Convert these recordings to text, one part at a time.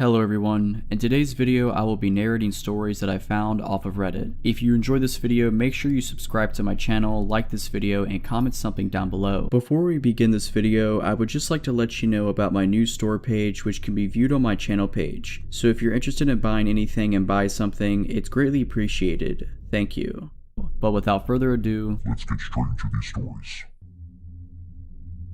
Hello everyone, in today's video I will be narrating stories that I found off of Reddit. If you enjoyed this video, make sure you subscribe to my channel, like this video, and comment something down below. Before we begin this video, I would just like to let you know about my new store page, which can be viewed on my channel page. So if you're interested in buying anything and buy something, it's greatly appreciated. Thank you. But without further ado, let's get straight into these stories.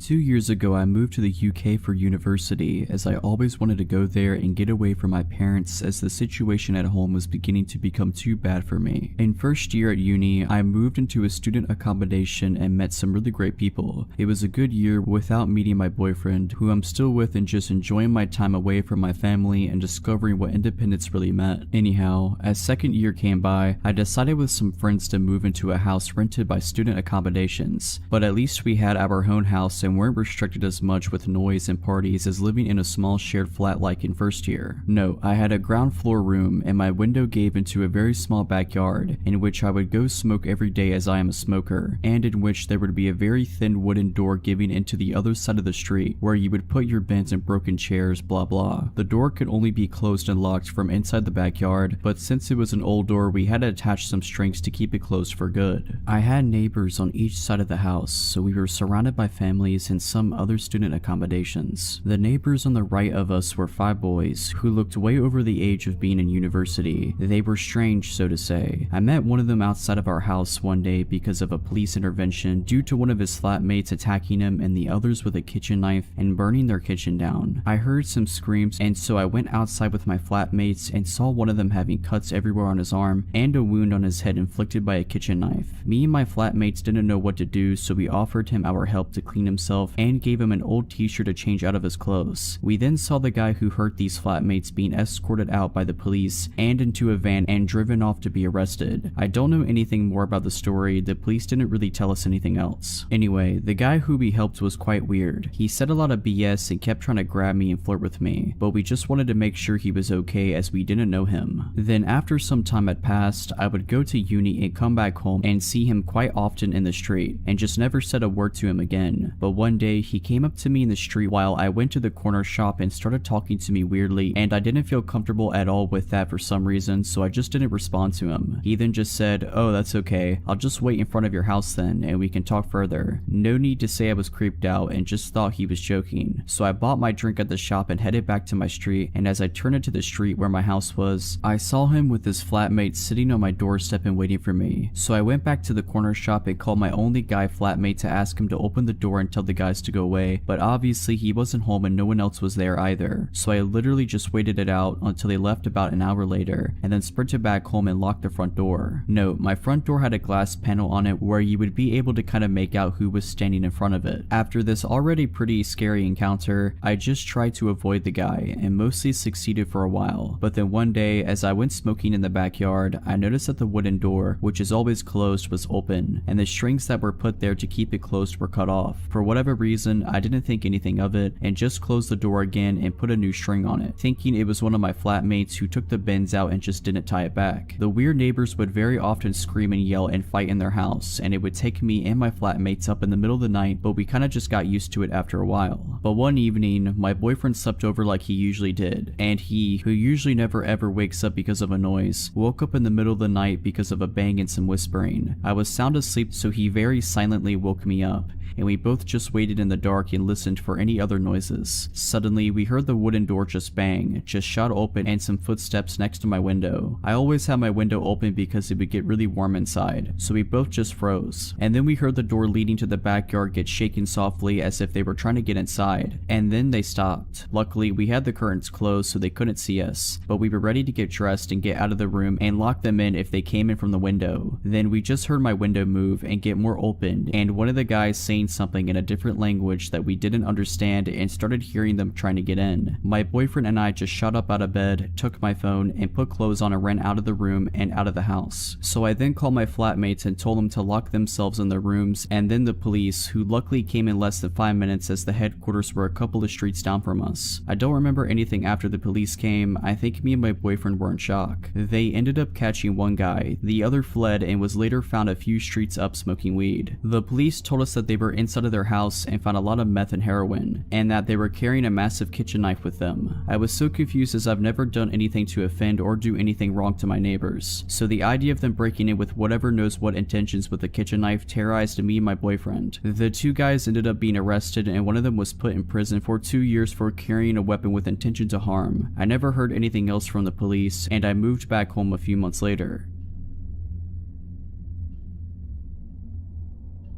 2 years ago, I moved to the UK for university, as I always wanted to go there and get away from my parents as the situation at home was beginning to become too bad for me. In first year at uni, I moved into a student accommodation and met some really great people. It was a good year without meeting my boyfriend, who I'm still with, and just enjoying my time away from my family and discovering what independence really meant. Anyhow, as second year came by, I decided with some friends to move into a house rented by student accommodations, but at least we had our own house and weren't restricted as much with noise and parties as living in a small shared flat like in first year. No, I had a ground floor room and my window gave into a very small backyard in which I would go smoke every day as I am a smoker, and in which there would be a very thin wooden door giving into the other side of the street where you would put your bins and broken chairs, blah blah. The door could only be closed and locked from inside the backyard, but since it was an old door we had to attach some strings to keep it closed for good. I had neighbors on each side of the house, so we were surrounded by families and some other student accommodations. The neighbors on the right of us were 5 boys who looked way over the age of being in university. They were strange, so to say. I met one of them outside of our house one day because of a police intervention due to one of his flatmates attacking him and the others with a kitchen knife and burning their kitchen down. I heard some screams, and so I went outside with my flatmates and saw one of them having cuts everywhere on his arm and a wound on his head inflicted by a kitchen knife. Me and my flatmates didn't know what to do, so we offered him our help to clean himself and gave him an old t-shirt to change out of his clothes. We then saw the guy who hurt these flatmates being escorted out by the police and into a van and driven off to be arrested. I don't know anything more about the story. The police didn't really tell us anything else. Anyway, the guy who we helped was quite weird. He said a lot of BS and kept trying to grab me and flirt with me, but we just wanted to make sure he was okay as we didn't know him. Then after some time had passed, I would go to uni and come back home and see him quite often in the street and just never said a word to him again. But one day he came up to me in the street while I went to the corner shop and started talking to me weirdly, and I didn't feel comfortable at all with that for some reason, so I just didn't respond to him. He then just said, "Oh, that's okay, I'll just wait in front of your house then and we can talk further." No need to say I was creeped out and just thought he was joking. So I bought my drink at the shop and headed back to my street, and as I turned into the street where my house was, I saw him with his flatmate sitting on my doorstep and waiting for me. So I went back to the corner shop and called my only guy flatmate to ask him to open the door and tell the guys to go away, but obviously he wasn't home and no one else was there either. So I literally just waited it out until they left about an hour later, and then sprinted back home and locked the front door. Note, my front door had a glass panel on it where you would be able to kind of make out who was standing in front of it. After this already pretty scary encounter, I just tried to avoid the guy and mostly succeeded for a while. But then one day, as I went smoking in the backyard, I noticed that the wooden door, which is always closed, was open, and the strings that were put there to keep it closed were cut off. For whatever reason, I didn't think anything of it and just closed the door again and put a new string on it, thinking it was one of my flatmates who took the bins out and just didn't tie it back. The weird neighbors would very often scream and yell and fight in their house, and it would take me and my flatmates up in the middle of the night, but we kinda just got used to it after a while. But one evening, my boyfriend slept over like he usually did, and he, who usually never ever wakes up because of a noise, woke up in the middle of the night because of a bang and some whispering. I was sound asleep, so he very silently woke me up, and we both just waited in the dark and listened for any other noises. Suddenly, we heard the wooden door just bang, just shot open, and some footsteps next to my window. I always have my window open because it would get really warm inside, so we both just froze. And then we heard the door leading to the backyard get shaken softly as if they were trying to get inside, and then they stopped. Luckily, we had the curtains closed so they couldn't see us, but we were ready to get dressed and get out of the room and lock them in if they came in from the window. Then we just heard my window move and get more open, and one of the guys saying something in a different language that we didn't understand and started hearing them trying to get in. My boyfriend and I just shot up out of bed, took my phone, and put clothes on and ran out of the room and out of the house. So I then called my flatmates and told them to lock themselves in their rooms, and then the police, who luckily came in less than 5 minutes as the headquarters were a couple of streets down from us. I don't remember anything after the police came. I think me and my boyfriend were in shock. They ended up catching one guy. The other fled and was later found a few streets up smoking weed. The police told us that they were inside of their house and found a lot of meth and heroin, and that they were carrying a massive kitchen knife with them. I was so confused as I've never done anything to offend or do anything wrong to my neighbors, so the idea of them breaking in with whatever knows what intentions with a kitchen knife terrorized me and my boyfriend. The two guys ended up being arrested, and one of them was put in prison for 2 years for carrying a weapon with intention to harm. I never heard anything else from the police, and I moved back home a few months later.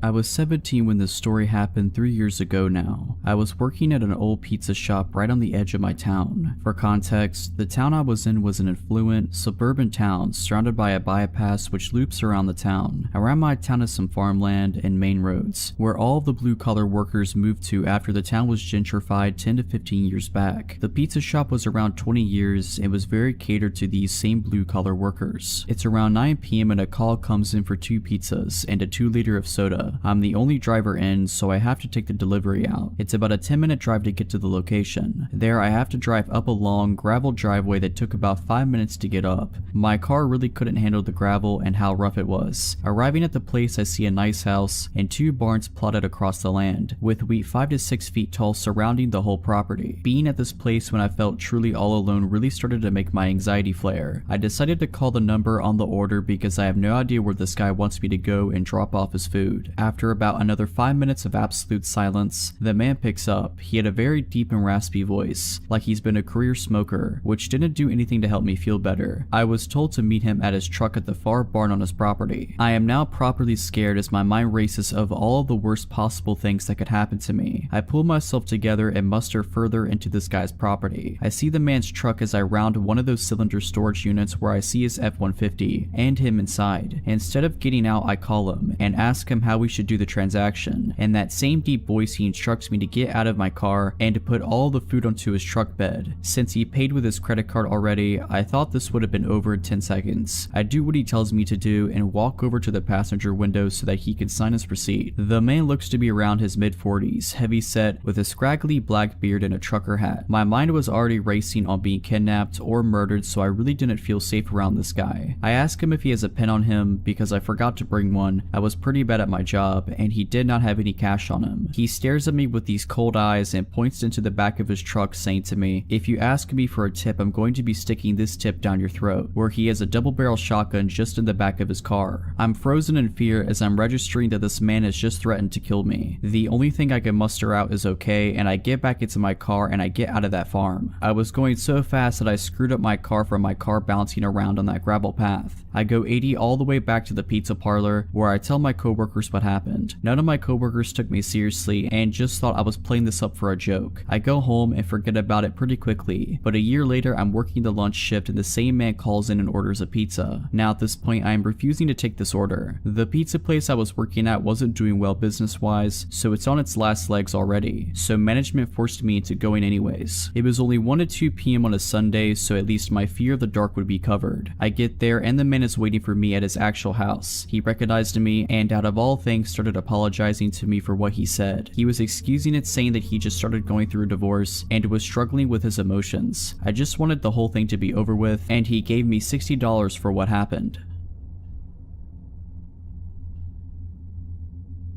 I was 17 when this story happened 3 years ago now. I was working at an old pizza shop right on the edge of my town. For context, the town I was in was an affluent, suburban town surrounded by a bypass which loops around the town. Around my town is some farmland and main roads, where all of the blue-collar workers moved to after the town was gentrified 10 to 15 years back. The pizza shop was around 20 years and was very catered to these same blue-collar workers. It's around 9 p.m. and a call comes in for 2 pizzas and a 2-liter of soda. I'm the only driver in, so I have to take the delivery out. It's about a 10-minute drive to get to the location. There I have to drive up a long, gravel driveway that took about 5 minutes to get up. My car really couldn't handle the gravel and how rough it was. Arriving at the place, I see a nice house and 2 barns plotted across the land, with wheat 5 to 6 feet tall surrounding the whole property. Being at this place when I felt truly all alone really started to make my anxiety flare. I decided to call the number on the order because I have no idea where this guy wants me to go and drop off his food. After about another 5 minutes of absolute silence, the man picks up. He had a very deep and raspy voice, like he's been a career smoker, which didn't do anything to help me feel better. I was told to meet him at his truck at the far barn on his property. I am now properly scared as my mind races of all of the worst possible things that could happen to me. I pull myself together and muster further into this guy's property. I see the man's truck as I round one of those cylinder storage units where I see his F-150 and him inside. Instead of getting out, I call him and ask him how we should do the transaction. In that same deep voice, he instructs me to get out of my car and to put all the food onto his truck bed. Since he paid with his credit card already, I thought this would have been over in 10 seconds. I do what he tells me to do and walk over to the passenger window so that he can sign his receipt. The man looks to be around his mid-40s, heavy set, with a scraggly black beard and a trucker hat. My mind was already racing on being kidnapped or murdered, so I really didn't feel safe around this guy. I ask him if he has a pen on him because I forgot to bring one. I was pretty bad at my job and he did not have any cash on him. He stares at me with these cold eyes and points into the back of his truck, saying to me, "If you ask me for a tip, I'm going to be sticking this tip down your throat," where he has a double-barrel shotgun just in the back of his car. I'm frozen in fear as I'm registering that this man has just threatened to kill me. The only thing I can muster out is okay, and I get back into my car and I get out of that farm. I was going so fast that I screwed up my car from my car bouncing around on that gravel path. I go 80 all the way back to the pizza parlor, where I tell my coworkers what happened. None of my coworkers took me seriously and just thought I was playing this up for a joke. I go home and forget about it pretty quickly, but a year later I'm working the lunch shift and the same man calls in and orders a pizza. Now at this point I am refusing to take this order. The pizza place I was working at wasn't doing well business wise, so it's on its last legs already, so management forced me into going anyways. It was only 1 to 2 p.m. on a Sunday, so at least my fear of the dark would be covered. I get there and the man is waiting for me at his actual house. He recognized me and out of all things started apologizing to me for what he said. He was excusing it, saying that he just started going through a divorce and was struggling with his emotions. I just wanted the whole thing to be over with, and he gave me $60 for what happened.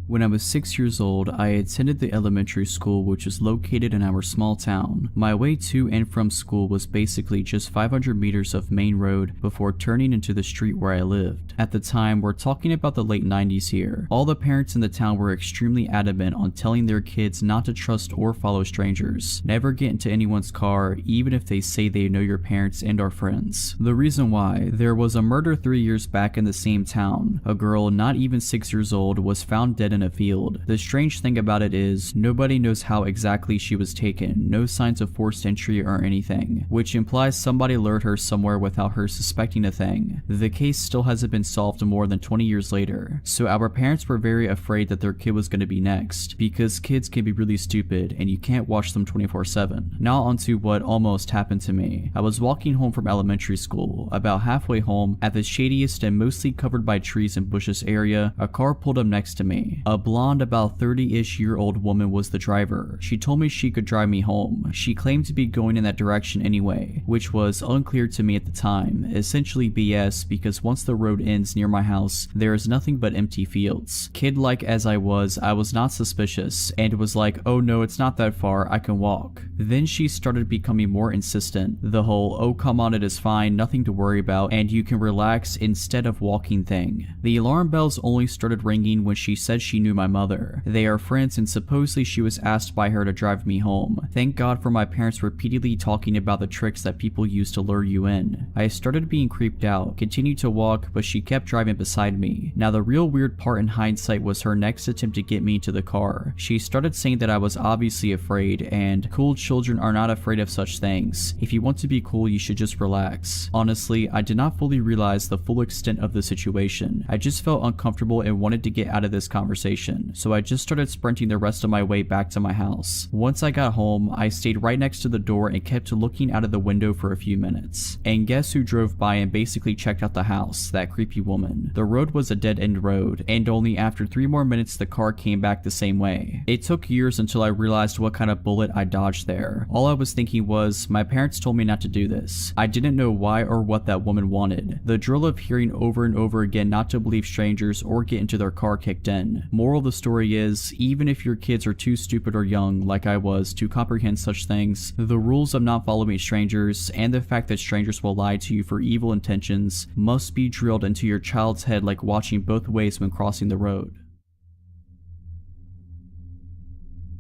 When I was 6 years old, I attended the elementary school which was located in our small town. My way to and from school was basically just 500 meters of main road before turning into the street where I lived. At the time, we're talking about the late 90s here. All the parents in the town were extremely adamant on telling their kids not to trust or follow strangers. Never get into anyone's car, even if they say they know your parents and are friends. The reason why: there was a murder 3 years back in the same town. A girl not even 6 years old was found dead in a field. The strange thing about it is, nobody knows how exactly she was taken, no signs of forced entry or anything, which implies somebody lured her somewhere without her suspecting a thing. The case still hasn't been solved more than 20 years later, so our parents were very afraid that their kid was going to be next, because kids can be really stupid and you can't watch them 24/7. Now onto what almost happened to me. I was walking home from elementary school. About halfway home, at the shadiest and mostly covered by trees and bushes area, a car pulled up next to me. A blonde, about 30-ish year old woman was the driver. She told me she could drive me home. She claimed to be going in that direction anyway, which was unclear to me at the time. Essentially BS, because once the road ends near my house, there is nothing but empty fields. Kid-like as I was not suspicious, and was like, oh no, it's not that far, I can walk. Then she started becoming more insistent. The whole, oh come on, it is fine, nothing to worry about, and you can relax instead of walking thing. The alarm bells only started ringing when she said she knew my mother. They are friends, and supposedly she was asked by her to drive me home. Thank God for my parents repeatedly talking about the tricks that people use to lure you in. I started being creeped out, continued to walk, but she kept driving beside me. Now the real weird part in hindsight was her next attempt to get me into the car. She started saying that I was obviously afraid, and cool children are not afraid of such things. If you want to be cool, you should just relax. Honestly, I did not fully realize the full extent of the situation. I just felt uncomfortable and wanted to get out of this conversation, so I just started sprinting the rest of my way back to my house. Once I got home, I stayed right next to the door and kept looking out of the window for a few minutes. And guess who drove by and basically checked out the house? That creepy woman. The road was a dead-end road, and only after 3 more minutes the car came back the same way. It took years until I realized what kind of bullet I dodged there. All I was thinking was, my parents told me not to do this. I didn't know why or what that woman wanted. The drill of hearing over and over again not to believe strangers or get into their car kicked in. Moral of the story is, even if your kids are too stupid or young, like I was, to comprehend such things, the rules of not following strangers, and the fact that strangers will lie to you for evil intentions, must be drilled into your child's head like watching both ways when crossing the road.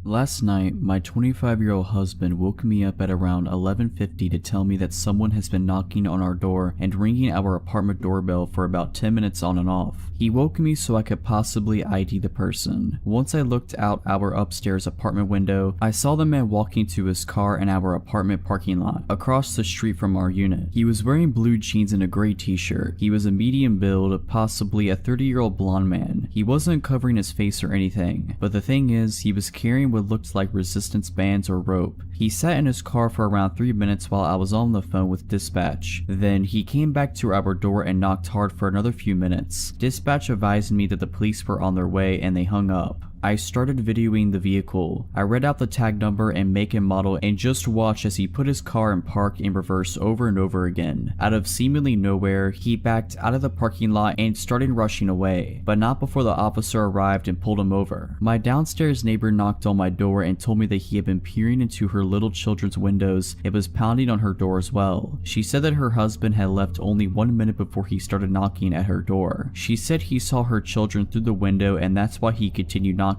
Last night, my 25-year-old husband woke me up at around 11:50 to tell me that someone has been knocking on our door and ringing our apartment doorbell for about 10 minutes on and off. He woke me so I could possibly ID the person. Once I looked out our upstairs apartment window, I saw the man walking to his car in our apartment parking lot, across the street from our unit. He was wearing blue jeans and a gray t-shirt. He was a medium build, possibly a 30-year-old blonde man. He wasn't covering his face or anything, but the thing is, he was carrying what looked like resistance bands or rope. He sat in his car for around 3 minutes while I was on the phone with dispatch. Then he came back to our door and knocked hard for another few minutes. Dispatch advised me that the police were on their way and they hung up. I started videoing the vehicle. I read out the tag number and make and model and just watched as he put his car in park in reverse over and over again. Out of seemingly nowhere, he backed out of the parking lot and started rushing away, but not before the officer arrived and pulled him over. My downstairs neighbor knocked on my door and told me that he had been peering into her little children's windows and was pounding on her door as well. She said that her husband had left only 1 minute before he started knocking at her door. She said he saw her children through the window and that's why he continued knocking.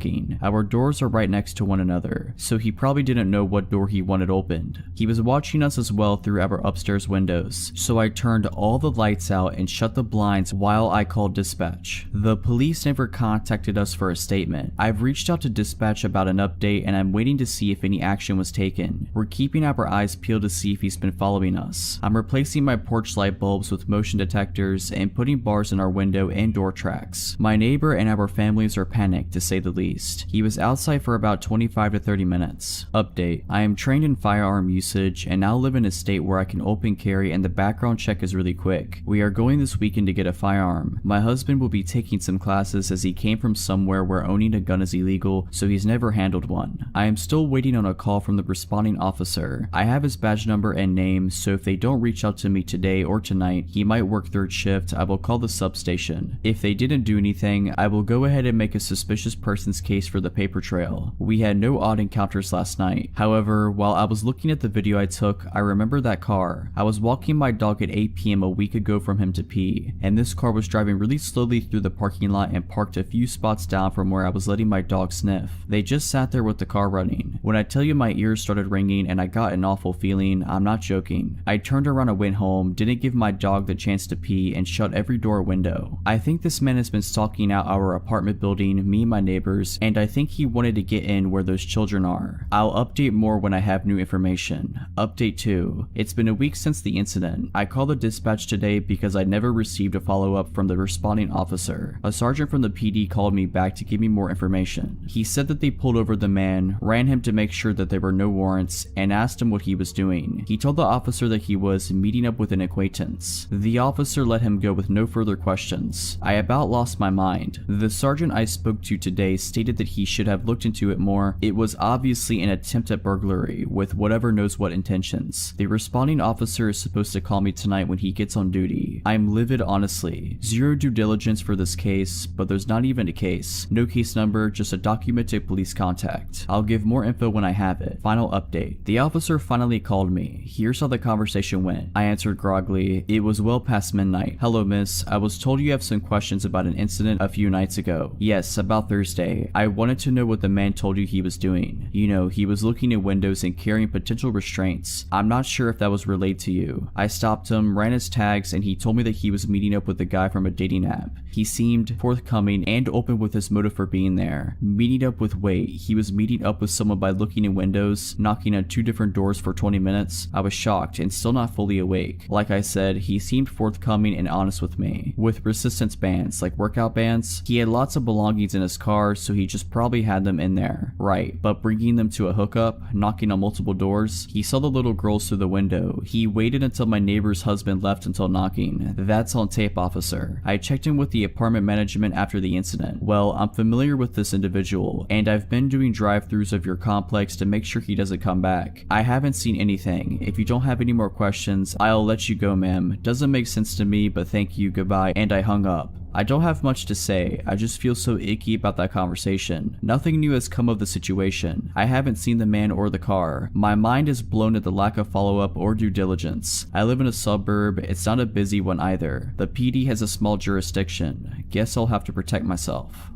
Our doors are right next to one another, so he probably didn't know what door he wanted opened. He was watching us as well through our upstairs windows, so I turned all the lights out and shut the blinds while I called dispatch. The police never contacted us for a statement. I've reached out to dispatch about an update and I'm waiting to see if any action was taken. We're keeping our eyes peeled to see if he's been following us. I'm replacing my porch light bulbs with motion detectors and putting bars in our window and door tracks. My neighbor and our families are panicked, to say the least. He was outside for about 25 to 30 minutes. Update: I am trained in firearm usage and now live in a state where I can open carry and the background check is really quick. We are going this weekend to get a firearm. My husband will be taking some classes as he came from somewhere where owning a gun is illegal, so he's never handled one. I am still waiting on a call from the responding officer. I have his badge number and name, so if they don't reach out to me today or tonight, he might work third shift. I will call the substation. If they didn't do anything, I will go ahead and make a suspicious person's case for the paper trail. We had no odd encounters last night. However, while I was looking at the video I took, I remember that car. I was walking my dog at 8 p.m. a week ago from him to pee, and this car was driving really slowly through the parking lot and parked a few spots down from where I was letting my dog sniff. They just sat there with the car running. When I tell you my ears started ringing and I got an awful feeling, I'm not joking. I turned around and went home, didn't give my dog the chance to pee, and shut every door and window. I think this man has been stalking out our apartment building, me and my neighbors, doors, and I think he wanted to get in where those children are. I'll update more when I have new information. Update 2. It's been a week since the incident. I called the dispatch today because I never received a follow-up from the responding officer. A sergeant from the PD called me back to give me more information. He said that they pulled over the man, ran him to make sure that there were no warrants, and asked him what he was doing. He told the officer that he was meeting up with an acquaintance. The officer let him go with no further questions. I about lost my mind. The sergeant I spoke to today stated that he should have looked into it more. It was obviously an attempt at burglary with whatever knows what intentions. The responding officer is supposed to call me tonight when he gets on duty. I'm livid, honestly. Zero due diligence for this case, but there's not even a case. No case number, just a documented police contact. I'll give more info when I have it. Final update. The officer finally called me. Here's how the conversation went. I answered groggily. It was well past midnight. Hello, miss. I was told you have some questions about an incident a few nights ago. Yes, about Thursday. I wanted to know what the man told you he was doing. You know, he was looking in windows and carrying potential restraints. I'm not sure if that was relayed to you. I stopped him, ran his tags, and he told me that he was meeting up with a guy from a dating app. He seemed forthcoming and open with his motive for being there. Meeting up with wait, he was meeting up with someone by looking in windows, knocking on 2 different doors for 20 minutes. I was shocked and still not fully awake. Like I said, he seemed forthcoming and honest with me. With resistance bands, like workout bands, he had lots of belongings in his car, so he just probably had them in there. Right, but bringing them to a hookup, knocking on multiple doors, he saw the little girls through the window. He waited until my neighbor's husband left until knocking. That's on tape, officer. I checked in with the apartment management after the incident. Well, I'm familiar with this individual, and I've been doing drive-thrus of your complex to make sure he doesn't come back. I haven't seen anything. If you don't have any more questions, I'll let you go, ma'am. Doesn't make sense to me, but thank you, goodbye, and I hung up. I don't have much to say, I just feel so icky about that conversation. Nothing new has come of the situation. I haven't seen the man or the car. My mind is blown at the lack of follow-up or due diligence. I live in a suburb, it's not a busy one either. The PD has a small jurisdiction. Guess I'll have to protect myself.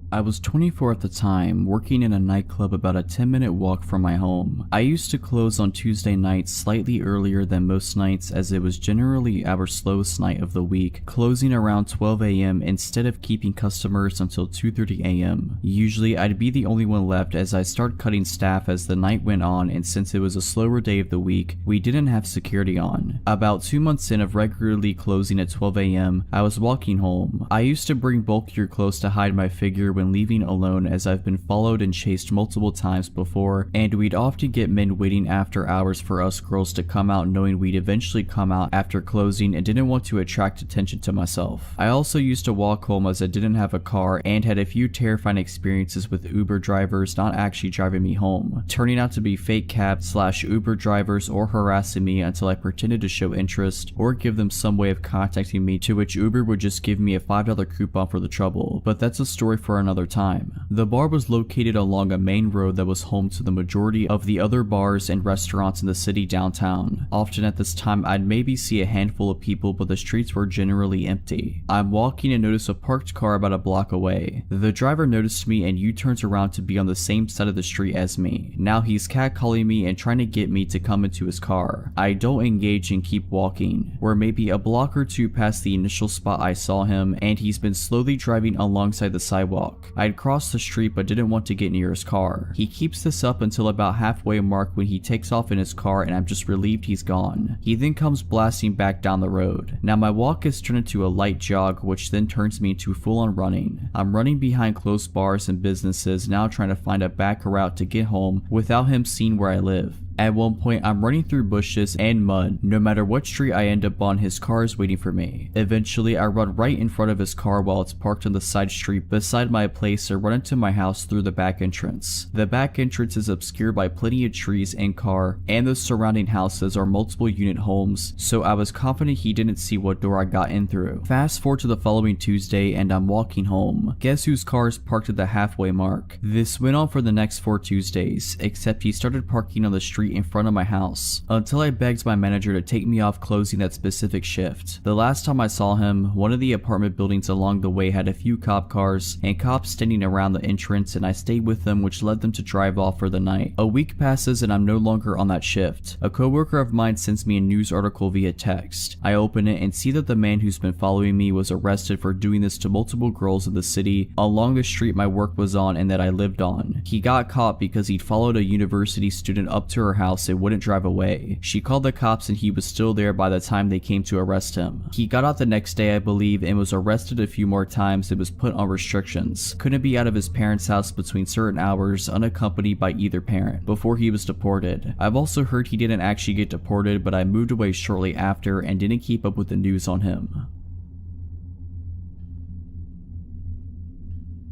I was 24 at the time, working in a nightclub about a 10-minute walk from my home. I used to close on Tuesday nights slightly earlier than most nights, as it was generally our slowest night of the week, closing around 12 a.m. instead of keeping customers until 2:30 a.m. Usually I'd be the only one left as I start cutting staff as the night went on, and since it was a slower day of the week, we didn't have security on. About 2 months in of regularly closing at 12 a.m., I was walking home. I used to bring bulkier clothes to hide my figure when leaving alone, as I've been followed and chased multiple times before, and we'd often get men waiting after hours for us girls to come out, knowing we'd eventually come out after closing and didn't want to attract attention to myself. I also used to walk home as I didn't have a car and had a few terrifying experiences with Uber drivers not actually driving me home, turning out to be fake cab / Uber drivers or harassing me until I pretended to show interest or give them some way of contacting me, to which Uber would just give me a $5 coupon for the trouble. But that's a story for another time. The bar was located along a main road that was home to the majority of the other bars and restaurants in the city downtown. Often at this time I'd maybe see a handful of people, but the streets were generally empty. I'm walking and notice a parked car about a block away. The driver noticed me and U-turns around to be on the same side of the street as me. Now he's catcalling me and trying to get me to come into his car. I don't engage and keep walking. We're maybe a block or two past the initial spot I saw him, and he's been slowly driving alongside the sidewalk. I'd crossed the street but didn't want to get near his car. He keeps this up until about halfway mark when he takes off in his car, and I'm just relieved he's gone. He then comes blasting back down the road. Now my walk is turned into a light jog, which then turns me into full-on running. I'm running behind close bars and businesses, now trying to find a back route to get home without him seeing where I live. At one point, I'm running through bushes and mud. No matter what street I end up on, his car is waiting for me. Eventually, I run right in front of his car while it's parked on the side street beside my place and run into my house through the back entrance. The back entrance is obscured by plenty of trees and car, and the surrounding houses are multiple unit homes, so I was confident he didn't see what door I got in through. Fast forward to the following Tuesday, and I'm walking home. Guess whose car is parked at the halfway mark? This went on for the next 4 Tuesdays, except he started parking on the street street in front of my house, until I begged my manager to take me off closing that specific shift. The last time I saw him, one of the apartment buildings along the way had a few cop cars and cops standing around the entrance, and I stayed with them, which led them to drive off for the night. A week passes and I'm no longer on that shift. A coworker of mine sends me a news article via text. I open it and see that the man who's been following me was arrested for doing this to multiple girls in the city along the street my work was on and that I lived on. He got caught because he'd followed a university student up to her house and wouldn't drive away. She called the cops and he was still there by the time they came to arrest him. He got out the next day, I believe, and was arrested a few more times and was put on restrictions. Couldn't be out of his parents' house between certain hours unaccompanied by either parent before he was deported. I've also heard he didn't actually get deported, but I moved away shortly after and didn't keep up with the news on him.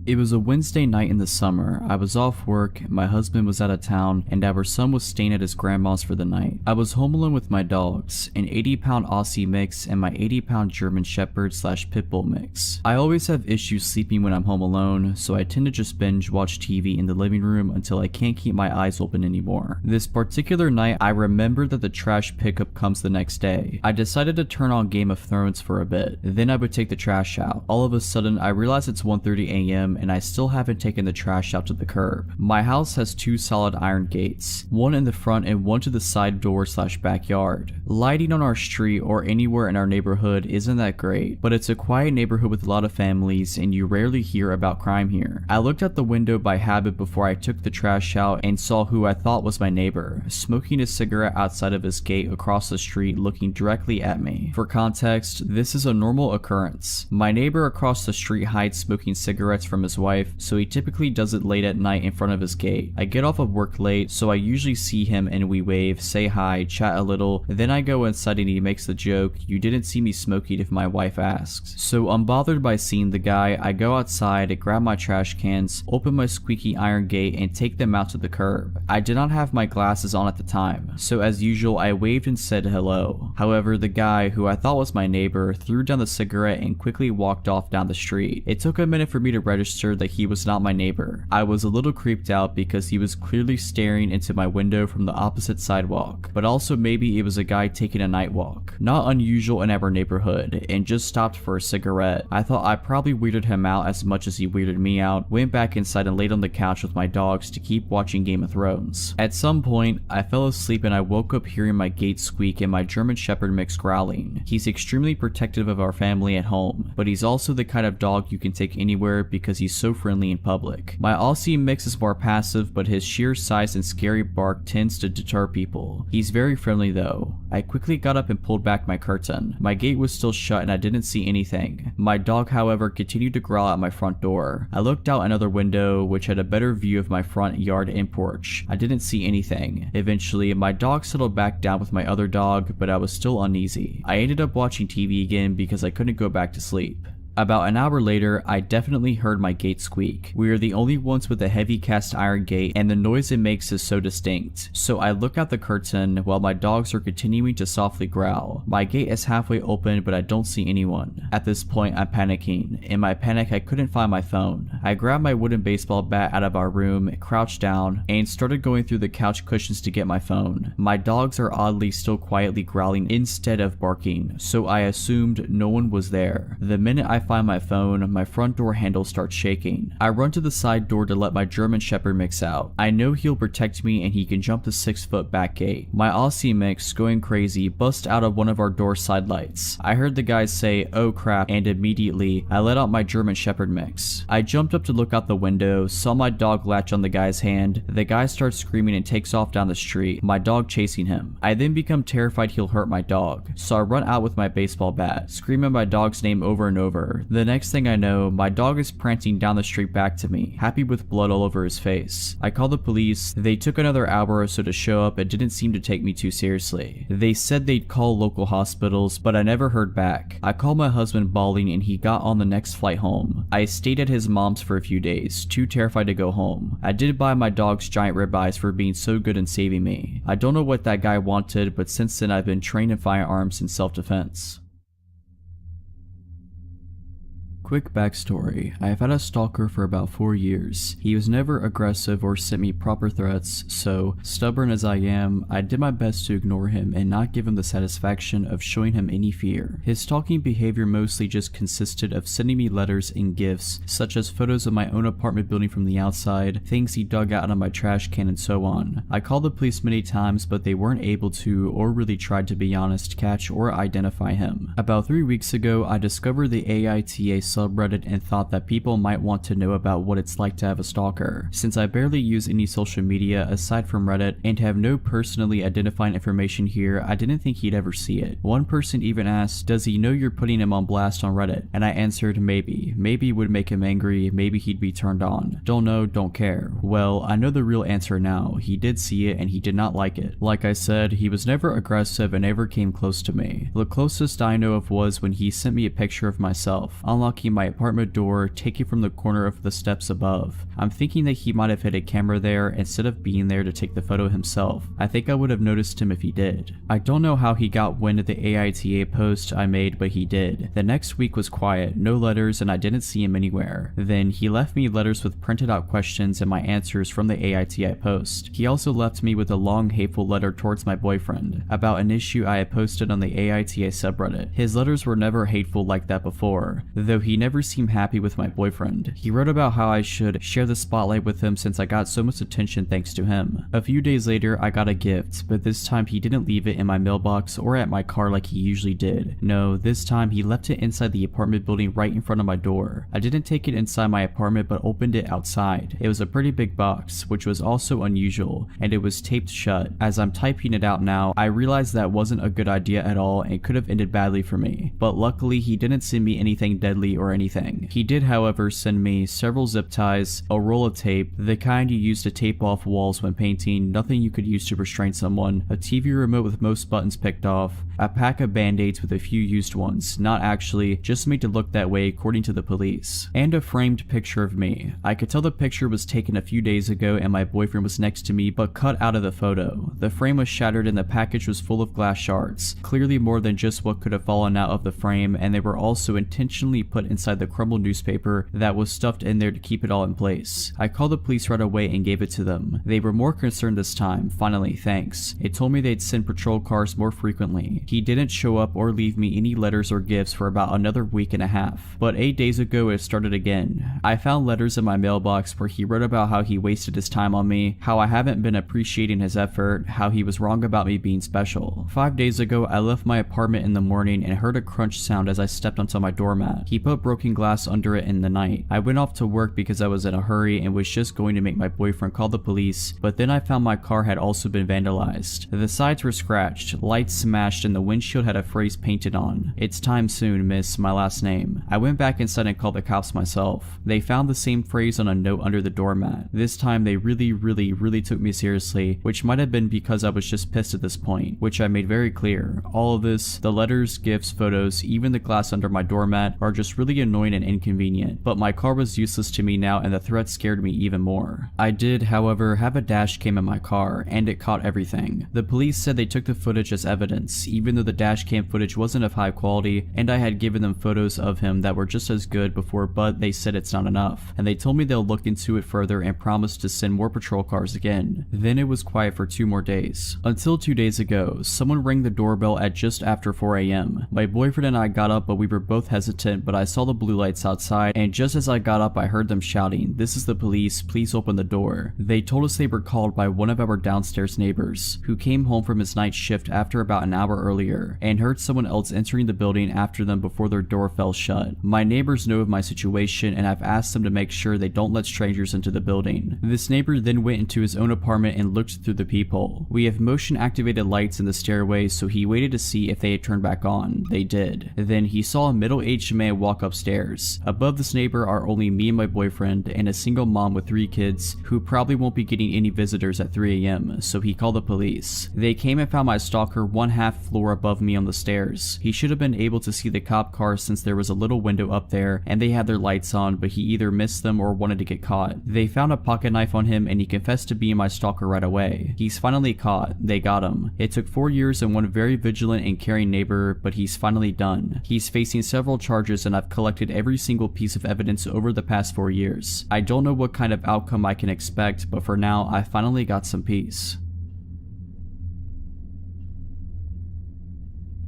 It was a Wednesday night in the summer. I was off work, my husband was out of town, and our son was staying at his grandma's for the night. I was home alone with my dogs, an 80-pound Aussie mix and my 80-pound German Shepherd / Pitbull mix. I always have issues sleeping when I'm home alone, so I tend to just binge watch TV in the living room until I can't keep my eyes open anymore. This particular night, I remembered that the trash pickup comes the next day. I decided to turn on Game of Thrones for a bit, then I would take the trash out. All of a sudden, I realized it's 1:30 a.m. and I still haven't taken the trash out to the curb. My house has two solid iron gates, one in the front and one to the side door / backyard. Lighting on our street or anywhere in our neighborhood isn't that great, but it's a quiet neighborhood with a lot of families and you rarely hear about crime here. I looked out the window by habit before I took the trash out and saw who I thought was my neighbor, smoking a cigarette outside of his gate across the street looking directly at me. For context, this is a normal occurrence. My neighbor across the street hides smoking cigarettes from his wife, so he typically does it late at night in front of his gate. I get off of work late, so I usually see him and we wave, say hi, chat a little, then I go inside and he makes the joke, "You didn't see me smoking," if my wife asks. So unbothered by seeing the guy, I go outside, grab my trash cans, open my squeaky iron gate and take them out to the curb. I did not have my glasses on at the time, so as usual I waved and said hello. However, the guy, who I thought was my neighbor, threw down the cigarette and quickly walked off down the street. It took a minute for me to register that he was not my neighbor. I was a little creeped out because he was clearly staring into my window from the opposite sidewalk, but also maybe it was a guy taking a night walk. Not unusual in our neighborhood, and just stopped for a cigarette. I thought I probably weirded him out as much as he weirded me out, went back inside and laid on the couch with my dogs to keep watching Game of Thrones. At some point, I fell asleep and I woke up hearing my gate squeak and my German Shepherd mix growling. He's extremely protective of our family at home, but he's also the kind of dog you can take anywhere because he's so friendly in public. My Aussie mix is more passive, but his sheer size and scary bark tends to deter people. He's very friendly though. I quickly got up and pulled back my curtain. My gate was still shut and I didn't see anything. My dog, however, continued to growl at my front door. I looked out another window, which had a better view of my front yard and porch. I didn't see anything. Eventually, my dog settled back down with my other dog, but I was still uneasy. I ended up watching TV again because I couldn't go back to sleep. About an hour later, I definitely heard my gate squeak. We are the only ones with a heavy cast iron gate and the noise it makes is so distinct. So I look out the curtain while my dogs are continuing to softly growl. My gate is halfway open but I don't see anyone. At this point I'm panicking. In my panic I couldn't find my phone. I grabbed my wooden baseball bat out of our room, crouched down, and started going through the couch cushions to get my phone. My dogs are oddly still quietly growling instead of barking, so I assumed no one was there. The minute I find my phone, my front door handle starts shaking. I run to the side door to let my German Shepherd mix out. I know he'll protect me and he can jump the 6-foot back gate. My Aussie mix, going crazy, busts out of one of our door side lights. I heard the guys say, "Oh crap," and immediately I let out my German Shepherd mix. I jumped up to look out the window, saw my dog latch on the guy's hand. The guy starts screaming and takes off down the street, my dog chasing him. I then become terrified he'll hurt my dog, so I run out with my baseball bat, screaming my dog's name over and over. The next thing I know, my dog is prancing down the street back to me, happy with blood all over his face. I called the police. They took another hour or so to show up and didn't seem to take me too seriously. They said they'd call local hospitals, but I never heard back. I called my husband bawling and he got on the next flight home. I stayed at his mom's for a few days, too terrified to go home. I did buy my dogs giant ribeyes for being so good in saving me. I don't know what that guy wanted, but since then I've been trained in firearms and self-defense. Quick backstory, I have had a stalker for about 4 years. He was never aggressive or sent me proper threats, so stubborn as I am, I did my best to ignore him and not give him the satisfaction of showing him any fear. His stalking behavior mostly just consisted of sending me letters and gifts, such as photos of my own apartment building from the outside, things he dug out of my trash can, and so on. I called the police many times, but they weren't able to, or really tried to be honest, catch or identify him. About 3 weeks ago, I discovered the AITA subreddit and thought that people might want to know about what it's like to have a stalker. Since I barely use any social media aside from Reddit and have no personally identifying information here, I didn't think he'd ever see it. One person even asked, does he know you're putting him on blast on Reddit? And I answered, maybe. Maybe it would make him angry, maybe he'd be turned on. Don't know, don't care. Well, I know the real answer now. He did see it and he did not like it. Like I said, he was never aggressive and never came close to me. The closest I know of was when he sent me a picture of myself, unlocking my apartment door, taken from the corner of the steps above. I'm thinking that he might have hid a camera there instead of being there to take the photo himself. I think I would have noticed him if he did. I don't know how he got wind of the AITA post I made, but he did. The next week was quiet, no letters, and I didn't see him anywhere. Then he left me letters with printed out questions and my answers from the AITA post. He also left me with a long hateful letter towards my boyfriend about an issue I had posted on the AITA subreddit. His letters were never hateful like that before, though he never seemed happy with my boyfriend. He wrote about how I should share the spotlight with him since I got so much attention thanks to him. A few days later, I got a gift, but this time he didn't leave it in my mailbox or at my car like he usually did. No, this time he left it inside the apartment building right in front of my door. I didn't take it inside my apartment but opened it outside. It was a pretty big box, which was also unusual, and it was taped shut. As I'm typing it out now, I realized that wasn't a good idea at all and could have ended badly for me. But luckily he didn't send me anything deadly or anything. He did, however, send me several zip ties, a roll of tape, the kind you use to tape off walls when painting, nothing you could use to restrain someone, a TV remote with most buttons picked off, a pack of band-aids with a few used ones, not actually, just made to look that way according to the police, and a framed picture of me. I could tell the picture was taken a few days ago and my boyfriend was next to me but cut out of the photo. The frame was shattered and the package was full of glass shards, clearly more than just what could have fallen out of the frame, and they were also intentionally put inside the crumbled newspaper that was stuffed in there to keep it all in place. I called the police right away and gave it to them. They were more concerned this time. Finally, thanks. It told me they'd send patrol cars more frequently. He didn't show up or leave me any letters or gifts for about another week and a half. But 8 days ago it started again. I found letters in my mailbox where he wrote about how he wasted his time on me, how I haven't been appreciating his effort, how he was wrong about me being special. 5 days ago I left my apartment in the morning and heard a crunch sound as I stepped onto my doormat. He put broken glass under it in the night. I went off to work because I was in a hurry and was just going to make my boyfriend call the police, but then I found my car had also been vandalized. The sides were scratched, lights smashed, and the windshield had a phrase painted on. "It's time soon, miss," my last name. I went back inside and called the cops myself. They found the same phrase on a note under the doormat. This time they really took me seriously, which might have been because I was just pissed at this point, which I made very clear. All of this, the letters, gifts, photos, even the glass under my doormat, are just really annoying and inconvenient, but my car was useless to me now and the threat scared me even more. I did, however, have a dash cam in my car, and it caught everything. The police said they took the footage as evidence, even though the dash cam footage wasn't of high quality, and I had given them photos of him that were just as good before, but they said it's not enough, and they told me they'll look into it further and promised to send more patrol cars again. Then it was quiet for 2 more days. Until 2 days ago, someone rang the doorbell at just after 4 AM. My boyfriend and I got up, but we were both hesitant, but I saw the blue lights outside, and just as I got up I heard them shouting, "This is the police, please open the door." They told us they were called by one of our downstairs neighbors, who came home from his night shift after about an hour earlier, and heard someone else entering the building after them before their door fell shut. My neighbors know of my situation, and I've asked them to make sure they don't let strangers into the building. This neighbor then went into his own apartment and looked through the peephole. We have motion activated lights in the stairway, so he waited to see if they had turned back on. They did. Then he saw a middle-aged man walk upstairs. Above this neighbor are only me and my boyfriend, and a single mom with 3 kids who probably won't be getting any visitors at 3 AM, so he called the police. They came and found my stalker 1/2 floor floor above me on the stairs. He should have been able to see the cop cars since there was a little window up there and they had their lights on, but he either missed them or wanted to get caught. They found a pocket knife on him and he confessed to being my stalker right away. He's finally caught. They got him. It took 4 years and one very vigilant and caring neighbor, but he's finally done. He's facing several charges and I've collected every single piece of evidence over the past 4 years. I don't know what kind of outcome I can expect, but for now I finally got some peace.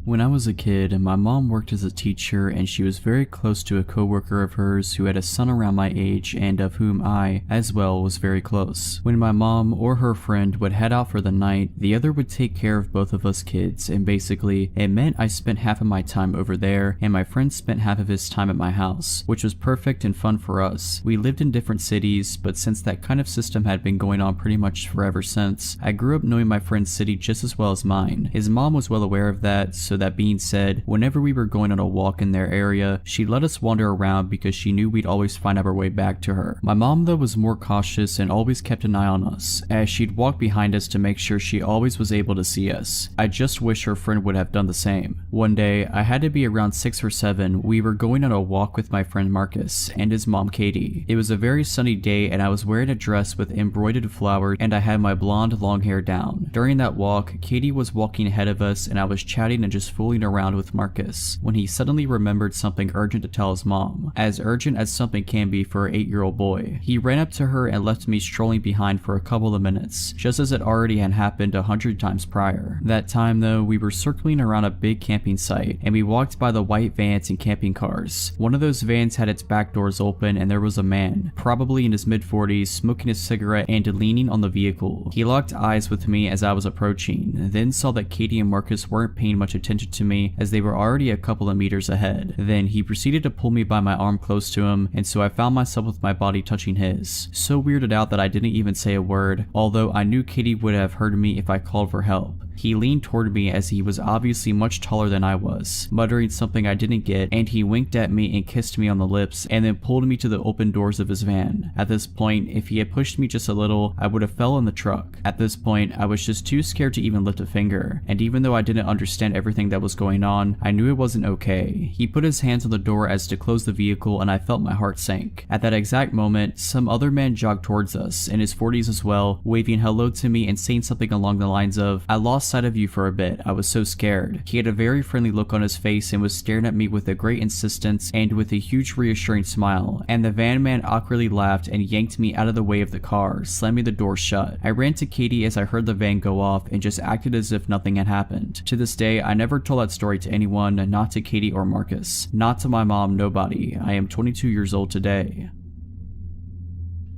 When I was a kid, my mom worked as a teacher and she was very close to a coworker of hers who had a son around my age and of whom I, as well, was very close. When my mom or her friend would head out for the night, the other would take care of both of us kids, and basically, it meant I spent half of my time over there and my friend spent half of his time at my house, which was perfect and fun for us. We lived in different cities, but since that kind of system had been going on pretty much forever since, I grew up knowing my friend's city just as well as mine. His mom was well aware of that, so that being said, whenever we were going on a walk in their area, she'd let us wander around because she knew we'd always find our way back to her. My mom though was more cautious and always kept an eye on us, as she'd walk behind us to make sure she always was able to see us. I just wish her friend would have done the same. One day, I had to be around 6 or 7, we were going on a walk with my friend Marcus and his mom Katie. It was a very sunny day and I was wearing a dress with embroidered flowers and I had my blonde long hair down. During that walk, Katie was walking ahead of us and I was chatting and just fooling around with Marcus when he suddenly remembered something urgent to tell his mom, as urgent as something can be for an 8-year-old boy. He ran up to her and left me strolling behind for a couple of minutes, just as it already had happened 100 times prior. That time though, we were circling around a big camping site and we walked by the white vans and camping cars. One of those vans had its back doors open and there was a man, probably in his mid-40s, smoking a cigarette and leaning on the vehicle. He locked eyes with me as I was approaching, then saw that Katie and Marcus weren't paying much attention to me as they were already a couple of meters ahead. Then he proceeded to pull me by my arm close to him, and so I found myself with my body touching his. So weirded out that I didn't even say a word, although I knew Katie would have heard me if I called for help. He leaned toward me as he was obviously much taller than I was, muttering something I didn't get, and he winked at me and kissed me on the lips and then pulled me to the open doors of his van. At this point, if he had pushed me just a little, I would have fell in the truck. At this point, I was just too scared to even lift a finger, and even though I didn't understand everything that was going on, I knew it wasn't okay. He put his hands on the door as to close the vehicle and I felt my heart sink. At that exact moment, some other man jogged towards us, in his 40s as well, waving hello to me and saying something along the lines of, "I lost sight of you for a bit, I was so scared." He had a very friendly look on his face and was staring at me with a great insistence and with a huge reassuring smile, and the van man awkwardly laughed and yanked me out of the way of the car, slamming the door shut. I ran to Katie as I heard the van go off and just acted as if nothing had happened. To this day, I never told that story to anyone, not to Katie or Marcus, not to my mom, nobody. I am 22 years old today.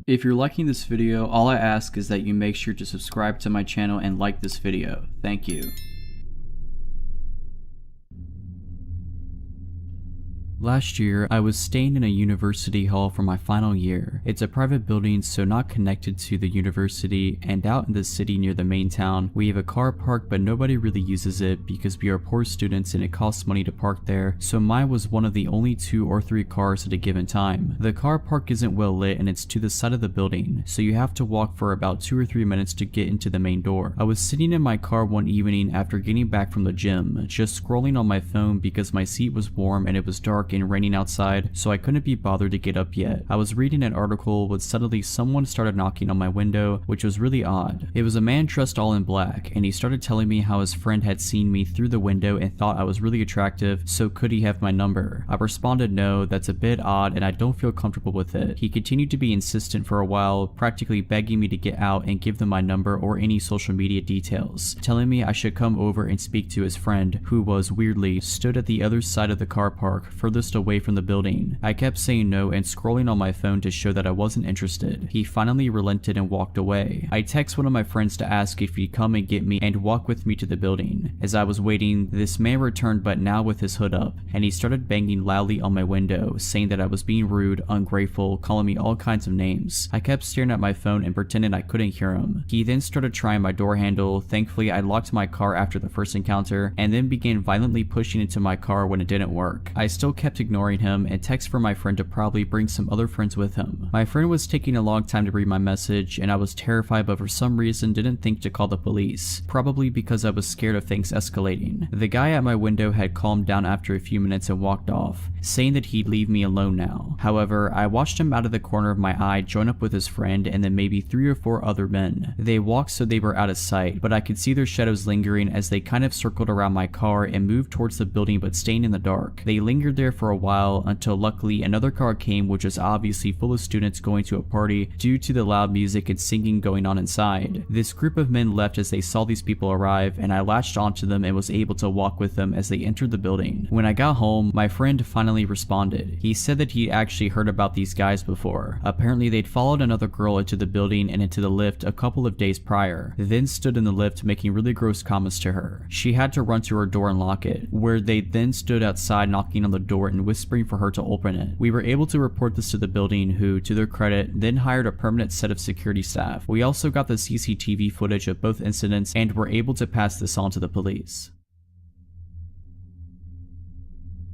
If you're liking this video, all I ask is that you make sure to subscribe to my channel and like this video. Thank you. Last year, I was staying in a university hall for my final year. It's a private building, so not connected to the university, and out in the city near the main town, we have a car park but nobody really uses it because we are poor students and it costs money to park there, so mine was one of the only 2 or 3 cars at a given time. The car park isn't well lit and it's to the side of the building, so you have to walk for about 2 or 3 minutes to get into the main door. I was sitting in my car one evening after getting back from the gym, just scrolling on my phone because my seat was warm and it was dark and raining outside, so I couldn't be bothered to get up yet. I was reading an article when suddenly someone started knocking on my window, which was really odd. It was a man dressed all in black, and he started telling me how his friend had seen me through the window and thought I was really attractive, so could he have my number? I responded no, that's a bit odd and I don't feel comfortable with it. He continued to be insistent for a while, practically begging me to get out and give them my number or any social media details, telling me I should come over and speak to his friend, who was, weirdly, stood at the other side of the car park, furthest away from the building. I kept saying no and scrolling on my phone to show that I wasn't interested. He finally relented and walked away. I text one of my friends to ask if he'd come and get me and walk with me to the building. As I was waiting, this man returned, but now with his hood up, and he started banging loudly on my window, saying that I was being rude, ungrateful, calling me all kinds of names. I kept staring at my phone and pretending I couldn't hear him. He then started trying my door handle. Thankfully, I locked my car after the first encounter, and then began violently pushing into my car when it didn't work. I still kept kept ignoring him and texted for my friend to probably bring some other friends with him. My friend was taking a long time to read my message, and I was terrified but for some reason didn't think to call the police, probably because I was scared of things escalating. The guy at my window had calmed down after a few minutes and walked off, saying that he'd leave me alone now. However, I watched him out of the corner of my eye join up with his friend and then maybe 3 or 4 other men. They walked so they were out of sight, but I could see their shadows lingering as they kind of circled around my car and moved towards the building but staying in the dark. They lingered there for a while until luckily another car came, which was obviously full of students going to a party due to the loud music and singing going on inside. This group of men left as they saw these people arrive, and I latched onto them and was able to walk with them as they entered the building. When I got home, my friend finally responded. He said that he'd actually heard about these guys before. Apparently they'd followed another girl into the building and into the lift a couple of days prior, then stood in the lift making really gross comments to her. She had to run to her door and lock it, where they then stood outside knocking on the door and whispering for her to open it. We were able to report this to the building, who, to their credit, then hired a permanent set of security staff. We also got the CCTV footage of both incidents and were able to pass this on to the police.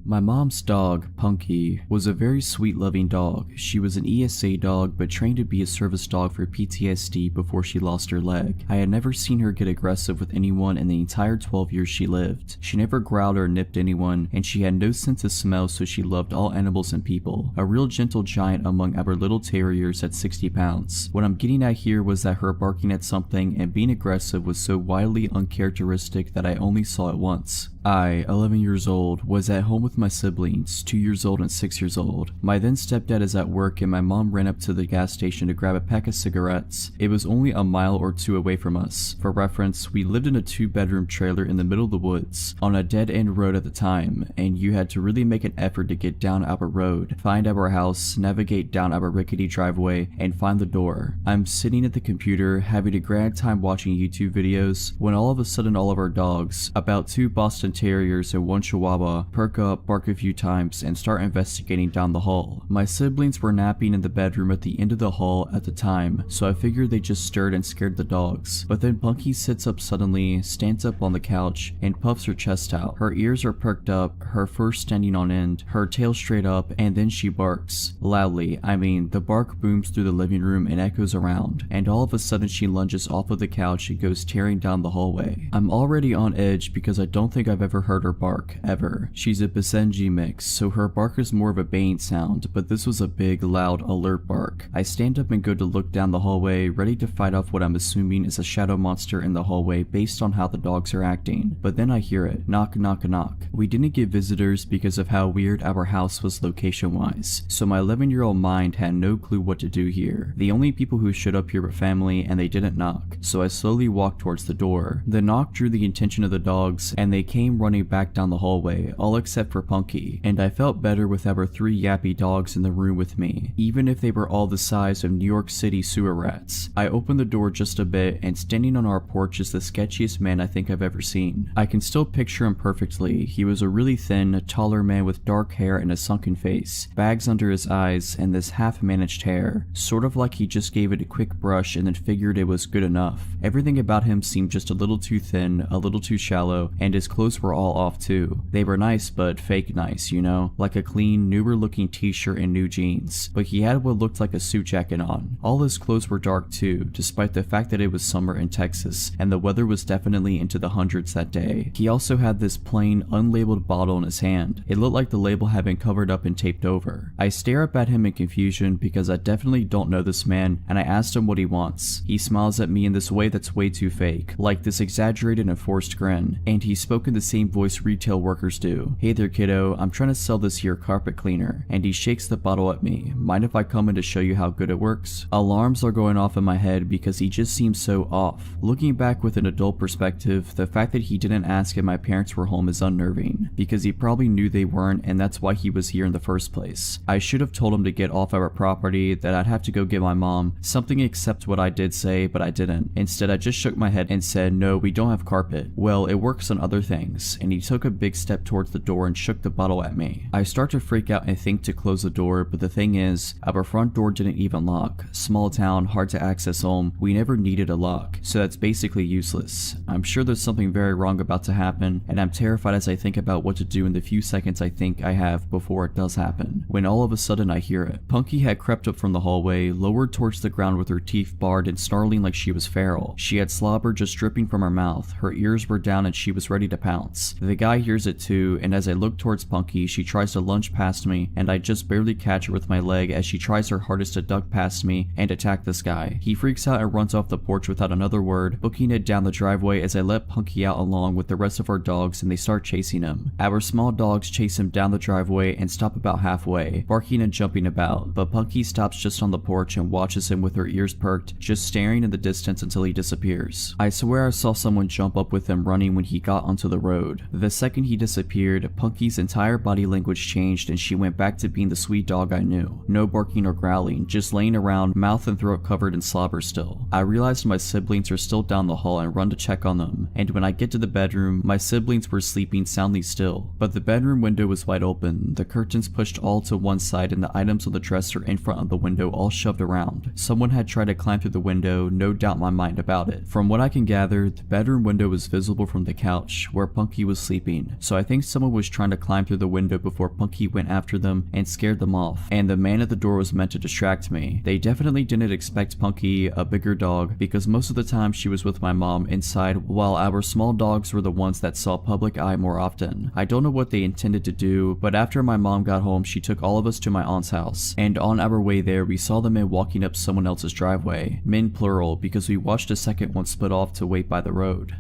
My mom's dog, Punky, was a very sweet loving dog. She was an ESA dog but trained to be a service dog for PTSD before she lost her leg. I had never seen her get aggressive with anyone in the entire 12 years she lived. She never growled or nipped anyone, and she had no sense of smell, so she loved all animals and people. A real gentle giant among our little terriers at 60 pounds. What I'm getting at here was that her barking at something and being aggressive was so wildly uncharacteristic that I only saw it once. I, 11 years old, was at home with my siblings, 2 years old and 6 years old. My then stepdad is at work and my mom ran up to the gas station to grab a pack of cigarettes. It was only a mile or 2 away from us. For reference, we lived in a 2-bedroom trailer in the middle of the woods, on a dead-end road at the time, and you had to really make an effort to get down our road, find our house, navigate down our rickety driveway, and find the door. I'm sitting at the computer, having a grand time watching YouTube videos, when all of a sudden all of our dogs, about 2 Boston Terriers and 1 Chihuahua, perk up, bark a few times, and start investigating down the hall. My siblings were napping in the bedroom at the end of the hall at the time, so I figured they just stirred and scared the dogs. But then Punky sits up suddenly, stands up on the couch, and puffs her chest out. Her ears are perked up, her fur standing on end, her tail straight up, and then she barks. Loudly, I mean, the bark booms through the living room and echoes around, and all of a sudden she lunges off of the couch and goes tearing down the hallway. I'm already on edge because I don't think I've ever heard her bark, ever. She's a Basenji mix, so her bark is more of a baying sound, but this was a big, loud, alert bark. I stand up and go to look down the hallway, ready to fight off what I'm assuming is a shadow monster in the hallway based on how the dogs are acting. But then I hear it. Knock, knock, knock. We didn't get visitors because of how weird our house was location-wise, so my 11-year-old mind had no clue what to do here. The only people who showed up here were family, and they didn't knock, so I slowly walked towards the door. The knock drew the attention of the dogs, and they came running back down the hallway, all except for Punky, and I felt better with our 3 yappy dogs in the room with me, even if they were all the size of New York City sewer rats. I opened the door just a bit, and standing on our porch is the sketchiest man I think I've ever seen. I can still picture him perfectly. He was a really thin, taller man with dark hair and a sunken face, bags under his eyes, and this half-managed hair, sort of like he just gave it a quick brush and then figured it was good enough. Everything about him seemed just a little too thin, a little too shallow, and his clothes were all off too. They were nice, but fake nice, you know? Like a clean, newer looking t-shirt and new jeans. But he had what looked like a suit jacket on. All his clothes were dark too, despite the fact that it was summer in Texas, and the weather was definitely into the hundreds that day. He also had this plain, unlabeled bottle in his hand. It looked like the label had been covered up and taped over. I stare up at him in confusion because I definitely don't know this man, and I asked him what he wants. He smiles at me in this way that's way too fake, like this exaggerated and forced grin, and he spoke in the same voice retail workers do. Hey there kiddo, I'm trying to sell this here carpet cleaner, and he shakes the bottle at me. Mind if I come in to show you how good it works? Alarms are going off in my head because he just seems so off. Looking back with an adult perspective, the fact that he didn't ask if my parents were home is unnerving, because he probably knew they weren't and that's why he was here in the first place. I should have told him to get off our property, that I'd have to go get my mom, something except what I did say, but I didn't. Instead, I just shook my head and said, no, we don't have carpet. Well, it works on other things. things, and he took a big step towards the door and shook the bottle at me. I start to freak out and think to close the door, but the thing is, our front door didn't even lock. Small town, hard to access home, we never needed a lock, so that's basically useless. I'm sure there's something very wrong about to happen, and I'm terrified as I think about what to do in the few seconds I think I have before it does happen, when all of a sudden I hear it. Punky had crept up from the hallway, lowered towards the ground with her teeth bared and snarling like she was feral. She had slobber just dripping from her mouth, her ears were down and she was ready to pounce. The guy hears it too, and as I look towards Punky, she tries to lunge past me, and I just barely catch her with my leg as she tries her hardest to duck past me and attack this guy. He freaks out and runs off the porch without another word, booking it down the driveway as I let Punky out along with the rest of our dogs and they start chasing him. Our small dogs chase him down the driveway and stop about halfway, barking and jumping about, but Punky stops just on the porch and watches him with her ears perked, just staring in the distance until he disappears. I swear I saw someone jump up with him running when he got onto the road. The second he disappeared, Punky's entire body language changed and she went back to being the sweet dog I knew. No barking or growling, just laying around, mouth and throat covered in slobber still. I realized my siblings are still down the hall and run to check on them, and when I get to the bedroom, my siblings were sleeping soundly still, but the bedroom window was wide open, the curtains pushed all to one side and the items on the dresser in front of the window all shoved around. Someone had tried to climb through the window, no doubt in my mind about it. From what I can gather, the bedroom window was visible from the couch where Punky was sleeping, so I think someone was trying to climb through the window before Punky went after them and scared them off, and the man at the door was meant to distract me. They definitely didn't expect Punky, a bigger dog, because most of the time she was with my mom inside while our small dogs were the ones that saw public eye more often. I don't know what they intended to do, but after my mom got home she took all of us to my aunt's house, and on our way there we saw the men walking up someone else's driveway. Men plural, because we watched a second one split off to wait by the road.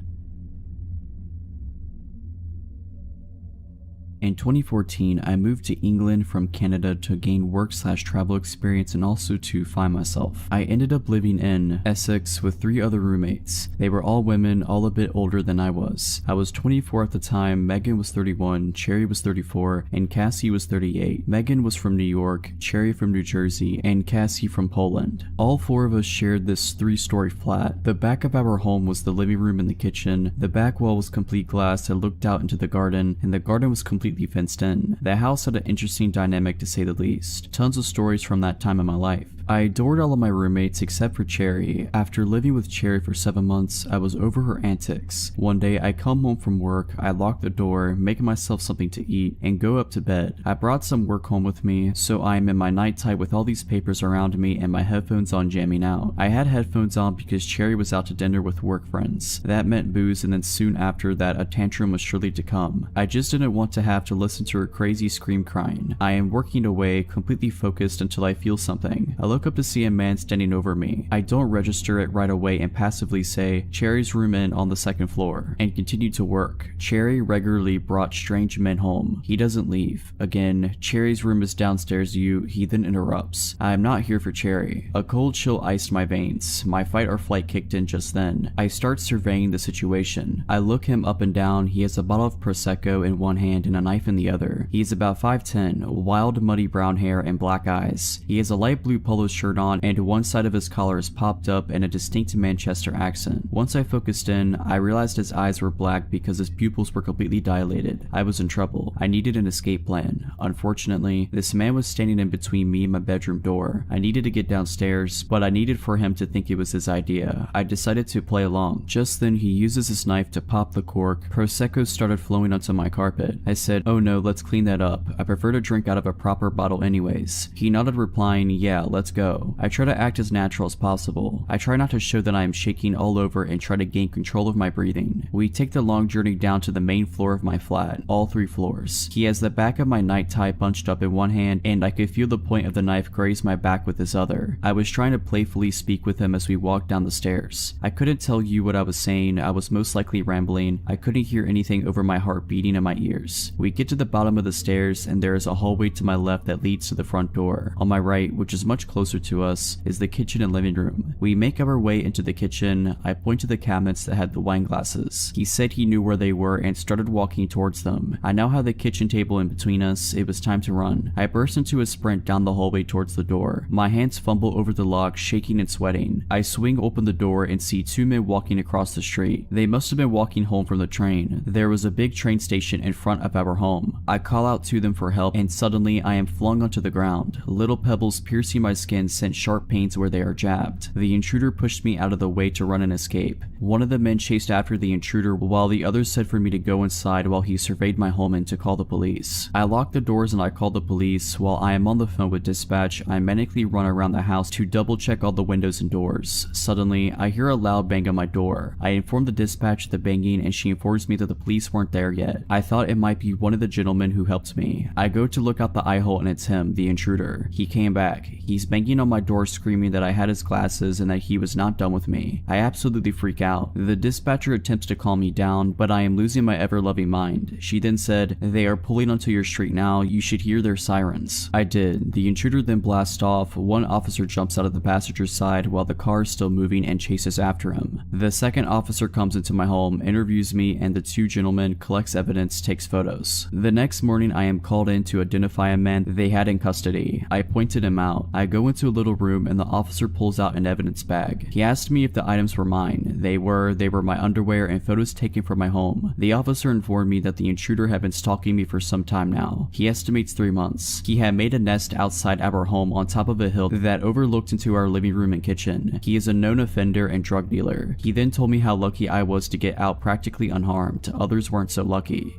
In 2014, I moved to England from Canada to gain work/travel experience and also to find myself. I ended up living in Essex with 3 other roommates. They were all women, all a bit older than I was. I was 24 at the time, Megan was 31, Cherry was 34, and Cassie was 38. Megan was from New York, Cherry from New Jersey, and Cassie from Poland. All 4 of us shared this 3-story flat. The back of our home was the living room and the kitchen. The back wall was complete glass that looked out into the garden, and the garden was completely fenced in. The house had an interesting dynamic to say the least. Tons of stories from that time in my life. I adored all of my roommates except for Cherry. After living with Cherry for 7 months, I was over her antics. One day I come home from work, I lock the door, make myself something to eat, and go up to bed. I brought some work home with me, so I am in my night tie with all these papers around me and my headphones on jamming out. I had headphones on because Cherry was out to dinner with work friends. That meant booze, and then soon after that a tantrum was surely to come. I just didn't want to have to listen to her crazy scream crying. I am working away, completely focused until I feel something. I look up to see a man standing over me. I don't register it right away and passively say, "Cherry's room in on the 2nd floor," and continue to work. Cherry regularly brought strange men home. He doesn't leave. Again, Cherry's room is downstairs. He then interrupts. I am not here for Cherry. A cold chill iced my veins. My fight or flight kicked in just then. I start surveying the situation. I look him up and down. He has a bottle of Prosecco in one hand and a knife in the other. He is about 5'10", wild muddy brown hair and black eyes. He has a light blue polo shirt on and one side of his collar is popped up in a distinct Manchester accent. Once I focused in, I realized his eyes were black because his pupils were completely dilated. I was in trouble. I needed an escape plan. Unfortunately, this man was standing in between me and my bedroom door. I needed to get downstairs, but I needed for him to think it was his idea. I decided to play along. Just then he uses his knife to pop the cork. Prosecco started flowing onto my carpet. I said, "Oh no, let's clean that up. I prefer to drink out of a proper bottle anyways." He nodded, replying, "Yeah, let's go." I try to act as natural as possible. I try not to show that I am shaking all over and try to gain control of my breathing. We take the long journey down to the main floor of my flat, all 3 floors. He has the back of my night tie bunched up in one hand and I could feel the point of the knife graze my back with his other. I was trying to playfully speak with him as we walked down the stairs. I couldn't tell you what I was saying. I was most likely rambling. I couldn't hear anything over my heart beating in my ears. We get to the bottom of the stairs and there is a hallway to my left that leads to the front door. On my right, which is much closer closer to us is the kitchen and living room. We make our way into the kitchen. I point to the cabinets that had the wine glasses. He said he knew where they were and started walking towards them. I now have the kitchen table in between us. It was time to run. I burst into a sprint down the hallway towards the door. My hands fumble over the lock, shaking and sweating. I swing open the door and see two men walking across the street. They must have been walking home from the train. There was a big train station in front of our home. I call out to them for help and suddenly I am flung onto the ground. Little pebbles piercing my skin sent sharp pains where they are jabbed. The intruder pushed me out of the way to run and escape. One of the men chased after the intruder while the other said for me to go inside while he surveyed my home and to call the police. I lock the doors and I call the police. While I am on the phone with dispatch, I manically run around the house to double check all the windows and doors. Suddenly, I hear a loud bang on my door. I inform the dispatch of the banging and she informs me that the police weren't there yet. I thought it might be one of the gentlemen who helped me. I go to look out the eye hole and it's him, the intruder. He came back. He's banging on my door screaming that I had his glasses and that he was not done with me. I absolutely freak out. The dispatcher attempts to calm me down, but I am losing my ever-loving mind. She then said, "They are pulling onto your street now. You should hear their sirens." I did. The intruder then blasts off. One officer jumps out of the passenger side while the car is still moving and chases after him. The second officer comes into my home, interviews me, and the two gentlemen collects evidence, takes photos. The next morning I am called in to identify a man they had in custody. I pointed him out. I go into a little room and the officer pulls out an evidence bag. He asked me if the items were mine. They were my underwear and photos taken from my home. The officer informed me that the intruder had been stalking me for some time now. He estimates 3 months. He had made a nest outside our home on top of a hill that overlooked into our living room and kitchen. He is a known offender and drug dealer. He then told me how lucky I was to get out practically unharmed. Others weren't so lucky.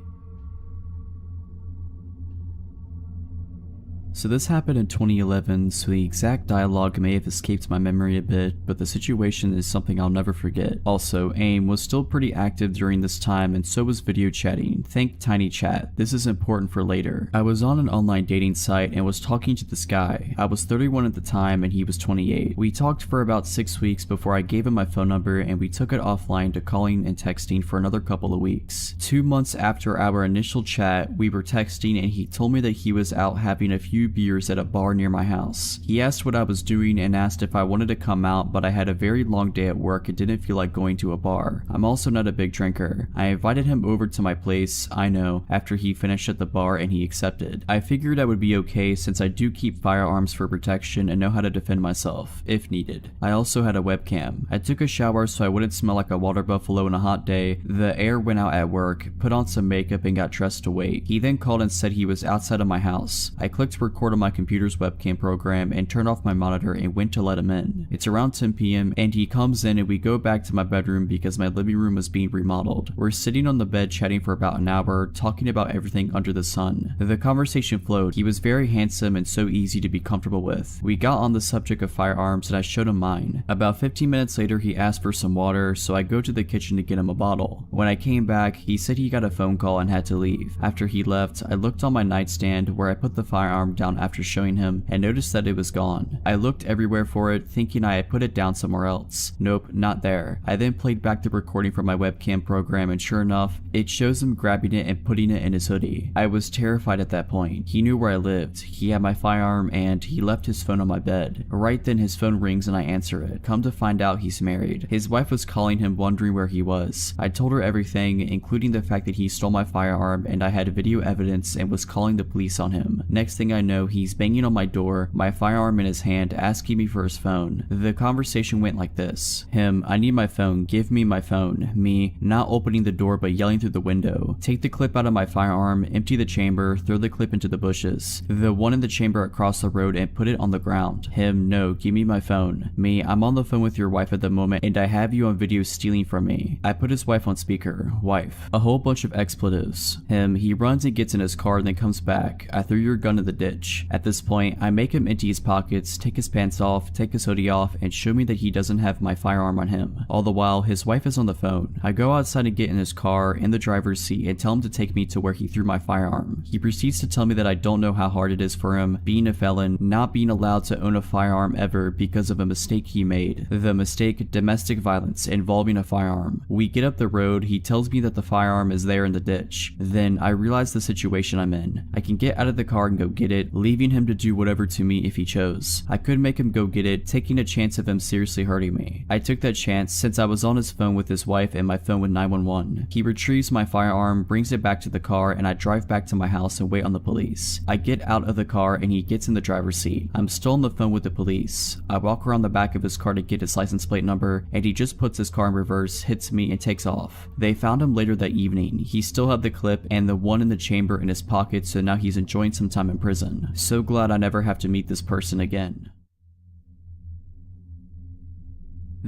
So this happened in 2011, so the exact dialogue may have escaped my memory a bit, but the situation is something I'll never forget. Also, AIM was still pretty active during this time and so was video chatting. Think Tiny Chat. This is important for later. I was on an online dating site and was talking to this guy. I was 31 at the time and he was 28. We talked for about 6 weeks before I gave him my phone number and we took it offline to calling and texting for another couple of weeks. 2 months after our initial chat, we were texting and he told me that he was out having a few beers at a bar near my house. He asked what I was doing and asked if I wanted to come out, but I had a very long day at work and didn't feel like going to a bar. I'm also not a big drinker. I invited him over to my place, I know, after he finished at the bar and he accepted. I figured I would be okay since I do keep firearms for protection and know how to defend myself, if needed. I also had a webcam. I took a shower so I wouldn't smell like a water buffalo on a hot day. The air went out at work, put on some makeup and got dressed to wait. He then called and said he was outside of my house. I clicked record on my computer's webcam program and turned off my monitor and went to let him in. It's around 10 p.m. and he comes in and we go back to my bedroom because my living room was being remodeled. We're sitting on the bed chatting for about an hour, talking about everything under the sun. The conversation flowed. He was very handsome and so easy to be comfortable with. We got on the subject of firearms and I showed him mine. About 15 minutes later he asked for some water, so I go to the kitchen to get him a bottle. When I came back, he said he got a phone call and had to leave. After he left, I looked on my nightstand where I put the firearm down after showing him and noticed that it was gone. I looked everywhere for it, thinking I had put it down somewhere else. Nope, not there. I then played back the recording from my webcam program and sure enough, it shows him grabbing it and putting it in his hoodie. I was terrified at that point. He knew where I lived, he had my firearm, and he left his phone on my bed. Right then his phone rings and I answer it. Come to find out he's married. His wife was calling him wondering where he was. I told her everything, including the fact that he stole my firearm and I had video evidence and was calling the police on him. Next thing I know, he's banging on my door, my firearm in his hand, asking me for his phone. The conversation went like this. Him, "I need my phone, give me my phone." Me, not opening the door but yelling through the window. "Take the clip out of my firearm, empty the chamber, throw the clip into the bushes. The one in the chamber across the road and put it on the ground." Him, "No, give me my phone." Me, "I'm on the phone with your wife at the moment and I have you on video stealing from me." I put his wife on speaker. Wife. A whole bunch of expletives. Him, he runs and gets in his car and then comes back. "I threw your gun in the ditch." At this point, I make him empty his pockets, take his pants off, take his hoodie off, and show me that he doesn't have my firearm on him. All the while, his wife is on the phone. I go outside and get in his car, in the driver's seat, and tell him to take me to where he threw my firearm. He proceeds to tell me that I don't know how hard it is for him, being a felon, not being allowed to own a firearm ever because of a mistake he made. The mistake, domestic violence, involving a firearm. We get up the road, he tells me that the firearm is there in the ditch. Then, I realize the situation I'm in. I can get out of the car and go get it, leaving him to do whatever to me if he chose. I could make him go get it, taking a chance of him seriously hurting me. I took that chance since I was on his phone with his wife and my phone with 911. He retrieves my firearm, brings it back to the car, and I drive back to my house and wait on the police. I get out of the car and he gets in the driver's seat. I'm still on the phone with the police. I walk around the back of his car to get his license plate number, and he just puts his car in reverse, hits me, and takes off. They found him later that evening. He still had the clip and the one in the chamber in his pocket, so now he's enjoying some time in prison. So glad I never have to meet this person again.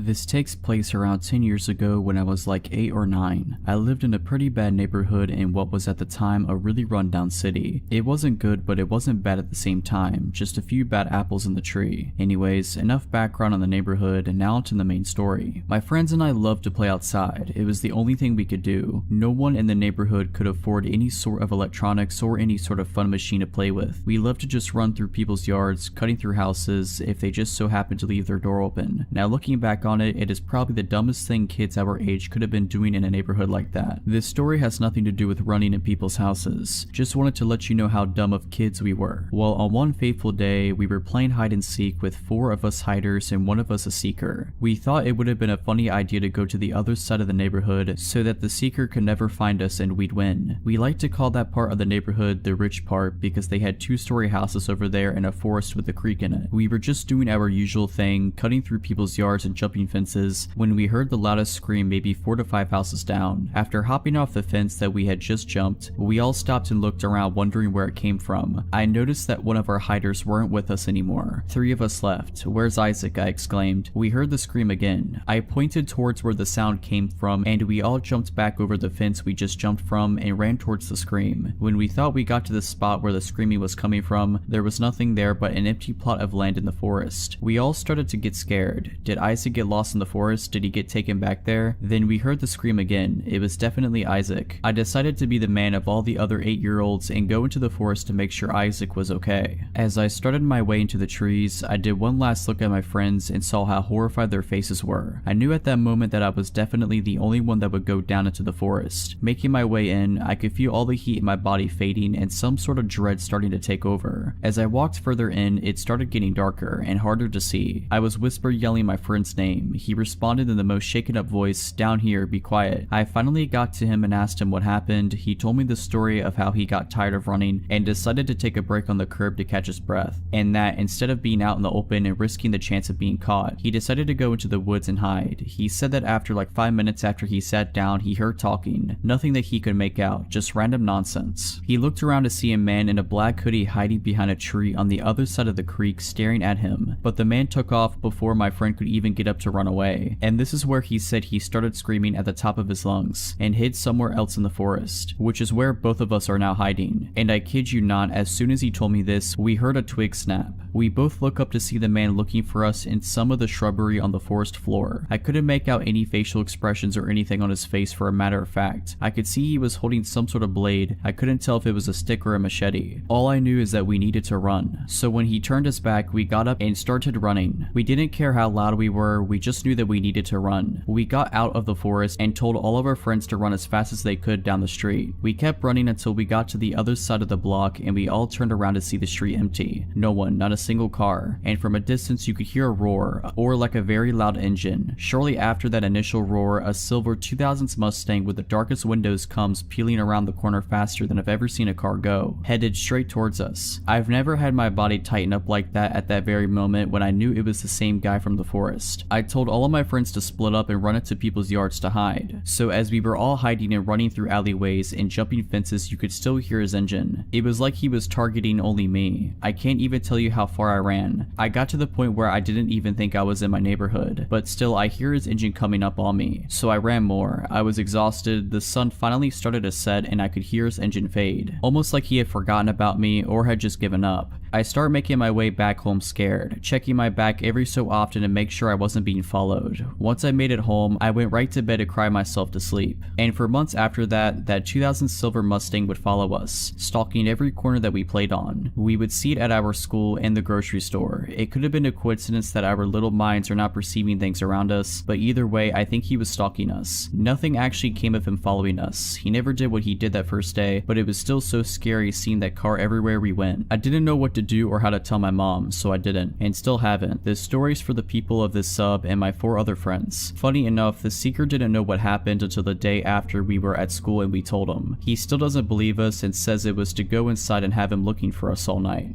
This takes place around 10 years ago when I was like 8 or 9. I lived in a pretty bad neighborhood in what was at the time a really rundown city. It wasn't good, but it wasn't bad at the same time, just a few bad apples in the tree. Anyways, enough background on the neighborhood, and now to the main story. My friends and I loved to play outside. It was the only thing we could do. No one in the neighborhood could afford any sort of electronics or any sort of fun machine to play with. We loved to just run through people's yards, cutting through houses if they just so happened to leave their door open. Now looking back on it, it is probably the dumbest thing kids our age could have been doing in a neighborhood like that. This story has nothing to do with running in people's houses. Just wanted to let you know how dumb of kids we were. Well, on one fateful day, we were playing hide and seek with 4 of us hiders and 1 of us a seeker. We thought it would have been a funny idea to go to the other side of the neighborhood so that the seeker could never find us and we'd win. We like to call that part of the neighborhood the rich part because they had 2-story houses over there and a forest with a creek in it. We were just doing our usual thing, cutting through people's yards and jumping fences, when we heard the loudest scream maybe 4 to 5 houses down. After hopping off the fence that we had just jumped, we all stopped and looked around wondering where it came from. I noticed that one of our hiders weren't with us anymore. 3 of us left. "Where's Isaac?" I exclaimed. We heard the scream again. I pointed towards where the sound came from, and we all jumped back over the fence we just jumped from and ran towards the scream. When we thought we got to the spot where the screaming was coming from, there was nothing there but an empty plot of land in the forest. We all started to get scared. Did Isaac get lost in the forest? Did he get taken back there? Then we heard the scream again. It was definitely Isaac. I decided to be the man of all the other 8-year-olds and go into the forest to make sure Isaac was okay. As I started my way into the trees, I did one last look at my friends and saw how horrified their faces were. I knew at that moment that I was definitely the only one that would go down into the forest. Making my way in, I could feel all the heat in my body fading and some sort of dread starting to take over. As I walked further in, it started getting darker and harder to see. I was whisper yelling my friend's name. He responded in the most shaken up voice, "Down here, be quiet." I finally got to him and asked him what happened. He told me the story of how he got tired of running and decided to take a break on the curb to catch his breath, and that instead of being out in the open and risking the chance of being caught, he decided to go into the woods and hide. He said that after like 5 minutes after he sat down, he heard talking. Nothing that he could make out, just random nonsense. He looked around to see a man in a black hoodie hiding behind a tree on the other side of the creek staring at him, but the man took off before my friend could even get up to run away. And this is where he said he started screaming at the top of his lungs and hid somewhere else in the forest, which is where both of us are now hiding. And I kid you not, as soon as he told me this, we heard a twig snap. We both look up to see the man looking for us in some of the shrubbery on the forest floor. I couldn't make out any facial expressions or anything on his face, for a matter of fact. I could see he was holding some sort of blade. I couldn't tell if it was a stick or a machete. All I knew is that we needed to run. So when he turned us back, we got up and started running. We didn't care how loud we were, we just knew that we needed to run. We got out of the forest and told all of our friends to run as fast as they could down the street. We kept running until we got to the other side of the block, and we all turned around to see the street empty. No one, not a single car, and from a distance you could hear a roar, or like a very loud engine. Shortly after that initial roar, a silver 2000s Mustang with the darkest windows comes peeling around the corner faster than I've ever seen a car go, headed straight towards us. I've never had my body tighten up like that at that very moment when I knew it was the same guy from the forest. I told all of my friends to split up and run into people's yards to hide. So as we were all hiding and running through alleyways and jumping fences, you could still hear his engine. It was like he was targeting only me. I can't even tell you how far I ran. I got to the point where I didn't even think I was in my neighborhood, but still I hear his engine coming up on me. So I ran more. I was exhausted. The sun finally started to set and I could hear his engine fade, almost like he had forgotten about me or had just given up. I start making my way back home scared, checking my back every so often to make sure I wasn't being followed. Once I made it home, I went right to bed to cry myself to sleep. And for months after that, that 2000 silver Mustang would follow us, stalking every corner that we played on. We would see it at our school and the grocery store. It could have been a coincidence that our little minds are not perceiving things around us, but either way, I think he was stalking us. Nothing actually came of him following us. He never did what he did that first day, but it was still so scary seeing that car everywhere we went. I didn't know what to do or how to tell my mom, so I didn't, and still haven't. This story's for the people of this sub and my 4 other friends. Funny enough, the seeker didn't know what happened until the day after we were at school and we told him. He still doesn't believe us and says it was to go inside and have him looking for us all night.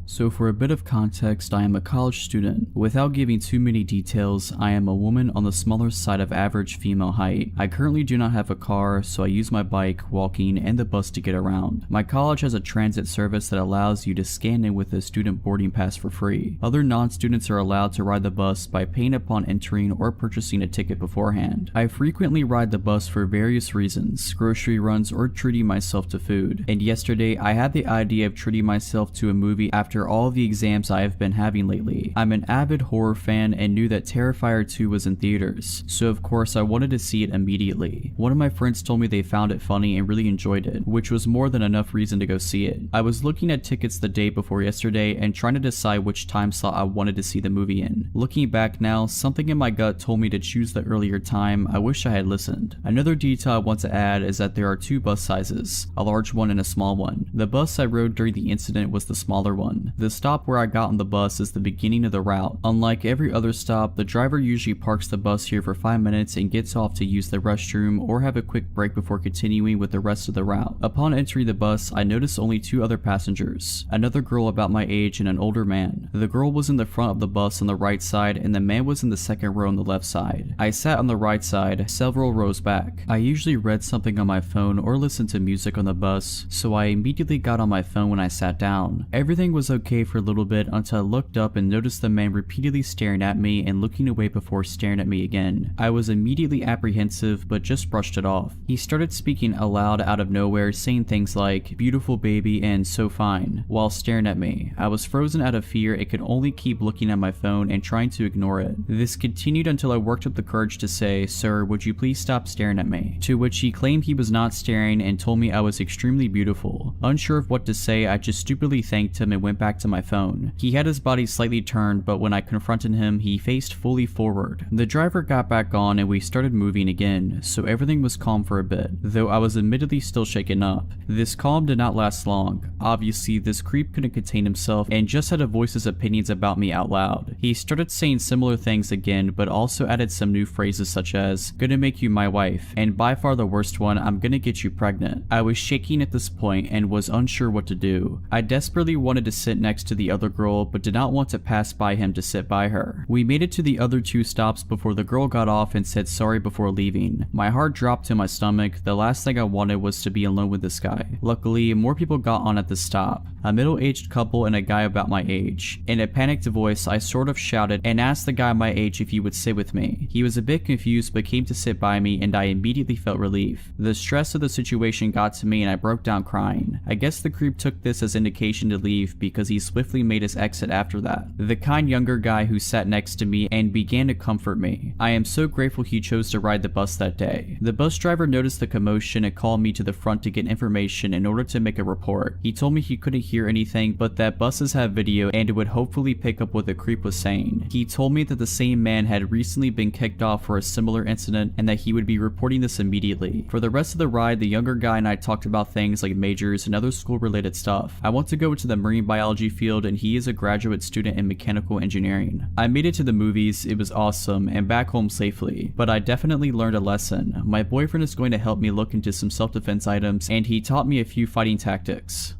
So for a bit of context, I am a college student. Without giving too many details, I am a woman on the smaller side of average female height. I currently do not have a car, so I use my bike, walking, and the bus to get around. My college has a transit service that allows you to scan in with a student boarding pass for free. Other non-students are allowed to ride the bus by paying upon entering or purchasing a ticket beforehand. I frequently ride the bus for various reasons, grocery runs, or treating myself to food. And yesterday, I had the idea of treating myself to a movie after all of the exams I have been having lately. I'm an avid horror fan and knew that Terrifier 2 was in theaters, so of course I wanted to see it immediately. One of my friends told me they found it funny and really enjoyed it, which was more than enough reason to go see it. I was looking at tickets the day before yesterday and trying to decide which time slot I wanted to see the movie in. Looking back now, something in my gut told me to choose the earlier time. I wish I had listened. Another detail I want to add is that there are 2 bus sizes, a large one and a small one. The bus I rode during the incident was the smaller one. The stop where I got on the bus is the beginning of the route. Unlike every other stop, the driver usually parks the bus here for 5 minutes and gets off to use the restroom or have a quick break before continuing with the rest of the route. Upon entering the bus, I noticed only 2 other passengers, another girl about my age and an older man. The girl was in the front of the bus on the right side and the man was in the second row on the left side. I sat on the right side, several rows back. I usually read something on my phone or listened to music on the bus, so I immediately got on my phone when I sat down. Everything was okay for a little bit until I looked up and noticed the man repeatedly staring at me and looking away before staring at me again. I was immediately apprehensive but just brushed it off. He started speaking aloud out of nowhere, saying things like "beautiful baby" and "so fine" while staring at me. I was frozen out of fear and could only keep looking at my phone and trying to ignore it. This continued until I worked up the courage to say, "Sir, would you please stop staring at me?" To which he claimed he was not staring and told me I was extremely beautiful. Unsure of what to say, I just stupidly thanked him and went back to my phone. He had his body slightly turned, but when I confronted him, he faced fully forward. The driver got back on and we started moving again, so everything was calm for a bit, though I was admittedly still shaken up. This calm did not last long. Obviously, this creep couldn't contain himself and just had to voice his opinions about me out loud. He started saying similar things again, but also added some new phrases such as, "gonna make you my wife," and by far the worst one, "I'm gonna get you pregnant." I was shaking at this point and was unsure what to do. I desperately wanted to sit next to the other girl, but did not want to pass by him to sit by her. We made it to the other 2 stops before the girl got off and said sorry before leaving. My heart dropped to my stomach. The last thing I wanted was to be alone with this guy. Luckily, more people got on at the stop. A middle-aged couple and a guy about my age. In a panicked voice, I sort of shouted and asked the guy my age if he would sit with me. He was a bit confused but came to sit by me and I immediately felt relief. The stress of the situation got to me and I broke down crying. I guess the creep took this as indication to leave because he swiftly made his exit after that. The kind younger guy who sat next to me and began to comfort me. I am so grateful he chose to ride the bus that day. The bus driver noticed the commotion and called me to the front to get information in order to make a report. He told me he couldn't hear anything but that buses have video and it would hopefully pick up what the creep was saying. He told me that the same man had recently been kicked off for a similar incident and that he would be reporting this immediately. For the rest of the ride, the younger guy and I talked about things like majors and other school related stuff. I want to go into the marine biology field and he is a graduate student in mechanical engineering. I made it to the movies, it was awesome, and back home safely, but I definitely learned a lesson. My boyfriend is going to help me look into some self-defense items and he taught me a few fighting tactics.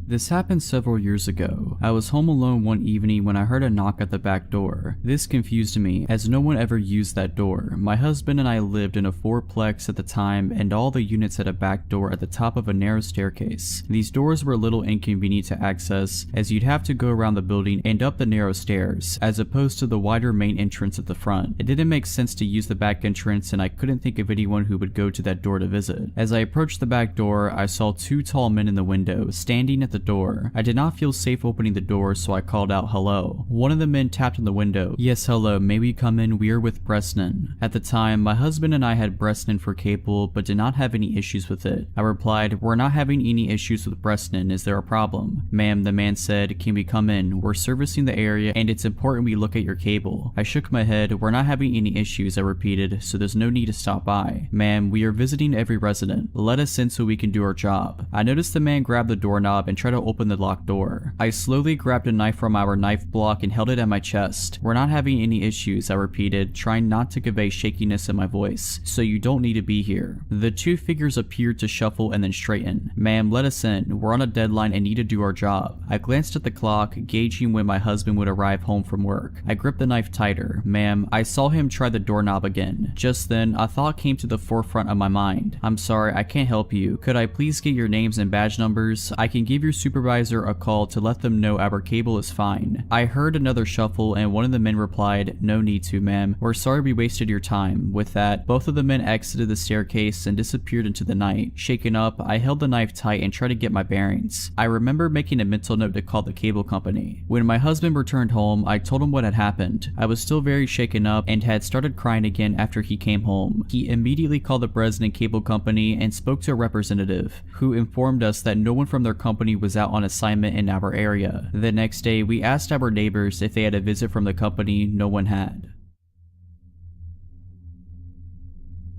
This happened several years ago. I was home alone one evening when I heard a knock at the back door. This confused me, as no one ever used that door. My husband and I lived in a fourplex at the time, and all the units had a back door at the top of a narrow staircase. These doors were a little inconvenient to access, as you'd have to go around the building and up the narrow stairs, as opposed to the wider main entrance at the front. It didn't make sense to use the back entrance, and I couldn't think of anyone who would go to that door to visit. As I approached the back door, I saw two tall men in the window, standing at the door. I did not feel safe opening the door, so I called out hello. One of the men tapped on the window. "Yes, hello, may we come in? We are with Bresnan." At the time, my husband and I had Bresnan for cable, but did not have any issues with it. I replied, "We're not having any issues with Bresnan, is there a problem?" "Ma'am," the man said, "can we come in? We're servicing the area and it's important we look at your cable." I shook my head. "We're not having any issues," I repeated, "so there's no need to stop by." "Ma'am, we are visiting every resident. Let us in so we can do our job." I noticed the man grab the doorknob and try to open the locked door. I slowly grabbed a knife from our knife block and held it at my chest. "We're not having any issues," I repeated, trying not to convey shakiness in my voice, "so you don't need to be here." The two figures appeared to shuffle and then straighten. "Ma'am, let us in. We're on a deadline and need to do our job." I glanced at the clock, gauging when my husband would arrive home from work. I gripped the knife tighter. "Ma'am," I saw him try the doorknob again. Just then, a thought came to the forefront of my mind. "I'm sorry, I can't help you. Could I please get your names and badge numbers? I can give your supervisor a call to let them know our cable is fine." I heard another shuffle and one of the men replied, "No need to, ma'am. We're sorry we wasted your time." With that, both of the men exited the staircase and disappeared into the night. Shaken up, I held the knife tight and tried to get my bearings. I remember making a mental note to call the cable company. When my husband returned home, I told him what had happened. I was still very shaken up and had started crying again after he came home. He immediately called the Bresnan Cable Company and spoke to a representative, who informed us that no one from their company was out on assignment in our area. The next day, we asked our neighbors if they had a visit from the company. No one had.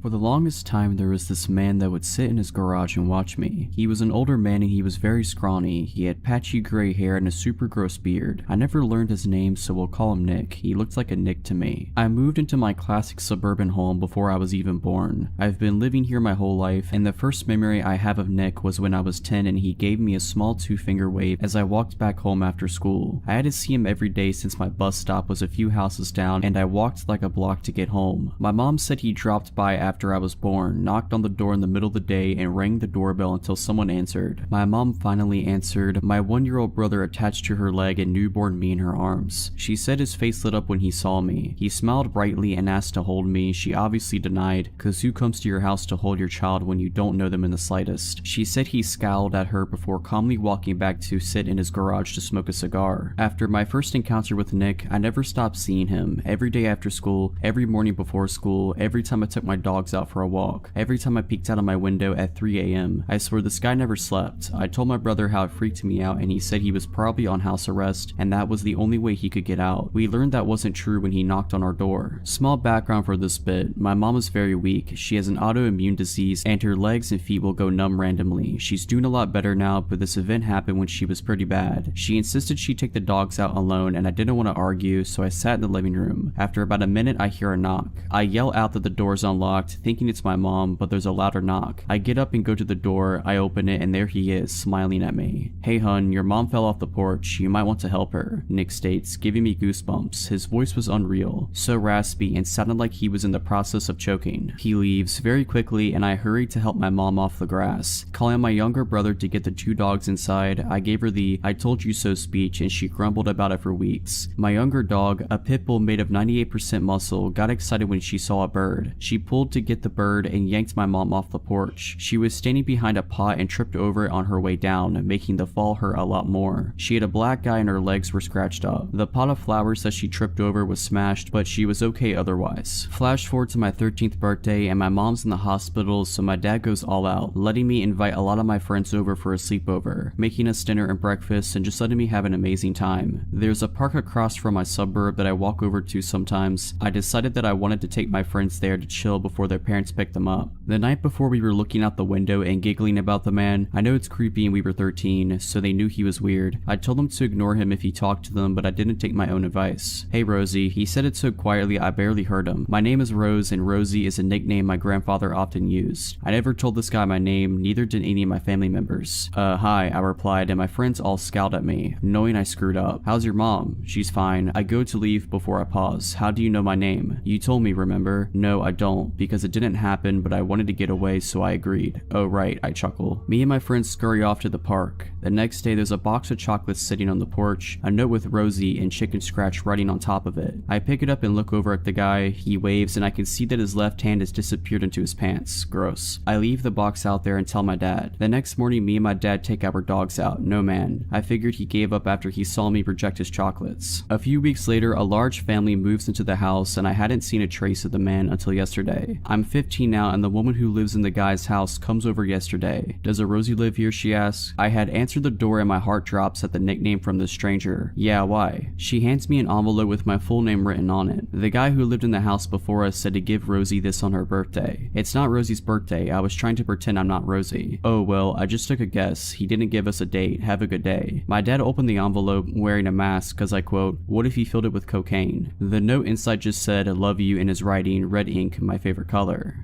For the longest time, there was this man that would sit in his garage and watch me. He was an older man and he was very scrawny. He had patchy gray hair and a super gross beard. I never learned his name, so we'll call him Nick. He looked like a Nick to me. I moved into my classic suburban home before I was even born. I've been living here my whole life, and the first memory I have of Nick was when I was 10 and he gave me a small 2-finger wave as I walked back home after school. I had to see him every day since my bus stop was a few houses down and I walked like a block to get home. My mom said he dropped by after I was born, knocked on the door in the middle of the day, and rang the doorbell until someone answered. My mom finally answered. My 1-year-old brother attached to her leg and newborn me in her arms. She said his face lit up when he saw me. He smiled brightly and asked to hold me. She obviously denied, cause who comes to your house to hold your child when you don't know them in the slightest? She said he scowled at her before calmly walking back to sit in his garage to smoke a cigar. After my first encounter with Nick, I never stopped seeing him. Every day after school, every morning before school, every time I took my dogs out for a walk, every time I peeked out of my window at 3 a.m. I swear this guy never slept. I told my brother how it freaked me out and he said he was probably on house arrest and that was the only way he could get out. We learned that wasn't true when he knocked on our door. Small background for this bit. My mom is very weak. She has an autoimmune disease and her legs and feet will go numb randomly. She's doing a lot better now, but this event happened when she was pretty bad. She insisted she take the dogs out alone and I didn't want to argue, so I sat in the living room. After about a minute, I hear a knock. I yell out that the door's unlocked, thinking it's my mom, but there's a louder knock. I get up and go to the door. I open it and there he is, smiling at me. "Hey hun, your mom fell off the porch. You might want to help her," Nick states, giving me goosebumps. His voice was unreal, so raspy and sounded like he was in the process of choking. He leaves very quickly and I hurried to help my mom off the grass. Calling my younger brother to get the 2 dogs inside, I gave her the "I told you so" speech and she grumbled about it for weeks. My younger dog, a pit bull made of 98% muscle, got excited when she saw a bird. She pulled to get the bird and yanked my mom off the porch. She was standing behind a pot and tripped over it on her way down, making the fall hurt a lot more. She had a black eye and her legs were scratched up. The pot of flowers that she tripped over was smashed, but she was okay otherwise. Flash forward to my 13th birthday and my mom's in the hospital, so my dad goes all out, letting me invite a lot of my friends over for a sleepover, making us dinner and breakfast and just letting me have an amazing time. There's a park across from my suburb that I walk over to sometimes. I decided that I wanted to take my friends there to chill before before their parents picked them up. The night before, we were looking out the window and giggling about the man. I know it's creepy and we were 13, so they knew he was weird. I told them to ignore him if he talked to them, but I didn't take my own advice. "Hey Rosie," he said it so quietly I barely heard him. "My name is Rose, and Rosie is a nickname my grandfather often used. I never told this guy my name, neither did any of my family members." Hi," I replied, and my friends all scowled at me, knowing I screwed up. "How's your mom?" "She's fine." I go to leave before I pause. "How do you know my name?" "You told me, remember?" "No, I don't, because it didn't happen, but I wanted to get away, so I agreed." "Oh right," I chuckle. Me and my friends scurry off to the park. The next day, there's a box of chocolates sitting on the porch, a note with Rosie and Chicken Scratch writing on top of it. I pick it up and look over at the guy. He waves, and I can see that his left hand has disappeared into his pants. Gross. I leave the box out there and tell my dad. The next morning, me and my dad take our dogs out. No man. I figured he gave up after he saw me reject his chocolates. A few weeks later, a large family moves into the house, and I hadn't seen a trace of the man until yesterday. I'm 15 now, and the woman who lives in the guy's house comes over yesterday. "Does a Rosie live here?" she asks. I had answered the door, and my heart drops at the nickname from the stranger. "Yeah, why?" She hands me an envelope with my full name written on it. The guy who lived in the house before us said to give Rosie this on her birthday. It's not Rosie's birthday. I was trying to pretend I'm not Rosie. "Oh well, I just took a guess. He didn't give us a date. Have a good day." My dad opened the envelope wearing a mask because I quote, "What if he filled it with cocaine?" The note inside just said, "I love you," in his writing, red ink, my favorite color.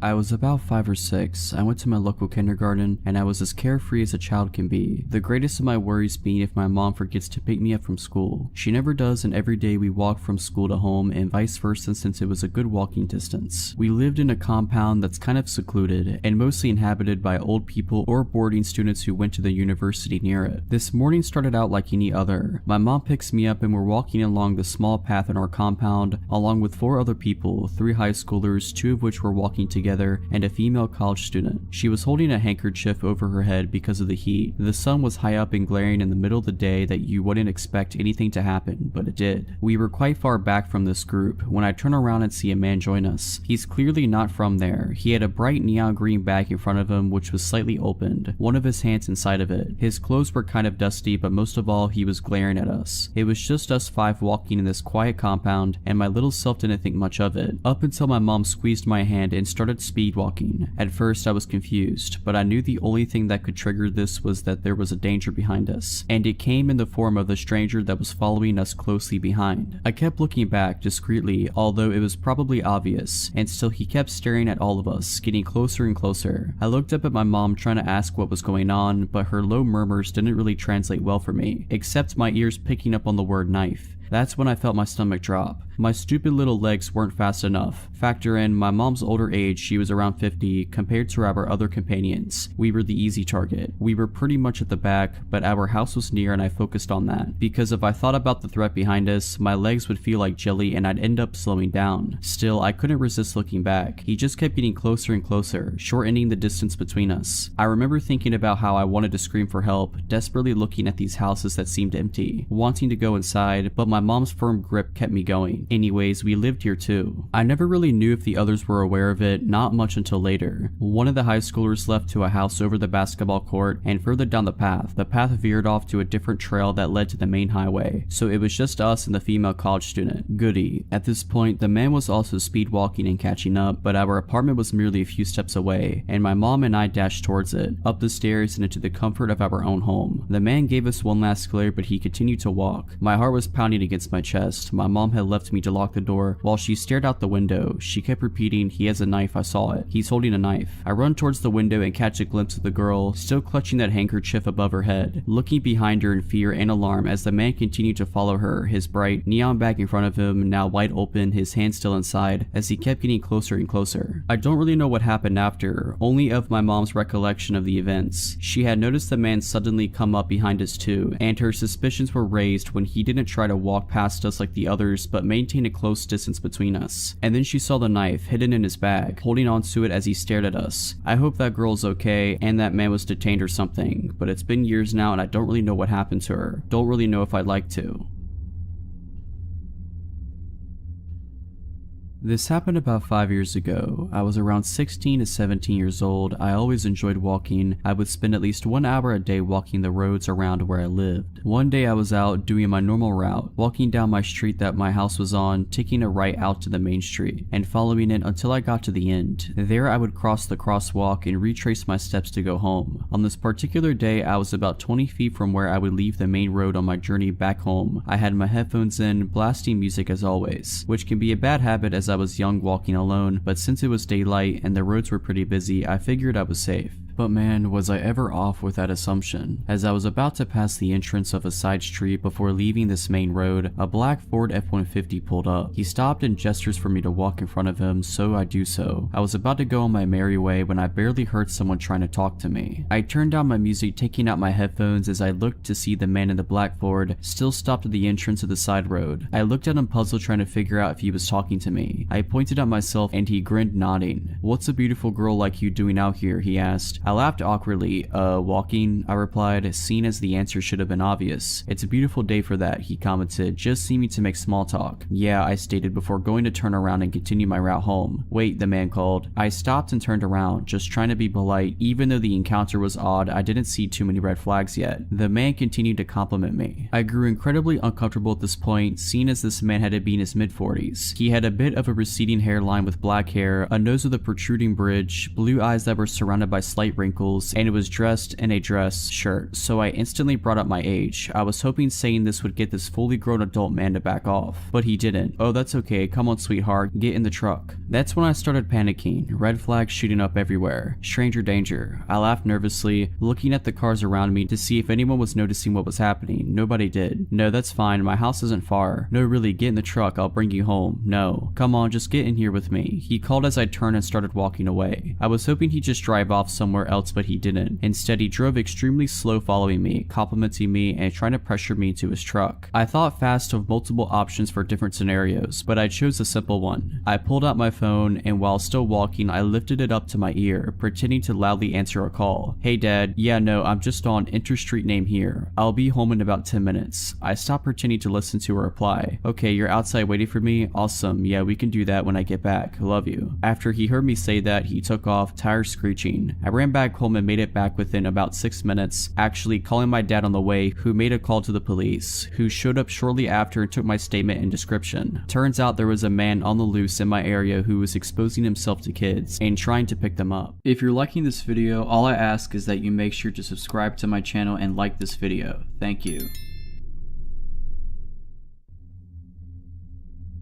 I was about 5 or 6. I went to my local kindergarten, and I was as carefree as a child can be. The greatest of my worries being if my mom forgets to pick me up from school. She never does, and every day we walk from school to home and vice versa since it was a good walking distance. We lived in a compound that's kind of secluded and mostly inhabited by old people or boarding students who went to the university near it. This morning started out like any other. My mom picks me up and we're walking along the small path in our compound along with 4 other people, 3 high schoolers, 2 of which were walking together, and a female college student. She was holding a handkerchief over her head because of the heat. The sun was high up and glaring in the middle of the day that you wouldn't expect anything to happen, but it did. We were quite far back from this group when I turn around and see a man join us. He's clearly not from there. He had a bright neon green bag in front of him which was slightly opened, one of his hands inside of it. His clothes were kind of dusty, but most of all he was glaring at us. It was just us 5 walking in this quiet compound, and my little self didn't think much of it, up until my mom squeezed my hand and started speed walking. At first I was confused, but I knew the only thing that could trigger this was that there was a danger behind us, and it came in the form of the stranger that was following us closely behind. I kept looking back discreetly, although it was probably obvious, and still he kept staring at all of us, getting closer and closer. I looked up at my mom trying to ask what was going on, but her low murmurs didn't really translate well for me, except my ears picking up on the word knife. That's when I felt my stomach drop. My stupid little legs weren't fast enough. Factor in my mom's older age, she was around 50, compared to our other companions. We were the easy target. We were pretty much at the back, but our house was near and I focused on that. Because if I thought about the threat behind us, my legs would feel like jelly and I'd end up slowing down. Still, I couldn't resist looking back. He just kept getting closer and closer, shortening the distance between us. I remember thinking about how I wanted to scream for help, desperately looking at these houses that seemed empty, wanting to go inside, but my mom's firm grip kept me going. Anyways, we lived here too. I never really knew if the others were aware of it, not much until later. One of the high schoolers left to a house over the basketball court, and further down the path veered off to a different trail that led to the main highway, so it was just us and the female college student. Goody. At this point, the man was also speed walking and catching up, but our apartment was merely a few steps away, and my mom and I dashed towards it, up the stairs and into the comfort of our own home. The man gave us one last glare, but he continued to walk. My heart was pounding against my chest. My mom had left me to lock the door while she stared out the window. She kept repeating, "He has a knife, I saw it. He's holding a knife." I run towards the window and catch a glimpse of the girl, still clutching that handkerchief above her head, looking behind her in fear and alarm as the man continued to follow her, his bright neon bag in front of him, now wide open, his hand still inside, as he kept getting closer and closer. I don't really know what happened after, only of my mom's recollection of the events. She had noticed the man suddenly come up behind us too, and her suspicions were raised when he didn't try to walk past us like the others, but maintain a close distance between us. And then she saw the knife hidden in his bag, holding onto it as he stared at us. I hope that girl's okay and that man was detained or something, but it's been years now and I don't really know what happened to her. Don't really know if I'd like to. This happened about 5 years ago. I was around 16 to 17 years old. I always enjoyed walking. I would spend at least 1 hour a day walking the roads around where I lived. One day I was out doing my normal route, walking down my street that my house was on, taking a right out to the main street, and following it until I got to the end. There I would cross the crosswalk and retrace my steps to go home. On this particular day, I was about 20 feet from where I would leave the main road on my journey back home. I had my headphones in, blasting music as always, which can be a bad habit as I was young walking alone, but since it was daylight and the roads were pretty busy, I figured I was safe. But man, was I ever off with that assumption. As I was about to pass the entrance of a side street before leaving this main road, a black Ford F-150 pulled up. He stopped and gestures for me to walk in front of him, so I do so. I was about to go on my merry way when I barely heard someone trying to talk to me. I turned down my music, taking out my headphones as I looked to see the man in the black Ford still stopped at the entrance of the side road. I looked at him puzzled, trying to figure out if he was talking to me. I pointed at myself and he grinned, nodding. "What's a beautiful girl like you doing out here?" he asked. I laughed awkwardly. Walking," I replied, seeing as the answer should have been obvious. "It's a beautiful day for that," he commented, just seeming to make small talk. "Yeah," I stated before going to turn around and continue my route home. "Wait," the man called. I stopped and turned around, just trying to be polite. Even though the encounter was odd, I didn't see too many red flags yet. The man continued to compliment me. I grew incredibly uncomfortable at this point, seeing as this man had to be in his mid-40s. He had a bit of a receding hairline with black hair, a nose with a protruding bridge, blue eyes that were surrounded by slight wrinkles, and it was dressed in a dress shirt, so I instantly brought up my age. I was hoping saying this would get this fully grown adult man to back off, but he didn't. "Oh, that's okay, come on sweetheart, get in the truck." That's when I started panicking, red flags shooting up everywhere. Stranger danger. I laughed nervously, looking at the cars around me to see if anyone was noticing what was happening. Nobody did. "No, that's fine, my house isn't far." "No, really, get in the truck, I'll bring you home." "No." "Come on, just get in here with me," he called as I turned and started walking away. I was hoping he'd just drive off somewhere else, but he didn't. Instead, he drove extremely slow, following me, complimenting me, and trying to pressure me into his truck. I thought fast of multiple options for different scenarios, but I chose a simple one. I pulled out my phone, and while still walking, I lifted it up to my ear, pretending to loudly answer a call. "Hey dad, yeah no, I'm just on Interstreet name here. I'll be home in about 10 minutes. I stopped pretending to listen to her reply. "Okay, you're outside waiting for me? Awesome, yeah we can do that when I get back. Love you." After he heard me say that, he took off, tires screeching. I ran back home and made it back within about 6 minutes, actually calling my dad on the way, who made a call to the police, who showed up shortly after and took my statement and description. Turns out there was a man on the loose in my area who was exposing himself to kids and trying to pick them up. If you're liking this video, all I ask is that you make sure to subscribe to my channel and like this video. Thank you.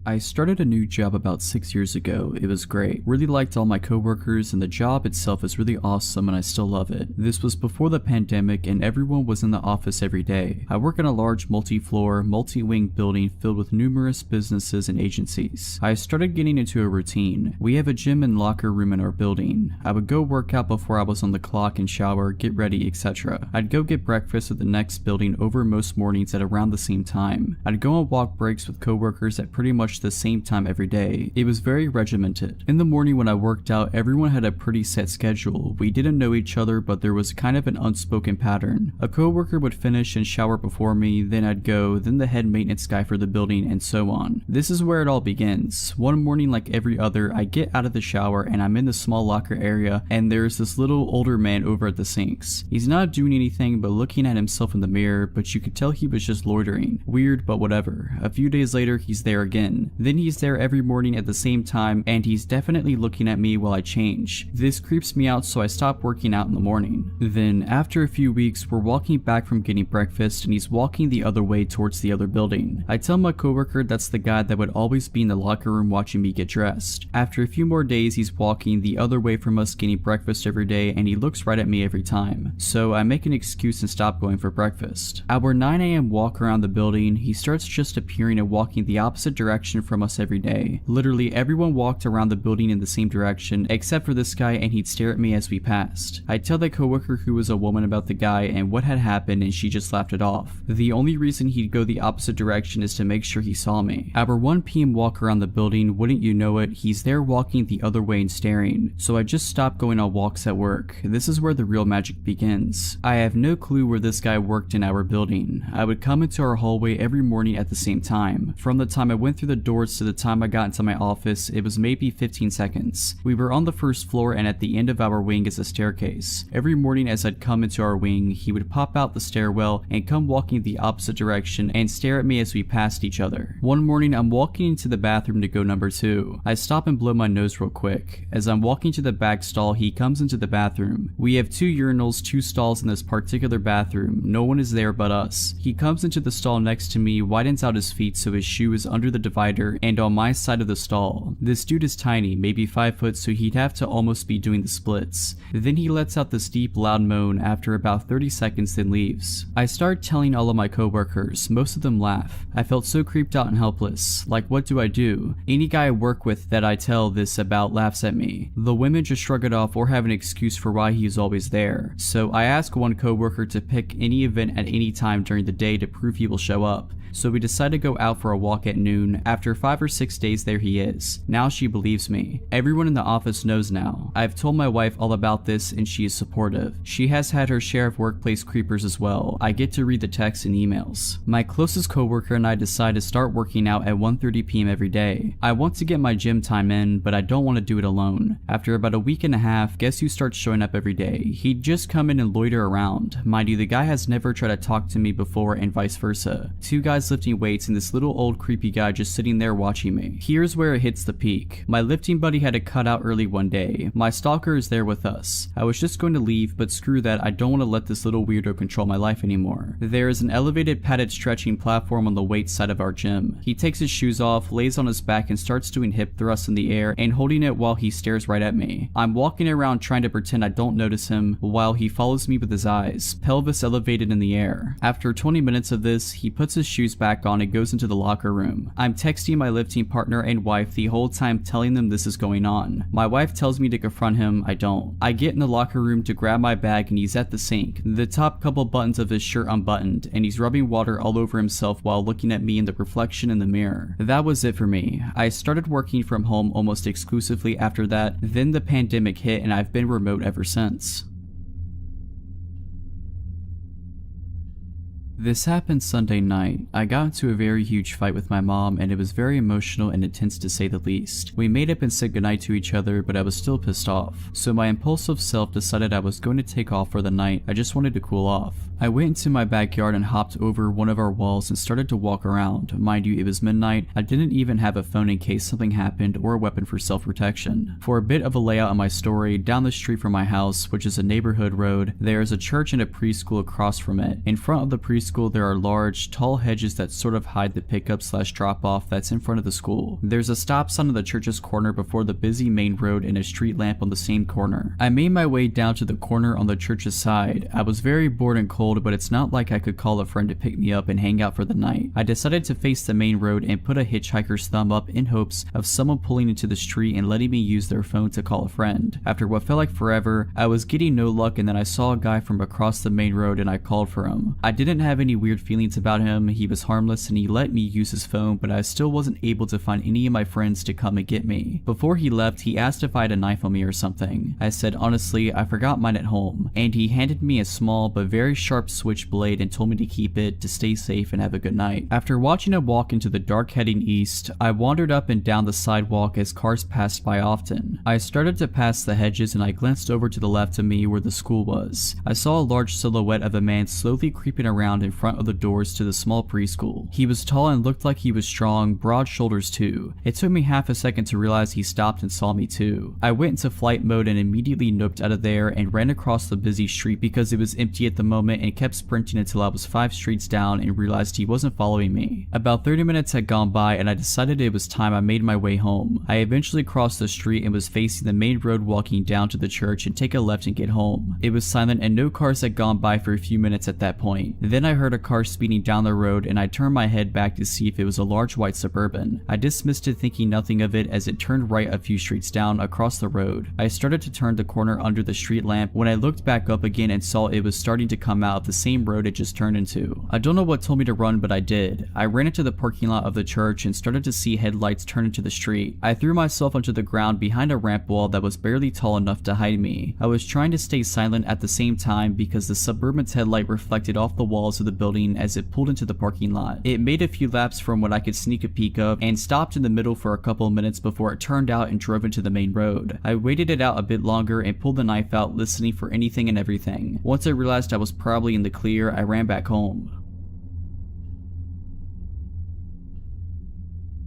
I started a new job about 6 years ago. It was great. Really liked all my coworkers, and the job itself is really awesome and I still love it. This was before the pandemic and everyone was in the office every day. I work in a large multi-floor, multi-wing building filled with numerous businesses and agencies. I started getting into a routine. We have a gym and locker room in our building. I would go work out before I was on the clock and shower, get ready, etc. I'd go get breakfast at the next building over most mornings at around the same time. I'd go on walk breaks with coworkers at pretty much the same time every day. It was very regimented. In the morning when I worked out, everyone had a pretty set schedule. We didn't know each other, but there was kind of an unspoken pattern. A coworker would finish and shower before me, then I'd go, then the head maintenance guy for the building, and so on. This is where it all begins. One morning, like every other, I get out of the shower and I'm in the small locker area, and there's this little older man over at the sinks. He's not doing anything but looking at himself in the mirror, but you could tell he was just loitering. Weird, but whatever. A few days later, he's there again. Then he's there every morning at the same time, and he's definitely looking at me while I change. This creeps me out, so I stop working out in the morning. Then, after a few weeks, we're walking back from getting breakfast, and he's walking the other way towards the other building. I tell my coworker that's the guy that would always be in the locker room watching me get dressed. After a few more days, he's walking the other way from us getting breakfast every day, and he looks right at me every time. So I make an excuse and stop going for breakfast. Our 9 a.m. walk around the building, he starts just appearing and walking the opposite direction from us every day. Literally everyone walked around the building in the same direction except for this guy, and he'd stare at me as we passed. I'd tell the coworker who was a woman about the guy and what had happened, and she just laughed it off. The only reason he'd go the opposite direction is to make sure he saw me. Our 1 p.m. walk around the building, wouldn't you know it, he's there walking the other way and staring. So I just stopped going on walks at work. This is where the real magic begins. I have no clue where this guy worked in our building. I would come into our hallway every morning at the same time. From the time I went through the doors to the time I got into my office, it was maybe 15 seconds. We were on the first floor, and at the end of our wing is a staircase. Every morning as I'd come into our wing, he would pop out the stairwell and come walking the opposite direction and stare at me as we passed each other. One morning I'm walking into the bathroom to go number 2. I stop and blow my nose real quick. As I'm walking to the back stall, he comes into the bathroom. We have 2 urinals, 2 stalls in this particular bathroom. No one is there but us. He comes into the stall next to me, widens out his feet so his shoe is under the divider and on my side of the stall. This dude is tiny, maybe 5 foot, so he'd have to almost be doing the splits. Then he lets out this deep loud moan after about 30 seconds, then leaves. I start telling all of my coworkers. Most of them laugh. I felt so creeped out and helpless. Like, what do I do? Any guy I work with that I tell this about laughs at me. The women just shrug it off or have an excuse for why he is always there. So I ask one coworker to pick any event at any time during the day to prove he will show up. So we decide to go out for a walk at noon. After 5 or 6 days, there he is. Now she believes me. Everyone in the office knows now. I've told my wife all about this and she is supportive. She has had her share of workplace creepers as well. I get to read the texts and emails. My closest coworker and I decide to start working out at 1:30 p.m. every day. I want to get my gym time in, but I don't want to do it alone. After about a week and a half, guess who starts showing up every day? He'd just come in and loiter around. Mind you, the guy has never tried to talk to me before and vice versa. 2 guys lifting weights and this little old creepy guy just sitting there watching me. Here's where it hits the peak. My lifting buddy had to cut out early one day. My stalker is there with us. I was just going to leave, but screw that, I don't want to let this little weirdo control my life anymore. There is an elevated padded stretching platform on the weights side of our gym. He takes his shoes off, lays on his back and starts doing hip thrusts in the air and holding it while he stares right at me. I'm walking around trying to pretend I don't notice him while he follows me with his eyes, pelvis elevated in the air. After 20 minutes of this, he puts his shoes back on and goes into the locker room. I'm texting my lifting partner and wife the whole time telling them this is going on. My wife tells me to confront him, I don't. I get in the locker room to grab my bag and he's at the sink, the top couple buttons of his shirt unbuttoned, and he's rubbing water all over himself while looking at me in the reflection in the mirror. That was it for me. I started working from home almost exclusively after that, then the pandemic hit and I've been remote ever since. This happened Sunday night. I got into a very huge fight with my mom and it was very emotional and intense to say the least. We made up and said goodnight to each other, but I was still pissed off. So my impulsive self decided I was going to take off for the night. I just wanted to cool off. I went into my backyard and hopped over one of our walls and started to walk around. Mind you, it was midnight. I didn't even have a phone in case something happened or a weapon for self-protection. For a bit of a layout on my story, down the street from my house, which is a neighborhood road, there is a church and a preschool across from it. In front of the preschool, there are large, tall hedges that sort of hide the pickup/drop-off that's in front of the school. There's a stop sign on the church's corner before the busy main road and a street lamp on the same corner. I made my way down to the corner on the church's side. I was very bored and cold, but it's not like I could call a friend to pick me up and hang out for the night. I decided to face the main road and put a hitchhiker's thumb up in hopes of someone pulling into the street and letting me use their phone to call a friend. After what felt like forever, I was getting no luck and then I saw a guy from across the main road and I called for him. I didn't have any weird feelings about him. He was harmless and he let me use his phone, but I still wasn't able to find any of my friends to come and get me. Before he left, he asked if I had a knife on me or something. I said honestly, I forgot mine at home, and he handed me a small but very sharp switchblade and told me to keep it, to stay safe and have a good night. After watching him walk into the dark heading east, I wandered up and down the sidewalk as cars passed by often. I started to pass the hedges and I glanced over to the left of me where the school was. I saw a large silhouette of a man slowly creeping around in front of the doors to the small preschool. He was tall and looked like he was strong, broad shoulders too. It took me half a second to realize he stopped and saw me too. I went into flight mode and immediately noped out of there and ran across the busy street because it was empty at the moment and kept sprinting until I was 5 streets down and realized he wasn't following me. About 30 minutes had gone by and I decided it was time I made my way home. I eventually crossed the street and was facing the main road walking down to the church and take a left and get home. It was silent and no cars had gone by for a few minutes at that point. Then I heard a car speeding down the road and I turned my head back to see if it was a large white Suburban. I dismissed it thinking nothing of it as it turned right a few streets down across the road. I started to turn the corner under the street lamp when I looked back up again and saw it was starting to come out out of the same road it just turned into. I don't know what told me to run, but I did. I ran into the parking lot of the church and started to see headlights turn into the street. I threw myself onto the ground behind a ramp wall that was barely tall enough to hide me. I was trying to stay silent at the same time because the Suburban's headlight reflected off the walls of the building as it pulled into the parking lot. It made a few laps from what I could sneak a peek of and stopped in the middle for a couple of minutes before it turned out and drove into the main road. I waited it out a bit longer and pulled the knife out, listening for anything and everything. Once I realized I was probably in the clear, I ran back home.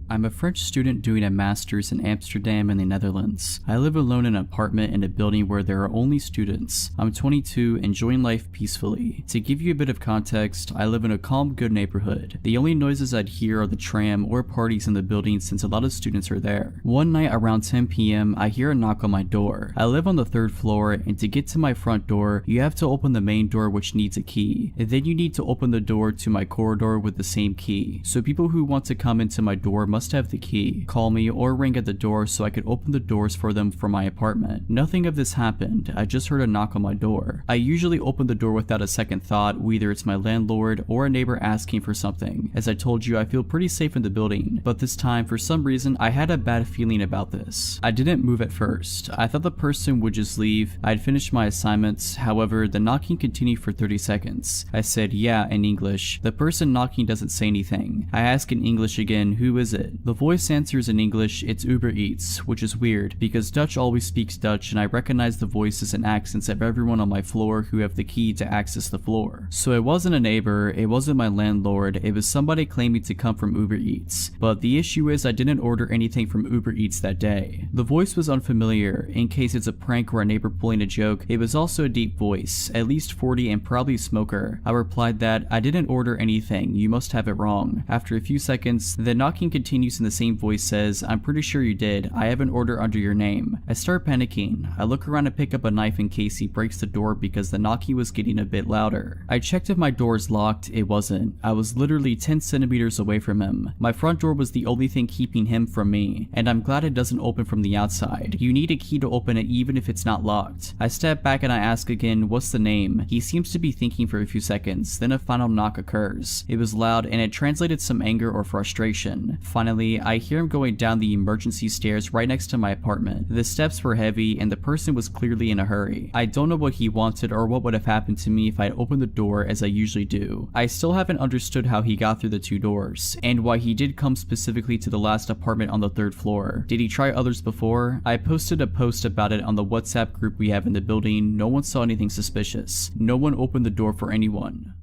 I'm a French student doing a master's in Amsterdam in the Netherlands. I live alone in an apartment in a building where there are only students. I'm 22, enjoying life peacefully. To give you a bit of context, I live in a calm, good neighborhood. The only noises I'd hear are the tram or parties in the building since a lot of students are there. One night around 10 p.m, I hear a knock on my door. I live on the 3rd floor, and to get to my front door, you have to open the main door, which needs a key. And then you need to open the door to my corridor with the same key. So people who want to come into my door must have the key, call me, or ring at the door so I could open the doors for them from my apartment. Nothing of this happened. I just heard a knock on my door. I usually open the door without a second thought, whether it's my landlord or a neighbor asking for something. As I told you, I feel pretty safe in the building, but this time, for some reason, I had a bad feeling about this. I didn't move at first. I thought the person would just leave. I'd finished my assignments. However, the knocking continued for 30 seconds. I said yeah in English. The person knocking doesn't say anything. I ask in English again, who is it? The voice answers in English, it's Uber Eats, which is weird because Dutch always speaks Dutch and I recognize the voices and accents of everyone on my floor who have the key to access the floor. So it wasn't a neighbor, it wasn't my landlord, it was somebody claiming to come from Uber Eats. But the issue is I didn't order anything from Uber Eats that day. The voice was unfamiliar. In case it's a prank or a neighbor pulling a joke, it was also a deep voice, at least 40 and probably a smoker. I replied that I didn't order anything, you must have it wrong. After a few seconds, the knocking continues and the same voice says, I'm pretty sure you did, I have an order under your name. I start panicking. I look around to pick up a knife in case he breaks the door because the knocking was getting a bit louder. I checked if my door is locked, it wasn't. I was literally 10 centimeters away from him. My front door was the only thing keeping him from me, and I'm glad it doesn't open from the outside. You need a key to open it even if it's not locked. I step back and I ask again, what's the name? He seems to be thinking for a few seconds, then a final knock occurs. It was loud and it translated some anger or frustration. Finally, I hear him going down the emergency stairs right next to my apartment. The steps were heavy and the person was clearly in a hurry. I don't know what he wanted or what would have happened to me if I had opened the door as I usually do. I still haven't understood how he got through the 2 doors, and why he did come specifically to the last apartment on the 3rd floor. Did he try others before? I posted a post about it on the WhatsApp group we have in the building. No one saw anything suspicious. No one opened the door for anyone.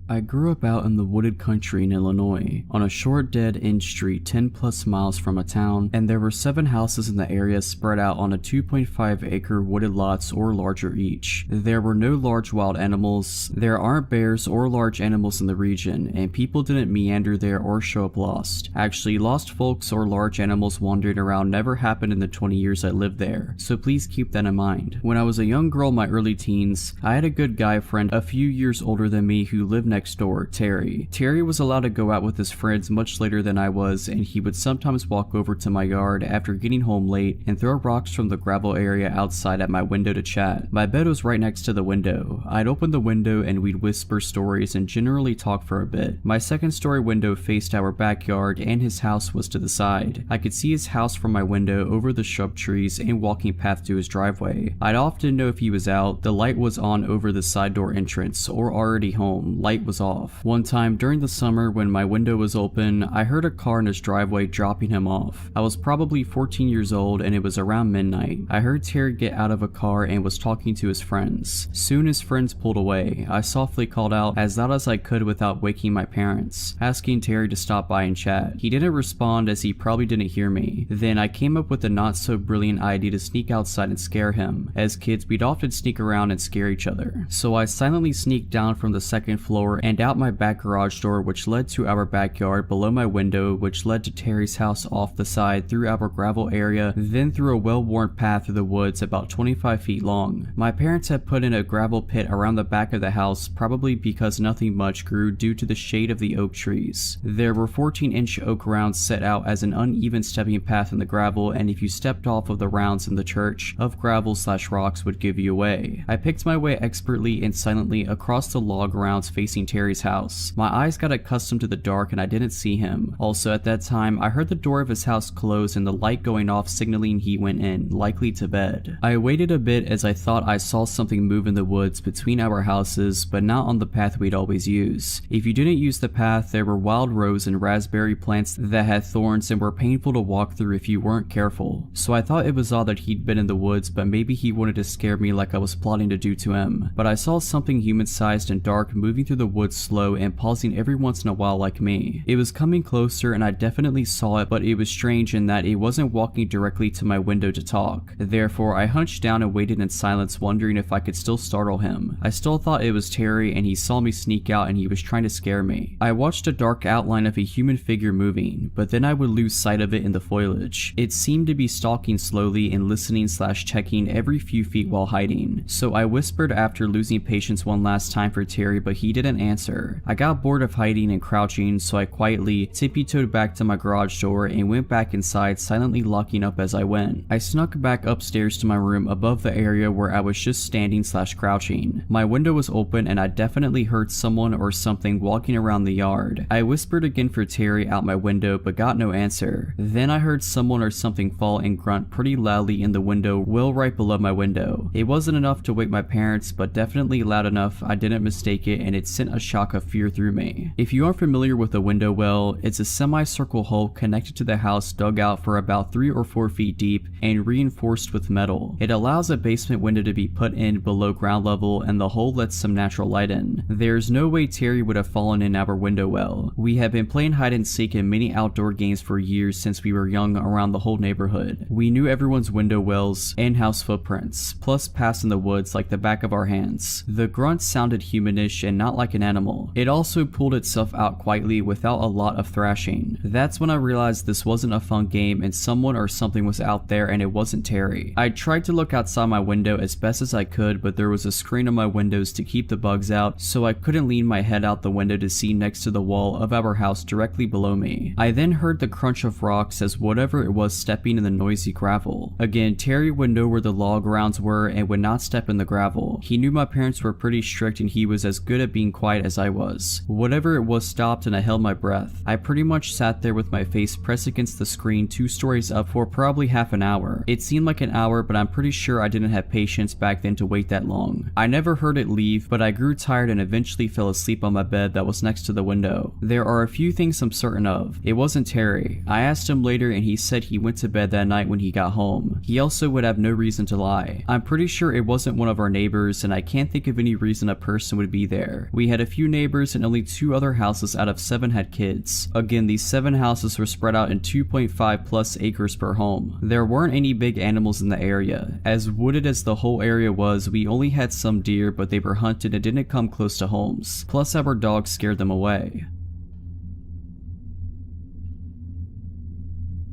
I grew up out in the wooded country in Illinois, on a short dead-end street 10 plus miles from a town, and there were 7 houses in the area spread out on a 2.5 acre wooded lots or larger each. There were no large wild animals, there aren't bears or large animals in the region, and people didn't meander there or show up lost. Actually, lost folks or large animals wandering around never happened in the 20 years I lived there, so please keep that in mind. When I was a young girl in my early teens, I had a good guy friend a few years older than me who lived next door, Terry. Terry was allowed to go out with his friends much later than I was, and he would sometimes walk over to my yard after getting home late and throw rocks from the gravel area outside at my window to chat. My bed was right next to the window. I'd open the window and we'd whisper stories and generally talk for a bit. My 2nd story window faced our backyard and his house was to the side. I could see his house from my window over the shrub trees and walking path to his driveway. I'd often know if he was out. The light was on over the side door entrance, or already home. Light was off. One time during the summer when my window was open, I heard a car in his driveway dropping him off. I was probably 14 years old and it was around midnight. I heard Terry get out of a car and was talking to his friends. Soon his friends pulled away. I softly called out as loud as I could without waking my parents, asking Terry to stop by and chat. He didn't respond as he probably didn't hear me. Then I came up with a not so brilliant idea to sneak outside and scare him. As kids, we'd often sneak around and scare each other. So I silently sneaked down from the 2nd floor and out my back garage door, which led to our backyard, below my window, which led to Terry's house off the side, through our gravel area, then through a well-worn path through the woods about 25 feet long. My parents had put in a gravel pit around the back of the house, probably because nothing much grew due to the shade of the oak trees. There were 14-inch oak rounds set out as an uneven stepping path in the gravel, and if you stepped off of the rounds in the church of gravel/rocks would give you away. I picked my way expertly and silently across the log rounds facing Terry's house. My eyes got accustomed to the dark and I didn't see him. Also at that time, I heard the door of his house close and the light going off, signaling he went in, likely to bed. I waited a bit as I thought I saw something move in the woods between our houses, but not on the path we'd always use. If you didn't use the path, there were wild rose and raspberry plants that had thorns and were painful to walk through if you weren't careful. So I thought it was odd that he'd been in the woods, but maybe he wanted to scare me like I was plotting to do to him. But I saw something human-sized and dark moving through the woods slow and pausing every once in a while like me. It was coming closer and I definitely saw it, but it was strange in that it wasn't walking directly to my window to talk. Therefore, I hunched down and waited in silence, wondering if I could still startle him. I still thought it was Terry and he saw me sneak out and he was trying to scare me. I watched a dark outline of a human figure moving, but then I would lose sight of it in the foliage. It seemed to be stalking slowly and listening/checking every few feet while hiding. So I whispered after losing patience one last time for Terry, but he didn't answer. I got bored of hiding and crouching, so I quietly tippy-toed back to my garage door and went back inside, silently locking up as I went. I snuck back upstairs to my room above the area where I was just standing/crouching. My window was open and I definitely heard someone or something walking around the yard. I whispered again for Terry out my window but got no answer. Then I heard someone or something fall and grunt pretty loudly in the window well right below my window. It wasn't enough to wake my parents, but definitely loud enough I didn't mistake it, and it sent a shock of fear through me. If you aren't familiar with a window well, it's a semicircle hole connected to the house, dug out for about 3 or 4 feet deep and reinforced with metal. It allows a basement window to be put in below ground level and the hole lets some natural light in. There's no way Terry would have fallen in our window well. We have been playing hide and seek and many outdoor games for years since we were young around the whole neighborhood. We knew everyone's window wells and house footprints, plus paths in the woods like the back of our hands. The grunt sounded humanish and not like an animal. It also pulled itself out quietly without a lot of thrashing. That's when I realized this wasn't a fun game and someone or something was out there and it wasn't Terry. I tried to look outside my window as best as I could, but there was a screen on my windows to keep the bugs out, so I couldn't lean my head out the window to see next to the wall of our house directly below me. I then heard the crunch of rocks as whatever it was stepping in the noisy gravel. Again, Terry would know where the log rounds were and would not step in the gravel. He knew my parents were pretty strict and he was as good at being quiet as I was. Whatever it was stopped and I held my breath. I pretty much sat there with my face pressed against the screen 2 stories up for probably half an hour. It seemed like an hour, but I'm pretty sure I didn't have patience back then to wait that long. I never heard it leave, but I grew tired and eventually fell asleep on my bed that was next to the window. There are a few things I'm certain of. It wasn't Terry. I asked him later and he said he went to bed that night when he got home. He also would have no reason to lie. I'm pretty sure it wasn't one of our neighbors and I can't think of any reason a person would be there. We had a few neighbors and only 2 other houses out of 7 had kids. Again, these 7 houses were spread out in 2.5 plus acres per home. There weren't any big animals in the area. As wooded as the whole area was, we only had some deer, but they were hunted and didn't come close to homes. Plus our dogs scared them away.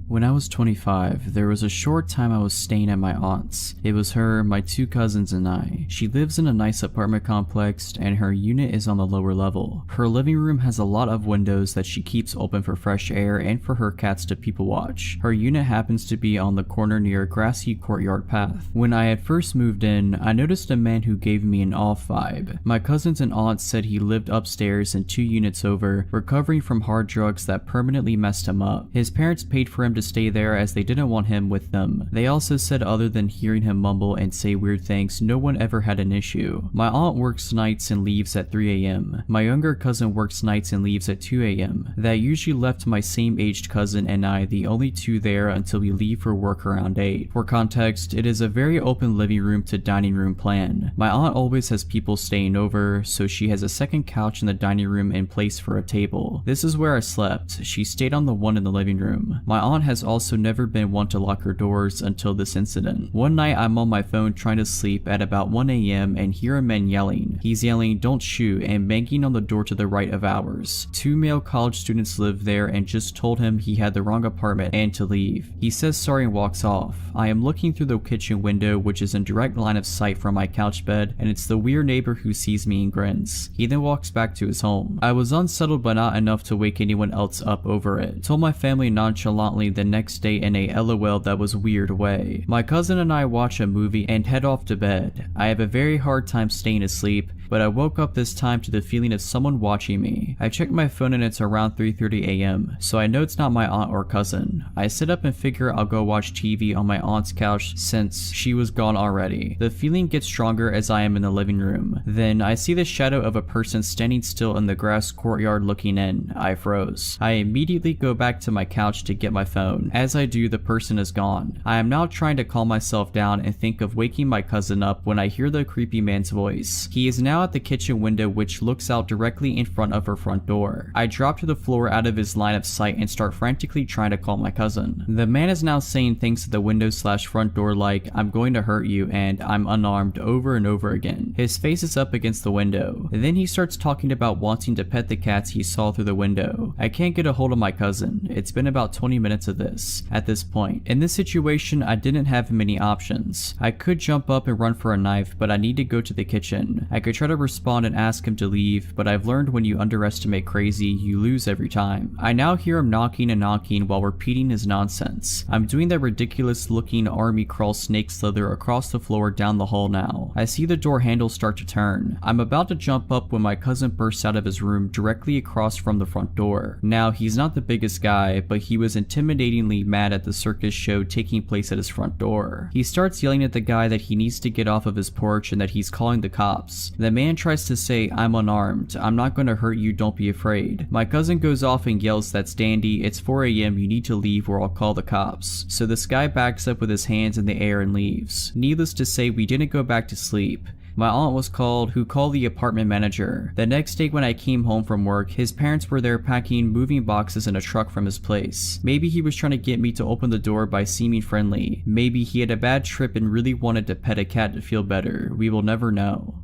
When I was 25, there was a short time I was staying at my aunt's. It was her, my 2 cousins, and I. She lives in a nice apartment complex and her unit is on the lower level. Her living room has a lot of windows that she keeps open for fresh air and for her cats to people watch. Her unit happens to be on the corner near a grassy courtyard path. When I had first moved in, I noticed a man who gave me an off vibe. My cousins and aunts said he lived upstairs and 2 units over, recovering from hard drugs that permanently messed him up. His parents paid for him to stay there as they didn't want him with them. They also said other than hearing him mumble and say weird things, no one ever had an issue. My aunt works nights and leaves at 3 a.m. My younger cousin works nights and leaves at 2 a.m. That usually left my same aged cousin and I the only 2 there until we leave for work around 8. For context, it is a very open living room to dining room plan. My aunt always has people staying over, so she has a second couch in the dining room in place for a table. This is where I slept. She stayed on the one in the living room. My aunt has also never been one to lock her doors until this incident. One night I'm on my phone trying to sleep at about 1 a.m. and hear a man yelling. He's yelling, "Don't shoot," and banging on the door to the right of ours. 2 male college students live there and just told him he had the wrong apartment and to leave. He says sorry and walks off. I am looking through the kitchen window, which is in direct line of sight from my couch bed, and it's the weird neighbor who sees me and grins. He then walks back to his home. I was unsettled but not enough to wake anyone else up over it. Told my family nonchalantly the next day in a LOL that was weird way. My cousin and I watch a movie and head off to bed. I have a very hard time staying asleep, but I woke up this time to the feeling of someone watching me. I check my phone and it's around 3:30 a.m., so I know it's not my aunt or cousin. I sit up and figure I'll go watch TV on my aunt's couch since she was gone already. The feeling gets stronger as I am in the living room. Then I see the shadow of a person standing still in the grass courtyard looking in. I froze. I immediately go back to my couch to get my phone. As I do, the person is gone. I am now trying to calm myself down and think of waking my cousin up when I hear the creepy man's voice. He is now at the kitchen window, which looks out directly in front of her front door. I drop to the floor out of his line of sight and start frantically trying to call my cousin. The man is now saying things to the window/front door like, "I'm going to hurt you," and "I'm unarmed," over and over again. His face is up against the window. Then he starts talking about wanting to pet the cats he saw through the window. I can't get a hold of my cousin. It's been about 20 minutes of this at this point. In this situation, I didn't have many options. I could jump up and run for a knife, but I need to go to the kitchen. I could try to respond and ask him to leave, but I've learned when you underestimate crazy, you lose every time. I now hear him knocking and knocking while repeating his nonsense. I'm doing that ridiculous looking army crawl snake slither across the floor down the hall now. I see the door handle start to turn. I'm about to jump up when my cousin bursts out of his room directly across from the front door. Now, he's not the biggest guy, but he was intimidatingly mad at the circus show taking place at his front door. He starts yelling at the guy that he needs to get off of his porch and that he's calling the cops. The man tries to say, "I'm unarmed. I'm not going to hurt you. Don't be afraid." My cousin goes off and yells, "That's dandy. It's 4 a.m. You need to leave or I'll call the cops." So this guy backs up with his hands in the air and leaves. Needless to say, we didn't go back to sleep. My aunt was called, who called the apartment manager. The next day when I came home from work, his parents were there packing moving boxes in a truck from his place. Maybe he was trying to get me to open the door by seeming friendly. Maybe he had a bad trip and really wanted to pet a cat to feel better. We will never know.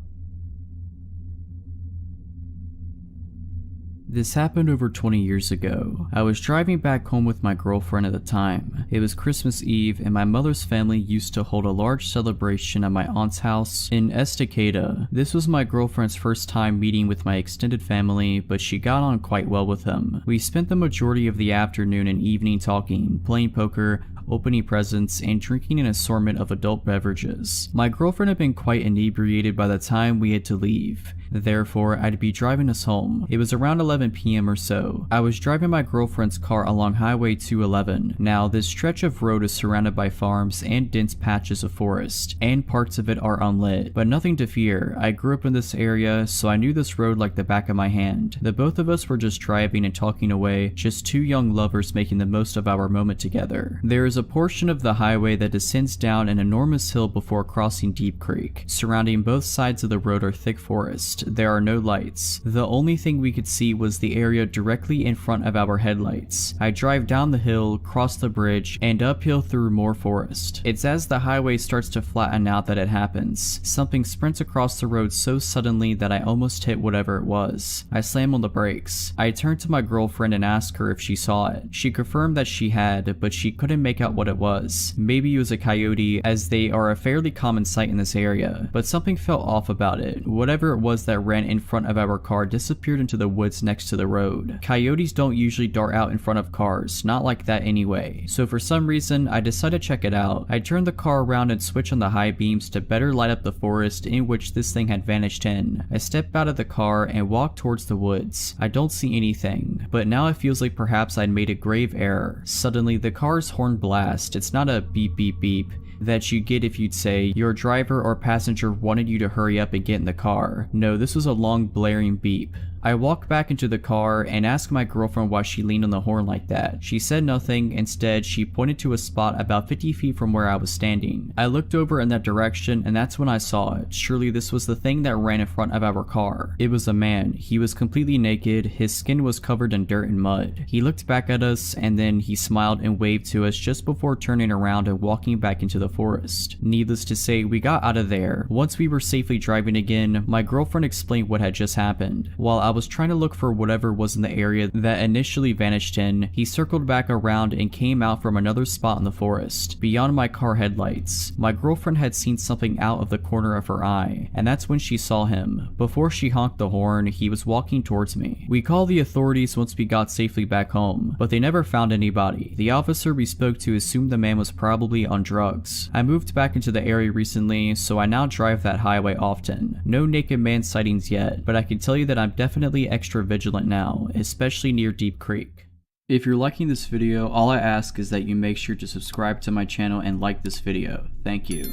This happened over 20 years ago. I was driving back home with my girlfriend at the time. It was Christmas Eve and my mother's family used to hold a large celebration at my aunt's house in Estacada. This was my girlfriend's first time meeting with my extended family, but she got on quite well with them. We spent the majority of the afternoon and evening talking, playing poker, opening presents, and drinking an assortment of adult beverages. My girlfriend had been quite inebriated by the time we had to leave. Therefore, I'd be driving us home. It was around 11 p.m. or so. I was driving my girlfriend's car along Highway 211. Now, this stretch of road is surrounded by farms and dense patches of forest, and parts of it are unlit. But nothing to fear. I grew up in this area, so I knew this road like the back of my hand. The both of us were just driving and talking away, just two young lovers making the most of our moment together. There is a portion of the highway that descends down an enormous hill before crossing Deep Creek. Surrounding both sides of the road are thick forest. There are no lights. The only thing we could see was the area directly in front of our headlights. I drive down the hill, cross the bridge, and uphill through more forest. It's as the highway starts to flatten out that it happens. Something sprints across the road so suddenly that I almost hit whatever it was. I slam on the brakes. I turn to my girlfriend and ask her if she saw it. She confirmed that she had, but she couldn't make out what it was. Maybe it was a coyote, as they are a fairly common sight in this area, but something felt off about it. Whatever it was that ran in front of our car disappeared into the woods next to the road. Coyotes don't usually dart out in front of cars, not like that anyway. So for some reason, I decided to check it out. I turned the car around and switched on the high beams to better light up the forest in which this thing had vanished in. I step out of the car and walk towards the woods. I don't see anything, but now it feels like perhaps I'd made a grave error. Suddenly, the car's horn blasts. It's not a beep beep beep that you get if you'd say your driver or passenger wanted you to hurry up and get in the car. No, this was a long blaring beep. I walked back into the car and asked my girlfriend why she leaned on the horn like that. She said nothing. Instead, she pointed to a spot about 50 feet from where I was standing. I looked over in that direction and that's when I saw it. Surely this was the thing that ran in front of our car. It was a man. He was completely naked. His skin was covered in dirt and mud. He looked back at us and then he smiled and waved to us just before turning around and walking back into the forest. Needless to say, we got out of there. Once we were safely driving again, my girlfriend explained what had just happened. While I was trying to look for whatever was in the area that initially vanished in, he circled back around and came out from another spot in the forest, beyond my car headlights. My girlfriend had seen something out of the corner of her eye, and that's when she saw him. Before she honked the horn, he was walking towards me. We called the authorities once we got safely back home, but they never found anybody. The officer we spoke to assumed the man was probably on drugs. I moved back into the area recently, so I now drive that highway often. No naked man sightings yet, but I can tell you that I'm definitely extra vigilant now, especially near Deep Creek. If you're liking this video, all I ask is that you make sure to subscribe to my channel and like this video. Thank you.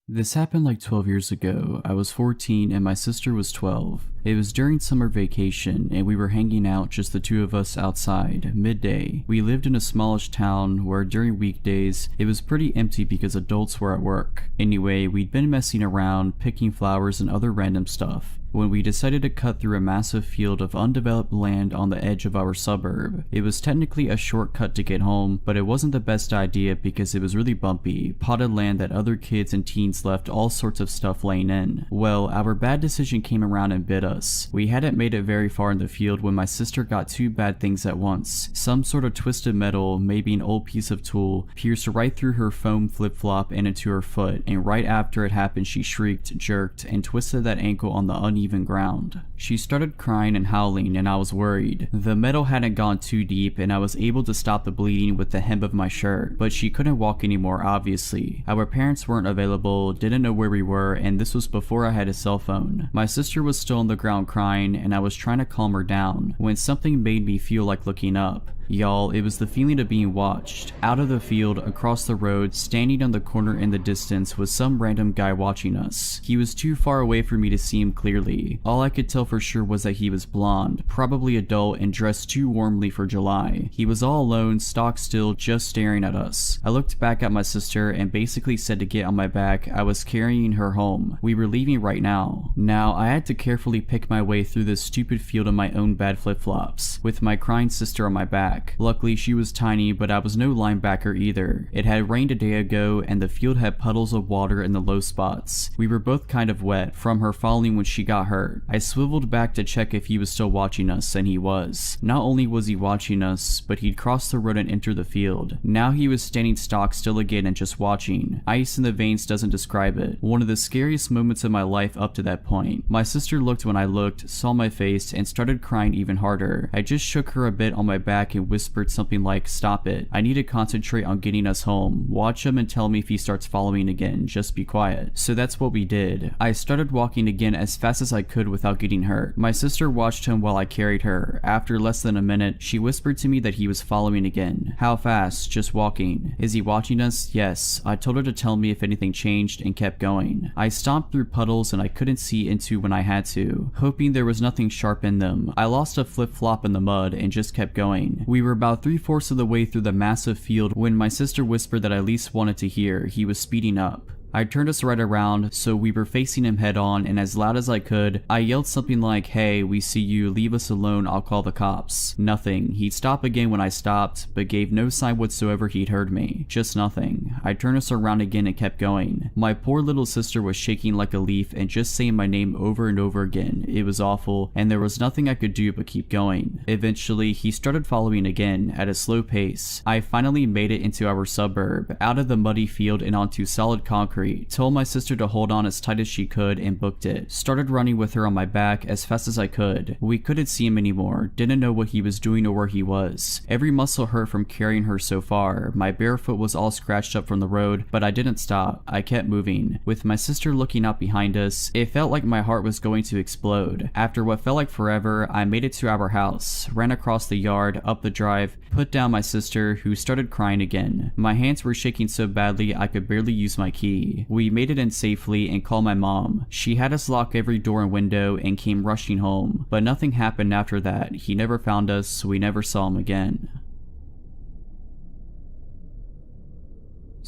This happened like 12 years ago. I was 14 and my sister was 12. It was during summer vacation and we were hanging out, just the two of us outside, midday. We lived in a smallish town where during weekdays it was pretty empty because adults were at work. Anyway, we'd been messing around, picking flowers and other random stuff, when we decided to cut through a massive field of undeveloped land on the edge of our suburb. It was technically a shortcut to get home, but it wasn't the best idea because it was really bumpy, potted land that other kids and teens left all sorts of stuff laying in. Well, our bad decision came around and bit us. We hadn't made it very far in the field when my sister got two bad things at once. Some sort of twisted metal, maybe an old piece of tool, pierced right through her foam flip-flop and into her foot, and right after it happened she shrieked, jerked, and twisted that ankle on the uneven ground. She started crying and howling and I was worried. The metal hadn't gone too deep and I was able to stop the bleeding with the hem of my shirt, but she couldn't walk anymore obviously. Our parents weren't available, didn't know where we were, and this was before I had a cell phone. My sister was still on the ground crying and I was trying to calm her down when something made me feel like looking up. Y'all, it was the feeling of being watched. Out of the field, across the road, standing on the corner in the distance was some random guy watching us. He was too far away for me to see him clearly. All I could tell for sure was that he was blonde, probably adult, and dressed too warmly for July. He was all alone, stock still, just staring at us. I looked back at my sister and basically said to get on my back. I was carrying her home. We were leaving right now. Now, I had to carefully pick my way through this stupid field on my own bad flip-flops, with my crying sister on my back. Luckily she was tiny, but I was no linebacker either. It had rained a day ago and the field had puddles of water in the low spots. We were both kind of wet from her falling when she got hurt. I swiveled back to check if he was still watching us, and he was. Not only was he watching us, but he'd crossed the road and entered the field. Now he was standing stock still again and just watching. Ice in the veins doesn't describe it. One of the scariest moments of my life up to that point. My sister looked when I looked, saw my face, and started crying even harder. I just shook her a bit on my back and whispered something like, "Stop it. I need to concentrate on getting us home. Watch him and tell me if he starts following again. Just be quiet." So that's what we did. I started walking again as fast as I could without getting hurt. My sister watched him while I carried her. After less than a minute, she whispered to me that he was following again. How fast? Just walking. Is he watching us? Yes. I told her to tell me if anything changed and kept going. I stomped through puddles and I couldn't see into when I had to, hoping there was nothing sharp in them. I lost a flip-flop in the mud and just kept going. We were about 3/4 of the way through the massive field when my sister whispered that I at least wanted to hear. He was speeding up. I turned us right around, so we were facing him head on, and as loud as I could, I yelled something like, "Hey, we see you, leave us alone, I'll call the cops." Nothing. He'd stop again when I stopped, but gave no sign whatsoever he'd heard me. Just nothing. I turned us around again and kept going. My poor little sister was shaking like a leaf and just saying my name over and over again. It was awful, and there was nothing I could do but keep going. Eventually, he started following again, at a slow pace. I finally made it into our suburb, out of the muddy field and onto solid concrete. Told my sister to hold on as tight as she could and booked it. Started running with her on my back as fast as I could. We couldn't see him anymore, didn't know what he was doing or where he was. Every muscle hurt from carrying her so far. My bare foot was all scratched up from the road, but I didn't stop. I kept moving. With my sister looking out behind us, it felt like my heart was going to explode. After what felt like forever, I made it to our house, ran across the yard, up the drive, put down my sister, who started crying again. My hands were shaking so badly I could barely use my key. key. We made it in safely and called my mom. She had us lock every door and window and came rushing home, but nothing happened after that. He never found us, so we never saw him again.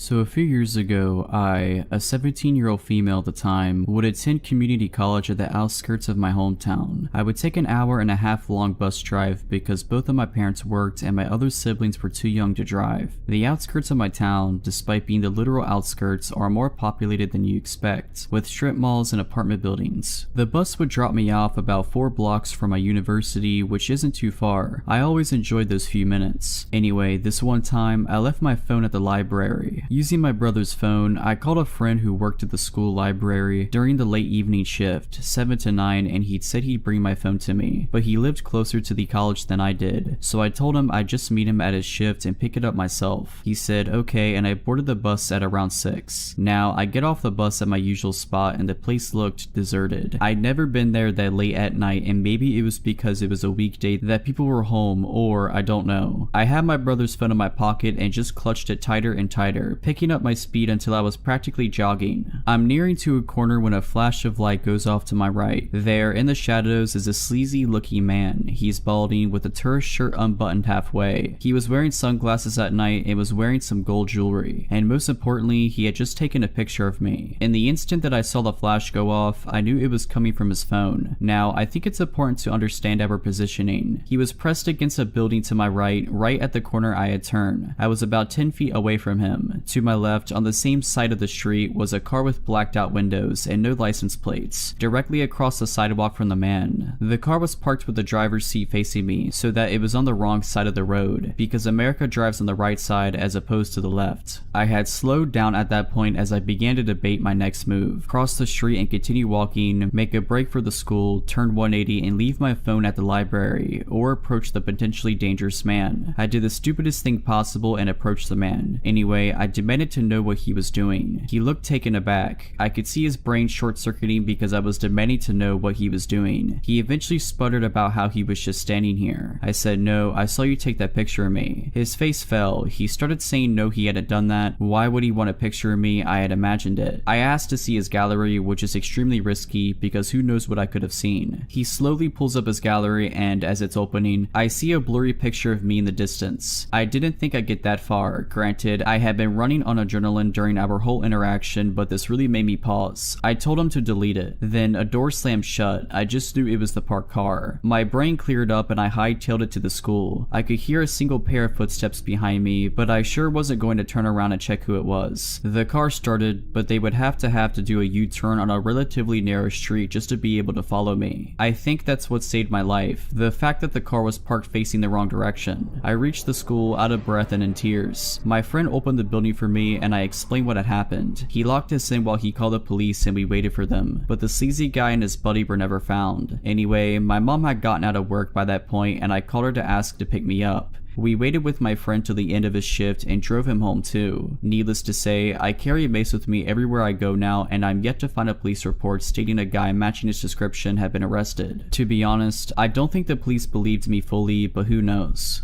So a few years ago, I, a 17-year-old female at the time, would attend community college at the outskirts of my hometown. I would take an hour-and-a-half long bus drive because both of my parents worked and my other siblings were too young to drive. The outskirts of my town, despite being the literal outskirts, are more populated than you expect, with strip malls and apartment buildings. The bus would drop me off about 4 blocks from my university, which isn't too far. I always enjoyed those few minutes. Anyway, this one time, I left my phone at the library. Using my brother's phone, I called a friend who worked at the school library during the late evening shift, 7 to 9, and he'd said he'd bring my phone to me, but he lived closer to the college than I did, so I told him I'd just meet him at his shift and pick it up myself. He said okay, and I boarded the bus at around 6. Now, I get off the bus at my usual spot and the place looked deserted. I'd never been there that late at night, and maybe it was because it was a weekday that people were home, or I don't know. I had my brother's phone in my pocket and just clutched it tighter and tighter, picking up my speed until I was practically jogging. I'm nearing to a corner when a flash of light goes off to my right. There, in the shadows, is a sleazy looking man. He's balding with a tourist shirt unbuttoned halfway. He was wearing sunglasses at night and was wearing some gold jewelry. And most importantly, he had just taken a picture of me. In the instant that I saw the flash go off, I knew it was coming from his phone. Now, I think it's important to understand our positioning. He was pressed against a building to my right at the corner I had turned. I was about 10 feet away from him. To my left, on the same side of the street, was a car with blacked out windows and no license plates, directly across the sidewalk from the man. The car was parked with the driver's seat facing me, so that it was on the wrong side of the road, because America drives on the right side as opposed to the left. I had slowed down at that point as I began to debate my next move: cross the street and continue walking, make a break for the school, turn 180 and leave my phone at the library, or approach the potentially dangerous man. I did the stupidest thing possible and approached the man. Anyway, I demanded to know what he was doing. He looked taken aback. I could see his brain short-circuiting because I was demanding to know what he was doing. He eventually sputtered about how he was just standing here. I said, "No, I saw you take that picture of me." His face fell. He started saying no, he hadn't done that. Why would he want a picture of me? I had imagined it. I asked to see his gallery, which is extremely risky because who knows what I could have seen. He slowly pulls up his gallery and as it's opening, I see a blurry picture of me in the distance. I didn't think I'd get that far. Granted, I had been running on adrenaline during our whole interaction, but this really made me pause. I told him to delete it. Then a door slammed shut. I just knew it was the parked car. My brain cleared up and I hightailed it to the school. I could hear a single pair of footsteps behind me, but I sure wasn't going to turn around and check who it was. The car started, but they would have to do a U-turn on a relatively narrow street just to be able to follow me. I think that's what saved my life. The fact that the car was parked facing the wrong direction. I reached the school out of breath and in tears. My friend opened the building for me and I explained what had happened. He locked us in while he called the police and we waited for them, but the sleazy guy and his buddy were never found. Anyway, my mom had gotten out of work by that point and I called her to ask to pick me up. We waited with my friend till the end of his shift and drove him home too. Needless to say, I carry a mace with me everywhere I go now and I'm yet to find a police report stating a guy matching his description had been arrested. To be honest, I don't think the police believed me fully, but who knows.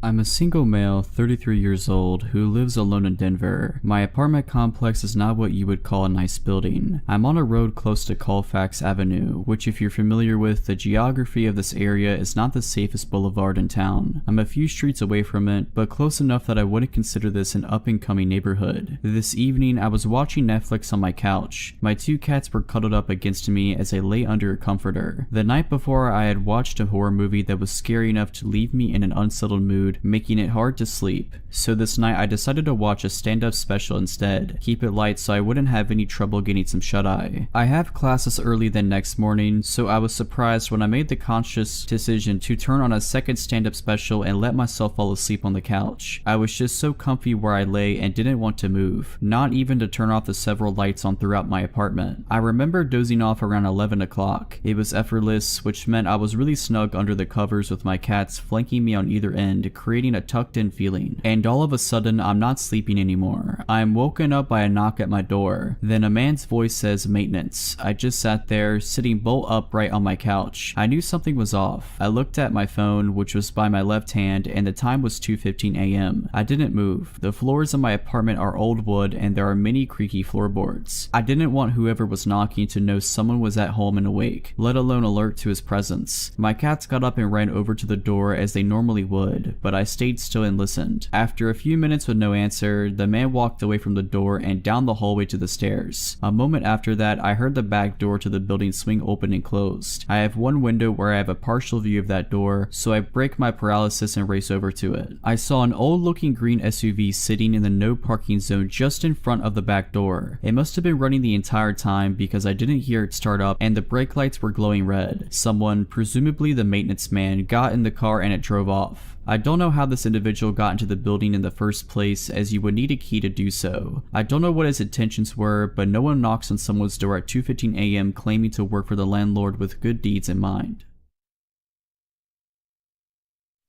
I'm a single male, 33 years old, who lives alone in Denver. My apartment complex is not what you would call a nice building. I'm on a road close to Colfax Avenue, which if you're familiar with the geography of this area is not the safest boulevard in town. I'm a few streets away from it, but close enough that I wouldn't consider this an up-and-coming neighborhood. This evening, I was watching Netflix on my couch. My 2 cats were cuddled up against me as I lay under a comforter. The night before, I had watched a horror movie that was scary enough to leave me in an unsettled mood, making it hard to sleep. So this night I decided to watch a stand-up special instead. Keep it light so I wouldn't have any trouble getting some shut-eye. I have classes early the next morning, so I was surprised when I made the conscious decision to turn on a second stand-up special and let myself fall asleep on the couch. I was just so comfy where I lay and didn't want to move, not even to turn off the several lights on throughout my apartment. I remember dozing off around 11 o'clock. It was effortless, which meant I was really snug under the covers with my cats flanking me on either end, creating a tucked in feeling. And all of a sudden, I'm not sleeping anymore. I am woken up by a knock at my door. Then a man's voice says maintenance. I just sat there, sitting bolt upright on my couch. I knew something was off. I looked at my phone, which was by my left hand, and the time was 2:15 a.m. I didn't move. The floors of my apartment are old wood and there are many creaky floorboards. I didn't want whoever was knocking to know someone was at home and awake, let alone alert to his presence. My cats got up and ran over to the door as they normally would, but I stayed still and listened. After a few minutes with no answer, the man walked away from the door and down the hallway to the stairs. A moment after that, I heard the back door to the building swing open and closed. I have one window where I have a partial view of that door, so I break my paralysis and race over to it. I saw an old looking green SUV sitting in the no parking zone just in front of the back door. It must have been running the entire time because I didn't hear it start up and the brake lights were glowing red. Someone, presumably the maintenance man, got in the car and it drove off. I don't know how this individual got into the building in the first place, as you would need a key to do so. I don't know what his intentions were, but no one knocks on someone's door at 2:15 a.m. claiming to work for the landlord with good deeds in mind.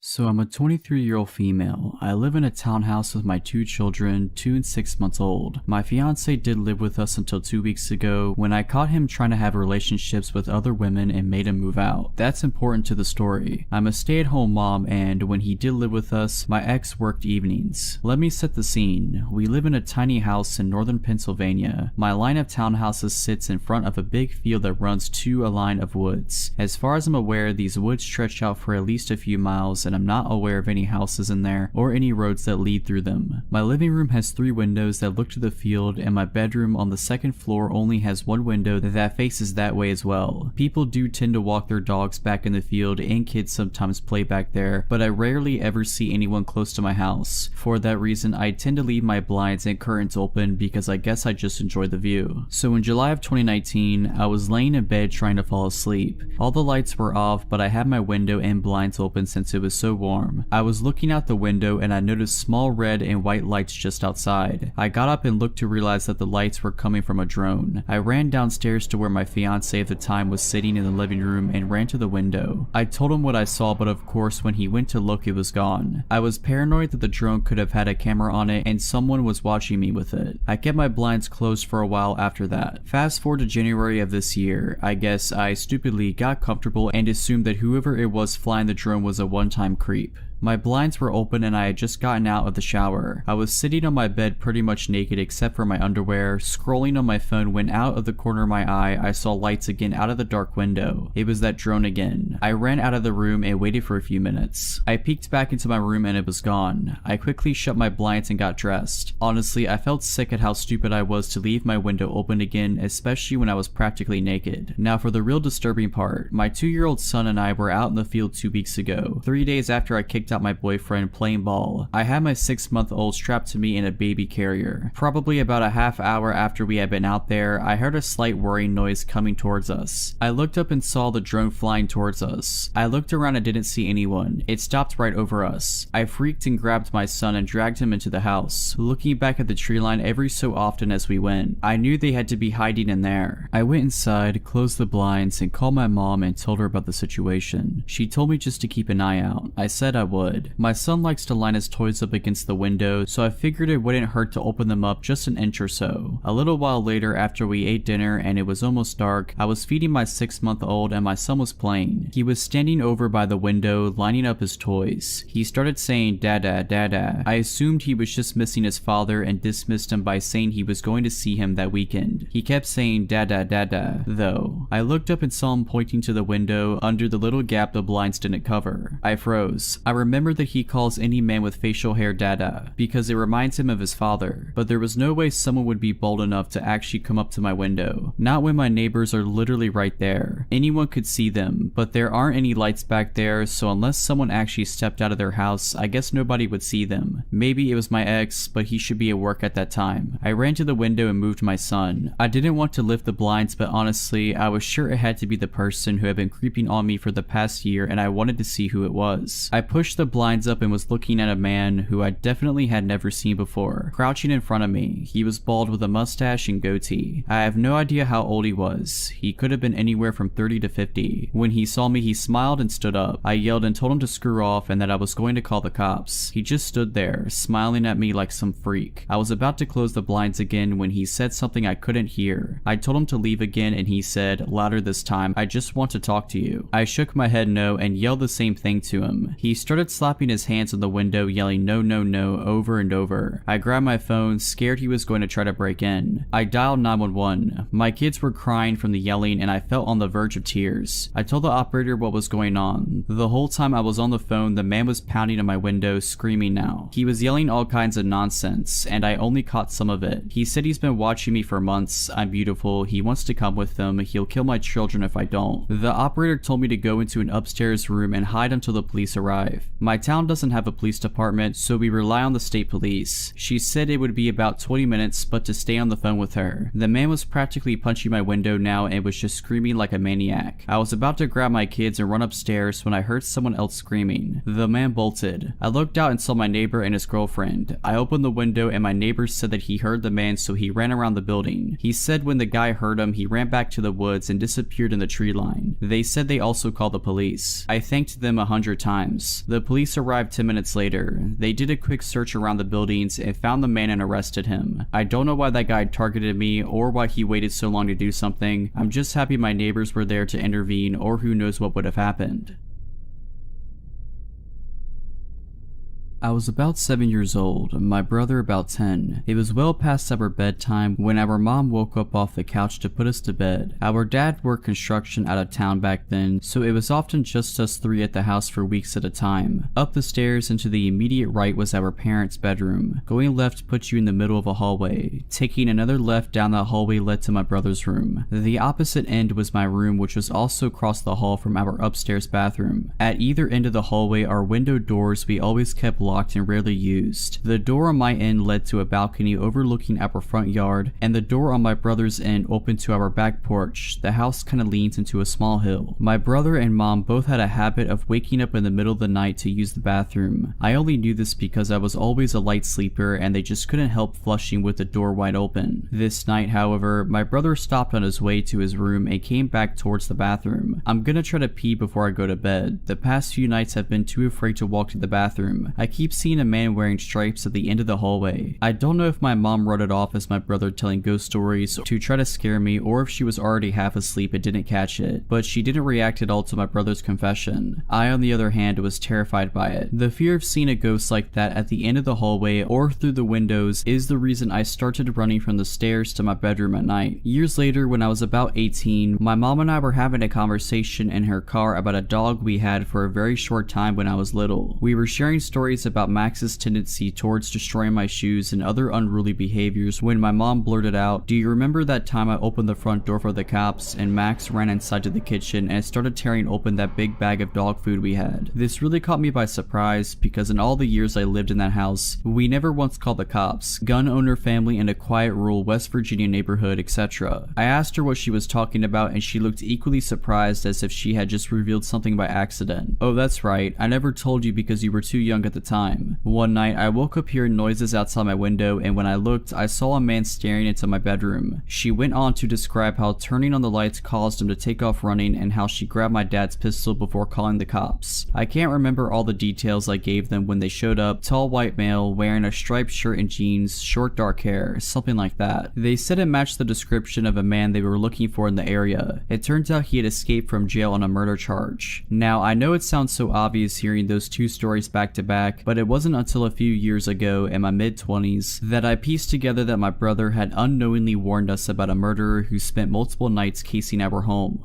So I'm a 23-year-old female. I live in a townhouse with my 2 children, 2 and 6 months old. My fiance did live with us until 2 weeks ago when I caught him trying to have relationships with other women and made him move out. That's important to the story. I'm a stay-at-home mom, and when he did live with us, my ex worked evenings. Let me set the scene. We live in a tiny house in northern Pennsylvania. My line of townhouses sits in front of a big field that runs to a line of woods. As far as I'm aware, these woods stretch out for at least a few miles, and I'm not aware of any houses in there or any roads that lead through them. My living room has 3 windows that look to the field, and my bedroom on the 2nd floor only has 1 window that faces that way as well. People do tend to walk their dogs back in the field, and kids sometimes play back there, but I rarely ever see anyone close to my house. For that reason, I tend to leave my blinds and curtains open because I guess I just enjoy the view. So in July of 2019, I was laying in bed trying to fall asleep. All the lights were off, but I had my window and blinds open since it was so warm. I was looking out the window and I noticed small red and white lights just outside. I got up and looked to realize that the lights were coming from a drone. I ran downstairs to where my fiance at the time was sitting in the living room and ran to the window. I told him what I saw, but of course when he went to look, it was gone. I was paranoid that the drone could have had a camera on it and someone was watching me with it. I kept my blinds closed for a while after that. Fast forward to January of this year. I guess I stupidly got comfortable and assumed that whoever it was flying the drone was a one-time creep. My blinds were open and I had just gotten out of the shower. I was sitting on my bed pretty much naked except for my underwear, scrolling on my phone when out of the corner of my eye I saw lights again out of the dark window. It was that drone again. I ran out of the room and waited for a few minutes. I peeked back into my room and it was gone. I quickly shut my blinds and got dressed. Honestly, I felt sick at how stupid I was to leave my window open again, especially when I was practically naked. Now for the real disturbing part. My 2-year-old son and I were out in the field 2 weeks ago, 3 days after I kicked out my boyfriend playing ball. I had my 6-month-old strapped to me in a baby carrier. Probably about a half hour after we had been out there, I heard a slight whirring noise coming towards us. I looked up and saw the drone flying towards us. I looked around and didn't see anyone. It stopped right over us. I freaked and grabbed my son and dragged him into the house, looking back at the tree line every so often as we went. I knew they had to be hiding in there. I went inside, closed the blinds, and called my mom and told her about the situation. She told me just to keep an eye out. I said I would. My son likes to line his toys up against the window, so I figured it wouldn't hurt to open them up just an inch or so. A little while later, after we ate dinner and it was almost dark, I was feeding my 6-month-old and my son was playing. He was standing over by the window, lining up his toys. He started saying dada, dada. I assumed he was just missing his father and dismissed him by saying he was going to see him that weekend. He kept saying dada, dada, though. I looked up and saw him pointing to the window under the little gap the blinds didn't cover. I froze. I remembered that he calls any man with facial hair dada because it reminds him of his father, but there was no way someone would be bold enough to actually come up to my window. Not when my neighbors are literally right there. Anyone could see them, but there aren't any lights back there, so unless someone actually stepped out of their house, I guess nobody would see them. Maybe it was my ex, but he should be at work at that time. I ran to the window and moved my son. I didn't want to lift the blinds, but honestly, I was sure it had to be the person who had been creeping on me for the past year, and I wanted to see who it was. I pushed pushed the blinds up and was looking at a man who I definitely had never seen before, crouching in front of me. He was bald with a mustache and goatee. I have no idea how old he was. He could have been anywhere from 30 to 50. When he saw me, he smiled and stood up. I yelled and told him to screw off and that I was going to call the cops. He just stood there, smiling at me like some freak. I was about to close the blinds again when he said something I couldn't hear. I told him to leave again and he said, louder this time, "I just want to talk to you." I shook my head no and yelled the same thing to him. He started slapping his hands on the window, yelling no no no over and over. I grabbed my phone, scared he was going to try to break in. I dialed 911. My kids were crying from the yelling and I felt on the verge of tears. I told the operator what was going on. The whole time I was on the phone, the man was pounding on my window, screaming now. He was yelling all kinds of nonsense and I only caught some of it. He said he's been watching me for months. I'm beautiful. He wants to come with them. He'll kill my children if I don't. The operator told me to go into an upstairs room and hide until the police arrive. My town doesn't have a police department, so we rely on the state police. She said it would be about 20 minutes, but to stay on the phone with her. The man was practically punching my window now and was just screaming like a maniac. I was about to grab my kids and run upstairs when I heard someone else screaming. The man bolted. I looked out and saw my neighbor and his girlfriend. I opened the window and my neighbor said that he heard the man, so he ran around the building. He said when the guy heard him, he ran back to the woods and disappeared in the tree line. They said they also called the police. I thanked them 100 times. The police arrived 10 minutes later. They did a quick search around the buildings and found the man and arrested him. I don't know why that guy targeted me or why he waited so long to do something. I'm just happy my neighbors were there to intervene, or who knows what would have happened. I was about 7 years old, my brother about 10. It was well past our bedtime when our mom woke up off the couch to put us to bed. Our dad worked construction out of town back then, so it was often just us three at the house for weeks at a time. Up the stairs and to the immediate right was our parents' bedroom. Going left put you in the middle of a hallway. Taking another left down that hallway led to my brother's room. The opposite end was my room, which was also across the hall from our upstairs bathroom. At either end of the hallway are window doors we always kept locked and rarely used. The door on my end led to a balcony overlooking our front yard, and the door on my brother's end opened to our back porch. The house kind of leans into a small hill. My brother and mom both had a habit of waking up in the middle of the night to use the bathroom. I only knew this because I was always a light sleeper and they just couldn't help flushing with the door wide open. This night, however, my brother stopped on his way to his room and came back towards the bathroom. I'm gonna try to pee before I go to bed. The past few nights I've been too afraid to walk to the bathroom. I keep seeing a man wearing stripes at the end of the hallway. I don't know if my mom wrote it off as my brother telling ghost stories to try to scare me, or if she was already half asleep and didn't catch it, but she didn't react at all to my brother's confession. I, on the other hand, was terrified by it. The fear of seeing a ghost like that at the end of the hallway or through the windows is the reason I started running from the stairs to my bedroom at night. Years later, when I was about 18, my mom and I were having a conversation in her car about a dog we had for a very short time when I was little. We were sharing stories about Max's tendency towards destroying my shoes and other unruly behaviors when my mom blurted out, "Do you remember that time I opened the front door for the cops and Max ran inside to the kitchen and started tearing open that big bag of dog food we had?" This really caught me by surprise because in all the years I lived in that house, we never once called the cops. Gun owner family in a quiet rural West Virginia neighborhood, etc. I asked her what she was talking about and she looked equally surprised as if she had just revealed something by accident. "Oh, that's right. I never told you because you were too young at the time. One night, I woke up hearing noises outside my window, and when I looked, I saw a man staring into my bedroom." She went on to describe how turning on the lights caused him to take off running and how she grabbed my dad's pistol before calling the cops. I can't remember all the details I gave them when they showed up. Tall white male, wearing a striped shirt and jeans, short dark hair, something like that. They said it matched the description of a man they were looking for in the area. It turns out he had escaped from jail on a murder charge. Now, I know it sounds so obvious hearing those two stories back to back, but it wasn't until a few years ago in my mid-20s that I pieced together that my brother had unknowingly warned us about a murderer who spent multiple nights casing our home.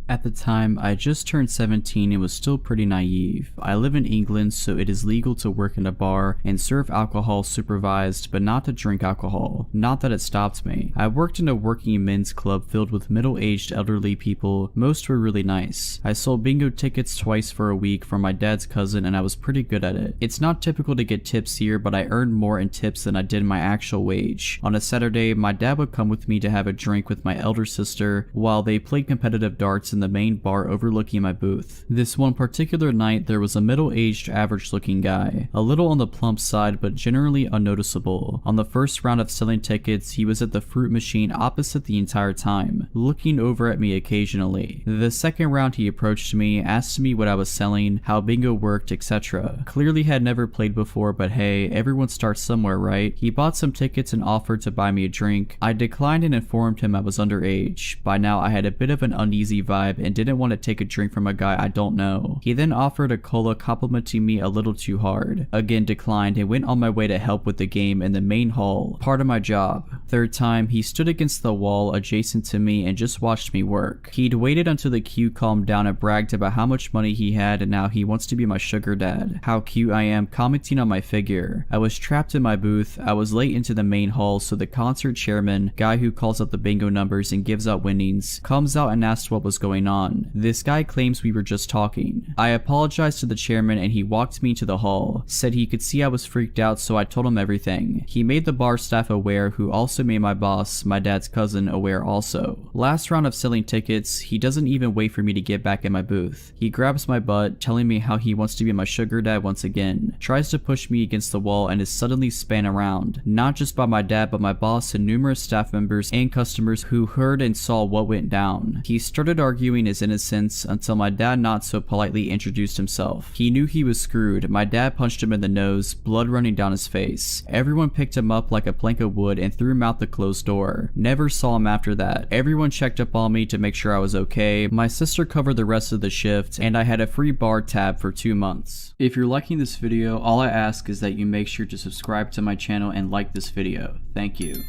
At the time, I just turned 17 and was still pretty naive. I live in England, so it is legal to work in a bar and serve alcohol supervised, but not to drink alcohol. Not that it stopped me. I worked in a working men's club filled with middle-aged elderly people. Most were really nice. I sold bingo tickets twice for a week for my dad's cousin and I was pretty good at it. It's not typical to get tips here, but I earned more in tips than I did my actual wage. On a Saturday, my dad would come with me to have a drink with my elder sister while they played competitive darts in the main bar overlooking my booth. This one particular night, there was a middle-aged, average-looking guy, a little on the plump side but generally unnoticeable. On the first round of selling tickets, he was at the fruit machine opposite the entire time, looking over at me occasionally. The second round he approached me, asked me what I was selling, how bingo worked, etc. Clearly had never played before, but hey, everyone starts somewhere, right? He bought some tickets and offered to buy me a drink. I declined and informed him I was underage. By now I had a bit of an uneasy vibe and didn't want to take a drink from a guy I don't know. He then offered a cola, complimenting me a little too hard. Again declined and went on my way to help with the game in the main hall, part of my job. Third time, he stood against the wall adjacent to me and just watched me work. He'd waited until the queue calmed down and bragged about how much money he had and now he wants to be my sugar dad. How cute I am, commenting on my figure. I was trapped in my booth. I was late into the main hall, so the concert chairman, guy who calls up the bingo numbers and gives out winnings, comes out and asks what was going on. This guy claims we were just talking. I apologized to the chairman and he walked me to the hall, said he could see I was freaked out, so I told him everything. He made the bar staff aware, who also made my boss, my dad's cousin, aware also. Last round of selling tickets, he doesn't even wait for me to get back in my booth. He grabs my butt, telling me how he wants to be my sugar dad once again, tries to push me against the wall and is suddenly spun around, not just by my dad but my boss and numerous staff members and customers who heard and saw what went down. He started arguing his innocence until my dad not so politely introduced himself. He knew he was screwed. My dad punched him in the nose, blood running down his face. Everyone picked him up like a plank of wood and threw him out the closed door. Never saw him after that. Everyone checked up on me to make sure I was okay. My sister covered the rest of the shift and I had a free bar tab for 2 months. If you're liking this video, all I ask is that you make sure to subscribe to my channel and like this video. Thank you.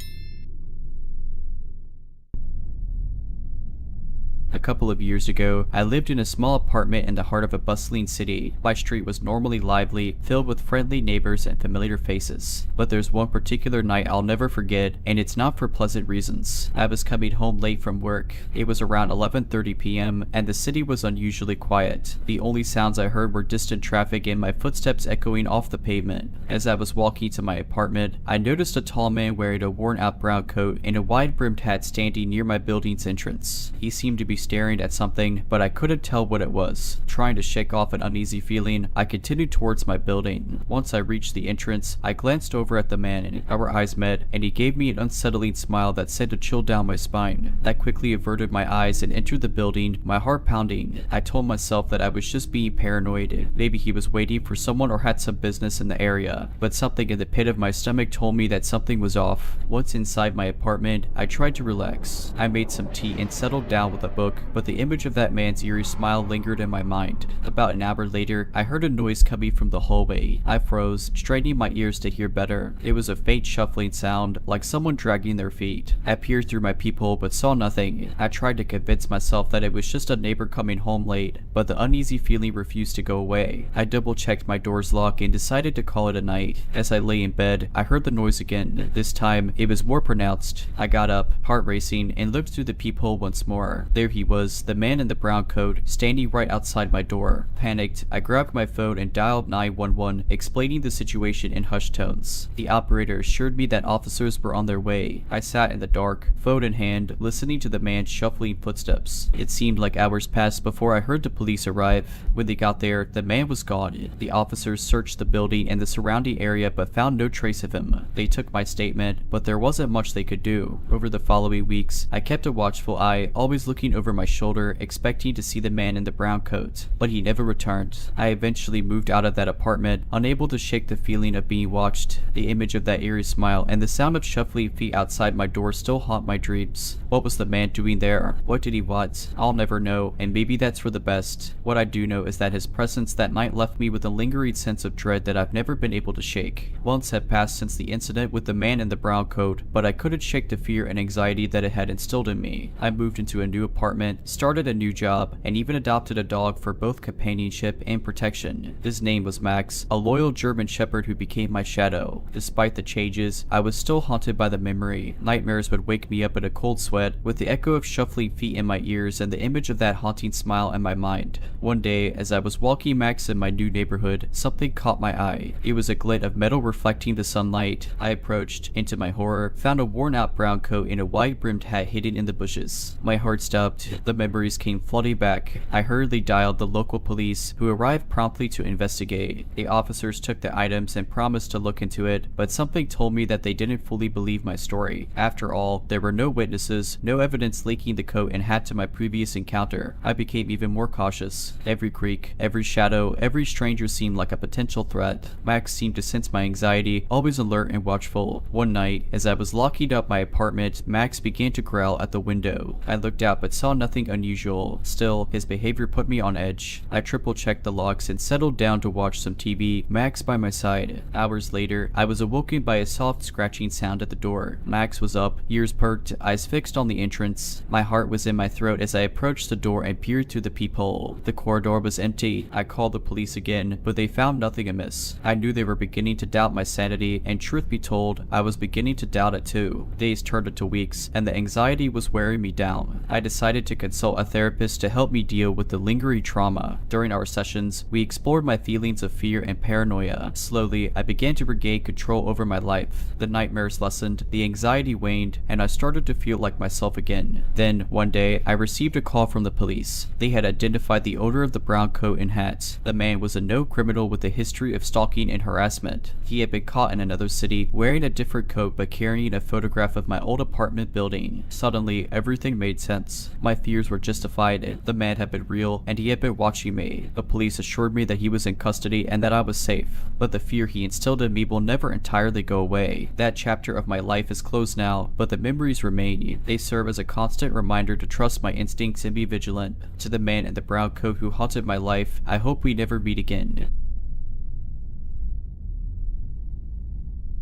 A couple of years ago, I lived in a small apartment in the heart of a bustling city. My street was normally lively, filled with friendly neighbors and familiar faces. But there's one particular night I'll never forget, and it's not for pleasant reasons. I was coming home late from work. It was around 11:30 p.m. and the city was unusually quiet. The only sounds I heard were distant traffic and my footsteps echoing off the pavement. As I was walking to my apartment, I noticed a tall man wearing a worn-out brown coat and a wide-brimmed hat standing near my building's entrance. He seemed to be staring at something, but I couldn't tell what it was. Trying to shake off an uneasy feeling, I continued towards my building. Once I reached the entrance, I glanced over at the man and our eyes met, and he gave me an unsettling smile that sent a chill down my spine. I quickly averted my eyes and entered the building, my heart pounding. I told myself that I was just being paranoid. Maybe he was waiting for someone or had some business in the area, but something in the pit of my stomach told me that something was off. Once inside my apartment, I tried to relax. I made some tea and settled down with a book, but the image of that man's eerie smile lingered in my mind. About an hour later, I heard a noise coming from the hallway. I froze, straining my ears to hear better. It was a faint shuffling sound, like someone dragging their feet. I peered through my peephole but saw nothing. I tried to convince myself that it was just a neighbor coming home late, but the uneasy feeling refused to go away. I double-checked my door's lock and decided to call it a night. As I lay in bed, I heard the noise again. This time, it was more pronounced. I got up, heart racing, and looked through the peephole once more. There he was, the man in the brown coat, standing right outside my door. Panicked, I grabbed my phone and dialed 911, explaining the situation in hushed tones. The operator assured me that officers were on their way. I sat in the dark, phone in hand, listening to the man's shuffling footsteps. It seemed like hours passed before I heard the police arrive. When they got there, the man was gone. The officers searched the building and the surrounding area but found no trace of him. They took my statement, but there wasn't much they could do. Over the following weeks, I kept a watchful eye, always looking over my shoulder, expecting to see the man in the brown coat, but he never returned. I eventually moved out of that apartment, unable to shake the feeling of being watched. The image of that eerie smile and the sound of shuffling feet outside my door still haunt my dreams. What was the man doing there? What did he want? I'll never know, and maybe that's for the best. What I do know is that his presence that night left me with a lingering sense of dread that I've never been able to shake. Months had passed since the incident with the man in the brown coat, but I couldn't shake the fear and anxiety that it had instilled in me. I moved into a new apartment, started a new job, and even adopted a dog for both companionship and protection. His name was Max, a loyal German shepherd who became my shadow. Despite the changes, I was still haunted by the memory. Nightmares would wake me up in a cold sweat, with the echo of shuffling feet in my ears and the image of that haunting smile in my mind. One day, as I was walking Max in my new neighborhood, something caught my eye. It was a glint of metal reflecting the sunlight. I approached, and to my horror, found a worn-out brown coat and a wide-brimmed hat hidden in the bushes. My heart stopped. mind. The memories came flooding back. I hurriedly dialed the local police, who arrived promptly to investigate. The officers took the items and promised to look into it, but something told me that they didn't fully believe my story. After all, there were no witnesses, no evidence linking the coat and hat to my previous encounter. I became even more cautious. Every creak, every shadow, every stranger seemed like a potential threat. Max seemed to sense my anxiety, always alert and watchful. One night, as I was locking up my apartment, Max began to growl at the window. I looked out but saw nothing unusual. Still, his behavior put me on edge. I triple-checked the locks and settled down to watch some TV, Max by my side. Hours later, I was awoken by a soft scratching sound at the door. Max was up, ears perked, eyes fixed on the entrance. My heart was in my throat as I approached the door and peered through the peephole. The corridor was empty. I called the police again, but they found nothing amiss. I knew they were beginning to doubt my sanity, and truth be told, I was beginning to doubt it too. Days turned into weeks, and the anxiety was wearing me down. I decided to consult a therapist to help me deal with the lingering trauma. During our sessions, we explored my feelings of fear and paranoia. Slowly, I began to regain control over my life. The nightmares lessened, the anxiety waned, and I started to feel like myself again. Then, one day, I received a call from the police. They had identified the owner of the brown coat and hat. The man was a known criminal with a history of stalking and harassment. He had been caught in another city, wearing a different coat but carrying a photograph of my old apartment building. Suddenly, everything made sense. My fears were justified. The man had been real, and he had been watching me. The police assured me that he was in custody and that I was safe. But the fear he instilled in me will never entirely go away. That chapter of my life is closed now, but the memories remain. They serve as a constant reminder to trust my instincts and be vigilant. To the man in the brown coat who haunted my life, I hope we never meet again.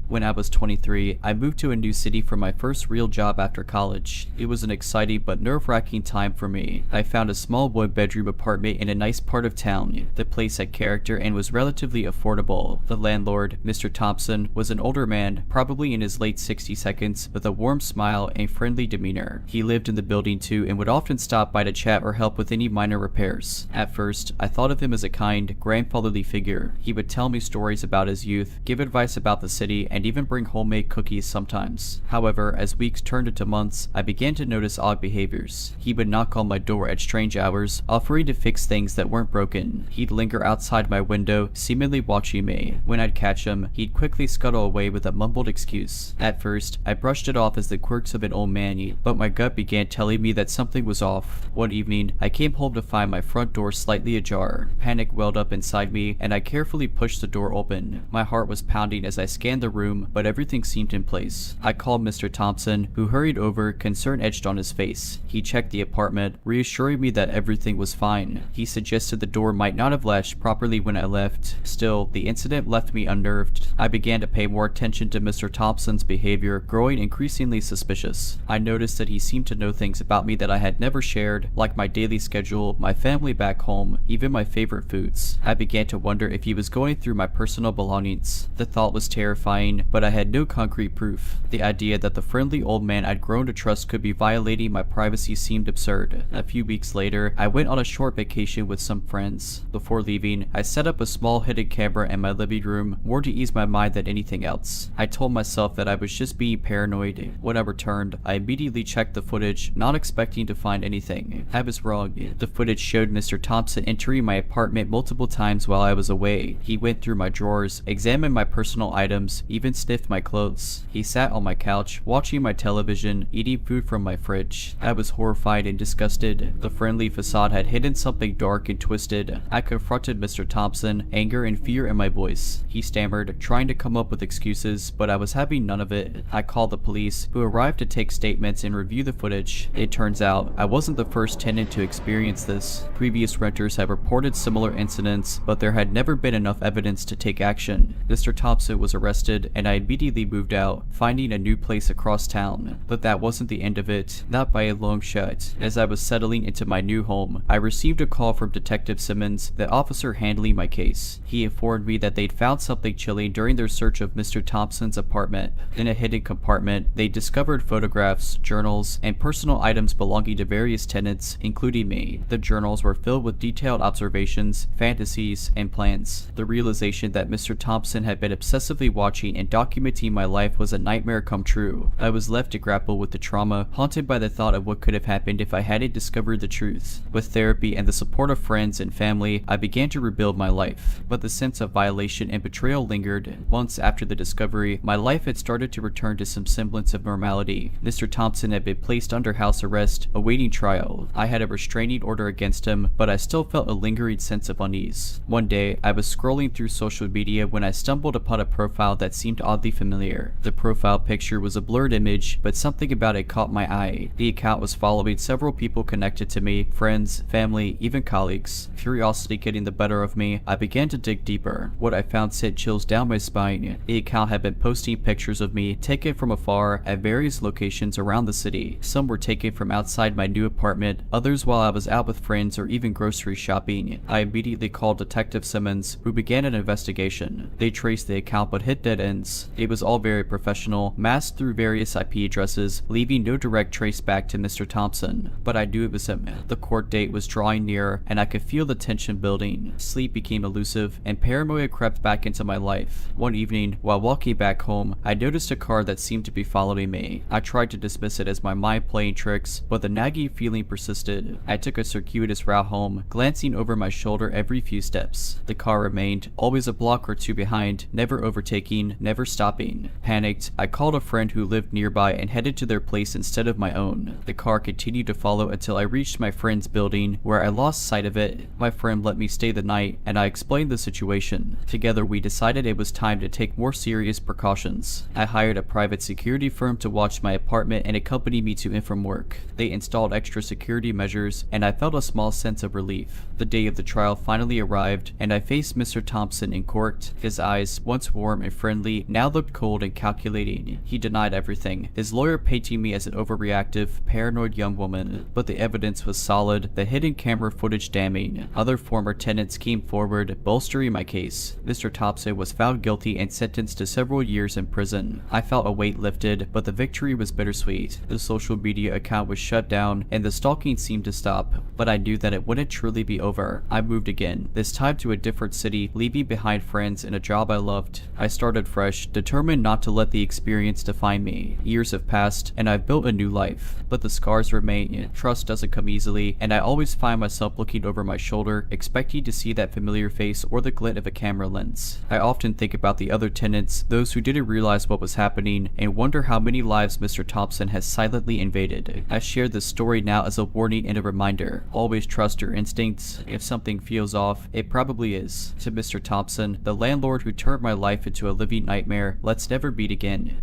When I was 23, I moved to a new city for my first real job after college. It was an exciting but nerve-wracking time for me. I found a small one-bedroom apartment in a nice part of town. The place had character and was relatively affordable. The landlord, Mr. Thompson, was an older man, probably in his late 60 seconds, with a warm smile and friendly demeanor. He lived in the building too and would often stop by to chat or help with any minor repairs. At first, I thought of him as a kind, grandfatherly figure. He would tell me stories about his youth, give advice about the city, and even bring homemade cookies sometimes. However, as weeks turned into months, I began to notice odd behaviors. He would knock on my door at strange hours, offering to fix things that weren't broken. He'd linger outside my window, seemingly watching me. When I'd catch him, he'd quickly scuttle away with a mumbled excuse. At first, I brushed it off as the quirks of an old man, but my gut began telling me that something was off. One evening, I came home to find my front door slightly ajar. Panic welled up inside me, and I carefully pushed the door open. My heart was pounding as I scanned the room, but everything seemed in place. I called Mr. Thompson, who hurried over, concern etched on his face. He checked the apartment, reassuring me that everything was fine. He suggested the door might not have latched properly when I left. Still, the incident left me unnerved. I began to pay more attention to Mr. Thompson's behavior, growing increasingly suspicious. I noticed that he seemed to know things about me that I had never shared, like my daily schedule, my family back home, even my favorite foods. I began to wonder if he was going through my personal belongings. The thought was terrifying, but I had no concrete proof. The idea that the friendly old man I'd grown to trust could be violating my privacy seemed absurd. A few weeks later, I went on a short vacation with some friends. Before leaving, I set up a small hidden camera in my living room, more to ease my mind than anything else. I told myself that I was just being paranoid. When I returned, I immediately checked the footage, not expecting to find anything. I was wrong. The footage showed Mr. Thompson entering my apartment multiple times while I was away. He went through my drawers, examined my personal items, even sniffed my clothes. He sat on my couch, watching my television, eating food from my fridge. I was horrified and disgusted. The friendly facade had hidden something dark and twisted. I confronted Mr. Thompson, anger and fear in my voice. He stammered, trying to come up with excuses, but I was having none of it. I called the police, who arrived to take statements and review the footage. It turns out, I wasn't the first tenant to experience this. Previous renters have reported similar incidents, but there had never been enough evidence to take action. Mr. Thompson was arrested, and I immediately moved out, finding a new place across town. But that wasn't the end of it, not by a long shot. As I was settling into my new home, I received a call from Detective Simmons, the officer handling my case. He informed me that they'd found something chilling during their search of Mr. Thompson's apartment. In a hidden compartment, they discovered photographs, journals, and personal items belonging to various tenants, including me. The journals were filled with detailed observations, fantasies, and plans. The realization that Mr. Thompson had been obsessively watching and and documenting my life was a nightmare come true. I was left to grapple with the trauma, haunted by the thought of what could have happened if I hadn't discovered the truth. With therapy and the support of friends and family, I began to rebuild my life. But the sense of violation and betrayal lingered. Months after the discovery, my life had started to return to some semblance of normality. Mr. Thompson had been placed under house arrest, awaiting trial. I had a restraining order against him, but I still felt a lingering sense of unease. One day, I was scrolling through social media when I stumbled upon a profile that seemed oddly familiar. The profile picture was a blurred image, but something about it caught my eye. The account was following several people connected to me, friends, family, even colleagues. Curiosity getting the better of me, I began to dig deeper. What I found sent chills down my spine. The account had been posting pictures of me taken from afar at various locations around the city. Some were taken from outside my new apartment, others while I was out with friends or even grocery shopping. I immediately called Detective Simmons, who began an investigation. They traced the account but hit dead ends. It was all very professional, masked through various IP addresses, leaving no direct trace back to Mr. Thompson. But I knew it was him. The court date was drawing near, and I could feel the tension building. Sleep became elusive, and paranoia crept back into my life. One evening, while walking back home, I noticed a car that seemed to be following me. I tried to dismiss it as my mind playing tricks, but the nagging feeling persisted. I took a circuitous route home, glancing over my shoulder every few steps. The car remained, always a block or two behind, never overtaking, never stopping. Panicked, I called a friend who lived nearby and headed to their place instead of my own. The car continued to follow until I reached my friend's building, where I lost sight of it. My friend let me stay the night, and I explained the situation. Together we decided it was time to take more serious precautions. I hired a private security firm to watch my apartment and accompany me to and from work. They installed extra security measures, and I felt a small sense of relief. The day of the trial finally arrived, and I faced Mr. Thompson in court. His eyes, once warm and friendly, now looked cold and calculating. He denied everything, his lawyer painting me as an overreactive, paranoid young woman. But the evidence was solid, the hidden camera footage damning. Other former tenants came forward, bolstering my case. Mr. Thompson was found guilty and sentenced to several years in prison. I felt a weight lifted, but the victory was bittersweet. The social media account was shut down, and the stalking seemed to stop, but I knew that it wouldn't truly be over. I moved again, this time to a different city, leaving behind friends and a job I loved. I started fresh, determined not to let the experience define me. Years have passed, and I've built a new life, but the scars remain. Trust doesn't come easily, and I always find myself looking over my shoulder, expecting to see that familiar face or the glint of a camera lens. I often think about the other tenants, those who didn't realize what was happening, and wonder how many lives Mr. Thompson has silently invaded. I share this story now as a warning and a reminder. Always trust your instincts. If something feels off, it probably is. To Mr. Thompson, the landlord who turned my life into a living nightmare, let's never meet again.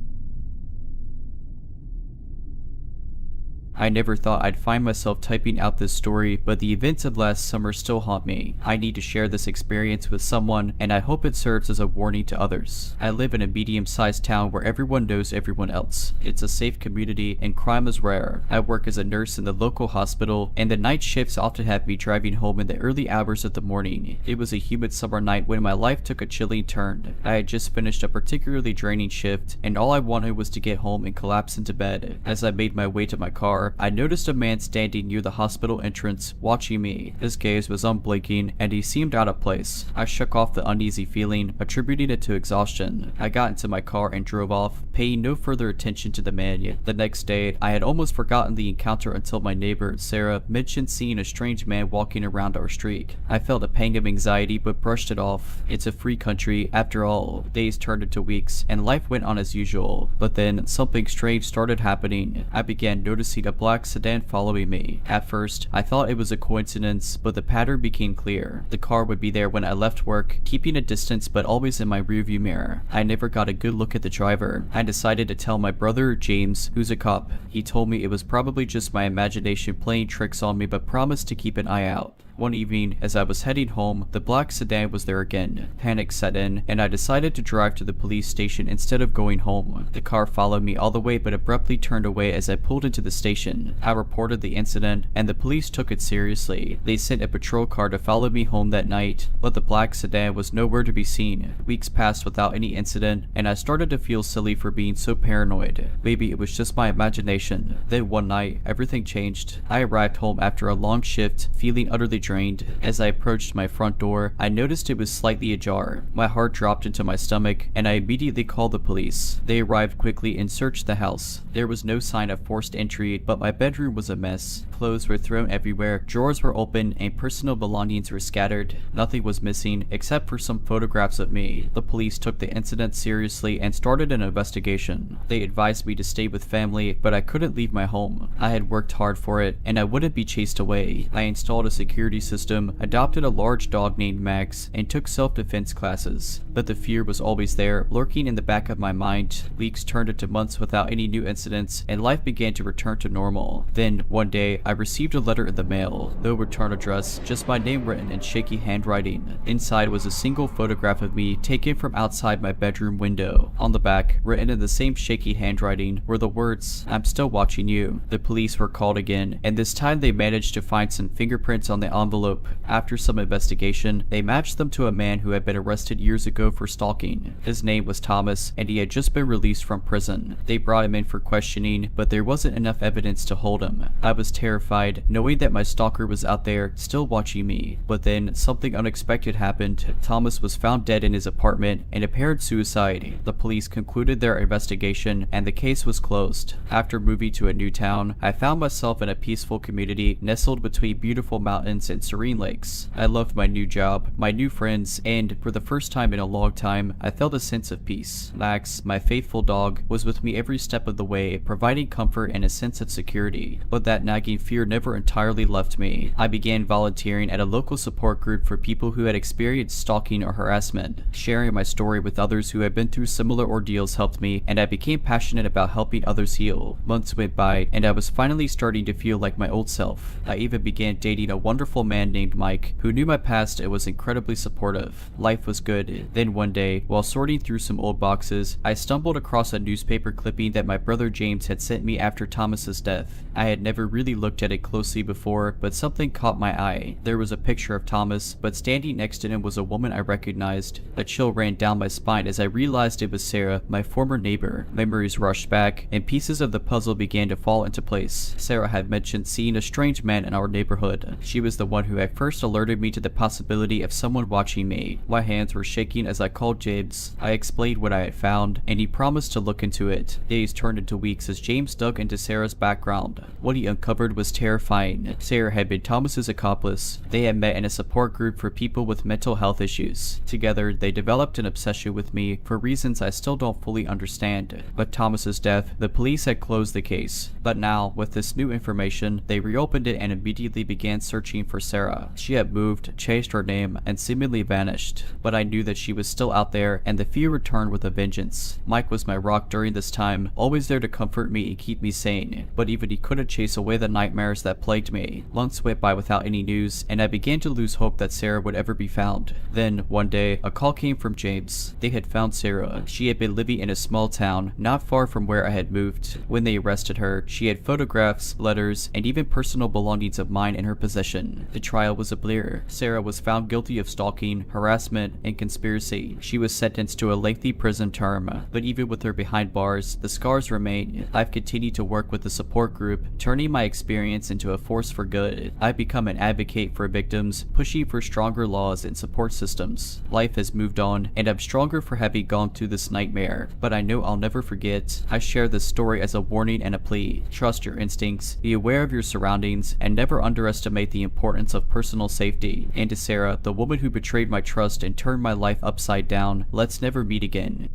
I never thought I'd find myself typing out this story, but the events of last summer still haunt me. I need to share this experience with someone, and I hope it serves as a warning to others. I live in a medium-sized town where everyone knows everyone else. It's a safe community, and crime is rare. I work as a nurse in the local hospital, and the night shifts often have me driving home in the early hours of the morning. It was a humid summer night when my life took a chilling turn. I had just finished a particularly draining shift, and all I wanted was to get home and collapse into bed. As I made my way to my car, I noticed a man standing near the hospital entrance, watching me. His gaze was unblinking, and he seemed out of place. I shook off the uneasy feeling, attributing it to exhaustion. I got into my car and drove off, paying no further attention to the man. The next day, I had almost forgotten the encounter until my neighbor, Sarah, mentioned seeing a strange man walking around our street. I felt a pang of anxiety, but brushed it off. It's a free country, after all. Days turned into weeks, and life went on as usual. But then, something strange started happening. I began noticing a black sedan following me. At first, I thought it was a coincidence, but the pattern became clear. The car would be there when I left work, keeping a distance but always in my rearview mirror. I never got a good look at the driver. I decided to tell my brother, James, who's a cop. He told me it was probably just my imagination playing tricks on me, but promised to keep an eye out. One evening, as I was heading home, the black sedan was there again. Panic set in, and I decided to drive to the police station instead of going home. The car followed me all the way but abruptly turned away as I pulled into the station. I reported the incident, and the police took it seriously. They sent a patrol car to follow me home that night, but the black sedan was nowhere to be seen. Weeks passed without any incident, and I started to feel silly for being so paranoid. Maybe it was just my imagination. Then one night, everything changed. I arrived home after a long shift, feeling utterly drained. As I approached my front door, I noticed it was slightly ajar. My heart dropped into my stomach, and I immediately called the police. They arrived quickly and searched the house. There was no sign of forced entry, but my bedroom was a mess. Clothes were thrown everywhere, drawers were open, and personal belongings were scattered. Nothing was missing, except for some photographs of me. The police took the incident seriously and started an investigation. They advised me to stay with family, but I couldn't leave my home. I had worked hard for it, and I wouldn't be chased away. I installed a security system, adopted a large dog named Max, and took self-defense classes. But the fear was always there, lurking in the back of my mind. Weeks turned into months without any new incidents, and life began to return to normal. Then, one day, I received a letter in the mail. No return address, just my name written in shaky handwriting. Inside was a single photograph of me taken from outside my bedroom window. On the back, written in the same shaky handwriting, were the words, "I'm still watching you." The police were called again, and this time they managed to find some fingerprints on the envelope. After some investigation, they matched them to a man who had been arrested years ago for stalking. His name was Thomas, and he had just been released from prison. They brought him in for questioning, but there wasn't enough evidence to hold him. I was terrified, knowing that my stalker was out there, still watching me. But then, something unexpected happened. Thomas was found dead in his apartment, an apparent suicide. The police concluded their investigation, and the case was closed. After moving to a new town, I found myself in a peaceful community nestled between beautiful mountains and serene lakes. I loved my new job, my new friends, and for the first time in a long time, I felt a sense of peace. Max, my faithful dog, was with me every step of the way, providing comfort and a sense of security. But that nagging fear never entirely left me. I began volunteering at a local support group for people who had experienced stalking or harassment. Sharing my story with others who had been through similar ordeals helped me, and I became passionate about helping others heal. Months went by, and I was finally starting to feel like my old self. I even began dating a wonderful man named Mike, who knew my past and was incredibly supportive. Life was good. Then one day, while sorting through some old boxes, I stumbled across a newspaper clipping that my brother James had sent me after Thomas's death. I had never really looked at it closely before, but something caught my eye. There was a picture of Thomas, but standing next to him was a woman I recognized. A chill ran down my spine as I realized it was Sarah, my former neighbor. Memories rushed back, and pieces of the puzzle began to fall into place. Sarah had mentioned seeing a strange man in our neighborhood. She was the one who had first alerted me to the possibility of someone watching me. My hands were shaking as I called James. I explained what I had found, and he promised to look into it. Days turned into weeks as James dug into Sarah's background. What he uncovered was terrifying. Sarah had been Thomas's accomplice. They had met in a support group for people with mental health issues. Together, they developed an obsession with me for reasons I still don't fully understand. But Thomas's death, the police had closed the case. But now, with this new information, they reopened it and immediately began searching for Sarah. She had moved, changed her name, and seemingly vanished. But I knew that she was still out there, and the fear returned with a vengeance. Mike was my rock during this time, always there to comfort me and keep me sane. But even he couldn't chase away the nightmares that plagued me. Months went by without any news, and I began to lose hope that Sarah would ever be found. Then, one day, a call came from James. They had found Sarah. She had been living in a small town, not far from where I had moved. When they arrested her, she had photographs, letters, and even personal belongings of mine in her possession. The trial was a blur. Sarah was found guilty of stalking, harassment, and conspiracy. She was sentenced to a lengthy prison term, but even with her behind bars, the scars remain. I've continued to work with the support group, turning my experience into a force for good. I've become an advocate for victims, pushing for stronger laws and support systems. Life has moved on, and I'm stronger for having gone through this nightmare, but I know I'll never forget. I share this story as a warning and a plea. Trust your instincts, be aware of your surroundings, and never underestimate the importance of personal safety. And to Sarah, the woman who betrayed my trust and turned my life upside down, let's never meet again.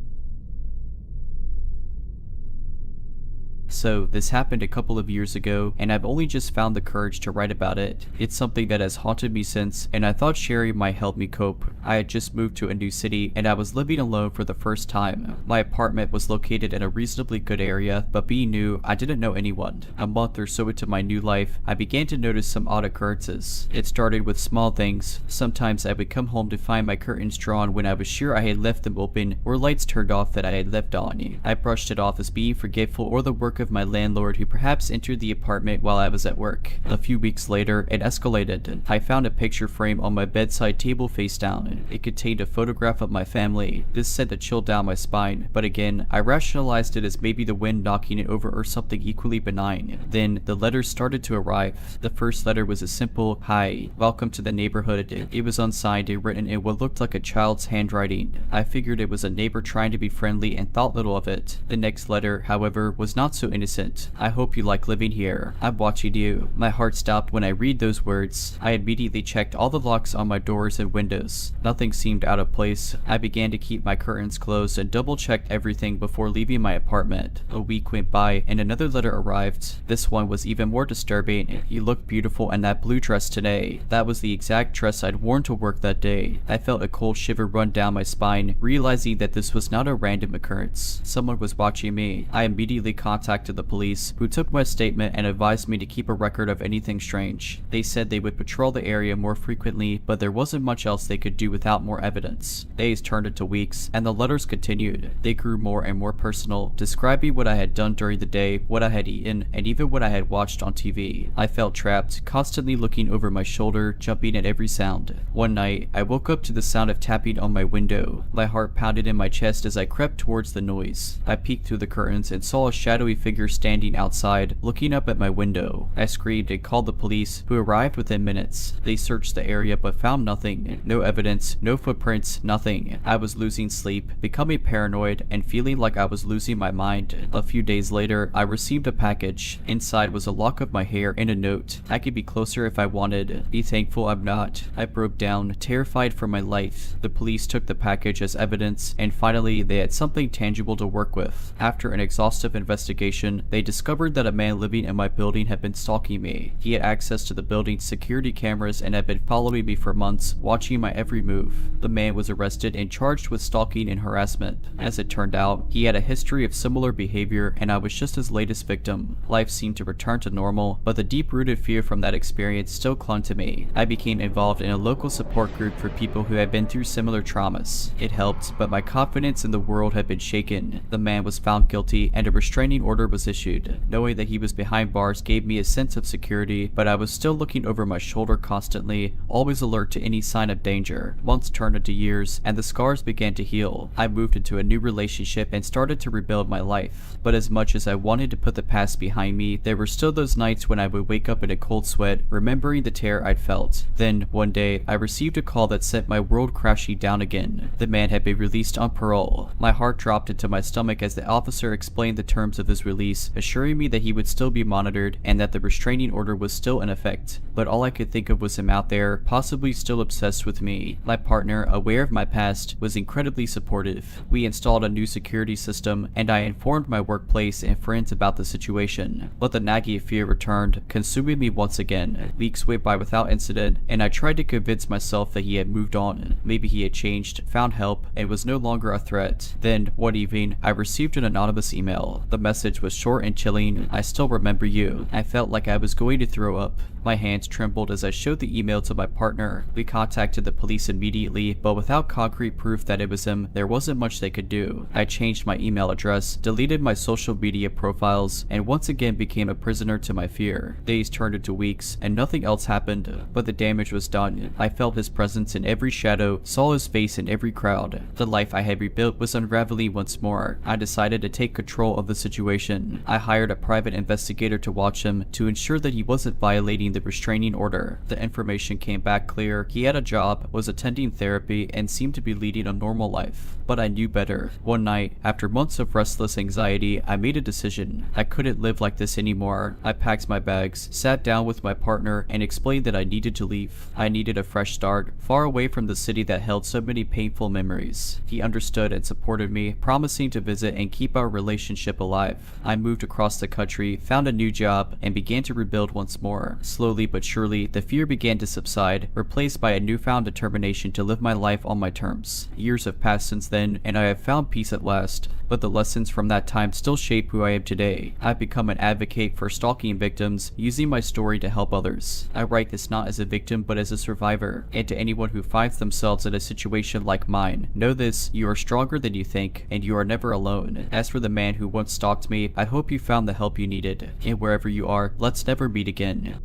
So this happened a couple of years ago, and I've only just found the courage to write about it. It's something that has haunted me since, and I thought sharing might help me cope. I had just moved to a new city, and I was living alone for the first time. My apartment was located in a reasonably good area, but being new, I didn't know anyone. A month or so into my new life, I began to notice some odd occurrences. It started with small things. Sometimes I would come home to find my curtains drawn when I was sure I had left them open, or lights turned off that I had left on. I brushed it off as being forgetful or the work remark of my landlord who perhaps entered the apartment while I was at work. A few weeks later, it escalated. I found a picture frame on my bedside table face down. It contained a photograph of my family. This sent a chill down my spine, but again, I rationalized it as maybe the wind knocking it over or something equally benign. Then, the letters started to arrive. The first letter was a simple, "Hi, welcome to the neighborhood." It was unsigned and written in what looked like a child's handwriting. I figured it was a neighbor trying to be friendly and thought little of it. The next letter, however, was not so innocent. "I hope you like living here. I'm watching you." My heart stopped when I read those words. I immediately checked all the locks on my doors and windows. Nothing seemed out of place. I began to keep my curtains closed and double-checked everything before leaving my apartment. A week went by and another letter arrived. This one was even more disturbing. "You look beautiful in that blue dress today." That was the exact dress I'd worn to work that day. I felt a cold shiver run down my spine, realizing that this was not a random occurrence. Someone was watching me. I immediately contacted the police, who took my statement and advised me to keep a record of anything strange. They said they would patrol the area more frequently, but there wasn't much else they could do without more evidence. Days turned into weeks, and the letters continued. They grew more and more personal, describing what I had done during the day, what I had eaten, and even what I had watched on TV. I felt trapped, constantly looking over my shoulder, jumping at every sound. One night, I woke up to the sound of tapping on my window. My heart pounded in my chest as I crept towards the noise. I peeked through the curtains and saw a shadowy figure standing outside, looking up at my window. I screamed and called the police, who arrived within minutes. They searched the area but found nothing. No evidence, no footprints, nothing. I was losing sleep, becoming paranoid, and feeling like I was losing my mind. A few days later, I received a package. Inside was a lock of my hair and a note. "I could be closer if I wanted. Be thankful I'm not." I broke down, terrified for my life. The police took the package as evidence, and finally they had something tangible to work with. After an exhaustive investigation, they discovered that a man living in my building had been stalking me. He had access to the building's security cameras and had been following me for months, watching my every move. The man was arrested and charged with stalking and harassment. As it turned out, he had a history of similar behavior, and I was just his latest victim. Life seemed to return to normal, but the deep-rooted fear from that experience still clung to me. I became involved in a local support group for people who had been through similar traumas. It helped, but my confidence in the world had been shaken. The man was found guilty, and a restraining order was issued. Knowing that he was behind bars gave me a sense of security, but I was still looking over my shoulder constantly, always alert to any sign of danger. Months turned into years, and the scars began to heal. I moved into a new relationship and started to rebuild my life. But as much as I wanted to put the past behind me, there were still those nights when I would wake up in a cold sweat, remembering the terror I'd felt. Then, one day, I received a call that sent my world crashing down again. The man had been released on parole. My heart dropped into my stomach as the officer explained the terms of his release, assuring me that he would still be monitored and that the restraining order was still in effect. But all I could think of was him out there, possibly still obsessed with me. My partner, aware of my past, was incredibly supportive. We installed a new security system, and I informed my workplace and friends about the situation. But the nagging fear returned, consuming me once again. Weeks went by without incident, and I tried to convince myself that he had moved on. Maybe he had changed, found help, and was no longer a threat. Then, one evening, I received an anonymous email. The message was short and chilling. "I still remember you." I felt like I was going to throw up. My hands trembled as I showed the email to my partner. We contacted the police immediately, but without concrete proof that it was him, there wasn't much they could do. I changed my email address, deleted my social media profiles, and once again became a prisoner to my fear. Days turned into weeks, and nothing else happened, but the damage was done. I felt his presence in every shadow, saw his face in every crowd. The life I had rebuilt was unraveling once more. I decided to take control of the situation. I hired a private investigator to watch him, to ensure that he wasn't violating the restraining order. The information came back clear. He had a job, was attending therapy, and seemed to be leading a normal life. But I knew better. One night, after months of restless anxiety, I made a decision. I couldn't live like this anymore. I packed my bags, sat down with my partner, and explained that I needed to leave. I needed a fresh start, far away from the city that held so many painful memories. He understood and supported me, promising to visit and keep our relationship alive. I moved across the country, found a new job, and began to rebuild once more. Slowly but surely, the fear began to subside, replaced by a newfound determination to live my life on my terms. Years have passed since then, and I have found peace at last. But the lessons from that time still shape who I am today. I've become an advocate for stalking victims, using my story to help others. I write this not as a victim but as a survivor. And to anyone who finds themselves in a situation like mine, know this: you are stronger than you think, and you are never alone. As for the man who once stalked me, lastly, I hope you found the help you needed, and wherever you are, let's never meet again.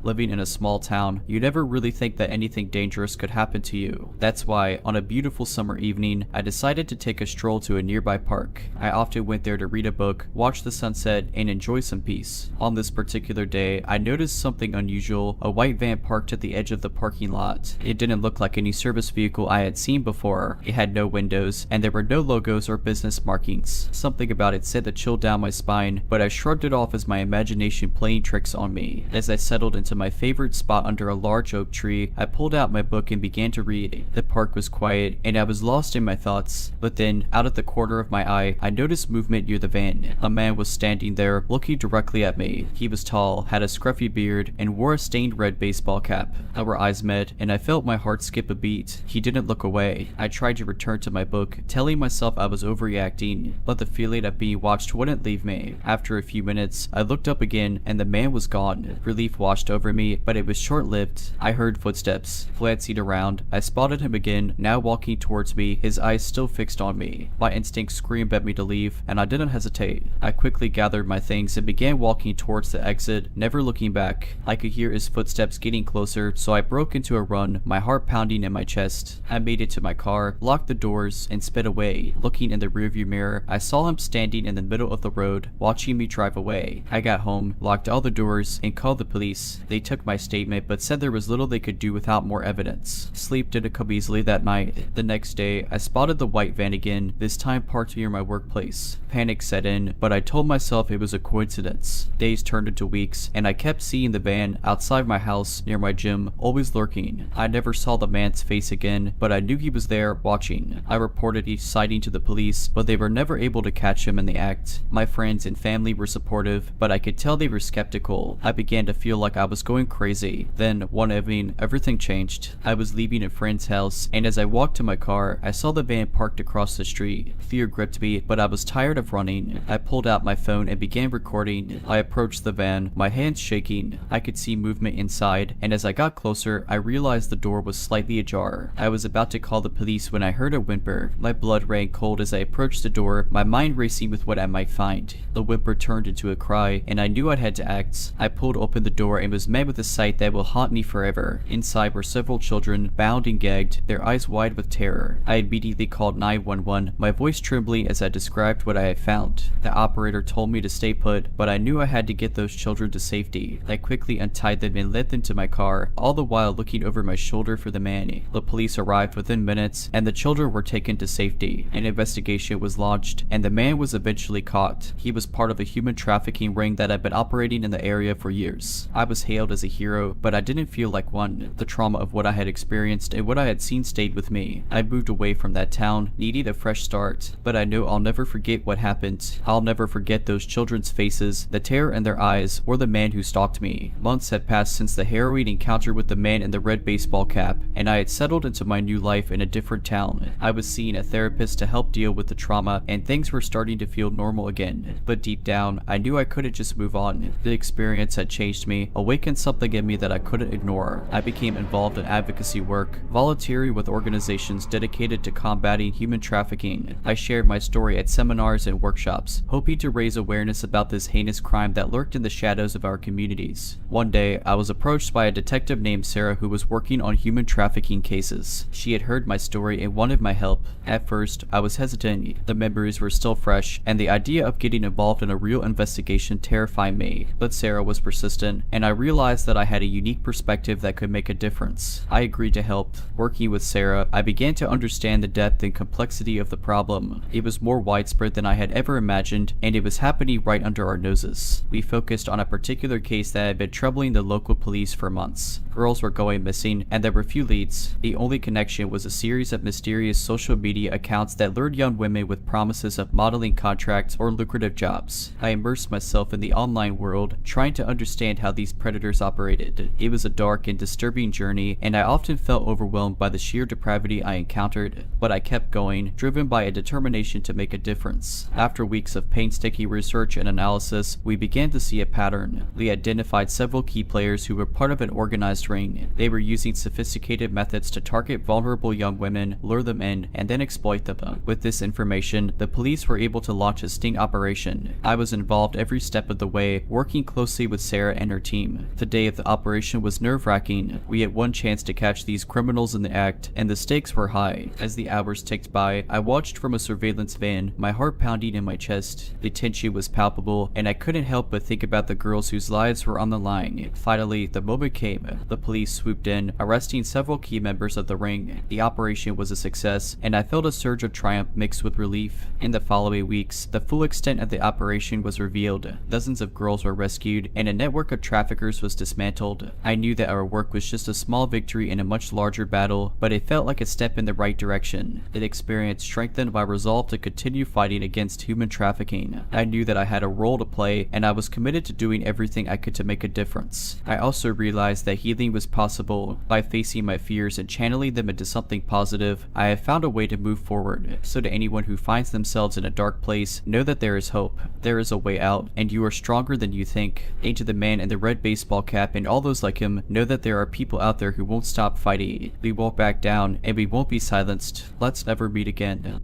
Living in a small town, you never really think that anything dangerous could happen to you. That's why, on a beautiful summer evening, I decided to take a stroll to a nearby park. I often went there to read a book, watch the sunset, and enjoy some peace. On this particular day, I noticed something unusual: a white van parked at the edge of the parking lot. It didn't look like any service vehicle I had seen before. It had no windows, and there were no logos or business markings. Something about it sent a chill down my spine, but I shrugged it off as my imagination playing tricks on me. As I settled into my favorite spot under a large oak tree, I pulled out my book and began to read. The park was quiet, and I was lost in my thoughts. But then, out of the corner of my eye, I noticed movement near the van. A man was standing there, looking directly at me. He was tall, had a scruffy beard, and wore a stained red baseball cap. Our eyes met, and I felt my heart skip a beat. He didn't look away. I tried to return to my book, telling myself I was overreacting, but the feeling of being watched wouldn't leave me. After a few minutes, I looked up again, and the man was gone. Relief washed over me, but it was short-lived. I heard footsteps. Glancing around, I spotted him again, now walking towards me, his eyes still fixed on me. My instinct screamed at me to leave, and I didn't hesitate. I quickly gathered my things and began walking towards the exit, never looking back. I could hear his footsteps getting closer, so I broke into a run, my heart pounding in my chest. I made it to my car, locked the doors, and sped away. Looking in the rearview mirror, I saw him standing in the middle of the road, watching me drive away. I got home, locked all the doors, and called the police. They took my statement, but said there was little they could do without more evidence. Sleep didn't come easily that night. The next day, I spotted the white van again, this time parked near my workplace. Panic set in, but I told myself it was a coincidence. Days turned into weeks, and I kept seeing the van outside my house, near my gym, always lurking. I never saw the man's face again, but I knew he was there, watching. I reported each sighting to the police, but they were never able to catch him in the act. My friends and family were supportive, but I could tell they were skeptical. I began to feel like I was going crazy. Then, one evening, everything changed. I was leaving a friend's house, and as I walked to my car, I saw the van parked across the street. Fear gripped me, but I was tired of running. I pulled out my phone and began recording. I approached the van, my hands shaking. I could see movement inside, and as I got closer, I realized the door was slightly ajar. I was about to call the police when I heard a whimper. My blood ran cold as I approached the door, my mind racing with what I might find. The whimper turned into a cry, and I knew I had to act. I pulled open the door and was met with a sight that will haunt me forever. Inside were several children, bound and gagged, their eyes wide with terror. I immediately called 911, my voice trembling as I described what I had found. The operator told me to stay put, but I knew I had to get those children to safety. I quickly untied them and led them to my car, all the while looking over my shoulder for the man. The police arrived within minutes, and the children were taken to safety. An investigation was launched, and the man was eventually caught. He was part of a human trafficking ring that had been operating in the area for years. I was hailed as a hero, but I didn't feel like one. The trauma of what I had experienced and what I had seen stayed with me. I moved away from that town, needing a fresh start, but I know I'll never forget what happened. I'll never forget those children's faces, the terror in their eyes, or the man who stalked me. Months had passed since the harrowing encounter with the man in the red baseball cap, and I had settled into my new life in a different town. I was seeing a therapist to help deal with the trauma, and things were starting to feel normal again. But deep down, I knew I couldn't just move on. The experience had changed me, awakened something in me that I couldn't ignore. I became involved in advocacy work, volunteering with organizations dedicated to combating human trafficking. I shared my story at seminars and workshops, hoping to raise awareness about this heinous crime that lurked in the shadows of our communities. One day, I was approached by a detective named Sarah who was working on human trafficking cases. She had heard my story and wanted my help. At first, I was hesitant. The memories were still fresh, and the idea of getting involved in a real investigation terrified me. But Sarah was persistent, and I realized that I had a unique perspective that could make a difference. I agreed to help. Working with Sarah, I began to understand the depth and complexity of the problem. It was more widespread than I had ever imagined, and it was happening right under our noses. We focused on a particular case that had been troubling the local police for months. Girls were going missing, and there were few leads. The only connection was a series of mysterious social media accounts that lured young women with promises of modeling contracts or lucrative jobs. I immersed myself in the online world, trying to understand how these predators predators operated. It was a dark and disturbing journey, and I often felt overwhelmed by the sheer depravity I encountered, but I kept going, driven by a determination to make a difference. After weeks of painstaking research and analysis, we began to see a pattern. We identified several key players who were part of an organized ring. They were using sophisticated methods to target vulnerable young women, lure them in, and then exploit them. With this information, the police were able to launch a sting operation. I was involved every step of the way, working closely with Sarah and her team. The day of the operation was nerve-wracking. We had one chance to catch these criminals in the act, and the stakes were high. As the hours ticked by, I watched from a surveillance van, my heart pounding in my chest. The tension was palpable, and I couldn't help but think about the girls whose lives were on the line. Finally, the moment came. The police swooped in, arresting several key members of the ring. The operation was a success, and I felt a surge of triumph mixed with relief. In the following weeks, the full extent of the operation was revealed. Dozens of girls were rescued, and a network of traffickers was dismantled. I knew that our work was just a small victory in a much larger battle, but it felt like a step in the right direction. The experience strengthened my resolve to continue fighting against human trafficking. I knew that I had a role to play, and I was committed to doing everything I could to make a difference. I also realized that healing was possible. By facing my fears and channeling them into something positive, I have found a way to move forward. So to anyone who finds themselves in a dark place, know that there is hope. There is a way out, and you are stronger than you think. And to the man in the red baseball cap and all those like him, know that there are people out there who won't stop fighting. We won't back down, and we won't be silenced. Let's never meet again.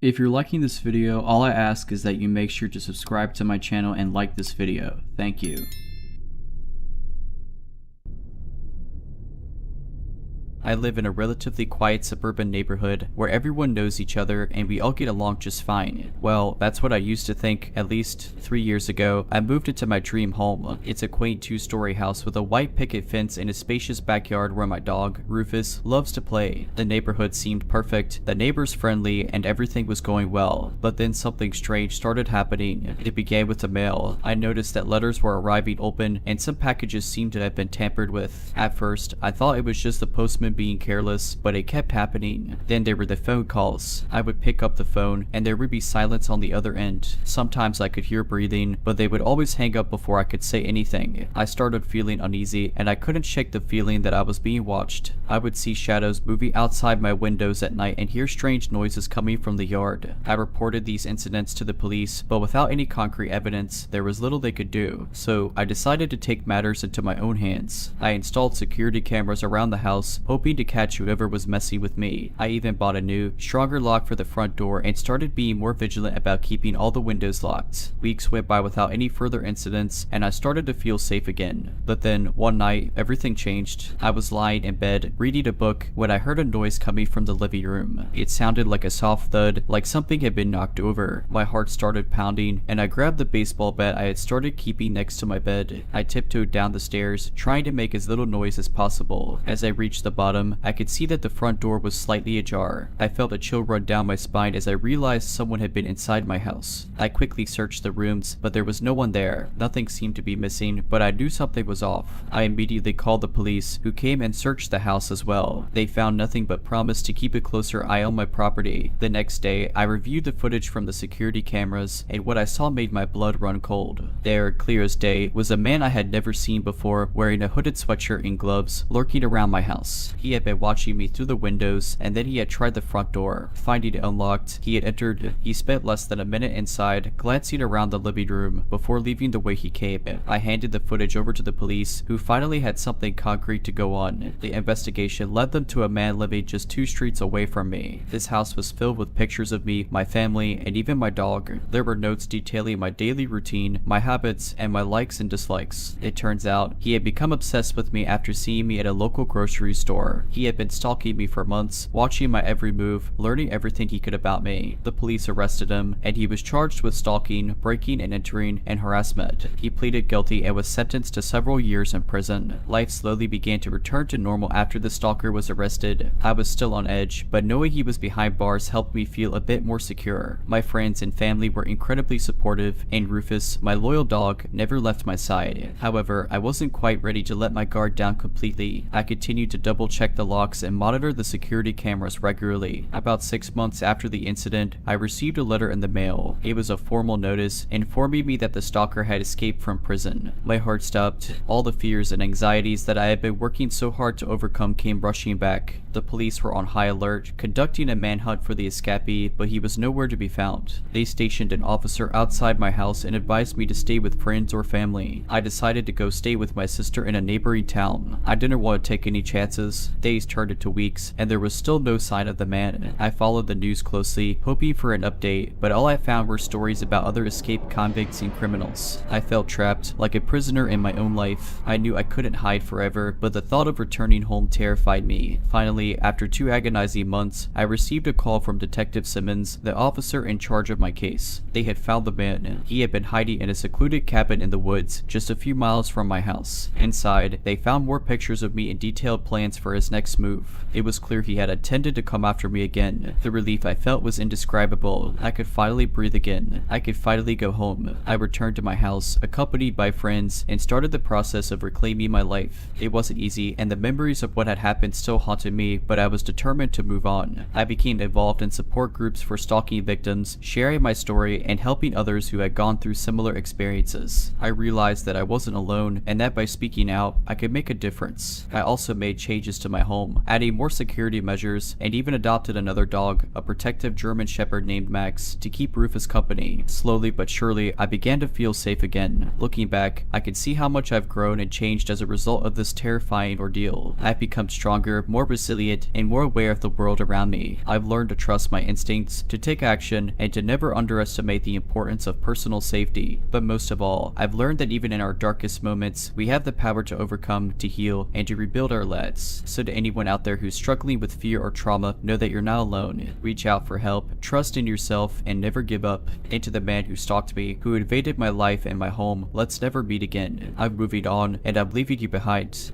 If you're liking this video, all I ask is that you make sure to subscribe to my channel and like this video. Thank you. I live in a relatively quiet suburban neighborhood where everyone knows each other and we all get along just fine. Well, that's what I used to think. At least 3 years ago, I moved into my dream home. It's a quaint 2-story house with a white picket fence and a spacious backyard where my dog, Rufus, loves to play. The neighborhood seemed perfect, the neighbors friendly, and everything was going well. But then something strange started happening. It began with the mail. I noticed that letters were arriving open and some packages seemed to have been tampered with. At first, I thought it was just the postman being careless, but it kept happening. Then there were the phone calls. I would pick up the phone and there would be silence on the other end. Sometimes I could hear breathing, but they would always hang up before I could say anything. I started feeling uneasy and I couldn't shake the feeling that I was being watched. I would see shadows moving outside my windows at night and hear strange noises coming from the yard. I reported these incidents to the police, but without any concrete evidence, there was little they could do. So I decided to take matters into my own hands. I installed security cameras around the house, hoping to catch whoever was messing with me. I even bought a new, stronger lock for the front door and started being more vigilant about keeping all the windows locked. Weeks went by without any further incidents, and I started to feel safe again. But then, one night, everything changed. I was lying in bed, reading a book, when I heard a noise coming from the living room. It sounded like a soft thud, like something had been knocked over. My heart started pounding, and I grabbed the baseball bat I had started keeping next to my bed. I tiptoed down the stairs, trying to make as little noise as possible. As I reached the bottom, I could see that the front door was slightly ajar. I felt a chill run down my spine as I realized someone had been inside my house. I quickly searched the rooms, but there was no one there. Nothing seemed to be missing, but I knew something was off. I immediately called the police, who came and searched the house as well. They found nothing but promised to keep a closer eye on my property. The next day, I reviewed the footage from the security cameras, and what I saw made my blood run cold. There, clear as day, was a man I had never seen before, wearing a hooded sweatshirt and gloves, lurking around my house. He had been watching me through the windows, and then he had tried the front door. Finding it unlocked, he had entered. He spent less than a minute inside, glancing around the living room before leaving the way he came. I handed the footage over to the police, who finally had something concrete to go on. The investigation led them to a man living just 2 streets away from me. This house was filled with pictures of me, my family, and even my dog. There were notes detailing my daily routine, my habits, and my likes and dislikes. It turns out, he had become obsessed with me after seeing me at a local grocery store. He had been stalking me for months, watching my every move, learning everything he could about me. The police arrested him, and he was charged with stalking, breaking and entering, and harassment. He pleaded guilty and was sentenced to several years in prison. Life slowly began to return to normal after the stalker was arrested. I was still on edge, but knowing he was behind bars helped me feel a bit more secure. My friends and family were incredibly supportive, and Rufus, my loyal dog, never left my side. However, I wasn't quite ready to let my guard down completely. I continued to double check check the locks and monitor the security cameras regularly. About 6 months after the incident, I received a letter in the mail. It was a formal notice informing me that the stalker had escaped from prison. My heart stopped. All the fears and anxieties that I had been working so hard to overcome came rushing back. The police were on high alert, conducting a manhunt for the escapee, but he was nowhere to be found. They stationed an officer outside my house and advised me to stay with friends or family. I decided to go stay with my sister in a neighboring town. I didn't want to take any chances. Days turned into weeks, and there was still no sign of the man. I followed the news closely, hoping for an update, but all I found were stories about other escaped convicts and criminals. I felt trapped, like a prisoner in my own life. I knew I couldn't hide forever, but the thought of returning home terrified me. Finally, after 2 agonizing months, I received a call from Detective Simmons, the officer in charge of my case. They had found the man. He had been hiding in a secluded cabin in the woods, just a few miles from my house. Inside, they found more pictures of me and detailed plans for his next move. It was clear he had intended to come after me again. The relief I felt was indescribable. I could finally breathe again. I could finally go home. I returned to my house, accompanied by friends, and started the process of reclaiming my life. It wasn't easy, and the memories of what had happened still haunted me, but I was determined to move on. I became involved in support groups for stalking victims, sharing my story, and helping others who had gone through similar experiences. I realized that I wasn't alone, and that by speaking out, I could make a difference. I also made changes to my home, adding more security measures, and even adopted another dog, a protective German Shepherd named Max, to keep Rufus company. Slowly but surely, I began to feel safe again. Looking back, I could see how much I've grown and changed as a result of this terrifying ordeal. I've become stronger, more resilient, and more aware of the world around me. I've learned to trust my instincts, to take action, and to never underestimate the importance of personal safety. But most of all, I've learned that even in our darkest moments, we have the power to overcome, to heal, and to rebuild our lives. So to anyone out there who's struggling with fear or trauma, know that you're not alone. Reach out for help, trust in yourself, and never give up. And to the man who stalked me, who invaded my life and my home, let's never meet again. I'm moving on, and I'm leaving you behind.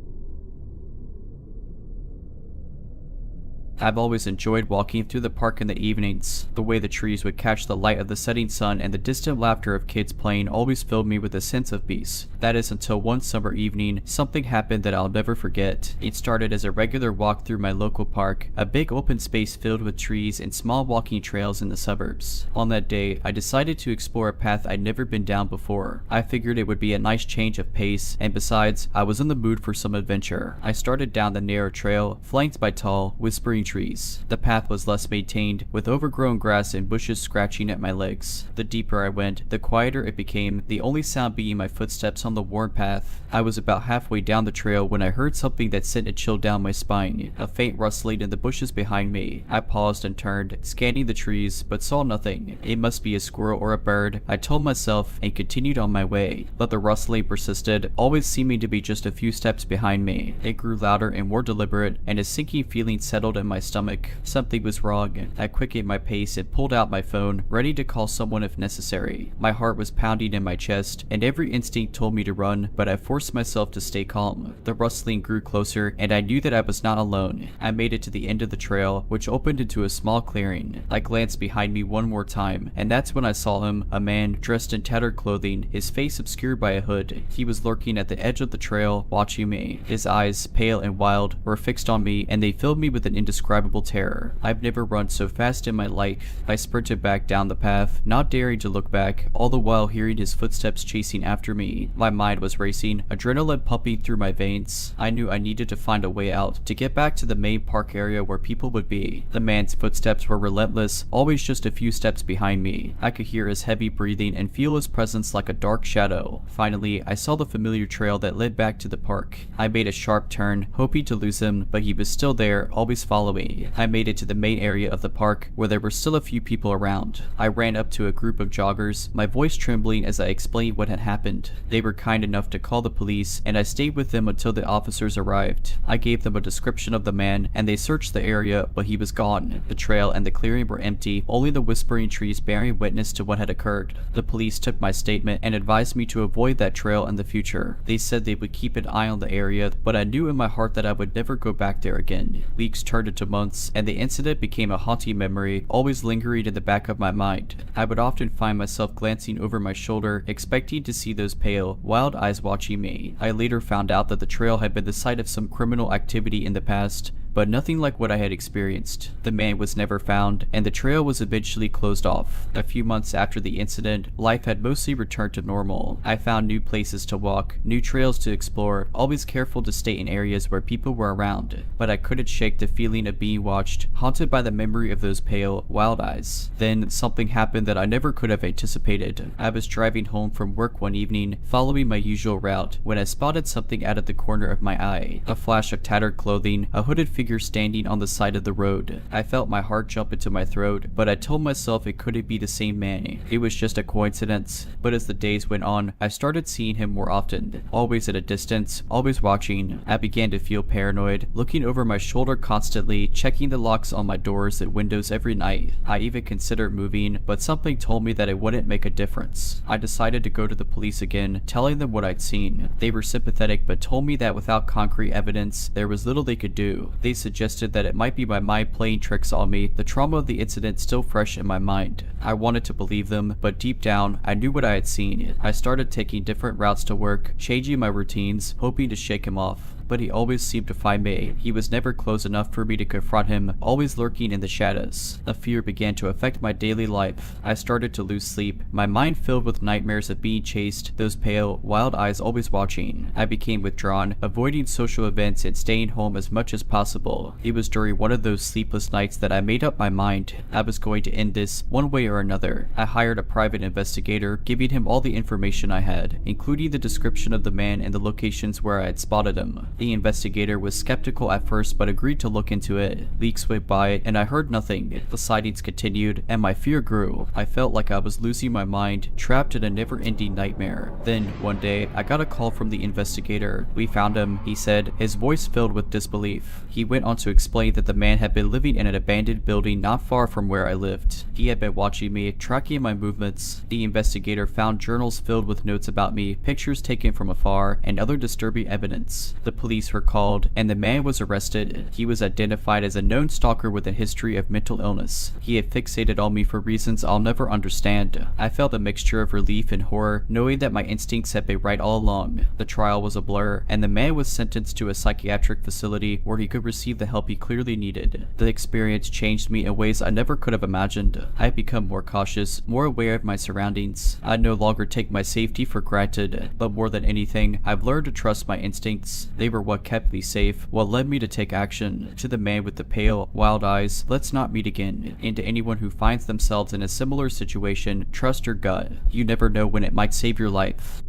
I've always enjoyed walking through the park in the evenings. The way the trees would catch the light of the setting sun and the distant laughter of kids playing always filled me with a sense of peace. That is until one summer evening, something happened that I'll never forget. It started as a regular walk through my local park, a big open space filled with trees and small walking trails in the suburbs. On that day, I decided to explore a path I'd never been down before. I figured it would be a nice change of pace, and besides, I was in the mood for some adventure. I started down the narrow trail, flanked by tall, whispering trees. The path was less maintained, with overgrown grass and bushes scratching at my legs. The deeper I went, the quieter it became, the only sound being my footsteps on the worn path. I was about halfway down the trail when I heard something that sent a chill down my spine, a faint rustling in the bushes behind me. I paused and turned, scanning the trees, but saw nothing. It must be a squirrel or a bird, I told myself, and continued on my way. But the rustling persisted, always seeming to be just a few steps behind me. It grew louder and more deliberate, and a sinking feeling settled in my stomach. Something was wrong. I quickened my pace and pulled out my phone, ready to call someone if necessary. My heart was pounding in my chest, and every instinct told me to run, but I forced myself to stay calm. The rustling grew closer, and I knew that I was not alone. I made it to the end of the trail, which opened into a small clearing. I glanced behind me one more time, and that's when I saw him, a man dressed in tattered clothing, his face obscured by a hood. He was lurking at the edge of the trail, watching me. His eyes, pale and wild, were fixed on me, and they filled me with an indescribable terror. I've never run so fast in my life. I sprinted back down the path, not daring to look back, all the while hearing his footsteps chasing after me. My mind was racing, adrenaline pumping through my veins. I knew I needed to find a way out, to get back to the main park area where people would be. The man's footsteps were relentless, always just a few steps behind me. I could hear his heavy breathing and feel his presence like a dark shadow. Finally, I saw the familiar trail that led back to the park. I made a sharp turn, hoping to lose him, but he was still there, always following me. I made it to the main area of the park, where there were still a few people around. I ran up to a group of joggers, my voice trembling as I explained what had happened. They were kind enough to call the police, and I stayed with them until the officers arrived. I gave them a description of the man, and they searched the area, but he was gone. The trail and the clearing were empty, only the whispering trees bearing witness to what had occurred. The police took my statement and advised me to avoid that trail in the future. They said they would keep an eye on the area, but I knew in my heart that I would never go back there again. Weeks turned into to months, and the incident became a haunting memory, always lingering in the back of my mind. I would often find myself glancing over my shoulder, expecting to see those pale, wild eyes watching me. I later found out that the trail had been the site of some criminal activity in the past, but nothing like what I had experienced. The man was never found, and the trail was eventually closed off. A few months after the incident, life had mostly returned to normal. I found new places to walk, new trails to explore, always careful to stay in areas where people were around, but I couldn't shake the feeling of being watched, haunted by the memory of those pale, wild eyes. Then, something happened that I never could have anticipated. I was driving home from work one evening, following my usual route, when I spotted something out of the corner of my eye. A flash of tattered clothing, a hooded figure standing on the side of the road. I felt my heart jump into my throat, but I told myself it couldn't be the same man. It was just a coincidence. But as the days went on, I started seeing him more often, always at a distance, always watching. I began to feel paranoid, looking over my shoulder constantly, checking the locks on my doors and windows every night. I even considered moving, but something told me that it wouldn't make a difference. I decided to go to the police again, telling them what I'd seen. They were sympathetic, but told me that without concrete evidence, there was little they could do. They suggested that it might be my mind playing tricks on me, the trauma of the incident still fresh in my mind. I wanted to believe them, but deep down, I knew what I had seen. I started taking different routes to work, changing my routines, hoping to shake him off. But he always seemed to find me. He was never close enough for me to confront him, always lurking in the shadows. A fear began to affect my daily life. I started to lose sleep, my mind filled with nightmares of being chased, those pale, wild eyes always watching. I became withdrawn, avoiding social events and staying home as much as possible. It was during one of those sleepless nights that I made up my mind. I was going to end this, one way or another. I hired a private investigator, giving him all the information I had, including the description of the man and the locations where I had spotted him. The investigator was skeptical at first but agreed to look into it. Weeks went by and I heard nothing. The sightings continued and my fear grew. I felt like I was losing my mind, trapped in a never-ending nightmare. Then, one day, I got a call from the investigator. We found him, he said, his voice filled with disbelief. He went on to explain that the man had been living in an abandoned building not far from where I lived. He had been watching me, tracking my movements. The investigator found journals filled with notes about me, pictures taken from afar, and other disturbing evidence. The police were called, and the man was arrested. He was identified as a known stalker with a history of mental illness. He had fixated on me for reasons I'll never understand. I felt a mixture of relief and horror, knowing that my instincts had been right all along. The trial was a blur, and the man was sentenced to a psychiatric facility where he could receive the help he clearly needed. The experience changed me in ways I never could have imagined. I had become more cautious, more aware of my surroundings. I no longer take my safety for granted, but more than anything, I've learned to trust my instincts. They were what kept me safe, what led me to take action. To the man with the pale, wild eyes, let's not meet again. And to anyone who finds themselves in a similar situation, trust your gut. You never know when it might save your life.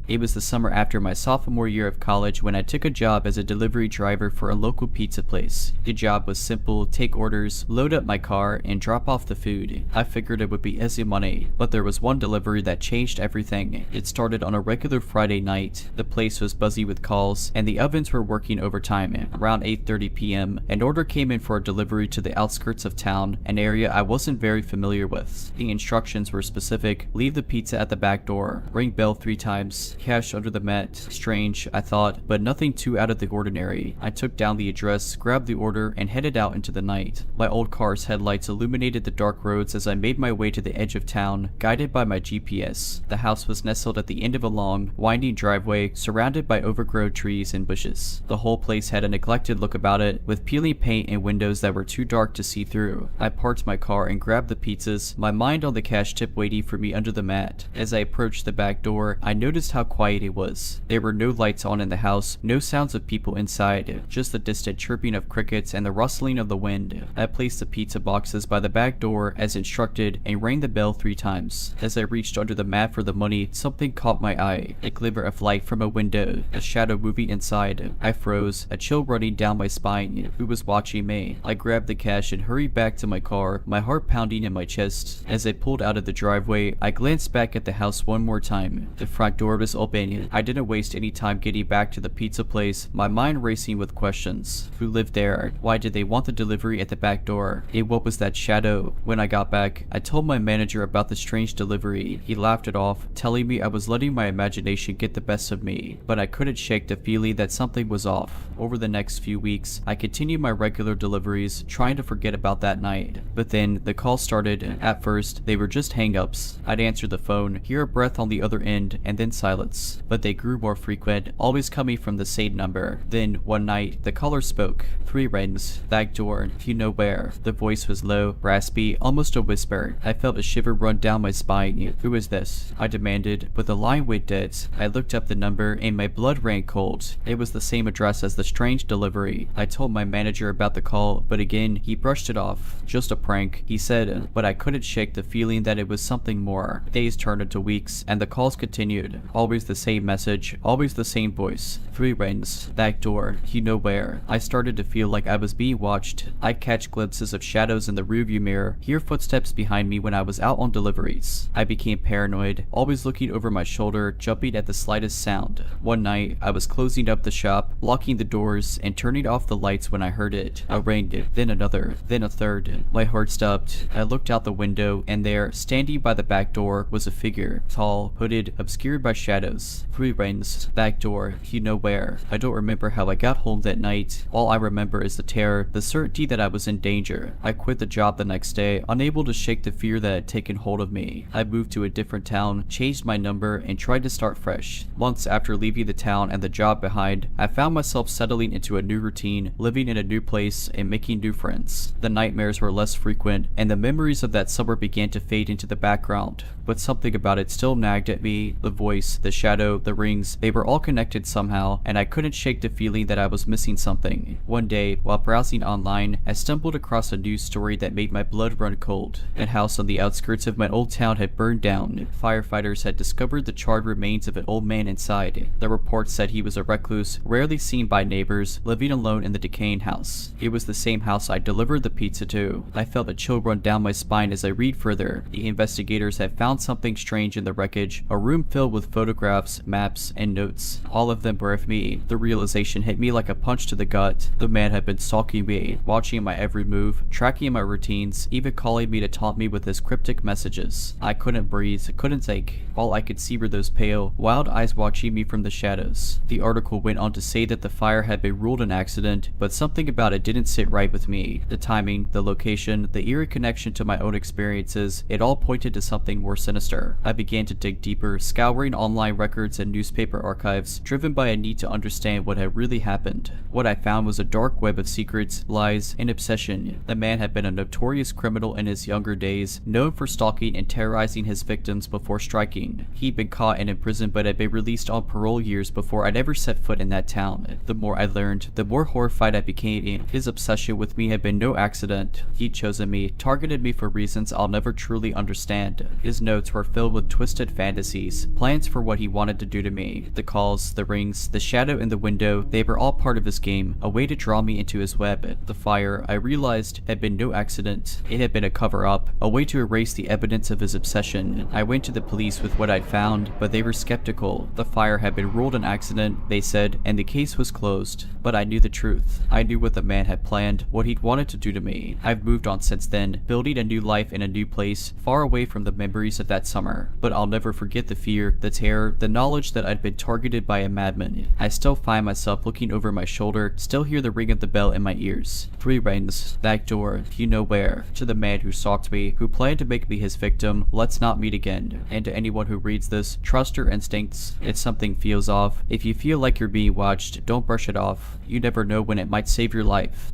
It was the summer after my sophomore year of college when I took a job as a delivery driver for a local pizza place. The job was simple: take orders, load up my car, and drop off the food. I figured it would be easy money, but there was one delivery that changed everything. It started on a regular Friday night. The place was buzzy with calls, and the ovens were working overtime. Around 8:30 p.m., an order came in for a delivery to the outskirts of town, an area I wasn't very familiar with. The instructions were specific: leave the pizza at the back door, ring bell 3 times, cash under the mat. Strange, I thought, but nothing too out of the ordinary. I took down the address, grabbed the order, and headed out into the night. My old car's headlights illuminated the dark roads as I made my way to the edge of town, guided by my GPS. The house was nestled at the end of a long, winding driveway, surrounded by overgrown trees and bushes. The whole place had a neglected look about it, with peeling paint and windows that were too dark to see through. I parked my car and grabbed the pizzas, my mind on the cash tip waiting for me under the mat. As I approached the back door, I noticed how quiet it was. There were no lights on in the house, no sounds of people inside, just the distant chirping of crickets and the rustling of the wind. I placed the pizza boxes by the back door as instructed and rang the bell 3 times. As I reached under the mat for the money, something caught my eye. A glimmer of light from a window, a shadow moving inside. I froze, a chill running down my spine. Who was watching me? I grabbed the cash and hurried back to my car, my heart pounding in my chest. As I pulled out of the driveway, I glanced back at the house one more time. The front door was open. I didn't waste any time getting back to the pizza place, my mind racing with questions. Who lived there? Why did they want the delivery at the back door? And what was that shadow? When I got back, I told my manager about the strange delivery. He laughed it off, telling me I was letting my imagination get the best of me, but I couldn't shake the feeling that something was off. Over the next few weeks, I continued my regular deliveries, trying to forget about that night. But then, the calls started. At first, they were just hang-ups. I'd answer the phone, hear a breath on the other end, and then silence. But they grew more frequent, always coming from the same number. Then, one night, the caller spoke. 3 rings. Back door. You know where. The voice was low, raspy, almost a whisper. I felt a shiver run down my spine. Who is this? I demanded, but the line went dead. I looked up the number, and my blood ran cold. It was the same address as the strange delivery. I told my manager about the call, but again, he brushed it off. Just a prank, he said, but I couldn't shake the feeling that it was something more. Days turned into weeks, and the calls continued. Always the same message, always the same voice. 3 rings. Back door. You know where. I started to feel like I was being watched. I'd catch glimpses of shadows in the rearview mirror, hear footsteps behind me when I was out on deliveries. I became paranoid, always looking over my shoulder, jumping at the slightest sound. One night, I was closing up the shop, locking the doors, and turning off the lights when I heard it. A ring, then another, then a third. My heart stopped. I looked out the window, and there, standing by the back door, was a figure. Tall, hooded, obscured by shadows. 3 rings. Back door. You know where. I don't remember how I got home that night. All I remember is the terror, the certainty that I was in danger. I quit the job the next day, unable to shake the fear that had taken hold of me. I moved to a different town, changed my number, and tried to start fresh. Months after leaving the town and the job behind, I found myself settling into a new routine, living in a new place, and making new friends. The nightmares were less frequent, and the memories of that summer began to fade into the background. But something about it still nagged at me. The voice, the shadow, the rings, they were all connected somehow, and I couldn't shake the feeling that I was missing something. One day, while browsing online, I stumbled across a news story that made my blood run cold. A house on the outskirts of my old town had burned down. Firefighters had discovered the charred remains of an old man inside. The report said he was a recluse, rarely seen by neighbors, living alone in the decaying house. It was the same house I delivered the pizza to. I felt a chill run down my spine as I read further. The investigators had found something strange in the wreckage, a room filled with photographs, maps, and notes. All of them were of me. The realization hit me like a punch to the gut. The man had been stalking me, watching my every move, tracking my routines, even calling me to taunt me with his cryptic messages. I couldn't breathe, couldn't think. All I could see were those pale, wild eyes watching me from the shadows. The article went on to say that the fire had been ruled an accident, but something about it didn't sit right with me. The timing, the location, the eerie connection to my own experiences, it all pointed to something more sinister. I began to dig deeper, scouring online records and newspaper archives, driven by a need to understand what had really happened. What I found was a dark web of secrets, lies, and obsession. The man had been a notorious criminal in his younger days, known for stalking and terrorizing his victims before striking. He'd been caught and imprisoned but had been released on parole years before I'd ever set foot in that town. The more I learned, the more horrified I became. His obsession with me had been no accident. He'd chosen me, targeted me for reasons I'll never truly understand. His notes were filled with twisted fantasies, plans for what he wanted to do to me. The calls, the rings, the shadow in the window, they were all part of his game, a way to draw me into his web. The fire, I realized, had been no accident. It had been a cover-up, a way to erase the evidence of his obsession. I went to the police with what I'd found, but they were skeptical. The fire had been ruled an accident, they said, and the case was closed. But I knew the truth. I knew what the man had planned, what he'd wanted to do to me. I've moved on since then, building a new life in a new place, far away from the memories of that summer. But I'll never forget the fear, the terror, the knowledge that I'd been targeted by a madman. I still find myself looking over my shoulder, still hear the ring of the bell in my ears. 3 rings. Back door. You know where. To the man who stalked me, who planned to make me his victim, let's not meet again. And to anyone who reads this, trust your instincts. If something feels off, if you feel like you're being watched, don't brush it off. You never know when it might save your life.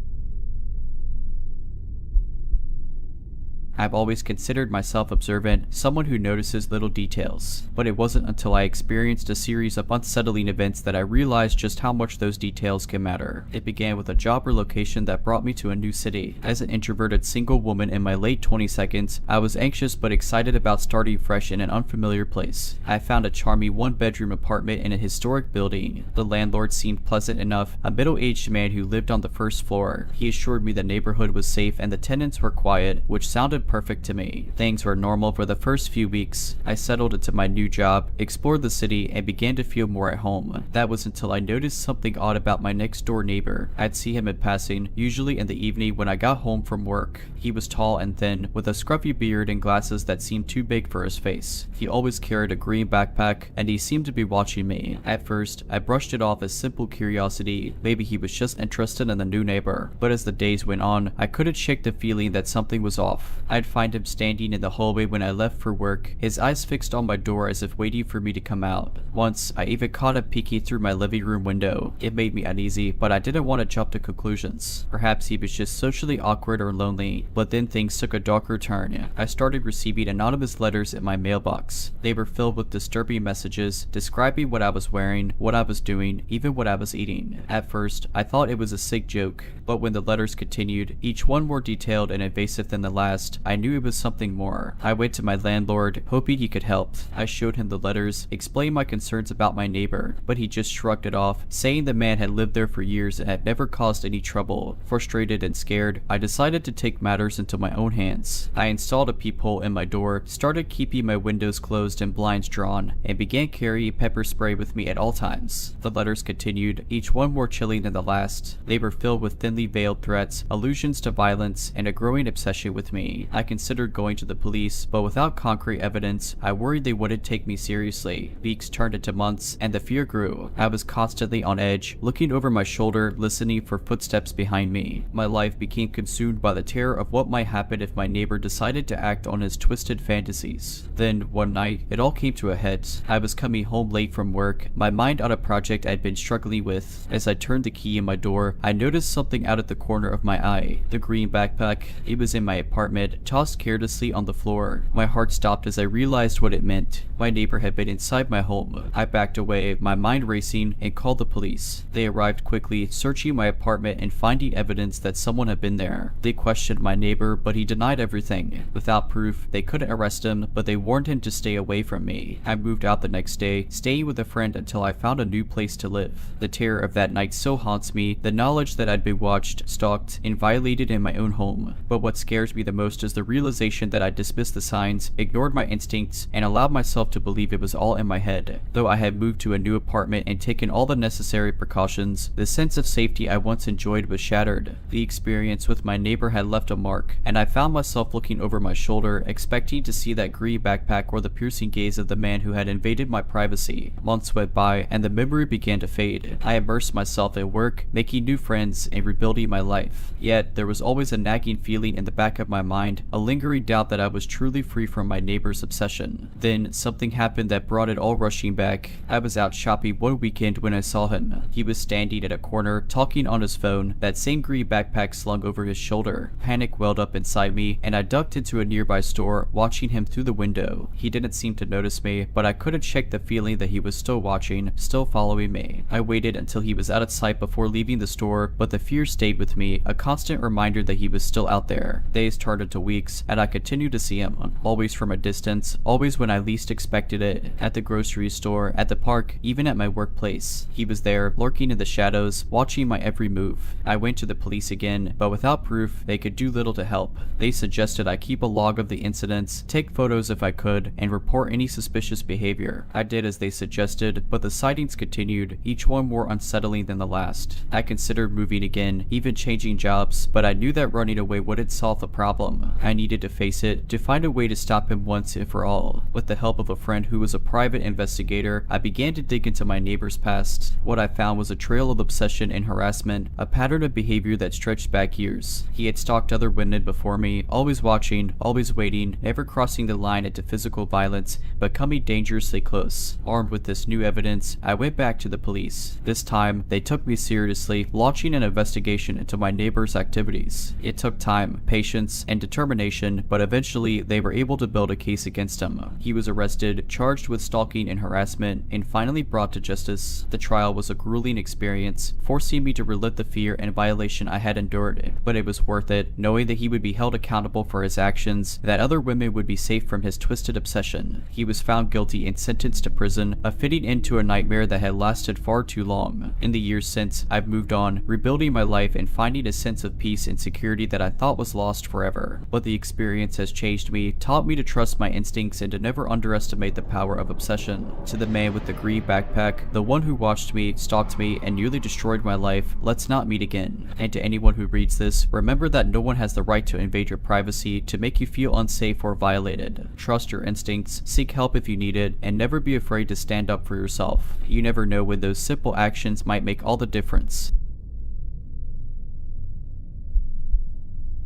I've always considered myself observant, someone who notices little details. But it wasn't until I experienced a series of unsettling events that I realized just how much those details can matter. It began with a job relocation that brought me to a new city. As an introverted single woman in my late 20s, I was anxious but excited about starting fresh in an unfamiliar place. I found a charming one-bedroom apartment in a historic building. The landlord seemed pleasant enough, a middle-aged man who lived on the first floor. He assured me the neighborhood was safe and the tenants were quiet, which sounded sounded perfect to me. Things were normal for the first few weeks. I settled into my new job, explored the city, and began to feel more at home. That was until I noticed something odd about my next door neighbor. I'd see him in passing, usually in the evening when I got home from work. He was tall and thin, with a scruffy beard and glasses that seemed too big for his face. He always carried a green backpack, and he seemed to be watching me. At first, I brushed it off as simple curiosity. Maybe he was just interested in the new neighbor. But as the days went on, I couldn't shake the feeling that something was off. I'd find him standing in the hallway when I left for work, his eyes fixed on my door as if waiting for me to come out. Once, I even caught him peeking through my living room window. It made me uneasy, but I didn't want to jump to conclusions. Perhaps he was just socially awkward or lonely. But then things took a darker turn. I started receiving anonymous letters in my mailbox. They were filled with disturbing messages, describing what I was wearing, what I was doing, even what I was eating. At first, I thought it was a sick joke, but when the letters continued, each one more detailed and invasive than the last, I knew it was something more. I went to my landlord, hoping he could help. I showed him the letters, explained my concerns about my neighbor, but he just shrugged it off, saying the man had lived there for years and had never caused any trouble. Frustrated and scared, I decided to take matters into my own hands. I installed a peephole in my door, started keeping my windows closed and blinds drawn, and began carrying pepper spray with me at all times. The letters continued, each one more chilling than the last. They were filled with thinly veiled threats, allusions to violence, and a growing obsession with me. I considered going to the police, but without concrete evidence, I worried they wouldn't take me seriously. Weeks turned into months, and the fear grew. I was constantly on edge, looking over my shoulder, listening for footsteps behind me. My life became consumed by the terror of what might happen if my neighbor decided to act on his twisted fantasies. Then, one night, it all came to a head. I was coming home late from work, my mind on a project I'd been struggling with. As I turned the key in my door, I noticed something out at the corner of my eye. The green backpack. It was in my apartment, tossed carelessly on the floor. My heart stopped as I realized what it meant. My neighbor had been inside my home. I backed away, my mind racing, and called the police. They arrived quickly, searching my apartment and finding evidence that someone had been there. They questioned my neighbor, but he denied everything. Without proof, they couldn't arrest him, but they warned him to stay away from me. I moved out the next day, staying with a friend until I found a new place to live. The terror of that night still haunts me, the knowledge that I'd been watched, stalked, and violated in my own home. But what scares me the most is the realization that I dismissed the signs, ignored my instincts, and allowed myself to believe it was all in my head. Though I had moved to a new apartment and taken all the necessary precautions, the sense of safety I once enjoyed was shattered. The experience with my neighbor had left a mark, and I found myself looking over my shoulder, expecting to see that green backpack or the piercing gaze of the man who had invaded my privacy. Months went by, and the memory began to fade. I immersed myself in work, making new friends, and rebuilding my life. Yet, there was always a nagging feeling in the back of my mind, a lingering doubt that I was truly free from my neighbor's obsession. Then, something happened that brought it all rushing back. I was out shopping one weekend when I saw him. He was standing at a corner, talking on his phone, that same green backpack slung over his shoulder. Panic welled up inside me, and I ducked into a nearby store, watching him through the window. He didn't seem to notice me, but I couldn't shake the feeling that he was still watching, still following me. I waited until he was out of sight before leaving the store, but the fear stayed with me, a constant reminder that he was still out there. Days turned into weeks, and I continued to see him, always from a distance, always when I least expected it. At the grocery store, at the park, even at my workplace. He was there, lurking in the shadows, watching my every move. I went to the police again, but without proof, they could do little to help. They suggested I keep a log of the incidents, take photos if I could, and report any suspicious behavior. I did as they suggested, but the sightings continued, each one more unsettling than the last. I considered moving again, even changing jobs, but I knew that running away wouldn't solve the problem. I needed to face it, to find a way to stop him once and for all. With the help of a friend who was a private investigator, I began to dig into my neighbor's past. What I found was a trail of obsession and harassment, a pattern of behavior that stretched back years. He had stalked other women before me, always watching, always waiting, never crossing the line into physical violence, but coming dangerously close. Armed with this new evidence, I went back to the police. This time, they took me seriously, launching an investigation into my neighbor's activities. It took time, patience, and determination, but eventually they were able to build a case against him. He was arrested, charged with stalking and harassment, and finally brought to justice. The trial was a grueling experience, forcing me to relive the fear and violation I had endured, but it was worth it, knowing that he would be held accountable for his actions, that other women would be safe from his twisted obsession. He was found guilty and sentenced to prison, a fitting end to a nightmare that had lasted far too long. In the years since, I've moved on, rebuilding my life and finding a sense of peace and security that I thought was lost forever. but the experience has changed me, taught me to trust my instincts and to never underestimate the power of obsession. To the man with the green backpack, the one who watched me, stalked me, and nearly destroyed my life, let's not meet again. And to anyone who reads this, remember that no one has the right to invade your privacy, to make you feel unsafe or violated. Trust your instincts, seek help if you need it, and never be afraid to stand up for yourself. You never know when those simple actions might make all the difference.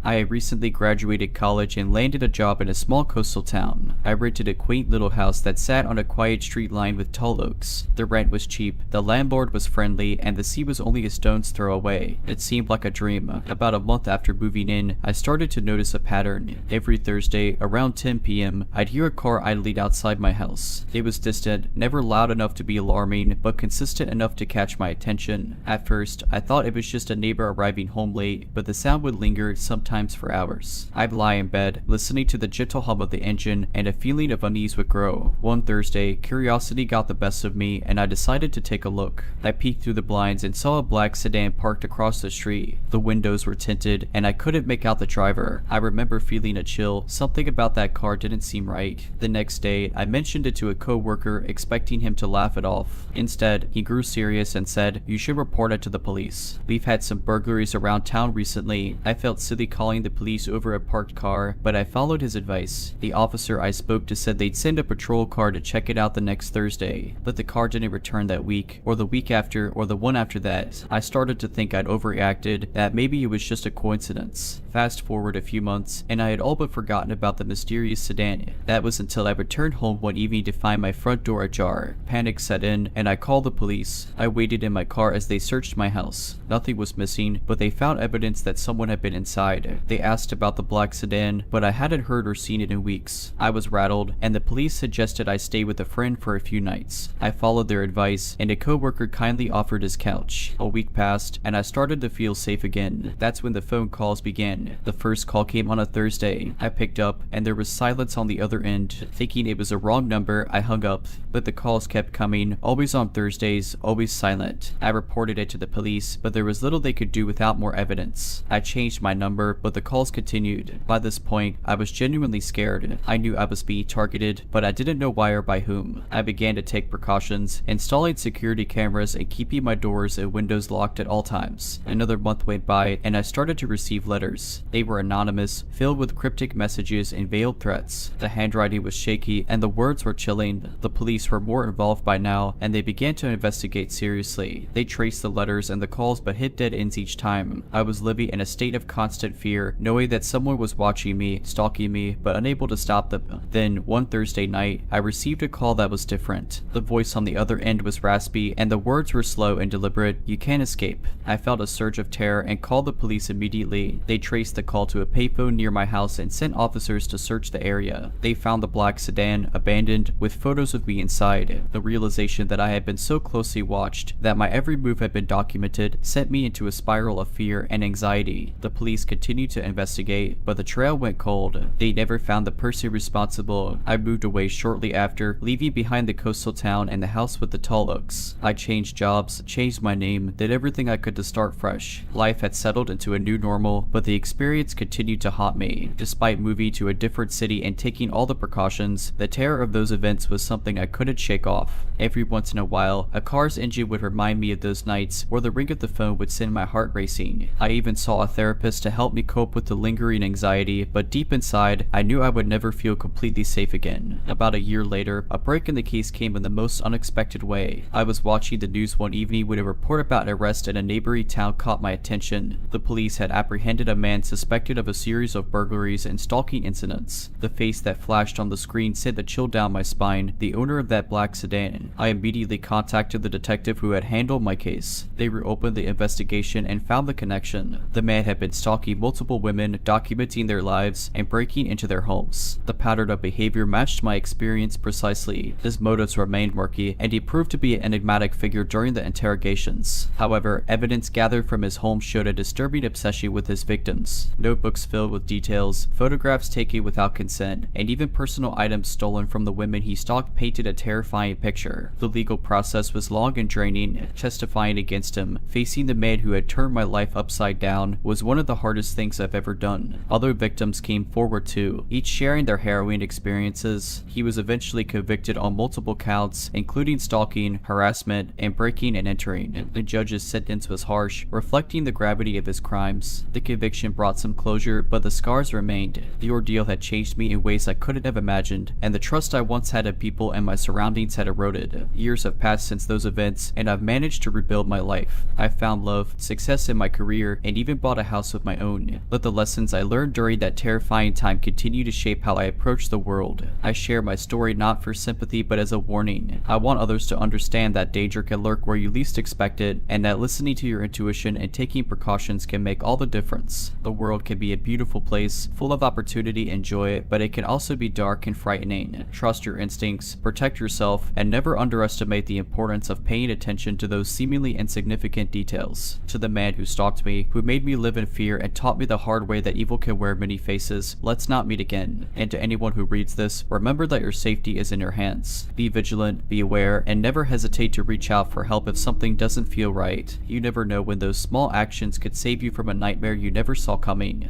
I recently graduated college and landed a job in a small coastal town. I rented a quaint little house that sat on a quiet street lined with tall oaks. The rent was cheap, the landlord was friendly, and the sea was only a stone's throw away. It seemed like a dream. About a month after moving in, I started to notice a pattern. Every Thursday, around 10 p.m., I'd hear a car idling outside my house. It was distant, never loud enough to be alarming, but consistent enough to catch my attention. At first, I thought it was just a neighbor arriving home late, but the sound would linger, sometimes for hours. I'd lie in bed, listening to the gentle hum of the engine, and a feeling of unease would grow. One Thursday, curiosity got the best of me, and I decided to take a look. I peeked through the blinds and saw a black sedan parked across the street. The windows were tinted, and I couldn't make out the driver. I remember feeling a chill. Something about that car didn't seem right. The next day, I mentioned it to a co-worker, expecting him to laugh it off. Instead, he grew serious and said, "You should report it to the police. We've had some burglaries around town recently." I felt silly calling the police over a parked car, but I followed his advice. The officer I spoke to said they'd send a patrol car to check it out the next Thursday, but the car didn't return that week, or the week after, or the one after that. I started to think I'd overreacted, that maybe it was just a coincidence. Fast forward a few months, and I had all but forgotten about the mysterious sedan. That was until I returned home one evening to find my front door ajar. Panic set in, and I called the police. I waited in my car as they searched my house. Nothing was missing, but they found evidence that someone had been inside. They asked about the black sedan, but I hadn't heard or seen it in weeks. I was rattled, and the police suggested I stay with a friend for a few nights. I followed their advice, and a co-worker kindly offered his couch. A week passed, and I started to feel safe again. That's when the phone calls began. The first call came on a Thursday. I picked up, and there was silence on the other end. Thinking it was a wrong number, I hung up, but the calls kept coming, always on Thursdays, always silent. I reported it to the police, but there was little they could do without more evidence. I changed my number, but the calls continued. By this point, I was genuinely scared. I knew I was being targeted, but I didn't know why or by whom. I began to take precautions, installing security cameras and keeping my doors and windows locked at all times. Another month went by, and I started to receive letters. They were anonymous, filled with cryptic messages and veiled threats. The handwriting was shaky, and the words were chilling. The police were more involved by now, and they began to investigate seriously. They traced the letters and the calls, but hit dead ends each time. I was living in a state of constant fear, knowing that someone was watching me, stalking me, but unable to stop them. Then, one Thursday night, I received a call that was different. The voice on the other end was raspy, and the words were slow and deliberate. "You can't escape." I felt a surge of terror and called the police immediately. They traced the call to a payphone near my house and sent officers to search the area. They found the black sedan, abandoned, with photos of me inside. The realization that I had been so closely watched, that my every move had been documented, sent me into a spiral of fear and anxiety. The police continued to investigate, but the trail went cold. They never found the person responsible. I moved away shortly after, leaving behind the coastal town and the house with the tall oaks. I changed jobs, changed my name, did everything I could to start fresh. Life had settled into a new normal, but the experience continued to haunt me. Despite moving to a different city and taking all the precautions, the terror of those events was something I couldn't shake off. Every once in a while, a car's engine would remind me of those nights, or the ring of the phone would send my heart racing. I even saw a therapist to help me cope with the lingering anxiety, but deep inside, I knew I would never feel completely safe again. About a year later, a break in the case came in the most unexpected way. I was watching the news one evening when a report about an arrest in a neighboring town caught my attention. The police had apprehended a man suspected of a series of burglaries and stalking incidents. The face that flashed on the screen sent a chill down my spine, the owner of that black sedan. I immediately contacted the detective who had handled my case. They reopened the investigation and found the connection. The man had been stalking multiple women, documenting their lives, and breaking into their homes. The pattern of behavior matched my experience precisely. His motives remained murky, and he proved to be an enigmatic figure during the interrogations. However, evidence gathered from his home showed a disturbing obsession with his victims. rooms, notebooks filled with details, photographs taken without consent, and even personal items stolen from the women he stalked painted a terrifying picture. The legal process was long and draining. Testifying against him, facing the man who had turned my life upside down, was one of the hardest things I've ever done. Other victims came forward too, each sharing their harrowing experiences. He was eventually convicted on multiple counts, including stalking, harassment, and breaking and entering. The judge's sentence was harsh, reflecting the gravity of his crimes. The conviction brought some closure, but the scars remained. The ordeal had changed me in ways I couldn't have imagined, and the trust I once had of people and my surroundings had eroded. Years have passed since those events, and I've managed to rebuild my life. I've found love, success in my career, and even bought a house of my own. Let the lessons I learned during that terrifying time continue to shape how I approach the world. I share my story not for sympathy but as a warning. I want others to understand that danger can lurk where you least expect it, and that listening to your intuition and taking precautions can make all the difference. The world can be a beautiful place, full of opportunity and joy, but it can also be dark and frightening. Trust your instincts, protect yourself, and never underestimate the importance of paying attention to those seemingly insignificant details. To the man who stalked me, who made me live in fear and taught me the hard way that evil can wear many faces, let's not meet again. And to anyone who reads this, remember that your safety is in your hands. Be vigilant, be aware, and never hesitate to reach out for help if something doesn't feel right. You never know when those small actions could save you from a nightmare you never saw coming.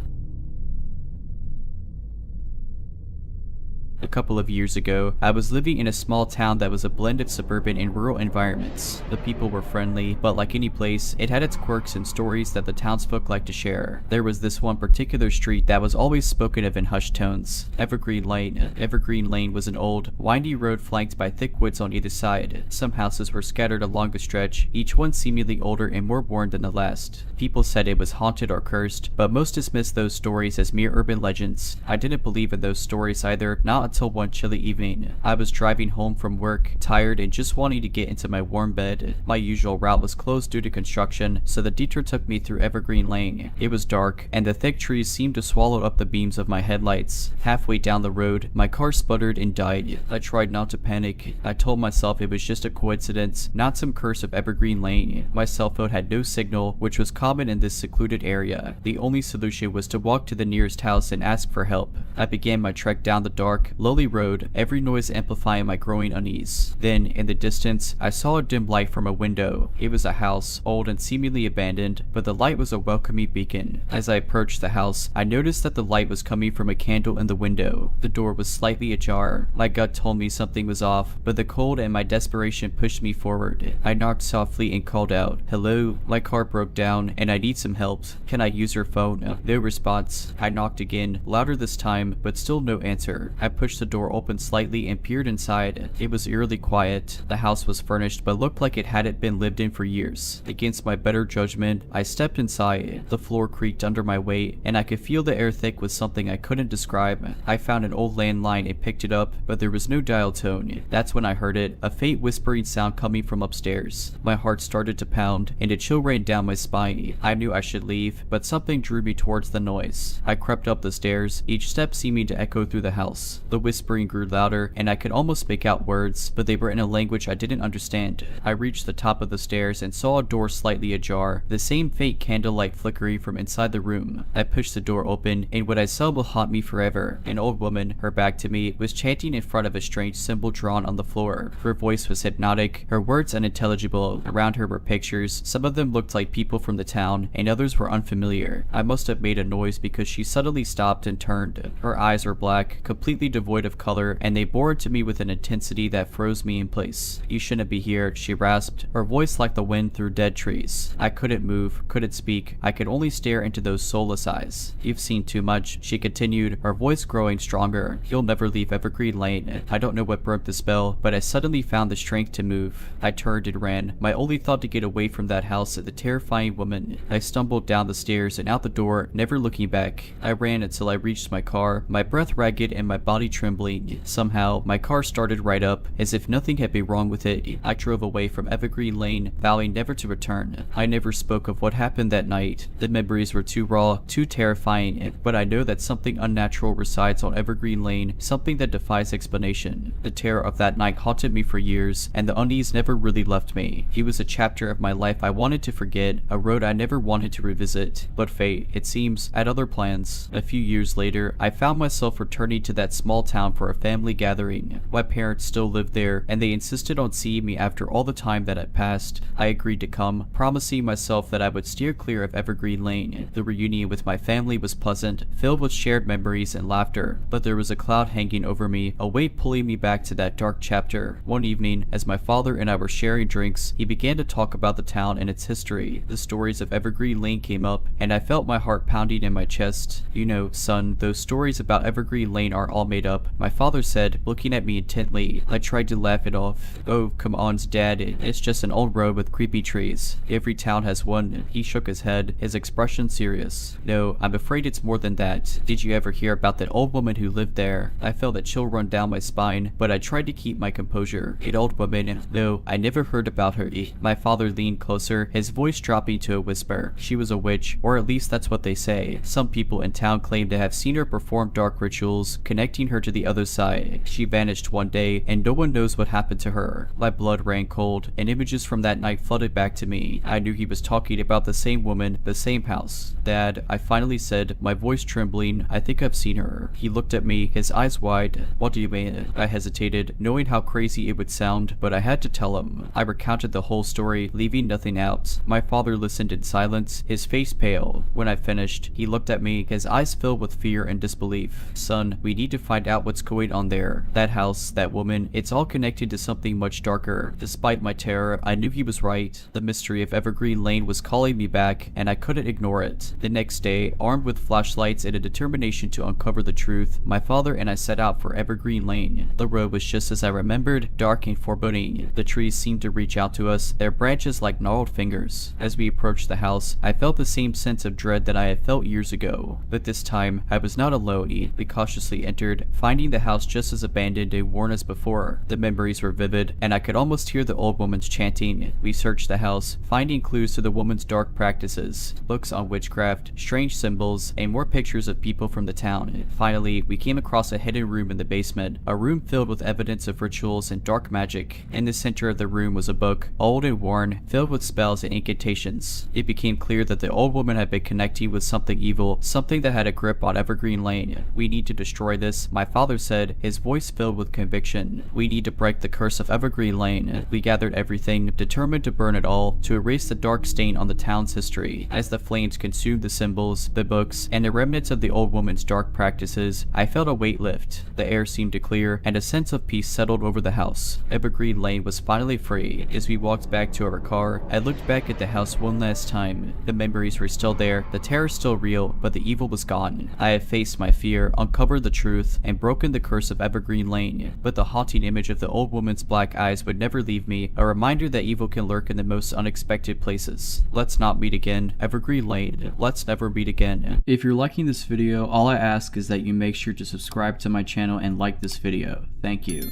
A couple of years ago, I was living in a small town that was a blend of suburban and rural environments. The people were friendly, but like any place, it had its quirks and stories that the townsfolk liked to share. There was this one particular street that was always spoken of in hushed tones. Evergreen Lane. Evergreen Lane was an old, windy road flanked by thick woods on either side. Some houses were scattered along the stretch, each one seemingly older and more worn than the last. People said it was haunted or cursed, but most dismissed those stories as mere urban legends. I didn't believe in those stories either, not until one chilly evening. I was driving home from work, tired and just wanting to get into my warm bed. My usual route was closed due to construction, so the detour took me through Evergreen Lane. It was dark, and the thick trees seemed to swallow up the beams of my headlights. Halfway down the road, my car sputtered and died. I tried not to panic. I told myself it was just a coincidence, not some curse of Evergreen Lane. My cell phone had no signal, which was common in this secluded area. The only solution was to walk to the nearest house and ask for help. I began my trek down the dark, lonely road, every noise amplifying my growing unease. Then, in the distance, I saw a dim light from a window. It was a house, old and seemingly abandoned, but the light was a welcoming beacon. As I approached the house, I noticed that the light was coming from a candle in the window. The door was slightly ajar. My gut told me something was off, but the cold and my desperation pushed me forward. I knocked softly and called out, "Hello? My car broke down, and I need some help. Can I use your phone?" No response. I knocked again, louder this time, but still no answer. I pushed the door open slightly and peered inside. It was eerily quiet. The house was furnished but looked like it hadn't been lived in for years. Against my better judgment, I stepped inside. The floor creaked under my weight, and I could feel the air thick with something I couldn't describe. I found an old landline and picked it up, but there was no dial tone. That's when I heard it, a faint whispering sound coming from upstairs. My heart started to pound, and a chill ran down my spine. I knew I should leave, but something drew me towards the noise. I crept up the stairs, each step seeming to echo through the house. The whispering grew louder, and I could almost make out words, but they were in a language I didn't understand. I reached the top of the stairs and saw a door slightly ajar, the same faint candlelight flickering from inside the room. I pushed the door open, and what I saw will haunt me forever. An old woman, her back to me, was chanting in front of a strange symbol drawn on the floor. Her voice was hypnotic, her words unintelligible. Around her were pictures. Some of them looked like people from the town, and others were unfamiliar. I must have made a noise because she suddenly stopped and turned. Her eyes were black, completely devoid of color, and they bored to me with an intensity that froze me in place. "You shouldn't be here," she rasped, her voice like the wind through dead trees. I couldn't move, couldn't speak. I could only stare into those soulless eyes. "You've seen too much," she continued, her voice growing stronger. "You'll never leave Evergreen Lane." I don't know what broke the spell, but I suddenly found the strength to move. I turned and ran, my only thought to get away from that house and the terrifying woman. I stumbled down the stairs and out the door, never looking back. I ran until I reached my car, my breath ragged and my body trembling. Somehow, my car started right up, as if nothing had been wrong with it. I drove away from Evergreen Lane, vowing never to return. I never spoke of what happened that night. The memories were too raw, too terrifying, but I know that something unnatural resides on Evergreen Lane, something that defies explanation. The terror of that night haunted me for years, and the unease never really left me. It was a chapter of my life I wanted to forget, a road I never wanted to revisit. But fate, it seems, had other plans. A few years later, I found myself returning to that small town for a family gathering. My parents still lived there, and they insisted on seeing me after all the time that had passed. I agreed to come, promising myself that I would steer clear of Evergreen Lane. The reunion with my family was pleasant, filled with shared memories and laughter, but there was a cloud hanging over me, a weight pulling me back to that dark chapter. One evening, as my father and I were sharing drinks, he began to talk about the town and its history. The stories of Evergreen Lane came up, and I felt my heart pounding in my chest. "You know, son, those stories about Evergreen Lane are all made up," my father said, looking at me intently. I tried to laugh it off. "Oh, come on, Dad, it's just an old road with creepy trees. Every town has one." He shook his head, his expression serious. "No, I'm afraid it's more than that. Did you ever hear about that old woman who lived there?" I felt a chill run down my spine, but I tried to keep my composure. "An old woman? No, I never heard about her." My father leaned closer, his voice dropping to a whisper. "She was a witch, or at least that's what they say. Some people in town claim to have seen her perform dark rituals, connecting her to the other side. She vanished one day, and no one knows what happened to her." My blood ran cold, and images from that night flooded back to me. I knew he was talking about the same woman, the same house. "Dad," I finally said, my voice trembling, "I think I've seen her." He looked at me, his eyes wide. "What do you mean?" I hesitated, knowing how crazy it would sound, but I had to tell him. I recounted the whole story, leaving nothing out. My father listened in silence, his face pale. When I finished, he looked at me, his eyes filled with fear and disbelief. "Son, we need to find out what's going on there. That house, that woman, it's all connected to something much darker." Despite my terror, I knew he was right. The mystery of Evergreen Lane was calling me back, and I couldn't ignore it. The next day, armed with flashlights and a determination to uncover the truth, my father and I set out for Evergreen Lane. The road was just as I remembered, dark and foreboding. The trees seemed to reach out to us, their branches like gnarled fingers. As we approached the house, I felt the same sense of dread that I had felt years ago. But this time, I was not alone. We cautiously entered, finding the house just as abandoned and worn as before. The memories were vivid, and I could almost hear the old woman's chanting. We searched the house, finding clues to the woman's dark practices, books on witchcraft, strange symbols, and more pictures of people from the town. Finally, we came across a hidden room in the basement, a room filled with evidence of rituals and dark magic. In the center of the room was a book, old and worn, filled with spells and incantations. It became clear that the old woman had been connecting with something evil, something that had a grip on Evergreen Lane. "We need to destroy this," my father said, his voice filled with conviction. "We need to break the curse of Evergreen Lane." We gathered everything, determined to burn it all, to erase the dark stain on the town's history. As the flames consumed the symbols, the books, and the remnants of the old woman's dark practices, I felt a weight lift. The air seemed to clear, and a sense of peace settled over the house. Evergreen Lane was finally free. As we walked back to our car, I looked back at the house one last time. The memories were still there, the terror still real, but the evil was gone. I had faced my fear, uncovered the truth, and broken the curse of Evergreen Lane. But the haunting image of the old woman's black eyes would never leave me, a reminder that evil can lurk in the most unexpected places. Let's not meet again. Evergreen Lane. Let's never meet again. If you're liking this video, all I ask is that you make sure to subscribe to my channel and like this video. Thank you.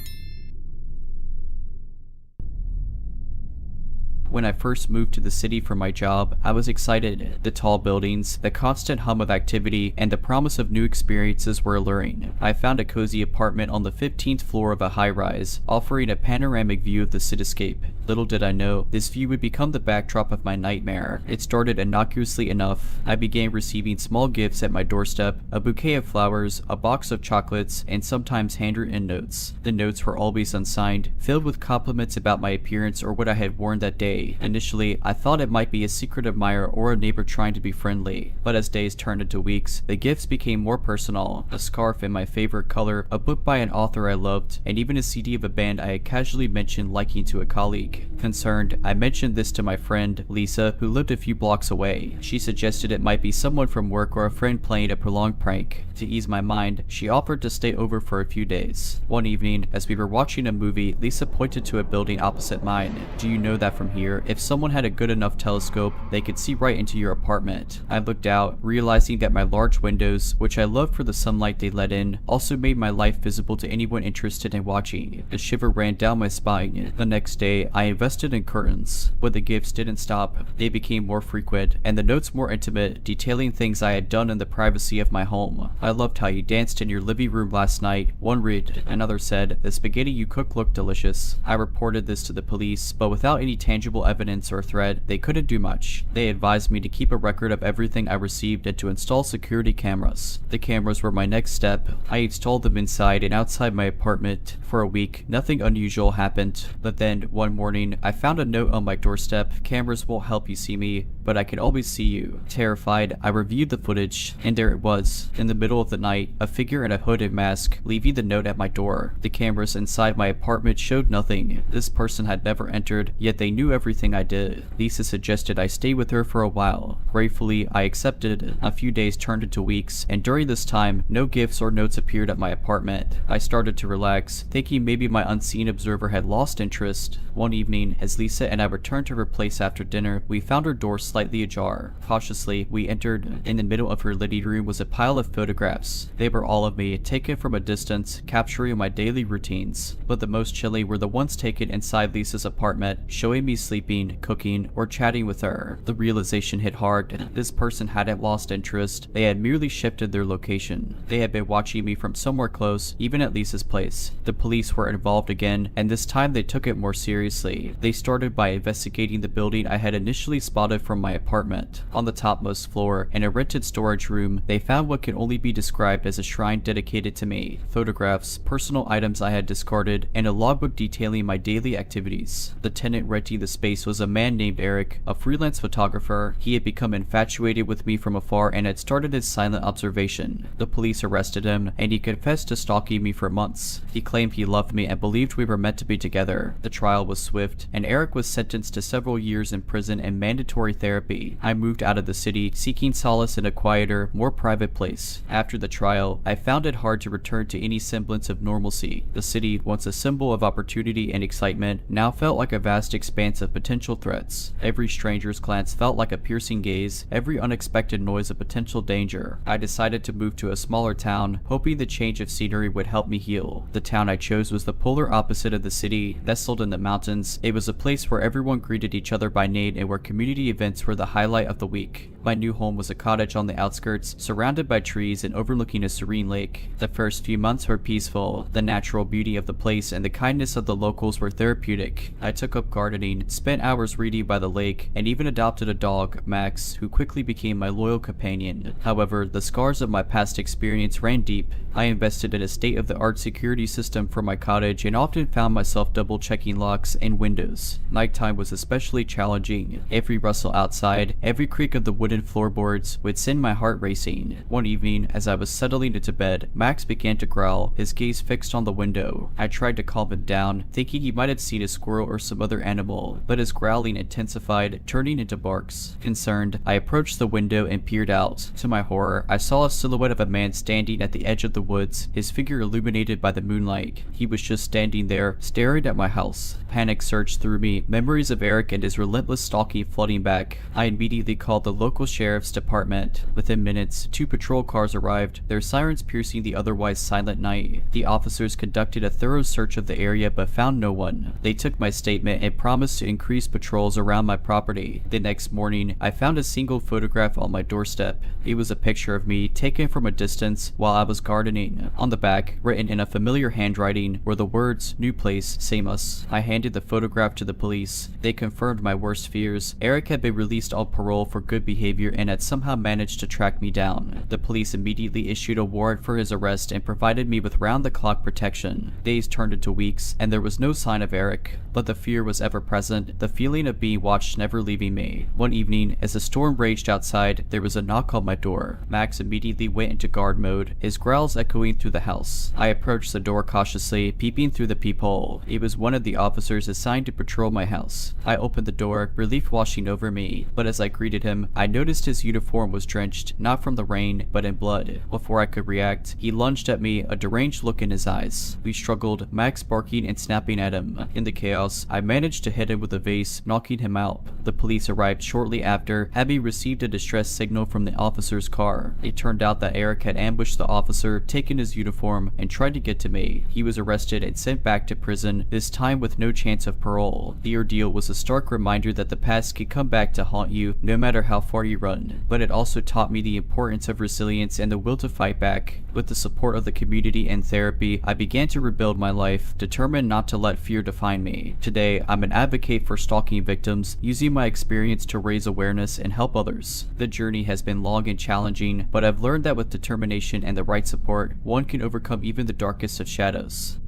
When I first moved to the city for my job, I was excited. The tall buildings, the constant hum of activity, and the promise of new experiences were alluring. I found a cozy apartment on the 15th floor of a high-rise, offering a panoramic view of the cityscape. Little did I know, this view would become the backdrop of my nightmare. It started innocuously enough. I began receiving small gifts at my doorstep, a bouquet of flowers, a box of chocolates, and sometimes handwritten notes. The notes were always unsigned, filled with compliments about my appearance or what I had worn that day. Initially, I thought it might be a secret admirer or a neighbor trying to be friendly, but as days turned into weeks, the gifts became more personal. A scarf in my favorite color, a book by an author I loved, and even a CD of a band I had casually mentioned liking to a colleague. week. Concerned, I mentioned this to my friend, Lisa, who lived a few blocks away. She suggested it might be someone from work or a friend playing a prolonged prank. To ease my mind, she offered to stay over for a few days. One evening, as we were watching a movie, Lisa pointed to a building opposite mine. Do you know that from here, if someone had a good enough telescope, they could see right into your apartment? I looked out, realizing that my large windows, which I loved for the sunlight they let in, also made my life visible to anyone interested in watching. A shiver ran down my spine. The next day, I invested in curtains. But the gifts didn't stop. They became more frequent, and the notes more intimate, detailing things I had done in the privacy of my home. I loved how you danced in your living room last night. One read. Another said, the spaghetti you cooked looked delicious. I reported this to the police, but without any tangible evidence or threat, they couldn't do much. They advised me to keep a record of everything I received and to install security cameras. The cameras were my next step. I installed them inside and outside my apartment. For a week, nothing unusual happened. But then, one morning, I found a note on my doorstep. Cameras won't help you see me, but I can always see you. Terrified, I reviewed the footage, and there it was. In the middle of the night, a figure in a hooded mask, leaving the note at my door. The cameras inside my apartment showed nothing. This person had never entered, yet they knew everything I did. Lisa suggested I stay with her for a while. Gratefully, I accepted. A few days turned into weeks, and during this time, no gifts or notes appeared at my apartment. I started to relax, thinking maybe my unseen observer had lost interest. One evening, as Lisa and I returned to her place after dinner, we found her door slightly ajar. Cautiously, we entered. In the middle of her living room was a pile of photographs. They were all of me, taken from a distance, capturing my daily routines. But the most chilling were the ones taken inside Lisa's apartment, showing me sleeping, cooking, or chatting with her. The realization hit hard. This person hadn't lost interest. They had merely shifted their location. They had been watching me from somewhere close, even at Lisa's place. The police were involved again, and this time they took it more seriously. They started by investigating the building I had initially spotted from my apartment. On the topmost floor, in a rented storage room, they found what can only be described as a shrine dedicated to me. Photographs, personal items I had discarded, and a logbook detailing my daily activities. The tenant renting the space was a man named Eric, a freelance photographer. He had become infatuated with me from afar and had started his silent observation. The police arrested him, and he confessed to stalking me for months. He claimed he loved me and believed we were meant to be together. The trial was swift, and Eric was sentenced to several years in prison and mandatory therapy. I moved out of the city, seeking solace in a quieter, more private place. After the trial, I found it hard to return to any semblance of normalcy. The city, once a symbol of opportunity and excitement, now felt like a vast expanse of potential threats. Every stranger's glance felt like a piercing gaze, every unexpected noise a potential danger. I decided to move to a smaller town, hoping the change of scenery would help me heal. The town I chose was the polar opposite of the city, nestled in the mountains. It was a place where everyone greeted each other by name and where community events were the highlight of the week. My new home was a cottage on the outskirts, surrounded by trees and overlooking a serene lake. The first few months were peaceful. The natural beauty of the place and the kindness of the locals were therapeutic. I took up gardening, spent hours reading by the lake, and even adopted a dog, Max, who quickly became my loyal companion. However, the scars of my past experience ran deep. I invested in a state-of-the-art security system for my cottage and often found myself double-checking locks and windows. Nighttime was especially challenging. Every rustle outside, every creak of the wooden floorboards would send my heart racing. One evening, as I was settling into bed, Max began to growl, his gaze fixed on the window. I tried to calm him down, thinking he might have seen a squirrel or some other animal, but his growling intensified, turning into barks. Concerned, I approached the window and peered out. To my horror, I saw a silhouette of a man standing at the edge of the woods, his figure illuminated by the moonlight. He was just standing there, staring at my house. Panic surged through me, memories of Eric and his relentless stalking flooding back. I immediately called the local sheriff's department. Within minutes, 2 patrol cars arrived, their sirens piercing the otherwise silent night. The officers conducted a thorough search of the area but found no one. They took my statement and promised to increase patrols around my property. The next morning, I found a single photograph on my doorstep. It was a picture of me taken from a distance while I was gardening. On the back, written in a familiar handwriting, were the words, "New place, same us." I handed the photograph to the police. They confirmed my worst fears. Eric had been released on parole for good behavior behavior and had somehow managed to track me down. The police immediately issued a warrant for his arrest and provided me with round-the-clock protection. Days turned into weeks, and there was no sign of Eric, but the fear was ever present, the feeling of being watched never leaving me. One evening, as the storm raged outside, there was a knock on my door. Max immediately went into guard mode, his growls echoing through the house. I approached the door cautiously, peeping through the peephole. It was one of the officers assigned to patrol my house. I opened the door, relief washing over me, but as I greeted him, I noticed his uniform was drenched, not from the rain, but in blood. Before I could react, he lunged at me, a deranged look in his eyes. We struggled, Max barking and snapping at him. In the chaos, I managed to hit him with a vase, knocking him out. The police arrived shortly after, having received a distress signal from the officer's car. It turned out that Eric had ambushed the officer, taken his uniform, and tried to get to me. He was arrested and sent back to prison, this time with no chance of parole. The ordeal was a stark reminder that the past can come back to haunt you, no matter how far you run. But it also taught me the importance of resilience and the will to fight back. With the support of the community and therapy, I began to rebuild my life, determined not to let fear define me. Today, I'm an advocate for stalking victims, using my experience to raise awareness and help others. The journey has been long and challenging, but I've learned that with determination and the right support, one can overcome even the darkest of shadows.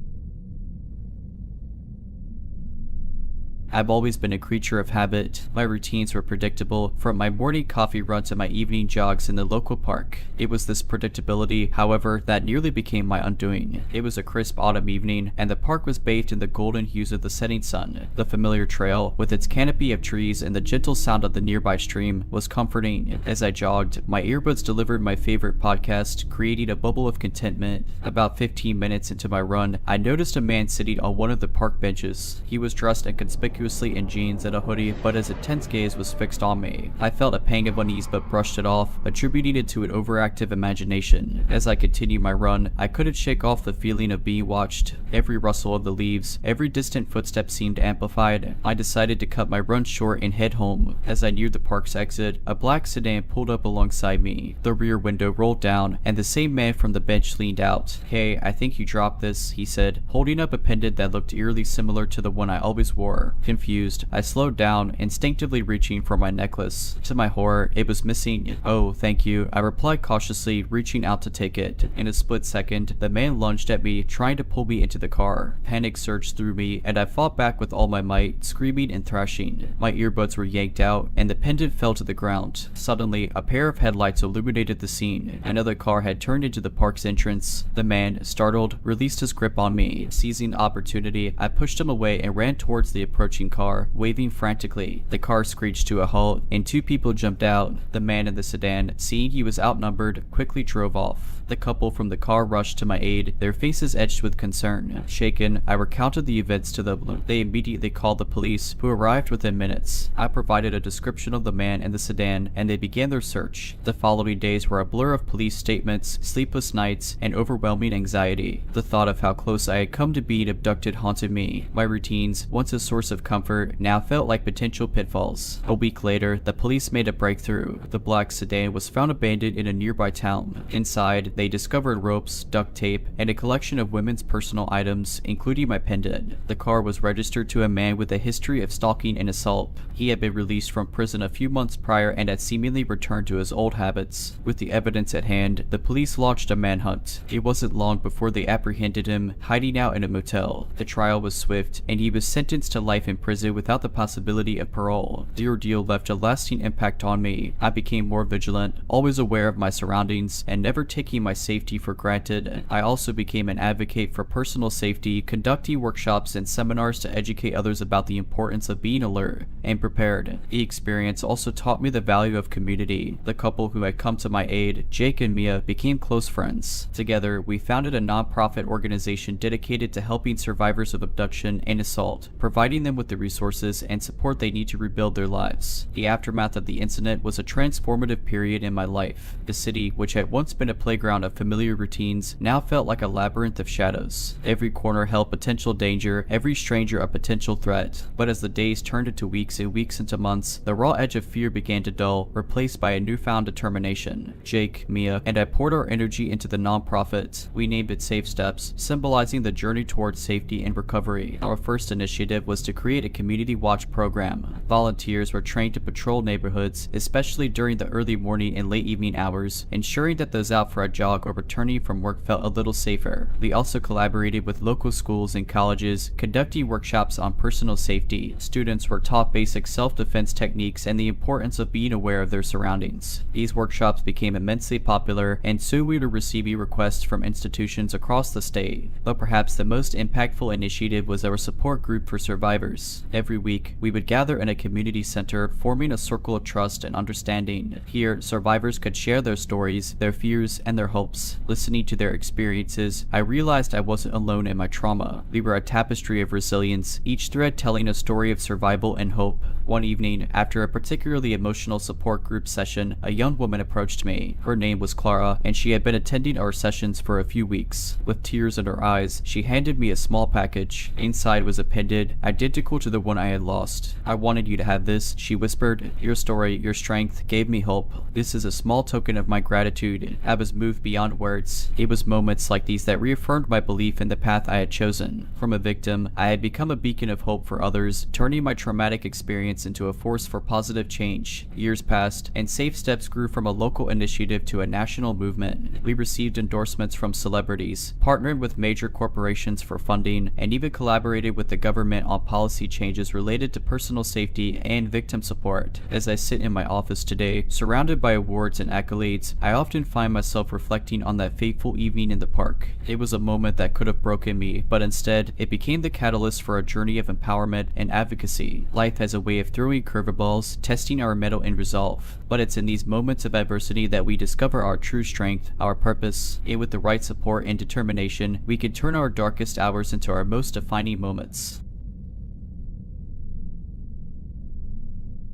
I've always been a creature of habit. My routines were predictable, from my morning coffee run to my evening jogs in the local park. It was this predictability, however, that nearly became my undoing. It was a crisp autumn evening, and the park was bathed in the golden hues of the setting sun. The familiar trail, with its canopy of trees and the gentle sound of the nearby stream, was comforting. As I jogged, my earbuds delivered my favorite podcast, creating a bubble of contentment. About 15 minutes into my run, I noticed a man sitting on one of the park benches. He was dressed in conspicuously in jeans and a hoodie, but his intense gaze was fixed on me. I felt a pang of unease but brushed it off, attributing it to an overactive imagination. As I continued my run, I couldn't shake off the feeling of being watched. Every rustle of the leaves, every distant footstep seemed amplified. I decided to cut my run short and head home. As I neared the park's exit, a black sedan pulled up alongside me. The rear window rolled down, and the same man from the bench leaned out. "Hey, I think you dropped this," he said, holding up a pendant that looked eerily similar to the one I always wore. Confused, I slowed down, instinctively reaching for my necklace. To my horror, it was missing. "Oh, thank you," I replied cautiously, reaching out to take it. In a split second, the man lunged at me, trying to pull me into the car. Panic surged through me, and I fought back with all my might, screaming and thrashing. My earbuds were yanked out, and the pendant fell to the ground. Suddenly, a pair of headlights illuminated the scene. Another car had turned into the park's entrance. The man, startled, released his grip on me. Seizing the opportunity, I pushed him away and ran towards the approaching car, waving frantically. The car screeched to a halt, and two people jumped out. The man in the sedan, seeing he was outnumbered, quickly drove off. The couple from the car rushed to my aid, their faces etched with concern. Shaken, I recounted the events to them. They immediately called the police, who arrived within minutes. I provided a description of the man in the sedan, and they began their search. The following days were a blur of police statements, sleepless nights, and overwhelming anxiety. The thought of how close I had come to being abducted haunted me. My routines, once a source of comfort, now felt like potential pitfalls. A week later, the police made a breakthrough. The black sedan was found abandoned in a nearby town. Inside, they discovered ropes, duct tape, and a collection of women's personal items, including my pendant. The car was registered to a man with a history of stalking and assault. He had been released from prison a few months prior and had seemingly returned to his old habits. With the evidence at hand, the police launched a manhunt. It wasn't long before they apprehended him, hiding out in a motel. The trial was swift, and he was sentenced to life in prison without the possibility of parole. The ordeal left a lasting impact on me. I became more vigilant, always aware of my surroundings, and never taking my safety for granted. I also became an advocate for personal safety, conducting workshops and seminars to educate others about the importance of being alert and prepared. The experience also taught me the value of community. The couple who had come to my aid, Jake and Mia, became close friends. Together, we founded a non-profit organization dedicated to helping survivors of abduction and assault, providing them with the resources and support they need to rebuild their lives. The aftermath of the incident was a transformative period in my life. The city, which had once been a playground background of familiar routines now felt like a labyrinth of shadows. Every corner held potential danger, every stranger a potential threat. But as the days turned into weeks and weeks into months, the raw edge of fear began to dull, replaced by a newfound determination. Jake, Mia, and I poured our energy into the nonprofit. We named it Safe Steps, symbolizing the journey towards safety and recovery. Our first initiative was to create a community watch program. Volunteers were trained to patrol neighborhoods, especially during the early morning and late evening hours, ensuring that those out for a jog or returning from work felt a little safer. We also collaborated with local schools and colleges, conducting workshops on personal safety. Students were taught basic self-defense techniques and the importance of being aware of their surroundings. These workshops became immensely popular, and soon we were receiving requests from institutions across the state. But perhaps the most impactful initiative was our support group for survivors. Every week, we would gather in a community center, forming a circle of trust and understanding. Here, survivors could share their stories, their fears, and their hopes. Listening to their experiences, I realized I wasn't alone in my trauma. We were a tapestry of resilience, each thread telling a story of survival and hope. One evening, after a particularly emotional support group session, a young woman approached me. Her name was Clara, and she had been attending our sessions for a few weeks. With tears in her eyes, she handed me a small package. Inside was appended, identical to the one I had lost. "I wanted you to have this," she whispered. "Your story, your strength, gave me hope. This is a small token of my gratitude." I was moved beyond words. It was moments like these that reaffirmed my belief in the path I had chosen. From a victim, I had become a beacon of hope for others, turning my traumatic experience into a force for positive change. Years passed, and Safe Steps grew from a local initiative to a national movement. We received endorsements from celebrities, partnered with major corporations for funding, and even collaborated with the government on policy changes related to personal safety and victim support. As I sit in my office today, surrounded by awards and accolades, I often find myself reflecting on that fateful evening in the park. It was a moment that could have broken me, but instead, it became the catalyst for a journey of empowerment and advocacy. Life has a way of throwing curveballs, testing our mettle and resolve. But it's in these moments of adversity that we discover our true strength, our purpose, and with the right support and determination, we can turn our darkest hours into our most defining moments.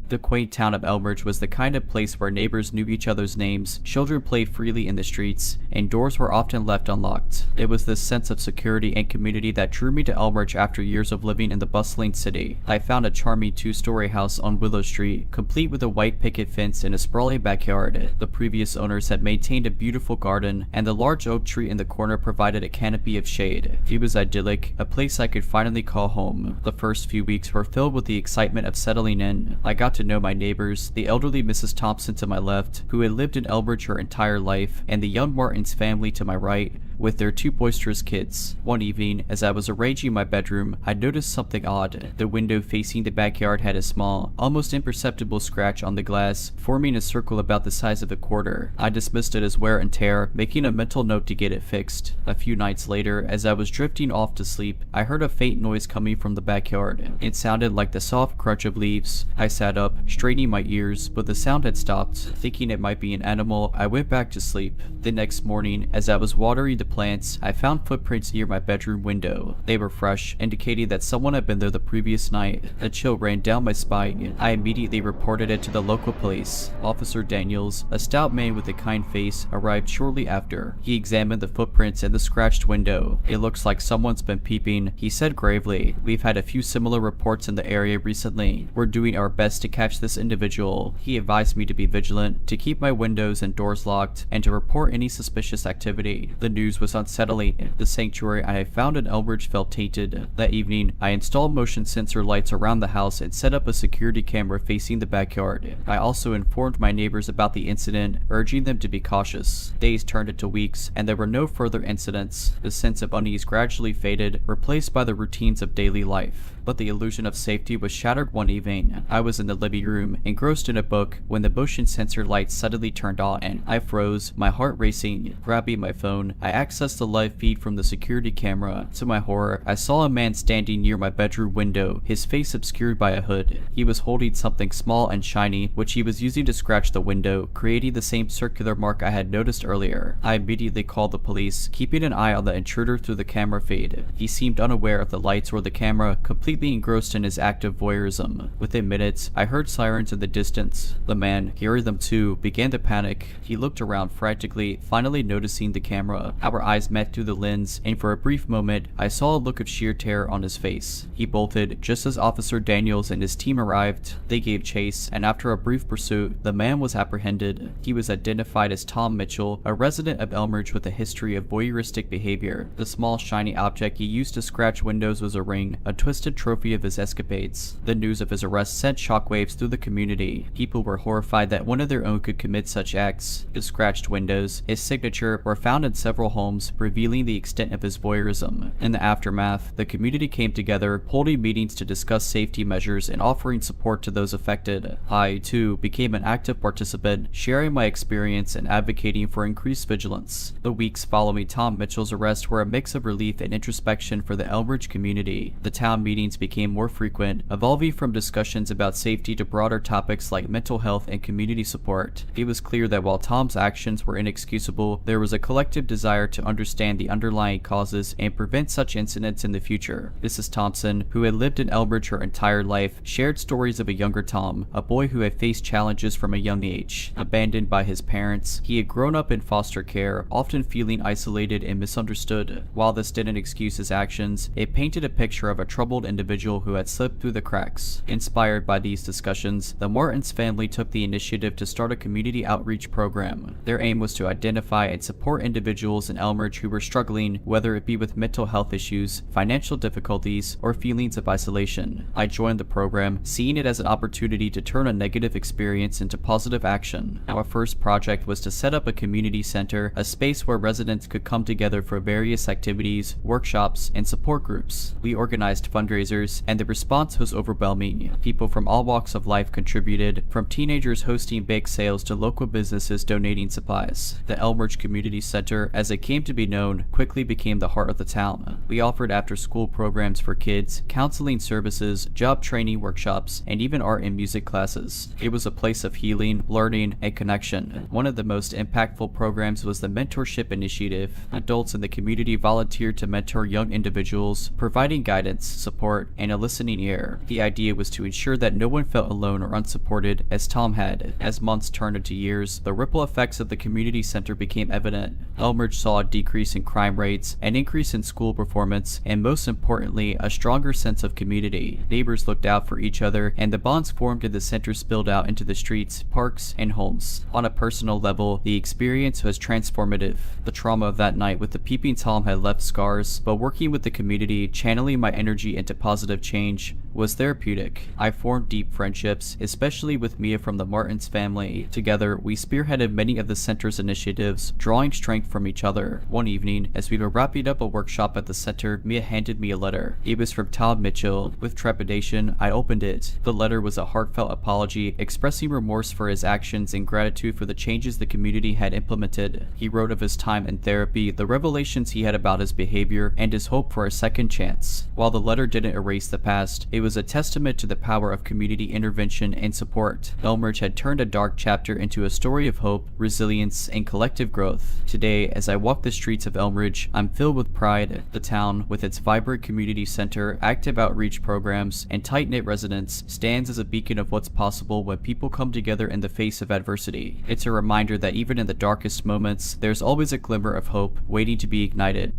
The quaint town of Elmridge was the kind of place where neighbors knew each other's names, children played freely in the streets, and doors were often left unlocked. It was this sense of security and community that drew me to Elmridge after years of living in the bustling city. I found a charming two-story house on Willow Street, complete with a white picket fence and a sprawling backyard. The previous owners had maintained a beautiful garden, and the large oak tree in the corner provided a canopy of shade. It was idyllic, a place I could finally call home. The first few weeks were filled with the excitement of settling in. I got to know my neighbors, the elderly Mrs. Thompson to my left, who had lived in Elbridge her entire life, and the young Martins family to my right, with their two boisterous kids. One evening, as I was arranging my bedroom, I noticed something odd. The window facing the backyard had a small, almost imperceptible scratch on the glass, forming a circle about the size of a quarter. I dismissed it as wear and tear, making a mental note to get it fixed. A few nights later, as I was drifting off to sleep, I heard a faint noise coming from the backyard. It sounded like the soft crunch of leaves. I sat up, straining my ears, but the sound had stopped. Thinking it might be an animal, I went back to sleep. The next morning, as I was watering the plants, I found footprints near my bedroom window. They were fresh, indicating that someone had been there the previous night. A chill ran down my spine. I immediately reported it to the local police. Officer Daniels, a stout man with a kind face, arrived shortly after. He examined the footprints in the scratched window. "It looks like someone's been peeping," he said gravely. "We've had a few similar reports in the area recently. We're doing our best to catch this individual." He advised me to be vigilant, to keep my windows and doors locked, and to report any suspicious activity. The news was unsettling. The sanctuary I had found in Elbridge felt tainted. That evening, I installed motion sensor lights around the house and set up a security camera facing the backyard. I also informed my neighbors about the incident, urging them to be cautious. Days turned into weeks, and there were no further incidents. The sense of unease gradually faded, replaced by the routines of daily life. But the illusion of safety was shattered one evening. I was in the living room, engrossed in a book, when the motion sensor lights suddenly turned on, and I froze, my heart racing. Grabbing my phone, I accessed the live feed from the security camera. To my horror, I saw a man standing near my bedroom window, his face obscured by a hood. He was holding something small and shiny, which he was using to scratch the window, creating the same circular mark I had noticed earlier. I immediately called the police, keeping an eye on the intruder through the camera feed. He seemed unaware of the lights or the camera, completely completely engrossed in his active voyeurism. Within minutes, I heard sirens in the distance. The man, hearing them too, began to panic. He looked around frantically, finally noticing the camera. Our eyes met through the lens, and for a brief moment, I saw a look of sheer terror on his face. He bolted just as Officer Daniels and his team arrived. They gave chase, and after a brief pursuit, the man was apprehended. He was identified as Tom Mitchell, a resident of Elmridge with a history of voyeuristic behavior. The small shiny object he used to scratch windows was a ring, a twisted trophy of his escapades. The news of his arrest sent shockwaves through the community. People were horrified that one of their own could commit such acts. The scratched windows, his signature, were found in several homes, revealing the extent of his voyeurism. In the aftermath, the community came together, holding meetings to discuss safety measures and offering support to those affected. I, too, became an active participant, sharing my experience and advocating for increased vigilance. The weeks following Tom Mitchell's arrest were a mix of relief and introspection for the Elmridge community. The town meetings became more frequent, evolving from discussions about safety to broader topics like mental health and community support. It was clear that while Tom's actions were inexcusable, there was a collective desire to understand the underlying causes and prevent such incidents in the future. Mrs. Thompson, who had lived in Elmridge her entire life, shared stories of a younger Tom, a boy who had faced challenges from a young age. Abandoned by his parents, he had grown up in foster care, often feeling isolated and misunderstood. While this didn't excuse his actions, it painted a picture of a troubled individual who had slipped through the cracks. Inspired by these discussions, the Martins family took the initiative to start a community outreach program. Their aim was to identify and support individuals in Elmridge who were struggling, whether it be with mental health issues, financial difficulties, or feelings of isolation. I joined the program, seeing it as an opportunity to turn a negative experience into positive action. Our first project was to set up a community center, a space where residents could come together for various activities, workshops, and support groups. We organized fundraisers, and the response was overwhelming. People from all walks of life contributed, from teenagers hosting bake sales to local businesses donating supplies. The Elmridge Community Center, as it came to be known, quickly became the heart of the town. We offered after-school programs for kids, counseling services, job training workshops, and even art and music classes. It was a place of healing, learning, and connection. One of the most impactful programs was the Mentorship Initiative. Adults in the community volunteered to mentor young individuals, providing guidance, support, and a listening ear. The idea was to ensure that no one felt alone or unsupported, as Tom had. As months turned into years, the ripple effects of the community center became evident. Elmridge saw a decrease in crime rates, an increase in school performance, and most importantly, a stronger sense of community. Neighbors looked out for each other, and the bonds formed in the center spilled out into the streets, parks, and homes. On a personal level, the experience was transformative. The trauma of that night with the peeping Tom had left scars, but working with the community, channeling my energy into positive change, was therapeutic. I formed deep friendships, especially with Mia from the Martins family. Together, we spearheaded many of the center's initiatives, drawing strength from each other. One evening, as we were wrapping up a workshop at the center, Mia handed me a letter. It was from Tom Mitchell. With trepidation, I opened it. The letter was a heartfelt apology, expressing remorse for his actions and gratitude for the changes the community had implemented. He wrote of his time in therapy, the revelations he had about his behavior, and his hope for a second chance. While the letter didn't erase the past, it was a testament to the power of community intervention and support. Elmridge had turned a dark chapter into a story of hope, resilience, and collective growth. Today, as I walk the streets of Elmridge, I'm filled with pride. The town, with its vibrant community center, active outreach programs, and tight-knit residents, stands as a beacon of what's possible when people come together in the face of adversity. It's a reminder that even in the darkest moments, there's always a glimmer of hope waiting to be ignited.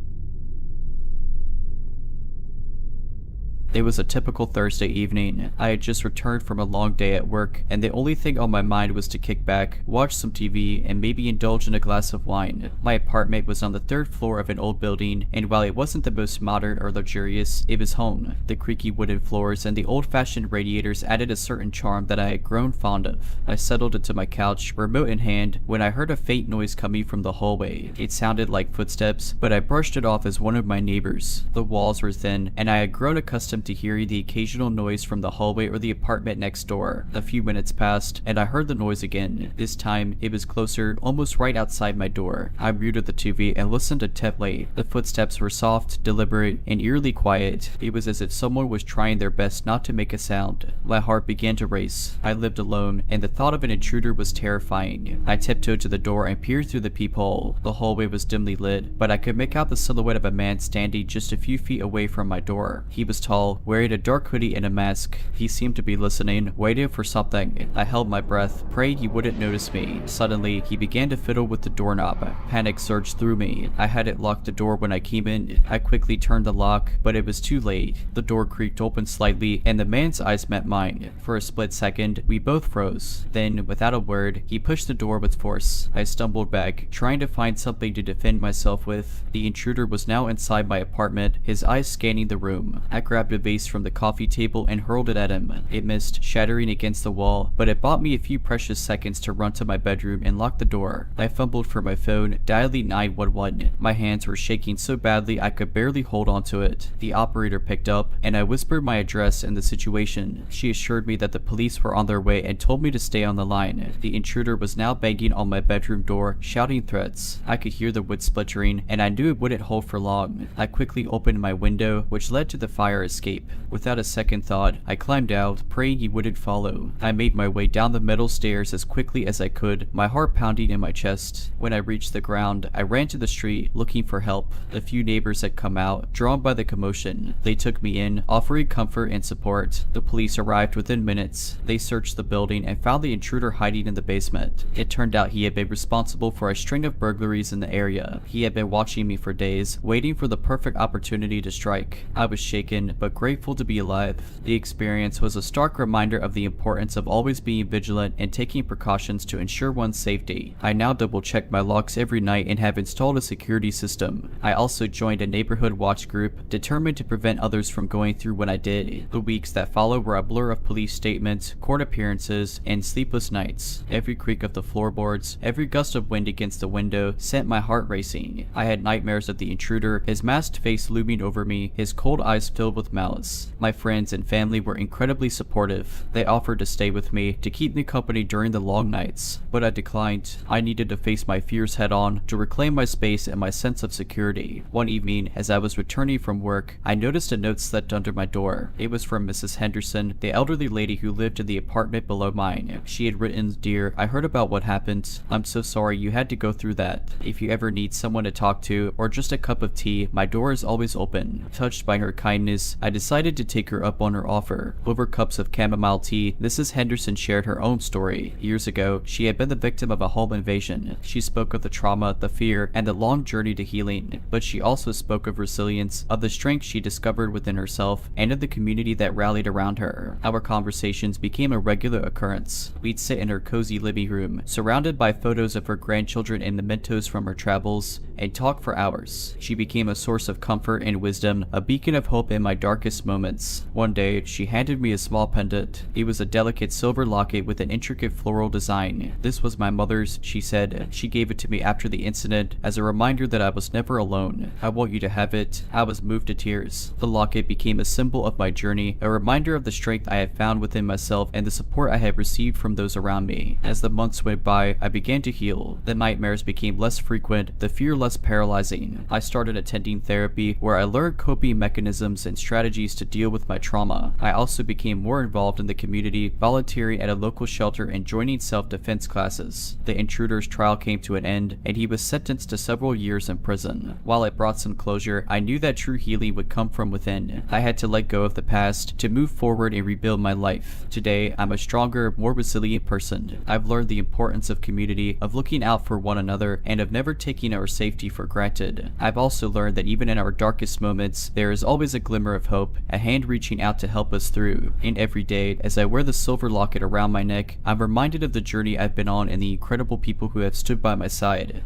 It was a typical Thursday evening. I had just returned from a long day at work, and the only thing on my mind was to kick back, watch some TV, and maybe indulge in a glass of wine. My apartment was on the 3rd floor of an old building, and while it wasn't the most modern or luxurious, it was home. The creaky wooden floors and the old-fashioned radiators added a certain charm that I had grown fond of. I settled into my couch, remote in hand, when I heard a faint noise coming from the hallway. It sounded like footsteps, but I brushed it off as one of my neighbors. The walls were thin, and I had grown accustomed to hearing the occasional noise from the hallway or the apartment next door. A few minutes passed, and I heard the noise again. This time, it was closer, almost right outside my door. I muted the TV and listened intently. The footsteps were soft, deliberate, and eerily quiet. It was as if someone was trying their best not to make a sound. My heart began to race. I lived alone, and the thought of an intruder was terrifying. I tiptoed to the door and peered through the peephole. The hallway was dimly lit, but I could make out the silhouette of a man standing just a few feet away from my door. He was tall, tall, wearing a dark hoodie and a mask. He seemed to be listening, waiting for something. I held my breath, praying he wouldn't notice me. Suddenly, he began to fiddle with the doorknob. Panic surged through me. I hadn't locked the door when I came in. I quickly turned the lock, but it was too late. The door creaked open slightly, and the man's eyes met mine. For a split second, we both froze. Then, without a word, he pushed the door with force. I stumbled back, trying to find something to defend myself with. The intruder was now inside my apartment, his eyes scanning the room. I grabbed a vase from the coffee table and hurled it at him. It missed, shattering against the wall, but it bought me a few precious seconds to run to my bedroom and lock the door. I fumbled for my phone, dialing 911. My hands were shaking so badly I could barely hold onto it. The operator picked up, and I whispered my address and the situation. She assured me that the police were on their way and told me to stay on the line. The intruder was now banging on my bedroom door, shouting threats. I could hear the wood splintering, and I knew it wouldn't hold for long. I quickly opened my window, which led to the fire escape. Without a second thought, I climbed out, praying he wouldn't follow. I made my way down the metal stairs as quickly as I could, my heart pounding in my chest. When I reached the ground, I ran to the street, looking for help. A few neighbors had come out, drawn by the commotion. They took me in, offering comfort and support. The police arrived within minutes. They searched the building and found the intruder hiding in the basement. It turned out he had been responsible for a string of burglaries in the area. He had been watching me for days, waiting for the perfect opportunity to strike. I was shaken, but grateful to be alive. The experience was a stark reminder of the importance of always being vigilant and taking precautions to ensure one's safety. I now double-check my locks every night and have installed a security system. I also joined a neighborhood watch group, determined to prevent others from going through what I did. The weeks that followed were a blur of police statements, court appearances, and sleepless nights. Every creak of the floorboards, every gust of wind against the window sent my heart racing. I had nightmares of the intruder, his masked face looming over me, his cold eyes filled with malice. My friends and family were incredibly supportive. They offered to stay with me, to keep me company during the long nights, but I declined. I needed to face my fears head on, to reclaim my space and my sense of security. One evening, as I was returning from work, I noticed a note slipped under my door. It was from Mrs. Henderson, the elderly lady who lived in the apartment below mine. She had written, "Dear, I heard about what happened. I'm so sorry you had to go through that. If you ever need someone to talk to, or just a cup of tea, my door is always open." Touched by her kindness, I decided to take her up on her offer. Over cups of chamomile tea, Mrs. Henderson shared her own story. Years ago, she had been the victim of a home invasion. She spoke of the trauma, the fear, and the long journey to healing, but she also spoke of resilience, of the strength she discovered within herself, and of the community that rallied around her. Our conversations became a regular occurrence. We'd sit in her cozy living room, surrounded by photos of her grandchildren and mementos from her travels, and talk for hours. She became a source of comfort and wisdom, a beacon of hope in my darkest moments. One day, she handed me a small pendant. It was a delicate silver locket with an intricate floral design. "This was my mother's," she said. "She gave it to me after the incident as a reminder that I was never alone. I want you to have it." I was moved to tears. The locket became a symbol of my journey, a reminder of the strength I had found within myself and the support I had received from those around me. As the months went by, I began to heal. The nightmares became less frequent, the fear less paralyzing. I started attending therapy, where I learned coping mechanisms and strategies to deal with my trauma. I also became more involved in the community, volunteering at a local shelter and joining self-defense classes. The intruder's trial came to an end, and he was sentenced to several years in prison. While it brought some closure, I knew that true healing would come from within. I had to let go of the past, to move forward and rebuild my life. Today, I'm a stronger, more resilient person. I've learned the importance of community, of looking out for one another, and of never taking our safety for granted. I've also learned that even in our darkest moments, there is always a glimmer of hope, a hand reaching out to help us through. And every day, as I wear the silver locket around my neck, I'm reminded of the journey I've been on and the incredible people who have stood by my side.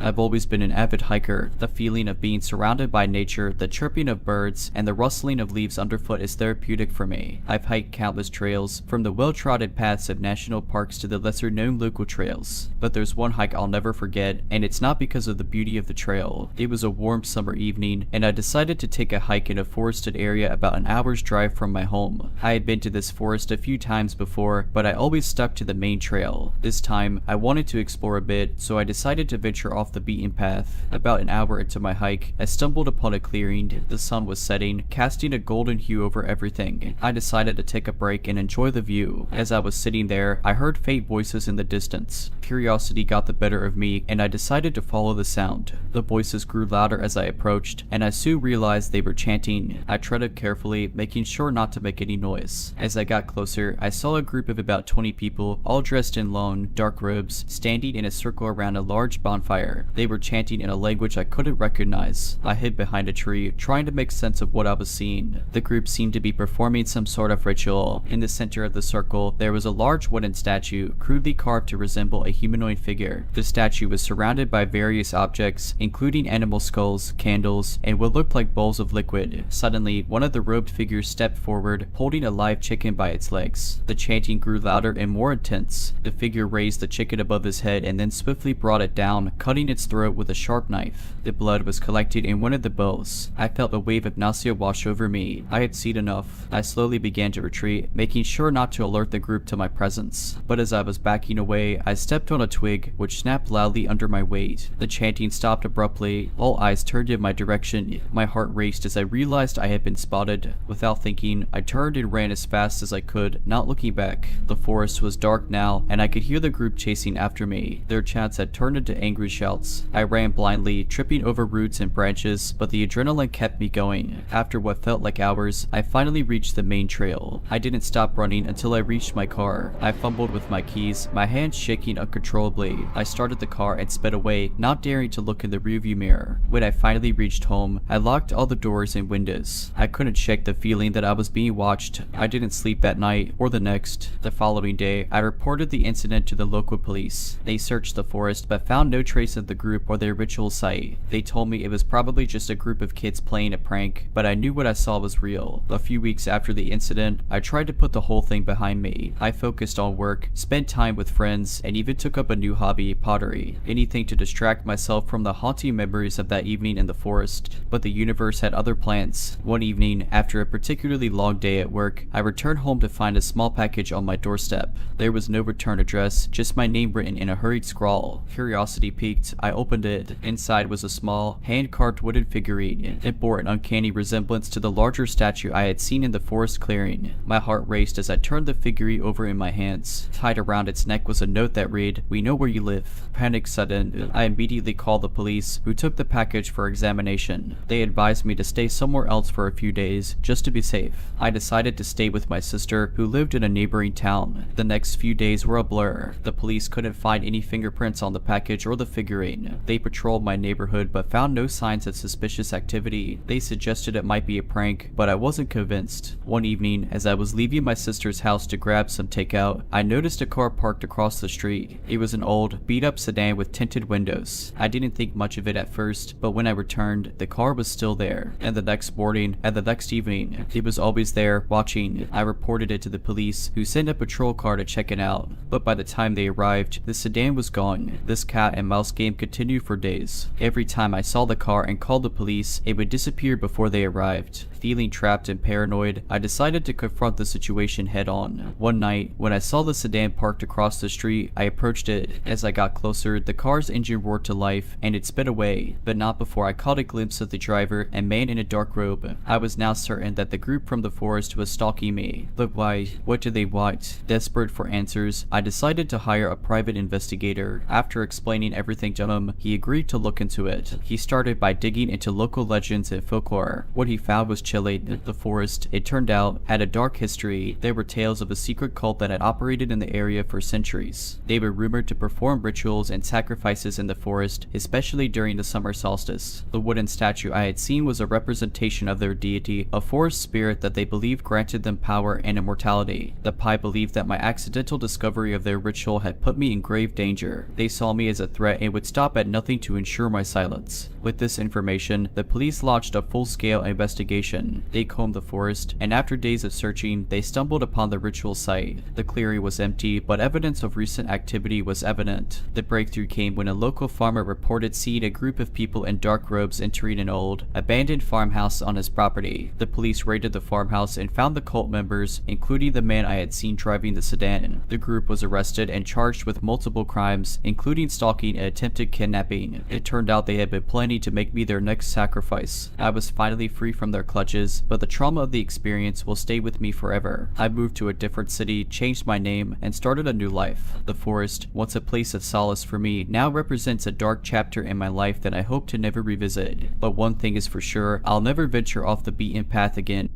I've always been an avid hiker. The feeling of being surrounded by nature, the chirping of birds, and the rustling of leaves underfoot is therapeutic for me. I've hiked countless trails, from the well-trodden paths of national parks to the lesser-known local trails. But there's one hike I'll never forget, and it's not because of the beauty of the trail. It was a warm summer evening, and I decided to take a hike in a forested area about an hour's drive from my home. I had been to this forest a few times before, but I always stuck to the main trail. This time, I wanted to explore a bit, so I decided to venture off off the beaten path. About an hour into my hike, I stumbled upon a clearing. The sun was setting, casting a golden hue over everything. I decided to take a break and enjoy the view. As I was sitting there, I heard faint voices in the distance. Curiosity got the better of me, and I decided to follow the sound. The voices grew louder as I approached, and I soon realized they were chanting. I treaded carefully, making sure not to make any noise. As I got closer, I saw a group of about 20 people, all dressed in long, dark robes, standing in a circle around a large bonfire. They were chanting in a language I couldn't recognize. I hid behind a tree, trying to make sense of what I was seeing. The group seemed to be performing some sort of ritual. In the center of the circle, there was a large wooden statue, crudely carved to resemble a humanoid figure. The statue was surrounded by various objects, including animal skulls, candles, and what looked like bowls of liquid. Suddenly, one of the robed figures stepped forward, holding a live chicken by its legs. The chanting grew louder and more intense. The figure raised the chicken above his head and then swiftly brought it down, cutting its throat with a sharp knife. The blood was collected in one of the bowls. I felt a wave of nausea wash over me. I had seen enough. I slowly began to retreat, making sure not to alert the group to my presence. But as I was backing away, I stepped on a twig, which snapped loudly under my weight. The chanting stopped abruptly. All eyes turned in my direction. My heart raced as I realized I had been spotted. Without thinking, I turned and ran as fast as I could, not looking back. The forest was dark now, and I could hear the group chasing after me. Their chants had turned into angry shouts. I ran blindly, tripping over roots and branches, but the adrenaline kept me going. After what felt like hours, I finally reached the main trail. I didn't stop running until I reached my car. I fumbled with my keys, my hands shaking uncontrollably. I started the car and sped away, not daring to look in the rearview mirror. When I finally reached home, I locked all the doors and windows. I couldn't shake the feeling that I was being watched. I didn't sleep that night or the next. The following day, I reported the incident to the local police. They searched the forest but found no trace of the group or their ritual site. They told me it was probably just a group of kids playing a prank, but I knew what I saw was real. A few weeks after the incident, I tried to put the whole thing behind me. I focused on work, spent time with friends, and even took up a new hobby, pottery. Anything to distract myself from the haunting memories of that evening in the forest. But the universe had other plans. One evening, after a particularly long day at work, I returned home to find a small package on my doorstep. There was no return address, just my name written in a hurried scrawl. Curiosity piqued, I opened it. Inside was a small, hand-carved wooden figurine. It bore an uncanny resemblance to the larger statue I had seen in the forest clearing. My heart raced as I turned the figurine over in my hands. Tied around its neck was a note that read, "We know where you live." Panic sudden, I immediately called the police, who took the package for examination. They advised me to stay somewhere else for a few days, just to be safe. I decided to stay with my sister, who lived in a neighboring town. The next few days were a blur. The police couldn't find any fingerprints on the package or the figurine. They patrolled my neighborhood but found no signs of suspicious activity. They suggested it might be a prank, but I wasn't convinced. One evening, as I was leaving my sister's house to grab some takeout, I noticed a car parked across the street. It was an old, beat-up sedan with tinted windows. I didn't think much of it at first, but when I returned, the car was still there. And the next morning, and the next evening, it was always there, watching. I reported it to the police, who sent a patrol car to check it out. But by the time they arrived, the sedan was gone. This cat and mouse game continued for days. Every time I saw the car and called the police, it would disappear before they arrived. Feeling trapped and paranoid, I decided to confront the situation head on. One night, when I saw the sedan parked across the street, I approached it. As I got closer, the car's engine roared to life, and it sped away, but not before I caught a glimpse of the driver, a man in a dark robe. I was now certain that the group from the forest was stalking me. But why? What did they want? Desperate for answers, I decided to hire a private investigator. After explaining everything to him, he agreed to look into it. He started by digging into local legends and folklore. What he found was chilling. The forest, it turned out, had a dark history. There were tales of a secret cult that had operated in the area for centuries. They were rumored to perform rituals and sacrifices in the forest, especially during the summer solstice. The wooden statue I had seen was a representation of their deity, a forest spirit that they believed granted them power and immortality. The Pai believed that my accidental discovery of their ritual had put me in grave danger. They saw me as a threat and would stop at nothing to ensure my silence. With this information, the police launched a full-scale investigation. They combed the forest, and after days of searching, they stumbled upon the ritual site. The clearing was empty, but evidence of recent activity was evident. The breakthrough came when a local farmer reported seeing a group of people in dark robes entering an old, abandoned farmhouse on his property. The police raided the farmhouse and found the cult members, including the man I had seen driving the sedan. The group was arrested and charged with multiple crimes, including stalking and attempted attempted kidnapping. It turned out they had been planning to make me their next sacrifice. I was finally free from their clutches, but the trauma of the experience will stay with me forever. I moved to a different city, changed my name, and started a new life. The forest, once a place of solace for me, now represents a dark chapter in my life that I hope to never revisit. But one thing is for sure, I'll never venture off the beaten path again.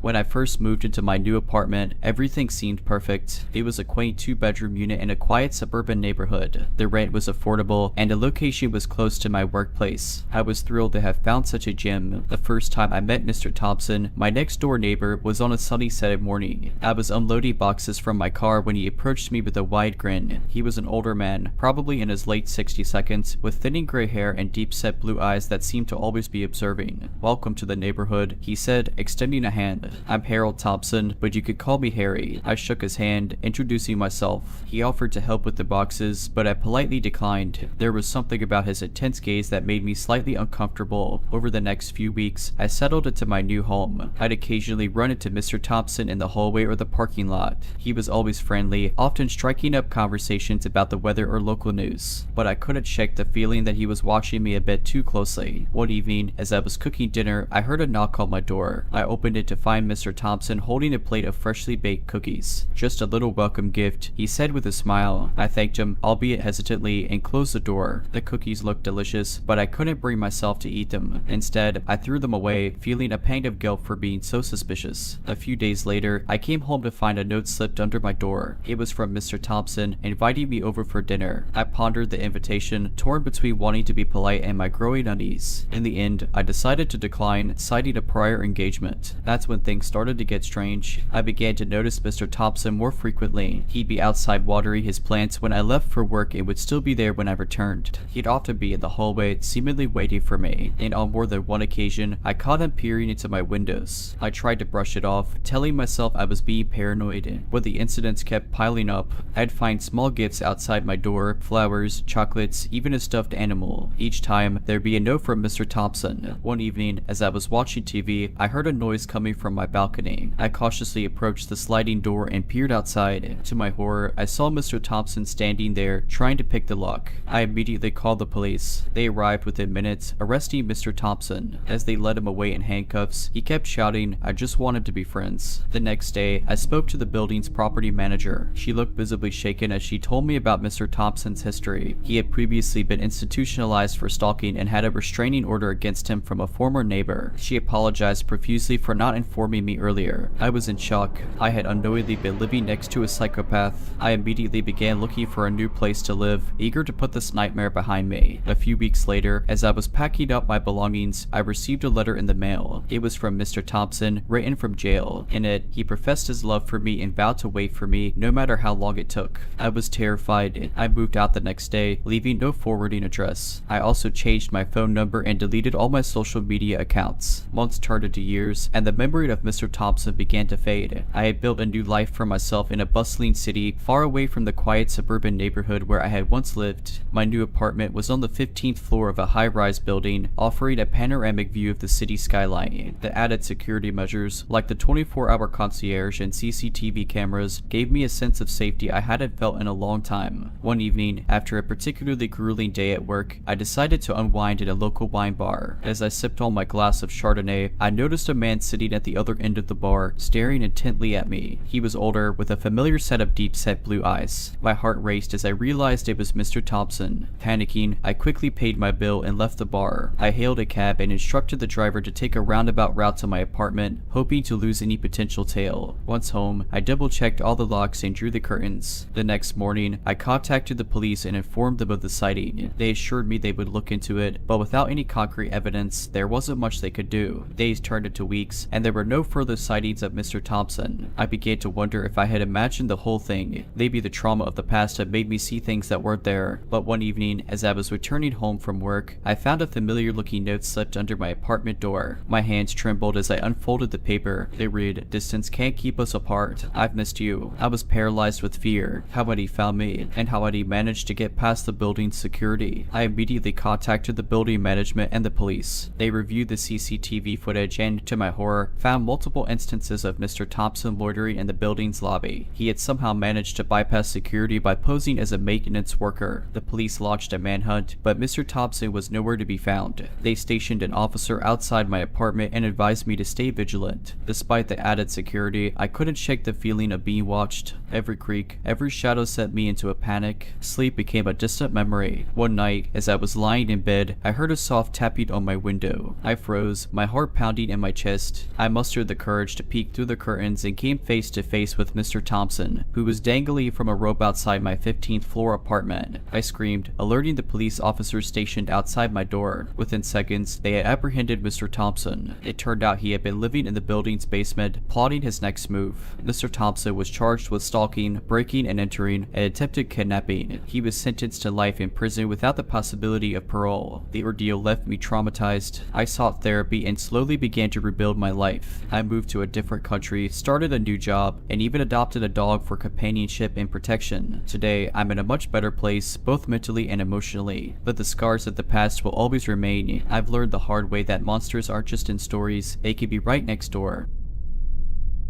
When I first moved into my new apartment, everything seemed perfect. It was a quaint 2-bedroom unit in a quiet suburban neighborhood. The rent was affordable, and the location was close to my workplace. I was thrilled to have found such a gem. The first time I met Mr. Thompson, my next door neighbor, was on a sunny Saturday morning. I was unloading boxes from my car when he approached me with a wide grin. He was an older man, probably in his late 60s, with thinning gray hair and deep-set blue eyes that seemed to always be observing. "Welcome to the neighborhood," he said, extending a hand. "I'm Harold Thompson, but you could call me Harry." I shook his hand, introducing myself. He offered to help with the boxes, but I politely declined. There was something about his intense gaze that made me slightly uncomfortable. Over the next few weeks, I settled into my new home. I'd occasionally run into Mr. Thompson in the hallway or the parking lot. He was always friendly, often striking up conversations about the weather or local news. But I couldn't shake the feeling that he was watching me a bit too closely. One evening, as I was cooking dinner, I heard a knock on my door. I opened it to find Mr. Thompson holding a plate of freshly baked cookies. "Just a little welcome gift," he said with a smile. I thanked him, albeit hesitantly, and closed the door. The cookies looked delicious, but I couldn't bring myself to eat them. Instead, I threw them away, feeling a pang of guilt for being so suspicious. A few days later, I came home to find a note slipped under my door. It was from Mr. Thompson, inviting me over for dinner. I pondered the invitation, torn between wanting to be polite and my growing unease. In the end, I decided to decline, citing a prior engagement. That's when things started to get strange. I began to notice Mr. Thompson more frequently. He'd be outside watering his plants when I left for work and would still be there when I returned. He'd often be in the hallway, seemingly waiting for me, and on more than one occasion, I caught him peering into my windows. I tried to brush it off, telling myself I was being paranoid, but the incidents kept piling up. I'd find small gifts outside my door, flowers, chocolates, even a stuffed animal. Each time, there'd be a note from Mr. Thompson. One evening, as I was watching TV, I heard a noise coming from my balcony. I cautiously approached the sliding door and peered outside. To my horror, I saw Mr. Thompson standing there, trying to pick the lock. I immediately called the police. They arrived within minutes, arresting Mr. Thompson. As they led him away in handcuffs, he kept shouting, "I just wanted to be friends." The next day, I spoke to the building's property manager. She looked visibly shaken as she told me about Mr. Thompson's history. He had previously been institutionalized for stalking and had a restraining order against him from a former neighbor. She apologized profusely for not informing me earlier. I was in shock. I had unknowingly been living next to a psychopath. I immediately began looking for a new place to live, eager to put this nightmare behind me. A few weeks later, as I was packing up my belongings, I received a letter in the mail. It was from Mr. Thompson, written from jail. In it, he professed his love for me and vowed to wait for me, no matter how long it took. I was terrified. I moved out the next day, leaving no forwarding address. I also changed my phone number and deleted all my social media accounts. Months turned into years, and the memory of Mr. Thompson began to fade. I had built a new life for myself in a bustling city, far away from the quiet suburban neighborhood where I had once lived. My new apartment was on the 15th floor of a high-rise building, offering a panoramic view of the city skyline. The added security measures, like the 24-hour concierge and CCTV cameras, gave me a sense of safety I hadn't felt in a long time. One evening, after a particularly grueling day at work, I decided to unwind at a local wine bar. As I sipped on my glass of Chardonnay, I noticed a man sitting at the other end of the bar, staring intently at me. He was older, with a familiar set of deep-set blue eyes. My heart raced as I realized it was Mr. Thompson. Panicking, I quickly paid my bill and left the bar. I hailed a cab and instructed the driver to take a roundabout route to my apartment, hoping to lose any potential tail. Once home, I double-checked all the locks and drew the curtains. The next morning, I contacted the police and informed them of the sighting. They assured me they would look into it, but without any concrete evidence, there wasn't much they could do. Days turned into weeks, and there were no further sightings of Mr. Thompson. I began to wonder if I had imagined the whole thing. Maybe the trauma of the past had made me see things that weren't there. But one evening, as I was returning home from work, I found a familiar-looking note slipped under my apartment door. My hands trembled as I unfolded the paper. They read, "Distance can't keep us apart. I've missed you." I was paralyzed with fear. How had he found me? And how had he managed to get past the building's security? I immediately contacted the building management and the police. They reviewed the CCTV footage and, to my horror, found found multiple instances of Mr. Thompson loitering in the building's lobby. He had somehow managed to bypass security by posing as a maintenance worker. The police launched a manhunt, but Mr. Thompson was nowhere to be found. They stationed an officer outside my apartment and advised me to stay vigilant. Despite the added security, I couldn't shake the feeling of being watched. Every creak, every shadow sent me into a panic. Sleep became a distant memory. One night, as I was lying in bed, I heard a soft tapping on my window. I froze, my heart pounding in my chest. I mustered the courage to peek through the curtains and came face to face with Mr. Thompson, who was dangling from a rope outside my 15th floor apartment. I screamed, alerting the police officers stationed outside my door. Within seconds, they had apprehended Mr. Thompson. It turned out he had been living in the building's basement, plotting his next move. Mr. Thompson was charged with stalking, breaking and entering, and attempted kidnapping. He was sentenced to life in prison without the possibility of parole. The ordeal left me traumatized. I sought therapy and slowly began to rebuild my life. I moved to a different country, started a new job, and even adopted a dog for companionship and protection. Today, I'm in a much better place, both mentally and emotionally, but the scars of the past will always remain. I've learned the hard way that monsters aren't just in stories, they can be right next door.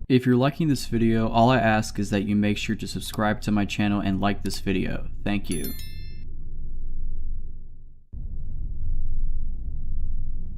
If you're liking this video, all I ask is that you make sure to subscribe to my channel and like this video. Thank you.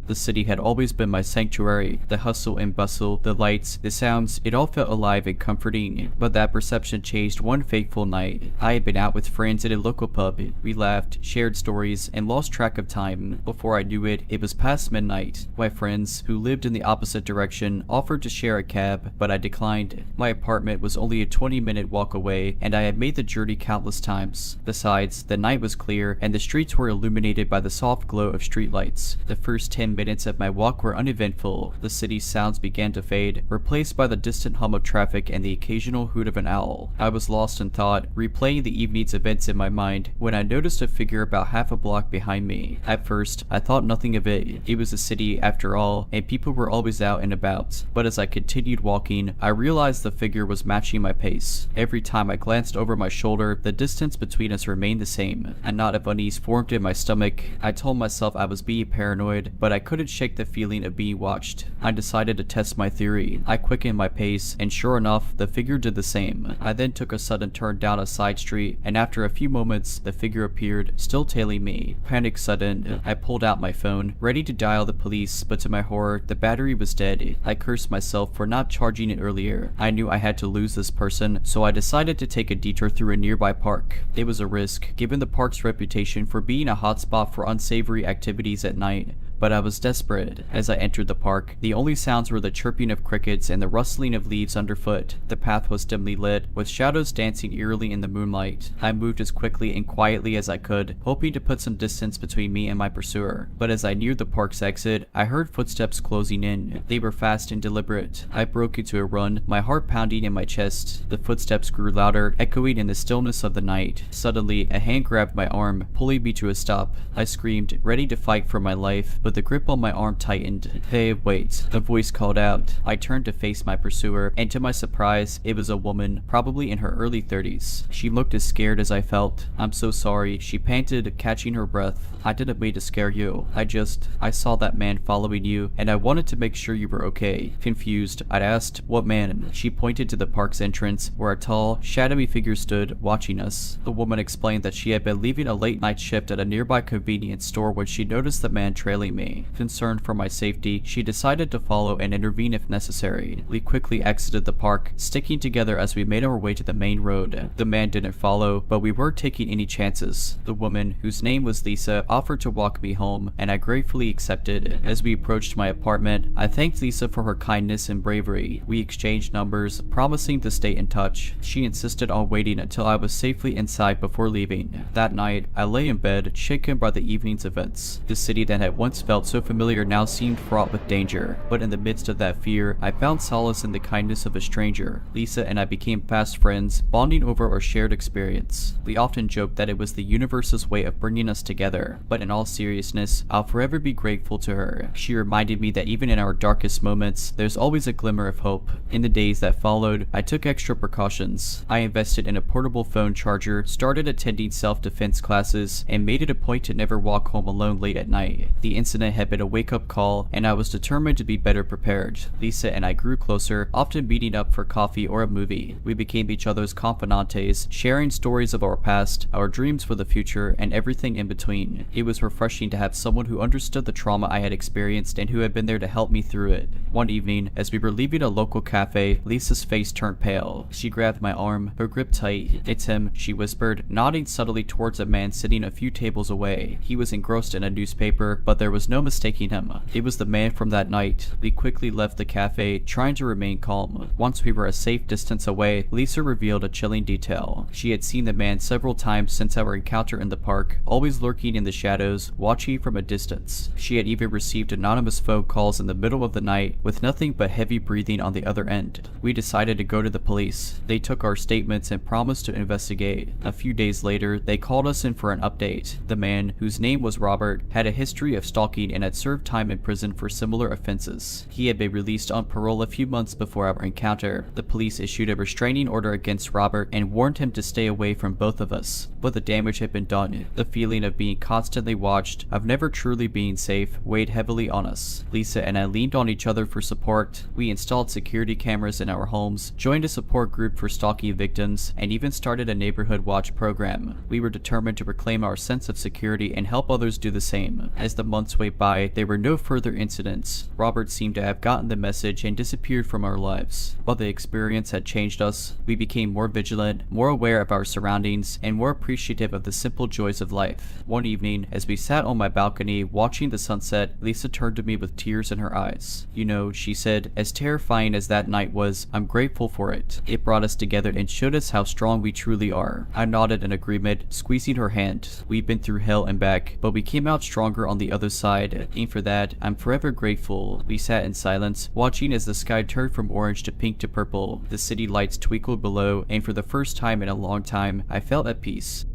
The city had always been my sanctuary. The hustle and bustle, the lights, the sounds, it all felt alive and comforting. But that perception changed one fateful night. I had been out with friends at a local pub. We laughed, shared stories, and lost track of time. Before I knew it, it was past midnight. My friends, who lived in the opposite direction, offered to share a cab, but I declined. My apartment was only a 20-minute walk away, and I had made the journey countless times. Besides, the night was clear, and the streets were illuminated by the soft glow of streetlights. The first 10 minutes of my walk were uneventful. The city's sounds began to fade, replaced by the distant hum of traffic and the occasional hoot of an owl. I was lost in thought, replaying the evening's events in my mind, when I noticed a figure about half a block behind me. At first, I thought nothing of it. It was a city after all, and people were always out and about. But as I continued walking, I realized the figure was matching my pace. Every time I glanced over my shoulder, the distance between us remained the same. A knot of unease formed in my stomach. I told myself I was being paranoid, but I couldn't shake the feeling of being watched. I decided to test my theory. I quickened my pace, and sure enough, the figure did the same. I then took a sudden turn down a side street, and after a few moments, the figure appeared, still tailing me. Panic sudden, I pulled out my phone, ready to dial the police, but to my horror, the battery was dead. I cursed myself for not charging it earlier. I knew I had to lose this person, so I decided to take a detour through a nearby park. It was a risk, given the park's reputation for being a hotspot for unsavory activities at night. But I was desperate. As I entered the park, the only sounds were the chirping of crickets and the rustling of leaves underfoot. The path was dimly lit, with shadows dancing eerily in the moonlight. I moved as quickly and quietly as I could, hoping to put some distance between me and my pursuer. But as I neared the park's exit, I heard footsteps closing in. They were fast and deliberate. I broke into a run, my heart pounding in my chest. The footsteps grew louder, echoing in the stillness of the night. Suddenly, a hand grabbed my arm, pulling me to a stop. I screamed, ready to fight for my life, but the grip on my arm tightened. "Hey, wait," the voice called out. I turned to face my pursuer, and to my surprise, it was a woman, probably in her early 30s. She looked as scared as I felt. "I'm so sorry," she panted, catching her breath. "I didn't mean to scare you. I saw that man following you, and I wanted to make sure you were okay." Confused, I asked, "What man?" She pointed to the park's entrance, where a tall, shadowy figure stood, watching us. The woman explained that she had been leaving a late-night shift at a nearby convenience store when she noticed the man trailing me. Concerned for my safety, she decided to follow and intervene if necessary. We quickly exited the park, sticking together as we made our way to the main road. The man didn't follow, but we weren't taking any chances. The woman, whose name was Lisa, offered to walk me home, and I gratefully accepted. As we approached my apartment, I thanked Lisa for her kindness and bravery. We exchanged numbers, promising to stay in touch. She insisted on waiting until I was safely inside before leaving. That night, I lay in bed, shaken by the evening's events. The city that had once felt so familiar now seemed fraught with danger, but in the midst of that fear, I found solace in the kindness of a stranger. Lisa and I became fast friends, bonding over our shared experience. We often joked that it was the universe's way of bringing us together, but in all seriousness, I'll forever be grateful to her. She reminded me that even in our darkest moments, there's always a glimmer of hope. In the days that followed, I took extra precautions. I invested in a portable phone charger, started attending self-defense classes, and made it a point to never walk home alone late at night. The incident had been a wake-up call, and I was determined to be better prepared. Lisa and I grew closer, often meeting up for coffee or a movie. We became each other's confidantes, sharing stories of our past, our dreams for the future, and everything in between. It was refreshing to have someone who understood the trauma I had experienced and who had been there to help me through it. One evening, as we were leaving a local cafe, Lisa's face turned pale. She grabbed my arm, her grip tight. "It's him," she whispered, nodding subtly towards a man sitting a few tables away. He was engrossed in a newspaper, but there was no mistaking him. It was the man from that night. We quickly left the cafe, trying to remain calm. Once we were a safe distance away, Lisa revealed a chilling detail. She had seen the man several times since our encounter in the park, always lurking in the shadows, watching from a distance. She had even received anonymous phone calls in the middle of the night, with nothing but heavy breathing on the other end. We decided to go to the police. They took our statements and promised to investigate. A few days later, they called us in for an update. The man, whose name was Robert, had a history of stalking and had served time in prison for similar offenses. He had been released on parole a few months before our encounter. The police issued a restraining order against Robert and warned him to stay away from both of us. But the damage had been done. The feeling of being constantly watched, of never truly being safe, weighed heavily on us. Lisa and I leaned on each other for support. We installed security cameras in our homes, joined a support group for stalking victims, and even started a neighborhood watch program. We were determined to reclaim our sense of security and help others do the same. As the months went by, there were no further incidents. Robert seemed to have gotten the message and disappeared from our lives. But the experience had changed us. We became more vigilant, more aware of our surroundings, and more appreciative of the simple joys of life. One evening, as we sat on my balcony watching the sunset, Lisa turned to me with tears in her eyes. "You know," she said, "as terrifying as that night was, I'm grateful for it. It brought us together and showed us how strong we truly are." I nodded in agreement, squeezing her hand. "We've been through hell and back, but we came out stronger on the other side, and for that, I'm forever grateful." We sat in silence, watching as the sky turned from orange to pink to purple. The city lights twinkled below, and for the first time in a long time, I felt at peace.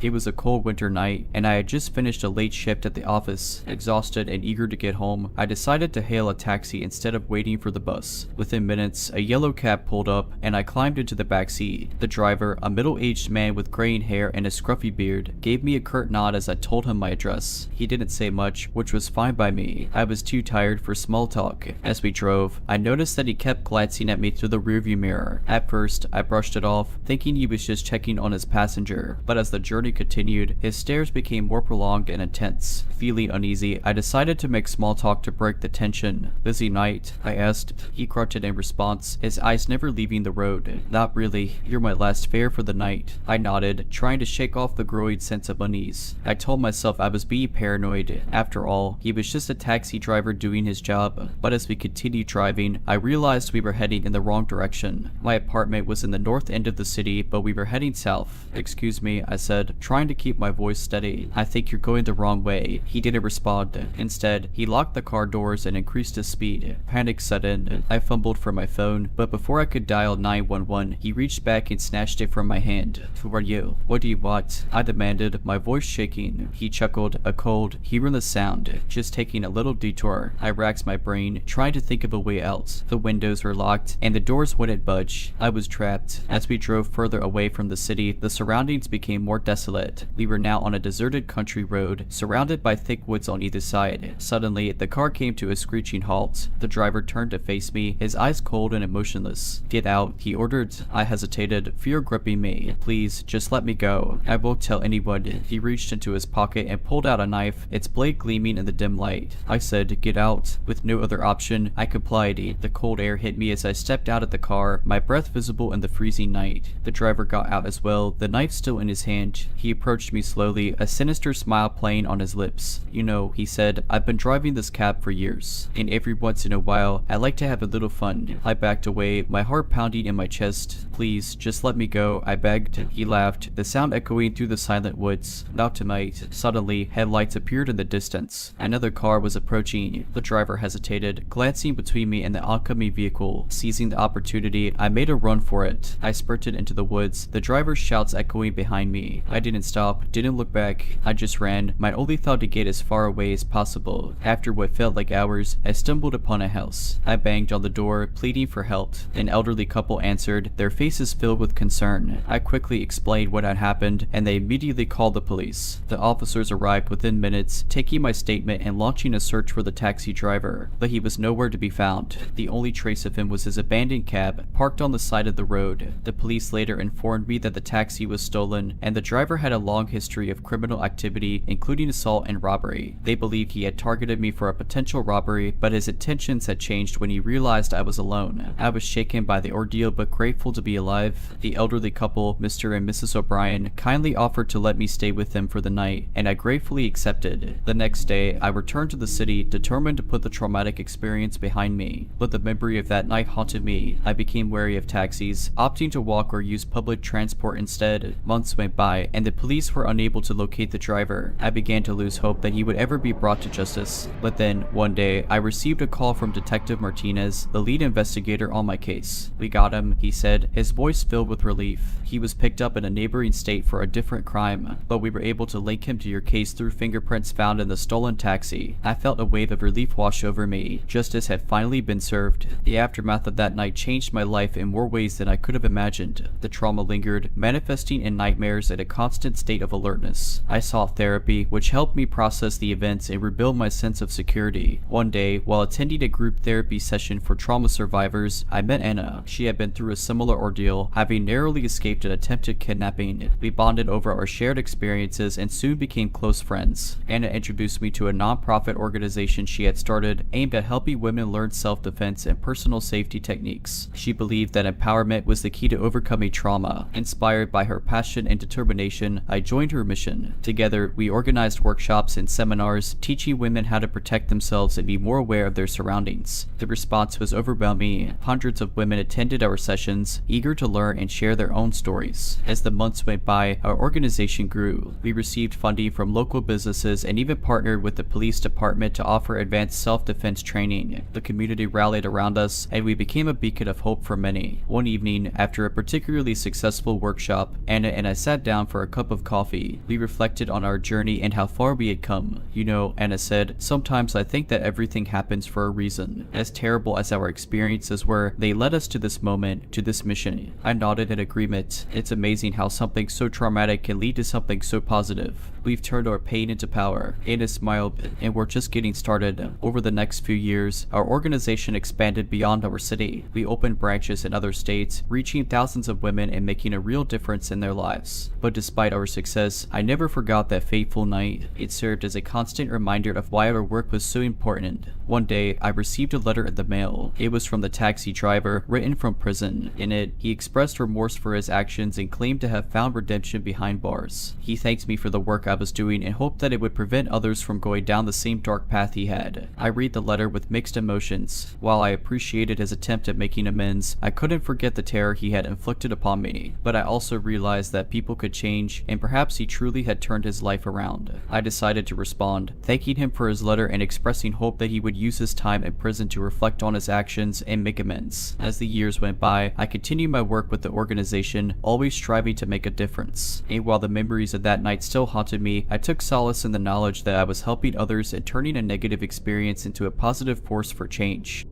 It was a cold winter night, and I had just finished a late shift at the office. Exhausted and eager to get home, I decided to hail a taxi instead of waiting for the bus. Within minutes, a yellow cab pulled up, and I climbed into the back seat. The driver, a middle-aged man with graying hair and a scruffy beard, gave me a curt nod as I told him my address. He didn't say much, which was fine by me. I was too tired for small talk. As we drove, I noticed that he kept glancing at me through the rearview mirror. At first, I brushed it off, thinking he was just checking on his passenger, but as the journey continued, his stares became more prolonged and intense. Feeling uneasy, I decided to make small talk to break the tension. "Busy night?" I asked. He grunted in response, his eyes never leaving the road. "Not really. You're my last fare for the night." I nodded, trying to shake off the growing sense of unease. I told myself I was being paranoid. After all, he was just a taxi driver doing his job. But as we continued driving, I realized we were heading in the wrong direction. My apartment was in the north end of the city, but we were heading south. "Excuse me," I said, trying to keep my voice steady. "I think you're going the wrong way." He didn't respond. Instead, he locked the car doors and increased his speed. Panic set in. I fumbled for my phone, but before I could dial 911, he reached back and snatched it from my hand. "Who are you? What do you want?" I demanded, my voice shaking. He chuckled, a cold, hearingless sound. "Just taking a little detour." I racked my brain, trying to think of a way out. The windows were locked, and the doors wouldn't budge. I was trapped. As we drove further away from the city, the surroundings became more desolate. We were now on a deserted country road, surrounded by thick woods on either side. Suddenly, the car came to a screeching halt. The driver turned to face me, his eyes cold and emotionless. "Get out," he ordered. I hesitated, fear gripping me. "Please, just let me go. I won't tell anyone." He reached into his pocket and pulled out a knife, its blade gleaming in the dim light. I said, "Get out." With no other option, I complied. The cold air hit me as I stepped out of the car, my breath visible in the freezing night. The driver got out as well, the knife still in his hand. He approached me slowly, a sinister smile playing on his lips. "You know," he said, "I've been driving this cab for years, and every once in a while, I like to have a little fun." I backed away, my heart pounding in my chest. "Please, just let me go," I begged. He laughed, the sound echoing through the silent woods. "Not tonight." Suddenly, headlights appeared in the distance. Another car was approaching. The driver hesitated, glancing between me and the oncoming vehicle. Seizing the opportunity, I made a run for it. I spurted into the woods, the driver's shouts echoing behind me. I didn't stop, didn't look back. I just ran, my only thought to get as far away as possible. After what felt like hours, I stumbled upon a house. I banged on the door, pleading for help. An elderly couple answered, their faces filled with concern. I quickly explained what had happened, and they immediately called the police. The officers arrived within minutes, taking my statement and launching a search for the taxi driver, but he was nowhere to be found. The only trace of him was his abandoned cab, parked on the side of the road. The police later informed me that the taxi was stolen, and the driver had a long history of criminal activity, including assault and robbery. They believed he had targeted me for a potential robbery, but his intentions had changed when he realized I was alone. I was shaken by the ordeal but grateful to be alive. The elderly couple, Mr. and Mrs. O'Brien, kindly offered to let me stay with them for the night, and I gratefully accepted. The next day, I returned to the city, determined to put the traumatic experience behind me. But the memory of that night haunted me. I became wary of taxis, opting to walk or use public transport instead. Months went by, and the police were unable to locate the driver. I began to lose hope that he would ever be brought to justice. But then, one day, I received a call from Detective Martinez, the lead investigator on my case. We got him, he said, his voice filled with relief. He was picked up in a neighboring state for a different crime, but we were able to link him to your case through fingerprints found in the stolen taxi. I felt a wave of relief wash over me. Justice had finally been served. The aftermath of that night changed my life in more ways than I could have imagined. The trauma lingered, manifesting in nightmares and a constant state of alertness. I sought therapy, which helped me process the events and rebuild my sense of security. One day, while attending a group therapy session for trauma survivors, I met Anna. She had been through a similar ordeal, having narrowly escaped an attempted kidnapping. We bonded over our shared experiences and soon became close friends. Anna introduced me to a non-profit organization she had started aimed at helping women learn self-defense and personal safety techniques. She believed that empowerment was the key to overcoming trauma. Inspired by her passion and determination, I joined her mission. Together, we organized workshops and seminars, teaching women how to protect themselves and be more aware of their surroundings. The response was overwhelming. Hundreds of women attended our sessions, eager to learn and share their own stories. As the months went by, our organization grew. We received funding from local businesses and even partnered with the police department to offer advanced self-defense training. The community rallied around us, and we became a beacon of hope for many. One evening, after a particularly successful workshop, Anna and I sat down for a cup of coffee. We reflected on our journey and how far we had come. You know, Anna said, sometimes I think that everything happens for a reason. As terrible as our experiences were, they led us to this moment, to this mission. I nodded in agreement. It's amazing how something so traumatic can lead to something so positive. We've turned our pain into power. Anna smiled, and we're just getting started. Over the next few years, our organization expanded beyond our city. We opened branches in other states, reaching thousands of women and making a real difference in their lives. But despite our success, I never forgot that fateful night. It served as a constant reminder of why our work was so important. One day, I received a letter in the mail. It was from the taxi driver, written from prison. In it, he expressed remorse for his actions and claimed to have found redemption behind bars. He thanked me for the work I was doing and hoped that it would prevent others from going down the same dark path he had. I read the letter with mixed emotions. While I appreciated his attempt at making amends, I couldn't forget the terror he had inflicted upon me. But I also realized that people could change, and perhaps he truly had turned his life around. I decided to respond, thanking him for his letter and expressing hope that he would use his time in prison to reflect on his actions and make amends. As the years went by, I continued my work with the organization, always striving to make a difference. And while the memories of that night still haunted me, I took solace in the knowledge that I was helping others and turning a negative experience into a positive force for change.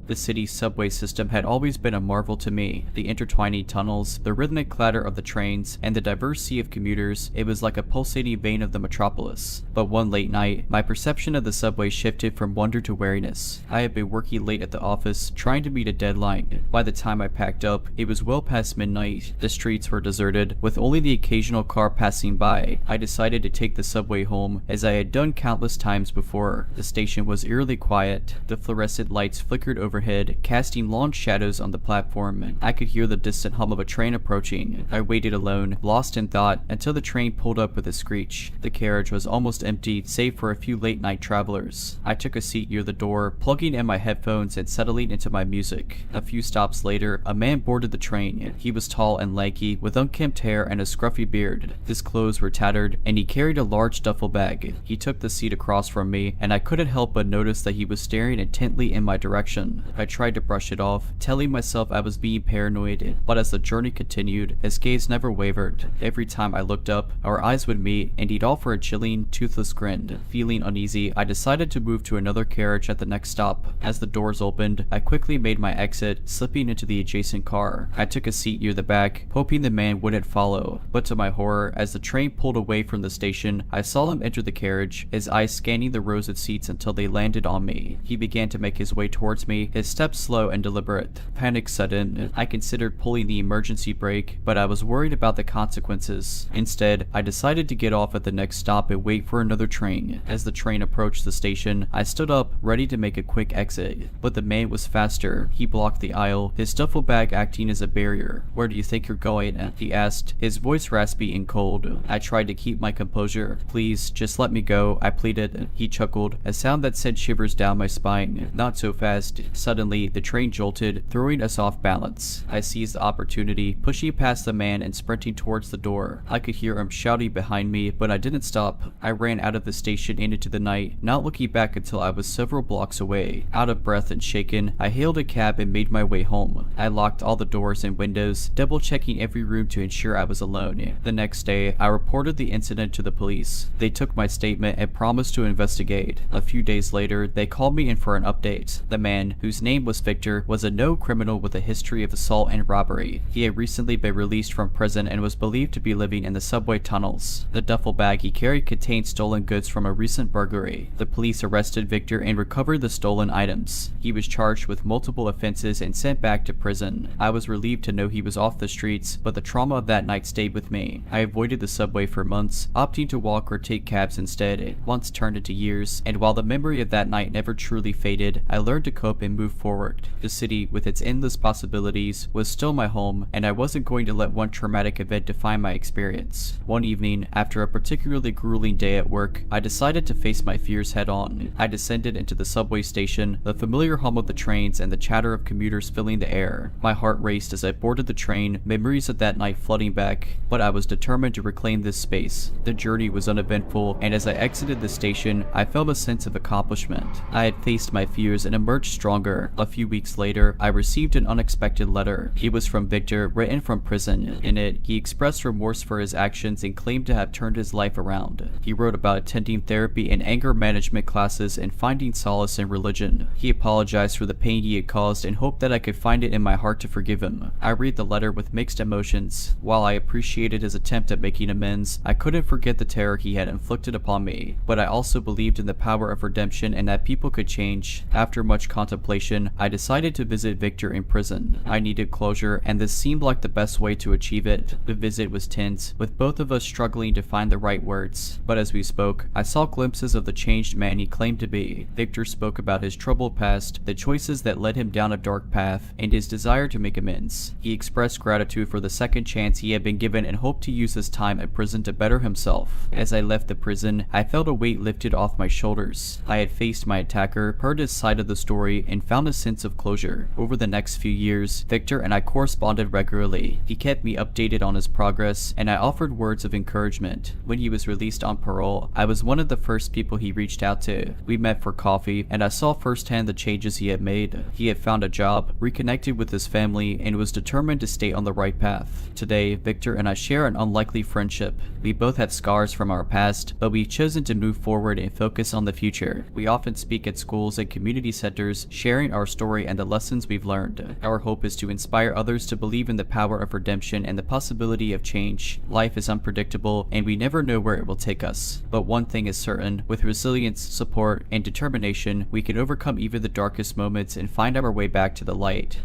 The city's subway system had always been a marvel to me. The intertwining tunnels, the rhythmic clatter of the trains, and the diverse sea of commuters, it was like a pulsating vein of the metropolis. But one late night, my perception of the subway shifted from wonder to wariness. I had been working late at the office, trying to meet a deadline. By the time I packed up, it was well past midnight. The streets were deserted, with only the occasional car passing by. I decided to take the subway home, as I had done countless times before. The station was eerily quiet. The fluorescent lights flickered overhead, casting long shadows on the platform. I could hear the distant hum of a train approaching. I waited alone, lost in thought, until the train pulled up with a screech. The carriage was almost empty, save for a few late-night travelers. I took a seat near the door, plugging in my headphones and settling into my music. A few stops later, a man boarded the train. He was tall and lanky, with unkempt hair and a scruffy beard. His clothes were tattered, and he carried a large duffel bag. He took the seat across from me, and I couldn't help but notice that he was staring intently in my direction. time. I tried to brush it off, telling myself I was being paranoid, but as the journey continued, his gaze never wavered. Every time I looked up, our eyes would meet, and he'd offer a chilling, toothless grin. Feeling uneasy, I decided to move to another carriage at the next stop. As the doors opened, I quickly made my exit, slipping into the adjacent car. I took a seat near the back, hoping the man wouldn't follow, but to my horror, as the train pulled away from the station, I saw him enter the carriage, his eyes scanning the rows of seats until they landed on me. He began to make his way towards me, his steps slow and deliberate. Panic set in. I considered pulling the emergency brake, but I was worried about the consequences. Instead, I decided to get off at the next stop and wait for another train. As the train approached the station, I stood up, ready to make a quick exit, but the man was faster. He blocked the aisle, his duffel bag acting as a barrier. "Where do you think you're going?" he asked, his voice raspy and cold. I tried to keep my composure. "Please, just let me go," I pleaded. He chuckled, a sound that sent shivers down my spine. "Not so fast." Suddenly, the train jolted, throwing us off balance. I seized the opportunity, pushing past the man and sprinting towards the door. I could hear him shouting behind me, but I didn't stop. I ran out of the station and into the night, not looking back until I was several blocks away. Out of breath and shaken, I hailed a cab and made my way home. I locked all the doors and windows, double-checking every room to ensure I was alone. The next day, I reported the incident to the police. They took my statement and promised to investigate. A few days later, they called me in for an update. The man, whose name was Victor, was a known criminal with a history of assault and robbery. He had recently been released from prison and was believed to be living in the subway tunnels. The duffel bag he carried contained stolen goods from a recent burglary. The police arrested Victor and recovered the stolen items. He was charged with multiple offenses and sent back to prison. I was relieved to know he was off the streets, but the trauma of that night stayed with me. I avoided the subway for months, opting to walk or take cabs instead. Months turned into years, and while the memory of that night never truly faded, I learned to cope and move forward. The city, with its endless possibilities, was still my home, and I wasn't going to let one traumatic event define my experience. One evening, after a particularly grueling day at work, I decided to face my fears head on. I descended into the subway station, the familiar hum of the trains and the chatter of commuters filling the air. My heart raced as I boarded the train, memories of that night flooding back, but I was determined to reclaim this space. The journey was uneventful, and as I exited the station, I felt a sense of accomplishment. I had faced my fears and emerged stronger. A few weeks later, I received an unexpected letter. It was from Victor, written from prison. In it, he expressed remorse for his actions and claimed to have turned his life around. He wrote about attending therapy and anger management classes and finding solace in religion. He apologized for the pain he had caused and hoped that I could find it in my heart to forgive him. I read the letter with mixed emotions. While I appreciated his attempt at making amends, I couldn't forget the terror he had inflicted upon me, but I also believed in the power of redemption and that people could change. After much contemplation, I decided to visit Victor in prison. I needed closure, and this seemed like the best way to achieve it. The visit was tense, with both of us struggling to find the right words, but as we spoke, I saw glimpses of the changed man he claimed to be. Victor spoke about his troubled past, the choices that led him down a dark path, and his desire to make amends. He expressed gratitude for the second chance he had been given and hoped to use his time at prison to better himself. As I left the prison, I felt a weight lifted off my shoulders. I had faced my attacker, heard his side of the story, and found a sense of closure. Over the next few years, Victor and I corresponded regularly. He kept me updated on his progress, and I offered words of encouragement. When he was released on parole, I was one of the first people he reached out to. We met for coffee, and I saw firsthand the changes he had made. He had found a job, reconnected with his family, and was determined to stay on the right path. Today, Victor and I share an unlikely friendship. We both have scars from our past, but we've chosen to move forward and focus on the future. We often speak at schools and community centers, sharing our story and the lessons we've learned. Our hope is to inspire others to believe in the power of redemption and the possibility of change. Life is unpredictable, and we never know where it will take us. But one thing is certain, with resilience, support, and determination, we can overcome even the darkest moments and find our way back to the light.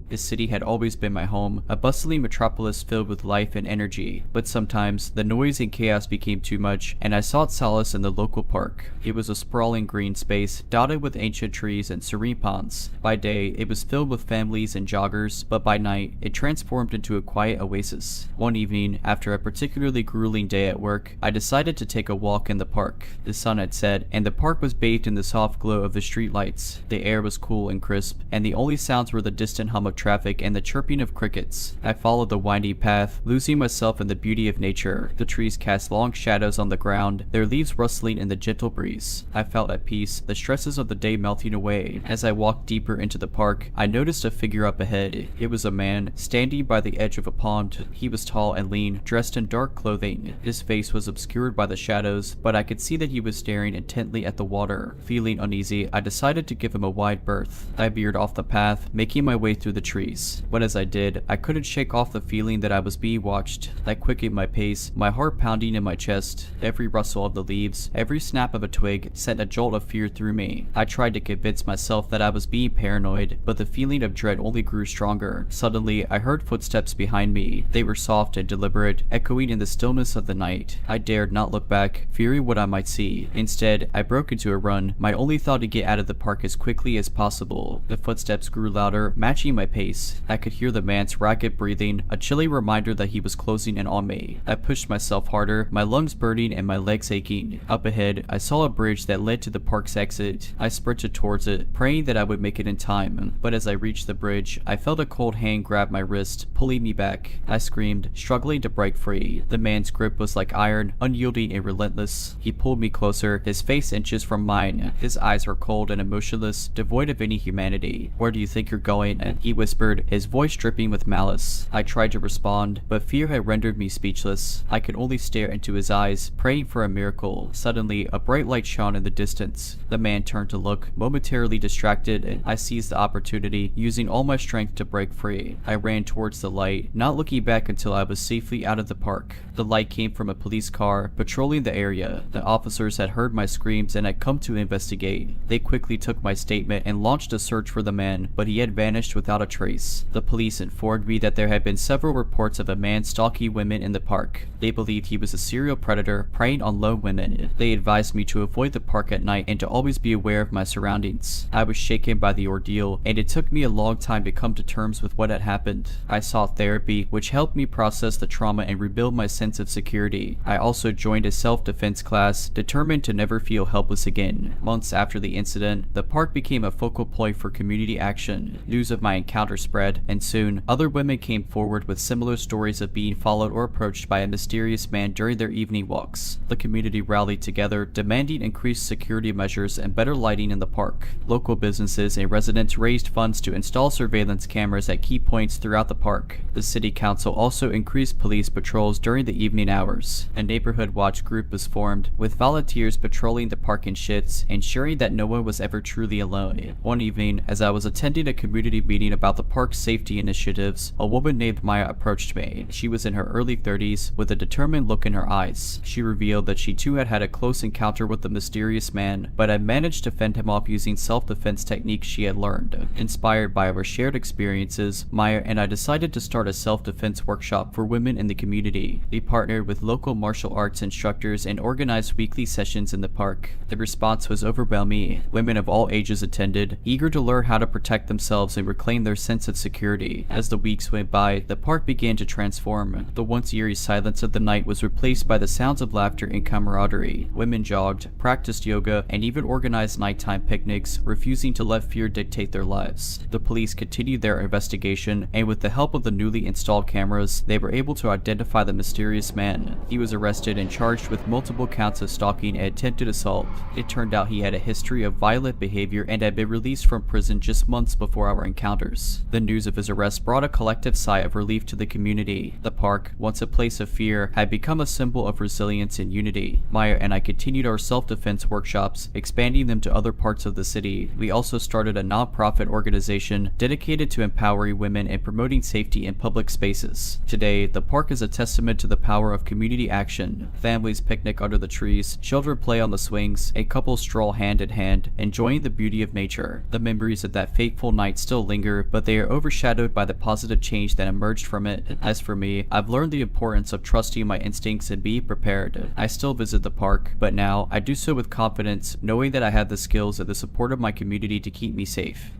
This city had always been my home, a bustling metropolis filled with life and energy, but sometimes the noise and chaos became too much, and I sought solace in the local park. It was a sprawling green space, dotted with ancient trees and serene ponds. By day, it was filled with families and joggers, but by night, it transformed into a quiet oasis. One evening, after a particularly grueling day at work, I decided to take a walk in the park. The sun had set, and the park was bathed in the soft glow of the streetlights. The air was cool and crisp, and the only sounds were the distant hum of traffic and the chirping of crickets. I followed the windy path, losing myself in the beauty of nature. The trees cast long shadows on the ground, their leaves rustling in the gentle breeze. I felt at peace, the stresses of the day melting away. As I walked deeper into the park, I noticed a figure up ahead. It was a man, standing by the edge of a pond. He was tall and lean, dressed in dark clothing. His face was obscured by the shadows, but I could see that he was staring intently at the water. Feeling uneasy, I decided to give him a wide berth. I veered off the path, making my way through the trees. But as I did, I couldn't shake off the feeling that I was being watched. That quickened my pace, my heart pounding in my chest. Every rustle of the leaves, every snap of a twig sent a jolt of fear through me. I tried to convince myself that I was being paranoid, but the feeling of dread only grew stronger. Suddenly, I heard footsteps behind me. They were soft and deliberate, echoing in the stillness of the night. I dared not look back, fearing what I might see. Instead, I broke into a run, my only thought to get out of the park as quickly as possible. The footsteps grew louder, matching my pace. I could hear the man's ragged breathing, a chilly reminder that he was closing in on me. I pushed myself harder, my lungs burning and my legs aching. Up ahead, I saw a bridge that led to the park's exit. I sprinted towards it, praying that I would make it in time. But as I reached the bridge, I felt a cold hand grab my wrist, pulling me back. I screamed, struggling to break free. The man's grip was like iron, unyielding and relentless. He pulled me closer, his face inches from mine. His eyes were cold and emotionless, devoid of any humanity. "Where do you think you're going?" he whispered, his voice dripping with malice. I tried to respond, but fear had rendered me speechless. I could only stare into his eyes, praying for a miracle. Suddenly, a bright light shone in the distance. The man turned to look, momentarily distracted, and I seized the opportunity, using all my strength to break free. I ran towards the light, not looking back until I was safely out of the park. The light came from a police car, patrolling the area. The officers had heard my screams and had come to investigate. They quickly took my statement and launched a search for the man, but he had vanished without a trace. The police informed me that there had been several reports of a man stalking women in the park. They believed he was a serial predator, preying on lone women. They advised me to avoid the park at night and to always be aware of my surroundings. I was shaken by the ordeal, and it took me a long time to come to terms with what had happened. I sought therapy, which helped me process the trauma and rebuild my sense of security. I also joined a self-defense class, determined to never feel helpless again. Months after the incident, the park became a focal point for community action. News of my encounter spread, and soon, other women came forward with similar stories of being followed or approached by a mysterious man during their evening walks. The community rallied together, demanding increased security measures and better lighting in the park. Local businesses and residents raised funds to install surveillance cameras at key points throughout the park. The city council also increased police patrols during the evening hours. A neighborhood watch group was formed, with volunteers patrolling the park in shifts, ensuring that no one was ever truly alone. One evening, as I was attending a community meeting about the park's safety initiatives, a woman named Maya approached me. She was in her early 30s, with a determined look in her eyes. She revealed that she too had had a close encounter with the mysterious man, but had managed to fend him off using self-defense techniques she had learned. Inspired by our shared experiences, Maya and I decided to start a self-defense workshop for women in the community. We partnered with local martial arts instructors and organized weekly sessions in the park. The response was overwhelming. Women of all ages attended, eager to learn how to protect themselves and reclaim their sense of security. As the weeks went by, the park began to transform. The once eerie silence of the night was replaced by the sounds of laughter and camaraderie. Women jogged, practiced yoga, and even organized nighttime picnics, refusing to let fear dictate their lives. The police continued their investigation, and with the help of the newly installed cameras, they were able to identify the mysterious man. He was arrested and charged with multiple counts of stalking and attempted assault. It turned out he had a history of violent behavior and had been released from prison just months before our encounters. The news of his arrest brought a collective sigh of relief to the community. The park, once a place of fear, had become a symbol of resilience and unity. Maya and I continued our self-defense workshops, expanding them to other parts of the city. We also started a non-profit organization dedicated to empowering women and promoting safety in public spaces. Today, the park is a testament to the power of community action. Families picnic under the trees, children play on the swings, and couples stroll hand in hand, enjoying the beauty of nature. The memories of that fateful night still linger, but they are overshadowed by the positive change that emerged from it. As for me, I've learned the importance of trusting my instincts and being prepared. I still visit the park, but now I do so with confidence, knowing that I have the skills and the support of my community to keep me safe.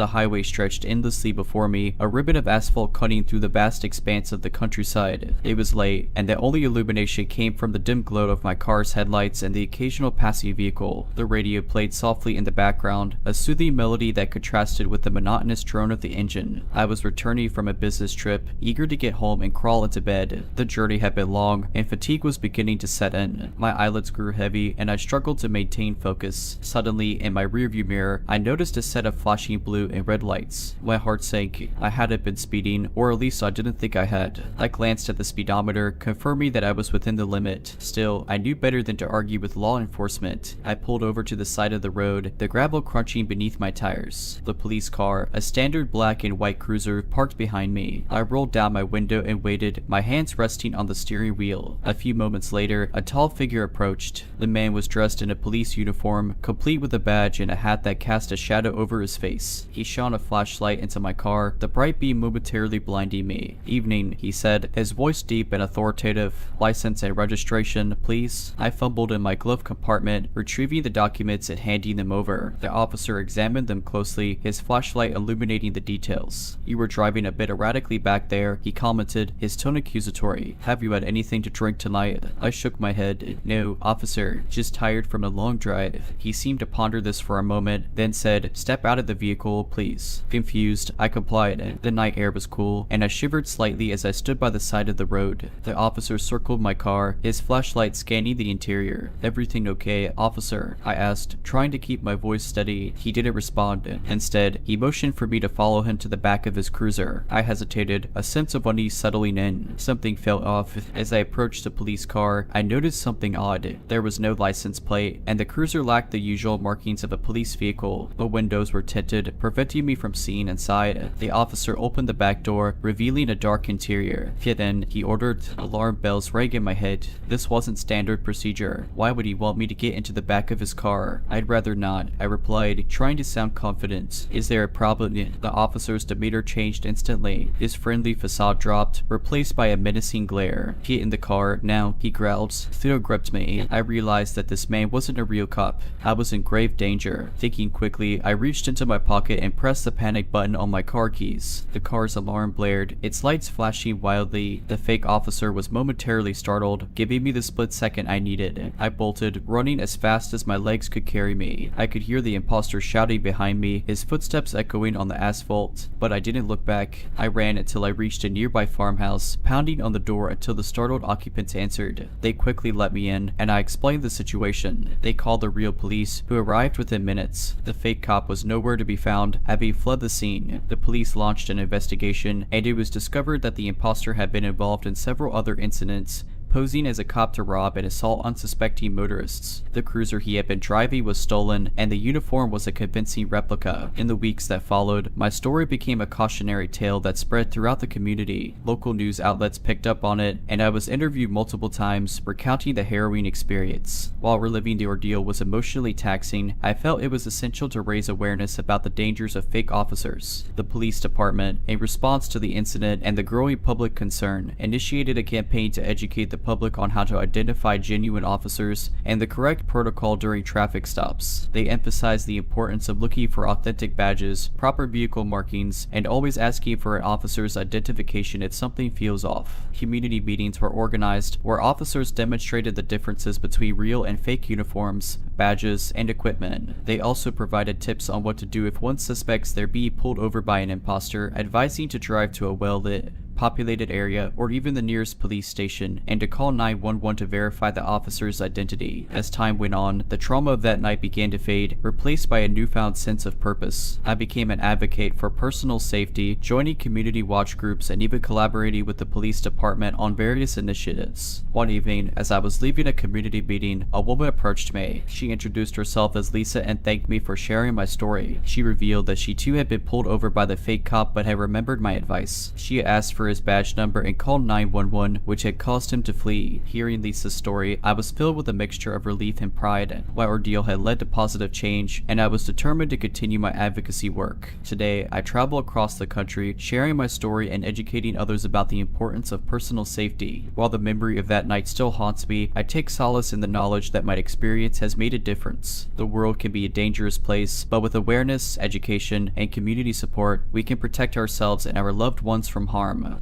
The highway stretched endlessly before me, a ribbon of asphalt cutting through the vast expanse of the countryside. It was late, and the only illumination came from the dim glow of my car's headlights and the occasional passing vehicle. The radio played softly in the background, a soothing melody that contrasted with the monotonous drone of the engine. I was returning from a business trip, eager to get home and crawl into bed. The journey had been long, and fatigue was beginning to set in. My eyelids grew heavy, and I struggled to maintain focus. Suddenly, in my rearview mirror, I noticed a set of flashing blue and red lights. My heart sank. I hadn't been speeding, or at least I didn't think I had. I glanced at the speedometer, confirming that I was within the limit. Still, I knew better than to argue with law enforcement. I pulled over to the side of the road, the gravel crunching beneath my tires. The police car, a standard black and white cruiser, parked behind me. I rolled down my window and waited, my hands resting on the steering wheel. A few moments later, a tall figure approached. The man was dressed in a police uniform, complete with a badge and a hat that cast a shadow over his face. He shone a flashlight into my car, the bright beam momentarily blinding me. "Evening," he said, his voice deep and authoritative. "License and registration, please." I fumbled in my glove compartment, retrieving the documents and handing them over. The officer examined them closely, his flashlight illuminating the details. "You were driving a bit erratically back there," he commented, his tone accusatory. "Have you had anything to drink tonight?" I shook my head. "No, officer, just tired from a long drive." He seemed to ponder this for a moment, then said, "Step out of the vehicle, please." Confused, I complied. The night air was cool, and I shivered slightly as I stood by the side of the road. The officer circled my car, his flashlight scanning the interior. "Everything okay, officer?" I asked, trying to keep my voice steady. He didn't respond. Instead, he motioned for me to follow him to the back of his cruiser. I hesitated, a sense of unease settling in. Something felt off. As I approached the police car, I noticed something odd. There was no license plate, and the cruiser lacked the usual markings of a police vehicle. The windows were tinted, preventing me from seeing inside. The officer opened the back door, revealing a dark interior. "Get in," he ordered. Alarm bells rang in my head. This wasn't standard procedure. Why would he want me to get into the back of his car? "I'd rather not," I replied, trying to sound confident. "Is there a problem?" The officer's demeanor changed instantly. His friendly facade dropped, replaced by a menacing glare. "Get in the car, now," he growled. Theo gripped me. I realized that this man wasn't a real cop. I was in grave danger. Thinking quickly, I reached into my pocket and pressed the panic button on my car keys. The car's alarm blared, its lights flashing wildly. The fake officer was momentarily startled, giving me the split second I needed. I bolted, running as fast as my legs could carry me. I could hear the imposter shouting behind me, his footsteps echoing on the asphalt, but I didn't look back. I ran until I reached a nearby farmhouse, pounding on the door until the startled occupants answered. They quickly let me in, and I explained the situation. They called the real police, who arrived within minutes. The fake cop was nowhere to be found, having fled the scene. The police launched an investigation, and it was discovered that the imposter had been involved in several other incidents, posing as a cop to rob and assault unsuspecting motorists. The cruiser he had been driving was stolen, and the uniform was a convincing replica. In the weeks that followed, my story became a cautionary tale that spread throughout the community. Local news outlets picked up on it, and I was interviewed multiple times, recounting the harrowing experience. While reliving the ordeal was emotionally taxing, I felt it was essential to raise awareness about the dangers of fake officers. The police department, in response to the incident and the growing public concern, initiated a campaign to educate the public on how to identify genuine officers and the correct protocol during traffic stops. They emphasized the importance of looking for authentic badges, proper vehicle markings, and always asking for an officer's identification if something feels off. Community meetings were organized where officers demonstrated the differences between real and fake uniforms, badges, and equipment. They also provided tips on what to do if one suspects they're being pulled over by an imposter, advising to drive to a well-lit, populated area or even the nearest police station, and to call 911 to verify the officer's identity. As time went on, the trauma of that night began to fade, replaced by a newfound sense of purpose. I became an advocate for personal safety, joining community watch groups and even collaborating with the police department on various initiatives. One evening, as I was leaving a community meeting, a woman approached me. She introduced herself as Lisa and thanked me for sharing my story. She revealed that she too had been pulled over by the fake cop but had remembered my advice. She asked for for his badge number and called 911, which had caused him to flee. Hearing Lisa's story, I was filled with a mixture of relief and pride. My ordeal had led to positive change, and I was determined to continue my advocacy work. Today, I travel across the country, sharing my story and educating others about the importance of personal safety. While the memory of that night still haunts me, I take solace in the knowledge that my experience has made a difference. The world can be a dangerous place, but with awareness, education, and community support, we can protect ourselves and our loved ones from harm.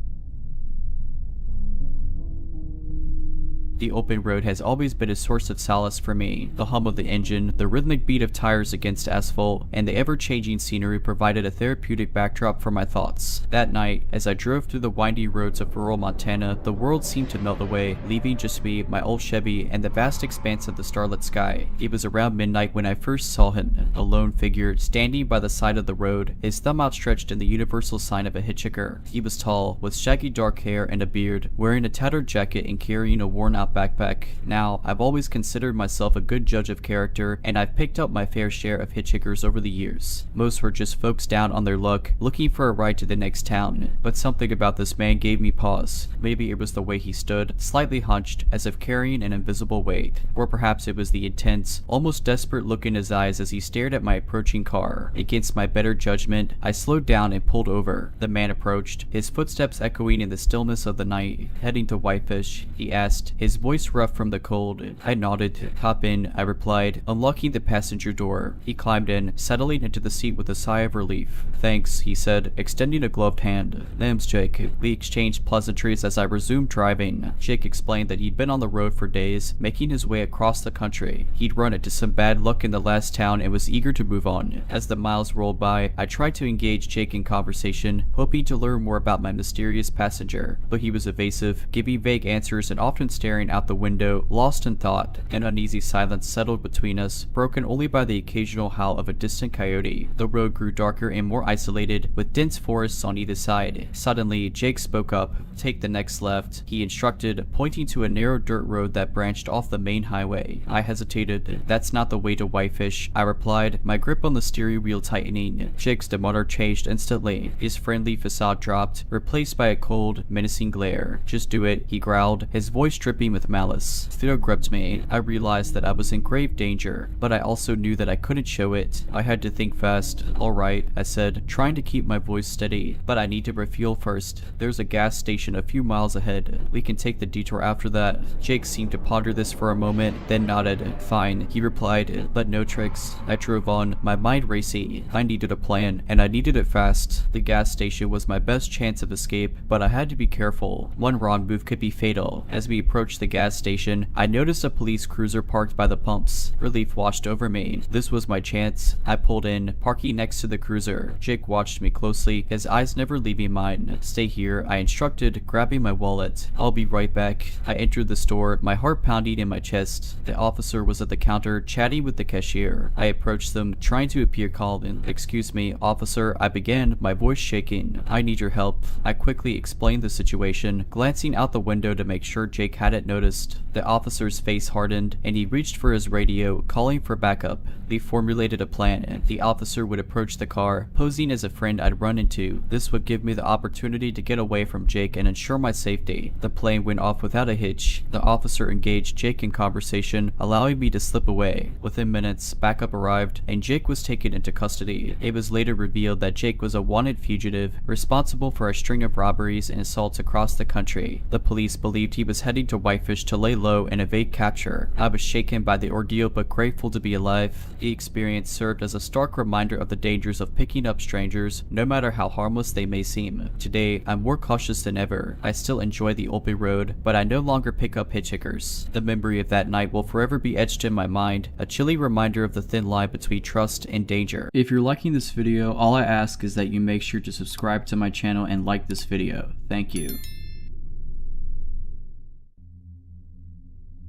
The open road has always been a source of solace for me. The hum of the engine, the rhythmic beat of tires against asphalt, and the ever-changing scenery provided a therapeutic backdrop for my thoughts. That night, as I drove through the windy roads of rural Montana, the world seemed to melt away, leaving just me, my old Chevy, and the vast expanse of the starlit sky. It was around midnight when I first saw him, a lone figure, standing by the side of the road, his thumb outstretched in the universal sign of a hitchhiker. He was tall, with shaggy dark hair and a beard, wearing a tattered jacket and carrying a worn-out backpack. Now, I've always considered myself a good judge of character, and I've picked up my fair share of hitchhikers over the years. Most were just folks down on their luck, looking for a ride to the next town. But something about this man gave me pause. Maybe it was the way he stood, slightly hunched, as if carrying an invisible weight. Or perhaps it was the intense, almost desperate look in his eyes as he stared at my approaching car. Against my better judgment, I slowed down and pulled over. The man approached, his footsteps echoing in the stillness of the night. Heading to Whitefish, he asked, his voice rough from the cold. I nodded. Hop in, I replied, unlocking the passenger door. He climbed in, settling into the seat with a sigh of relief. Thanks, he said, extending a gloved hand. Name's Jake. We exchanged pleasantries as I resumed driving. Jake explained that he'd been on the road for days, making his way across the country. He'd run into some bad luck in the last town and was eager to move on. As the miles rolled by, I tried to engage Jake in conversation, hoping to learn more about my mysterious passenger, but he was evasive, giving vague answers and often staring out the window, lost in thought. An uneasy silence settled between us, broken only by the occasional howl of a distant coyote. The road grew darker and more isolated, with dense forests on either side. Suddenly, Jake spoke up. Take the next left, he instructed, pointing to a narrow dirt road that branched off the main highway. I hesitated. That's not the way to Whitefish, I replied, my grip on the steering wheel tightening. Jake's demeanor changed instantly. His friendly facade dropped, replaced by a cold, menacing glare. Just do it, he growled, his voice dripping with malice. Fear gripped me. I realized that I was in grave danger, but I also knew that I couldn't show it. I had to think fast. Alright, I said, trying to keep my voice steady, but I need to refuel first. There's a gas station a few miles ahead. We can take the detour after that. Jake seemed to ponder this for a moment, then nodded. Fine, he replied, but no tricks. I drove on, my mind racy. I needed a plan, and I needed it fast. The gas station was my best chance of escape, but I had to be careful. One wrong move could be fatal. As we approached the gas station, I noticed a police cruiser parked by the pumps. Relief washed over me. This was my chance. I pulled in, parking next to the cruiser. Jake watched me closely, his eyes never leaving mine. Stay here, I instructed, grabbing my wallet. I'll be right back. I entered the store, my heart pounding in my chest. The officer was at the counter, chatting with the cashier. I approached them, trying to appear calm. Excuse me, officer, I began, my voice shaking. I need your help. I quickly explained the situation, glancing out the window to make sure Jake hadn't noticed. The officer's face hardened, and he reached for his radio, calling for backup. They formulated a plan. The officer would approach the car, posing as a friend I'd run into. This would give me the opportunity to get away from Jake and ensure my safety. The plane went off without a hitch. The officer engaged Jake in conversation, allowing me to slip away. Within minutes, backup arrived, and Jake was taken into custody. It was later revealed that Jake was a wanted fugitive, responsible for a string of robberies and assaults across the country. The police believed he was heading to Whitefish to lay low and evade capture. I was shaken by the ordeal but grateful to be alive. The experience served as a stark reminder of the dangers of picking up strangers, no matter how harmless they may seem. Today, I'm more cautious than ever. I still enjoy the open road, but I no longer pick up hitchhikers. The memory of that night will forever be etched in my mind, a chilly reminder of the thin line between trust and danger. If you're liking this video, all I ask is that you make sure to subscribe to my channel and like this video. Thank you.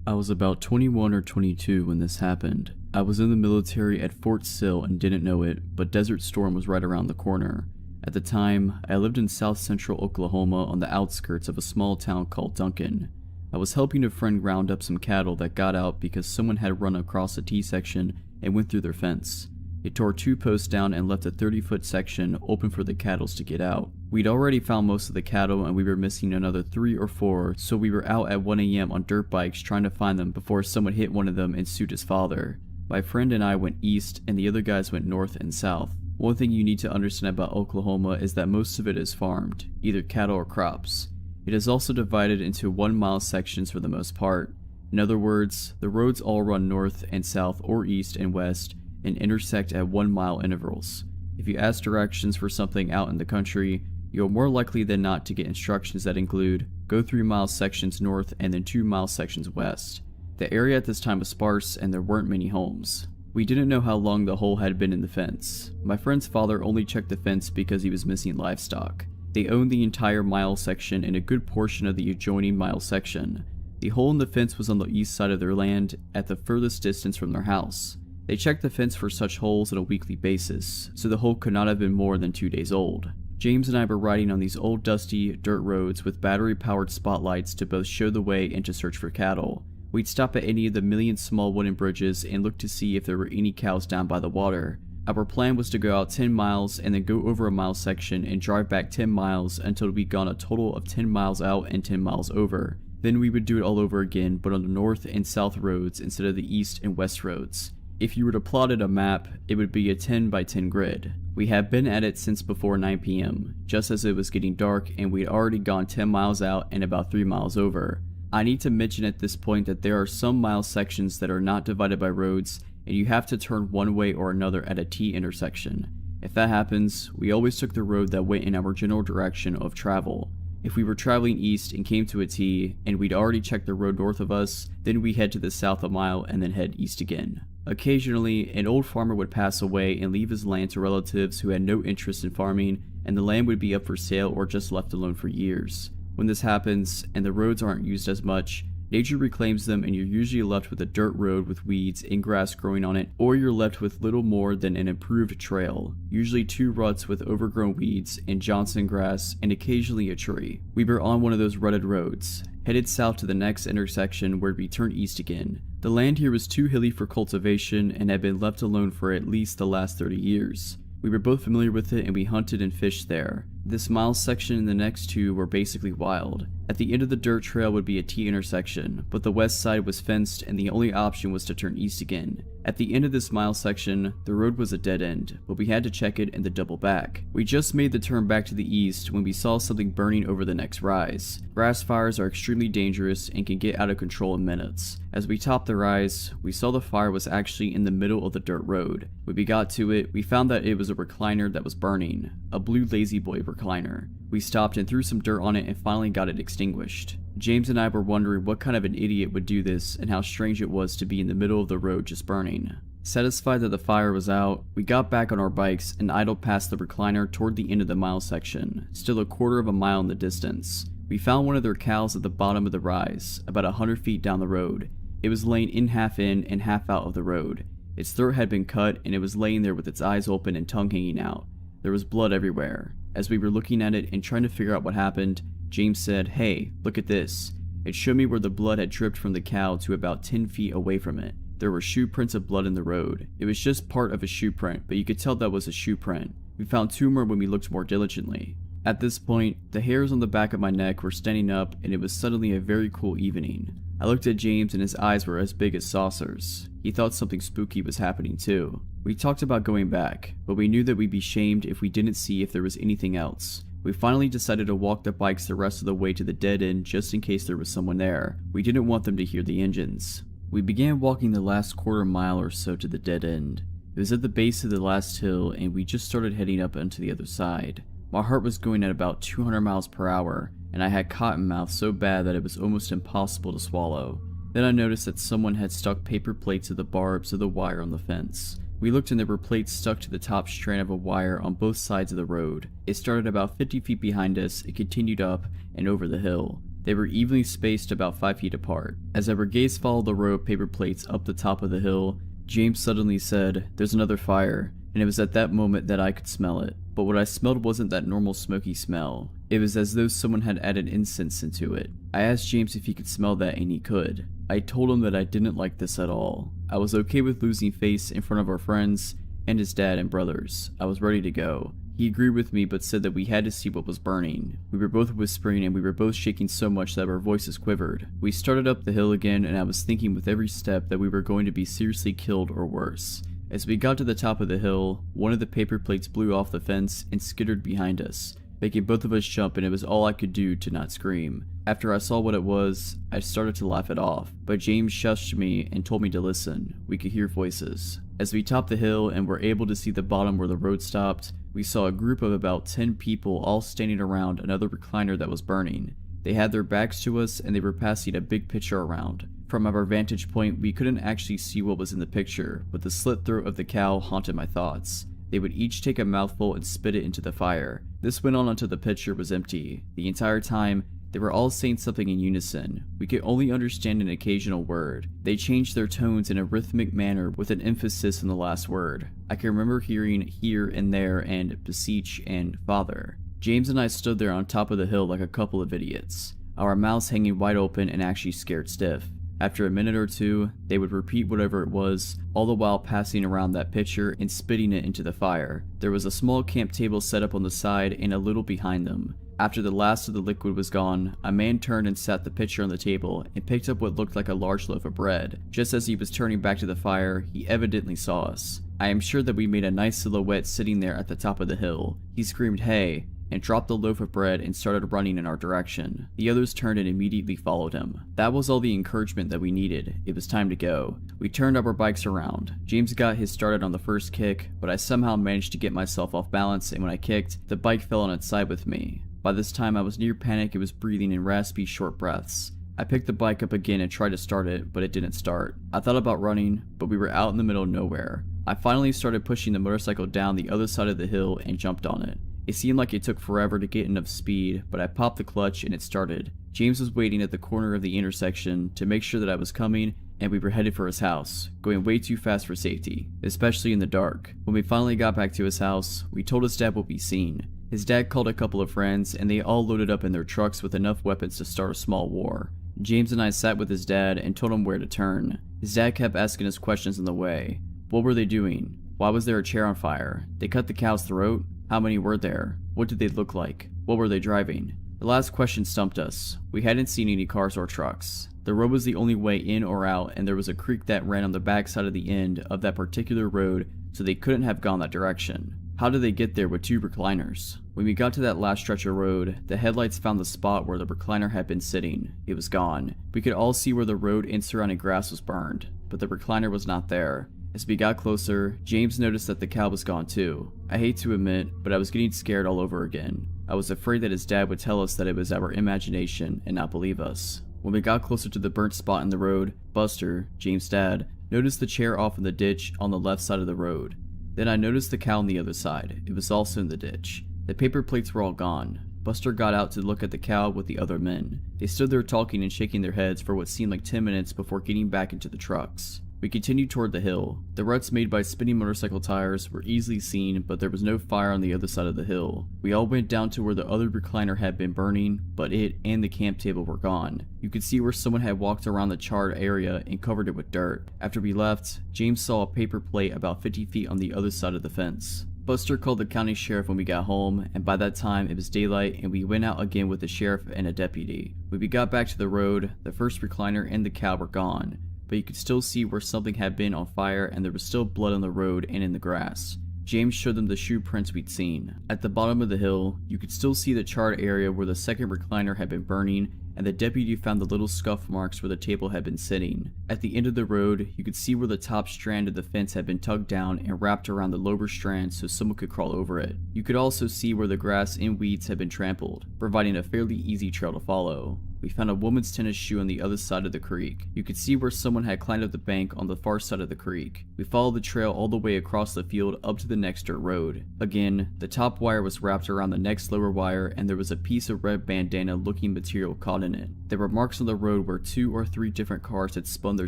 I was about 21 or 22 when this happened. I was in the military at Fort Sill and didn't know it, but Desert Storm was right around the corner. At the time, I lived in south central Oklahoma on the outskirts of a small town called Duncan. I was helping a friend round up some cattle that got out because someone had run across a T-section and went through their fence. It tore 2 posts down and left a 30-foot section open for the cattle to get out. We'd already found most of the cattle and we were missing another 3 or 4, so we were out at 1 a.m. on dirt bikes trying to find them before someone hit one of them and sued his father. My friend and I went east and the other guys went north and south. One thing you need to understand about Oklahoma is that most of it is farmed, either cattle or crops. It is also divided into 1-mile sections for the most part. In other words, the roads all run north and south or east and west and intersect at 1-mile intervals. If you ask directions for something out in the country, you're more likely than not to get instructions that include go 3-mile sections north and then 2-mile sections west. The area at this time was sparse and there weren't many homes. We didn't know how long the hole had been in the fence. My friend's father only checked the fence because he was missing livestock. They owned the entire mile section and a good portion of the adjoining mile section. The hole in the fence was on the east side of their land at the furthest distance from their house. They checked the fence for such holes on a weekly basis, so the hole could not have been more than 2 days old. James and I were riding on these old dusty dirt roads with battery-powered spotlights to both show the way and to search for cattle. We'd stop at any of the million small wooden bridges and look to see if there were any cows down by the water. Our plan was to go out 10 miles and then go over a mile section and drive back 10 miles until we'd gone a total of 10 miles out and 10 miles over. Then we would do it all over again, but on the north and south roads instead of the east and west roads. If you were to plot it a map, it would be a 10 by 10 grid. We had been at it since before 9 p.m., just as it was getting dark and we'd already gone 10 miles out and about 3 miles over. I need to mention at this point that there are some mile sections that are not divided by roads and you have to turn one way or another at a T intersection. If that happens, we always took the road that went in our general direction of travel. If we were traveling east and came to a T and we'd already checked the road north of us, then we head to the south a mile and then head east again. Occasionally, an old farmer would pass away and leave his land to relatives who had no interest in farming, and the land would be up for sale or just left alone for years. When this happens, and the roads aren't used as much, nature reclaims them and you're usually left with a dirt road with weeds and grass growing on it, or you're left with little more than an improved trail, usually 2 ruts with overgrown weeds and Johnson grass and occasionally a tree. We were on one of those rutted roads, headed south to the next intersection where we turned east again. The land here was too hilly for cultivation and had been left alone for at least the last 30 years. We were both familiar with it and we hunted and fished there. This mile section and the next 2 were basically wild. At the end of the dirt trail would be a T intersection, but the west side was fenced and the only option was to turn east again. At the end of this mile section, the road was a dead end, but we had to check it and then double back. We just made the turn back to the east when we saw something burning over the next rise. Grass fires are extremely dangerous and can get out of control in minutes. As we topped the rise, we saw the fire was actually in the middle of the dirt road. When we got to it, we found that it was a recliner that was burning, a blue Lazy Boy recliner. We stopped and threw some dirt on it and finally got it extinguished. James and I were wondering what kind of an idiot would do this and how strange it was to be in the middle of the road just burning. Satisfied that the fire was out, we got back on our bikes and idled past the recliner toward the end of the mile section, still a quarter of a mile in the distance. We found one of their cows at the bottom of the rise, about 100 feet down the road. It was laying in and half out of the road. Its throat had been cut and it was laying there with its eyes open and tongue hanging out. There was blood everywhere. As we were looking at it and trying to figure out what happened, James said, "Hey, look at this." It showed me where the blood had dripped from the cow to about 10 feet away from it. There were shoe prints of blood in the road. It was just part of a shoe print, but you could tell that was a shoe print. We found 2 more when we looked more diligently. At this point, the hairs on the back of my neck were standing up and it was suddenly a very cool evening. I looked at James and his eyes were as big as saucers. He thought something spooky was happening too. We talked about going back, but we knew that we'd be shamed if we didn't see if there was anything else. We finally decided to walk the bikes the rest of the way to the dead end just in case there was someone there. We didn't want them to hear the engines. We began walking the last quarter mile or so to the dead end. It was at the base of the last hill and we just started heading up onto the other side. My heart was going at about 200 miles per hour and I had cotton mouth so bad that it was almost impossible to swallow. Then I noticed that someone had stuck paper plates to the barbs of the wire on the fence. We looked and there were plates stuck to the top strand of a wire on both sides of the road. It started about 50 feet behind us, it continued up and over the hill. They were evenly spaced about 5 feet apart. As our gaze followed the row of paper plates up the top of the hill, James suddenly said, "There's another fire," and it was at that moment that I could smell it. But what I smelled wasn't that normal smoky smell. It was as though someone had added incense into it. I asked James if he could smell that and he could. I told him that I didn't like this at all. I was okay with losing face in front of our friends, and his dad and brothers. I was ready to go. He agreed with me but said that we had to see what was burning. We were both whispering and we were both shaking so much that our voices quivered. We started up the hill again and I was thinking with every step that we were going to be seriously killed or worse. As we got to the top of the hill, one of the paper plates blew off the fence and skittered behind us, making both of us jump, and it was all I could do to not scream. After I saw what it was, I started to laugh it off, but James shushed me and told me to listen. We could hear voices. As we topped the hill and were able to see the bottom where the road stopped, we saw a group of about 10 people all standing around another recliner that was burning. They had their backs to us and they were passing a big picture around. From our vantage point, we couldn't actually see what was in the picture, but the slit throat of the cow haunted my thoughts. They would each take a mouthful and spit it into the fire. This went on until the picture was empty. The entire time, they were all saying something in unison. We could only understand an occasional word. They changed their tones in a rhythmic manner with an emphasis on the last word. I can remember hearing here and there and beseech and father. James and I stood there on top of the hill like a couple of idiots, our mouths hanging wide open and actually scared stiff. After a minute or two, they would repeat whatever it was, all the while passing around that pitcher and spitting it into the fire. There was a small camp table set up on the side and a little behind them. After the last of the liquid was gone, a man turned and sat the pitcher on the table and picked up what looked like a large loaf of bread. Just as he was turning back to the fire, he evidently saw us. I am sure that we made a nice silhouette sitting there at the top of the hill. He screamed, "Hey!" and dropped the loaf of bread and started running in our direction. The others turned and immediately followed him. That was all the encouragement that we needed. It was time to go. We turned our bikes around. James got his started on the first kick, but I somehow managed to get myself off balance, and when I kicked, the bike fell on its side with me. By this time I was near panic and was breathing in raspy, short breaths. I picked the bike up again and tried to start it, but it didn't start. I thought about running, but we were out in the middle of nowhere. I finally started pushing the motorcycle down the other side of the hill and jumped on it. It seemed like it took forever to get enough speed, but I popped the clutch and it started. James was waiting at the corner of the intersection to make sure that I was coming, and we were headed for his house, going way too fast for safety, especially in the dark. When we finally got back to his house, we told his dad what we'd seen. His dad called a couple of friends, and they all loaded up in their trucks with enough weapons to start a small war. James and I sat with his dad and told him where to turn. His dad kept asking us questions on the way. What were they doing? Why was there a chair on fire? They cut the cow's throat? How many were there? What did they look like? What were they driving? The last question stumped us. We hadn't seen any cars or trucks. The road was the only way in or out, and there was a creek that ran on the back side of the end of that particular road, so they couldn't have gone that direction. How did they get there with two recliners? When we got to that last stretch of road, the headlights found the spot where the recliner had been sitting. It was gone. We could all see where the road and surrounding grass was burned, but the recliner was not there. As we got closer, James noticed that the cow was gone too. I hate to admit, but I was getting scared all over again. I was afraid that his dad would tell us that it was our imagination and not believe us. When we got closer to the burnt spot in the road, Buster, James' dad, noticed the chair off in the ditch on the left side of the road. Then I noticed the cow on the other side. It was also in the ditch. The paper plates were all gone. Buster got out to look at the cow with the other men. They stood there talking and shaking their heads for what seemed like 10 minutes before getting back into the trucks. We continued toward the hill. The ruts made by spinning motorcycle tires were easily seen, but there was no fire on the other side of the hill. We all went down to where the other recliner had been burning, but it and the camp table were gone. You could see where someone had walked around the charred area and covered it with dirt. After we left, James saw a paper plate about 50 feet on the other side of the fence. Buster called the county sheriff when we got home, and by that time it was daylight and we went out again with the sheriff and a deputy. When we got back to the road, the first recliner and the cow were gone, but you could still see where something had been on fire and there was still blood on the road and in the grass. James showed them the shoe prints we'd seen. At the bottom of the hill, you could still see the charred area where the second recliner had been burning, and the deputy found the little scuff marks where the table had been sitting. At the end of the road, you could see where the top strand of the fence had been tugged down and wrapped around the lower strand so someone could crawl over it. You could also see where the grass and weeds had been trampled, providing a fairly easy trail to follow. We found a woman's tennis shoe on the other side of the creek. You could see where someone had climbed up the bank on the far side of the creek. We followed the trail all the way across the field up to the next dirt road. Again, the top wire was wrapped around the next lower wire and there was a piece of red bandana looking material caught in it. There were marks on the road where 2 or 3 different cars had spun their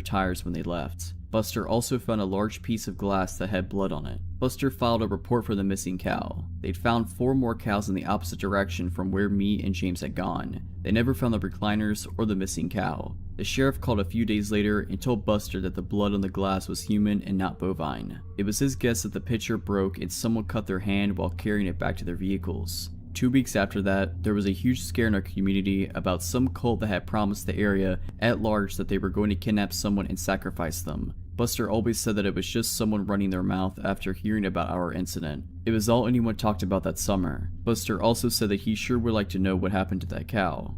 tires when they left. Buster also found a large piece of glass that had blood on it. Buster filed a report for the missing cow. They'd found 4 more cows in the opposite direction from where me and James had gone. They never found the recliners or the missing cow. The sheriff called a few days later and told Buster that the blood on the glass was human and not bovine. It was his guess that the pitcher broke and someone cut their hand while carrying it back to their vehicles. 2 weeks after that, there was a huge scare in our community about some cult that had promised the area at large that they were going to kidnap someone and sacrifice them. Buster always said that it was just someone running their mouth after hearing about our incident. It was all anyone talked about that summer. Buster also said that he sure would like to know what happened to that cow.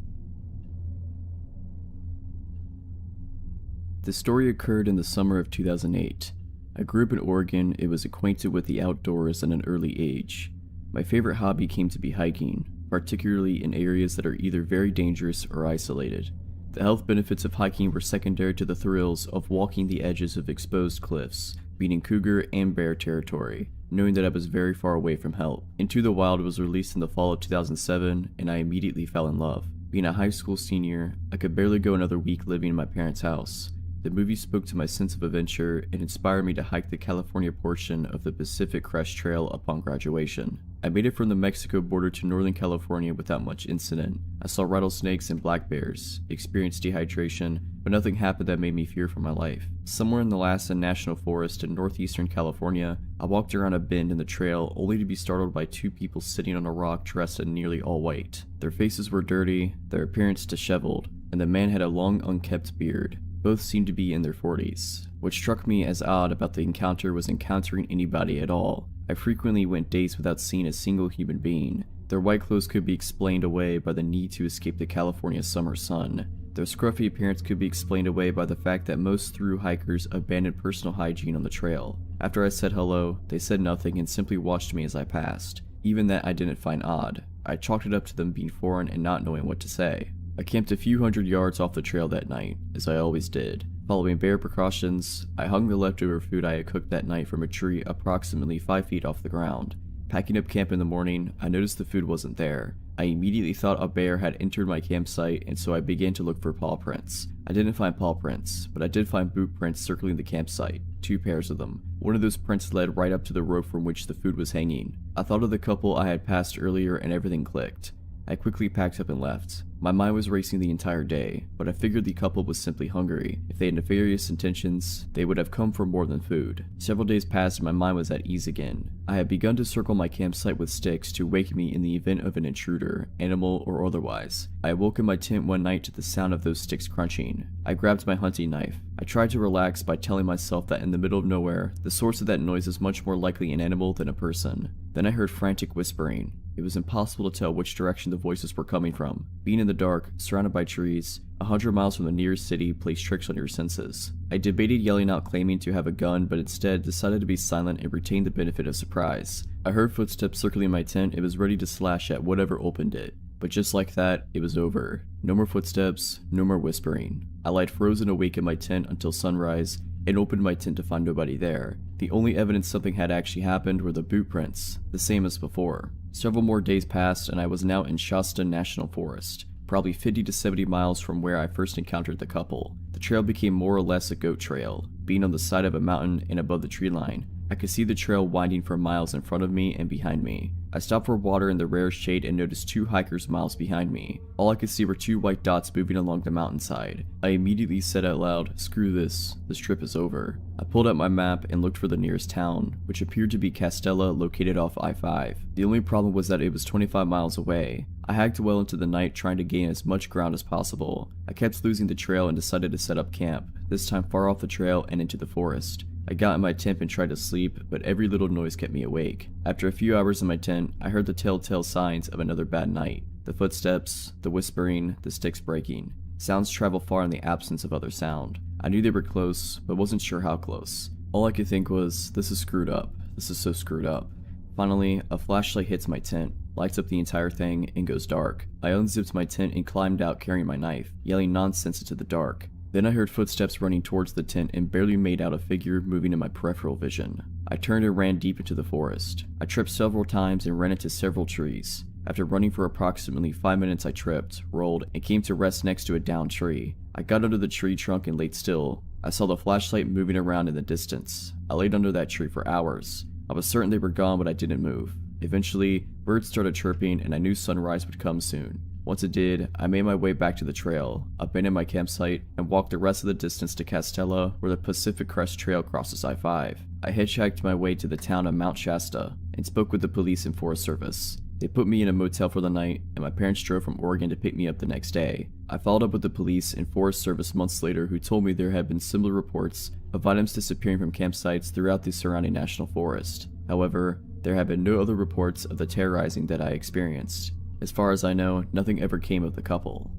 The story occurred in the summer of 2008. I grew up in Oregon and was acquainted with the outdoors at an early age. My favorite hobby came to be hiking, particularly in areas that are either very dangerous or isolated. The health benefits of hiking were secondary to the thrills of walking the edges of exposed cliffs, being in cougar and bear territory, knowing that I was very far away from help. Into the Wild was released in the fall of 2007, and I immediately fell in love. Being a high school senior, I could barely go another week living in my parents' house. The movie spoke to my sense of adventure and inspired me to hike the California portion of the Pacific Crest Trail upon graduation. I made it from the Mexico border to Northern California without much incident. I saw rattlesnakes and black bears, experienced dehydration, but nothing happened that made me fear for my life. Somewhere in the Lassen National Forest in northeastern California, I walked around a bend in the trail only to be startled by 2 people sitting on a rock dressed in nearly all white. Their faces were dirty, their appearance disheveled, and the man had a long unkempt beard. Both seemed to be in their 40s. What struck me as odd about the encounter was encountering anybody at all. I frequently went days without seeing a single human being. Their white clothes could be explained away by the need to escape the California summer sun. Their scruffy appearance could be explained away by the fact that most thru hikers abandoned personal hygiene on the trail. After I said hello, they said nothing and simply watched me as I passed. Even that I didn't find odd. I chalked it up to them being foreign and not knowing what to say. I camped a few hundred yards off the trail that night, as I always did. Following bare precautions, I hung the leftover food I had cooked that night from a tree approximately 5 feet off the ground. Packing up camp in the morning, I noticed the food wasn't there. I immediately thought a bear had entered my campsite, and so I began to look for paw prints. I didn't find paw prints, but I did find boot prints circling the campsite, 2 pairs of them. One of those prints led right up to the rope from which the food was hanging. I thought of the couple I had passed earlier and everything clicked. I quickly packed up and left. My mind was racing the entire day, but I figured the couple was simply hungry. If they had nefarious intentions, they would have come for more than food. Several days passed and my mind was at ease again. I had begun to circle my campsite with sticks to wake me in the event of an intruder, animal or otherwise. I awoke in my tent one night to the sound of those sticks crunching. I grabbed my hunting knife. I tried to relax by telling myself that in the middle of nowhere, the source of that noise is much more likely an animal than a person. Then I heard frantic whispering. It was impossible to tell which direction the voices were coming from. Being in the dark, surrounded by trees, 100 miles from the nearest city plays tricks on your senses. I debated yelling out claiming to have a gun, but instead decided to be silent and retain the benefit of surprise. I heard footsteps circling my tent and was ready to slash at whatever opened it. But just like that, it was over. No more footsteps, no more whispering. I lied frozen awake in my tent until sunrise and opened my tent to find nobody there. The only evidence something had actually happened were the boot prints, the same as before. Several more days passed and I was now in Shasta National Forest, probably 50 to 70 miles from where I first encountered the couple. The trail became more or less a goat trail. Being on the side of a mountain and above the tree line, I could see the trail winding for miles in front of me and behind me. I stopped for water in the rare shade and noticed 2 hikers miles behind me. All I could see were 2 white dots moving along the mountainside. I immediately said out loud, "Screw this trip is over." I pulled out my map and looked for the nearest town, which appeared to be Castella, located off I-5. The only problem was that it was 25 miles away. I hiked well into the night trying to gain as much ground as possible. I kept losing the trail and decided to set up camp, this time far off the trail and into the forest. I got in my tent and tried to sleep, but every little noise kept me awake. After a few hours in my tent, I heard the telltale signs of another bad night. The footsteps, the whispering, the sticks breaking. Sounds travel far in the absence of other sound. I knew they were close, but wasn't sure how close. All I could think was, this is screwed up. This is so screwed up. Finally, a flashlight hits my tent, lights up the entire thing, and goes dark. I unzipped my tent and climbed out carrying my knife, yelling nonsense into the dark. Then I heard footsteps running towards the tent and barely made out a figure moving in my peripheral vision. I turned and ran deep into the forest. I tripped several times and ran into several trees. After running for approximately 5 minutes, I tripped, rolled, and came to rest next to a downed tree. I got under the tree trunk and laid still. I saw the flashlight moving around in the distance. I laid under that tree for hours. I was certain they were gone, but I didn't move. Eventually, birds started chirping and I knew sunrise would come soon. Once it did, I made my way back to the trail, abandoned my campsite, and walked the rest of the distance to Castella, where the Pacific Crest Trail crosses I-5. I hitchhiked my way to the town of Mount Shasta and spoke with the police and Forest Service. They put me in a motel for the night, and my parents drove from Oregon to pick me up the next day. I followed up with the police and Forest Service months later, who told me there had been similar reports of items disappearing from campsites throughout the surrounding national forest. However, there have been no other reports of the terrorizing that I experienced. As far as I know, nothing ever came of the couple.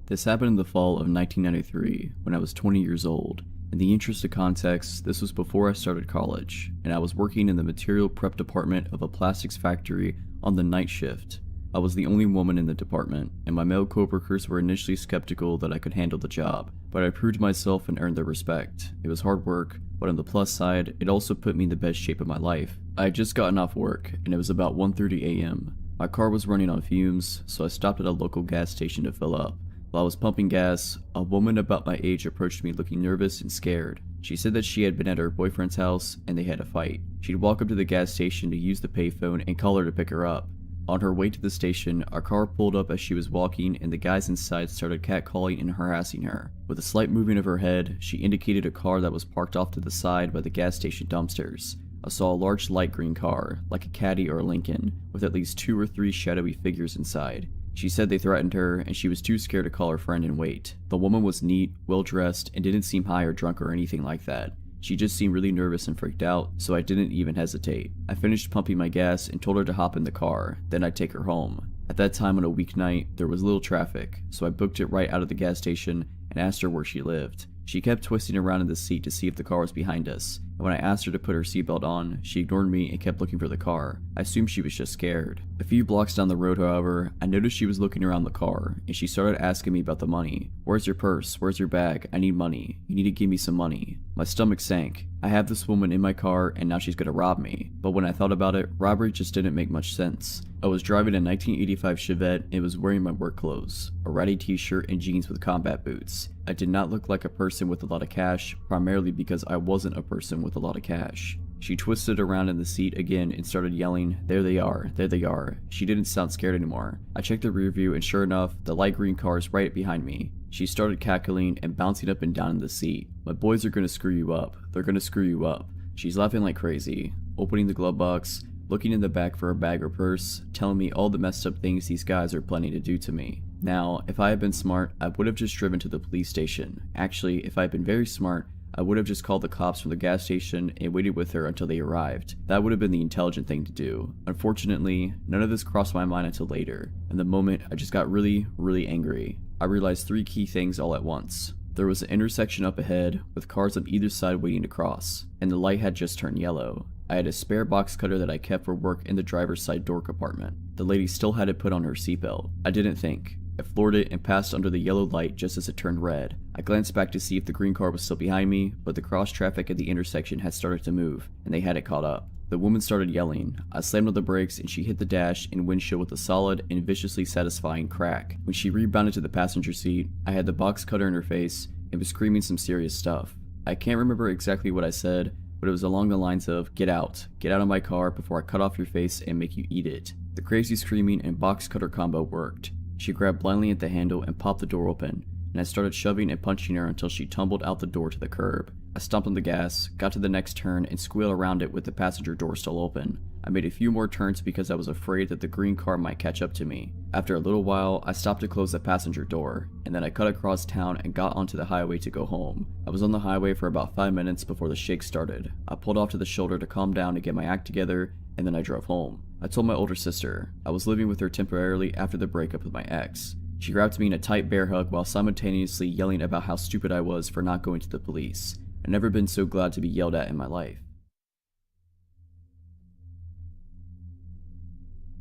This happened in the fall of 1993, when I was 20 years old. In the interest of context, this was before I started college, and I was working in the material prep department of a plastics factory on the night shift. I was the only woman in the department, and my male coworkers were initially skeptical that I could handle the job, but I proved myself and earned their respect. It was hard work, but on the plus side, it also put me in the best shape of my life. I had just gotten off work, and it was about 1:30 a.m. My car was running on fumes, so I stopped at a local gas station to fill up. While I was pumping gas, a woman about my age approached me looking nervous and scared. She said that she had been at her boyfriend's house and they had a fight. She'd walk up to the gas station to use the payphone and call her to pick her up. On her way to the station, our car pulled up as she was walking and the guys inside started catcalling and harassing her. With a slight moving of her head, she indicated a car that was parked off to the side by the gas station dumpsters. I saw a large light green car, like a Caddy or a Lincoln, with at least 2 or 3 shadowy figures inside. She said they threatened her and she was too scared to call her friend and wait. The woman was neat, well dressed, and didn't seem high or drunk or anything like that. She just seemed really nervous and freaked out, so I didn't even hesitate. I finished pumping my gas and told her to hop in the car, then I'd take her home. At that time on a weeknight, there was little traffic, so I booked it right out of the gas station and asked her where she lived. She kept twisting around in the seat to see if the car was behind us, and when I asked her to put her seatbelt on, she ignored me and kept looking for the car. I assumed she was just scared. A few blocks down the road, however, I noticed she was looking around the car, and she started asking me about the money. "Where's your purse? Where's your bag? I need money. You need to give me some money." My stomach sank. I have this woman in my car and now she's gonna rob me. But when I thought about it, robbery just didn't make much sense. I was driving a 1985 Chevette and was wearing my work clothes, a ratty t-shirt and jeans with combat boots. I did not look like a person with a lot of cash, primarily because I wasn't a person with a lot of cash. She twisted around in the seat again and started yelling, "There they are, there they are." She didn't sound scared anymore. I checked the rear view and sure enough, the light green car is right behind me. She started cackling and bouncing up and down in the seat. "My boys are gonna screw you up. They're gonna screw you up." She's laughing like crazy, opening the glove box, looking in the back for a bag or purse, telling me all the messed up things these guys are planning to do to me. Now, if I had been smart, I would have just driven to the police station. Actually, if I had been very smart, I would have just called the cops from the gas station and waited with her until they arrived. That would have been the intelligent thing to do. Unfortunately, none of this crossed my mind until later. In the moment, I just got really angry. I realized 3 key things all at once. There was an intersection up ahead, with cars on either side waiting to cross, and the light had just turned yellow. I had a spare box cutter that I kept for work in the driver's side door compartment. The lady still had it put on her seatbelt. I didn't think. I floored it and passed under the yellow light just as it turned red. I glanced back to see if the green car was still behind me, but the cross traffic at the intersection had started to move, and they had it caught up. The woman started yelling. I slammed on the brakes and she hit the dash and windshield with a solid and viciously satisfying crack. When she rebounded to the passenger seat, I had the box cutter in her face and was screaming some serious stuff. I can't remember exactly what I said, but it was along the lines of, get out of my car before I cut off your face and make you eat it." The crazy screaming and box cutter combo worked. She grabbed blindly at the handle and popped the door open, and I started shoving and punching her until she tumbled out the door to the curb. I stomped on the gas, got to the next turn, and squealed around it with the passenger door still open. I made a few more turns because I was afraid that the green car might catch up to me. After a little while, I stopped to close the passenger door, and then I cut across town and got onto the highway to go home. I was on the highway for about 5 minutes before the shake started. I pulled off to the shoulder to calm down and get my act together, and then I drove home. I told my older sister. I was living with her temporarily after the breakup with my ex. She grabbed me in a tight bear hug while simultaneously yelling about how stupid I was for not going to the police. I've never been so glad to be yelled at in my life.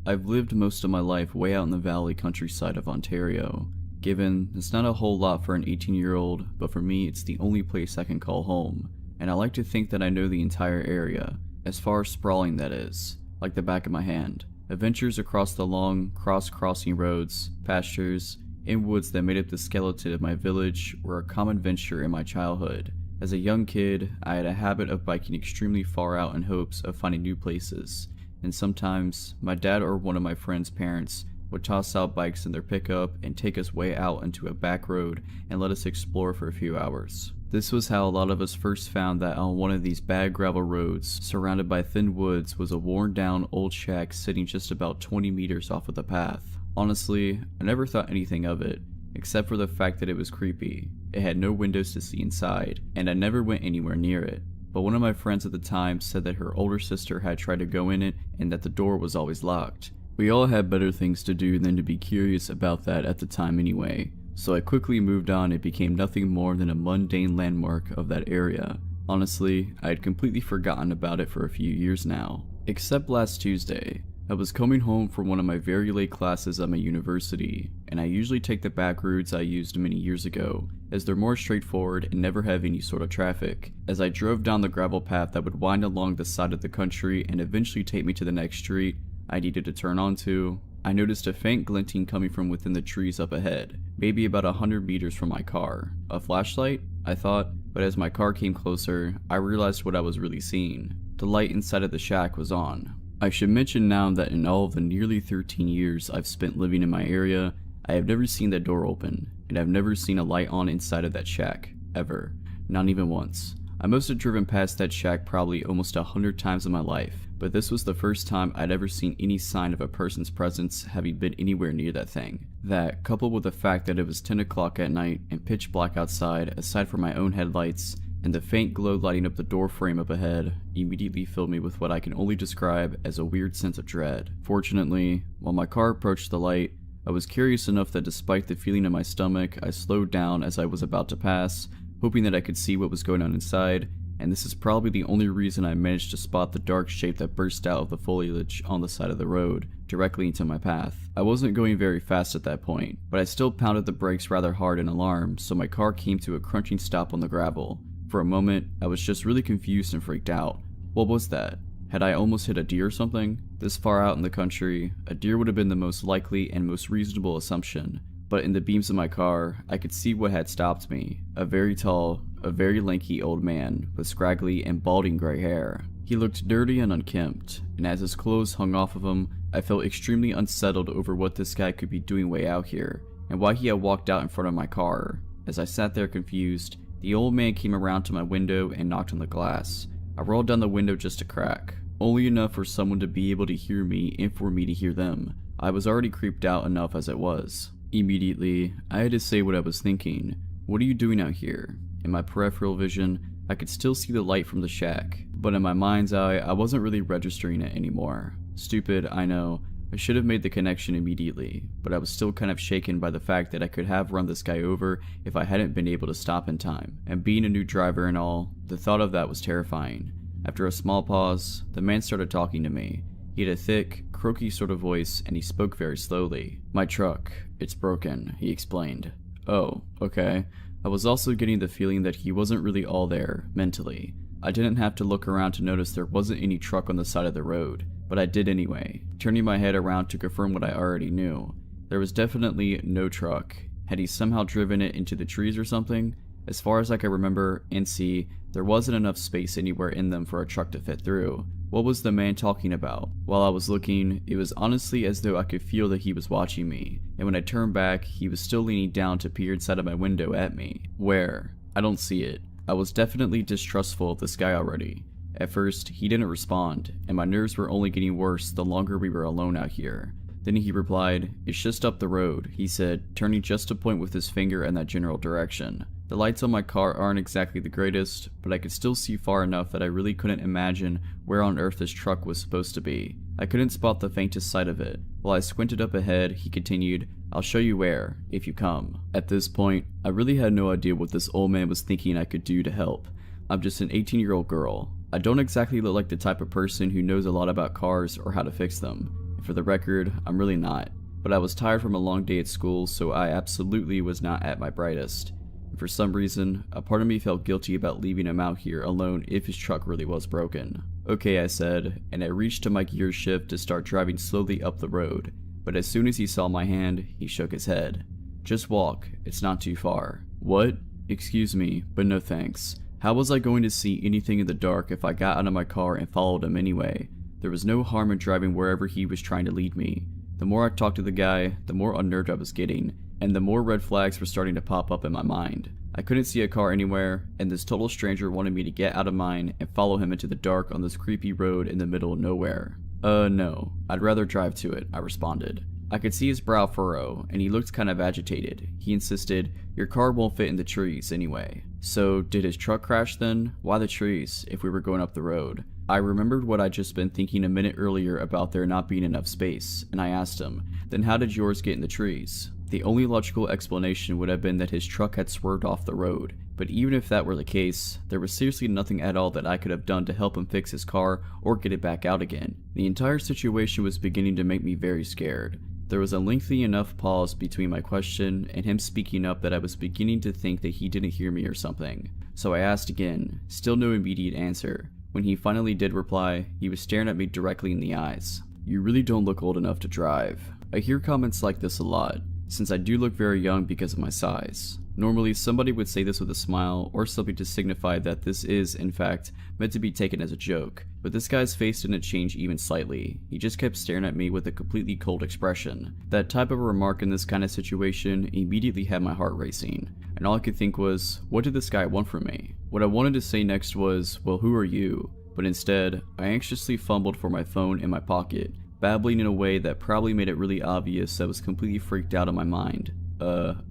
I've lived most of my life way out in the valley countryside of Ontario. Given it's not a whole lot for an 18-year-old, but for me it's the only place I can call home, and I like to think that I know the entire area, as far as sprawling that is, like the back of my hand. Adventures across the long, cross-crossing roads, pastures, in woods that made up the skeleton of my village were a common venture in my childhood. As a young kid, I had a habit of biking extremely far out in hopes of finding new places, and sometimes my dad or one of my friends' parents would toss out bikes in their pickup and take us way out into a back road and let us explore for a few hours. This was how a lot of us first found that on one of these bad gravel roads, surrounded by thin woods, was a worn down old shack sitting just about 20 meters off of the path. Honestly, I never thought anything of it, except for the fact that it was creepy. It had no windows to see inside, and I never went anywhere near it. But one of my friends at the time said that her older sister had tried to go in it and that the door was always locked. We all had better things to do than to be curious about that at the time anyway, so I quickly moved on and became nothing more than a mundane landmark of that area. Honestly, I had completely forgotten about it for a few years now. Except last Tuesday. I was coming home from one of my very late classes at my university, and I usually take the back routes I used many years ago, as they're more straightforward and never have any sort of traffic. As I drove down the gravel path that would wind along the side of the country and eventually take me to the next street I needed to turn onto, I noticed a faint glinting coming from within the trees up ahead, maybe about 100 meters from my car. A flashlight? I thought, but as my car came closer, I realized what I was really seeing. The light inside of the shack was on. I should mention now that in all of the nearly 13 years I've spent living in my area, I have never seen that door open, and I've never seen a light on inside of that shack, ever. Not even once. I must have driven past that shack probably almost 100 times in my life, but this was the first time I'd ever seen any sign of a person's presence having been anywhere near that thing. That, coupled with the fact that it was 10 o'clock at night and pitch black outside aside from my own headlights, and the faint glow lighting up the door frame up ahead, immediately filled me with what I can only describe as a weird sense of dread. Fortunately, while my car approached the light, I was curious enough that despite the feeling in my stomach, I slowed down as I was about to pass, hoping that I could see what was going on inside, and this is probably the only reason I managed to spot the dark shape that burst out of the foliage on the side of the road, directly into my path. I wasn't going very fast at that point, but I still pounded the brakes rather hard in alarm, so my car came to a crunching stop on the gravel. For a moment, I was just really confused and freaked out. What was that? Had I almost hit a deer or something? This far out in the country, a deer would have been the most likely and most reasonable assumption, but in the beams of my car, I could see what had stopped me. A very tall, a very lanky old man with scraggly and balding gray hair. He looked dirty and unkempt, and as his clothes hung off of him, I felt extremely unsettled over what this guy could be doing way out here, and why he had walked out in front of my car. As I sat there confused, the old man came around to my window and knocked on the glass. I rolled down the window just a crack, only enough for someone to be able to hear me and for me to hear them. I was already creeped out enough as it was. Immediately, I had to say what I was thinking. What are you doing out here? In my peripheral vision, I could still see the light from the shack, but in my mind's eye, I wasn't really registering it anymore. Stupid, I know. I should have made the connection immediately, but I was still kind of shaken by the fact that I could have run this guy over if I hadn't been able to stop in time, and being a new driver and all, the thought of that was terrifying. After a small pause, the man started talking to me. He had a thick, croaky sort of voice, and he spoke very slowly. "My truck, it's broken," he explained. "Oh, okay." I was also getting the feeling that he wasn't really all there, mentally. I didn't have to look around to notice there wasn't any truck on the side of the road, but I did anyway, turning my head around to confirm what I already knew. There was definitely no truck. Had he somehow driven it into the trees or something? As far as I could remember and see, there wasn't enough space anywhere in them for a truck to fit through. What was the man talking about? While I was looking, it was honestly as though I could feel that he was watching me, and when I turned back, he was still leaning down to peer inside of my window at me. Where? I don't see it. I was definitely distrustful of this guy already. At first, he didn't respond, and my nerves were only getting worse the longer we were alone out here. Then he replied, "It's just up the road," he said, turning just to point with his finger in that general direction. The lights on my car aren't exactly the greatest, but I could still see far enough that I really couldn't imagine where on earth this truck was supposed to be. I couldn't spot the faintest sight of it. While I squinted up ahead, he continued, "I'll show you where, if you come." At this point, I really had no idea what this old man was thinking I could do to help. I'm just an 18-year-old girl. I don't exactly look like the type of person who knows a lot about cars or how to fix them. And for the record, I'm really not. But I was tired from a long day at school, so I absolutely was not at my brightest. And for some reason, a part of me felt guilty about leaving him out here alone if his truck really was broken. "Okay," I said, and I reached to my gear shift to start driving slowly up the road. But as soon as he saw my hand, he shook his head. Just walk, it's not too far. What? Excuse me, but no thanks. How was I going to see anything in the dark if I got out of my car and followed him anyway? There was no harm in driving wherever he was trying to lead me. The more I talked to the guy, the more unnerved I was getting, and the more red flags were starting to pop up in my mind. I couldn't see a car anywhere, and this total stranger wanted me to get out of mine and follow him into the dark on this creepy road in the middle of nowhere. No, I'd rather drive to it, I responded. I could see his brow furrow, and he looked kind of agitated. He insisted, your car won't fit in the trees anyway. So, did his truck crash then? Why the trees, if we were going up the road? I remembered what I'd just been thinking a minute earlier about there not being enough space, and I asked him, then how did yours get in the trees? The only logical explanation would have been that his truck had swerved off the road, but even if that were the case, there was seriously nothing at all that I could have done to help him fix his car or get it back out again. The entire situation was beginning to make me very scared. There was a lengthy enough pause between my question and him speaking up that I was beginning to think that he didn't hear me or something. So I asked again, still no immediate answer. When he finally did reply, he was staring at me directly in the eyes. You really don't look old enough to drive. I hear comments like this a lot, since I do look very young because of my size. Normally, somebody would say this with a smile or something to signify that this is, in fact, meant to be taken as a joke, but this guy's face didn't change even slightly. He just kept staring at me with a completely cold expression. That type of a remark in this kind of situation immediately had my heart racing, and all I could think was, what did this guy want from me? What I wanted to say next was, well, who are you? But instead, I anxiously fumbled for my phone in my pocket, babbling in a way that probably made it really obvious I was completely freaked out of my mind.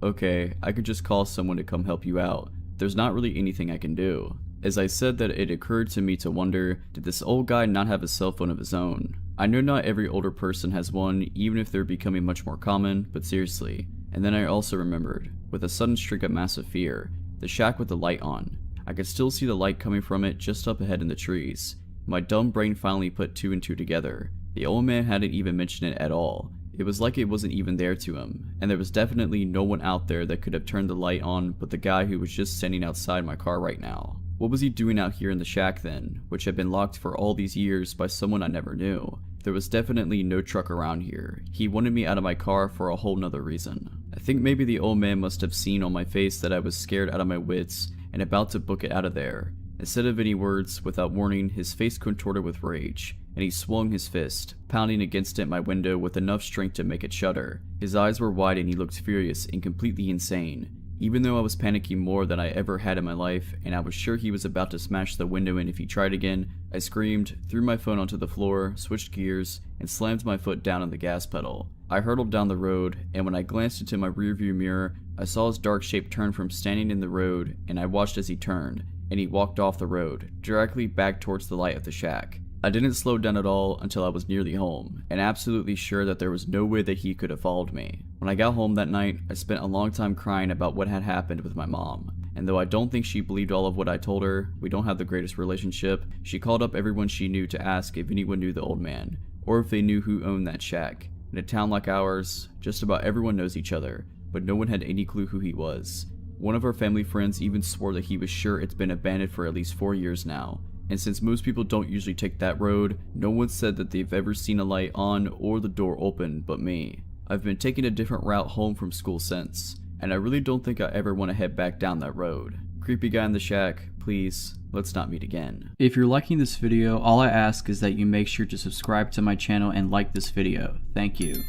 Okay, I could just call someone to come help you out. There's not really anything I can do. As I said that, it occurred to me to wonder, did this old guy not have a cell phone of his own? I know not every older person has one, even if they're becoming much more common, but seriously. And then I also remembered, with a sudden streak of massive fear, the shack with the light on. I could still see the light coming from it just up ahead in the trees. My dumb brain finally put two and two together. The old man hadn't even mentioned it at all. It was like it wasn't even there to him, and there was definitely no one out there that could have turned the light on but the guy who was just standing outside my car right now. What was he doing out here in the shack then, which had been locked for all these years by someone I never knew? There was definitely no truck around here. He wanted me out of my car for a whole nother reason. I think maybe the old man must have seen on my face that I was scared out of my wits and about to book it out of there. Instead of any words, without warning, his face contorted with rage, and he swung his fist, pounding against it my window with enough strength to make it shudder. His eyes were wide and he looked furious and completely insane. Even though I was panicking more than I ever had in my life, and I was sure he was about to smash the window in if he tried again, I screamed, threw my phone onto the floor, switched gears, and slammed my foot down on the gas pedal. I hurtled down the road, and when I glanced into my rearview mirror, I saw his dark shape turn from standing in the road, and I watched as he turned, and he walked off the road, directly back towards the light of the shack. I didn't slow down at all until I was nearly home, and absolutely sure that there was no way that he could have followed me. When I got home that night, I spent a long time crying about what had happened with my mom. And though I don't think she believed all of what I told her, we don't have the greatest relationship, she called up everyone she knew to ask if anyone knew the old man, or if they knew who owned that shack. In a town like ours, just about everyone knows each other, but no one had any clue who he was. One of our family friends even swore that he was sure it's been abandoned for at least 4 years now. And since most people don't usually take that road, no one said that they've ever seen a light on or the door open but me. I've been taking a different route home from school since, and I really don't think I ever want to head back down that road. Creepy guy in the shack, please, let's not meet again. If you're liking this video, all I ask is that you make sure to subscribe to my channel and like this video. Thank you.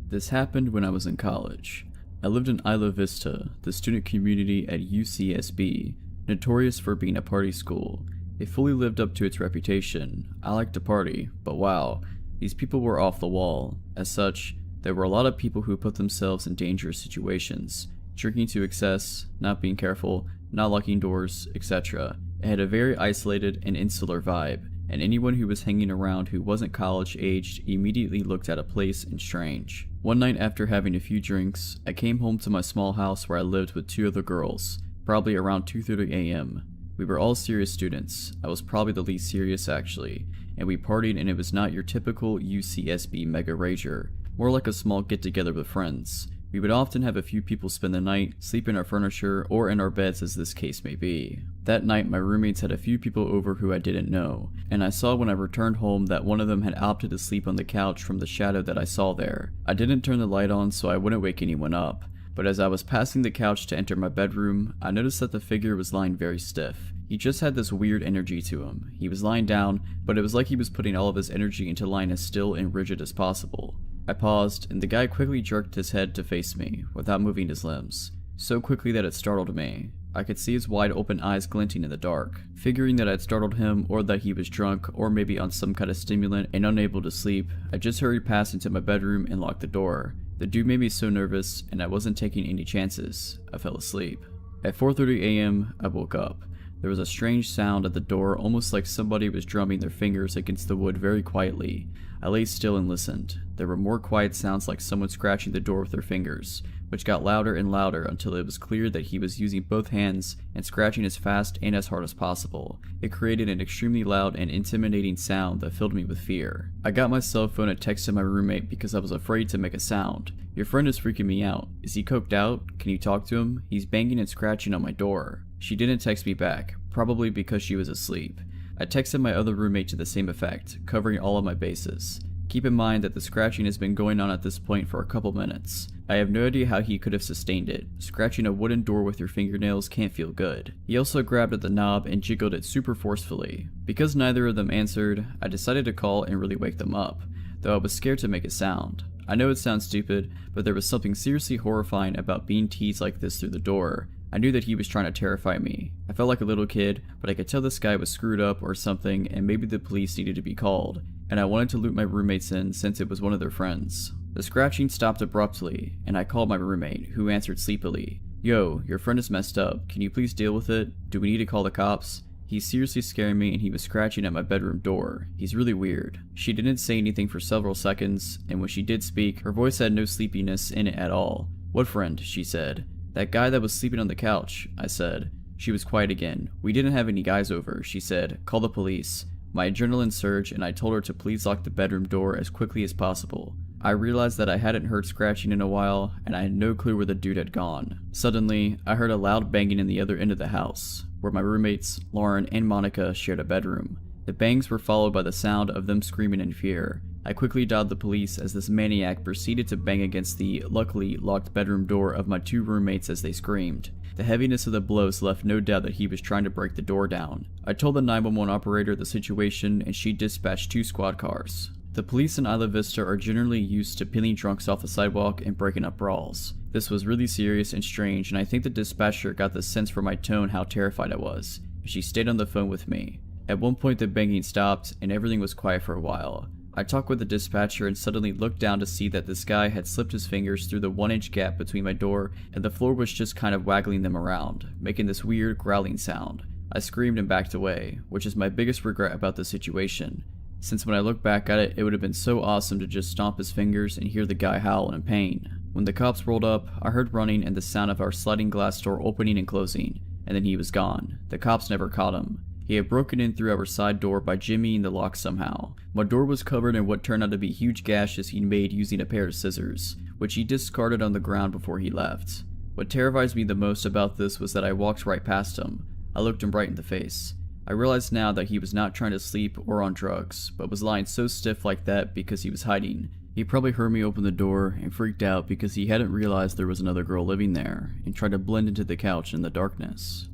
This happened when I was in college. I lived in Isla Vista, the student community at UCSB, notorious for being a party school. It fully lived up to its reputation. I liked to party, but wow, these people were off the wall. As such, there were a lot of people who put themselves in dangerous situations, drinking to excess, not being careful, not locking doors, etc. It had a very isolated and insular vibe, and anyone who was hanging around who wasn't college-aged immediately looked out of place and strange. One night after having a few drinks, I came home to my small house where I lived with 2 other girls, probably around 2:30 a.m. We were all serious students. I was probably the least serious actually, and we partied, and it was not your typical UCSB mega rager, more like a small get-together with friends. We would often have a few people spend the night, sleep in our furniture, or in our beds as this case may be. That night, my roommates had a few people over who I didn't know, and I saw when I returned home that one of them had opted to sleep on the couch from the shadow that I saw there. I didn't turn the light on so I wouldn't wake anyone up, but as I was passing the couch to enter my bedroom, I noticed that the figure was lying very stiff. He just had this weird energy to him. He was lying down, but it was like he was putting all of his energy into lying as still and rigid as possible. I paused, and the guy quickly jerked his head to face me, without moving his limbs. So quickly that it startled me. I could see his wide open eyes glinting in the dark. Figuring that I'd startled him, or that he was drunk, or maybe on some kind of stimulant and unable to sleep, I just hurried past into my bedroom and locked the door. The dude made me so nervous, and I wasn't taking any chances. I fell asleep. At 4:30 a.m., I woke up. There was a strange sound at the door, almost like somebody was drumming their fingers against the wood very quietly. I lay still and listened. There were more quiet sounds like someone scratching the door with their fingers, which got louder and louder until it was clear that he was using both hands and scratching as fast and as hard as possible. It created an extremely loud and intimidating sound that filled me with fear. I got my cell phone and texted my roommate because I was afraid to make a sound. "Your friend is freaking me out. Is he coked out? Can you talk to him? He's banging and scratching on my door." She didn't text me back, probably because she was asleep. I texted my other roommate to the same effect, covering all of my bases. Keep in mind that the scratching has been going on at this point for a couple minutes. I have no idea how he could have sustained it. Scratching a wooden door with your fingernails can't feel good. He also grabbed at the knob and jiggled it super forcefully. Because neither of them answered, I decided to call and really wake them up, though I was scared to make a sound. I know it sounds stupid, but there was something seriously horrifying about being teased like this through the door. I knew that he was trying to terrify me. I felt like a little kid, but I could tell this guy was screwed up or something, and maybe the police needed to be called, and I wanted to loop my roommates in since it was one of their friends. The scratching stopped abruptly, and I called my roommate, who answered sleepily. "Yo, your friend is messed up. Can you please deal with it? Do we need to call the cops? He's seriously scaring me and he was scratching at my bedroom door. He's really weird." She didn't say anything for several seconds, and when she did speak, her voice had no sleepiness in it at all. "What friend?" she said. "That guy that was sleeping on the couch," I said. She was quiet again. "We didn't have any guys over," she said. "Call the police." My adrenaline surged and I told her to please lock the bedroom door as quickly as possible. I realized that I hadn't heard scratching in a while, and I had no clue where the dude had gone. Suddenly, I heard a loud banging in the other end of the house, where my roommates, Lauren and Monica, shared a bedroom. The bangs were followed by the sound of them screaming in fear. I quickly dialed the police as this maniac proceeded to bang against the, luckily, locked bedroom door of my two roommates as they screamed. The heaviness of the blows left no doubt that he was trying to break the door down. I told the 911 operator the situation and she dispatched 2 squad cars. The police in Isla Vista are generally used to peeling drunks off the sidewalk and breaking up brawls. This was really serious and strange, and I think the dispatcher got the sense from my tone how terrified I was. She stayed on the phone with me. At one point the banging stopped and everything was quiet for a while. I talked with the dispatcher and suddenly looked down to see that this guy had slipped his fingers through the 1-inch gap between my door and the floor was just kind of waggling them around, making this weird growling sound. I screamed and backed away, which is my biggest regret about the situation, since when I look back at it, it would have been so awesome to just stomp his fingers and hear the guy howl in pain. When the cops rolled up, I heard running and the sound of our sliding glass door opening and closing, and then he was gone. The cops never caught him. He had broken in through our side door by jimmying the lock somehow. My door was covered in what turned out to be huge gashes he'd made using a pair of scissors, which he discarded on the ground before he left. What terrifies me the most about this was that I walked right past him. I looked him right in the face. I realized now that he was not trying to sleep or on drugs, but was lying so stiff like that because he was hiding. He probably heard me open the door and freaked out because he hadn't realized there was another girl living there and tried to blend into the couch in the darkness.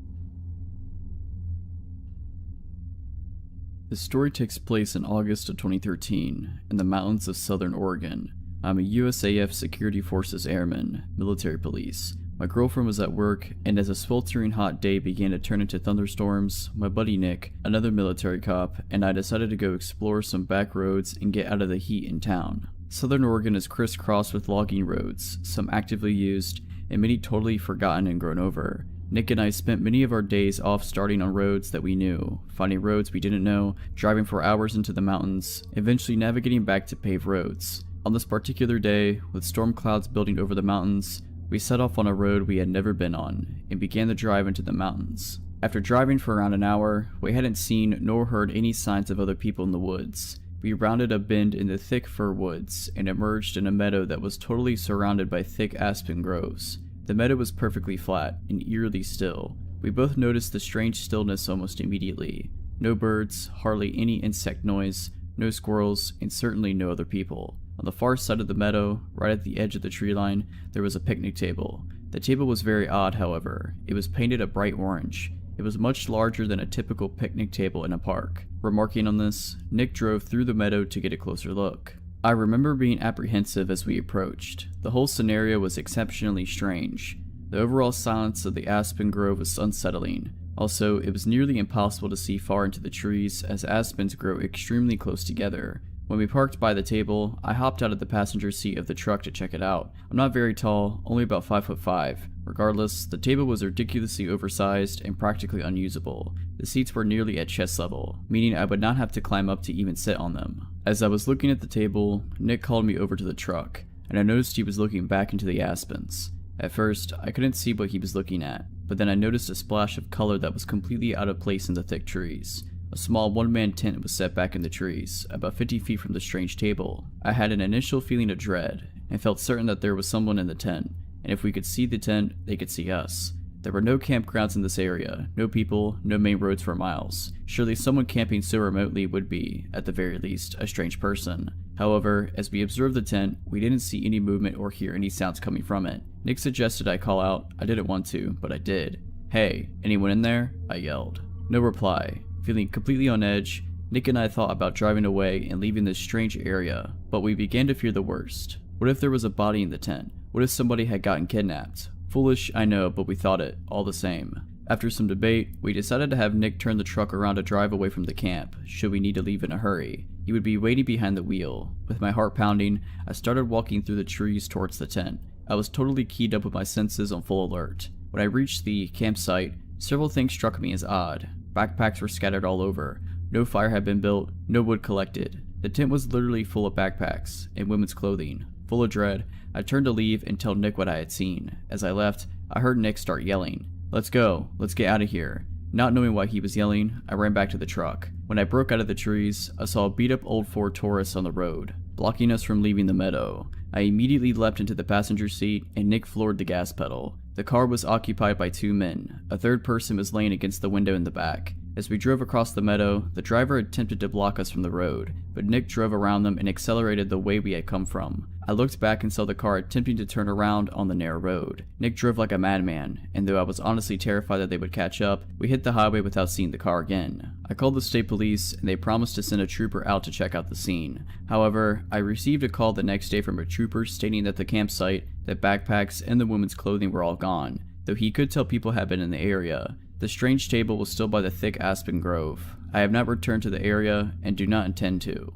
This story takes place in August of 2013 in the mountains of southern Oregon. I'm a USAF Security Forces Airman, military police. My girlfriend was at work, and as a sweltering hot day began to turn into thunderstorms, my buddy Nick, another military cop, and I decided to go explore some back roads and get out of the heat in town. Southern Oregon is crisscrossed with logging roads, some actively used, and many totally forgotten and grown over. Nick and I spent many of our days off starting on roads that we knew, finding roads we didn't know, driving for hours into the mountains, eventually navigating back to paved roads. On this particular day, with storm clouds building over the mountains, we set off on a road we had never been on, and began the drive into the mountains. After driving for around an hour, we hadn't seen nor heard any signs of other people in the woods. We rounded a bend in the thick fir woods and emerged in a meadow that was totally surrounded by thick aspen groves. The meadow was perfectly flat and eerily still. We both noticed the strange stillness almost immediately. No birds, hardly any insect noise, no squirrels, and certainly no other people. On the far side of the meadow, right at the edge of the tree line, there was a picnic table. The table was very odd, however. It was painted a bright orange. It was much larger than a typical picnic table in a park. Remarking on this, Nick drove through the meadow to get a closer look. I remember being apprehensive as we approached. The whole scenario was exceptionally strange. The overall silence of the aspen grove was unsettling. Also, it was nearly impossible to see far into the trees as aspens grow extremely close together. When we parked by the table, I hopped out of the passenger seat of the truck to check it out. I'm not very tall, only about 5'5". Regardless, the table was ridiculously oversized and practically unusable. The seats were nearly at chest level, meaning I would not have to climb up to even sit on them. As I was looking at the table, Nick called me over to the truck, and I noticed he was looking back into the aspens. At first, I couldn't see what he was looking at, but then I noticed a splash of color that was completely out of place in the thick trees. A small one-man tent was set back in the trees, about 50 feet from the strange table. I had an initial feeling of dread, and felt certain that there was someone in the tent, and if we could see the tent, they could see us. There were no campgrounds in this area, no people, no main roads for miles. Surely someone camping so remotely would be, at the very least, a strange person. However, as we observed the tent, we didn't see any movement or hear any sounds coming from it. Nick suggested I call out. I didn't want to, but I did. "Hey, anyone in there?" I yelled. No reply. Feeling completely on edge, Nick and I thought about driving away and leaving this strange area, but we began to fear the worst. What if there was a body in the tent? What if somebody had gotten kidnapped? Foolish, I know, but we thought it, all the same. After some debate, we decided to have Nick turn the truck around to drive away from the camp, should we need to leave in a hurry. He would be waiting behind the wheel. With my heart pounding, I started walking through the trees towards the tent. I was totally keyed up with my senses on full alert. When I reached the campsite, several things struck me as odd. Backpacks were scattered all over. No fire had been built, no wood collected. The tent was literally full of backpacks and women's clothing. Full of dread, I turned to leave and tell Nick what I had seen. As I left, I heard Nick start yelling, "Let's go, let's get out of here." Not knowing why he was yelling, I ran back to the truck. When I broke out of the trees, I saw a beat-up old Ford Taurus on the road, blocking us from leaving the meadow. I immediately leapt into the passenger seat and Nick floored the gas pedal. The car was occupied by 2 men. A third person was laying against the window in the back. As we drove across the meadow, the driver attempted to block us from the road, but Nick drove around them and accelerated the way we had come from. I looked back and saw the car attempting to turn around on the narrow road. Nick drove like a madman, and though I was honestly terrified that they would catch up, we hit the highway without seeing the car again. I called the state police, and they promised to send a trooper out to check out the scene. However, I received a call the next day from a trooper stating that the campsite, the backpacks, and the women's clothing were all gone, though he could tell people had been in the area. The strange table was still by the thick aspen grove. I have not returned to the area and do not intend to.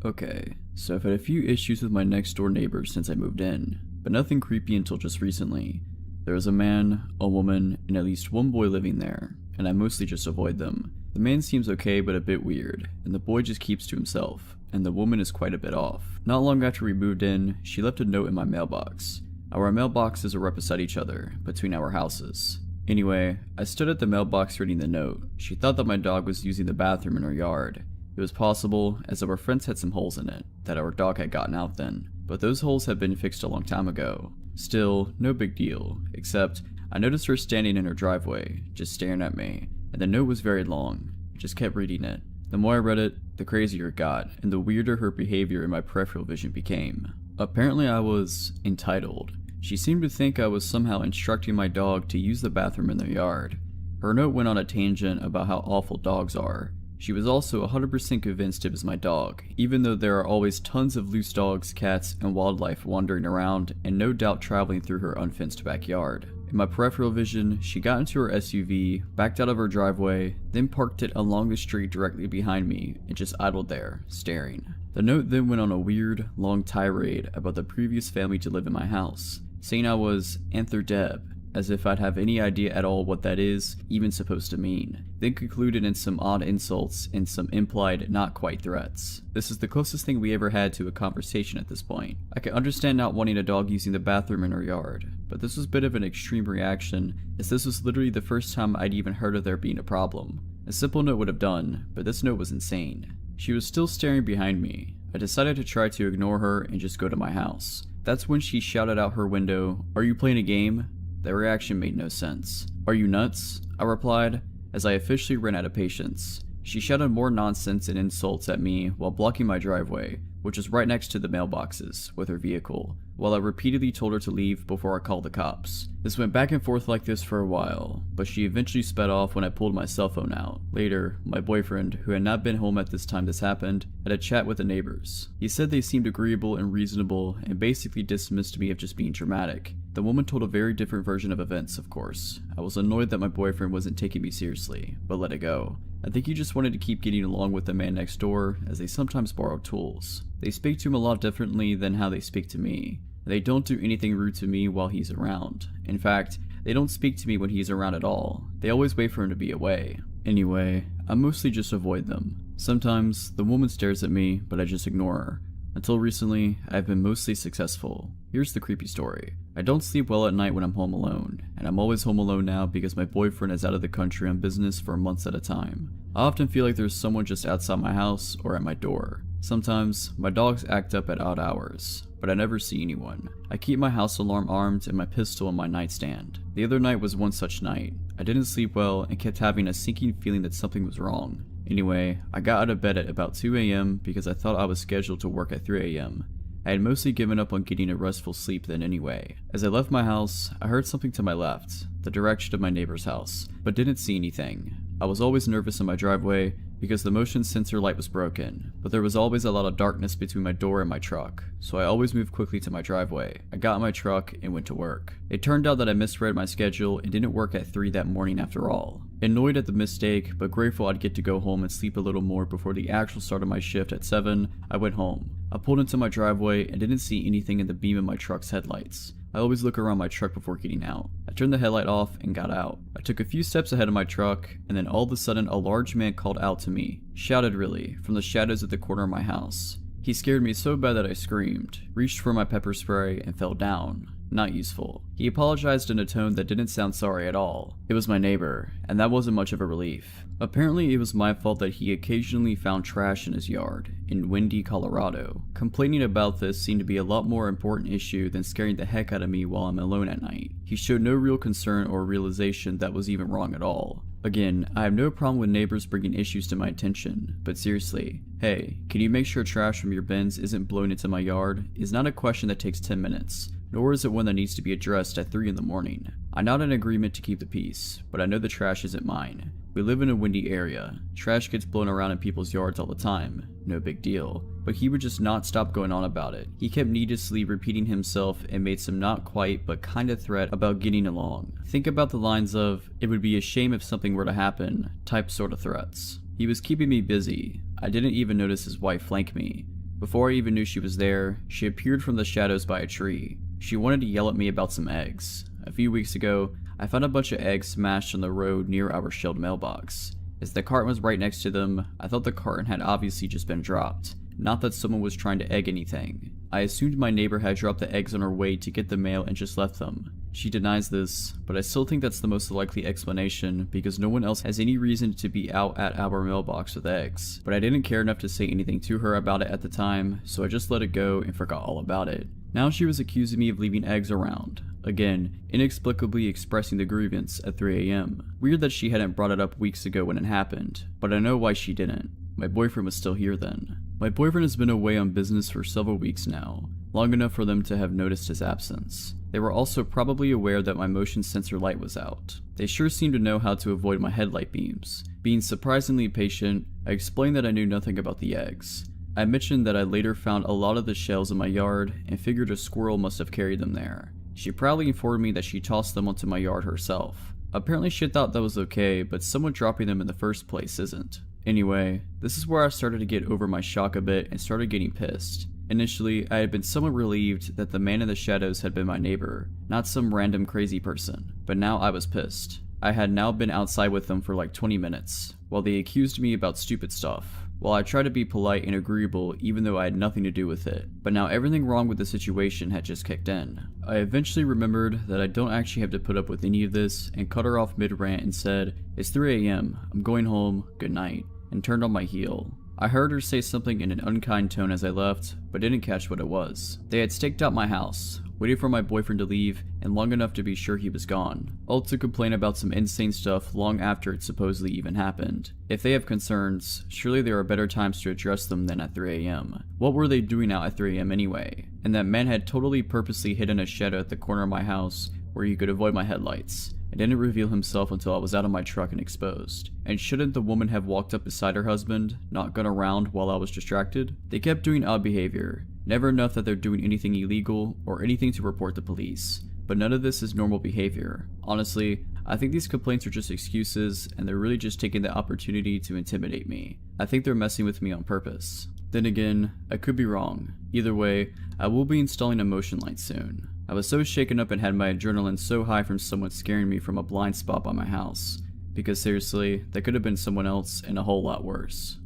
Okay, so I've had a few issues with my next door neighbors since I moved in, but nothing creepy until just recently. There is a man, a woman, and at least one boy living there, and I mostly just avoid them. The man seems okay but a bit weird, and the boy just keeps to himself, and the woman is quite a bit off. Not long after we moved in, she left a note in my mailbox. Our mailboxes are up beside each other, between our houses. Anyway, I stood at the mailbox reading the note. She thought that my dog was using the bathroom in her yard. It was possible, as our fence had some holes in it, that our dog had gotten out then, but those holes had been fixed a long time ago. Still, no big deal, except I noticed her standing in her driveway, just staring at me, and the note was very long. I just kept reading it. The more I read it, the crazier it got, and the weirder her behavior in my peripheral vision became. Apparently I was entitled. She seemed to think I was somehow instructing my dog to use the bathroom in their yard. Her note went on a tangent about how awful dogs are. She was also 100% convinced it was my dog, even though there are always tons of loose dogs, cats, and wildlife wandering around and no doubt traveling through her unfenced backyard. In my peripheral vision, she got into her SUV, backed out of her driveway, then parked it along the street directly behind me and just idled there, staring. The note then went on a weird, long tirade about the previous family to live in my house, saying I was Antherdeb, as if I'd have any idea at all what that is even supposed to mean, then concluded in some odd insults and some implied not quite threats. This is the closest thing we ever had to a conversation at this point. I can understand not wanting a dog using the bathroom in her yard, but this was a bit of an extreme reaction, as this was literally the first time I'd even heard of there being a problem. A simple note would have done, but this note was insane. She was still staring behind me. I decided to try to ignore her and just go to my house. That's when she shouted out her window, "Are you playing a game?" That reaction made no sense. "Are you nuts?" I replied, as I officially ran out of patience. She shouted more nonsense and insults at me while blocking my driveway, which was right next to the mailboxes, with her vehicle, while I repeatedly told her to leave before I called the cops. This went back and forth like this for a while, but she eventually sped off when I pulled my cell phone out. Later, my boyfriend, who had not been home at this time this happened, had a chat with the neighbors. He said they seemed agreeable and reasonable and basically dismissed me of just being dramatic. The woman told a very different version of events, of course. I was annoyed that my boyfriend wasn't taking me seriously, but let it go. I think he just wanted to keep getting along with the man next door, as they sometimes borrow tools. They speak to him a lot differently than how they speak to me. They don't do anything rude to me while he's around. In fact, they don't speak to me when he's around at all. They always wait for him to be away. Anyway, I mostly just avoid them. Sometimes, the woman stares at me, but I just ignore her. Until recently, I've been mostly successful. Here's the creepy story. I don't sleep well at night when I'm home alone, and I'm always home alone now because my boyfriend is out of the country on business for months at a time. I often feel like there's someone just outside my house or at my door. Sometimes, my dogs act up at odd hours, but I never see anyone. I keep my house alarm armed and my pistol on my nightstand. The other night was one such night. I didn't sleep well and kept having a sinking feeling that something was wrong. Anyway, I got out of bed at about 2 a.m. because I thought I was scheduled to work at 3 a.m. I had mostly given up on getting a restful sleep then anyway. As I left my house, I heard something to my left, the direction of my neighbor's house, but didn't see anything. I was always nervous in my driveway because the motion sensor light was broken, but there was always a lot of darkness between my door and my truck, so I always moved quickly to my driveway. I got in my truck and went to work. It turned out that I misread my schedule and didn't work at 3 that morning after all. Annoyed at the mistake, but grateful I'd get to go home and sleep a little more before the actual start of my shift at 7, I went home. I pulled into my driveway and didn't see anything in the beam of my truck's headlights. I always look around my truck before getting out. I turned the headlight off and got out. I took a few steps ahead of my truck, and then all of a sudden a large man called out to me, shouted really, from the shadows at the corner of my house. He scared me so bad that I screamed, reached for my pepper spray, and fell down. Not useful. He apologized in a tone that didn't sound sorry at all. It was my neighbor, and that wasn't much of a relief. Apparently it was my fault that he occasionally found trash in his yard, in windy Colorado. Complaining about this seemed to be a lot more important issue than scaring the heck out of me while I'm alone at night. He showed no real concern or realization that was even wrong at all. Again, I have no problem with neighbors bringing issues to my attention, but seriously, hey, can you make sure trash from your bins isn't blown into my yard? Is not a question that takes 10 minutes. Nor is it one that needs to be addressed at 3 in the morning. I'm not in agreement to keep the peace, but I know the trash isn't mine. We live in a windy area. Trash gets blown around in people's yards all the time. No big deal. But he would just not stop going on about it. He kept needlessly repeating himself and made some not quite but kinda threat about getting along. Think about the lines of, "It would be a shame if something were to happen," type sort of threats. He was keeping me busy. I didn't even notice his wife flank me. Before I even knew she was there, she appeared from the shadows by a tree. She wanted to yell at me about some eggs. A few weeks ago, I found a bunch of eggs smashed on the road near our shelved mailbox. As the carton was right next to them, I thought the carton had obviously just been dropped, not that someone was trying to egg anything. I assumed my neighbor had dropped the eggs on her way to get the mail and just left them. She denies this, but I still think that's the most likely explanation because no one else has any reason to be out at our mailbox with eggs. But I didn't care enough to say anything to her about it at the time, so I just let it go and forgot all about it. Now she was accusing me of leaving eggs around. Again, inexplicably expressing the grievance at 3 a.m. Weird that she hadn't brought it up weeks ago when it happened, but I know why she didn't. My boyfriend was still here then. My boyfriend has been away on business for several weeks now, long enough for them to have noticed his absence. They were also probably aware that my motion sensor light was out. They sure seemed to know how to avoid my headlight beams. Being surprisingly patient, I explained that I knew nothing about the eggs. I mentioned that I later found a lot of the shells in my yard and figured a squirrel must have carried them there. She proudly informed me that she tossed them onto my yard herself. Apparently she thought that was okay, but someone dropping them in the first place isn't. Anyway, this is where I started to get over my shock a bit and started getting pissed. Initially, I had been somewhat relieved that the man in the shadows had been my neighbor, not some random crazy person, but now I was pissed. I had now been outside with them for like 20 minutes, while they accused me about stupid stuff. While I tried to be polite and agreeable even though I had nothing to do with it, but now everything wrong with the situation had just kicked in. I eventually remembered that I don't actually have to put up with any of this and cut her off mid-rant and said, "It's 3 a.m, I'm going home, good night," and turned on my heel. I heard her say something in an unkind tone as I left, but didn't catch what it was. They had staked out my house, waited for my boyfriend to leave, and long enough to be sure he was gone, all to complain about some insane stuff long after it supposedly even happened. If they have concerns, surely there are better times to address them than at 3 a.m. What were they doing out at 3 a.m. anyway? And that man had totally purposely hidden a shadow at the corner of my house where he could avoid my headlights, and didn't reveal himself until I was out of my truck and exposed. And shouldn't the woman have walked up beside her husband, not gone around while I was distracted? They kept doing odd behavior, never enough that they're doing anything illegal or anything to report the police. But none of this is normal behavior. Honestly, I think these complaints are just excuses and they're really just taking the opportunity to intimidate me. I think they're messing with me on purpose. Then again, I could be wrong. Either way, I will be installing a motion light soon. I was so shaken up and had my adrenaline so high from someone scaring me from a blind spot by my house. Because seriously, that could have been someone else and a whole lot worse.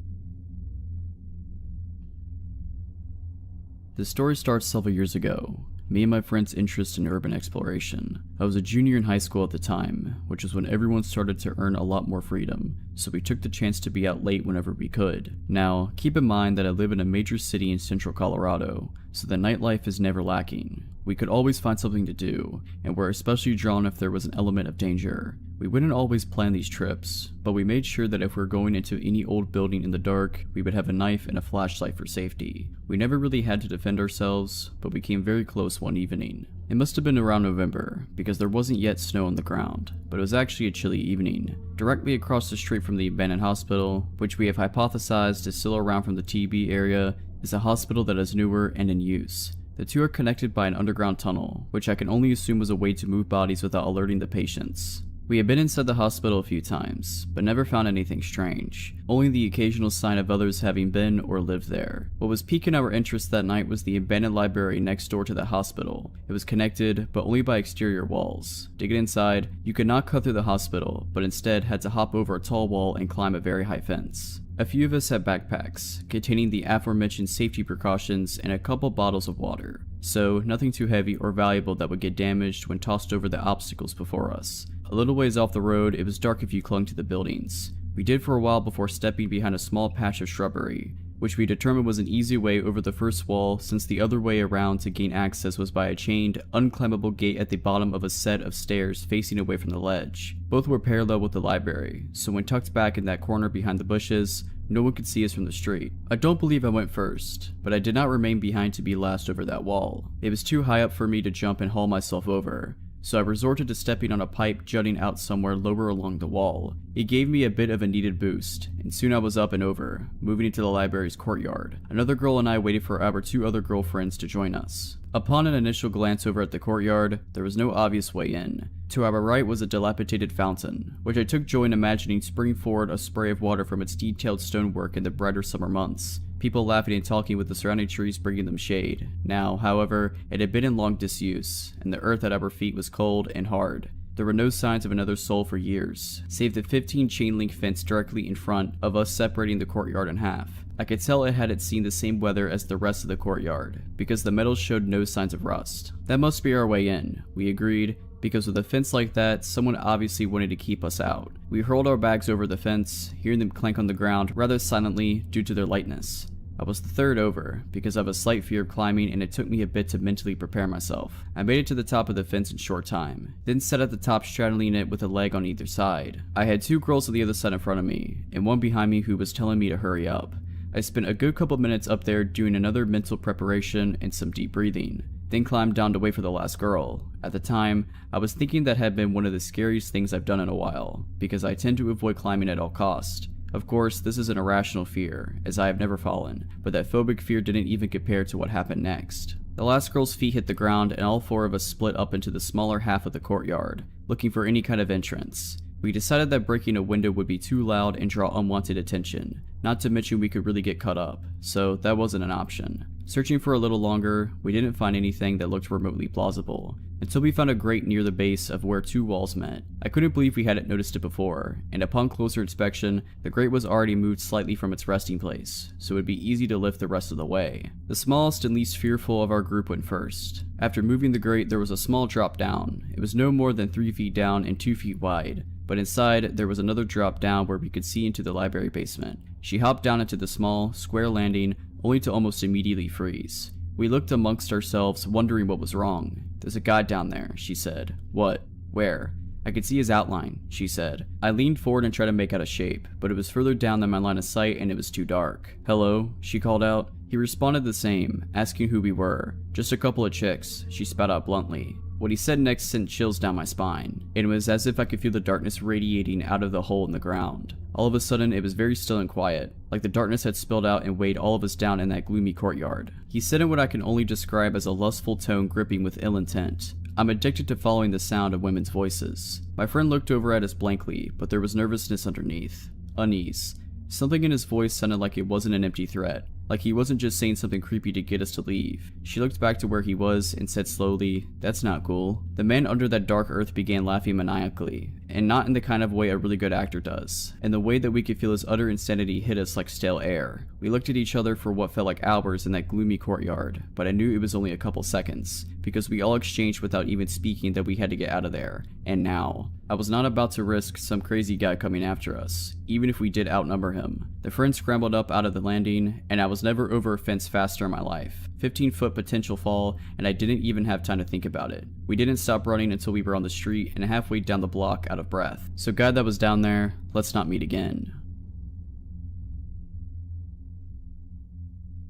The story starts several years ago. Me and my friend's interest in urban exploration. I was a junior in high school at the time, which was when everyone started to earn a lot more freedom, so we took the chance to be out late whenever we could. Now, keep in mind that I live in a major city in central Colorado, so the nightlife is never lacking. We could always find something to do, and were especially drawn if there was an element of danger. We wouldn't always plan these trips, but we made sure that if we're going into any old building in the dark, we would have a knife and a flashlight for safety. We never really had to defend ourselves, but we came very close one evening. It must have been around November, because there wasn't yet snow on the ground, but it was actually a chilly evening. Directly across the street from the abandoned hospital, which we have hypothesized is still around from the TB area, is a hospital that is newer and in use. The two are connected by an underground tunnel, which I can only assume was a way to move bodies without alerting the patients. We had been inside the hospital a few times, but never found anything strange, only the occasional sign of others having been or lived there. What was piquing our interest that night was the abandoned library next door to the hospital. It was connected, but only by exterior walls. To get inside, you could not cut through the hospital, but instead had to hop over a tall wall and climb a very high fence. A few of us had backpacks, containing the aforementioned safety precautions and a couple bottles of water, so nothing too heavy or valuable that would get damaged when tossed over the obstacles before us. A little ways off the road, it was dark if you clung to the buildings. We did for a while before stepping behind a small patch of shrubbery, which we determined was an easy way over the first wall since the other way around to gain access was by a chained, unclimbable gate at the bottom of a set of stairs facing away from the ledge. Both were parallel with the library, so when tucked back in that corner behind the bushes, no one could see us from the street. I don't believe I went first, but I did not remain behind to be last over that wall. It was too high up for me to jump and haul myself over, so I resorted to stepping on a pipe jutting out somewhere lower along the wall. It gave me a bit of a needed boost, and soon I was up and over, moving into the library's courtyard. Another girl and I waited for our 2 other girlfriends to join us. Upon an initial glance over at the courtyard, there was no obvious way in. To our right was a dilapidated fountain, which I took joy in imagining springing forward a spray of water from its detailed stonework in the brighter summer months. People laughing and talking with the surrounding trees bringing them shade. Now, however, it had been in long disuse, and the earth at our feet was cold and hard. There were no signs of another soul for years, save the 15 chain link fence directly in front of us separating the courtyard in half. I could tell it hadn't seen the same weather as the rest of the courtyard, because the metal showed no signs of rust. That must be our way in, we agreed, because with a fence like that, someone obviously wanted to keep us out. We hurled our bags over the fence, hearing them clank on the ground rather silently due to their lightness. I was the third over, because I have a slight fear of climbing and it took me a bit to mentally prepare myself. I made it to the top of the fence in short time, then sat at the top straddling it with a leg on either side. I had 2 girls on the other side in front of me, and one behind me who was telling me to hurry up. I spent a good couple minutes up there doing another mental preparation and some deep breathing, then climbed down to wait for the last girl. At the time, I was thinking that had been one of the scariest things I've done in a while, because I tend to avoid climbing at all costs. Of course, this is an irrational fear, as I have never fallen, but that phobic fear didn't even compare to what happened next. The last girl's feet hit the ground and all 4 of us split up into the smaller half of the courtyard, looking for any kind of entrance. We decided that breaking a window would be too loud and draw unwanted attention, not to mention we could really get cut up, so that wasn't an option. Searching for a little longer, we didn't find anything that looked remotely plausible, until we found a grate near the base of where two walls met. I couldn't believe we hadn't noticed it before, and upon closer inspection, the grate was already moved slightly from its resting place, so it would be easy to lift the rest of the way. The smallest and least fearful of our group went first. After moving the grate, there was a small drop down. It was no more than 3 feet down and 2 feet wide, but inside there was another drop down where we could see into the library basement. She hopped down into the small, square landing, only to almost immediately freeze. We looked amongst ourselves, wondering what was wrong. "There's a guy down there," she said. "What? Where?" "I could see his outline," she said. I leaned forward and tried to make out a shape, but it was further down than my line of sight and it was too dark. "Hello?" she called out. He responded the same, asking who we were. "Just a couple of chicks," she spat out bluntly. What he said next sent chills down my spine. It was as if I could feel the darkness radiating out of the hole in the ground. All of a sudden, it was very still and quiet, like the darkness had spilled out and weighed all of us down in that gloomy courtyard. He said in what I can only describe as a lustful tone gripping with ill intent. I'm addicted to following the sound of women's voices. My friend looked over at us blankly, but there was nervousness underneath. Unease. Something in his voice sounded like it wasn't an empty threat. Like he wasn't just saying something creepy to get us to leave. She looked back to where he was and said slowly, "That's not cool." The man under that dark earth began laughing maniacally, and not in the kind of way a really good actor does, in the way that we could feel his utter insanity hit us like stale air. We looked at each other for what felt like hours in that gloomy courtyard, but I knew it was only a couple seconds, because we all exchanged without even speaking that we had to get out of there. And now, I was not about to risk some crazy guy coming after us, even if we did outnumber him. The friend scrambled up out of the landing, and I was never over a fence faster in my life. 15-foot potential fall, and I didn't even have time to think about it. We didn't stop running until we were on the street and halfway down the block out of breath. So guy that was down there, let's not meet again.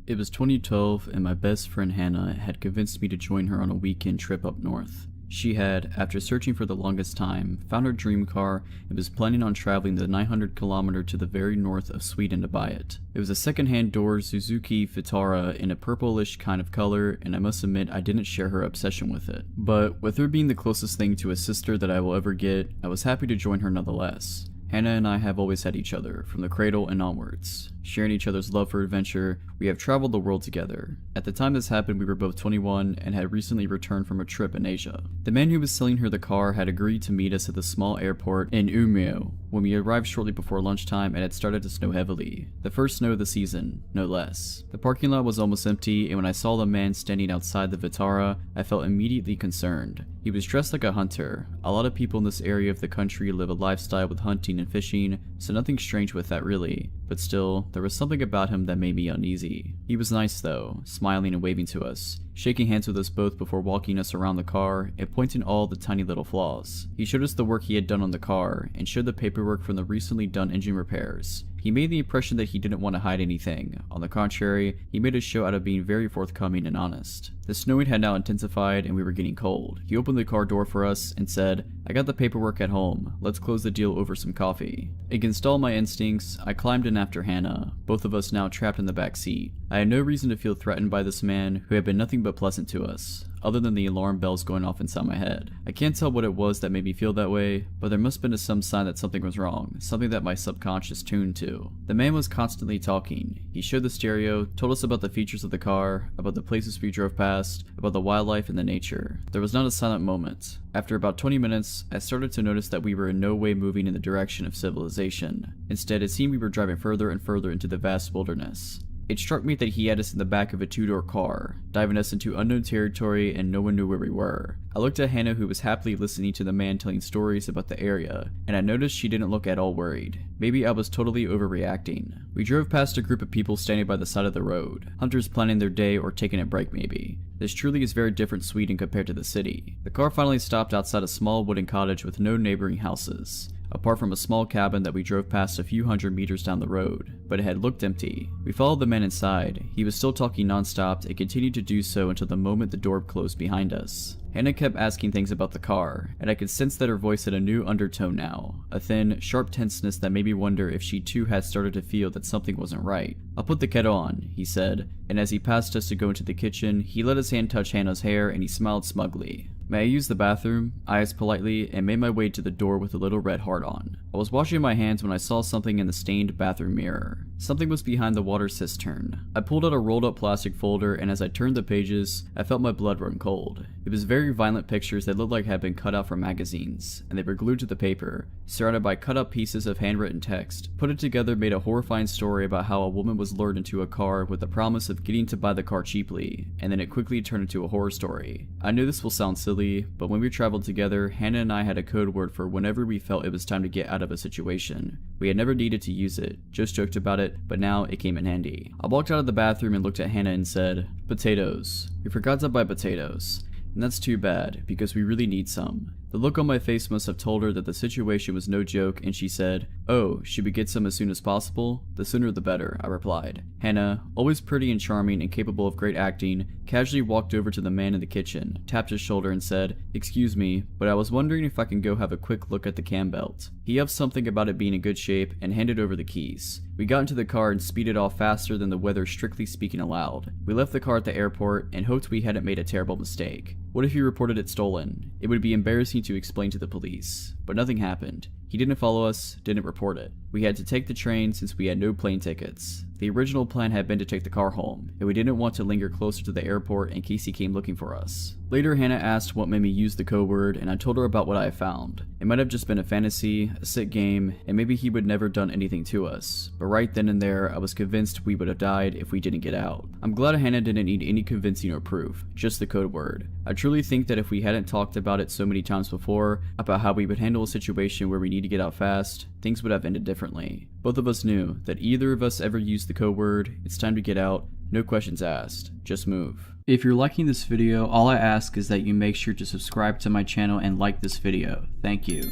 It was 2012 and my best friend Hannah had convinced me to join her on a weekend trip up north. She had, after searching for the longest time, found her dream car and was planning on traveling the 900-kilometer to the very north of Sweden to buy it. It was a second-hand door Suzuki Vitara in a purplish kind of color, and I must admit I didn't share her obsession with it. But with her being the closest thing to a sister that I will ever get, I was happy to join her nonetheless. Hannah and I have always had each other, from the cradle and onwards. Sharing each other's love for adventure, we have traveled the world together. At the time this happened, we were both 21 and had recently returned from a trip in Asia. The man who was selling her the car had agreed to meet us at the small airport in Umeå when we arrived shortly before lunchtime and it started to snow heavily. The first snow of the season, no less. The parking lot was almost empty, and when I saw the man standing outside the Vitara, I felt immediately concerned. He was dressed like a hunter. A lot of people in this area of the country live a lifestyle with hunting and fishing, so nothing strange with that really. But still, there was something about him that made me uneasy. He was nice though, smiling and waving to us, shaking hands with us both before walking us around the car and pointing all the tiny little flaws. He showed us the work he had done on the car and showed the paperwork from the recently done engine repairs. He made the impression that he didn't want to hide anything. On the contrary, he made a show out of being very forthcoming and honest. The snowing had now intensified and we were getting cold. He opened the car door for us and said, "I got the paperwork at home. Let's close the deal over some coffee." Against all my instincts, I climbed in after Hannah, both of us now trapped in the back seat. I had no reason to feel threatened by this man who had been nothing but pleasant to us, other than the alarm bells going off inside my head. I can't tell what it was that made me feel that way, but there must have been some sign that something was wrong, something that my subconscious tuned to. The man was constantly talking. He showed the stereo, told us about the features of the car, about the places we drove past, about the wildlife and the nature. There was not a silent moment. After about 20 minutes, I started to notice that we were in no way moving in the direction of civilization. Instead, it seemed we were driving further and further into the vast wilderness. It struck me that he had us in the back of a two-door car, diving us into unknown territory, and no one knew where we were. I looked at Hannah, who was happily listening to the man telling stories about the area, and I noticed she didn't look at all worried. Maybe I was totally overreacting. We drove past a group of people standing by the side of the road, hunters planning their day or taking a break maybe. This truly is very different Sweden compared to the city. The car finally stopped outside a small wooden cottage with no neighboring houses, apart from a small cabin that we drove past a few hundred meters down the road, but it had looked empty. We followed the man inside. He was still talking non-stop and continued to do so until the moment the door closed behind us. Hannah kept asking things about the car, and I could sense that her voice had a new undertone now, a thin, sharp tenseness that made me wonder if she too had started to feel that something wasn't right. "I'll put the kettle on," he said, and as he passed us to go into the kitchen, he let his hand touch Hannah's hair and he smiled smugly. "May I use the bathroom?" I asked politely and made my way to the door with a little red heart on. I was washing my hands when I saw something in the stained bathroom mirror. Something was behind the water cistern. I pulled out a rolled up plastic folder, and as I turned the pages, I felt my blood run cold. It was very violent pictures that looked like had been cut out from magazines, and they were glued to the paper, surrounded by cut up pieces of handwritten text. Put it together made a horrifying story about how a woman was lured into a car with the promise of getting to buy the car cheaply, and then it quickly turned into a horror story. I know this will sound silly, but when we traveled together, Hannah and I had a code word for whenever we felt it was time to get out of a situation. We had never needed to use it, just joked about it, but now it came in handy. I walked out of the bathroom and looked at Hannah and said, "Potatoes. We forgot to buy potatoes. And that's too bad, because we really need some." The look on my face must have told her that the situation was no joke, and she said, "Oh, should we get some as soon as possible?" "The sooner the better," I replied. Hannah, always pretty and charming and capable of great acting, casually walked over to the man in the kitchen, tapped his shoulder and said, "Excuse me, but I was wondering if I can go have a quick look at the cam belt." He huffed something about it being in good shape and handed over the keys. We got into the car and speeded off faster than the weather strictly speaking allowed. We left the car at the airport and hoped we hadn't made a terrible mistake. What if he reported it stolen? It would be embarrassing to explain to the police. But nothing happened. He didn't follow us, didn't report it. We had to take the train since we had no plane tickets. The original plan had been to take the car home, and we didn't want to linger closer to the airport in case he came looking for us. Later, Hannah asked what made me use the code word, and I told her about what I had found. It might have just been a fantasy, a sick game, and maybe he would never done anything to us. But right then and there, I was convinced we would have died if we didn't get out. I'm glad Hannah didn't need any convincing or proof, just the code word. I truly think that if we hadn't talked about it so many times before, about how we would handle a situation where we need to get out fast, things would have ended differently. Both of us knew that either of us ever used the code word, it's time to get out, no questions asked, just move. If you're liking this video, all I ask is that you make sure to subscribe to my channel and like this video. Thank you.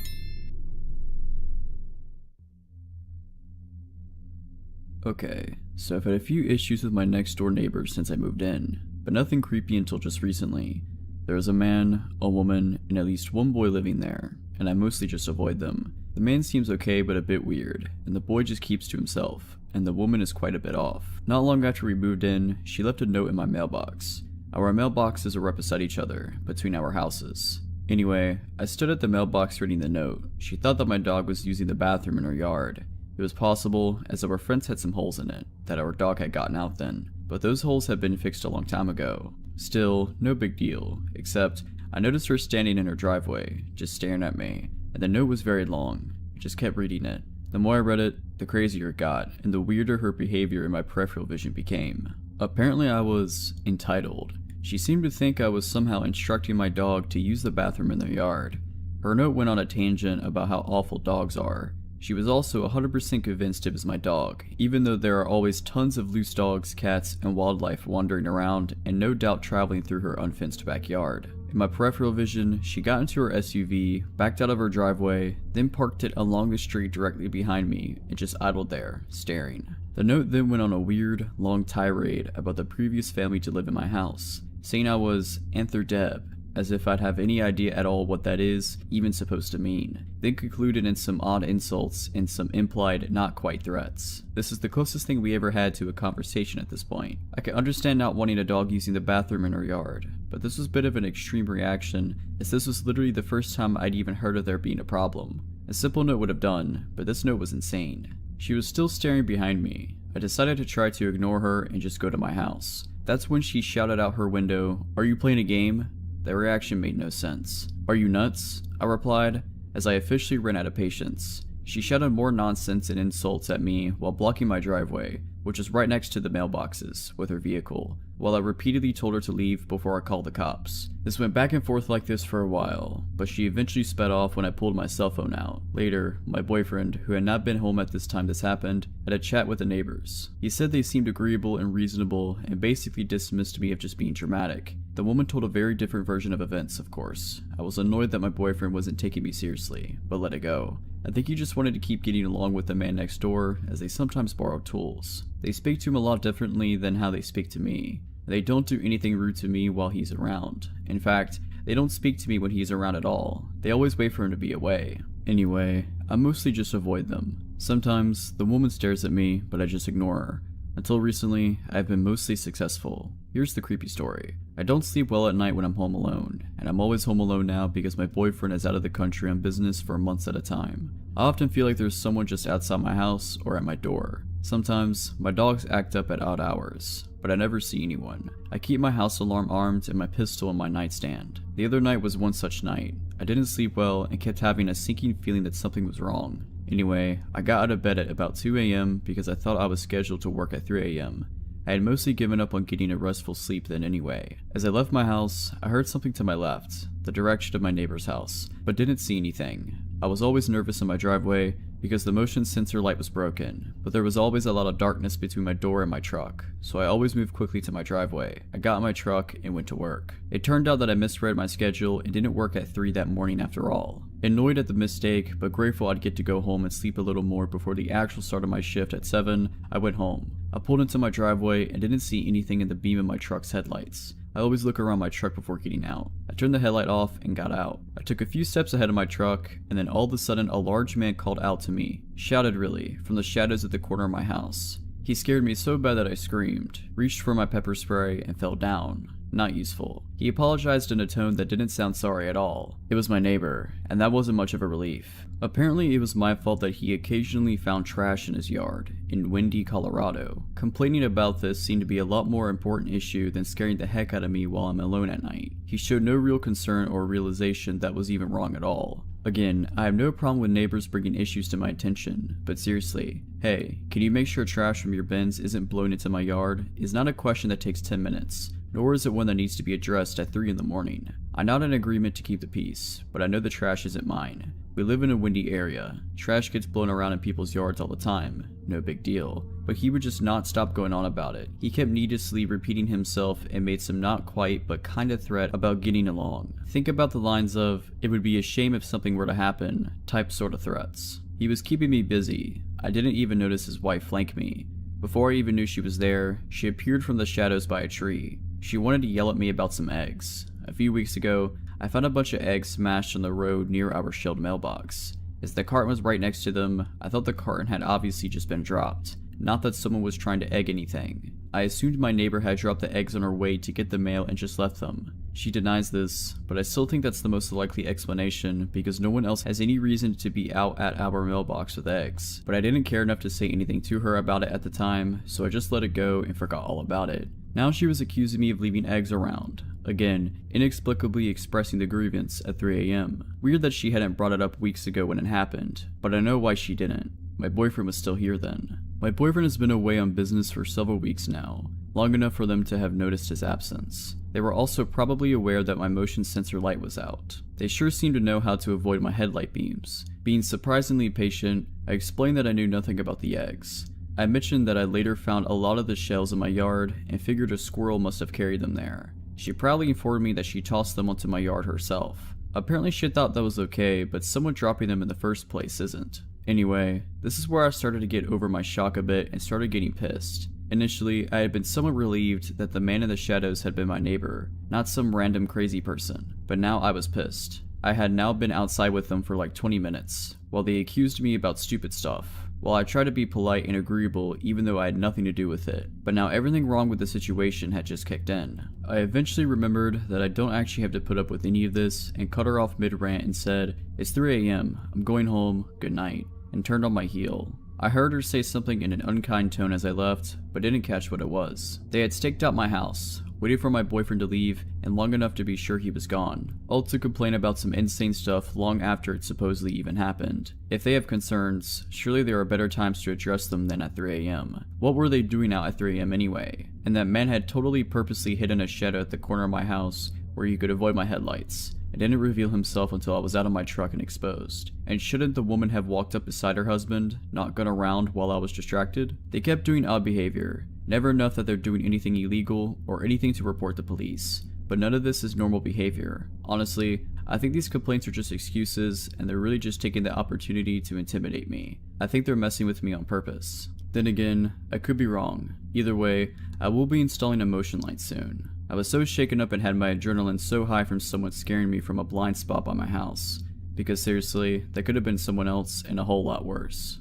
Okay, so I've had a few issues with my next door neighbors since I moved in, but nothing creepy until just recently. There is a man, a woman, and at least one boy living there, and I mostly just avoid them. The man seems okay but a bit weird, and the boy just keeps to himself, and the woman is quite a bit off. Not long after we moved in, she left a note in my mailbox. Our mailboxes are right beside each other, between our houses. Anyway, I stood at the mailbox reading the note. She thought that my dog was using the bathroom in her yard. It was possible, as our fence had some holes in it, that our dog had gotten out then, but those holes had been fixed a long time ago. Still, no big deal, except I noticed her standing in her driveway, just staring at me, and the note was very long. I just kept reading it. The more I read it, the crazier it got, and the weirder her behavior in my peripheral vision became. Apparently I was entitled. She seemed to think I was somehow instructing my dog to use the bathroom in their yard. Her note went on a tangent about how awful dogs are. She was also 100% convinced it was my dog, even though there are always tons of loose dogs, cats, and wildlife wandering around, and no doubt traveling through her unfenced backyard. In my peripheral vision, she got into her SUV, backed out of her driveway, then parked it along the street directly behind me, and just idled there, staring. The note then went on a weird, long tirade about the previous family to live in my house, saying I was Anther Deb, as if I'd have any idea at all what that is even supposed to mean, then concluded in some odd insults and some implied not quite threats. This is the closest thing we ever had to a conversation at this point. I can understand not wanting a dog using the bathroom in her yard, but this was a bit of an extreme reaction, as this was literally the first time I'd even heard of there being a problem. A simple note would have done, but this note was insane. She was still staring behind me. I decided to try to ignore her and just go to my house. That's when she shouted out her window, "Are you playing a game?" The reaction made no sense. "Are you nuts?" I replied, as I officially ran out of patience. She shouted more nonsense and insults at me while blocking my driveway, which is right next to the mailboxes, with her vehicle, while I repeatedly told her to leave before I called the cops. This went back and forth like this for a while, but she eventually sped off when I pulled my cell phone out. Later, my boyfriend, who had not been home at this time this happened, had a chat with the neighbors. He said they seemed agreeable and reasonable and basically dismissed me of just being dramatic. The woman told a very different version of events, of course. I was annoyed that my boyfriend wasn't taking me seriously, but let it go. I think he just wanted to keep getting along with the man next door, as they sometimes borrow tools. They speak to him a lot differently than how they speak to me. They don't do anything rude to me while he's around. In fact, they don't speak to me when he's around at all. They always wait for him to be away. Anyway, I mostly just avoid them. Sometimes, the woman stares at me, but I just ignore her. Until recently, I've been mostly successful. Here's the creepy story. I don't sleep well at night when I'm home alone, and I'm always home alone now because my boyfriend is out of the country on business for months at a time. I often feel like there's someone just outside my house or at my door. Sometimes, my dogs act up at odd hours, but I never see anyone. I keep my house alarm armed and my pistol on my nightstand. The other night was one such night. I didn't sleep well and kept having a sinking feeling that something was wrong. Anyway, I got out of bed at about 2 a.m. because I thought I was scheduled to work at 3 a.m. I had mostly given up on getting a restful sleep then anyway. As I left my house, I heard something to my left, the direction of my neighbor's house, but didn't see anything. I was always nervous in my driveway because the motion sensor light was broken, but there was always a lot of darkness between my door and my truck, so I always moved quickly to my driveway. I got in my truck and went to work. It turned out that I misread my schedule and didn't work at 3 that morning after all. Annoyed at the mistake, but grateful I'd get to go home and sleep a little more before the actual start of my shift at 7, I went home. I pulled into my driveway and didn't see anything in the beam of my truck's headlights. I always look around my truck before getting out. I turned the headlight off and got out. I took a few steps ahead of my truck, and then all of a sudden a large man called out to me, shouted really, from the shadows at the corner of my house. He scared me so bad that I screamed, reached for my pepper spray, and fell down. Not useful. He apologized in a tone that didn't sound sorry at all. It was my neighbor, and that wasn't much of a relief. Apparently it was my fault that he occasionally found trash in his yard, in windy Colorado. Complaining about this seemed to be a lot more important issue than scaring the heck out of me while I'm alone at night. He showed no real concern or realization that was even wrong at all. Again, I have no problem with neighbors bringing issues to my attention, but seriously, hey, can you make sure trash from your bins isn't blown into my yard? Is not a question that takes 10 minutes. Nor is it one that needs to be addressed at 3 in the morning. I nod in agreement to keep the peace, but I know the trash isn't mine. We live in a windy area. Trash gets blown around in people's yards all the time. No big deal. But he would just not stop going on about it. He kept needlessly repeating himself and made some not quite but kinda threat about getting along. Think about the lines of, "It would be a shame if something were to happen," type sort of threats. He was keeping me busy. I didn't even notice his wife flank me. Before I even knew she was there, she appeared from the shadows by a tree. She wanted to yell at me about some eggs. A few weeks ago, I found a bunch of eggs smashed on the road near our shelved mailbox. As the carton was right next to them, I thought the carton had obviously just been dropped, not that someone was trying to egg anything. I assumed my neighbor had dropped the eggs on her way to get the mail and just left them. She denies this, but I still think that's the most likely explanation because no one else has any reason to be out at our mailbox with eggs. But I didn't care enough to say anything to her about it at the time, so I just let it go and forgot all about it. Now she was accusing me of leaving eggs around. Again, inexplicably expressing the grievance at 3 a.m. Weird that she hadn't brought it up weeks ago when it happened, but I know why she didn't. My boyfriend was still here then. My boyfriend has been away on business for several weeks now, long enough for them to have noticed his absence. They were also probably aware that my motion sensor light was out. They sure seemed to know how to avoid my headlight beams. Being surprisingly patient, I explained that I knew nothing about the eggs. I mentioned that I later found a lot of the shells in my yard and figured a squirrel must have carried them there. She proudly informed me that she tossed them onto my yard herself. Apparently she thought that was okay, but someone dropping them in the first place isn't. Anyway, this is where I started to get over my shock a bit and started getting pissed. Initially, I had been somewhat relieved that the man in the shadows had been my neighbor, not some random crazy person, but now I was pissed. I had now been outside with them for like 20 minutes, while they accused me about stupid stuff. While I tried to be polite and agreeable even though I had nothing to do with it, but now everything wrong with the situation had just kicked in. I eventually remembered that I don't actually have to put up with any of this and cut her off mid-rant and said, "It's 3 a.m, I'm going home, good night," and turned on my heel. I heard her say something in an unkind tone as I left, but didn't catch what it was. They had staked out my house, waited for my boyfriend to leave, and long enough to be sure he was gone, all to complain about some insane stuff long after it supposedly even happened. If they have concerns, surely there are better times to address them than at 3 a.m. What were they doing out at 3 a.m. anyway? And that man had totally purposely hidden a shadow at the corner of my house where he could avoid my headlights. It didn't reveal himself until I was out of my truck and exposed. And shouldn't the woman have walked up beside her husband, not gone around while I was distracted? They kept doing odd behavior. Never enough that they're doing anything illegal or anything to report the police. But none of this is normal behavior. Honestly, I think these complaints are just excuses and they're really just taking the opportunity to intimidate me. I think they're messing with me on purpose. Then again, I could be wrong. Either way, I will be installing a motion light soon. I was so shaken up and had my adrenaline so high from someone scaring me from a blind spot by my house. Because seriously, that could have been someone else and a whole lot worse.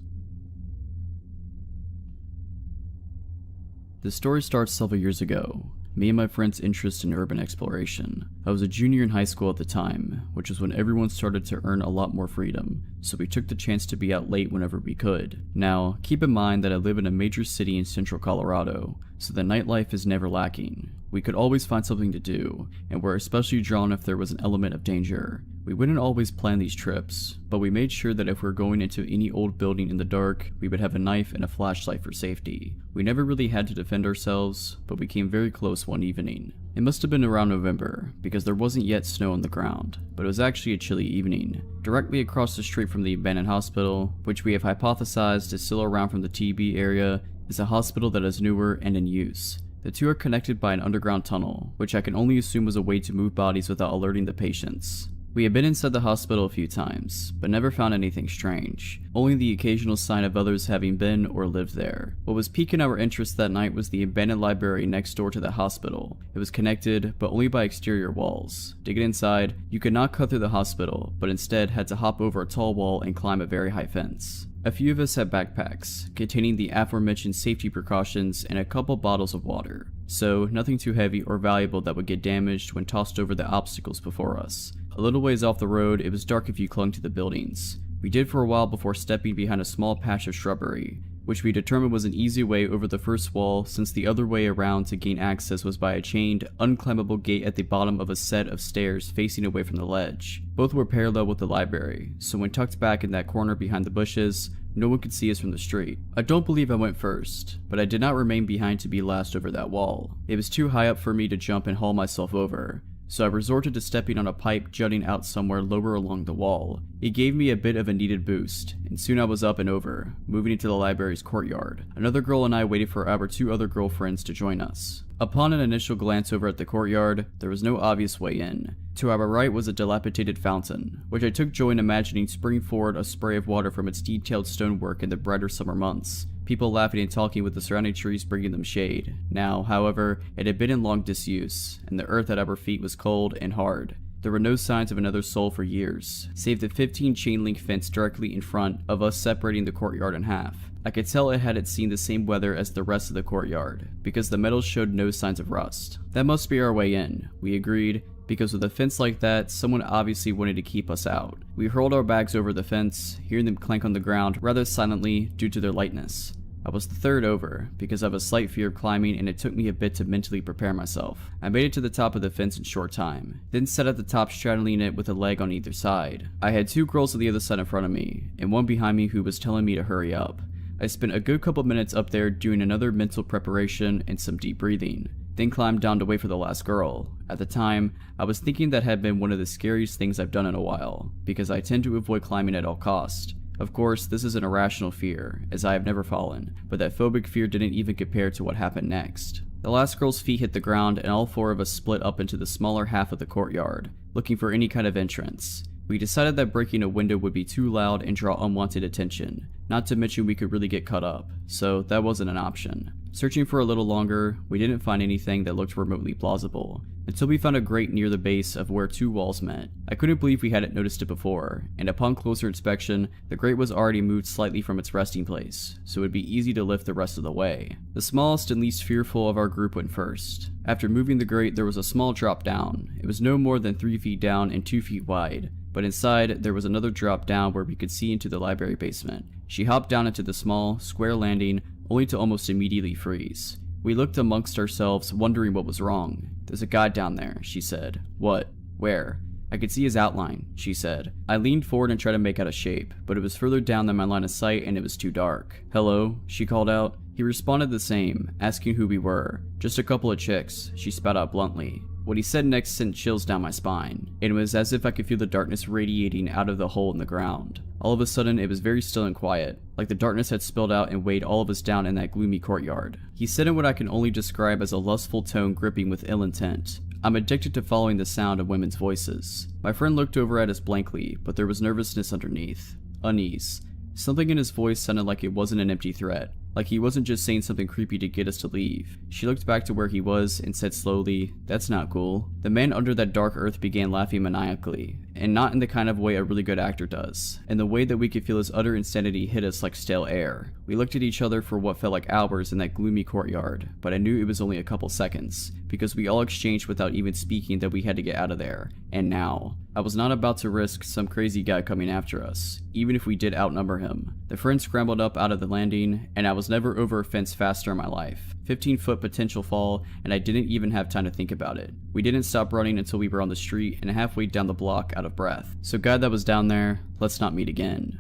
The story starts several years ago. Me and my friend's interest in urban exploration. I was a junior in high school at the time, which was when everyone started to earn a lot more freedom, so we took the chance to be out late whenever we could. Now, keep in mind that I live in a major city in central Colorado, so the nightlife is never lacking. We could always find something to do, and were especially drawn if there was an element of danger. We wouldn't always plan these trips, but we made sure that if we were going into any old building in the dark, we would have a knife and a flashlight for safety. We never really had to defend ourselves, but we came very close one evening. It must have been around November, because there wasn't yet snow on the ground, but it was actually a chilly evening. Directly across the street from the abandoned hospital, which we have hypothesized is still around from the TB area, is a hospital that is newer and in use. The two are connected by an underground tunnel, which I can only assume was a way to move bodies without alerting the patients. We had been inside the hospital a few times, but never found anything strange, only the occasional sign of others having been or lived there. What was piquing our interest that night was the abandoned library next door to the hospital. It was connected, but only by exterior walls. To get inside, you could not cut through the hospital, but instead had to hop over a tall wall and climb a very high fence. A few of us had backpacks, containing the aforementioned safety precautions and a couple bottles of water, so nothing too heavy or valuable that would get damaged when tossed over the obstacles before us. A little ways off the road, it was dark if you clung to the buildings. We did for a while before stepping behind a small patch of shrubbery, which we determined was an easy way over the first wall, since the other way around to gain access was by a chained, unclimbable gate at the bottom of a set of stairs facing away from the ledge. Both were parallel with the library, so when tucked back in that corner behind the bushes, no one could see us from the street. I don't believe I went first, but I did not remain behind to be last over that wall. It was too high up for me to jump and haul myself over, so I resorted to stepping on a pipe jutting out somewhere lower along the wall. It gave me a bit of a needed boost, and soon I was up and over, moving into the library's courtyard. Another girl and I waited for our two other girlfriends to join us. Upon an initial glance over at the courtyard, there was no obvious way in. To our right was a dilapidated fountain, which I took joy in imagining springing forward a spray of water from its detailed stonework in the brighter summer months. People laughing and talking with the surrounding trees bringing them shade. Now, however, it had been in long disuse, and the earth at our feet was cold and hard. There were no signs of another soul for years, save the 15 chain-link fence directly in front of us separating the courtyard in half. I could tell it had seen the same weather as the rest of the courtyard, because the metal showed no signs of rust. That must be our way in, we agreed, because with a fence like that, someone obviously wanted to keep us out. We hurled our bags over the fence, hearing them clank on the ground rather silently due to their lightness. I was the third over, because I have a slight fear of climbing and it took me a bit to mentally prepare myself. I made it to the top of the fence in short time, then sat at the top straddling it with a leg on either side. I had two girls on the other side in front of me, and one behind me who was telling me to hurry up. I spent a good couple minutes up there doing another mental preparation and some deep breathing, then climbed down to wait for the last girl. At the time, I was thinking that had been one of the scariest things I've done in a while, because I tend to avoid climbing at all costs. Of course, this is an irrational fear, as I have never fallen, but that phobic fear didn't even compare to what happened next. The last girl's feet hit the ground and all four of us split up into the smaller half of the courtyard, looking for any kind of entrance. We decided that breaking a window would be too loud and draw unwanted attention, not to mention we could really get cut up, so that wasn't an option. Searching for a little longer, we didn't find anything that looked remotely plausible, until we found a grate near the base of where two walls met. I couldn't believe we hadn't noticed it before, and upon closer inspection, the grate was already moved slightly from its resting place, so it would be easy to lift the rest of the way. The smallest and least fearful of our group went first. After moving the grate, there was a small drop down. It was no more than 3 feet down and 2 feet wide, but inside there was another drop down where we could see into the library basement. She hopped down into the small, square landing, only to almost immediately freeze. We looked amongst ourselves, wondering what was wrong. "There's a guy down there," she said. "What? Where?" "I could see his outline," she said. I leaned forward and tried to make out a shape, but it was further down than my line of sight and it was too dark. "Hello?" she called out. He responded the same, asking who we were. "Just a couple of chicks," she spat out bluntly. What he said next sent chills down my spine, and it was as if I could feel the darkness radiating out of the hole in the ground. All of a sudden, it was very still and quiet, like the darkness had spilled out and weighed all of us down in that gloomy courtyard. He said in what I can only describe as a lustful tone gripping with ill intent, "I'm addicted to following the sound of women's voices." My friend looked over at us blankly, but there was nervousness underneath. Unease. Something in his voice sounded like it wasn't an empty threat, like he wasn't just saying something creepy to get us to leave. She looked back to where he was and said slowly, "That's not cool." The man under that dark earth began laughing maniacally, and not in the kind of way a really good actor does, in the way that we could feel his utter insanity hit us like stale air. We looked at each other for what felt like hours in that gloomy courtyard, but I knew it was only a couple seconds, because we all exchanged without even speaking that we had to get out of there, and now. I was not about to risk some crazy guy coming after us, even if we did outnumber him. The friend scrambled up out of the landing, and I was never over a fence faster in my life. 15-foot potential fall, and I didn't even have time to think about it. We didn't stop running until we were on the street and halfway down the block out of breath. So guy that was down there, let's not meet again.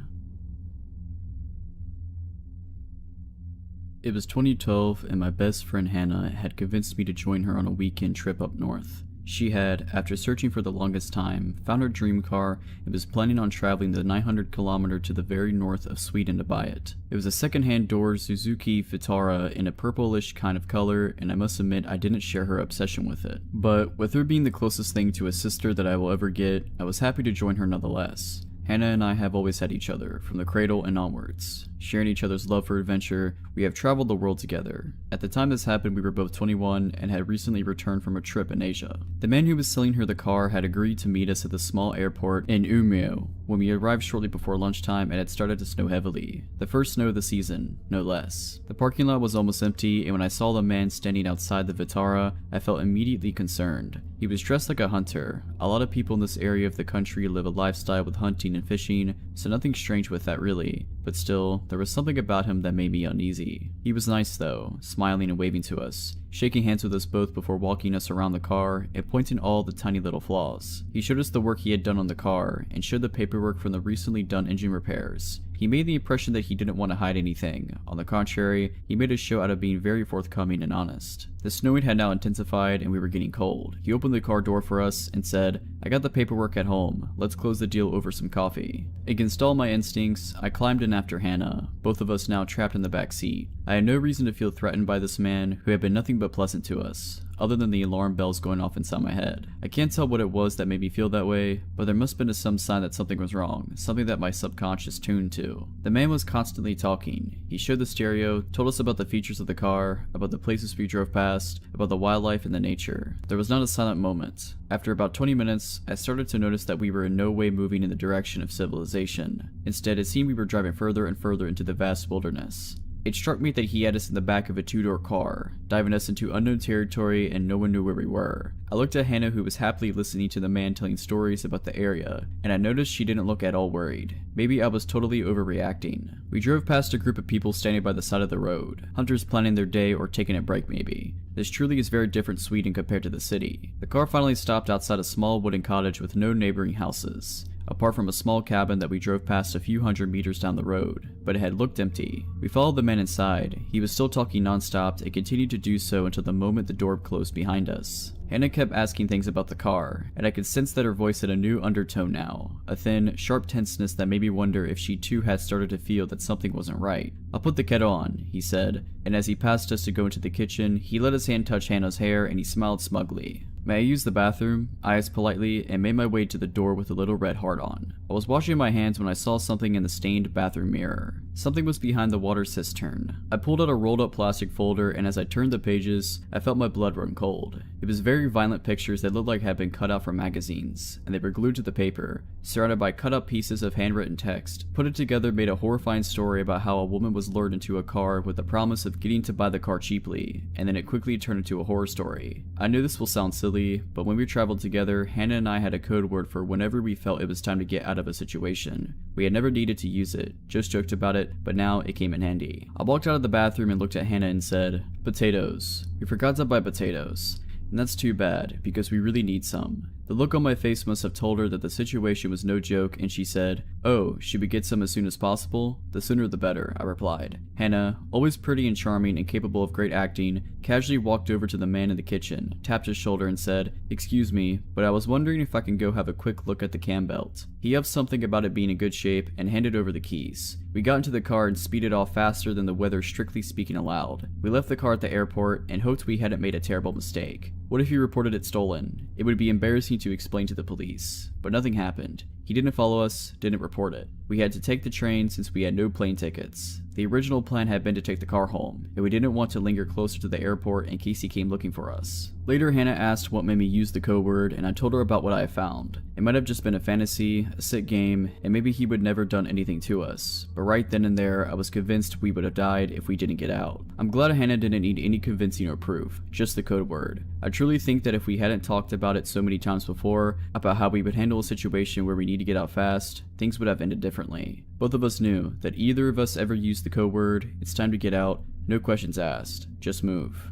It was 2012, and my best friend Hannah had convinced me to join her on a weekend trip up north. She had, after searching for the longest time, found her dream car and was planning on traveling the 900-kilometer to the very north of Sweden to buy it. It was a second-hand door Suzuki Vitara in a purplish kind of color, and I must admit I didn't share her obsession with it. But with her being the closest thing to a sister that I will ever get, I was happy to join her nonetheless. Hannah and I have always had each other, from the cradle and onwards. Sharing each other's love for adventure, we have traveled the world together. At the time this happened, we were both 21 and had recently returned from a trip in Asia. The man who was selling her the car had agreed to meet us at the small airport in Umeå when we arrived shortly before lunchtime and had started to snow heavily. The first snow of the season, no less. The parking lot was almost empty, and when I saw the man standing outside the Vitara, I felt immediately concerned. He was dressed like a hunter. A lot of people in this area of the country live a lifestyle with hunting and fishing, so nothing strange with that really. But still, there was something about him that made me uneasy. He was nice though, smiling and waving to us, shaking hands with us both before walking us around the car and pointing all the tiny little flaws. He showed us the work he had done on the car and showed the paperwork from the recently done engine repairs. He made the impression that he didn't want to hide anything. On the contrary, he made a show out of being very forthcoming and honest. The snowing had now intensified and we were getting cold. He opened the car door for us and said, "I got the paperwork at home. Let's close the deal over some coffee." Against all my instincts, I climbed in after Hannah, both of us now trapped in the back seat. I had no reason to feel threatened by this man who had been nothing but pleasant to us, other than the alarm bells going off inside my head. I can't tell what it was that made me feel that way, but there must have been some sign that something was wrong, something that my subconscious tuned to. The man was constantly talking. He showed the stereo, told us about the features of the car, about the places we drove past, about the wildlife and the nature. There was not a silent moment. After about 20 minutes, I started to notice that we were in no way moving in the direction of civilization. Instead, it seemed we were driving further and further into the vast wilderness. It struck me that he had us in the back of a two-door car, diving us into unknown territory, and no one knew where we were. I looked at Hannah, who was happily listening to the man telling stories about the area, and I noticed she didn't look at all worried. Maybe I was totally overreacting. We drove past a group of people standing by the side of the road, hunters planning their day or taking a break maybe. This truly is very different Sweden compared to the city. The car finally stopped outside a small wooden cottage with no neighboring houses, apart from a small cabin that we drove past a few hundred meters down the road, but it had looked empty. We followed the man inside. He was still talking non-stop and continued to do so until the moment the door closed behind us. Hannah kept asking things about the car, and I could sense that her voice had a new undertone now, a thin, sharp tenseness that made me wonder if she too had started to feel that something wasn't right. "I'll put the kettle on," he said, and as he passed us to go into the kitchen, he let his hand touch Hannah's hair and he smiled smugly. "May I use the bathroom?" I asked politely and made my way to the door with a little red heart on. I was washing my hands when I saw something in the stained bathroom mirror. Something was behind the water cistern. I pulled out a rolled up plastic folder, and as I turned the pages, I felt my blood run cold. It was very violent pictures that looked like had been cut out from magazines, and they were glued to the paper, surrounded by cut up pieces of handwritten text. Put it together made a horrifying story about how a woman was lured into a car with the promise of getting to buy the car cheaply, and then it quickly turned into a horror story. I know this will sound silly, but when we traveled together, Hannah and I had a code word for whenever we felt it was time to get out of a situation. We had never needed to use it, just joked about it, but now it came in handy. I walked out of the bathroom and looked at Hannah and said, "Potatoes. We forgot to buy potatoes. And that's too bad, because we really need some." The look on my face must have told her that the situation was no joke, and she said, "Oh, should we get some as soon as possible?" "The sooner the better," I replied. Hannah, always pretty and charming and capable of great acting, casually walked over to the man in the kitchen, tapped his shoulder and said, "Excuse me, but I was wondering if I can go have a quick look at the cam belt." He upped something about it being in good shape and handed over the keys. We got into the car and speeded off faster than the weather strictly speaking allowed. We left the car at the airport and hoped we hadn't made a terrible mistake. What if he reported it stolen? It would be embarrassing to explain to the police. But nothing happened. He didn't follow us, didn't report it. We had to take the train since we had no plane tickets. The original plan had been to take the car home, and we didn't want to linger closer to the airport in case he came looking for us. Later, Hannah asked what made me use the code word, and I told her about what I had found. It might have just been a fantasy, a sick game, and maybe he would never done anything to us. But right then and there, I was convinced we would have died if we didn't get out. I'm glad Hannah didn't need any convincing or proof, just the code word. I truly think that if we hadn't talked about it so many times before, about how we would handle a situation where we need to get out fast, things would have ended differently. Both of us knew that either of us ever used the code word, it's time to get out, no questions asked, just move.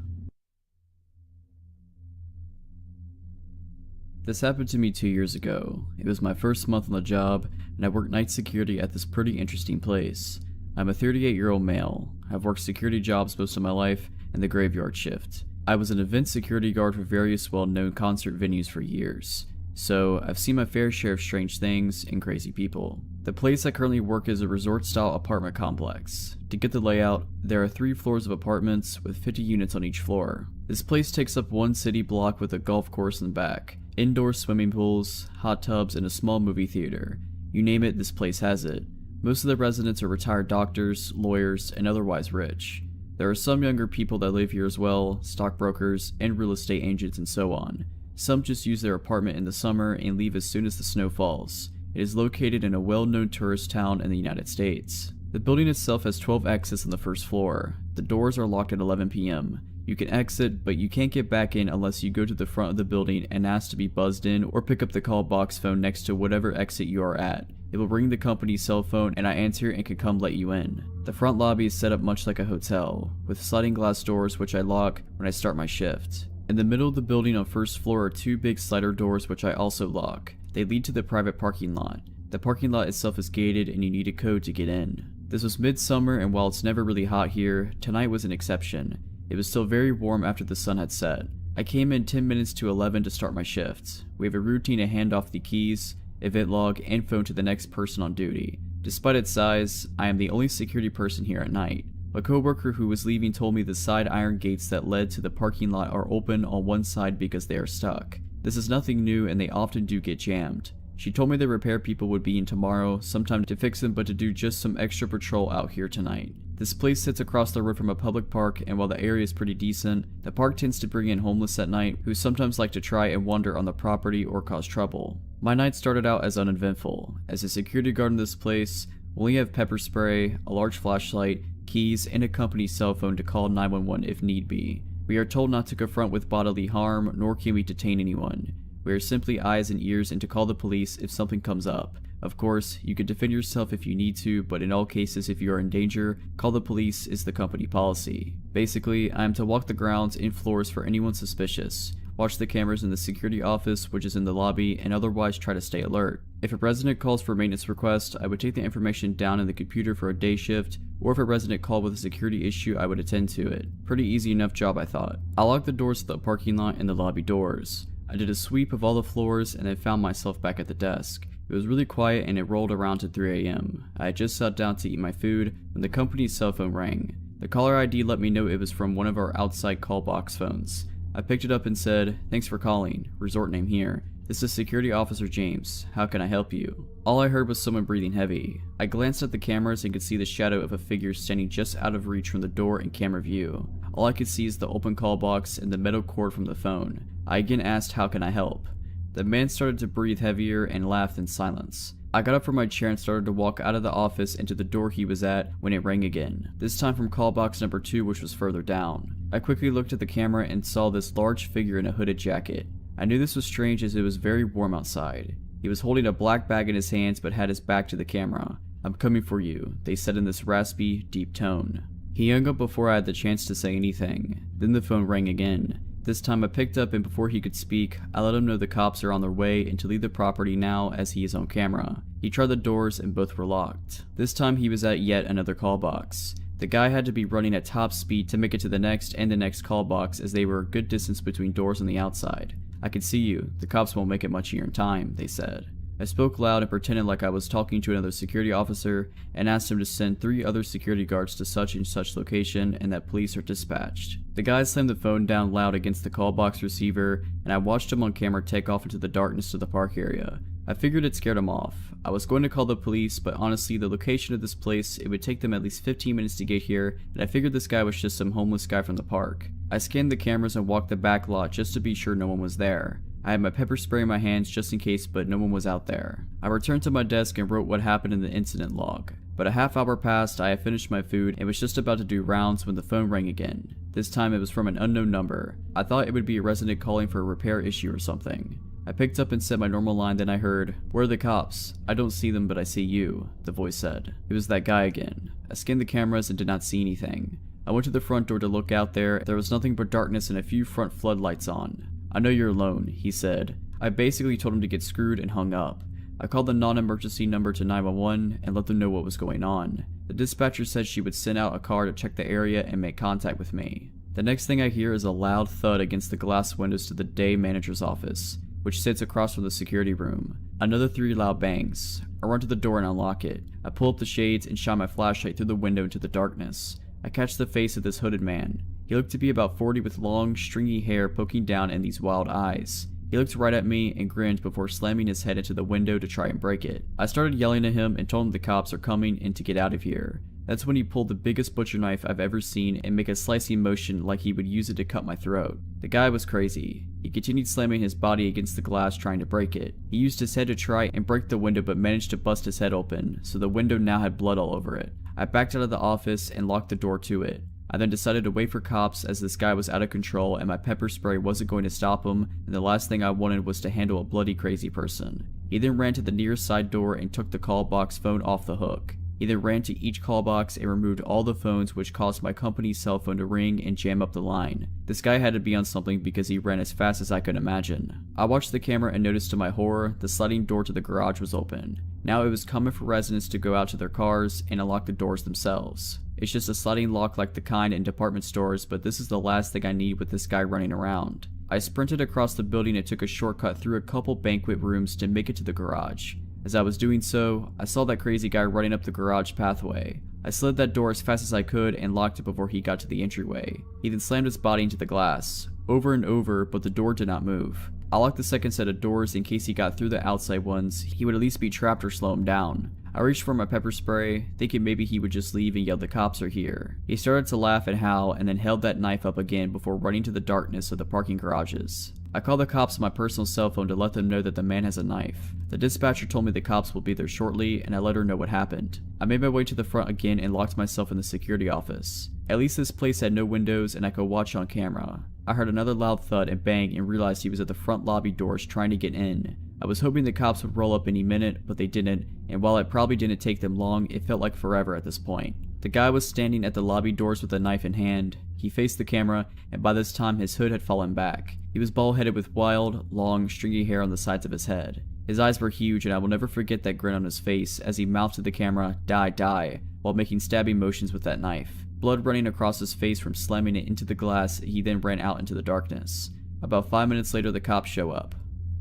This happened to me 2 years ago. It was my first month on the job, and I worked night security at this pretty interesting place. I'm a 38-year-old male. I've worked security jobs most of my life, and the graveyard shift. I was an event security guard for various well-known concert venues for years. So, I've seen my fair share of strange things and crazy people. The place I currently work is a resort-style apartment complex. To get the layout, there are 3 floors of apartments with 50 units on each floor. This place takes up one city block with a golf course in the back, indoor swimming pools, hot tubs, and a small movie theater. You name it, this place has it. Most of the residents are retired doctors, lawyers, and otherwise rich. There are some younger people that live here as well, stockbrokers, and real estate agents and so on. Some just use their apartment in the summer and leave as soon as the snow falls. It is located in a well-known tourist town in the United States. The building itself has 12 exits on the first floor. The doors are locked at 11 p.m. You can exit, but you can't get back in unless you go to the front of the building and ask to be buzzed in or pick up the call box phone next to whatever exit you are at. It will ring the company's cell phone and I answer and can come let you in. The front lobby is set up much like a hotel, with sliding glass doors which I lock when I start my shift. In the middle of the building on first floor are 2 big slider doors which I also lock. They lead to the private parking lot. The parking lot itself is gated and you need a code to get in. This was midsummer, and while it's never really hot here, tonight was an exception. It was still very warm after the sun had set. I came in 10 minutes to 11 to start my shift. We have a routine to hand off the keys, event log, and phone to the next person on duty. Despite its size, I am the only security person here at night. A coworker who was leaving told me the side iron gates that led to the parking lot are open on one side because they are stuck. This is nothing new and they often do get jammed. She told me the repair people would be in tomorrow, sometime to fix them, but to do just some extra patrol out here tonight. This place sits across the road from a public park, and while the area is pretty decent, the park tends to bring in homeless at night who sometimes like to try and wander on the property or cause trouble. My night started out as uneventful. As a security guard in this place, we only have pepper spray, a large flashlight, keys, and a company cell phone to call 911 if need be. We are told not to confront with bodily harm, nor can we detain anyone. We are simply eyes and ears and to call the police if something comes up. Of course, you can defend yourself if you need to, but in all cases if you are in danger, call the police is the company policy. Basically, I am to walk the grounds and floors for anyone suspicious, watch the cameras in the security office which is in the lobby, and otherwise try to stay alert. If a resident calls for a maintenance request, I would take the information down in the computer for a day shift, or if a resident called with a security issue, I would attend to it. Pretty easy enough job, I thought. I locked the doors to the parking lot and the lobby doors. I did a sweep of all the floors and then found myself back at the desk. It was really quiet and it rolled around to 3 a.m. I had just sat down to eat my food when the company's cell phone rang. The caller ID let me know it was from one of our outside call box phones. I picked it up and said, "Thanks for calling. Resort name here. This is Security Officer James. How can I help you?" All I heard was someone breathing heavy. I glanced at the cameras and could see the shadow of a figure standing just out of reach from the door in camera view. All I could see is the open call box and the metal cord from the phone. I again asked, "How can I help?" The man started to breathe heavier and laughed in silence. I got up from my chair and started to walk out of the office into the door he was at when it rang again, this time from call box number 2, which was further down. I quickly looked at the camera and saw this large figure in a hooded jacket. I knew this was strange as it was very warm outside. He was holding a black bag in his hands but had his back to the camera. "I'm coming for you," they said in this raspy, deep tone. He hung up before I had the chance to say anything. Then the phone rang again. This time I picked up, and before he could speak, I let him know the cops are on their way and to leave the property now as he is on camera. He tried the doors and both were locked. This time he was at yet another call box. The guy had to be running at top speed to make it to the next and the next call box as they were a good distance between doors on the outside. "I can see you. The cops won't make it much here in time," they said. I spoke loud and pretended like I was talking to another security officer and asked him to send 3 other security guards to such and such location and that police are dispatched. The guy slammed the phone down loud against the call box receiver and I watched him on camera take off into the darkness of the park area. I figured it scared him off. I was going to call the police, but honestly, the location of this place, it would take them at least 15 minutes to get here, and I figured this guy was just some homeless guy from the park. I scanned the cameras and walked the back lot just to be sure no one was there. I had my pepper spray in my hands just in case, but no one was out there. I returned to my desk and wrote what happened in the incident log. But a half hour passed, I had finished my food and was just about to do rounds when the phone rang again. This time it was from an unknown number. I thought it would be a resident calling for a repair issue or something. I picked up and said my normal line, then I heard, "Where are the cops? I don't see them, but I see you," the voice said. It was that guy again. I scanned the cameras and did not see anything. I went to the front door to look out there. There was nothing but darkness and a few front floodlights on. "I know you're alone," he said. I basically told him to get screwed and hung up. I called the non-emergency number to 911 and let them know what was going on. The dispatcher said she would send out a car to check the area and make contact with me. The next thing I hear is a loud thud against the glass windows to the day manager's office, which sits across from the security room. Another 3 loud bangs. I run to the door and unlock it. I pull up the shades and shine my flashlight through the window into the darkness. I catch the face of this hooded man. He looked to be about 40 with long, stringy hair poking down and these wild eyes. He looked right at me and grinned before slamming his head into the window to try and break it. I started yelling at him and told him the cops are coming and to get out of here. That's when he pulled the biggest butcher knife I've ever seen and make a slicing motion like he would use it to cut my throat. The guy was crazy. He continued slamming his body against the glass trying to break it. He used his head to try and break the window but managed to bust his head open, so the window now had blood all over it. I backed out of the office and locked the door to it. I then decided to wait for cops as this guy was out of control and my pepper spray wasn't going to stop him, and the last thing I wanted was to handle a bloody crazy person. He then ran to the nearest side door and took the call box phone off the hook. He then ran to each call box and removed all the phones, which caused my company's cell phone to ring and jam up the line. This guy had to be on something because he ran as fast as I could imagine. I watched the camera and noticed to my horror, the sliding door to the garage was open. Now it was common for residents to go out to their cars and unlock the doors themselves. It's just a sliding lock like the kind in department stores, but this is the last thing I need with this guy running around. I sprinted across the building and took a shortcut through a couple banquet rooms to make it to the garage. As I was doing so, I saw that crazy guy running up the garage pathway. I slid that door as fast as I could and locked it before he got to the entryway. He then slammed his body into the glass, over and over, but the door did not move. I locked the second set of doors in case he got through the outside ones, he would at least be trapped or slow him down. I reached for my pepper spray, thinking maybe he would just leave and yell the cops are here. He started to laugh and howl and then held that knife up again before running to the darkness of the parking garages. I called the cops on my personal cell phone to let them know that the man has a knife. The dispatcher told me the cops will be there shortly and I let her know what happened. I made my way to the front again and locked myself in the security office. At least this place had no windows and I could watch on camera. I heard another loud thud and bang and realized he was at the front lobby doors trying to get in. I was hoping the cops would roll up any minute, but they didn't, and while it probably didn't take them long, it felt like forever at this point. The guy was standing at the lobby doors with a knife in hand. He faced the camera, and by this time his hood had fallen back. He was bald-headed with wild, long, stringy hair on the sides of his head. His eyes were huge, and I will never forget that grin on his face as he mouthed to the camera, "Die, die," while making stabbing motions with that knife. Blood running across his face from slamming it into the glass, he then ran out into the darkness. About 5 minutes later, the cops show up.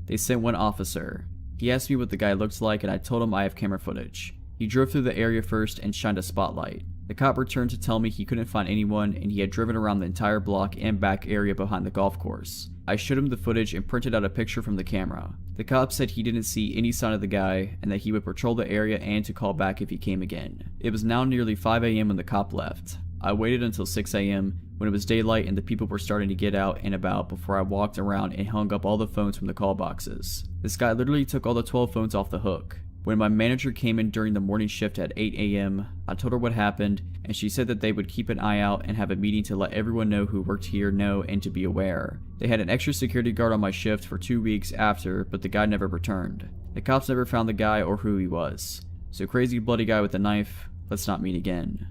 They sent one officer. He asked me what the guy looked like and I told him I have camera footage. He drove through the area first and shined a spotlight. The cop returned to tell me he couldn't find anyone and he had driven around the entire block and back area behind the golf course. I showed him the footage and printed out a picture from the camera. The cop said he didn't see any sign of the guy and that he would patrol the area and to call back if he came again. It was now nearly 5 a.m. when the cop left. I waited until 6 a.m. when it was daylight and the people were starting to get out and about before I walked around and hung up all the phones from the call boxes. This guy literally took all the 12 phones off the hook. When my manager came in during the morning shift at 8 a.m., I told her what happened and she said that they would keep an eye out and have a meeting to let everyone know who worked here know and to be aware. They had an extra security guard on my shift for 2 weeks after, but the guy never returned. The cops never found the guy or who he was. So crazy bloody guy with a knife, let's not meet again.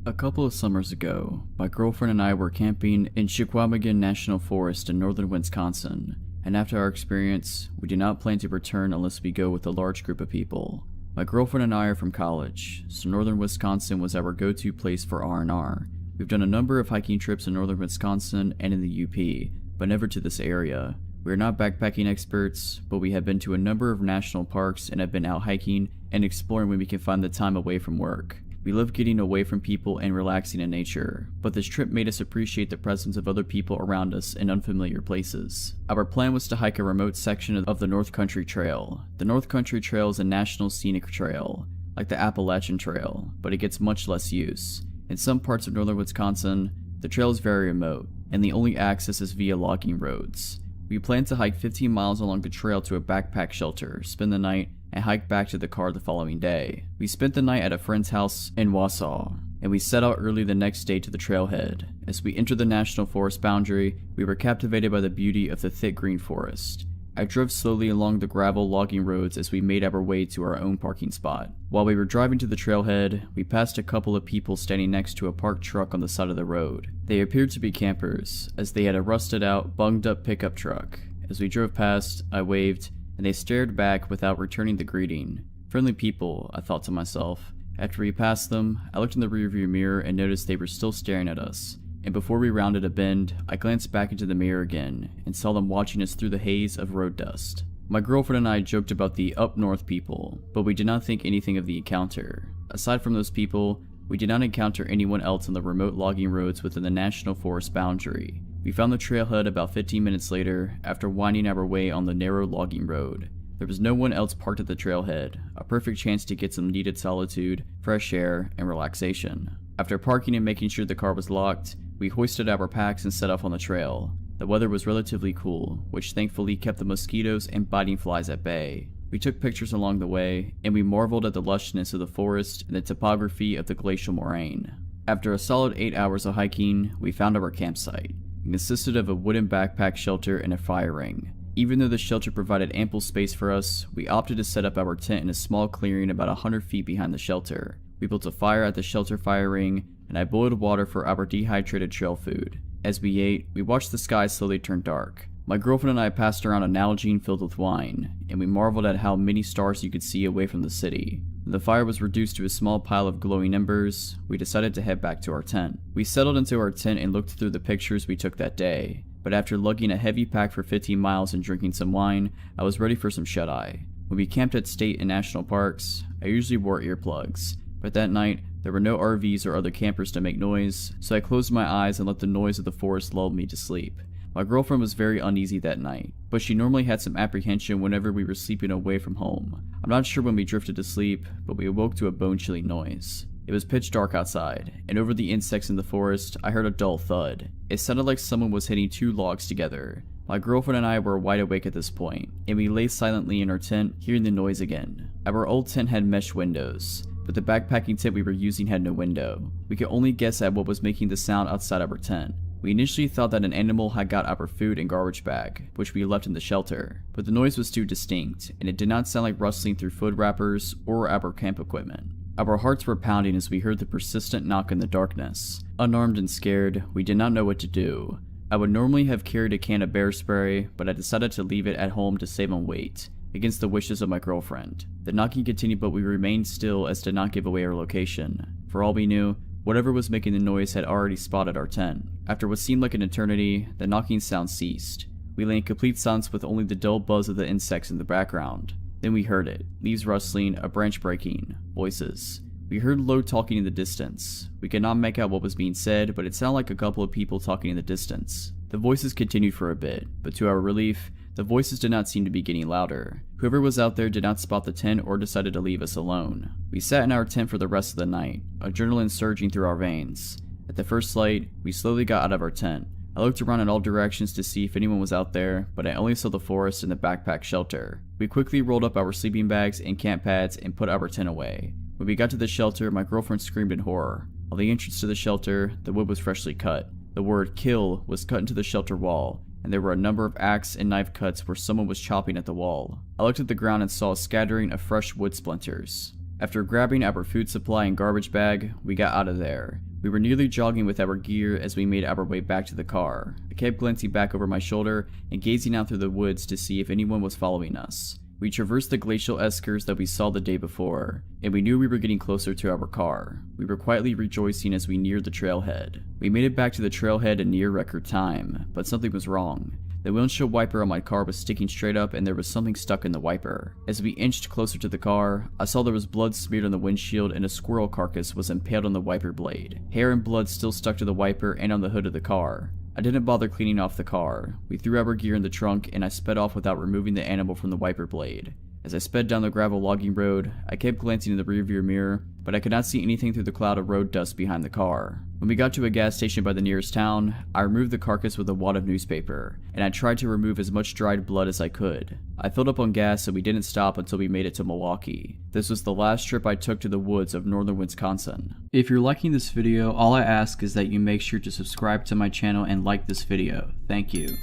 A couple of summers ago, my girlfriend and I were camping in Chequamegon National Forest in northern Wisconsin, and after our experience, we did not plan to return unless we go with a large group of people. My girlfriend and I are from college, so northern Wisconsin was our go-to place for R&R. We've done a number of hiking trips in northern Wisconsin and in the UP, but never to this area. We are not backpacking experts, but we have been to a number of national parks and have been out hiking and exploring when we can find the time away from work. We love getting away from people and relaxing in nature, but this trip made us appreciate the presence of other people around us in unfamiliar places. Our plan was to hike a remote section of the North Country Trail. The North Country Trail is a national scenic trail, like the Appalachian Trail, but it gets much less use. In some parts of northern Wisconsin, the trail is very remote, and the only access is via logging roads. We planned to hike 15 miles along the trail to a backpack shelter, spend the night, and hike back to the car the following day. We spent the night at a friend's house in Wausau, and we set out early the next day to the trailhead. As we entered the national forest boundary, we were captivated by the beauty of the thick green forest. I drove slowly along the gravel logging roads as we made our way to our own parking spot. While we were driving to the trailhead, we passed a couple of people standing next to a parked truck on the side of the road. They appeared to be campers, as they had a rusted out, bunged up pickup truck. As we drove past, I waved, and they stared back without returning the greeting. Friendly people, I thought to myself. After we passed them, I looked in the rearview mirror and noticed they were still staring at us. And before we rounded a bend, I glanced back into the mirror again and saw them watching us through the haze of road dust. My girlfriend and I joked about the up north people, but we did not think anything of the encounter. Aside from those people, we did not encounter anyone else on the remote logging roads within the national forest boundary. We found the trailhead about 15 minutes later after winding our way on the narrow logging road. There was no one else parked at the trailhead, a perfect chance to get some needed solitude, fresh air, and relaxation. After parking and making sure the car was locked, we hoisted our packs and set off on the trail. The weather was relatively cool, which thankfully kept the mosquitoes and biting flies at bay. We took pictures along the way, and we marveled at the lushness of the forest and the topography of the glacial moraine. After a solid 8 hours of hiking, we found our campsite. It consisted of a wooden backpack shelter and a fire ring. Even though the shelter provided ample space for us, we opted to set up our tent in a small clearing about 100 feet behind the shelter. We built a fire at the shelter fire ring, and I boiled water for our dehydrated trail food. As we ate, we watched the sky slowly turn dark. My girlfriend and I passed around a Nalgene filled with wine, and we marveled at how many stars you could see away from the city. When the fire was reduced to a small pile of glowing embers, we decided to head back to our tent. We settled into our tent and looked through the pictures we took that day, but after lugging a heavy pack for 15 miles and drinking some wine, I was ready for some shut-eye. When we camped at state and national parks, I usually wore earplugs, but that night, there were no RVs or other campers to make noise, so I closed my eyes and let the noise of the forest lull me to sleep. My girlfriend was very uneasy that night, but she normally had some apprehension whenever we were sleeping away from home. I'm not sure when we drifted to sleep, but we awoke to a bone-chilling noise. It was pitch dark outside, and over the insects in the forest, I heard a dull thud. It sounded like someone was hitting two logs together. My girlfriend and I were wide awake at this point, and we lay silently in our tent, hearing the noise again. Our old tent had mesh windows, but the backpacking tent we were using had no window. We could only guess at what was making the sound outside our tent. We initially thought that an animal had got our food and garbage bag, which we left in the shelter, but the noise was too distinct, and it did not sound like rustling through food wrappers or our camp equipment. Our hearts were pounding as we heard the persistent knock in the darkness. Unarmed and scared, we did not know what to do. I would normally have carried a can of bear spray, but I decided to leave it at home to save on weight, against the wishes of my girlfriend. The knocking continued, but we remained still as to not give away our location. For all we knew, whatever was making the noise had already spotted our tent. After what seemed like an eternity, the knocking sound ceased. We lay in complete silence with only the dull buzz of the insects in the background. Then we heard it. Leaves rustling, a branch breaking, voices. We heard low talking in the distance. We could not make out what was being said, but it sounded like a couple of people talking in the distance. The voices continued for a bit, but to our relief, the voices did not seem to be getting louder. Whoever was out there did not spot the tent or decided to leave us alone. We sat in our tent for the rest of the night, adrenaline surging through our veins. At the first light, we slowly got out of our tent. I looked around in all directions to see if anyone was out there, but I only saw the forest and the backpack shelter. We quickly rolled up our sleeping bags and camp pads and put our tent away. When we got to the shelter, my girlfriend screamed in horror. On the entrance to the shelter, the wood was freshly cut. The word "kill" was cut into the shelter wall, and there were a number of axe and knife cuts where someone was chopping at the wall. I looked at the ground and saw a scattering of fresh wood splinters. After grabbing our food supply and garbage bag, we got out of there. We were nearly jogging with our gear as we made our way back to the car. I kept glancing back over my shoulder and gazing out through the woods to see if anyone was following us. We traversed the glacial eskers that we saw the day before, and we knew we were getting closer to our car. We were quietly rejoicing as we neared the trailhead. We made it back to the trailhead in near record time, but something was wrong. The windshield wiper on my car was sticking straight up and there was something stuck in the wiper. As we inched closer to the car, I saw there was blood smeared on the windshield and a squirrel carcass was impaled on the wiper blade. Hair and blood still stuck to the wiper and on the hood of the car. I didn't bother cleaning off the car. We threw our gear in the trunk and I sped off without removing the animal from the wiper blade. As I sped down the gravel logging road, I kept glancing in the rearview mirror, but I could not see anything through the cloud of road dust behind the car. When we got to a gas station by the nearest town, I removed the carcass with a wad of newspaper, and I tried to remove as much dried blood as I could. I filled up on gas and we didn't stop until we made it to Milwaukee. This was the last trip I took to the woods of northern Wisconsin. If you're liking this video, all I ask is that you make sure to subscribe to my channel and like this video. Thank you.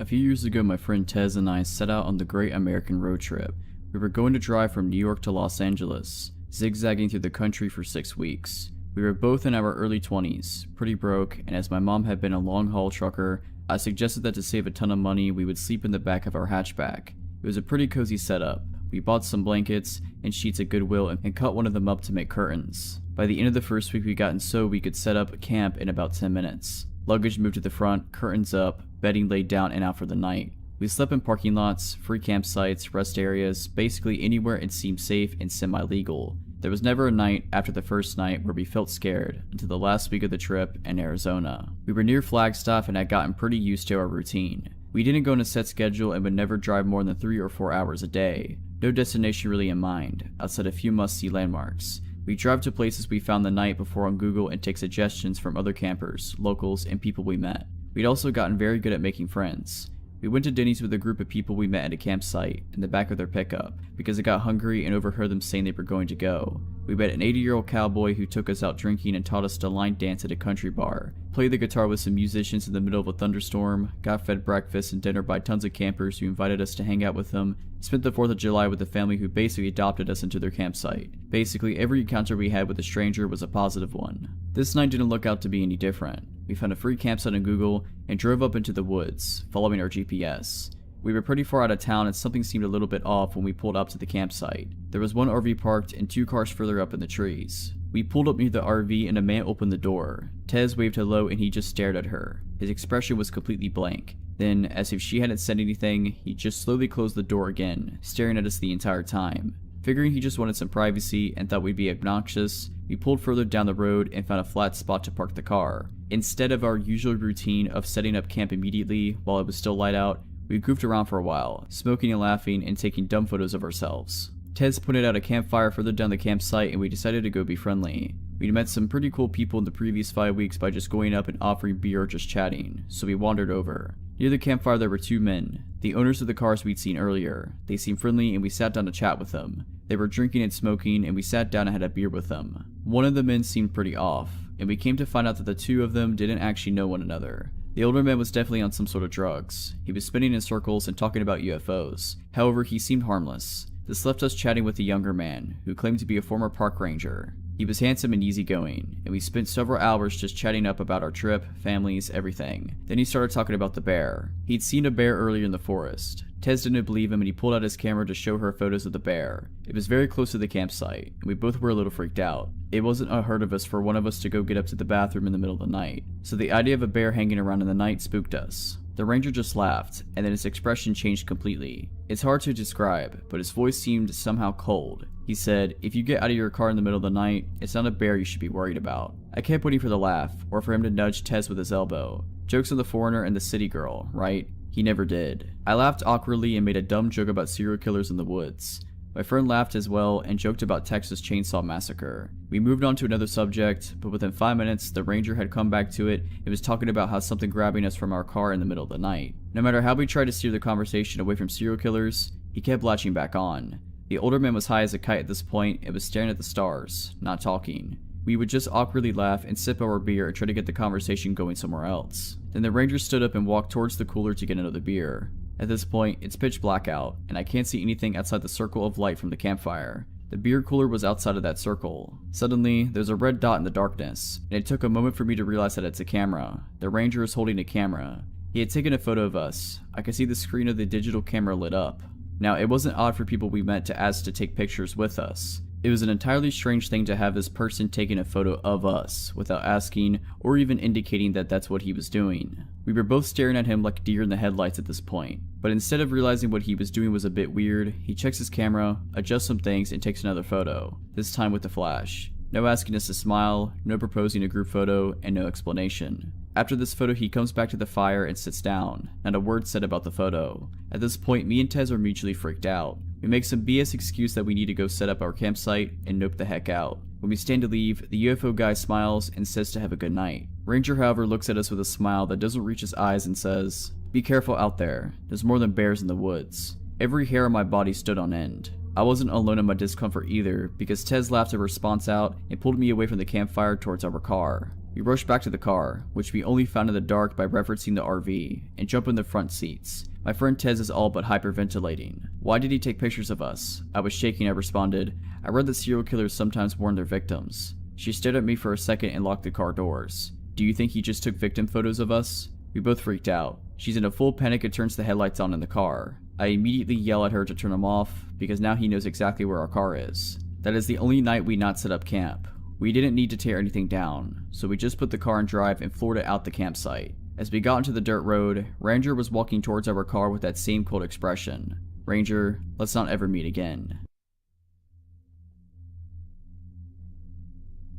A few years ago, my friend Tez and I set out on the Great American Road Trip. We were going to drive from New York to Los Angeles, zigzagging through the country for 6 weeks. We were both in our early 20s, pretty broke, and as my mom had been a long-haul trucker, I suggested that to save a ton of money, we would sleep in the back of our hatchback. It was a pretty cozy setup. We bought some blankets and sheets at Goodwill and cut one of them up to make curtains. By the end of the first week, we gotten so we could set up camp in about 10 minutes. Luggage moved to the front, curtains up, bedding laid down and out for the night. We slept in parking lots, free campsites, rest areas, basically anywhere it seemed safe and semi-legal. There was never a night after the first night where we felt scared until the last week of the trip in Arizona. We were near Flagstaff and had gotten pretty used to our routine. We didn't go on a set schedule and would never drive more than 3 or 4 hours a day. No destination really in mind, outside a few must-see landmarks. We drive to places we found the night before on Google and take suggestions from other campers, locals, and people we met. We'd also gotten very good at making friends. We went to Denny's with a group of people we met at a campsite in the back of their pickup because I got hungry and overheard them saying they were going to go. We met an 80-year-old cowboy who took us out drinking and taught us to line dance at a country bar, played the guitar with some musicians in the middle of a thunderstorm, got fed breakfast and dinner by tons of campers who invited us to hang out with them, spent the 4th of July with a family who basically adopted us into their campsite. Basically, every encounter we had with a stranger was a positive one. This night didn't look out to be any different. We found a free campsite on Google and drove up into the woods, following our GPS. We were pretty far out of town and something seemed a little bit off when we pulled up to the campsite. There was one RV parked and 2 cars further up in the trees. We pulled up near the RV and a man opened the door. Tez waved hello and he just stared at her. His expression was completely blank. Then, as if she hadn't said anything, he just slowly closed the door again, staring at us the entire time. Figuring he just wanted some privacy and thought we'd be obnoxious, we pulled further down the road and found a flat spot to park the car. Instead of our usual routine of setting up camp immediately while it was still light out, we goofed around for a while, smoking and laughing and taking dumb photos of ourselves. Tez pointed out a campfire further down the campsite and we decided to go be friendly. We'd met some pretty cool people in the previous 5 weeks by just going up and offering beer or just chatting, so we wandered over. Near the campfire there were 2 men, the owners of the cars we'd seen earlier. They seemed friendly and we sat down to chat with them. They were drinking and smoking and we sat down and had a beer with them. One of the men seemed pretty off, and we came to find out that the 2 of them didn't actually know one another. The older man was definitely on some sort of drugs. He was spinning in circles and talking about UFOs. However, he seemed harmless. This left us chatting with the younger man, who claimed to be a former park ranger. He was handsome and easygoing, and we spent several hours just chatting up about our trip, families, everything. Then he started talking about the bear. He'd seen a bear earlier in the forest. Tez didn't believe him and he pulled out his camera to show her photos of the bear. It was very close to the campsite, and we both were a little freaked out. It wasn't unheard of us for one of us to go get up to the bathroom in the middle of the night, so the idea of a bear hanging around in the night spooked us. The ranger just laughed, and then his expression changed completely. It's hard to describe, but his voice seemed somehow cold. He said, "If you get out of your car in the middle of the night, it's not a bear you should be worried about." I kept waiting for the laugh, or for him to nudge Tez with his elbow. Jokes on the foreigner and the city girl, right? He never did. I laughed awkwardly and made a dumb joke about serial killers in the woods. My friend laughed as well and joked about Texas Chainsaw Massacre. We moved on to another subject, but within 5 minutes, the ranger had come back to it and was talking about how something grabbing us from our car in the middle of the night. No matter how we tried to steer the conversation away from serial killers, he kept latching back on. The older man was high as a kite at this point and was staring at the stars, not talking. We would just awkwardly laugh and sip our beer and try to get the conversation going somewhere else. Then the ranger stood up and walked towards the cooler to get another beer. At this point, it's pitch black out, and I can't see anything outside the circle of light from the campfire. The beer cooler was outside of that circle. Suddenly, there's a red dot in the darkness, and it took a moment for me to realize that it's a camera. The ranger is holding a camera. He had taken a photo of us. I could see the screen of the digital camera lit up. Now, it wasn't odd for people we met to ask to take pictures with us. It was an entirely strange thing to have this person taking a photo of us without asking or even indicating that that's what he was doing. We were both staring at him like deer in the headlights at this point, but instead of realizing what he was doing was a bit weird, he checks his camera, adjusts some things, and takes another photo, this time with the flash. No asking us to smile, no proposing a group photo, and no explanation. After this photo, he comes back to the fire and sits down, not a word said about the photo. At this point, me and Tez are mutually freaked out. We make some BS excuse that we need to go set up our campsite and nope the heck out. When we stand to leave, the UFO guy smiles and says to have a good night. Ranger, however, looks at us with a smile that doesn't reach his eyes and says, "Be careful out there. There's more than bears in the woods." Every hair on my body stood on end. I wasn't alone in my discomfort either, because Tez laughed a response out and pulled me away from the campfire towards our car. We rushed back to the car, which we only found in the dark by referencing the RV, and jump in the front seats. My friend Tez is all but hyperventilating. Why did he take pictures of us? I was shaking. I responded, "I read that serial killers sometimes warn their victims." She stared at me for a second and locked the car doors. "Do you think he just took victim photos of us?" We both freaked out. She's in a full panic and turns the headlights on in the car. I immediately yell at her to turn them off, because now he knows exactly where our car is. That is the only night we not set up camp. We didn't need to tear anything down, so we just put the car in drive and floored it out the campsite. As we got into the dirt road, Ranger was walking towards our car with that same cold expression. "Ranger, let's not ever meet again."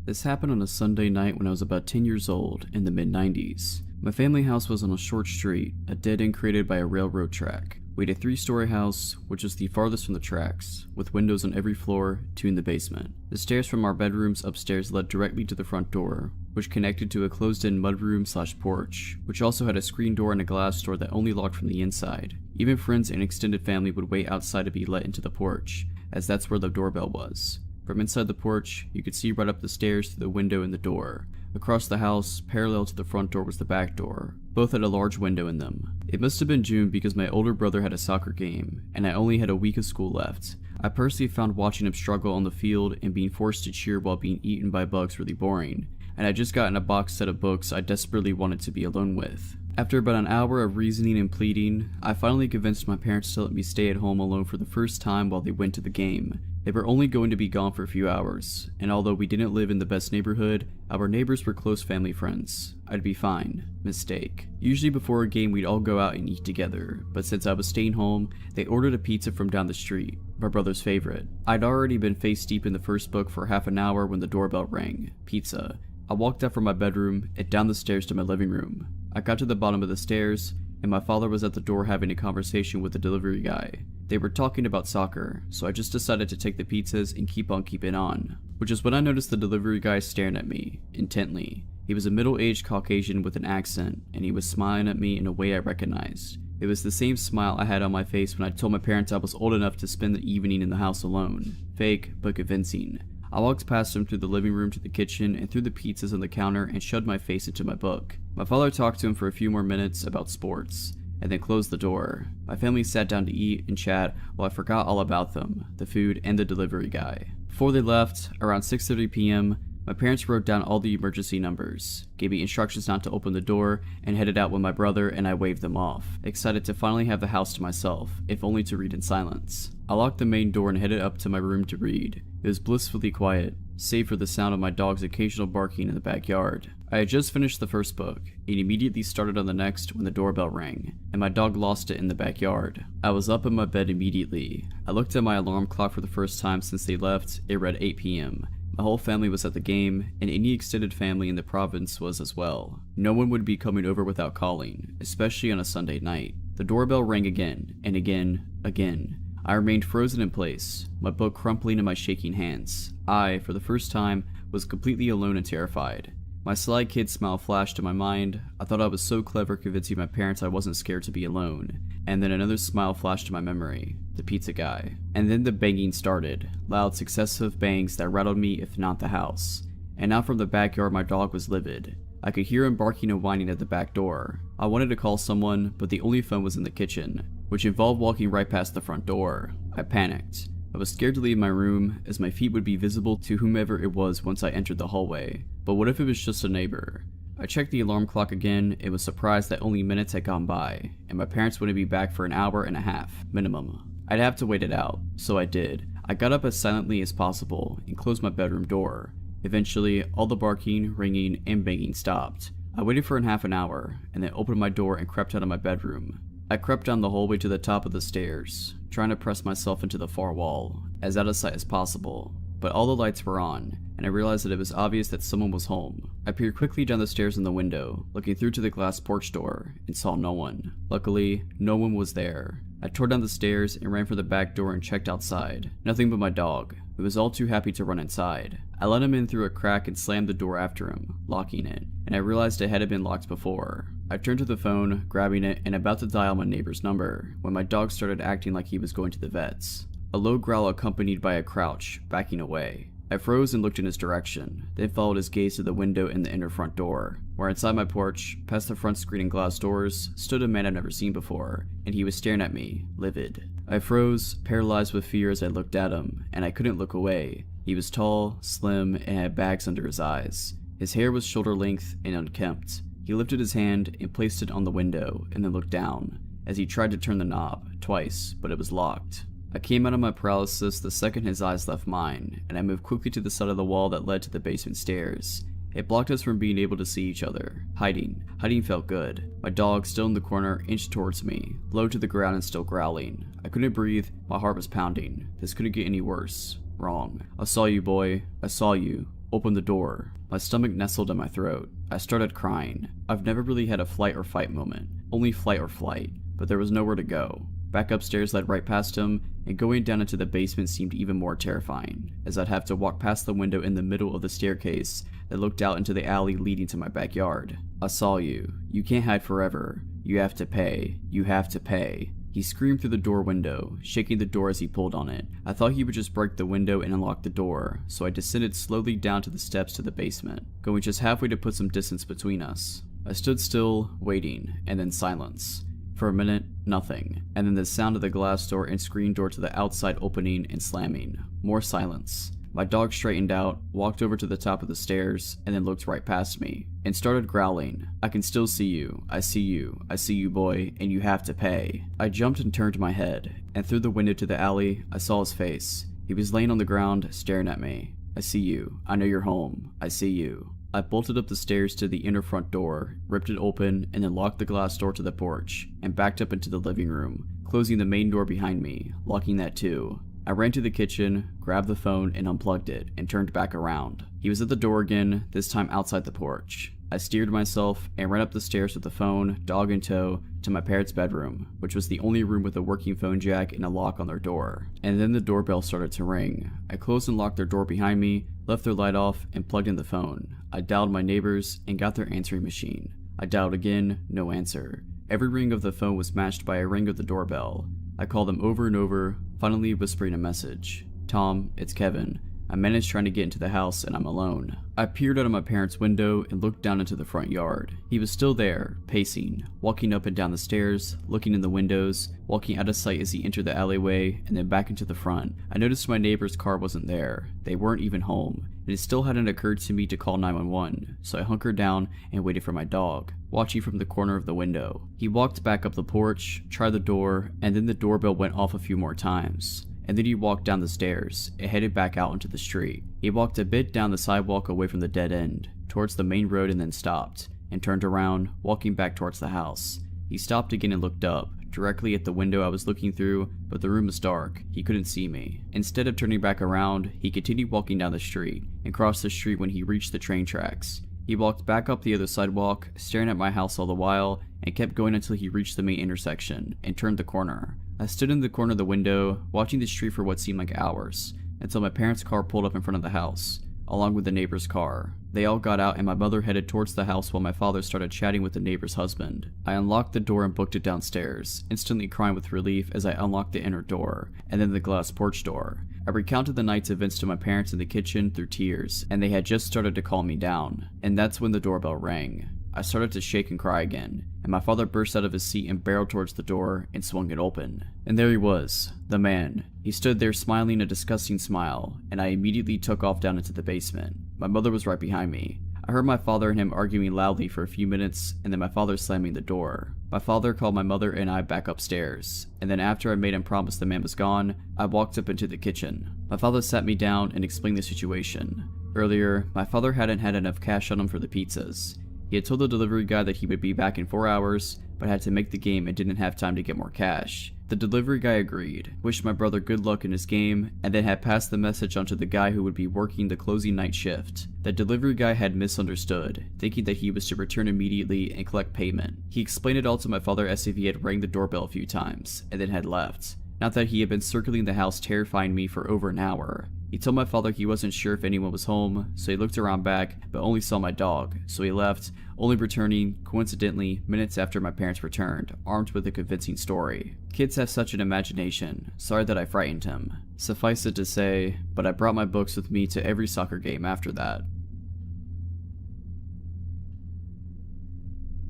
This happened on a Sunday night when I was about 10 years old, in the mid-90s. My family house was on a short street, a dead end created by a railroad track. We had a 3-story house, which was the farthest from the tracks, with windows on every floor, 2 in the basement. The stairs from our bedrooms upstairs led directly to the front door, which connected to a closed-in mudroom/porch, which also had a screen door and a glass door that only locked from the inside. Even friends and extended family would wait outside to be let into the porch, as that's where the doorbell was. From inside the porch, you could see right up the stairs through the window in the door. Across the house, parallel to the front door, was the back door. Both had a large window in them. It must have been June because my older brother had a soccer game, and I only had a week of school left. I personally found watching him struggle on the field and being forced to cheer while being eaten by bugs really boring, and I just gotten a box set of books I desperately wanted to be alone with. After about an hour of reasoning and pleading, I finally convinced my parents to let me stay at home alone for the first time while they went to the game. They were only going to be gone for a few hours, and although we didn't live in the best neighborhood, our neighbors were close family friends. I'd be fine. Mistake. Usually before a game we'd all go out and eat together, but since I was staying home, they ordered a pizza from down the street, my brother's favorite. I'd already been face deep in the first book for half an hour when the doorbell rang. Pizza. I walked up from my bedroom and down the stairs to my living room. I got to the bottom of the stairs, and my father was at the door having a conversation with the delivery guy. They were talking about soccer, so I just decided to take the pizzas and keep on keeping on, which is when I noticed the delivery guy staring at me, intently. He was a middle-aged Caucasian with an accent, and he was smiling at me in a way I recognized. It was the same smile I had on my face when I told my parents I was old enough to spend the evening in the house alone. Fake, but convincing. I walked past him through the living room to the kitchen and threw the pizzas on the counter and shoved my face into my book. My father talked to him for a few more minutes about sports, and then closed the door. My family sat down to eat and chat while I forgot all about them, the food, and the delivery guy. Before they left, around 6:30 p.m., my parents wrote down all the emergency numbers, gave me instructions not to open the door, and headed out with my brother, and I waved them off, excited to finally have the house to myself, if only to read in silence. I locked the main door and headed up to my room to read. It was blissfully quiet, save for the sound of my dog's occasional barking in the backyard. I had just finished the first book, and immediately started on the next when the doorbell rang, and my dog lost it in the backyard. I was up in my bed immediately. I looked at my alarm clock for the first time since they left. It read 8 p.m. My whole family was at the game, and any extended family in the province was as well. No one would be coming over without calling, especially on a Sunday night. The doorbell rang again, and again. I remained frozen in place, my book crumpling in my shaking hands. I, for the first time, was completely alone and terrified. My sly kid smile flashed to my mind. I thought I was so clever convincing my parents I wasn't scared to be alone. And then another smile flashed to my memory. The pizza guy. And then the banging started. Loud successive bangs that rattled me if not the house. And now from the backyard my dog was livid. I could hear him barking and whining at the back door. I wanted to call someone, but the only phone was in the kitchen, which involved walking right past the front door. I panicked. I was scared to leave my room, as my feet would be visible to whomever it was once I entered the hallway. But what if it was just a neighbor? I checked the alarm clock again and was surprised that only minutes had gone by, and my parents wouldn't be back for an hour and a half, minimum. I'd have to wait it out, so I did. I got up as silently as possible and closed my bedroom door. Eventually, all the barking, ringing, and banging stopped. I waited for half an hour, and then opened my door and crept out of my bedroom. I crept down the hallway to the top of the stairs, trying to press myself into the far wall, as out of sight as possible. But all the lights were on, and I realized that it was obvious that someone was home. I peered quickly down the stairs in the window, looking through to the glass porch door, and saw no one. Luckily, no one was there. I tore down the stairs and ran for the back door and checked outside. Nothing but my dog, who was all too happy to run inside. I let him in through a crack and slammed the door after him, locking it, and I realized it had been locked before. I turned to the phone, grabbing it, and about to dial my neighbor's number, when my dog started acting like he was going to the vets. A low growl accompanied by a crouch, backing away. I froze and looked in his direction, then followed his gaze to the window in the inner front door, where inside my porch, past the front screen and glass doors, stood a man I've never seen before, and he was staring at me, livid. I froze, paralyzed with fear as I looked at him, and I couldn't look away. He was tall, slim, and had bags under his eyes. His hair was shoulder length and unkempt. He lifted his hand and placed it on the window, and then looked down, as he tried to turn the knob, twice, but it was locked. I came out of my paralysis the second his eyes left mine, and I moved quickly to the side of the wall that led to the basement stairs. It blocked us from being able to see each other. Hiding felt good. My dog, still in the corner, inched towards me, low to the ground and still growling. I couldn't breathe, my heart was pounding. This couldn't get any worse. Wrong. I saw you, boy. I saw you. Open the door. My stomach nestled in my throat. I started crying. I've never really had a flight or fight moment. Only flight or flight. But there was nowhere to go. Back upstairs led right past him, and going down into the basement seemed even more terrifying, as I'd have to walk past the window in the middle of the staircase that looked out into the alley leading to my backyard. I saw you. You can't hide forever. You have to pay. You have to pay. He screamed through the door window, shaking the door as he pulled on it. I thought he would just break the window and unlock the door, so I descended slowly down to the steps to the basement, going just halfway to put some distance between us. I stood still, waiting, and then silence. For a minute, nothing, and then the sound of the glass door and screen door to the outside opening and slamming. More silence. My dog straightened out, walked over to the top of the stairs, and then looked right past me, and started growling. I can still see you. I see you. I see you, boy, and you have to pay. I jumped and turned my head, and through the window to the alley, I saw his face. He was laying on the ground, staring at me. I see you. I know you're home. I see you. I bolted up the stairs to the inner front door, ripped it open, and then locked the glass door to the porch, and backed up into the living room, closing the main door behind me, locking that too. I ran to the kitchen, grabbed the phone, and unplugged it, and turned back around. He was at the door again, this time outside the porch. I steered myself and ran up the stairs with the phone, dog in tow, to my parents' bedroom, which was the only room with a working phone jack and a lock on their door. And then the doorbell started to ring. I closed and locked their door behind me, left their light off, and plugged in the phone. I dialed my neighbors and got their answering machine. I dialed again, no answer. Every ring of the phone was matched by a ring of the doorbell. I called them over and over, finally whispering a message. Tom, it's Kevin. I managed trying to get into the house and I'm alone. I peered out of my parents' window and looked down into the front yard. He was still there, pacing, walking up and down the stairs, looking in the windows, walking out of sight as he entered the alleyway, and then back into the front. I noticed my neighbor's car wasn't there. They weren't even home. And it still hadn't occurred to me to call 911, so I hunkered down and waited for my dog, watching from the corner of the window. He walked back up the porch, tried the door, and then the doorbell went off a few more times. And then he walked down the stairs and headed back out into the street. He walked a bit down the sidewalk away from the dead end, towards the main road, and then stopped, and turned around, walking back towards the house. He stopped again and looked up, directly at the window I was looking through, but the room was dark. He couldn't see me. Instead of turning back around, he continued walking down the street, and crossed the street when he reached the train tracks. He walked back up the other sidewalk, staring at my house all the while, and kept going until he reached the main intersection, and turned the corner. I stood in the corner of the window, watching the street for what seemed like hours, until my parents' car pulled up in front of the house, along with the neighbor's car. They all got out and my mother headed towards the house while my father started chatting with the neighbor's husband. I unlocked the door and booked it downstairs, instantly crying with relief as I unlocked the inner door, and then the glass porch door. I recounted the night's events to my parents in the kitchen through tears, and they had just started to calm me down. And that's when the doorbell rang. I started to shake and cry again, and my father burst out of his seat and barreled towards the door and swung it open. And there he was, the man. He stood there smiling a disgusting smile, and I immediately took off down into the basement. My mother was right behind me. I heard my father and him arguing loudly for a few minutes, and then my father slamming the door. My father called my mother and I back upstairs, and then after I made him promise the man was gone, I walked up into the kitchen. My father sat me down and explained the situation. Earlier, my father hadn't had enough cash on him for the pizzas. He had told the delivery guy that he would be back in 4 hours, but had to make the game and didn't have time to get more cash. The delivery guy agreed, wished my brother good luck in his game, and then had passed the message on to the guy who would be working the closing night shift. The delivery guy had misunderstood, thinking that he was to return immediately and collect payment. He explained it all to my father as if he had rang the doorbell a few times, and then had left. Not that he had been circling the house terrifying me for over an hour. He told my father he wasn't sure if anyone was home, so he looked around back, but only saw my dog, so he left, only returning, coincidentally, minutes after my parents returned, armed with a convincing story. Kids have such an imagination. Sorry that I frightened him. Suffice it to say, but I brought my books with me to every soccer game after that.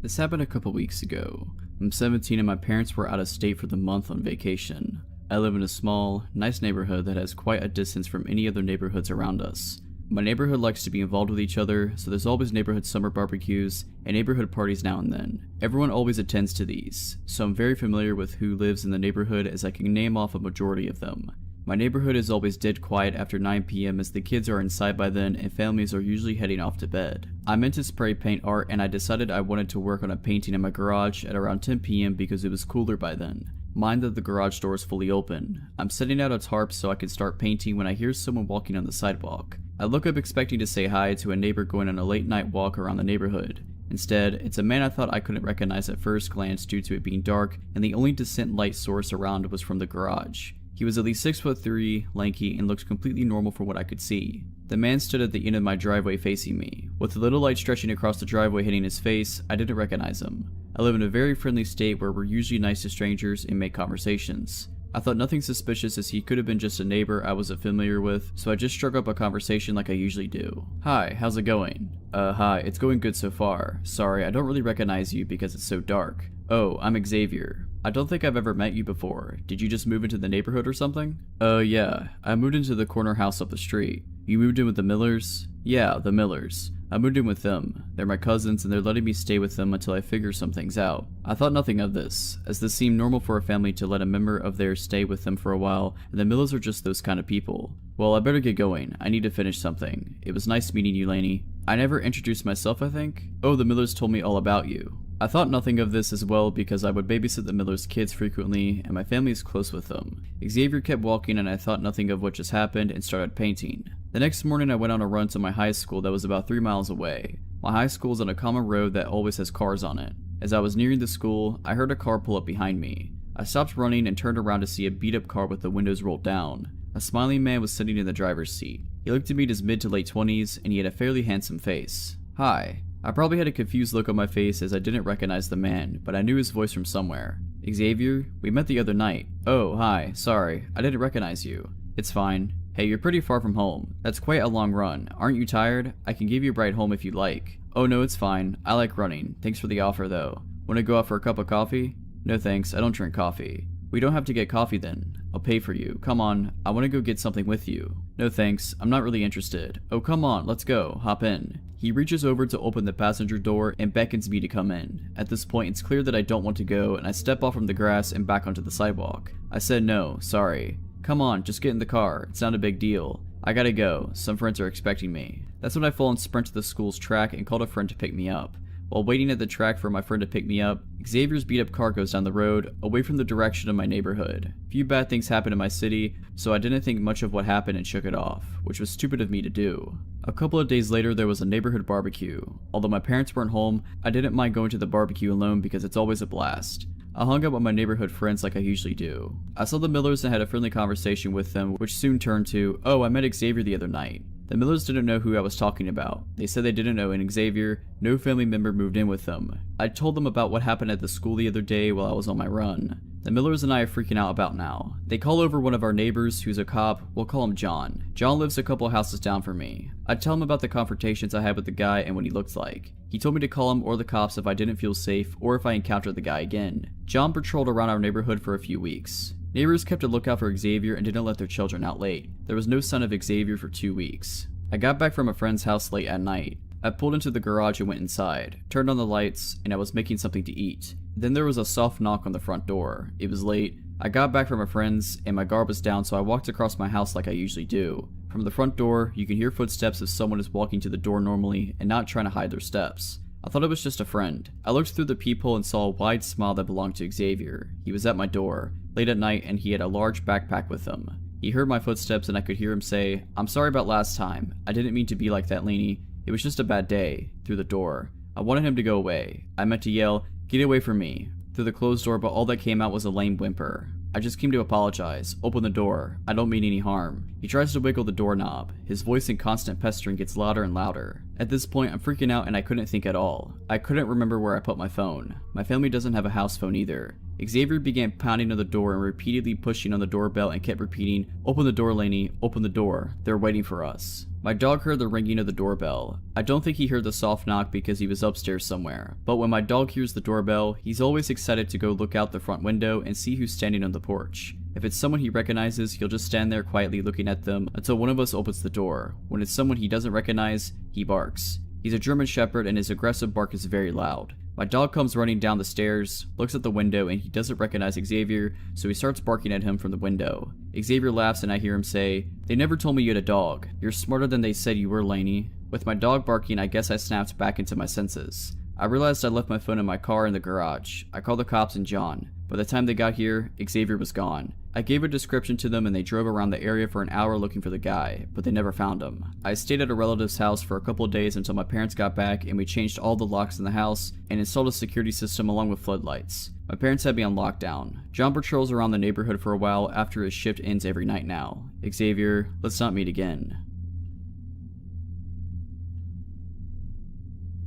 This happened a couple weeks ago. I'm 17 and my parents were out of state for the month on vacation. I live in a small, nice neighborhood that has quite a distance from any other neighborhoods around us. My neighborhood likes to be involved with each other, so there's always neighborhood summer barbecues and neighborhood parties now and then. Everyone always attends to these, so I'm very familiar with who lives in the neighborhood as I can name off a majority of them. My neighborhood is always dead quiet after 9 p.m. as the kids are inside by then and families are usually heading off to bed. I meant to spray paint art and I decided I wanted to work on a painting in my garage at around 10 p.m. because it was cooler by then. Mind that the garage door is fully open. I'm setting out a tarp so I can start painting when I hear someone walking on the sidewalk. I look up expecting to say hi to a neighbor going on a late night walk around the neighborhood. Instead, it's a man I thought I couldn't recognize at first glance due to it being dark and the only distant light source around was from the garage. He was at least 6'3", lanky, and looked completely normal from what I could see. The man stood at the end of my driveway facing me. With the little light stretching across the driveway hitting his face, I didn't recognize him. I live in a very friendly state where we're usually nice to strangers and make conversations. I thought nothing suspicious as he could have been just a neighbor I wasn't familiar with, so I just struck up a conversation like I usually do. Hi, how's it going? Hi, it's going good so far. Sorry, I don't really recognize you because it's so dark. Oh, I'm Xavier. I don't think I've ever met you before. Did you just move into the neighborhood or something? Yeah. I moved into the corner house up the street. You moved in with the Millers? Yeah, the Millers. I moved in with them. They're my cousins and they're letting me stay with them until I figure some things out. I thought nothing of this, as this seemed normal for a family to let a member of theirs stay with them for a while, and the Millers are just those kind of people. Well, I better get going. I need to finish something. It was nice meeting you, Lainey. I never introduced myself, I think? Oh, the Millers told me all about you. I thought nothing of this as well because I would babysit the Millers' kids frequently and my family is close with them. Xavier kept walking and I thought nothing of what just happened and started painting. The next morning I went on a run to my high school that was about 3 miles away. My high school is on a common road that always has cars on it. As I was nearing the school, I heard a car pull up behind me. I stopped running and turned around to see a beat up car with the windows rolled down. A smiling man was sitting in the driver's seat. He looked to me in his mid to late 20s and he had a fairly handsome face. Hi. I probably had a confused look on my face as I didn't recognize the man, but I knew his voice from somewhere. Xavier, we met the other night. Oh, hi, sorry, I didn't recognize you. It's fine. Hey, you're pretty far from home. That's quite a long run. Aren't you tired? I can give you a ride home if you'd like. Oh no, it's fine. I like running. Thanks for the offer though. Wanna go out for a cup of coffee? No thanks, I don't drink coffee. We don't have to get coffee then. I'll pay for you. Come on, I wanna go get something with you. No thanks, I'm not really interested. Oh come on, let's go. Hop in. He reaches over to open the passenger door and beckons me to come in. At this point, it's clear that I don't want to go and I step off from the grass and back onto the sidewalk. I said no, sorry. Come on, just get in the car. It's not a big deal. I gotta go. Some friends are expecting me. That's when I fall and sprint to the school's track and called a friend to pick me up. While waiting at the track for my friend to pick me up, Xavier's beat up car goes down the road, away from the direction of my neighborhood. Few bad things happened in my city, so I didn't think much of what happened and shook it off, which was stupid of me to do. A couple of days later there was a neighborhood barbecue. Although my parents weren't home, I didn't mind going to the barbecue alone because it's always a blast. I hung out with my neighborhood friends like I usually do. I saw the Millers and had a friendly conversation with them, which soon turned to, oh, I met Xavier the other night. The Millers didn't know who I was talking about. They said they didn't know an Xavier, no family member moved in with them. I told them about what happened at the school the other day while I was on my run. The Millers and I are freaking out about now. They call over one of our neighbors who's a cop, we'll call him John. John lives a couple houses down from me. I tell him about the confrontations I had with the guy and what he looked like. He told me to call him or the cops if I didn't feel safe or if I encountered the guy again. John patrolled around our neighborhood for a few weeks. Neighbors kept a lookout for Xavier and didn't let their children out late. There was no sign of Xavier for 2 weeks. I got back from a friend's house late at night. I pulled into the garage and went inside, turned on the lights, and I was making something to eat. Then there was a soft knock on the front door. It was late. I got back from my friends, and my guard was down, so I walked across my house like I usually do. From the front door, you can hear footsteps if someone is walking to the door normally and not trying to hide their steps. I thought it was just a friend. I looked through the peephole and saw a wide smile that belonged to Xavier. He was at my door, late at night, and he had a large backpack with him. He heard my footsteps and I could hear him say, "I'm sorry about last time. I didn't mean to be like that, Lainey. It was just a bad day," through the door. I wanted him to go away. I meant to yell, "Get away from me," through the closed door, but all that came out was a lame whimper. "I just came to apologize. Open the door. I don't mean any harm." He tries to wiggle the doorknob. His voice in constant pestering gets louder and louder. At this point, I'm freaking out and I couldn't think at all. I couldn't remember where I put my phone. My family doesn't have a house phone either. Xavier began pounding on the door and repeatedly pushing on the doorbell and kept repeating, "Open the door, Lainey. Open the door. They're waiting for us." My dog heard the ringing of the doorbell. I don't think he heard the soft knock because he was upstairs somewhere, but when my dog hears the doorbell, he's always excited to go look out the front window and see who's standing on the porch. If it's someone he recognizes, he'll just stand there quietly looking at them until one of us opens the door. When it's someone he doesn't recognize, he barks. He's a German Shepherd and his aggressive bark is very loud. My dog comes running down the stairs, looks at the window, and he doesn't recognize Xavier, so he starts barking at him from the window. Xavier laughs and I hear him say, "They never told me you had a dog. You're smarter than they said you were, Lainey." With my dog barking, I guess I snapped back into my senses. I realized I left my phone in my car in the garage. I called the cops and John. By the time they got here, Xavier was gone. I gave a description to them and they drove around the area for an hour looking for the guy, but they never found him. I stayed at a relative's house for a couple of days until my parents got back and we changed all the locks in the house and installed a security system along with floodlights. My parents had me on lockdown. John patrols around the neighborhood for a while after his shift ends every night now. Xavier, let's not meet again.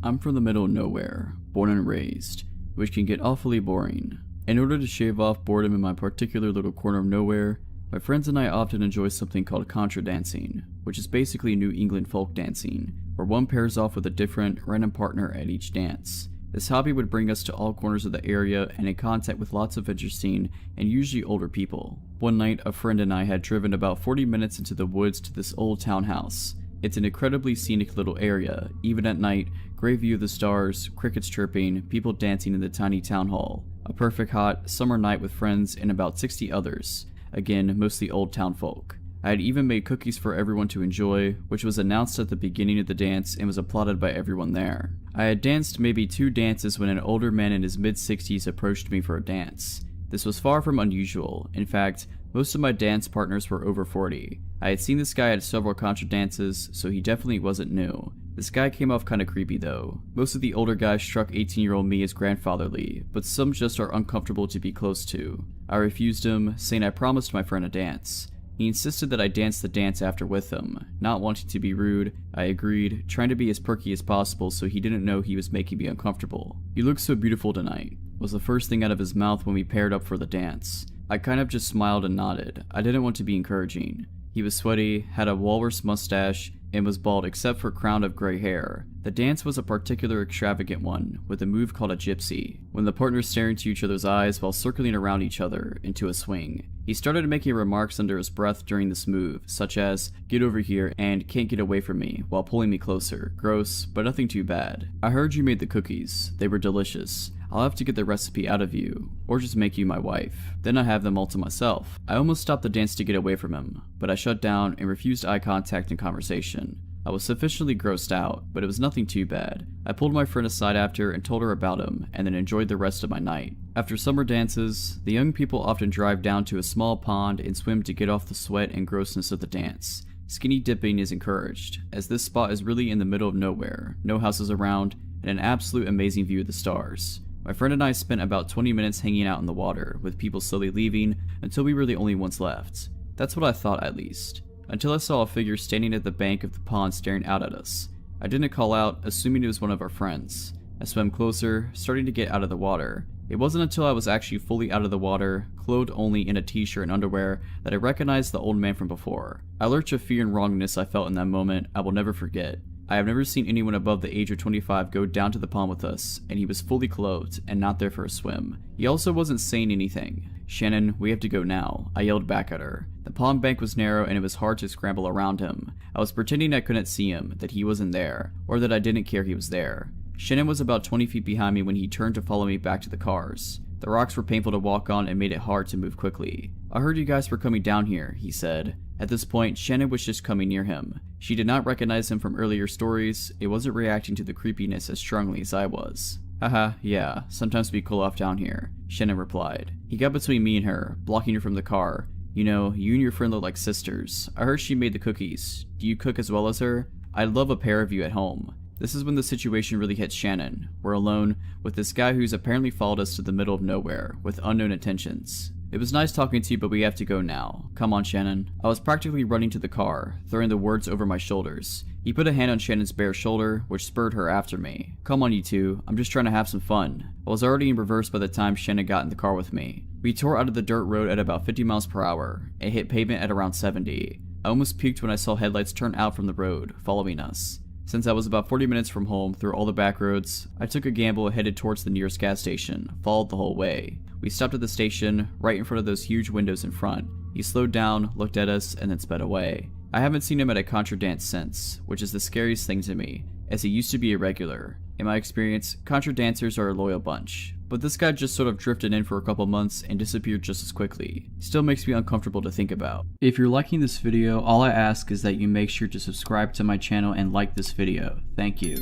I'm from the middle of nowhere, born and raised, which can get awfully boring. In order to shave off boredom in my particular little corner of nowhere, my friends and I often enjoy something called contra dancing, which is basically New England folk dancing, where one pairs off with a different, random partner at each dance. This hobby would bring us to all corners of the area and in contact with lots of interesting and usually older people. One night, a friend and I had driven about 40 minutes into the woods to this old townhouse. It's an incredibly scenic little area. Even at night, great view of the stars, crickets chirping, people dancing in the tiny town hall. A perfect hot summer night with friends and about 60 others. Again, mostly old town folk. I had even made cookies for everyone to enjoy, which was announced at the beginning of the dance and was applauded by everyone there. I had danced maybe 2 dances when an older man in his mid-60s approached me for a dance. This was far from unusual. In fact, most of my dance partners were over 40. I had seen this guy at several contra dances, so he definitely wasn't new. This guy came off kinda creepy though. Most of the older guys struck 18-year-old me as grandfatherly, but some just are uncomfortable to be close to. I refused him, saying I promised my friend a dance. He insisted that I dance the dance after with him. Not wanting to be rude, I agreed, trying to be as perky as possible so he didn't know he was making me uncomfortable. "You look so beautiful tonight," was the first thing out of his mouth when we paired up for the dance. I kind of just smiled and nodded. I didn't want to be encouraging. He was sweaty, had a walrus mustache, and was bald except for a crown of gray hair. The dance was a particular extravagant one, with a move called a gypsy, when the partners staring into each other's eyes while circling around each other into a swing. He started making remarks under his breath during this move, such as, "Get over here," and "Can't get away from me," while pulling me closer. Gross, but nothing too bad. "I heard you made the cookies. They were delicious. I'll have to get the recipe out of you, or just make you my wife. Then I have them all to myself." I almost stopped the dance to get away from him, but I shut down and refused eye contact and conversation. I was sufficiently grossed out, but it was nothing too bad. I pulled my friend aside after and told her about him, and then enjoyed the rest of my night. After summer dances, the young people often drive down to a small pond and swim to get off the sweat and grossness of the dance. Skinny dipping is encouraged, as this spot is really in the middle of nowhere, no houses around, and an absolute amazing view of the stars. My friend and I spent about 20 minutes hanging out in the water, with people slowly leaving until we were the only ones left. That's what I thought at least. Until I saw a figure standing at the bank of the pond staring out at us. I didn't call out, assuming it was one of our friends. I swam closer, starting to get out of the water. It wasn't until I was actually fully out of the water, clothed only in a t-shirt and underwear, that I recognized the old man from before. A lurch of fear and wrongness I felt in that moment I will never forget. I have never seen anyone above the age of 25 go down to the pond with us, and he was fully clothed and not there for a swim. He also wasn't saying anything. "Shannon, we have to go now," I yelled back at her. The pond bank was narrow and it was hard to scramble around him. I was pretending I couldn't see him, that he wasn't there, or that I didn't care he was there. Shannon was about 20 feet behind me when he turned to follow me back to the cars. The rocks were painful to walk on and made it hard to move quickly. "I heard you guys were coming down here," he said. At this point, Shannon was just coming near him. She did not recognize him from earlier stories. It wasn't reacting to the creepiness as strongly as I was. "Haha, yeah, sometimes we cool off down here," Shannon replied. He got between me and her, blocking her from the car. "You know, you and your friend look like sisters. I heard she made the cookies. Do you cook as well as her? I'd love a pair of you at home." This is when the situation really hits Shannon. We're alone with this guy who's apparently followed us to the middle of nowhere with unknown intentions. "It was nice talking to you, but we have to go now. Come on, Shannon." I was practically running to the car, throwing the words over my shoulders. He put a hand on Shannon's bare shoulder, which spurred her after me. "Come on, you two. I'm just trying to have some fun." I was already in reverse by the time Shannon got in the car with me. We tore out of the dirt road at about 50 miles per hour. It hit pavement at around 70. I almost puked when I saw headlights turn out from the road, following us. Since I was about 40 minutes from home through all the back roads, I took a gamble and headed towards the nearest gas station, followed the whole way. We stopped at the station, right in front of those huge windows in front. He slowed down, looked at us, and then sped away. I haven't seen him at a contra dance since, which is the scariest thing to me, as he used to be a regular. In my experience, contra dancers are a loyal bunch, but this guy just sort of drifted in for a couple months and disappeared just as quickly. Still makes me uncomfortable to think about. If you're liking this video, all I ask is that you make sure to subscribe to my channel and like this video. Thank you.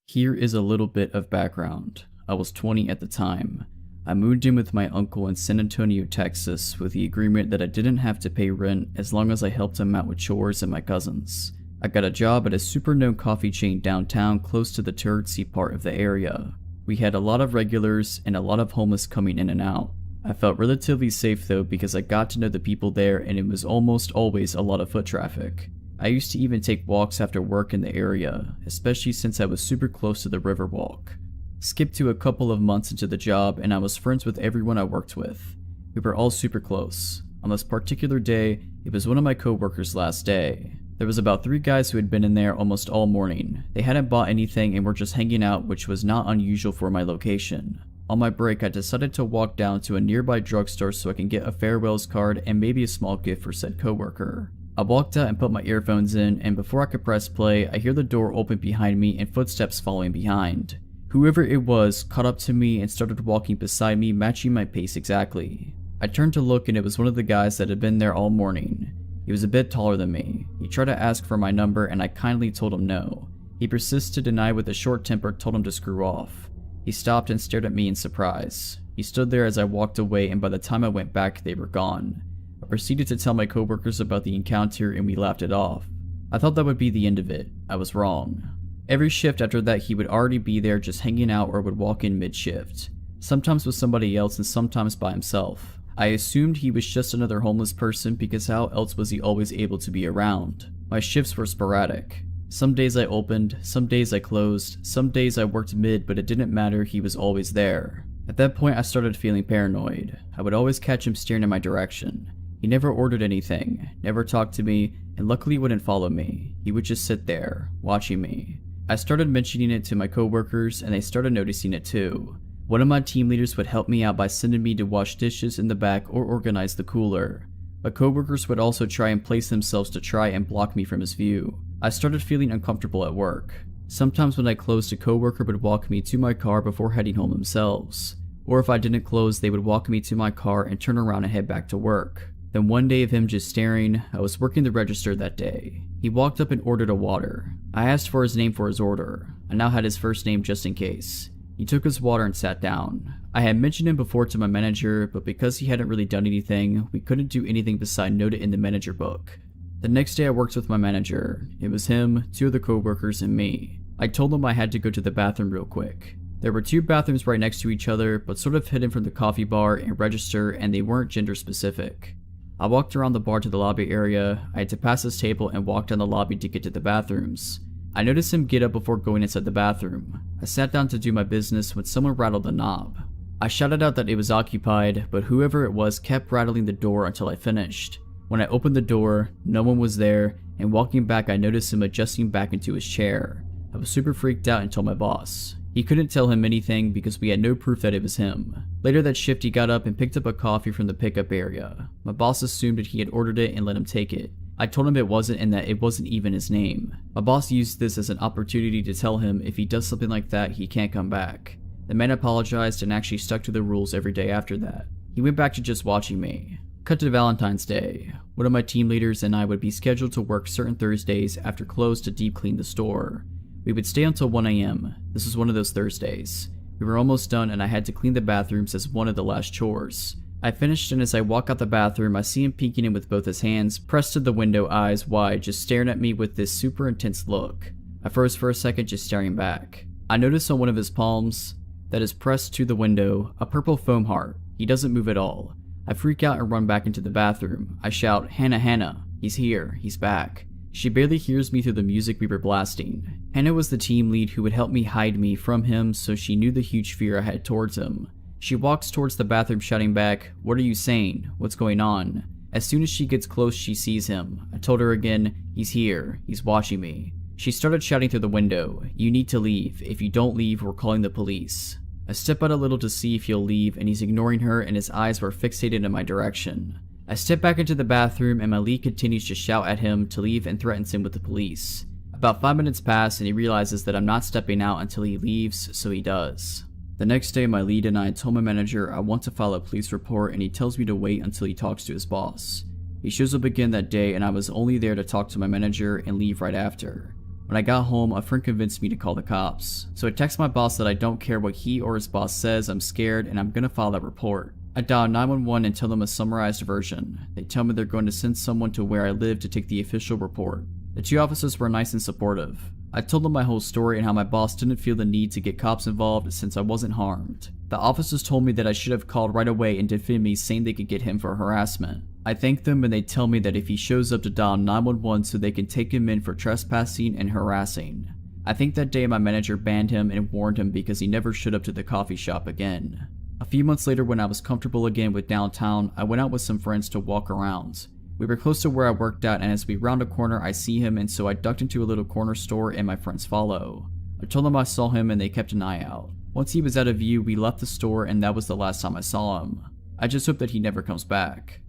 Here is a little bit of background. I was 20 at the time. I moved in with my uncle in San Antonio, Texas, with the agreement that I didn't have to pay rent as long as I helped him out with chores and my cousins. I got a job at a super known coffee chain downtown close to the touristy part of the area. We had a lot of regulars and a lot of homeless coming in and out. I felt relatively safe though because I got to know the people there and it was almost always a lot of foot traffic. I used to even take walks after work in the area, especially since I was super close to the Riverwalk. Skip to a couple of months into the job and I was friends with everyone I worked with. We were all super close. On this particular day, it was one of my co-workers' last day. There was about 3 guys who had been in there almost all morning. They hadn't bought anything and were just hanging out, which was not unusual for my location. On my break, I decided to walk down to a nearby drugstore so I can get a farewells card and maybe a small gift for said coworker. I walked out and put my earphones in, and before I could press play, I hear the door open behind me and footsteps following behind. Whoever it was caught up to me and started walking beside me, matching my pace exactly. I turned to look and it was one of the guys that had been there all morning. He was a bit taller than me. He tried to ask for my number and I kindly told him no. He persisted to deny with a short temper, told him to screw off. He stopped and stared at me in surprise. He stood there as I walked away and by the time I went back they were gone. I proceeded to tell my coworkers about the encounter and we laughed it off. I thought that would be the end of it. I was wrong. Every shift after that he would already be there just hanging out or would walk in mid-shift. Sometimes with somebody else and sometimes by himself. I assumed he was just another homeless person because how else was he always able to be around? My shifts were sporadic. Some days I opened, some days I closed, some days I worked mid, but it didn't matter, he was always there. At that point I started feeling paranoid. I would always catch him staring in my direction. He never ordered anything, never talked to me, and luckily wouldn't follow me. He would just sit there, watching me. I started mentioning it to my coworkers and they started noticing it too. One of my team leaders would help me out by sending me to wash dishes in the back or organize the cooler. My coworkers would also try and place themselves to try and block me from his view. I started feeling uncomfortable at work. Sometimes when I closed, a coworker would walk me to my car before heading home themselves. Or if I didn't close, they would walk me to my car and turn around and head back to work. Then one day of him just staring, I was working the register that day. He walked up and ordered a water. I asked for his name for his order. I now had his first name just in case. He took his water and sat down. I had mentioned him before to my manager, but because he hadn't really done anything, we couldn't do anything beside note it in the manager book. The next day I worked with my manager. It was him, 2 other co-workers, and me. I told him I had to go to the bathroom real quick. There were 2 bathrooms right next to each other, but sort of hidden from the coffee bar and register, and they weren't gender specific. I walked around the bar to the lobby area. I had to pass his table and walk down the lobby to get to the bathrooms. I noticed him get up before going inside the bathroom. I sat down to do my business when someone rattled the knob. I shouted out that it was occupied, but whoever it was kept rattling the door until I finished. When I opened the door, no one was there, and walking back I noticed him adjusting back into his chair. I was super freaked out and told my boss. He couldn't tell him anything because we had no proof that it was him. Later that shift, he got up and picked up a coffee from the pickup area. My boss assumed that he had ordered it and let him take it. I told him it wasn't and that it wasn't even his name. My boss used this as an opportunity to tell him if he does something like that, he can't come back. The man apologized and actually stuck to the rules every day after that. He went back to just watching me. Cut to Valentine's Day. One of my team leaders and I would be scheduled to work certain Thursdays after close to deep clean the store. We would stay until 1 AM. This was one of those Thursdays. We were almost done and I had to clean the bathrooms as one of the last chores. I finished, and as I walk out the bathroom, I see him peeking in with both his hands pressed to the window, eyes wide, just staring at me with this super intense look. I froze for a second, just staring back. I notice on one of his palms that is pressed to the window a purple foam heart. He doesn't move at all. I freak out and run back into the bathroom. I shout, "Hannah, Hannah, he's here, he's back." She barely hears me through the music we were blasting. Hannah was the team lead who would help me hide me from him, so she knew the huge fear I had towards him. She walks towards the bathroom shouting back, "What are you saying? What's going on?" As soon as she gets close, she sees him. I told her again, "He's here, he's watching me." She started shouting through the window, "You need to leave. If you don't leave, we're calling the police." I step out a little to see if he'll leave, and he's ignoring her and his eyes were fixated in my direction. I step back into the bathroom and my lead continues to shout at him to leave and threatens him with the police. About 5 minutes pass and he realizes that I'm not stepping out until he leaves, so he does. The next day, my lead and I told my manager I want to file a police report, and he tells me to wait until he talks to his boss. He shows up again that day and I was only there to talk to my manager and leave right after. When I got home, a friend convinced me to call the cops. So I text my boss that I don't care what he or his boss says, I'm scared and I'm gonna file that report. I dial 911 and tell them a summarized version. They tell me they're going to send someone to where I live to take the official report. The two officers were nice and supportive. I told them my whole story and how my boss didn't feel the need to get cops involved since I wasn't harmed. The officers told me that I should have called right away and defend me, saying they could get him for harassment. I thank them and they tell me that if he shows up to dial 911 so they can take him in for trespassing and harassing. I think that day my manager banned him and warned him because he never showed up to the coffee shop again. A few months later, when I was comfortable again with downtown, I went out with some friends to walk around. We were close to where I worked at, and as we round a corner I see him, and so I ducked into a little corner store and my friends follow. I told them I saw him and they kept an eye out. Once he was out of view, we left the store and that was the last time I saw him. I just hope that he never comes back.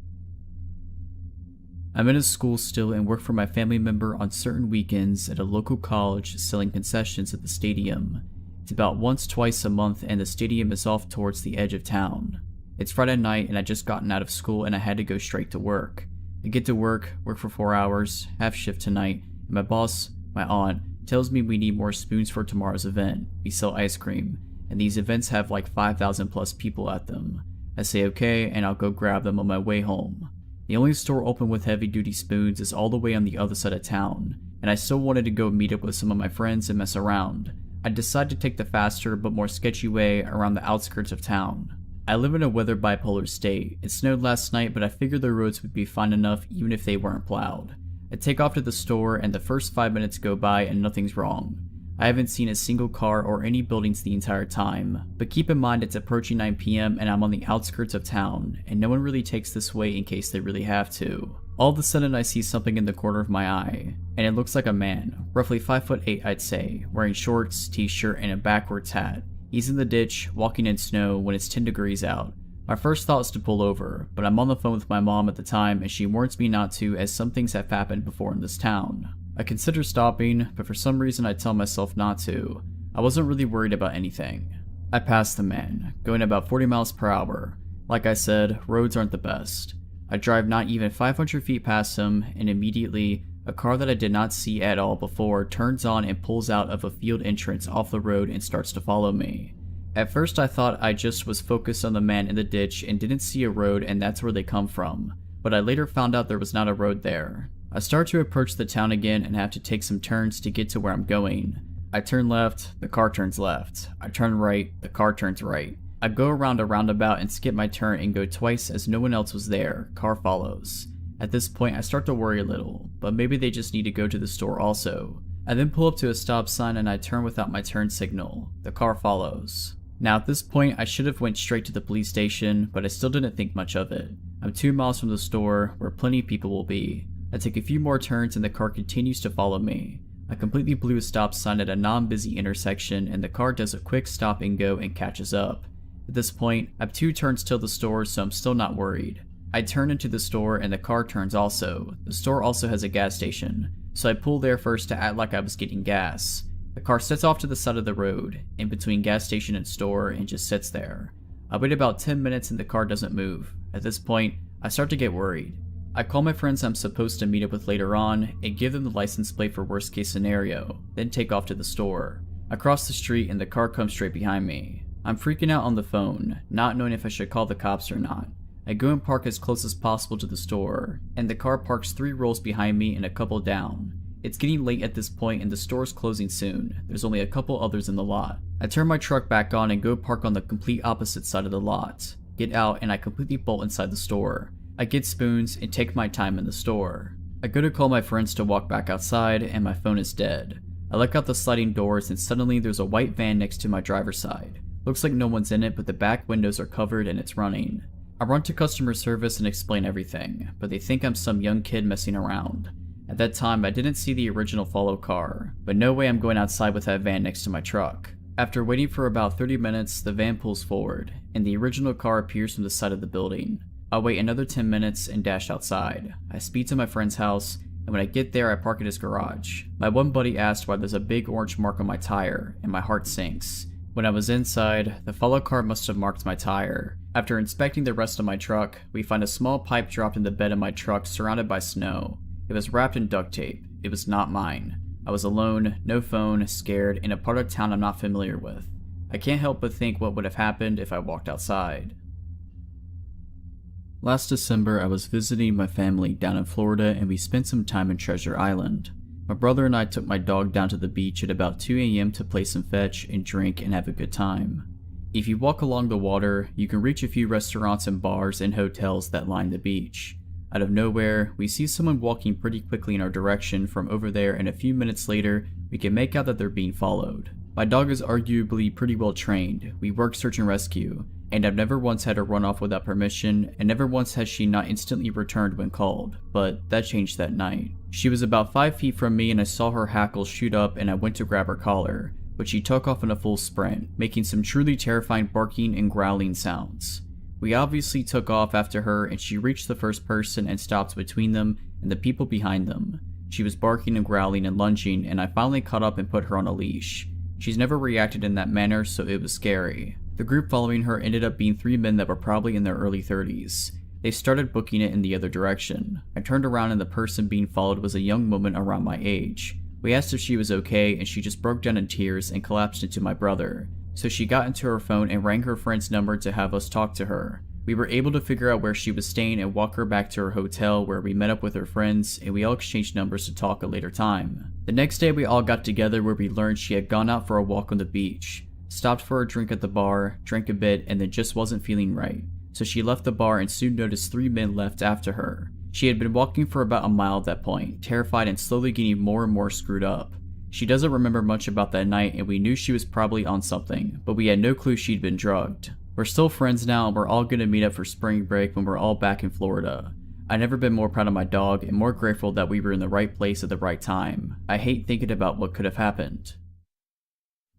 I'm in a school still and work for my family member on certain weekends at a local college selling concessions at the stadium. It's about twice a month and the stadium is off towards the edge of town. It's Friday night and I just gotten out of school and I had to go straight to work. I get to work for 4 hours, half shift tonight, and my boss, my aunt, tells me we need more spoons for tomorrow's event. We sell ice cream, and these events have like 5,000 plus people at them. I say okay, and I'll go grab them on my way home. The only store open with heavy duty spoons is all the way on the other side of town, and I still wanted to go meet up with some of my friends and mess around. I decided to take the faster but more sketchy way around the outskirts of town. I live in a weather bipolar state. It snowed last night, but I figured the roads would be fine enough even if they weren't plowed. I take off to the store and the first 5 minutes go by and nothing's wrong. I haven't seen a single car or any buildings the entire time, but keep in mind it's approaching 9 PM and I'm on the outskirts of town, and no one really takes this way in case they really have to. All of a sudden I see something in the corner of my eye, and it looks like a man, roughly 5'8" I'd say, wearing shorts, t-shirt, and a backwards hat. He's in the ditch, walking in snow when it's 10 degrees out. My first thought is to pull over, but I'm on the phone with my mom at the time and she warns me not to as some things have happened before in this town. I consider stopping, but for some reason I tell myself not to. I wasn't really worried about anything. I pass the man, going about 40 miles per hour. Like I said, roads aren't the best. I drive not even 500 feet past him, and immediately, a car that I did not see at all before turns on and pulls out of a field entrance off the road and starts to follow me. At first I thought I just was focused on the man in the ditch and didn't see a road and that's where they come from, but I later found out there was not a road there. I start to approach the town again and have to take some turns to get to where I'm going. I turn left, the car turns left. I turn right, the car turns right. I go around a roundabout and skip my turn and go twice as no one else was there. Car follows. At this point I start to worry a little, but maybe they just need to go to the store also. I then pull up to a stop sign and I turn without my turn signal. The car follows. Now at this point I should have went straight to the police station, but I still didn't think much of it. I'm 2 miles from the store where plenty of people will be. I take a few more turns and the car continues to follow me. I completely blew a stop sign at a non-busy intersection and the car does a quick stop and go and catches up. At this point, I have 2 turns till the store, so I'm still not worried. I turn into the store and the car turns also. The store also has a gas station, so I pull there first to act like I was getting gas. The car sits off to the side of the road, in between gas station and store, and just sits there. I wait about 10 minutes and the car doesn't move. At this point, I start to get worried. I call my friends I'm supposed to meet up with later on and give them the license plate for worst case scenario, then take off to the store. I cross the street and the car comes straight behind me. I'm freaking out on the phone, not knowing if I should call the cops or not. I go and park as close as possible to the store, and the car parks 3 rows behind me and a couple down. It's getting late at this point and the store's closing soon. There's only a couple others in the lot. I turn my truck back on and go park on the complete opposite side of the lot. Get out and I completely bolt inside the store. I get spoons and take my time in the store. I go to call my friends to walk back outside and my phone is dead. I look out the sliding doors and suddenly there's a white van next to my driver's side. Looks like no one's in it, but the back windows are covered and it's running. I run to customer service and explain everything, but they think I'm some young kid messing around. At that time, I didn't see the original follow car, but no way I'm going outside with that van next to my truck. After waiting for about 30 minutes, the van pulls forward, and the original car appears from the side of the building. I wait another 10 minutes and dash outside. I speed to my friend's house, and when I get there, I park at his garage. My one buddy asked why there's a big orange mark on my tire, and my heart sinks. When I was inside, the follow car must have marked my tire. After inspecting the rest of my truck, we find a small pipe dropped in the bed of my truck surrounded by snow. It was wrapped in duct tape. It was not mine. I was alone, no phone, scared, in a part of town I'm not familiar with. I can't help but think what would have happened if I walked outside. Last December, I was visiting my family down in Florida and we spent some time in Treasure Island. My brother and I took my dog down to the beach at about 2 a.m. to play some fetch and drink and have a good time. If you walk along the water, you can reach a few restaurants and bars and hotels that line the beach. Out of nowhere, we see someone walking pretty quickly in our direction from over there, and a few minutes later, we can make out that they're being followed. My dog is arguably pretty well trained. We work search and rescue, and I've never once had her run off without permission, and never once has she not instantly returned when called, but that changed that night. She was about 5 feet from me and I saw her hackles shoot up and I went to grab her collar, but she took off in a full sprint, making some truly terrifying barking and growling sounds. We obviously took off after her and she reached the first person and stopped between them and the people behind them. She was barking and growling and lunging, and I finally caught up and put her on a leash. She's never reacted in that manner, so it was scary. The group following her ended up being 3 men that were probably in their early 30s. They started booking it in the other direction. I turned around and the person being followed was a young woman around my age. We asked if she was okay and she just broke down in tears and collapsed into my brother. So she got into her phone and rang her friend's number to have us talk to her. We were able to figure out where she was staying and walk her back to her hotel, where we met up with her friends and we all exchanged numbers to talk a later time. The next day we all got together where we learned she had gone out for a walk on the beach, stopped for a drink at the bar, drank a bit, and then just wasn't feeling right. So she left the bar and soon noticed 3 men left after her. She had been walking for about a mile at that point, terrified and slowly getting more and more screwed up. She doesn't remember much about that night and we knew she was probably on something, but we had no clue she'd been drugged. We're still friends now and we're all going to meet up for spring break when we're all back in Florida. I've never been more proud of my dog and more grateful that we were in the right place at the right time. I hate thinking about what could have happened.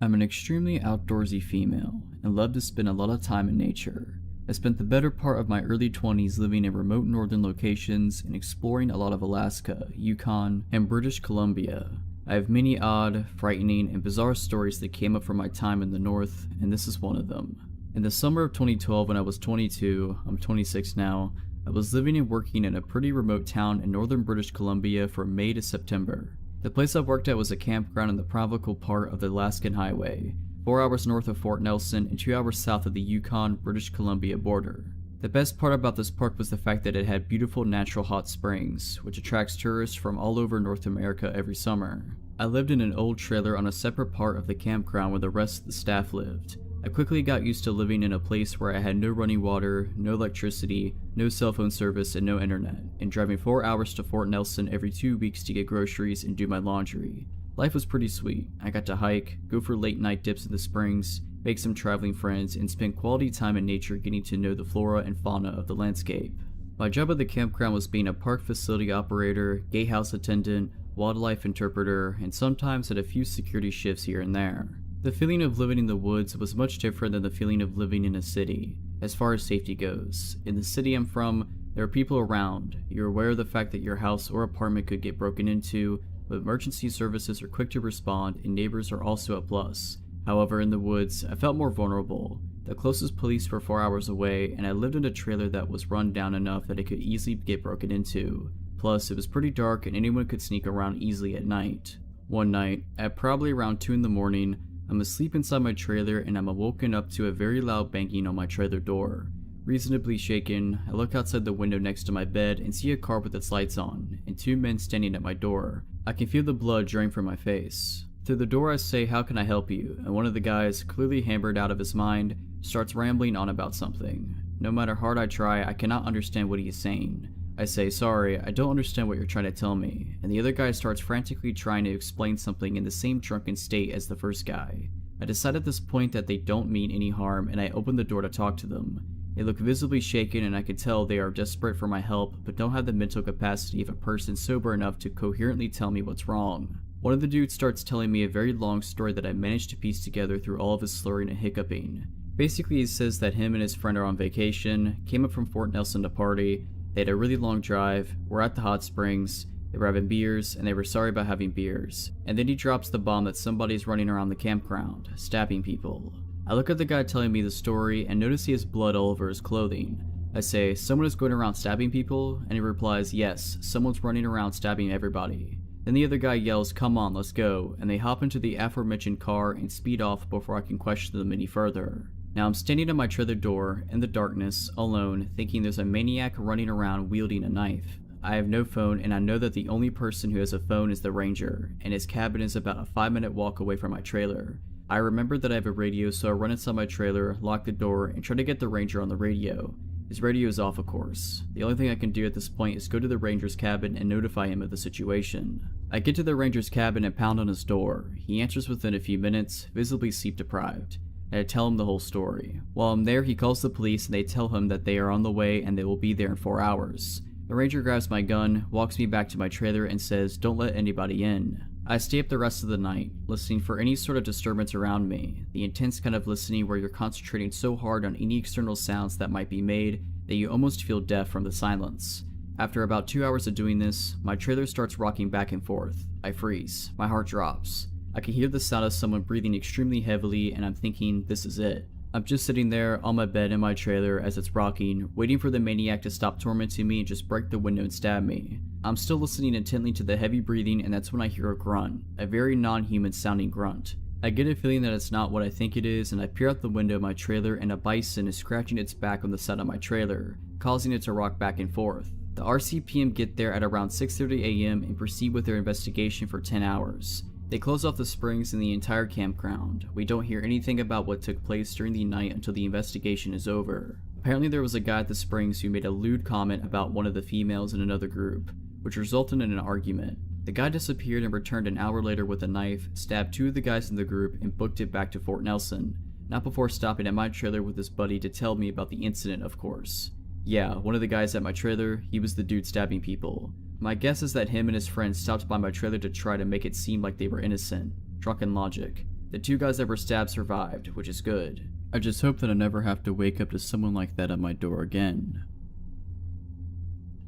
I'm an extremely outdoorsy female and love to spend a lot of time in nature. I spent the better part of my early 20s living in remote northern locations and exploring a lot of Alaska, Yukon, and British Columbia. I have many odd, frightening, and bizarre stories that came up from my time in the north, and this is one of them. In the summer of 2012 when I was 22, I'm 26 now, I was living and working in a pretty remote town in northern British Columbia from May to September. The place I worked at was a campground in the provincial part of the Alaskan Highway, 4 hours north of Fort Nelson and 2 hours south of the Yukon-British Columbia border. The best part about this park was the fact that it had beautiful natural hot springs, which attracts tourists from all over North America every summer. I lived in an old trailer on a separate part of the campground where the rest of the staff lived. I quickly got used to living in a place where I had no running water, no electricity, no cell phone service, and no internet, and driving 4 hours to Fort Nelson every 2 weeks to get groceries and do my laundry. Life was pretty sweet. I got to hike, go for late night dips in the springs, make some traveling friends, and spend quality time in nature getting to know the flora and fauna of the landscape. My job at the campground was being a park facility operator, gatehouse attendant, wildlife interpreter, and sometimes had a few security shifts here and there. The feeling of living in the woods was much different than the feeling of living in a city, as far as safety goes. In the city I'm from, there are people around. You're aware of the fact that your house or apartment could get broken into, but emergency services are quick to respond and neighbors are also a plus. However, in the woods, I felt more vulnerable. The closest police were 4 hours away, and I lived in a trailer that was run down enough that it could easily get broken into. Plus, it was pretty dark and anyone could sneak around easily at night. One night, at probably around 2 in the morning, I'm asleep inside my trailer and I'm awoken up to a very loud banging on my trailer door. Reasonably shaken, I look outside the window next to my bed and see a car with its lights on, and 2 men standing at my door. I can feel the blood draining from my face. Through the door I say, "How can I help you?" and one of the guys, clearly hammered out of his mind, starts rambling on about something. No matter how hard I try, I cannot understand what he is saying. I say, "Sorry, I don't understand what you're trying to tell me," and the other guy starts frantically trying to explain something in the same drunken state as the first guy. I decide at this point that they don't mean any harm and I open the door to talk to them. They look visibly shaken and I can tell they are desperate for my help but don't have the mental capacity of a person sober enough to coherently tell me what's wrong. One of the dudes starts telling me a very long story that I managed to piece together through all of his slurring and hiccuping. Basically he says that him and his friend are on vacation, came up from Fort Nelson to party, they had a really long drive, were at the hot springs, they were having beers, and they were sorry about having beers. And then he drops the bomb that somebody's running around the campground, stabbing people. I look at the guy telling me the story and notice he has blood all over his clothing. I say, "Someone is going around stabbing people?" And he replies, "Yes, someone's running around stabbing everybody." Then the other guy yells, "Come on, let's go," and they hop into the aforementioned car and speed off before I can question them any further. Now I'm standing at my trailer door, in the darkness, alone, thinking there's a maniac running around wielding a knife. I have no phone and I know that the only person who has a phone is the ranger, and his cabin is about a 5-minute walk away from my trailer. I remember that I have a radio, so I run inside my trailer, lock the door, and try to get the ranger on the radio. His radio is off, of course. The only thing I can do at this point is go to the ranger's cabin and notify him of the situation. I get to the ranger's cabin and pound on his door. He answers within a few minutes, visibly sleep deprived. And I tell him the whole story. While I'm there, he calls the police and they tell him that they are on the way and they will be there in 4 hours. The ranger grabs my gun, walks me back to my trailer and says, "Don't let anybody in." I stay up the rest of the night, listening for any sort of disturbance around me, the intense kind of listening where you're concentrating so hard on any external sounds that might be made that you almost feel deaf from the silence. After about 2 hours of doing this, my trailer starts rocking back and forth. I freeze. My heart drops. I can hear the sound of someone breathing extremely heavily and I'm thinking, this is it. I'm just sitting there on my bed in my trailer as it's rocking, waiting for the maniac to stop tormenting me and just break the window and stab me. I'm still listening intently to the heavy breathing and that's when I hear a grunt, a very non-human sounding grunt. I get a feeling that it's not what I think it is and I peer out the window of my trailer and a bison is scratching its back on the side of my trailer, causing it to rock back and forth. The RCPM get there at around 6:30 a.m. and proceed with their investigation for 10 hours. They close off the springs and the entire campground. We don't hear anything about what took place during the night until the investigation is over. Apparently there was a guy at the springs who made a lewd comment about one of the females in another group, which resulted in an argument. The guy disappeared and returned an hour later with a knife, stabbed 2 of the guys in the group and booked it back to Fort Nelson, not before stopping at my trailer with his buddy to tell me about the incident, of course. Yeah, one of the guys at my trailer, he was the dude stabbing people. My guess is that him and his friend stopped by my trailer to try to make it seem like they were innocent. Drunken logic. The 2 guys that were stabbed survived, which is good. I just hope that I never have to wake up to someone like that at my door again.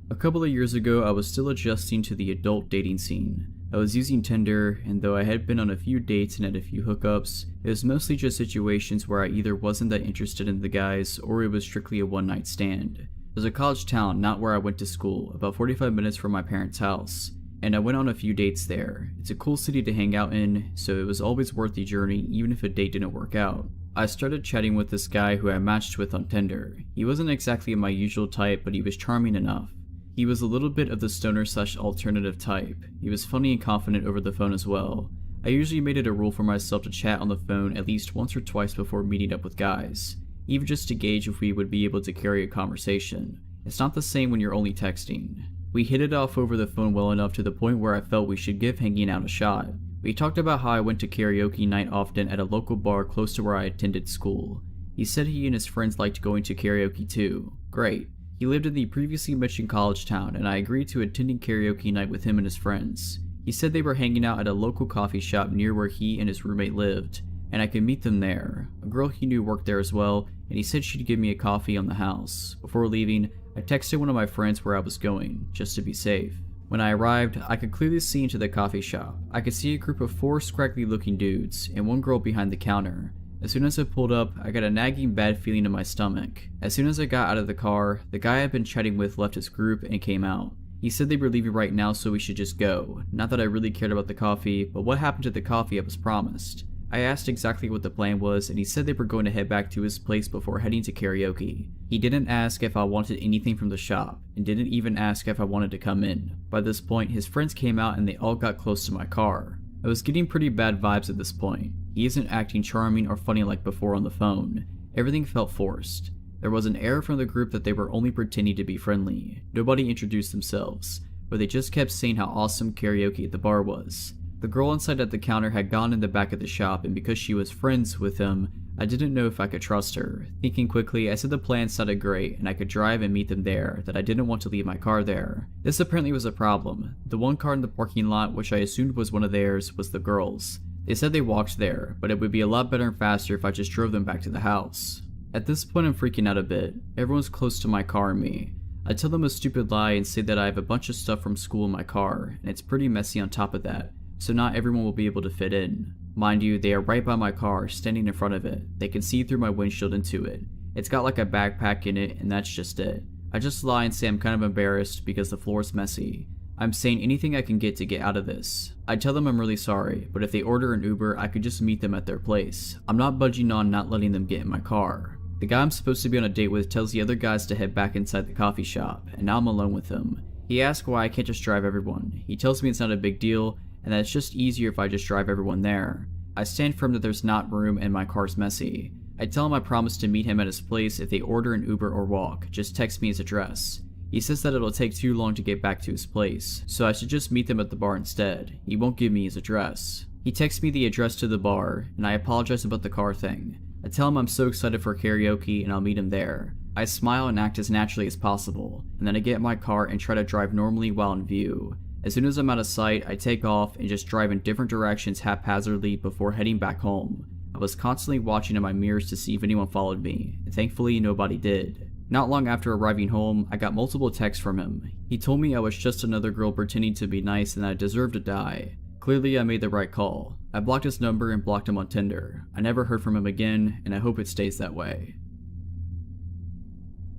A couple of years ago, I was still adjusting to the adult dating scene. I was using Tinder, and though I had been on a few dates and had a few hookups, it was mostly just situations where I either wasn't that interested in the guys, or it was strictly a one-night stand. It was a college town, not where I went to school, about 45 minutes from my parents' house, and I went on a few dates there. It's a cool city to hang out in, so it was always worth the journey even if a date didn't work out. I started chatting with this guy who I matched with on Tinder. He wasn't exactly my usual type, but he was charming enough. He was a little bit of the stoner/alternative type. He was funny and confident over the phone as well. I usually made it a rule for myself to chat on the phone at least once or twice before meeting up with guys, even just to gauge if we would be able to carry a conversation. It's not the same when you're only texting. We hit it off over the phone well enough to the point where I felt we should give hanging out a shot. We talked about how I went to karaoke night often at a local bar close to where I attended school. He said he and his friends liked going to karaoke too. Great. He lived in the previously mentioned college town and I agreed to attending karaoke night with him and his friends. He said they were hanging out at a local coffee shop near where he and his roommate lived, and I could meet them there. A girl he knew worked there as well, and he said she'd give me a coffee on the house. Before leaving, I texted one of my friends where I was going, just to be safe. When I arrived, I could clearly see into the coffee shop. I could see a group of 4 scraggly looking dudes, and one girl behind the counter. As soon as I pulled up, I got a nagging bad feeling in my stomach. As soon as I got out of the car, the guy I'd been chatting with left his group and came out. He said they were leaving right now, so we should just go. Not that I really cared about the coffee, but what happened to the coffee I was promised? I asked exactly what the plan was, and he said they were going to head back to his place before heading to karaoke. He didn't ask if I wanted anything from the shop, and didn't even ask if I wanted to come in. By this point, his friends came out and they all got close to my car. I was getting pretty bad vibes at this point. He isn't acting charming or funny like before on the phone. Everything felt forced. There was an air from the group that they were only pretending to be friendly. Nobody introduced themselves, but they just kept saying how awesome karaoke at the bar was. The girl inside at the counter had gone in the back of the shop, and because she was friends with him, I didn't know if I could trust her. Thinking quickly, I said the plan sounded great and I could drive and meet them there, that I didn't want to leave my car there. This apparently was a problem. The one car in the parking lot, which I assumed was one of theirs, was the girls. They said they walked there, but it would be a lot better and faster if I just drove them back to the house. At this point I'm freaking out a bit. Everyone's close to my car and me. I tell them a stupid lie and say that I have a bunch of stuff from school in my car, and it's pretty messy on top of that, so not everyone will be able to fit in. Mind you, they are right by my car, standing in front of it. They can see through my windshield into it. It's got like a backpack in it, and that's just it. I just lie and say I'm kind of embarrassed because the floor is messy. I'm saying anything I can get to get out of this. I tell them I'm really sorry, but if they order an Uber, I could just meet them at their place. I'm not budging on not letting them get in my car. The guy I'm supposed to be on a date with tells the other guys to head back inside the coffee shop, and now I'm alone with him. He asks why I can't just drive everyone. He tells me it's not a big deal, and that it's just easier if I just drive everyone there. I stand firm that there's not room and my car's messy. I tell him I promise to meet him at his place if they order an Uber or walk, just text me his address. He says that it'll take too long to get back to his place, so I should just meet them at the bar instead. He won't give me his address. He texts me the address to the bar, and I apologize about the car thing. I tell him I'm so excited for karaoke and I'll meet him there. I smile and act as naturally as possible, and then I get in my car and try to drive normally while in view. As soon as I'm out of sight, I take off and just drive in different directions haphazardly before heading back home. I was constantly watching in my mirrors to see if anyone followed me, and thankfully nobody did. Not long after arriving home, I got multiple texts from him. He told me I was just another girl pretending to be nice and I deserved to die. Clearly I made the right call. I blocked his number and blocked him on Tinder. I never heard from him again, and I hope it stays that way.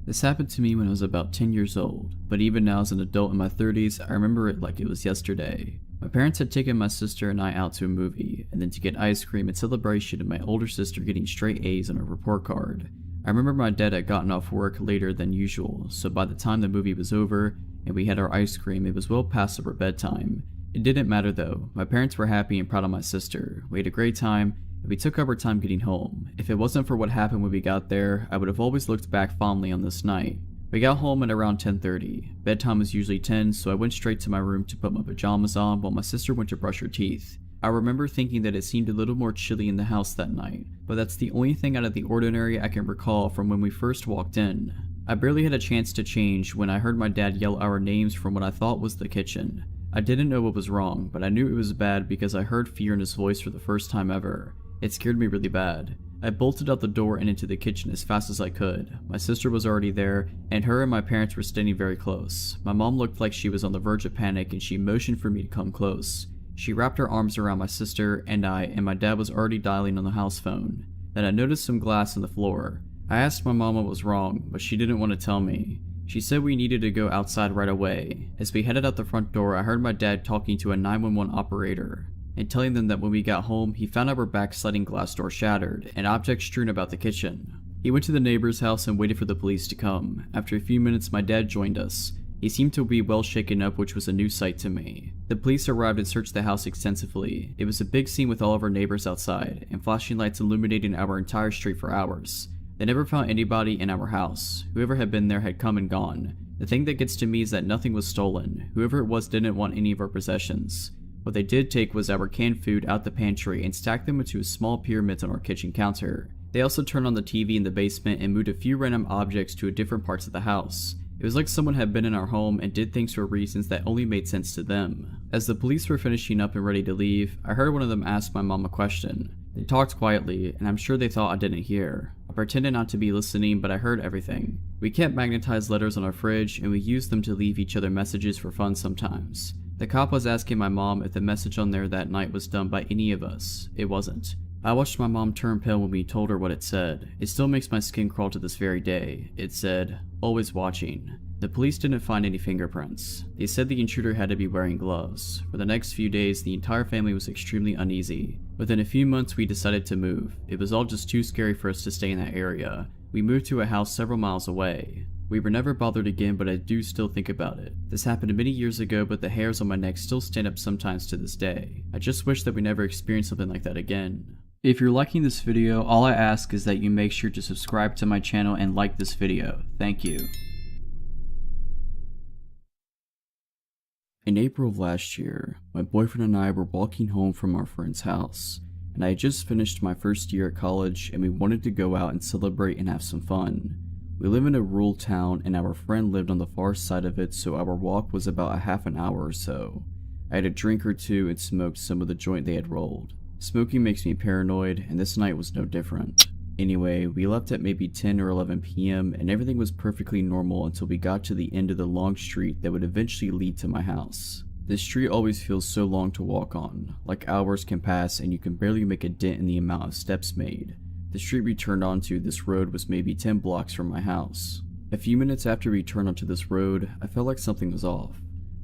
This happened to me when I was about 10 years old, but even now as an adult in my 30s, I remember it like it was yesterday. My parents had taken my sister and I out to a movie, and then to get ice cream in celebration of my older sister getting straight A's on her report card. I remember my dad had gotten off work later than usual, so by the time the movie was over and we had our ice cream, it was well past our bedtime. It didn't matter though. My parents were happy and proud of my sister. We had a great time, and we took up our time getting home. If it wasn't for what happened when we got there, I would have always looked back fondly on this night. We got home at around 10:30. Bedtime was usually 10, so I went straight to my room to put my pajamas on while my sister went to brush her teeth. I remember thinking that it seemed a little more chilly in the house that night, but that's the only thing out of the ordinary I can recall from when we first walked in. I barely had a chance to change when I heard my dad yell our names from what I thought was the kitchen. I didn't know what was wrong, but I knew it was bad because I heard fear in his voice for the first time ever. It scared me really bad. I bolted out the door and into the kitchen as fast as I could. My sister was already there, and her and my parents were standing very close. My mom looked like she was on the verge of panic, and she motioned for me to come close. She wrapped her arms around my sister and my dad was already dialing on the house phone. Then I noticed some glass on the floor. I asked my mom what was wrong, but she didn't want to tell me. She said we needed to go outside right away. As we headed out the front door, I heard my dad talking to a 911 operator and telling them that when we got home, he found our back sliding glass door shattered and objects strewn about the kitchen. He went to the neighbor's house and waited for the police to come. After a few minutes, my dad joined us. He seemed to be well shaken up, which was a new sight to me. The police arrived and searched the house extensively. It was a big scene with all of our neighbors outside, and flashing lights illuminating our entire street for hours. They never found anybody in our house. Whoever had been there had come and gone. The thing that gets to me is that nothing was stolen. Whoever it was didn't want any of our possessions. What they did take was our canned food out the pantry and stacked them into small pyramids on our kitchen counter. They also turned on the TV in the basement and moved a few random objects to different parts of the house. It was like someone had been in our home and did things for reasons that only made sense to them. As the police were finishing up and ready to leave, I heard one of them ask my mom a question. They talked quietly, and I'm sure they thought I didn't hear. I pretended not to be listening, but I heard everything. We kept magnetized letters on our fridge, and we used them to leave each other messages for fun sometimes. The cop was asking my mom if the message on there that night was done by any of us. It wasn't. I watched my mom turn pale when we told her what it said. It still makes my skin crawl to this very day. It said, "Always watching." The police didn't find any fingerprints. They said the intruder had to be wearing gloves. For the next few days, the entire family was extremely uneasy. Within a few months, we decided to move. It was all just too scary for us to stay in that area. We moved to a house several miles away. We were never bothered again, but I do still think about it. This happened many years ago, but the hairs on my neck still stand up sometimes to this day. I just wish that we never experienced something like that again. If you're liking this video, all I ask is that you make sure to subscribe to my channel and like this video. Thank you. In April of last year, my boyfriend and I were walking home from our friend's house, and I had just finished my first year at college and we wanted to go out and celebrate and have some fun. We live in a rural town and our friend lived on the far side of it, so our walk was about a half an hour or so. I had a drink or two and smoked some of the joint they had rolled. Smoking makes me paranoid, and this night was no different. Anyway, we left at maybe 10 or 11 p.m. and everything was perfectly normal until we got to the end of the long street that would eventually lead to my house. This street always feels so long to walk on, like hours can pass and you can barely make a dent in the amount of steps made. The street we turned onto this road was maybe 10 blocks from my house. A few minutes after we turned onto this road, I felt like something was off,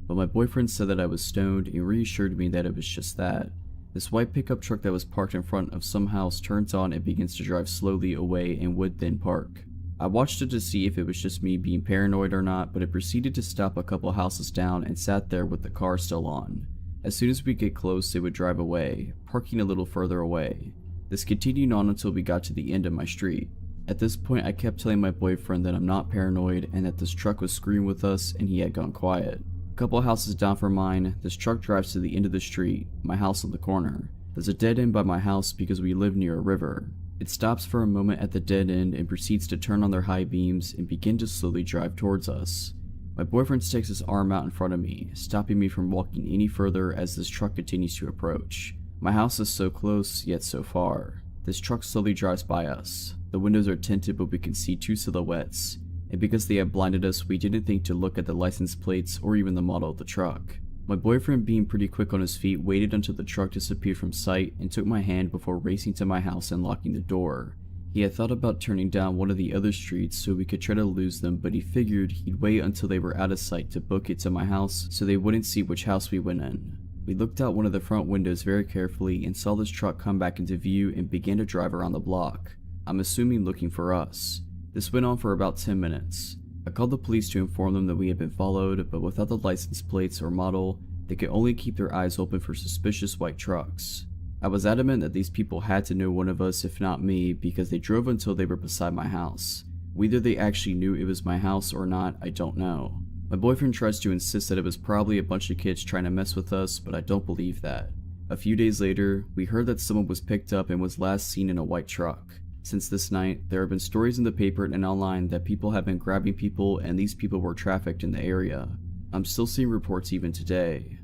but my boyfriend said that I was stoned and reassured me that it was just that. This white pickup truck that was parked in front of some house turns on and begins to drive slowly away and would then park. I watched it to see if it was just me being paranoid or not, but it proceeded to stop a couple houses down and sat there with the car still on. As soon as we get close, it would drive away, parking a little further away. This continued on until we got to the end of my street. At this point, I kept telling my boyfriend that I'm not paranoid and that this truck was screwing with us and he had gone quiet. A couple houses down from mine, this truck drives to the end of the street, my house on the corner. There's a dead end by my house because we live near a river. It stops for a moment at the dead end and proceeds to turn on their high beams and begin to slowly drive towards us. My boyfriend sticks his arm out in front of me, stopping me from walking any further as this truck continues to approach. My house is so close, yet so far. This truck slowly drives by us. The windows are tinted, but we can see two silhouettes. And because they had blinded us, we didn't think to look at the license plates or even the model of the truck. My boyfriend, being pretty quick on his feet, waited until the truck disappeared from sight and took my hand before racing to my house and locking the door. He had thought about turning down one of the other streets so we could try to lose them, but he figured he'd wait until they were out of sight to book it to my house so they wouldn't see which house we went in. We looked out one of the front windows very carefully and saw this truck come back into view and began to drive around the block. I'm assuming looking for us. This went on for about 10 minutes. I called the police to inform them that we had been followed, but without the license plates or model, they could only keep their eyes open for suspicious white trucks. I was adamant that these people had to know one of us, if not me, because they drove until they were beside my house. Whether they actually knew it was my house or not, I don't know. My boyfriend tries to insist that it was probably a bunch of kids trying to mess with us, but I don't believe that. A few days later, we heard that someone was picked up and was last seen in a white truck. Since this night, there have been stories in the paper and online that people have been grabbing people and these people were trafficked in the area. I'm still seeing reports even today.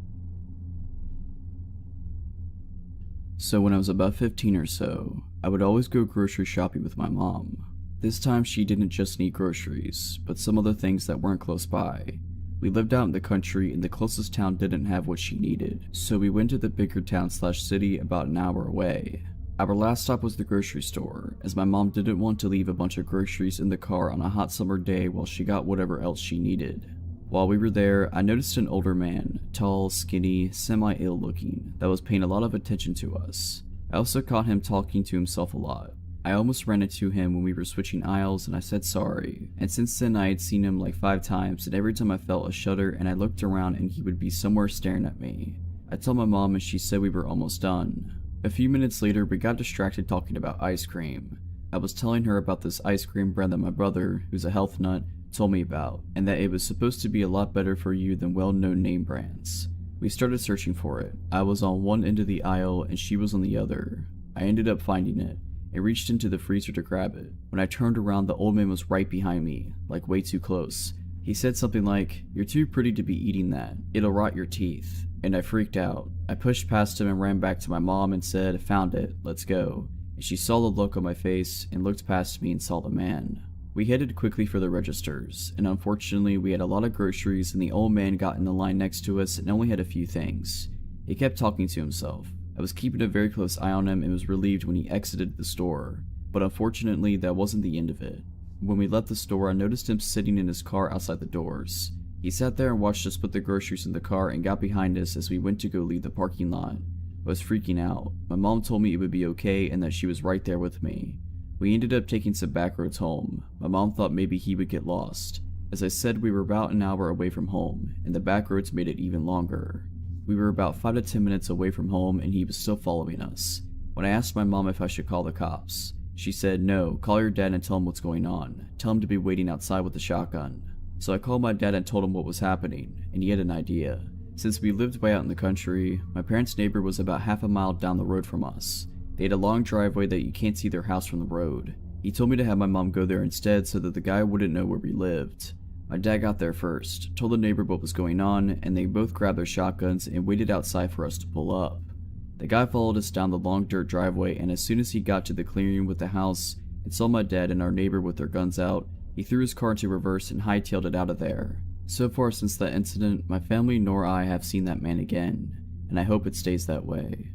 So when I was about 15 or so, I would always go grocery shopping with my mom. This time she didn't just need groceries, but some other things that weren't close by. We lived out in the country and the closest town didn't have what she needed, so we went to the bigger town/city about an hour away. Our last stop was the grocery store, as my mom didn't want to leave a bunch of groceries in the car on a hot summer day while she got whatever else she needed. While we were there, I noticed an older man, tall, skinny, semi-ill looking, that was paying a lot of attention to us. I also caught him talking to himself a lot. I almost ran into him when we were switching aisles and I said sorry, and since then I had seen him like 5 times and every time I felt a shudder and I looked around and he would be somewhere staring at me. I told my mom and she said we were almost done. A few minutes later, we got distracted talking about ice cream. I was telling her about this ice cream brand that my brother, who's a health nut, told me about, and that it was supposed to be a lot better for you than well-known name brands. We started searching for it. I was on one end of the aisle and she was on the other. I ended up finding it and reached into the freezer to grab it. When I turned around, the old man was right behind me, like way too close. He said something like, "You're too pretty to be eating that. It'll rot your teeth." And I freaked out. I pushed past him and ran back to my mom and said, "Found it, let's go." And she saw the look on my face and looked past me and saw the man. We headed quickly for the registers, and unfortunately we had a lot of groceries and the old man got in the line next to us and only had a few things. He kept talking to himself. I was keeping a very close eye on him and was relieved when he exited the store, but unfortunately that wasn't the end of it. When we left the store, I noticed him sitting in his car outside the doors. He sat there and watched us put the groceries in the car and got behind us as we went to go leave the parking lot. I was freaking out. My mom told me it would be okay and that she was right there with me. We ended up taking some back roads home. My mom thought maybe he would get lost. As I said, we were about an hour away from home, and the back roads made it even longer. We were about 5 to 10 minutes away from home and he was still following us. When I asked my mom if I should call the cops, she said, "No, call your dad and tell him what's going on. Tell him to be waiting outside with the shotgun." So I called my dad and told him what was happening, and he had an idea. Since we lived way out in the country, my parents' neighbor was about half a mile down the road from us. They had a long driveway that you can't see their house from the road. He told me to have my mom go there instead so that the guy wouldn't know where we lived. My dad got there first, told the neighbor what was going on, and they both grabbed their shotguns and waited outside for us to pull up. The guy followed us down the long dirt driveway, and as soon as he got to the clearing with the house and saw my dad and our neighbor with their guns out, he threw his car into reverse and hightailed it out of there. So far since that incident, my family nor I have seen that man again, and I hope it stays that way.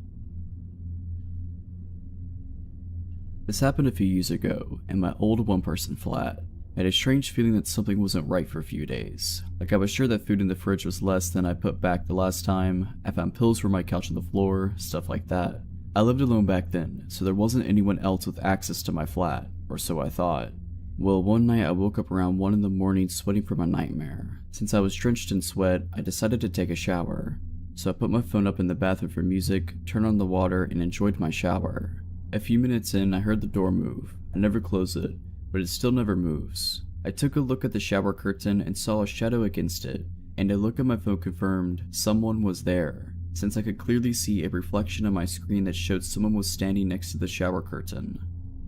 This happened a few years ago in my old one-person flat. I had a strange feeling that something wasn't right for a few days. Like I was sure that food in the fridge was less than I put back the last time, I found pills for my couch on the floor, stuff like that. I lived alone back then, so there wasn't anyone else with access to my flat, or so I thought. Well, one night I woke up around 1 in the morning sweating from a nightmare. Since I was drenched in sweat, I decided to take a shower. So I put my phone up in the bathroom for music, turned on the water, and enjoyed my shower. A few minutes in, I heard the door move. I never close it, but it still never moves. I took a look at the shower curtain and saw a shadow against it, and a look at my phone confirmed someone was there, since I could clearly see a reflection on my screen that showed someone was standing next to the shower curtain.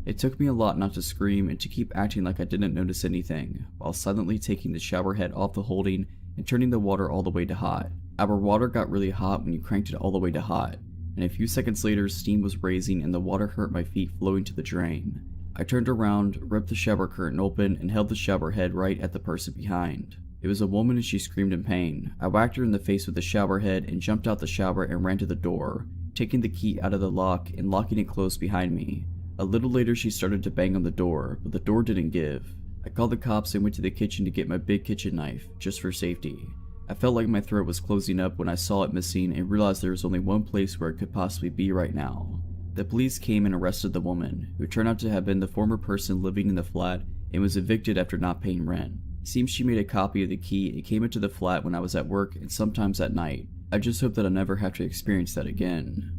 It took me a lot not to scream and to keep acting like I didn't notice anything, while silently taking the shower head off the holding and turning the water all the way to hot. Our water got really hot when you cranked it all the way to hot, and a few seconds later steam was raising and the water hurt my feet flowing to the drain. I turned around, ripped the shower curtain open, and held the shower head right at the person behind. It was a woman and she screamed in pain. I whacked her in the face with the shower head and jumped out the shower and ran to the door, taking the key out of the lock and locking it closed behind me. A little later she started to bang on the door, but the door didn't give. I called the cops and went to the kitchen to get my big kitchen knife, just for safety. I felt like my throat was closing up when I saw it missing and realized there was only one place where it could possibly be right now. The police came and arrested the woman, who turned out to have been the former person living in the flat and was evicted after not paying rent. Seems she made a copy of the key and came into the flat when I was at work and sometimes at night. I just hope that I never have to experience that again.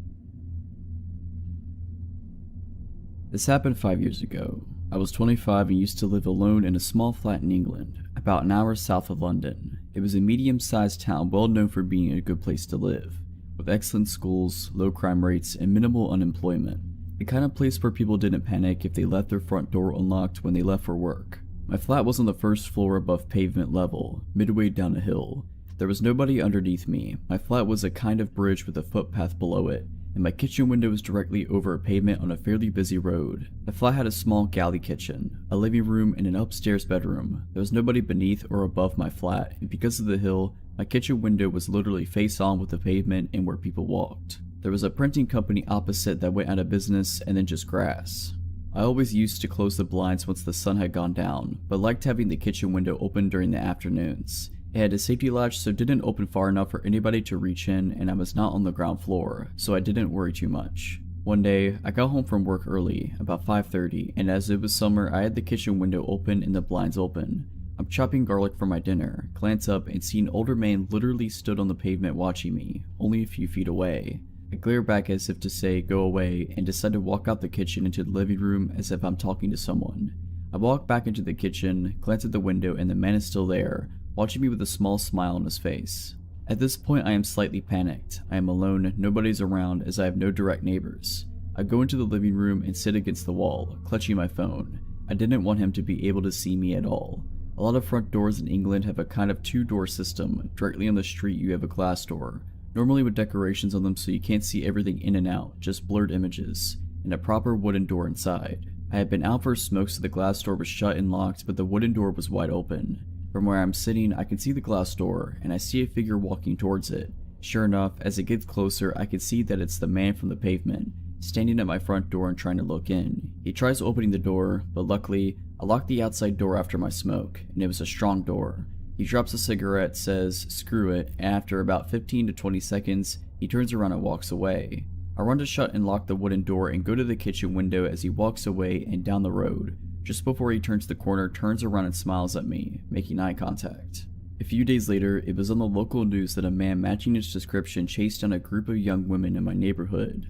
This happened 5 years ago. I was 25 and used to live alone in a small flat in England, about an hour south of London. It was a medium-sized town well known for being a good place to live, with excellent schools, low crime rates, and minimal unemployment. The kind of place where people didn't panic if they left their front door unlocked when they left for work. My flat was on the first floor above pavement level, midway down a hill. There was nobody underneath me. My flat was a kind of bridge with a footpath below it, and my kitchen window was directly over a pavement on a fairly busy road. The flat had a small galley kitchen, a living room, and an upstairs bedroom. There was nobody beneath or above my flat, and because of the hill, my kitchen window was literally face on with the pavement and where people walked. There was a printing company opposite that went out of business and then just grass. I always used to close the blinds once the sun had gone down, but liked having the kitchen window open during the afternoons. It had a safety latch so it didn't open far enough for anybody to reach in, and I was not on the ground floor, so I didn't worry too much. One day, I got home from work early, about 5:30, and as it was summer, I had the kitchen window open and the blinds open. I'm chopping garlic for my dinner, glance up and see an older man literally stood on the pavement watching me, only a few feet away. I glare back as if to say go away and decide to walk out the kitchen into the living room as if I'm talking to someone. I walk back into the kitchen, glance at the window, and the man is still there, watching me with a small smile on his face. At this point I am slightly panicked. I am alone, nobody's around as I have no direct neighbors. I go into the living room and sit against the wall, clutching my phone. I didn't want him to be able to see me at all. A lot of front doors in England have a kind of two-door system. Directly on the street you have a glass door, normally with decorations on them so you can't see everything in and out, just blurred images, and a proper wooden door inside. I had been out for a smoke so the glass door was shut and locked, but the wooden door was wide open. From where I'm sitting, I can see the glass door, and I see a figure walking towards it. Sure enough, as it gets closer, I can see that it's the man from the pavement, standing at my front door and trying to look in. He tries opening the door, but luckily, I locked the outside door after my smoke, and it was a strong door. He drops a cigarette, says, "Screw it," and after about 15 to 20 seconds, he turns around and walks away. I run to shut and lock the wooden door and go to the kitchen window as he walks away and down the road. Just before he turns the corner, turns around and smiles at me, making eye contact. A few days later, it was on the local news that a man matching his description chased down a group of young women in my neighborhood.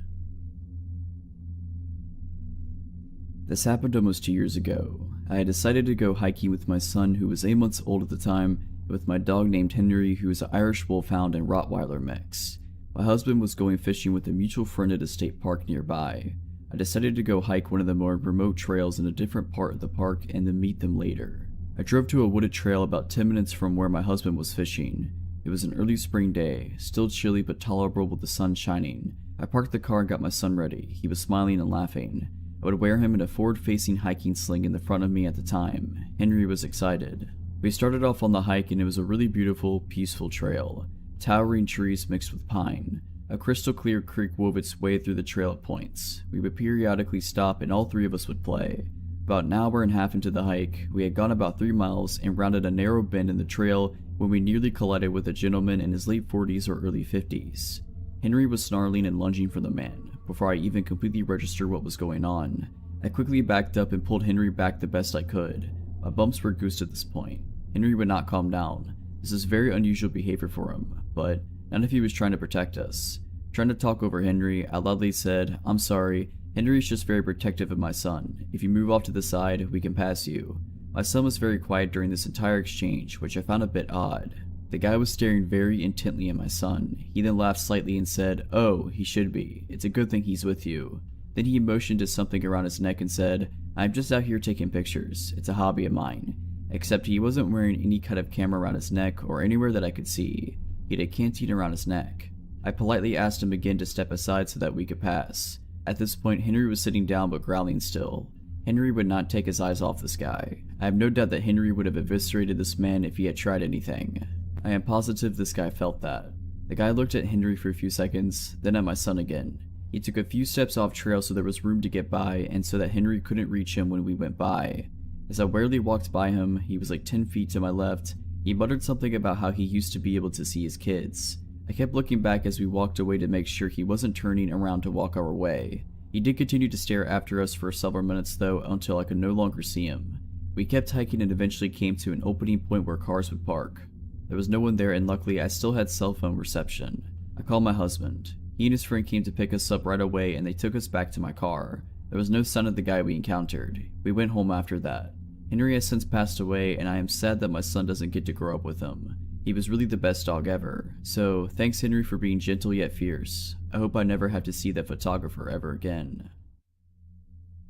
This happened almost 2 years ago. I had decided to go hiking with my son, who was 8 months old at the time, and with my dog named Henry, who is an Irish Wolfhound and Rottweiler mix. My husband was going fishing with a mutual friend at a state park nearby. I decided to go hike one of the more remote trails in a different part of the park and then meet them later. I drove to a wooded trail about 10 minutes from where my husband was fishing. It was an early spring day, still chilly but tolerable with the sun shining. I parked the car and got my son ready. He was smiling and laughing. I would wear him in a forward-facing hiking sling in the front of me at the time. Henry was excited. We started off on the hike and it was a really beautiful, peaceful trail. Towering trees mixed with pine. A crystal clear creek wove its way through the trail at points. We would periodically stop and all three of us would play. About an hour and a half into the hike, we had gone about 3 miles and rounded a narrow bend in the trail when we nearly collided with a gentleman in his late 40s or early 50s. Henry was snarling and lunging for the man. Before I even completely registered what was going on, I quickly backed up and pulled Henry back the best I could. My bumps were goosed at this point. Henry would not calm down. This is very unusual behavior for him, but not if he was trying to protect us. Trying to talk over Henry, I loudly said, "I'm sorry, Henry's just very protective of my son. If you move off to the side, we can pass you." My son was very quiet during this entire exchange, which I found a bit odd. The guy was staring very intently at my son. He then laughed slightly and said, "Oh, he should be. It's a good thing he's with you." Then he motioned to something around his neck and said, "I'm just out here taking pictures. It's a hobby of mine." Except he wasn't wearing any kind of camera around his neck or anywhere that I could see. He had a canteen around his neck. I politely asked him again to step aside so that we could pass. At this point, Henry was sitting down but growling still. Henry would not take his eyes off this guy. I have no doubt that Henry would have eviscerated this man if he had tried anything. I am positive this guy felt that. The guy looked at Henry for a few seconds, then at my son again. He took a few steps off trail so there was room to get by and so that Henry couldn't reach him when we went by. As I warily walked by him, he was like 10 feet to my left. He muttered something about how he used to be able to see his kids. I kept looking back as we walked away to make sure he wasn't turning around to walk our way. He did continue to stare after us for several minutes though until I could no longer see him. We kept hiking and eventually came to an opening point where cars would park. There was no one there and luckily I still had cell phone reception. I called my husband. He and his friend came to pick us up right away and they took us back to my car. There was no sign of the guy we encountered. We went home after that. Henry has since passed away and I am sad that my son doesn't get to grow up with him. He was really the best dog ever. So thanks Henry for being gentle yet fierce. I hope I never have to see that photographer ever again.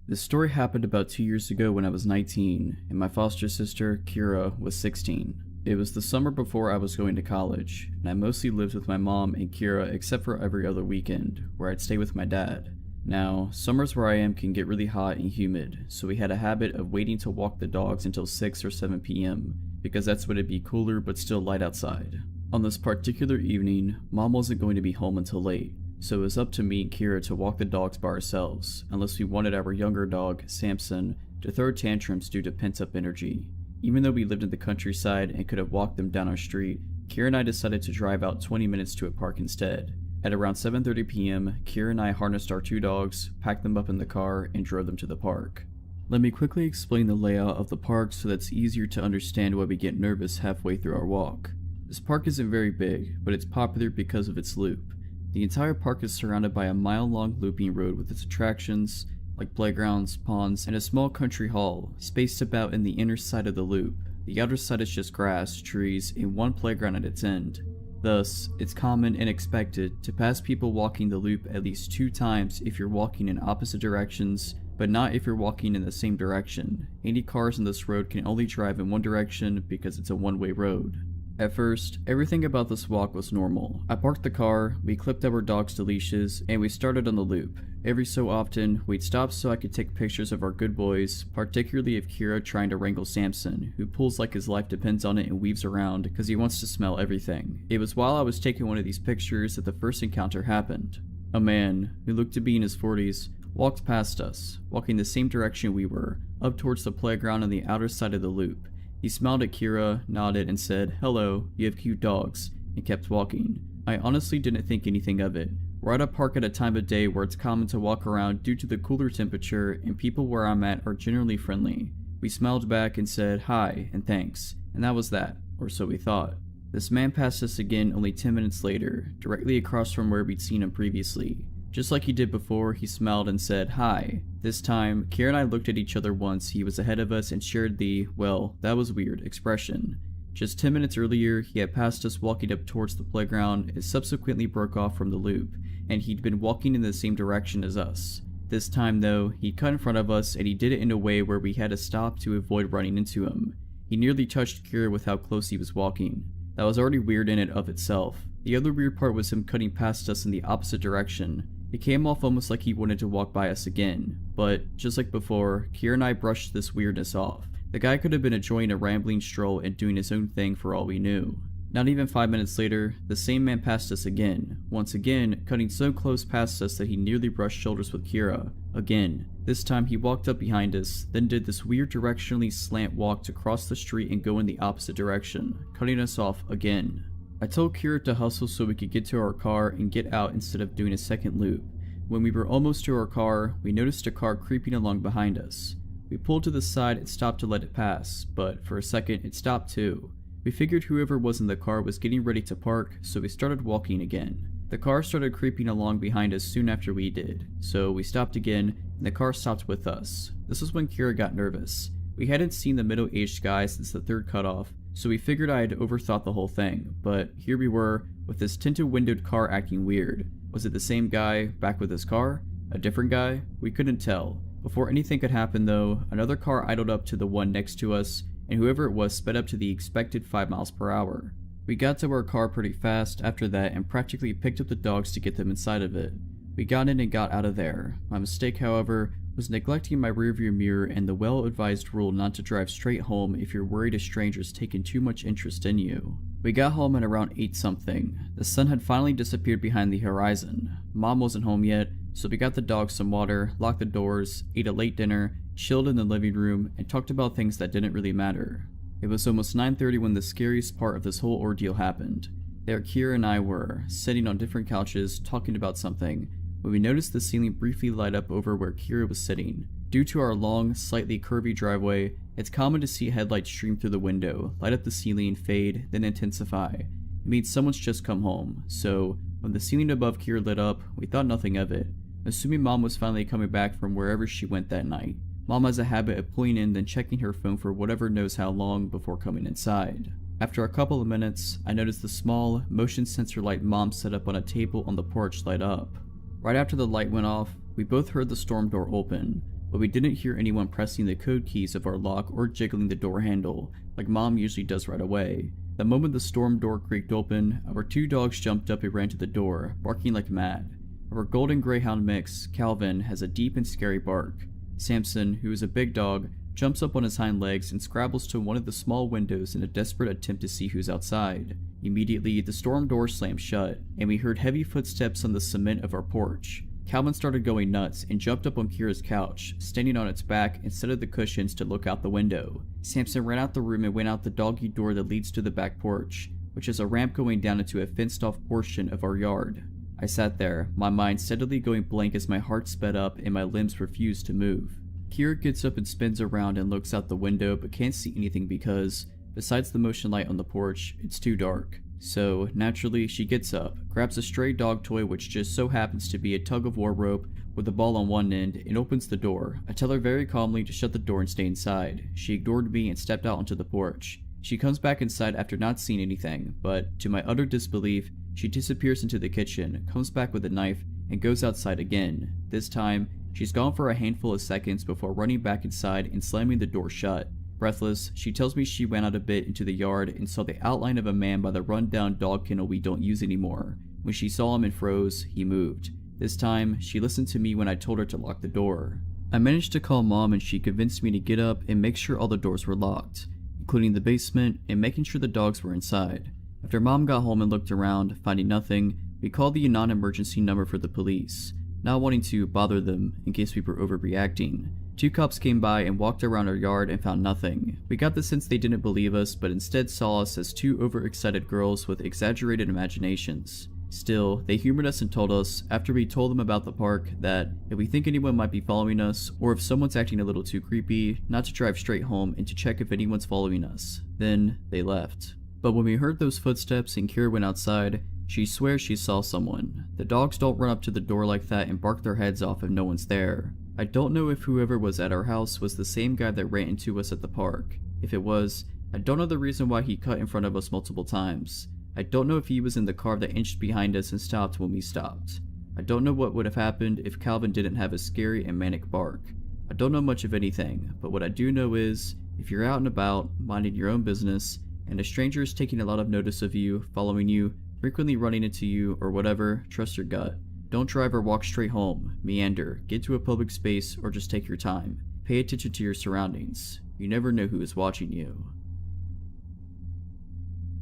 This story happened about 2 years ago when I was 19 and my foster sister, Kira, was 16. It was the summer before I was going to college, and I mostly lived with my mom and Kira except for every other weekend, where I'd stay with my dad. Now, summers where I am can get really hot and humid, so we had a habit of waiting to walk the dogs until 6 or 7 p.m., because that's when it'd be cooler but still light outside. On this particular evening, Mom wasn't going to be home until late, so it was up to me and Kira to walk the dogs by ourselves, unless we wanted our younger dog, Samson, to throw tantrums due to pent-up energy. Even though we lived in the countryside and could have walked them down our street, Kira and I decided to drive out 20 minutes to a park instead. At around 7:30 p.m., Kira and I harnessed our 2 dogs, packed them up in the car, and drove them to the park. Let me quickly explain the layout of the park so that's easier to understand why we get nervous halfway through our walk. This park isn't very big, but it's popular because of its loop. The entire park is surrounded by a mile-long looping road with its attractions, like playgrounds, ponds, and a small country hall, spaced about in the inner side of the loop. The outer side is just grass, trees, and one playground at its end. Thus, it's common and expected to pass people walking the loop at least 2 times if you're walking in opposite directions, but not if you're walking in the same direction. Any cars on this road can only drive in one direction because it's a one-way road. At first, everything about this walk was normal. I parked the car, we clipped our dogs to leashes, and we started on the loop. Every so often, we'd stop so I could take pictures of our good boys, particularly of Kira trying to wrangle Samson, who pulls like his life depends on it and weaves around because he wants to smell everything. It was while I was taking one of these pictures that the first encounter happened. A man, who looked to be in his 40s, walked past us, walking the same direction we were, up towards the playground on the outer side of the loop. He smiled at Kira, nodded, and said, "Hello, you have cute dogs," and kept walking. I honestly didn't think anything of it. We're at a park at a time of day where it's common to walk around due to the cooler temperature, and people where I'm at are generally friendly. We smiled back and said hi and thanks, and that was that, or so we thought. This man passed us again only 10 minutes later, directly across from where we'd seen him previously. Just like he did before, he smiled and said hi. This time, Kira and I looked at each other once he was ahead of us and shared the, well, that was weird, expression. Just 10 minutes earlier, he had passed us walking up towards the playground and subsequently broke off from the loop, and he'd been walking in the same direction as us. This time though, he cut in front of us and he did it in a way where we had to stop to avoid running into him. He nearly touched Kira with how close he was walking. That was already weird in and of itself. The other weird part was him cutting past us in the opposite direction. It came off almost like he wanted to walk by us again, but just like before, Kira and I brushed this weirdness off. The guy could have been enjoying a rambling stroll and doing his own thing for all we knew. Not even 5 minutes later, the same man passed us again, once again cutting so close past us that he nearly brushed shoulders with Kira. Again, this time he walked up behind us, then did this weird directionally slant walk to cross the street and go in the opposite direction, cutting us off again. I told Kira to hustle so we could get to our car and get out instead of doing a second loop. When we were almost to our car, we noticed a car creeping along behind us. We pulled to the side and stopped to let it pass, but for a second it stopped too. We figured whoever was in the car was getting ready to park, so we started walking again. The car started creeping along behind us soon after we did, so we stopped again and the car stopped with us. This was when Kira got nervous. We hadn't seen the middle-aged guy since the third cutoff, so we figured I had overthought the whole thing, but here we were, with this tinted windowed car acting weird. Was it the same guy, back with his car? A different guy? We couldn't tell. Before anything could happen though, another car idled up to the one next to us, and whoever it was sped up to the expected 5 miles per hour. We got to our car pretty fast after that and practically picked up the dogs to get them inside of it. We got in and got out of there. My mistake, however, was neglecting my rearview mirror and the well-advised rule not to drive straight home if you're worried a stranger's taken too much interest in you. We got home at around 8 something. The sun had finally disappeared behind the horizon. Mom wasn't home yet, so we got the dogs some water, locked the doors, ate a late dinner, chilled in the living room, and talked about things that didn't really matter. It was almost 9:30 when the scariest part of this whole ordeal happened. There Kira and I were, sitting on different couches, talking about something, when we noticed the ceiling briefly light up over where Kira was sitting. Due to our long, slightly curvy driveway, it's common to see headlights stream through the window, light up the ceiling, fade, then intensify. It means someone's just come home, so when the ceiling above Kira lit up, we thought nothing of it, assuming Mom was finally coming back from wherever she went that night. Mom has a habit of pulling in then checking her phone for whatever knows how long before coming inside. After a couple of minutes, I noticed the small, motion sensor light Mom set up on a table on the porch light up. Right after the light went off, we both heard the storm door open, but we didn't hear anyone pressing the code keys of our lock or jiggling the door handle, like Mom usually does right away. The moment the storm door creaked open, our 2 dogs jumped up and ran to the door, barking like mad. Our golden greyhound mix, Calvin, has a deep and scary bark. Samson, who is a big dog, jumps up on his hind legs and scrabbles to one of the small windows in a desperate attempt to see who's outside. Immediately, the storm door slammed shut, and we heard heavy footsteps on the cement of our porch. Calvin started going nuts and jumped up on Kira's couch, standing on its back instead of the cushions to look out the window. Samson ran out the room and went out the doggy door that leads to the back porch, which is a ramp going down into a fenced-off portion of our yard. I sat there, my mind steadily going blank as my heart sped up and my limbs refused to move. Kira gets up and spins around and looks out the window but can't see anything because, besides the motion light on the porch, it's too dark. So, naturally, she gets up, grabs a stray dog toy which just so happens to be a tug-of-war rope with a ball on one end, and opens the door. I tell her very calmly to shut the door and stay inside. She ignored me and stepped out onto the porch. She comes back inside after not seeing anything, but, to my utter disbelief, she disappears into the kitchen, comes back with a knife, and goes outside again. This time, She's gone for a handful of seconds before running back inside and slamming the door shut. Breathless, she tells me she went out a bit into the yard and saw the outline of a man by the run-down dog kennel we don't use anymore. When she saw him and froze, he moved. This time, she listened to me when I told her to lock the door. I managed to call Mom and she convinced me to get up and make sure all the doors were locked, including the basement and making sure the dogs were inside. After Mom got home and looked around, finding nothing, we called the non-emergency number for the police, not wanting to bother them in case we were overreacting. 2 cops came by and walked around our yard and found nothing. We got the sense they didn't believe us, but instead saw us as 2 overexcited girls with exaggerated imaginations. Still, they humored us and told us, after we told them about the park, that if we think anyone might be following us, or if someone's acting a little too creepy, not to drive straight home and to check if anyone's following us. Then, they left. But when we heard those footsteps and Kira went outside, she swears she saw someone. The dogs don't run up to the door like that and bark their heads off if no one's there. I don't know if whoever was at our house was the same guy that ran into us at the park. If it was, I don't know the reason why he cut in front of us multiple times. I don't know if he was in the car that inched behind us and stopped when we stopped. I don't know what would have happened if Calvin didn't have a scary and manic bark. I don't know much of anything, but what I do know is, if you're out and about, minding your own business, and a stranger is taking a lot of notice of you, following you, frequently running into you, or whatever, trust your gut. Don't drive or walk straight home, meander, get to a public space, or just take your time. Pay attention to your surroundings. You never know who is watching you.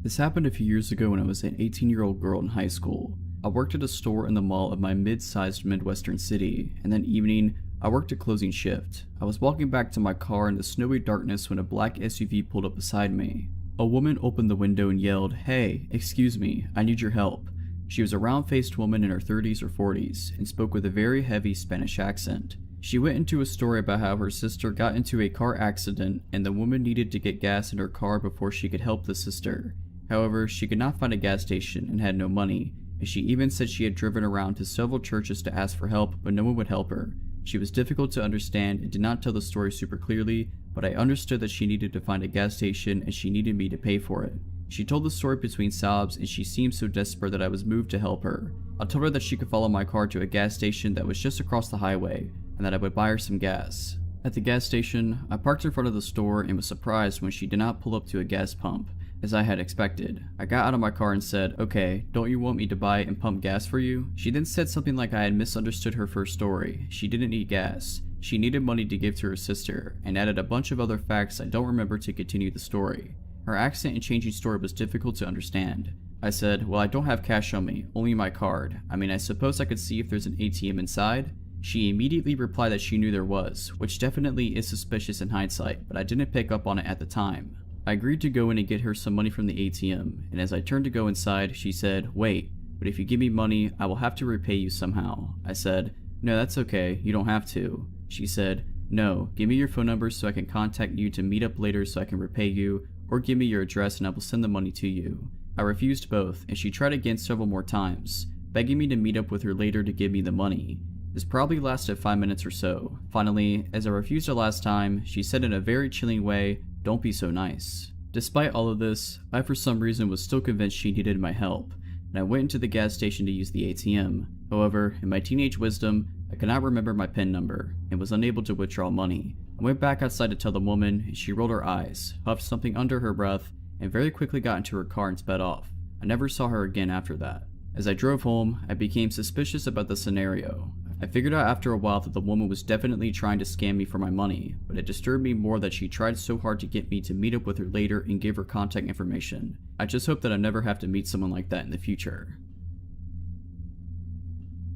This happened a few years ago when I was an 18-year-old girl in high school. I worked at a store in the mall of my mid-sized Midwestern city, and that evening, I worked a closing shift. I was walking back to my car in the snowy darkness when a black SUV pulled up beside me. A woman opened the window and yelled, "Hey, excuse me, I need your help." She was a round-faced woman in her 30s or 40s and spoke with a very heavy Spanish accent. She went into a story about how her sister got into a car accident and the woman needed to get gas in her car before she could help the sister. However, she could not find a gas station and had no money, and she even said she had driven around to several churches to ask for help, but no one would help her. She was difficult to understand and did not tell the story super clearly, but I understood that she needed to find a gas station and she needed me to pay for it. She told the story between sobs and she seemed so desperate that I was moved to help her. I told her that she could follow my car to a gas station that was just across the highway and that I would buy her some gas. At the gas station, I parked in front of the store and was surprised when she did not pull up to a gas pump, as I had expected. I got out of my car and said, "Okay, don't you want me to buy and pump gas for you?" She then said something like I had misunderstood her first story. She didn't need gas. She needed money to give to her sister, and added a bunch of other facts I don't remember to continue the story. Her accent and changing story was difficult to understand. I said, "Well, I don't have cash on me, only my card. I mean, I suppose I could see if there's an ATM inside?" She immediately replied that she knew there was, which definitely is suspicious in hindsight, but I didn't pick up on it at the time. I agreed to go in and get her some money from the ATM, and as I turned to go inside, she said, "Wait, but if you give me money, I will have to repay you somehow." I said, "No, that's okay, you don't have to." She said, "No, give me your phone number so I can contact you to meet up later so I can repay you, or give me your address and I will send the money to you." I refused both, and she tried again several more times, begging me to meet up with her later to give me the money. This probably lasted 5 minutes or so. Finally, as I refused the last time, she said in a very chilling way, "Don't be so nice." Despite all of this, I for some reason was still convinced she needed my help, and I went into the gas station to use the ATM. However, in my teenage wisdom, I could not remember my PIN number, and was unable to withdraw money. I went back outside to tell the woman, and she rolled her eyes, huffed something under her breath, and very quickly got into her car and sped off. I never saw her again after that. As I drove home, I became suspicious about the scenario. I figured out after a while that the woman was definitely trying to scam me for my money, but it disturbed me more that she tried so hard to get me to meet up with her later and give her contact information. I just hope that I never have to meet someone like that in the future.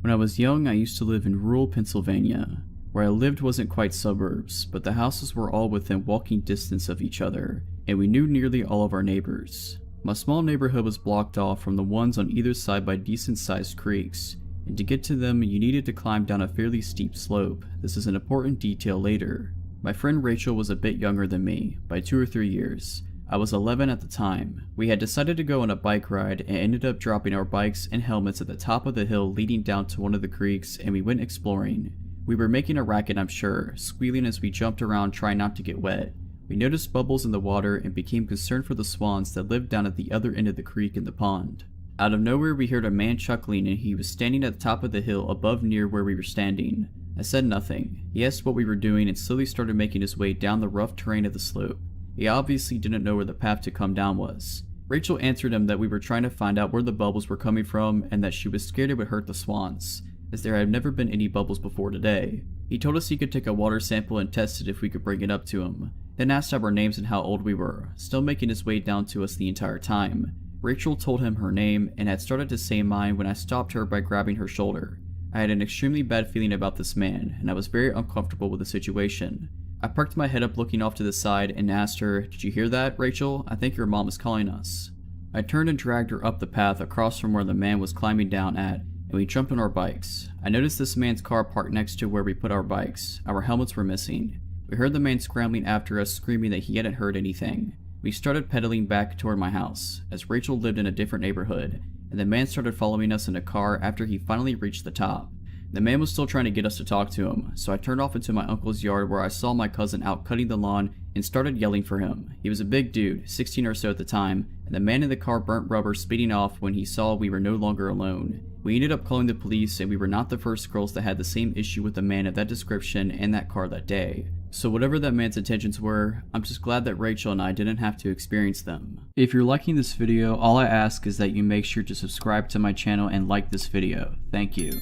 When I was young, I used to live in rural Pennsylvania. Where I lived wasn't quite suburbs, but the houses were all within walking distance of each other, and we knew nearly all of our neighbors. My small neighborhood was blocked off from the ones on either side by decent-sized creeks, and to get to them you needed to climb down a fairly steep slope. This is an important detail later. My friend Rachel was a bit younger than me, by 2 or 3 years. I was 11 at the time. We had decided to go on a bike ride and ended up dropping our bikes and helmets at the top of the hill leading down to one of the creeks, and we went exploring. We were making a racket, I'm sure, squealing as we jumped around trying not to get wet. We noticed bubbles in the water and became concerned for the swans that lived down at the other end of the creek in the pond. Out of nowhere we heard a man chuckling, and he was standing at the top of the hill above near where we were standing. I said nothing. He asked what we were doing and slowly started making his way down the rough terrain of the slope. He obviously didn't know where the path to come down was. Rachel answered him that we were trying to find out where the bubbles were coming from and that she was scared it would hurt the swans, as there had never been any bubbles before today. He told us he could take a water sample and test it if we could bring it up to him, then asked our names and how old we were, still making his way down to us the entire time. Rachel told him her name and had started to say mine when I stopped her by grabbing her shoulder. I had an extremely bad feeling about this man, and I was very uncomfortable with the situation. I perked my head up looking off to the side and asked her, "Did you hear that, Rachel? I think your mom is calling us." I turned and dragged her up the path across from where the man was climbing down at, and we jumped on our bikes. I noticed this man's car parked next to where we put our bikes. Our helmets were missing. We heard the man scrambling after us, screaming that he hadn't heard anything. We started pedaling back toward my house, as Rachel lived in a different neighborhood, and the man started following us in a car after he finally reached the top. The man was still trying to get us to talk to him, so I turned off into my uncle's yard where I saw my cousin out cutting the lawn and started yelling for him. He was a big dude, 16 or so at the time, and the man in the car burnt rubber speeding off when he saw we were no longer alone. We ended up calling the police, and we were not the first girls that had the same issue with a man of that description and that car that day. So whatever that man's intentions were, I'm just glad that Rachel and I didn't have to experience them. If you're liking this video, all I ask is that you make sure to subscribe to my channel and like this video. Thank you.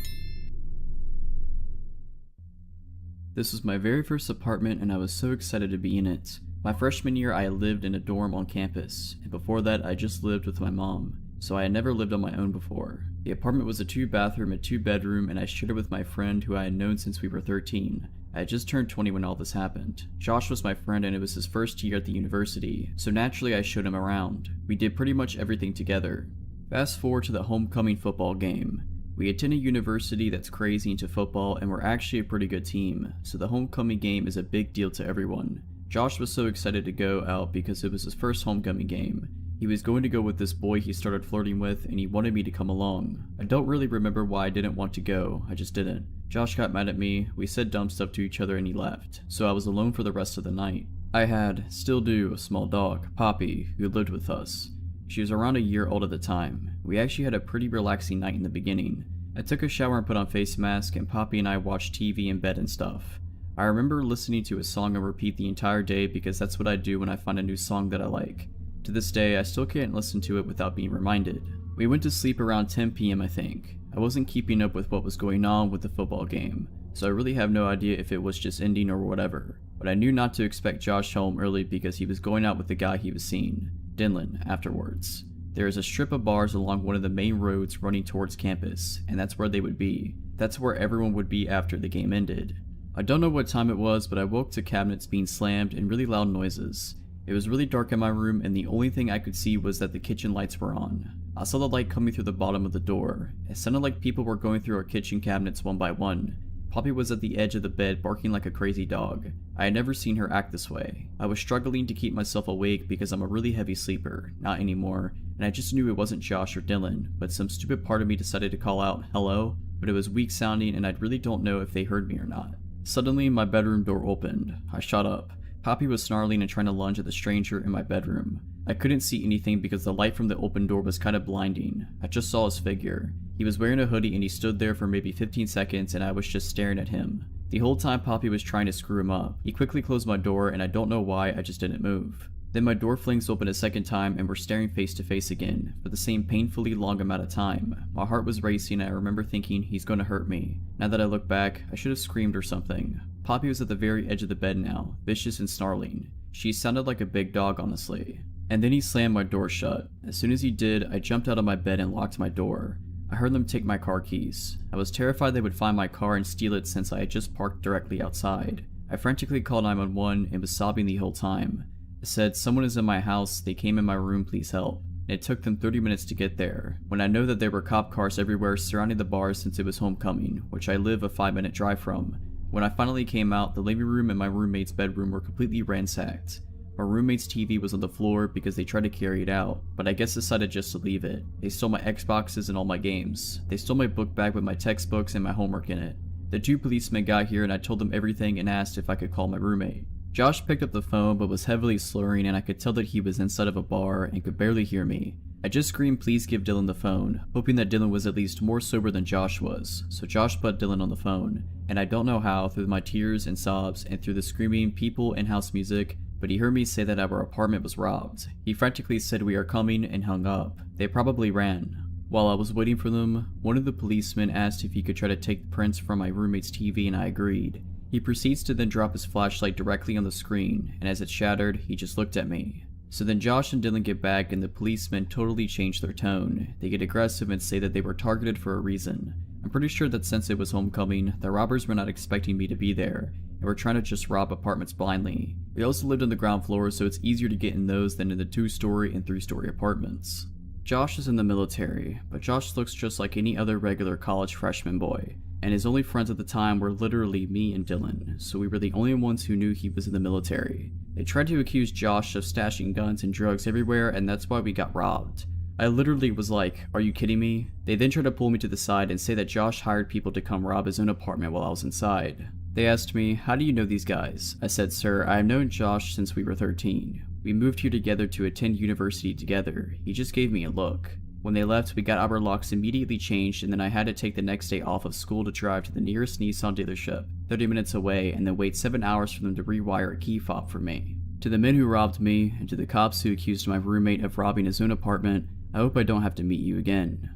This was my very first apartment and I was so excited to be in it. My freshman year I lived in a dorm on campus, and before that I just lived with my mom, so I had never lived on my own before. The apartment was a 2-bathroom and 2-bedroom, and I shared it with my friend who I had known since we were 13. I had just turned 20 when all this happened. Josh was my friend and it was his first year at the university, so naturally I showed him around. We did pretty much everything together. Fast forward to the homecoming football game. We attend a university that's crazy into football and we're actually a pretty good team, so the homecoming game is a big deal to everyone. Josh was so excited to go out because it was his first homecoming game. He was going to go with this boy he started flirting with and he wanted me to come along. I don't really remember why I didn't want to go, I just didn't. Josh got mad at me, we said dumb stuff to each other and he left, so I was alone for the rest of the night. I had, still do, a small dog, Poppy, who lived with us. She was around a year old at the time. We actually had a pretty relaxing night in the beginning. I took a shower and put on face mask, and Poppy and I watched TV in bed and stuff. I remember listening to a song on repeat the entire day because that's what I do when I find a new song that I like. To this day, I still can't listen to it without being reminded. We went to sleep around 10 p.m. I think. I wasn't keeping up with what was going on with the football game, so I really have no idea if it was just ending or whatever. But I knew not to expect Josh home early because he was going out with the guy he was seeing, Dylan, afterwards. There is a strip of bars along one of the main roads running towards campus, and that's where they would be. That's where everyone would be after the game ended. I don't know what time it was, but I woke to cabinets being slammed and really loud noises. It was really dark in my room and the only thing I could see was that the kitchen lights were on. I saw the light coming through the bottom of the door. It sounded like people were going through our kitchen cabinets one by one. Poppy was at the edge of the bed barking like a crazy dog. I had never seen her act this way. I was struggling to keep myself awake because I'm a really heavy sleeper, not anymore, and I just knew it wasn't Josh or Dylan, but some stupid part of me decided to call out, "Hello?" but it was weak sounding and I really don't know if they heard me or not. Suddenly, my bedroom door opened. I shot up. Poppy was snarling and trying to lunge at the stranger in my bedroom. I couldn't see anything because the light from the open door was kind of blinding. I just saw his figure. He was wearing a hoodie and he stood there for maybe 15 seconds and I was just staring at him. The whole time Poppy was trying to screw him up. He quickly closed my door and I don't know why, I just didn't move. Then my door flings open a second time and we're staring face to face again, for the same painfully long amount of time. My heart was racing and I remember thinking, he's gonna hurt me. Now that I look back, I should have screamed or something. Poppy was at the very edge of the bed now, vicious and snarling. She sounded like a big dog, honestly. And then he slammed my door shut. As soon as he did, I jumped out of my bed and locked my door. I heard them take my car keys. I was terrified they would find my car and steal it since I had just parked directly outside. I frantically called 911 and was sobbing the whole time. I said, "Someone is in my house, they came in my room, please help." And it took them 30 minutes to get there, when I know that there were cop cars everywhere surrounding the bar since it was homecoming, which I live a 5-minute drive from. When I finally came out, the living room and my roommate's bedroom were completely ransacked. My roommate's TV was on the floor because they tried to carry it out, but I guess decided just to leave it. They stole my Xboxes and all my games. They stole my book bag with my textbooks and my homework in it. The 2 policemen got here and I told them everything and asked if I could call my roommate. Josh picked up the phone but was heavily slurring and I could tell that he was inside of a bar and could barely hear me. I just screamed please give Dylan the phone, hoping that Dylan was at least more sober than Josh was, so Josh put Dylan on the phone, and I don't know how, through my tears and sobs and through the screaming people and house music, but he heard me say that our apartment was robbed. He frantically said we are coming and hung up. They probably ran. While I was waiting for them, one of the policemen asked if he could try to take the prints from my roommate's TV and I agreed. He proceeds to then drop his flashlight directly on the screen, and as it shattered, he just looked at me. So then Josh and Dylan get back and the policemen totally change their tone. They get aggressive and say that they were targeted for a reason. I'm pretty sure that since it was homecoming, the robbers were not expecting me to be there, and were trying to just rob apartments blindly. We also lived on the ground floor, so it's easier to get in those than in the 2-story and 3-story apartments. Josh is in the military, but Josh looks just like any other regular college freshman boy, and his only friends at the time were literally me and Dylan, so we were the only ones who knew he was in the military. They tried to accuse Josh of stashing guns and drugs everywhere, and that's why we got robbed. I literally was like, are you kidding me? They then tried to pull me to the side and say that Josh hired people to come rob his own apartment while I was inside. They asked me, how do you know these guys? I said, sir, I have known Josh since we were 13. We moved here together to attend university together. He just gave me a look. When they left, we got our locks immediately changed, and then I had to take the next day off of school to drive to the nearest Nissan dealership, 30 minutes away, and then wait 7 hours for them to rewire a key fob for me. To the men who robbed me, and to the cops who accused my roommate of robbing his own apartment, I hope I don't have to meet you again.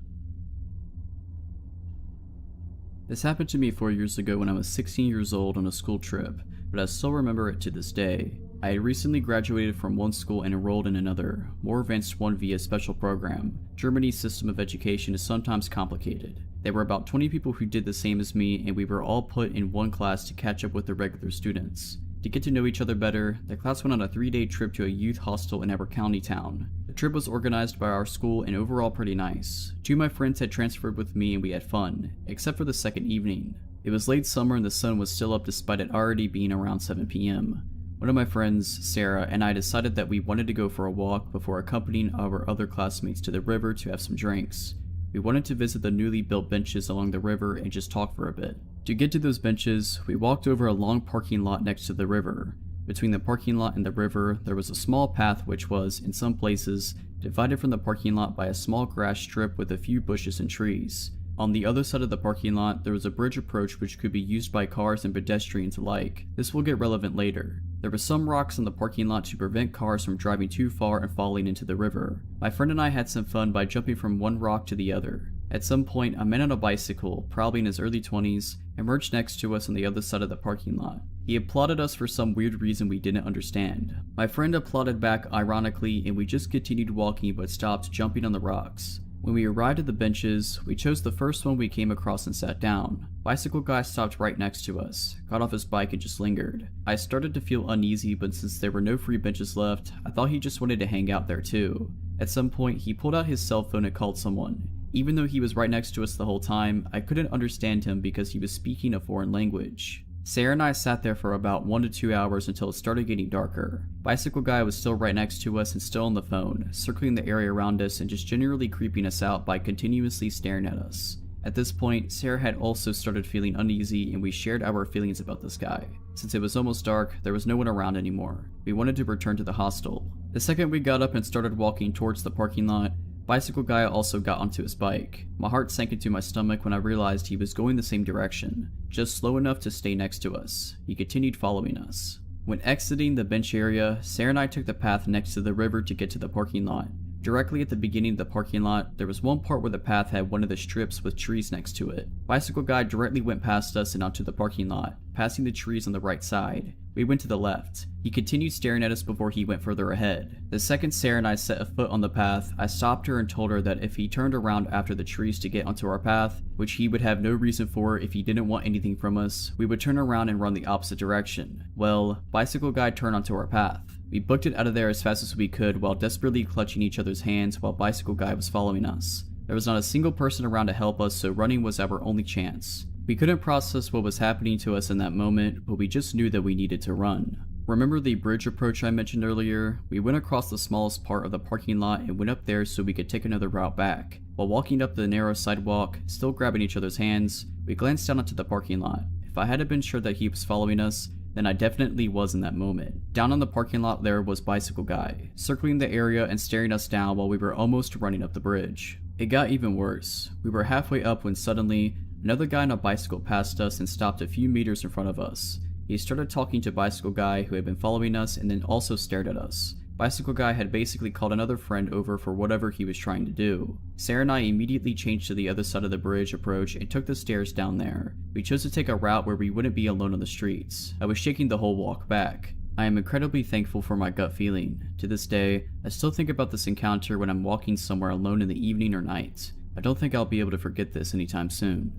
This happened to me 4 years ago when I was 16 years old on a school trip, but I still remember it to this day. I had recently graduated from one school and enrolled in another, more advanced one via special program. Germany's system of education is sometimes complicated. There were about 20 people who did the same as me, and we were all put in one class to catch up with the regular students. To get to know each other better, the class went on a 3-day trip to a youth hostel in our county town. The trip was organized by our school and overall pretty nice. 2 of my friends had transferred with me and we had fun, except for the second evening. It was late summer and the sun was still up despite it already being around 7 p.m. One of my friends, Sarah, and I decided that we wanted to go for a walk before accompanying our other classmates to the river to have some drinks. We wanted to visit the newly built benches along the river and just talk for a bit. To get to those benches, we walked over a long parking lot next to the river. Between the parking lot and the river, there was a small path which was, in some places, divided from the parking lot by a small grass strip with a few bushes and trees. On the other side of the parking lot, there was a bridge approach which could be used by cars and pedestrians alike. This will get relevant later. There were some rocks in the parking lot to prevent cars from driving too far and falling into the river. My friend and I had some fun by jumping from one rock to the other. At some point, a man on a bicycle, probably in his early 20s, emerged next to us on the other side of the parking lot. He applauded us for some weird reason we didn't understand. My friend applauded back ironically, and we just continued walking but stopped jumping on the rocks. When we arrived at the benches, we chose the first one we came across and sat down. Bicycle guy stopped right next to us, got off his bike and just lingered. I started to feel uneasy, but since there were no free benches left, I thought he just wanted to hang out there too. At some point, he pulled out his cell phone and called someone. Even though he was right next to us the whole time, I couldn't understand him because he was speaking a foreign language. Sarah and I sat there for about 1 to 2 hours until it started getting darker. Bicycle guy was still right next to us and still on the phone, circling the area around us and just generally creeping us out by continuously staring at us. At this point, Sarah had also started feeling uneasy and we shared our feelings about this guy. Since it was almost dark, there was no one around anymore. We wanted to return to the hostel. The second we got up and started walking towards the parking lot, Bicycle guy also got onto his bike. My heart sank into my stomach when I realized he was going the same direction, just slow enough to stay next to us. He continued following us. When exiting the bench area, Sarah and I took the path next to the river to get to the parking lot. Directly at the beginning of the parking lot, there was one part where the path had one of the strips with trees next to it. Bicycle guy directly went past us and onto the parking lot, passing the trees on the right side. We went to the left. He continued staring at us before he went further ahead. The second Sarah and I set a foot on the path, I stopped her and told her that if he turned around after the trees to get onto our path, which he would have no reason for if he didn't want anything from us, we would turn around and run the opposite direction. Well, Bicycle guy turned onto our path. We booked it out of there as fast as we could while desperately clutching each other's hands while Bicycle guy was following us. There was not a single person around to help us, so running was our only chance. We couldn't process what was happening to us in that moment, but we just knew that we needed to run. Remember the bridge approach I mentioned earlier? We went across the smallest part of the parking lot and went up there so we could take another route back. While walking up the narrow sidewalk, still grabbing each other's hands, we glanced down into the parking lot. If I hadn't been sure that he was following us, than I definitely was in that moment. Down on the parking lot there was Bicycle Guy, circling the area and staring us down while we were almost running up the bridge. It got even worse. We were halfway up when suddenly, another guy on a bicycle passed us and stopped a few meters in front of us. He started talking to Bicycle Guy, who had been following us, and then also stared at us. Bicycle Guy had basically called another friend over for whatever he was trying to do. Sarah and I immediately changed to the other side of the bridge approach and took the stairs down there. We chose to take a route where we wouldn't be alone on the streets. I was shaking the whole walk back. I am incredibly thankful for my gut feeling. To this day, I still think about this encounter when I'm walking somewhere alone in the evening or night. I don't think I'll be able to forget this anytime soon.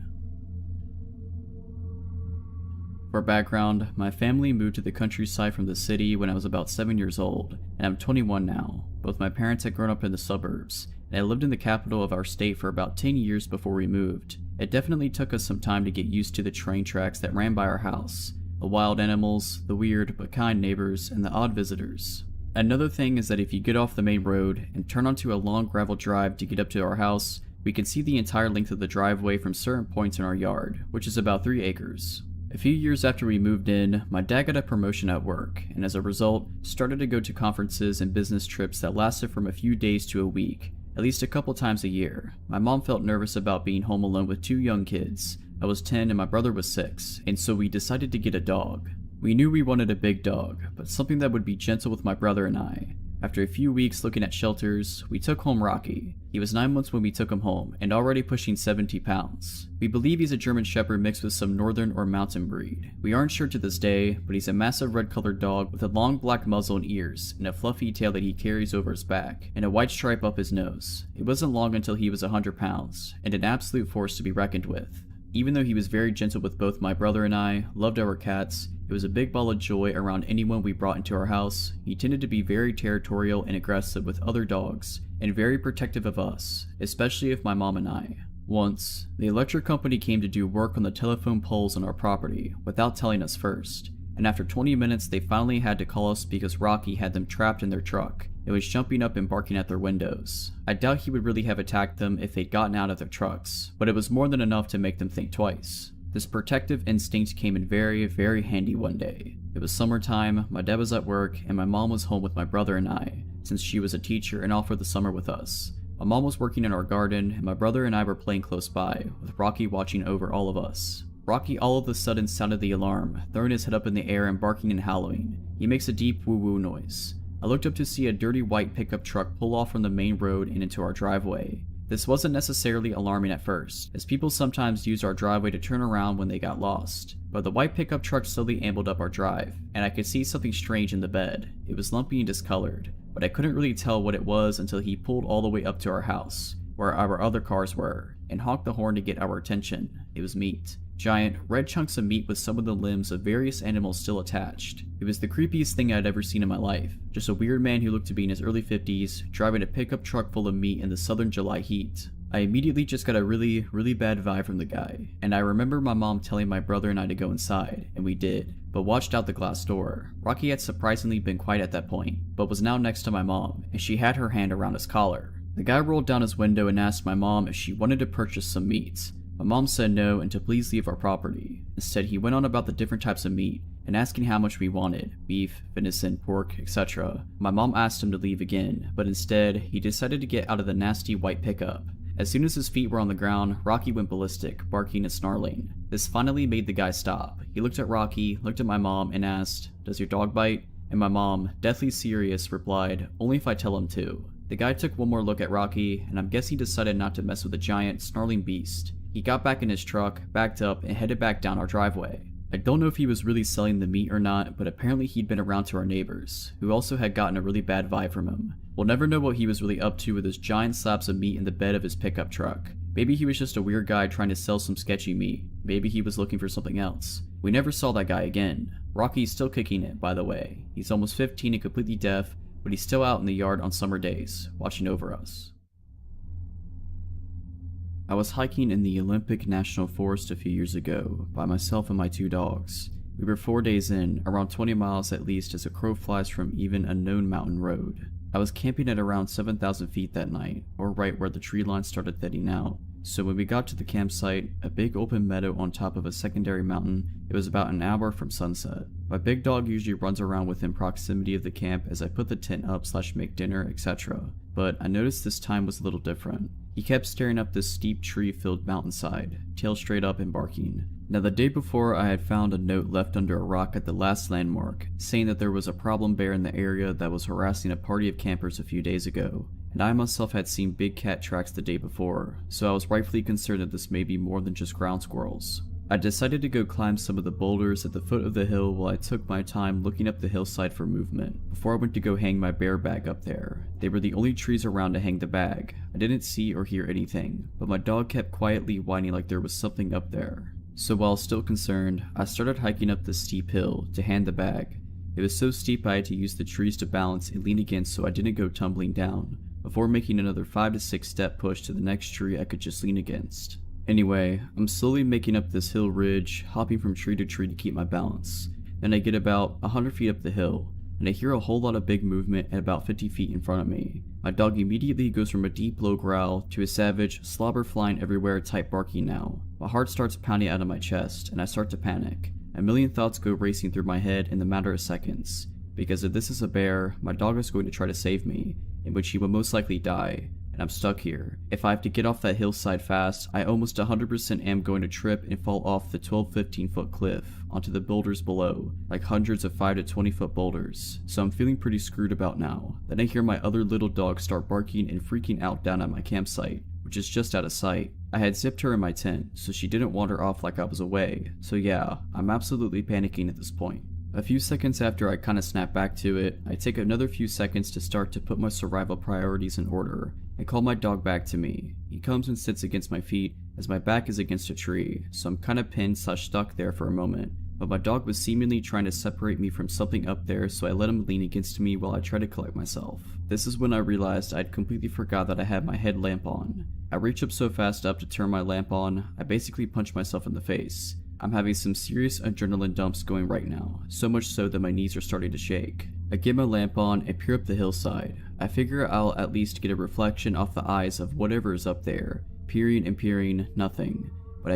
For background, my family moved to the countryside from the city when I was about 7 years old, and I'm 21 now. Both my parents had grown up in the suburbs, and I lived in the capital of our state for about 10 years before we moved. It definitely took us some time to get used to the train tracks that ran by our house, the wild animals, the weird but kind neighbors, and the odd visitors. Another thing is that if you get off the main road and turn onto a long gravel drive to get up to our house, we can see the entire length of the driveway from certain points in our yard, which is about 3 acres. A few years after we moved in, my dad got a promotion at work, and as a result, started to go to conferences and business trips that lasted from a few days to a week, at least a couple times a year. My mom felt nervous about being home alone with 2 young kids. I was 10 and my brother was 6, and so we decided to get a dog. We knew we wanted a big dog, but something that would be gentle with my brother and I. After a few weeks looking at shelters, we took home Rocky. He was 9 months when we took him home, and already pushing 70 pounds. We believe he's a German Shepherd mixed with some northern or mountain breed. We aren't sure to this day, but he's a massive red-colored dog with a long black muzzle and ears, and a fluffy tail that he carries over his back, and a white stripe up his nose. It wasn't long until he was 100 pounds, and an absolute force to be reckoned with. Even though he was very gentle with both my brother and I, loved our cats, it was a big ball of joy around anyone we brought into our house. He tended to be very territorial and aggressive with other dogs, and very protective of us, especially of my mom and I. Once, the electric company came to do work on the telephone poles on our property, without telling us first, and after 20 minutes they finally had to call us because Rocky had them trapped in their truck. It was jumping up and barking at their windows. I doubt he would really have attacked them if they'd gotten out of their trucks, but it was more than enough to make them think twice. This protective instinct came in very, very handy one day. It was summertime, my dad was at work, and my mom was home with my brother and I, since she was a teacher and off for the summer with us. My mom was working in our garden, and my brother and I were playing close by, with Rocky watching over all of us. Rocky all of a sudden sounded the alarm, throwing his head up in the air and barking and howling. He makes a deep woo-woo noise. I looked up to see a dirty white pickup truck pull off from the main road and into our driveway. This wasn't necessarily alarming at first, as people sometimes use our driveway to turn around when they got lost. But the white pickup truck slowly ambled up our drive, and I could see something strange in the bed. It was lumpy and discolored, but I couldn't really tell what it was until he pulled all the way up to our house, where our other cars were, and honked the horn to get our attention. It was meat. Giant, red chunks of meat with some of the limbs of various animals still attached. It was the creepiest thing I'd ever seen in my life. Just a weird man who looked to be in his early 50s, driving a pickup truck full of meat in the southern July heat. I immediately just got a really bad vibe from the guy, and I remember my mom telling my brother and I to go inside, and we did, but watched out the glass door. Rocky had surprisingly been quiet at that point, but was now next to my mom, and she had her hand around his collar. The guy rolled down his window and asked my mom if she wanted to purchase some meat. My mom said no and to please leave our property. Instead, he went on about the different types of meat and asking how much we wanted, beef, venison, pork, etc. My mom asked him to leave again, but instead, he decided to get out of the nasty white pickup. As soon as his feet were on the ground, Rocky went ballistic, barking and snarling. This finally made the guy stop. He looked at Rocky, looked at my mom, and asked, "Does your dog bite?" And my mom, deathly serious, replied, "Only if I tell him to." The guy took one more look at Rocky, and I'm guessing decided not to mess with the giant, snarling beast. He got back in his truck, backed up, and headed back down our driveway. I don't know if he was really selling the meat or not, but apparently he'd been around to our neighbors, who also had gotten a really bad vibe from him. We'll never know what he was really up to with his giant slabs of meat in the bed of his pickup truck. Maybe he was just a weird guy trying to sell some sketchy meat. Maybe he was looking for something else. We never saw that guy again. Rocky's still kicking it, by the way. He's almost 15 and completely deaf, but he's still out in the yard on summer days, watching over us. I was hiking in the Olympic National Forest a few years ago, by myself and my 2 dogs. We were 4 days in, around 20 miles at least as a crow flies from even a known mountain road. I was camping at around 7,000 feet that night, or right where the tree line started thinning out. So when we got to the campsite, a big open meadow on top of a secondary mountain, it was about an hour from sunset. My big dog usually runs around within proximity of the camp as I put the tent up / make dinner, etc. But I noticed this time was a little different. He kept staring up this steep tree-filled mountainside, tail straight up and barking. Now the day before I had found a note left under a rock at the last landmark, saying that there was a problem bear in the area that was harassing a party of campers a few days ago. And I myself had seen big cat tracks the day before, so I was rightfully concerned that this may be more than just ground squirrels. I decided to go climb some of the boulders at the foot of the hill while I took my time looking up the hillside for movement, before I went to go hang my bear bag up there. They were the only trees around to hang the bag. I didn't see or hear anything, but my dog kept quietly whining like there was something up there. So while still concerned, I started hiking up this steep hill to hand the bag. It was so steep I had to use the trees to balance and lean against so I didn't go tumbling down, before making another 5 to 6 step push to the next tree I could just lean against. Anyway, I'm slowly making up this hill ridge, hopping from tree to tree to keep my balance. Then I get about 100 feet up the hill, and I hear a whole lot of big movement at about 50 feet in front of me. My dog immediately goes from a deep low growl to a savage, slobber flying everywhere type barking now. My heart starts pounding out of my chest, and I start to panic. A million thoughts go racing through my head in the matter of seconds. Because if this is a bear, my dog is going to try to save me, in which he will most likely die, and I'm stuck here. If I have to get off that hillside fast, I almost 100% am going to trip and fall off the 12-15 foot cliff onto the boulders below, like hundreds of 5 to 20 foot boulders. So I'm feeling pretty screwed about now. Then I hear my other little dog start barking and freaking out down at my campsite, which is just out of sight. I had zipped her in my tent, so she didn't wander off like I was away. So yeah, I'm absolutely panicking at this point. A few seconds after I kinda snap back to it, I take another few seconds to start to put my survival priorities in order and call my dog back to me. He comes and sits against my feet as my back is against a tree, so I'm kinda pinned / stuck there for a moment. But my dog was seemingly trying to separate me from something up there, so I let him lean against me while I try to collect myself. This is when I realized I'd completely forgot that I had my headlamp on. I reach up so fast up to turn my lamp on, I basically punch myself in the face. I'm having some serious adrenaline dumps going right now, so much so that my knees are starting to shake. I get my lamp on and peer up the hillside. I figure I'll at least get a reflection off the eyes of whatever is up there. Peering and peering, nothing. But I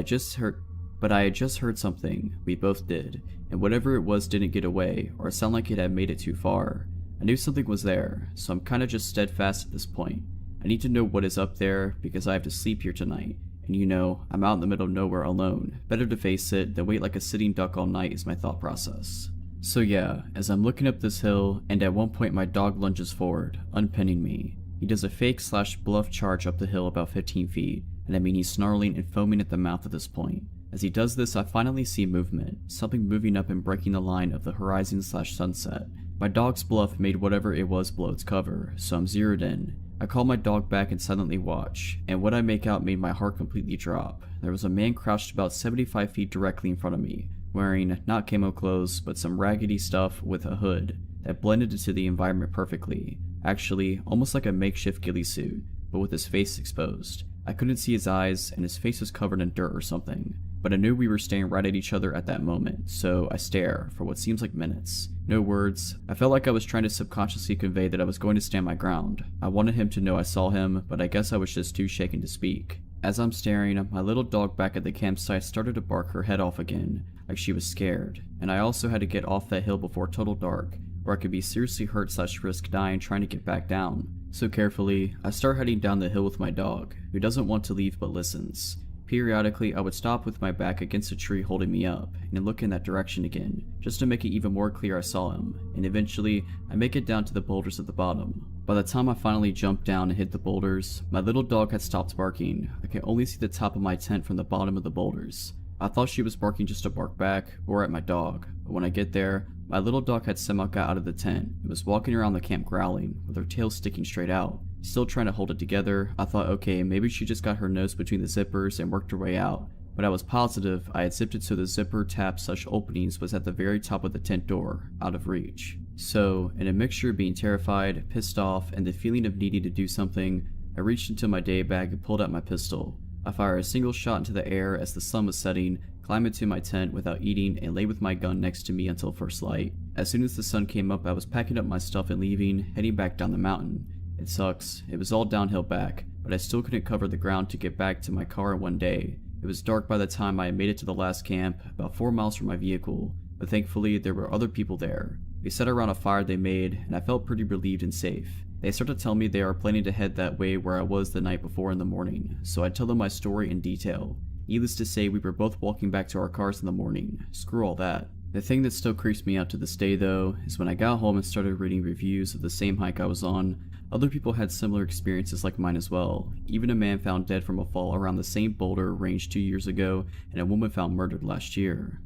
had just heard something. We both did, and whatever it was didn't get away or sound like it had made it too far. I knew something was there, so I'm kinda just steadfast at this point. I need to know what is up there because I have to sleep here tonight. And you know, I'm out in the middle of nowhere alone. Better to face it than wait like a sitting duck all night is my thought process. So yeah, as I'm looking up this hill, and at one point my dog lunges forward, unpinning me. He does a fake / bluff charge up the hill about 15 feet, and I mean he's snarling and foaming at the mouth at this point. As he does this, I finally see movement, something moving up and breaking the line of the horizon / sunset. My dog's bluff made whatever it was blow its cover, so I'm zeroed in. I call my dog back and silently watch, and what I make out made my heart completely drop. There was a man crouched about 75 feet directly in front of me, wearing not camo clothes, but some raggedy stuff with a hood that blended into the environment perfectly. Actually, almost like a makeshift ghillie suit, but with his face exposed. I couldn't see his eyes, and his face was covered in dirt or something. But I knew we were staring right at each other at that moment, so I stare for what seems like minutes. No words. I felt like I was trying to subconsciously convey that I was going to stand my ground. I wanted him to know I saw him, but I guess I was just too shaken to speak. As I'm staring, my little dog back at the campsite started to bark her head off again, like she was scared. And I also had to get off that hill before total dark, or I could be seriously hurt / risk dying trying to get back down. So carefully, I start heading down the hill with my dog, who doesn't want to leave but listens. Periodically, I would stop with my back against a tree holding me up, and look in that direction again, just to make it even more clear I saw him, and eventually, I make it down to the boulders at the bottom. By the time I finally jumped down and hit the boulders, my little dog had stopped barking. I could only see the top of my tent from the bottom of the boulders. I thought she was barking just to bark back, or at my dog, but when I get there, my little dog had somehow got out of the tent and was walking around the camp growling, with her tail sticking straight out. Still trying to hold it together, I thought okay, maybe she just got her nose between the zippers and worked her way out, but I was positive I had zipped it so the zipper tab / openings was at the very top of the tent door, out of reach. So, in a mixture of being terrified, pissed off, and the feeling of needing to do something, I reached into my day bag and pulled out my pistol. I fired a single shot into the air as the sun was setting, climbed into my tent without eating, and lay with my gun next to me until first light. As soon as the sun came up, I was packing up my stuff and leaving, heading back down the mountain. It sucks. It was all downhill back, but I still couldn't cover the ground to get back to my car in one day. It was dark by the time I made it to the last camp, about 4 miles from my vehicle, but thankfully there were other people there. We sat around a fire they made, and I felt pretty relieved and safe. They started to tell me they are planning to head that way where I was the night before in the morning, so I tell them my story in detail. Needless to say, we were both walking back to our cars in the morning. Screw all that. The thing that still creeps me out to this day though, is when I got home and started reading reviews of the same hike I was on, other people had similar experiences like mine as well. Even a man found dead from a fall around the same boulder range 2 years ago, and a woman found murdered last year.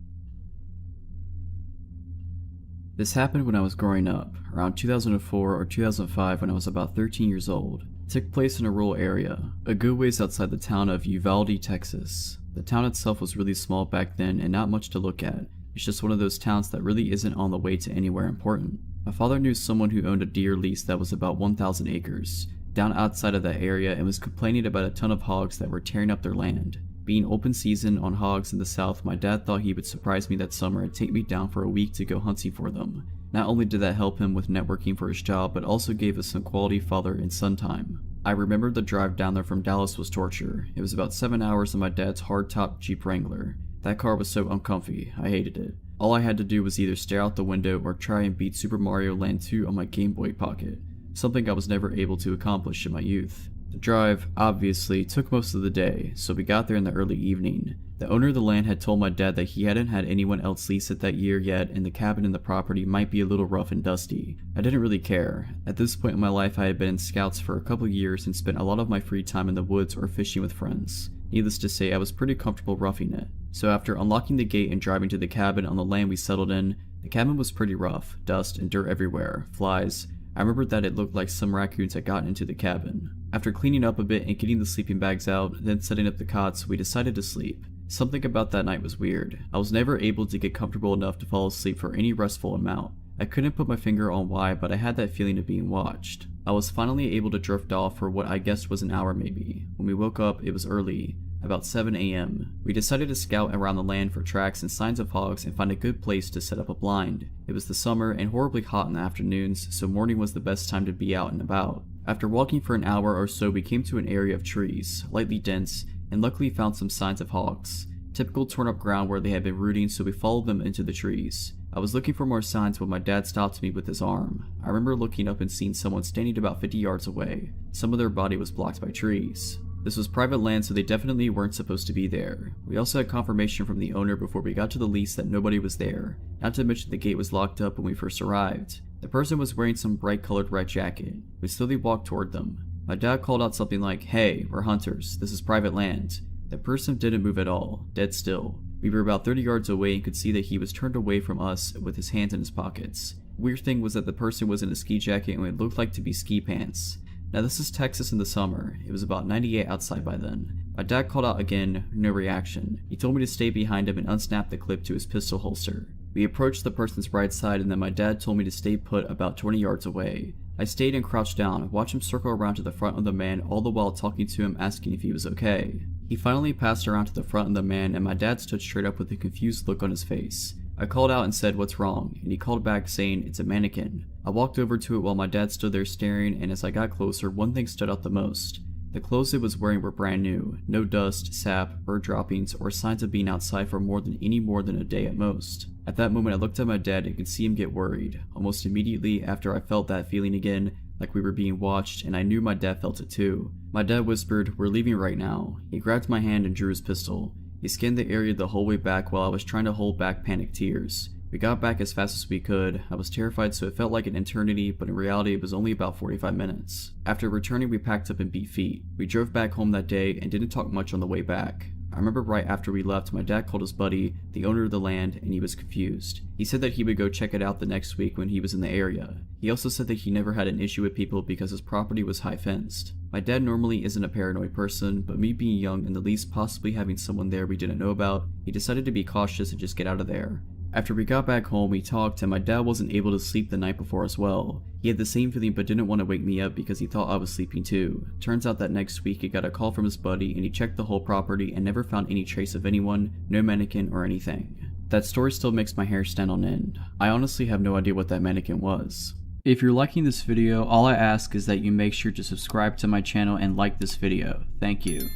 This happened when I was growing up, around 2004 or 2005 when I was about 13 years old. It took place in a rural area, a good ways outside the town of Uvalde, Texas. The town itself was really small back then and not much to look at. It's just one of those towns that really isn't on the way to anywhere important. My father knew someone who owned a deer lease that was about 1,000 acres, down outside of that area, and was complaining about a ton of hogs that were tearing up their land. Being open season on hogs in the south, my dad thought he would surprise me that summer and take me down for a week to go hunting for them. Not only did that help him with networking for his job, but also gave us some quality father and son time. I remember the drive down there from Dallas was torture. It was about 7 hours in my dad's hardtop Jeep Wrangler. That car was so uncomfy, I hated it. All I had to do was either stare out the window or try and beat Super Mario Land 2 on my Game Boy Pocket, something I was never able to accomplish in my youth. The drive, obviously, took most of the day, so we got there in the early evening. The owner of the land had told my dad that he hadn't had anyone else lease it that year yet, and the cabin and the property might be a little rough and dusty. I didn't really care. At this point in my life, I had been in scouts for a couple years and spent a lot of my free time in the woods or fishing with friends. Needless to say, I was pretty comfortable roughing it. So after unlocking the gate and driving to the cabin on the land we settled in, the cabin was pretty rough, dust and dirt everywhere, flies. I remembered that it looked like some raccoons had gotten into the cabin. After cleaning up a bit and getting the sleeping bags out, then setting up the cots, we decided to sleep. Something about that night was weird. I was never able to get comfortable enough to fall asleep for any restful amount. I couldn't put my finger on why, but I had that feeling of being watched. I was finally able to drift off for what I guessed was an hour maybe. When we woke up, it was early, about 7 a.m. We decided to scout around the land for tracks and signs of hogs and find a good place to set up a blind. It was the summer and horribly hot in the afternoons, so morning was the best time to be out and about. After walking for an hour or so, we came to an area of trees, lightly dense, and luckily found some signs of hogs. Typical torn up ground where they had been rooting, so we followed them into the trees. I was looking for more signs when my dad stopped me with his arm. I remember looking up and seeing someone standing about 50 yards away. Some of their body was blocked by trees. This was private land, so they definitely weren't supposed to be there. We also had confirmation from the owner before we got to the lease that nobody was there, not to mention the gate was locked up when we first arrived. The person was wearing some bright colored red jacket. We slowly walked toward them. My dad called out something like, "Hey, we're hunters. This is private land." The person didn't move at all, dead still. We were about 30 yards away and could see that he was turned away from us with his hands in his pockets. Weird thing was that the person was in a ski jacket and what looked like to be ski pants. Now this is Texas in the summer. It was about 98 outside by then. My dad called out again, no reaction. He told me to stay behind him and unsnap the clip to his pistol holster. We approached the person's right side and then my dad told me to stay put about 20 yards away. I stayed and crouched down, watched him circle around to the front of the man, all the while talking to him asking if he was okay. He finally passed around to the front of the man and my dad stood straight up with a confused look on his face. I called out and said, "What's wrong?" and he called back saying, "It's a mannequin." I walked over to it while my dad stood there staring, and as I got closer, one thing stood out the most. The clothes it was wearing were brand new, no dust, sap, bird droppings, or signs of being outside for more than a day at most. At that moment I looked at my dad and could see him get worried. Almost immediately after I felt that feeling again, like we were being watched, and I knew my dad felt it too. My dad whispered, "We're leaving right now." He grabbed my hand and drew his pistol. He scanned the area the whole way back while I was trying to hold back panicked tears. We got back as fast as we could. I was terrified, so it felt like an eternity, but in reality it was only about 45 minutes. After returning, we packed up and beat feet. We drove back home that day and didn't talk much on the way back. I remember right after we left, my dad called his buddy, the owner of the land, and he was confused. He said that he would go check it out the next week when he was in the area. He also said that he never had an issue with people because his property was high fenced. My dad normally isn't a paranoid person, but me being young and the least possibly having someone there we didn't know about, he decided to be cautious and just get out of there. After we got back home, we talked and my dad wasn't able to sleep the night before as well. He had the same feeling but didn't want to wake me up because he thought I was sleeping too. Turns out that next week he got a call from his buddy and he checked the whole property and never found any trace of anyone, no mannequin or anything. That story still makes my hair stand on end. I honestly have no idea what that mannequin was. If you're liking this video, all I ask is that you make sure to subscribe to my channel and like this video. Thank you.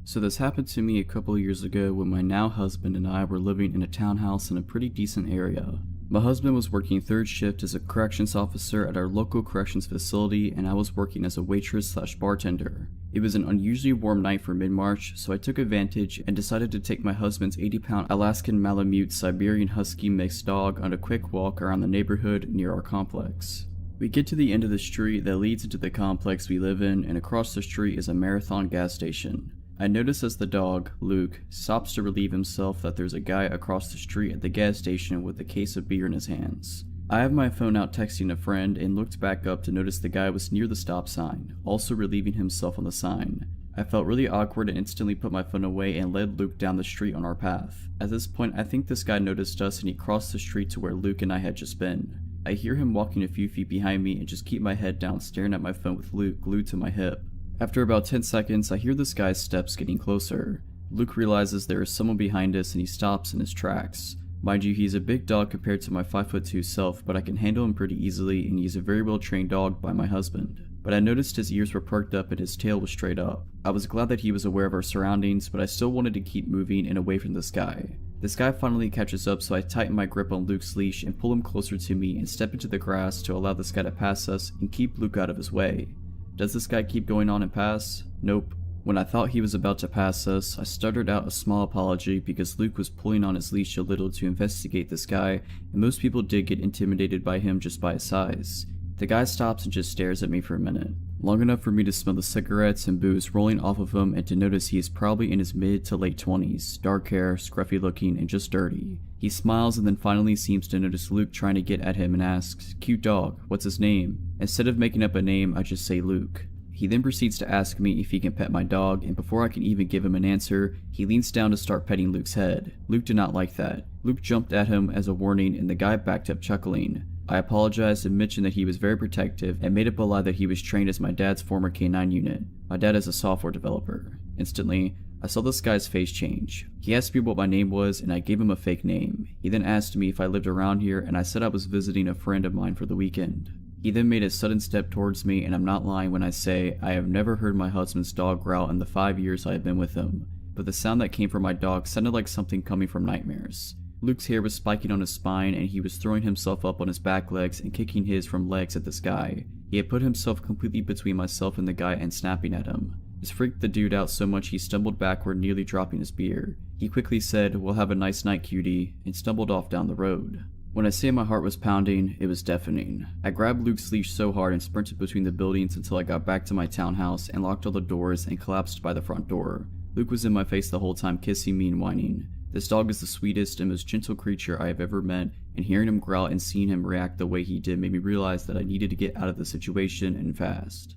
So this happened to me a couple years ago when my now husband and I were living in a townhouse in a pretty decent area. My husband was working third shift as a corrections officer at our local corrections facility, and I was working as a waitress/bartender. It was an unusually warm night for mid-March, so I took advantage and decided to take my husband's 80-pound Alaskan Malamute Siberian Husky mixed dog on a quick walk around the neighborhood near our complex. We get to the end of the street that leads into the complex we live in, and across the street is a Marathon gas station. I notice as the dog, Luke, stops to relieve himself that there's a guy across the street at the gas station with a case of beer in his hands. I have my phone out texting a friend and looked back up to notice the guy was near the stop sign, also relieving himself on the sign. I felt really awkward and instantly put my phone away and led Luke down the street on our path. At this point, I think this guy noticed us and he crossed the street to where Luke and I had just been. I hear him walking a few feet behind me and just keep my head down staring at my phone with Luke glued to my hip. After about 10 seconds, I hear this guy's steps getting closer. Luke realizes there is someone behind us and he stops in his tracks. Mind you, he's a big dog compared to my 5'2" self, but I can handle him pretty easily and he's a very well trained dog by my husband. But I noticed his ears were perked up and his tail was straight up. I was glad that he was aware of our surroundings, but I still wanted to keep moving and away from this guy. This guy finally catches up, so I tighten my grip on Luke's leash and pull him closer to me and step into the grass to allow this guy to pass us and keep Luke out of his way. Does this guy keep going on and pass? Nope. When I thought he was about to pass us, I stuttered out a small apology because Luke was pulling on his leash a little to investigate this guy, and most people did get intimidated by him just by his size. The guy stops and just stares at me for a minute, long enough for me to smell the cigarettes and booze rolling off of him and to notice he is probably in his mid to late 20s, dark hair, scruffy looking, and just dirty. He smiles and then finally seems to notice Luke trying to get at him and asks, "Cute dog, what's his name?" Instead of making up a name, I just say Luke. He then proceeds to ask me if he can pet my dog, and before I can even give him an answer, he leans down to start petting Luke's head. Luke did not like that. Luke jumped at him as a warning and the guy backed up chuckling. I apologized and mentioned that he was very protective and made up a lie that he was trained as my dad's former K9 unit. My dad is a software developer. Instantly, I saw this guy's face change. He asked me what my name was and I gave him a fake name. He then asked me if I lived around here and I said I was visiting a friend of mine for the weekend. He then made a sudden step towards me, and I'm not lying when I say I have never heard my husband's dog growl in the 5 years I have been with him, but the sound that came from my dog sounded like something coming from nightmares. Luke's hair was spiking on his spine and he was throwing himself up on his back legs and kicking his from legs at this guy. He had put himself completely between myself and the guy and snapping at him. This freaked the dude out so much he stumbled backward, nearly dropping his beer. He quickly said, "We'll have a nice night, cutie," and stumbled off down the road. When I say my heart was pounding, it was deafening. I grabbed Luke's leash so hard and sprinted between the buildings until I got back to my townhouse and locked all the doors and collapsed by the front door. Luke was in my face the whole time, kissing me and whining. This dog is the sweetest and most gentle creature I have ever met, and hearing him growl and seeing him react the way he did made me realize that I needed to get out of the situation and fast.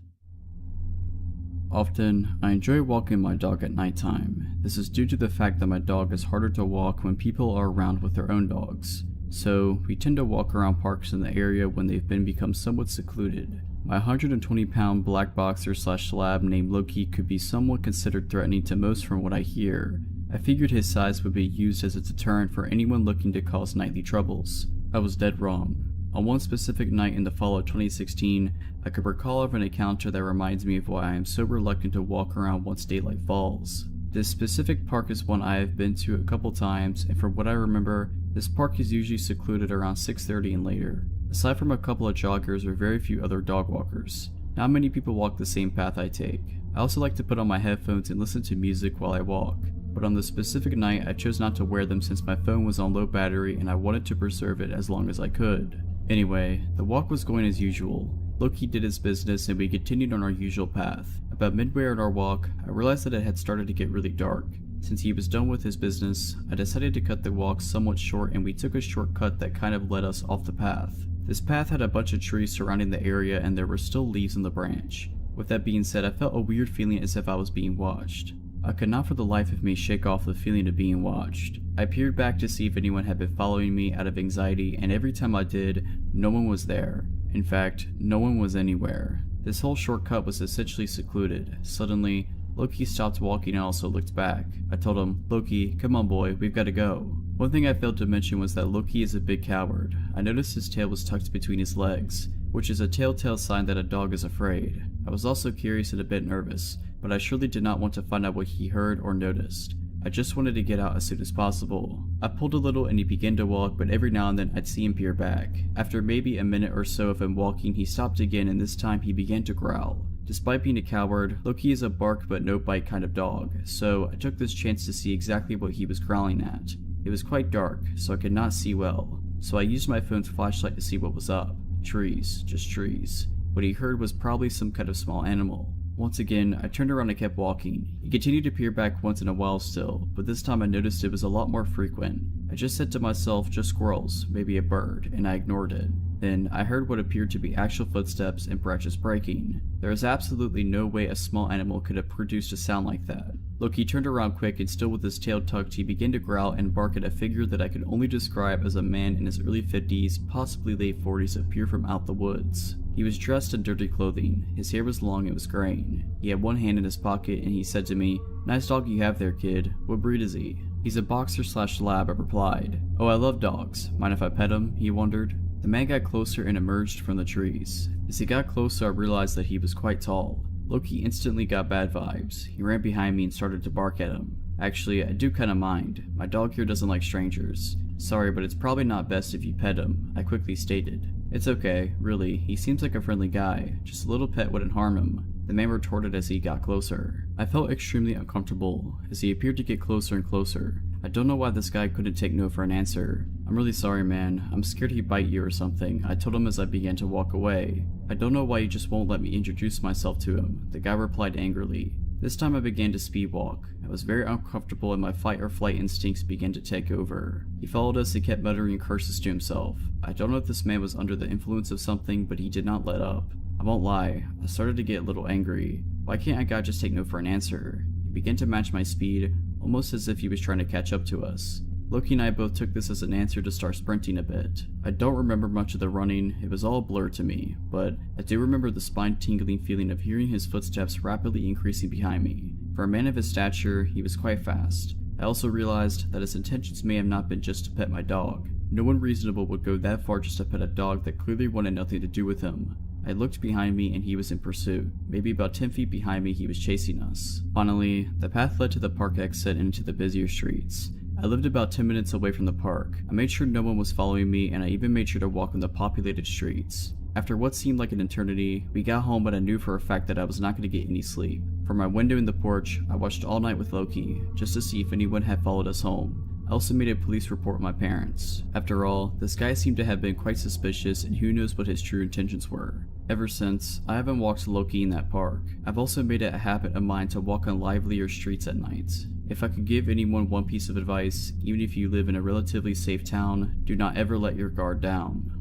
Often, I enjoy walking my dog at nighttime. This is due to the fact that my dog is harder to walk when people are around with their own dogs. So, we tend to walk around parks in the area when they've become somewhat secluded. My 120-pound black boxer/slab named Loki could be somewhat considered threatening to most from what I hear. I figured his size would be used as a deterrent for anyone looking to cause nightly troubles. I was dead wrong. On one specific night in the fall of 2016, I could recall of an encounter that reminds me of why I am so reluctant to walk around once daylight falls. This specific park is one I have been to a couple times, and from what I remember, this park is usually secluded around 6:30 and later. Aside from a couple of joggers or very few other dog walkers, not many people walk the same path I take. I also like to put on my headphones and listen to music while I walk, but on this specific night I chose not to wear them since my phone was on low battery and I wanted to preserve it as long as I could. Anyway, the walk was going as usual. Loki did his business and we continued on our usual path. About midway on our walk, I realized that it had started to get really dark. Since he was done with his business, I decided to cut the walk somewhat short and we took a shortcut that kind of led us off the path. This path had a bunch of trees surrounding the area and there were still leaves on the branch. With that being said, I felt a weird feeling as if I was being watched. I could not for the life of me shake off the feeling of being watched. I peered back to see if anyone had been following me out of anxiety, and every time I did, no one was there. In fact, no one was anywhere. This whole shortcut was essentially secluded. Suddenly, Loki stopped walking and also looked back. I told him, "Loki, come on boy, we've got to go." One thing I failed to mention was that Loki is a big coward. I noticed his tail was tucked between his legs, which is a telltale sign that a dog is afraid. I was also curious and a bit nervous, but I surely did not want to find out what he heard or noticed. I just wanted to get out as soon as possible. I pulled a little and he began to walk, but every now and then I'd see him peer back. After maybe a minute or so of him walking, he stopped again, and this time he began to growl. Despite being a coward, Loki is a bark but no bite kind of dog, so I took this chance to see exactly what he was growling at. It was quite dark, so I could not see well, so I used my phone's flashlight to see what was up. Trees, just trees. What he heard was probably some kind of small animal. Once again, I turned around and kept walking. He continued to peer back once in a while still, but this time I noticed it was a lot more frequent. I just said to myself, just squirrels, maybe a bird, and I ignored it. Then I heard what appeared to be actual footsteps and branches breaking. There is absolutely no way a small animal could have produced a sound like that. Loki turned around quick, and still with his tail tucked, he began to growl and bark at a figure that I could only describe as a man in his early 50s, possibly late 40s, appear from out the woods. He was dressed in dirty clothing, his hair was long and was graying. He had one hand in his pocket and he said to me, "Nice dog you have there, kid. What breed is he?" "He's a boxer/lab," I replied. "Oh, I love dogs. Mind if I pet him?" he wondered. The man got closer and emerged from the trees. As he got closer, I realized that he was quite tall. Loki instantly got bad vibes. He ran behind me and started to bark at him. Actually, I do kinda mind. My dog here doesn't like strangers. "Sorry, but it's probably not best if you pet him," I quickly stated. "It's okay, really. He seems like a friendly guy. Just a little pet wouldn't harm him," the man retorted as he got closer. I felt extremely uncomfortable as he appeared to get closer and closer. I don't know why this guy couldn't take no for an answer. "I'm really sorry, man. I'm scared he'd bite you or something," I told him as I began to walk away. "I don't know why you just won't let me introduce myself to him," the guy replied angrily. This time I began to speed walk. I was very uncomfortable and my fight or flight instincts began to take over. He followed us and kept muttering curses to himself. I don't know if this man was under the influence of something, but he did not let up. I won't lie, I started to get a little angry. Why can't a guy just take no for an answer? He began to match my speed, almost as if he was trying to catch up to us. Loki and I both took this as an answer to start sprinting a bit. I don't remember much of the running, it was all a blur to me, but I do remember the spine-tingling feeling of hearing his footsteps rapidly increasing behind me. For a man of his stature, he was quite fast. I also realized that his intentions may have not been just to pet my dog. No one reasonable would go that far just to pet a dog that clearly wanted nothing to do with him. I looked behind me and he was in pursuit. Maybe about 10 feet behind me he was chasing us. Finally, the path led to the park exit and into the busier streets. I lived about 10 minutes away from the park. I made sure no one was following me and I even made sure to walk on the populated streets. After what seemed like an eternity, we got home, but I knew for a fact that I was not going to get any sleep. From my window in the porch, I watched all night with Loki, just to see if anyone had followed us home. I also made a police report with my parents. After all, this guy seemed to have been quite suspicious and who knows what his true intentions were. Ever since, I haven't walked Loki in that park. I've also made it a habit of mine to walk on livelier streets at night. If I could give anyone one piece of advice, even if you live in a relatively safe town, do not ever let your guard down.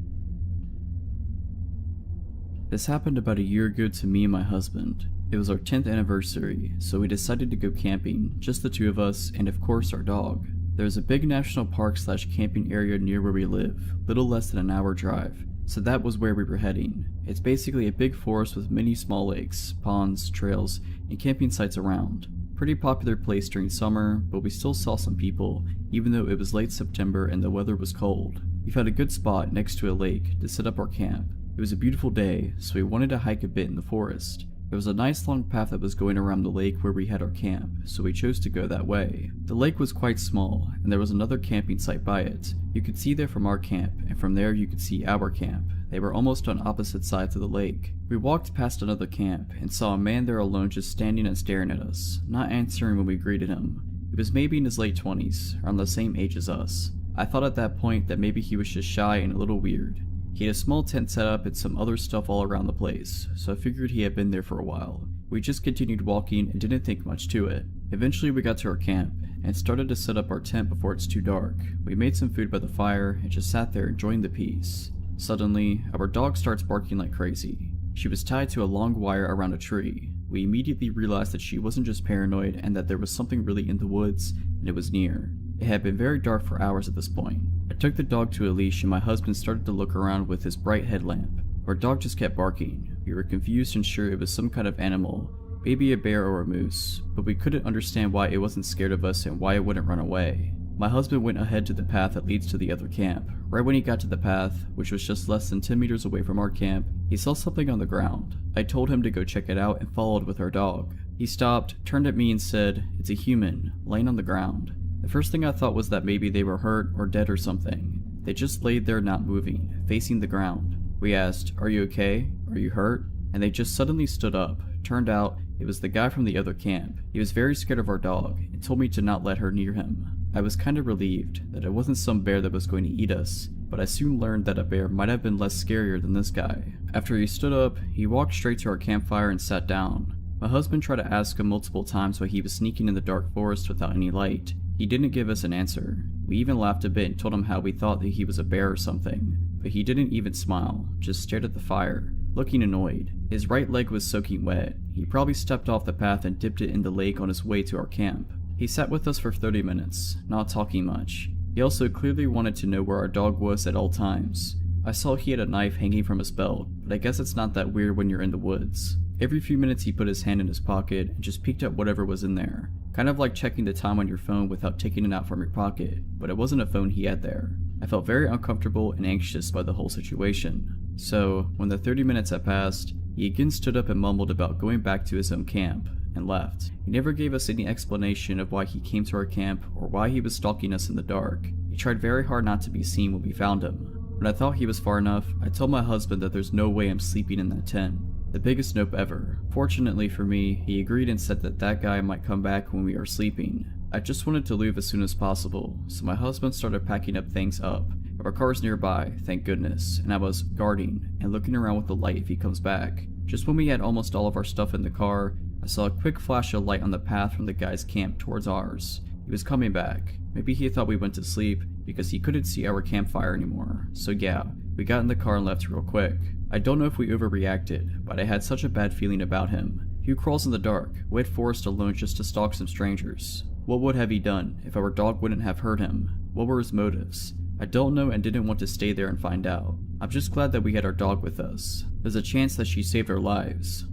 This happened about a year ago to me and my husband. It was our 10th anniversary, so we decided to go camping, just the two of us, and of course our dog. There's a big national park/camping area near where we live, little less than an hour drive, so that was where we were heading. It's basically a big forest with many small lakes, ponds, trails, and camping sites around. Pretty popular place during summer, but we still saw some people, even though it was late September and the weather was cold. We found a good spot next to a lake to set up our camp. It was a beautiful day, so we wanted to hike a bit in the forest. There was a nice long path that was going around the lake where we had our camp, so we chose to go that way. The lake was quite small, and there was another camping site by it. You could see there from our camp, and from there you could see our camp. They were almost on opposite sides of the lake. We walked past another camp, and saw a man there alone just standing and staring at us, not answering when we greeted him. He was maybe in his late 20s, around the same age as us. I thought at that point that maybe he was just shy and a little weird. He had a small tent set up and some other stuff all around the place, so I figured he had been there for a while. We just continued walking and didn't think much to it. Eventually we got to our camp, and started to set up our tent before it's too dark. We made some food by the fire and just sat there enjoying the peace. Suddenly, our dog starts barking like crazy. She was tied to a long wire around a tree. We immediately realized that she wasn't just paranoid and that there was something really in the woods, and it was near. It had been very dark for hours at this point. I took the dog to a leash and my husband started to look around with his bright headlamp. Our dog just kept barking. We were confused and sure it was some kind of animal, maybe a bear or a moose, but we couldn't understand why it wasn't scared of us and why it wouldn't run away. My husband went ahead to the path that leads to the other camp. Right when he got to the path, which was just less than 10 meters away from our camp, he saw something on the ground. I told him to go check it out and followed with our dog. He stopped, turned at me and said, "It's a human, laying on the ground." The first thing I thought was that maybe they were hurt or dead or something. They just laid there not moving, facing the ground. We asked, "Are you okay? Are you hurt?" And they just suddenly stood up. Turned out, it was the guy from the other camp. He was very scared of our dog and told me to not let her near him. I was kinda relieved that it wasn't some bear that was going to eat us, but I soon learned that a bear might have been less scarier than this guy. After he stood up, he walked straight to our campfire and sat down. My husband tried to ask him multiple times why he was sneaking in the dark forest without any light. He didn't give us an answer. We even laughed a bit and told him how we thought that he was a bear or something, but he didn't even smile, just stared at the fire, looking annoyed. His right leg was soaking wet. He probably stepped off the path and dipped it in the lake on his way to our camp. He sat with us for 30 minutes, not talking much. He also clearly wanted to know where our dog was at all times. I saw he had a knife hanging from his belt, but I guess it's not that weird when you're in the woods. Every few minutes he put his hand in his pocket and just peeked at whatever was in there. Kind of like checking the time on your phone without taking it out from your pocket, but it wasn't a phone he had there. I felt very uncomfortable and anxious by the whole situation. So, when the 30 minutes had passed, he again stood up and mumbled about going back to his own camp, and left. He never gave us any explanation of why he came to our camp or why he was stalking us in the dark. He tried very hard not to be seen when we found him. When I thought he was far enough, I told my husband that there's no way I'm sleeping in that tent. The biggest nope ever. Fortunately for me, he agreed and said that that guy might come back when we are sleeping. I just wanted to leave as soon as possible, so my husband started packing up things up. Our car's nearby, thank goodness, and I was guarding and looking around with the light if he comes back. Just when we had almost all of our stuff in the car, I saw a quick flash of light on the path from the guy's camp towards ours. He was coming back. Maybe he thought we went to sleep because he couldn't see our campfire anymore. So yeah, we got in the car and left real quick. I don't know if we overreacted, but I had such a bad feeling about him. Who crawls in the dark, wet forest alone just to stalk some strangers? What would have he done if our dog wouldn't have hurt him? What were his motives? I don't know and didn't want to stay there and find out. I'm just glad that we had our dog with us. There's a chance that she saved our lives.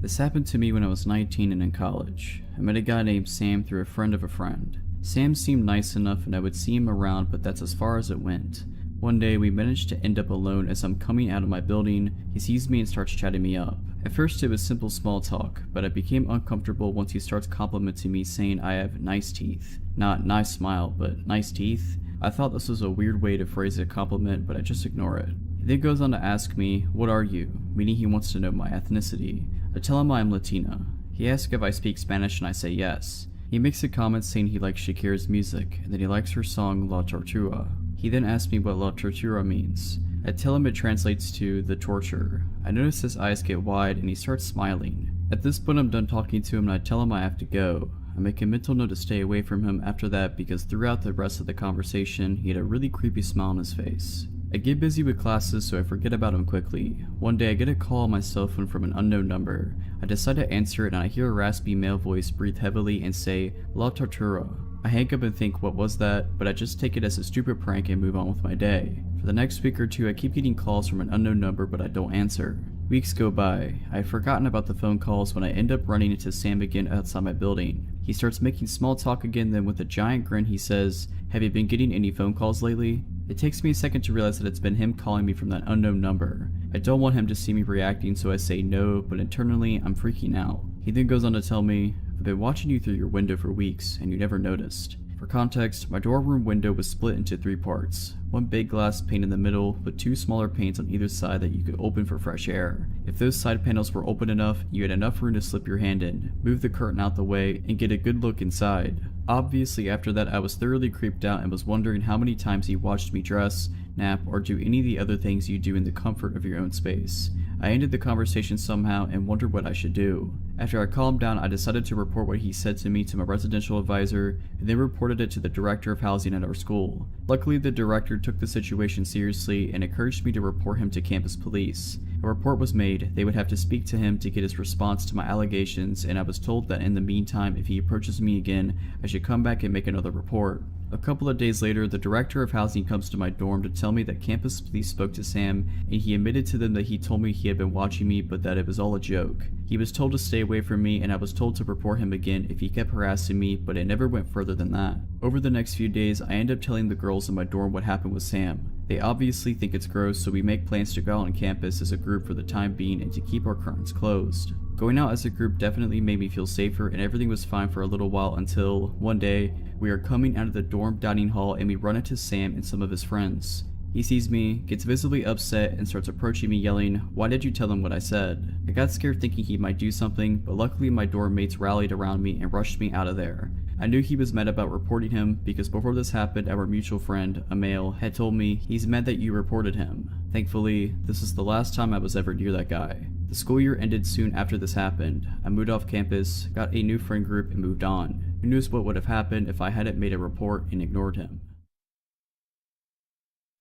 This happened to me when I was 19 and in college. I met a guy named Sam through a friend of a friend. Sam seemed nice enough and I would see him around, but that's as far as it went. One day we managed to end up alone as I'm coming out of my building. He sees me and starts chatting me up. At first it was simple small talk, but I became uncomfortable once he starts complimenting me saying I have nice teeth. Not nice smile, but nice teeth. I thought this was a weird way to phrase a compliment, but I just ignore it. He then goes on to ask me, "What are you?" meaning he wants to know my ethnicity. I tell him I am Latina. He asks if I speak Spanish and I say yes. He makes a comment saying he likes Shakira's music and that he likes her song La Tortura. He then asks me what La Tortura means. I tell him it translates to the torture. I notice his eyes get wide and he starts smiling. At this point I'm done talking to him and I tell him I have to go. I make a mental note to stay away from him after that because throughout the rest of the conversation he had a really creepy smile on his face. I get busy with classes so I forget about him quickly. One day I get a call on my cell phone from an unknown number. I decide to answer it and I hear a raspy male voice breathe heavily and say, "La Tortura." I hang up and think what was that, but I just take it as a stupid prank and move on with my day. For the next week or two I keep getting calls from an unknown number but I don't answer. Weeks go by. I have forgotten about the phone calls when I end up running into Sam again outside my building. He starts making small talk again, then with a giant grin he says, "Have you been getting any phone calls lately?" It takes me a second to realize that it's been him calling me from that unknown number. I don't want him to see me reacting so I say no, but internally I'm freaking out. He then goes on to tell me, "I've been watching you through your window for weeks and you never noticed." For context, my dorm window was split into 3 parts. One big glass pane in the middle, with 2 smaller panes on either side that you could open for fresh air. If those side panels were open enough, you had enough room to slip your hand in, move the curtain out the way, and get a good look inside. Obviously after that I was thoroughly creeped out and was wondering how many times he watched me dress, nap, or do any of the other things you do in the comfort of your own space. I ended the conversation somehow and wondered what I should do. After I calmed down, I decided to report what he said to me to my residential advisor and then reported it to the director of housing at our school. Luckily, the director took the situation seriously and encouraged me to report him to campus police. A report was made. They would have to speak to him to get his response to my allegations, and I was told that in the meantime, if he approaches me again, I should come back and make another report. A couple of days later, the director of housing comes to my dorm to tell me that campus police spoke to Sam, and he admitted to them that he told me he had been watching me but that it was all a joke. He was told to stay away from me, and I was told to report him again if he kept harassing me, but it never went further than that. Over the next few days, I end up telling the girls in my dorm what happened with Sam. They obviously think it's gross, so we make plans to go out on campus as a group for the time being and to keep our curtains closed. Going out as a group definitely made me feel safer, and everything was fine for a little while until, one day, we are coming out of the dorm dining hall and we run into Sam and some of his friends. He sees me, gets visibly upset, and starts approaching me yelling, "Why did you tell him what I said?" I got scared thinking he might do something, but luckily my dorm mates rallied around me and rushed me out of there. I knew he was mad about reporting him because before this happened, our mutual friend, a male, had told me, "He's mad that you reported him." Thankfully, this is the last time I was ever near that guy. The school year ended soon after this happened. I moved off campus, got a new friend group, and moved on. Who knows what would have happened if I hadn't made a report and ignored him.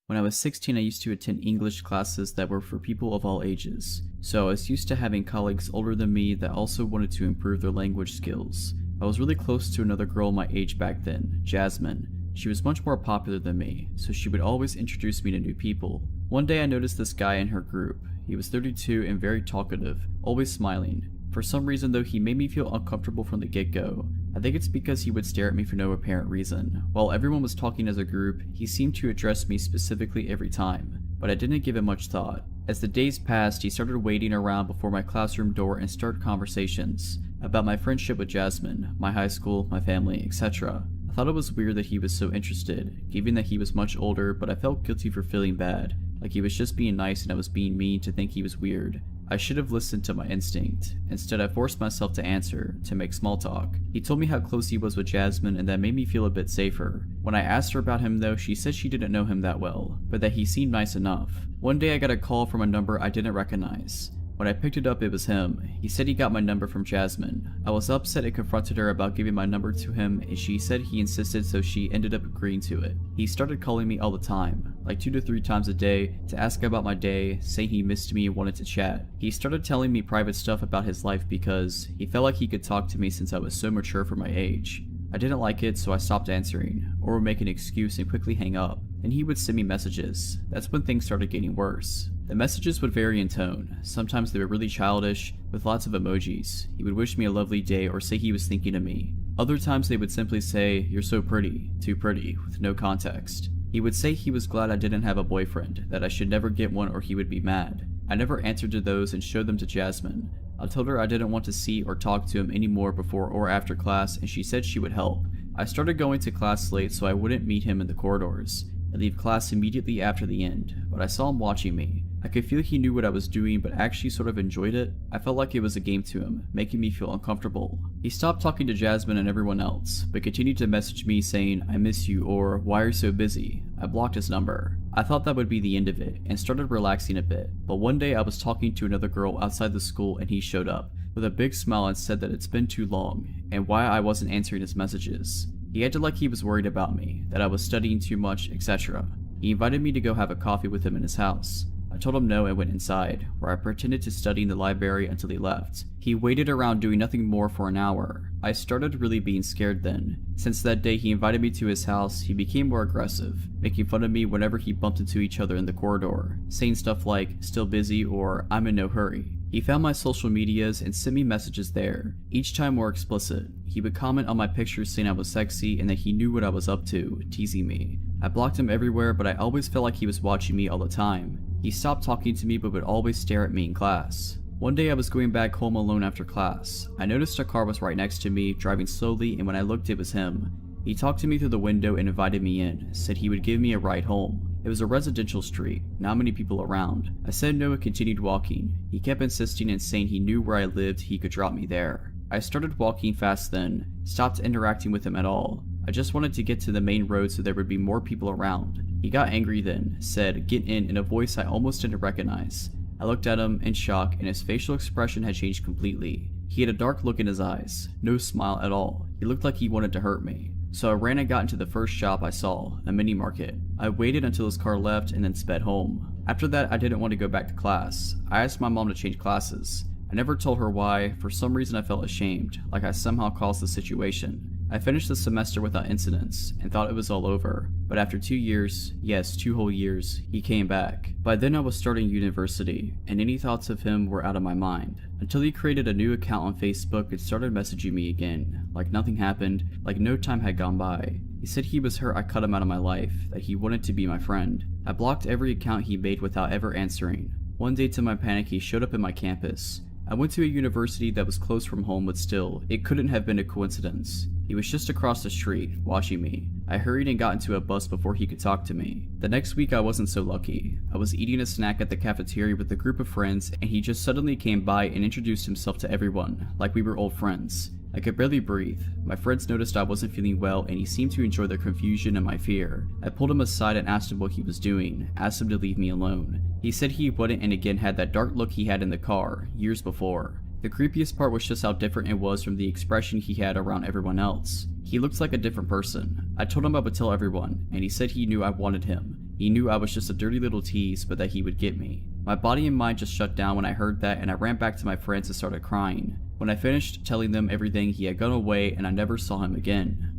When I was 16, I used to attend English classes that were for people of all ages, so I was used to having colleagues older than me that also wanted to improve their language skills. I was really close to another girl my age back then, Jasmine. She was much more popular than me, so she would always introduce me to new people. One day I noticed this guy in her group. He was 32 and very talkative, always smiling. For some reason though, he made me feel uncomfortable from the get-go. I think it's because he would stare at me for no apparent reason. While everyone was talking as a group, he seemed to address me specifically every time, but I didn't give it much thought. As the days passed, he started waiting around before my classroom door and started conversations about my friendship with Jasmine, my high school, my family, etc. I thought it was weird that he was so interested, given that he was much older, but I felt guilty for feeling bad, like he was just being nice and I was being mean to think he was weird. I should have listened to my instinct. Instead, I forced myself to answer, to make small talk. He told me how close he was with Jasmine, and that made me feel a bit safer. When I asked her about him though, she said she didn't know him that well, but that he seemed nice enough. One day I got a call from a number I didn't recognize. When I picked it up, it was him. He said he got my number from Jasmine. I was upset and confronted her about giving my number to him, and she said he insisted, so she ended up agreeing to it. He started calling me all the time, like 2 to 3 times a day, to ask about my day, saying he missed me and wanted to chat. He started telling me private stuff about his life because he felt like he could talk to me since I was so mature for my age. I didn't like it, so I stopped answering, or would make an excuse and quickly hang up. Then he would send me messages. That's when things started getting worse. The messages would vary in tone. Sometimes they were really childish, with lots of emojis. He would wish me a lovely day or say he was thinking of me. Other times they would simply say, "You're so pretty," too pretty, with no context. He would say he was glad I didn't have a boyfriend, that I should never get one or he would be mad. I never answered to those and showed them to Jasmine. I told her I didn't want to see or talk to him anymore before or after class, and she said she would help. I started going to class late so I wouldn't meet him in the corridors. I'd leave class immediately after the end, but I saw him watching me. I could feel he knew what I was doing but actually sort of enjoyed it. I felt like it was a game to him, making me feel uncomfortable. He stopped talking to Jasmine and everyone else, but continued to message me saying, "I miss you," or "Why are you so busy?" I blocked his number. I thought that would be the end of it, and started relaxing a bit, but one day I was talking to another girl outside the school and he showed up, with a big smile, and said that it's been too long, and why I wasn't answering his messages. He acted like he was worried about me, that I was studying too much, etc. He invited me to go have a coffee with him in his house. I told him no and went inside, where I pretended to study in the library until he left. He waited around doing nothing more for an hour. I started really being scared then. Since that day he invited me to his house, he became more aggressive, making fun of me whenever he bumped into each other in the corridor, saying stuff like, "Still busy," or "I'm in no hurry." He found my social medias and sent me messages there, each time more explicit. He would comment on my pictures saying I was sexy and that he knew what I was up to, teasing me. I blocked him everywhere, but I always felt like he was watching me all the time. He stopped talking to me but would always stare at me in class. One day I was going back home alone after class. I noticed a car was right next to me, driving slowly, and when I looked it was him. He talked to me through the window and invited me in, said he would give me a ride home. It was a residential street, not many people around. I said no and continued walking. He kept insisting and saying he knew where I lived, he could drop me there. I started walking fast then, stopped interacting with him at all. I just wanted to get to the main road so there would be more people around. He got angry then, said, "Get in," a voice I almost didn't recognize. I looked at him in shock and his facial expression had changed completely. He had a dark look in his eyes, no smile at all. He looked like he wanted to hurt me. So I ran and got into the first shop I saw, a mini market. I waited until his car left and then sped home. After that I didn't want to go back to class. I asked my mom to change classes. I never told her why. For some reason I felt ashamed, like I somehow caused the situation. I finished the semester without incidents and thought it was all over, but after 2 years, yes, 2 whole years, he came back. By then I was starting university, and any thoughts of him were out of my mind, until he created a new account on Facebook and started messaging me again, like nothing happened, like no time had gone by. He said he was hurt I cut him out of my life, that he wanted to be my friend. I blocked every account he made without ever answering. One day to my panic, he showed up at my campus. I went to a university that was close from home, but still, it couldn't have been a coincidence. He was just across the street, watching me. I hurried and got into a bus before he could talk to me. The next week I wasn't so lucky. I was eating a snack at the cafeteria with a group of friends, and he just suddenly came by and introduced himself to everyone, like we were old friends. I could barely breathe. My friends noticed I wasn't feeling well, and he seemed to enjoy the confusion and my fear. I pulled him aside and asked him what he was doing, asked him to leave me alone. He said he wouldn't, and again had that dark look he had in the car, years before. The creepiest part was just how different it was from the expression he had around everyone else. He looked like a different person. I told him I would tell everyone, and he said he knew I wanted him. He knew I was just a dirty little tease, but that he would get me. My body and mind just shut down when I heard that, and I ran back to my friends and started crying. When I finished telling them everything, he had gone away and I never saw him again.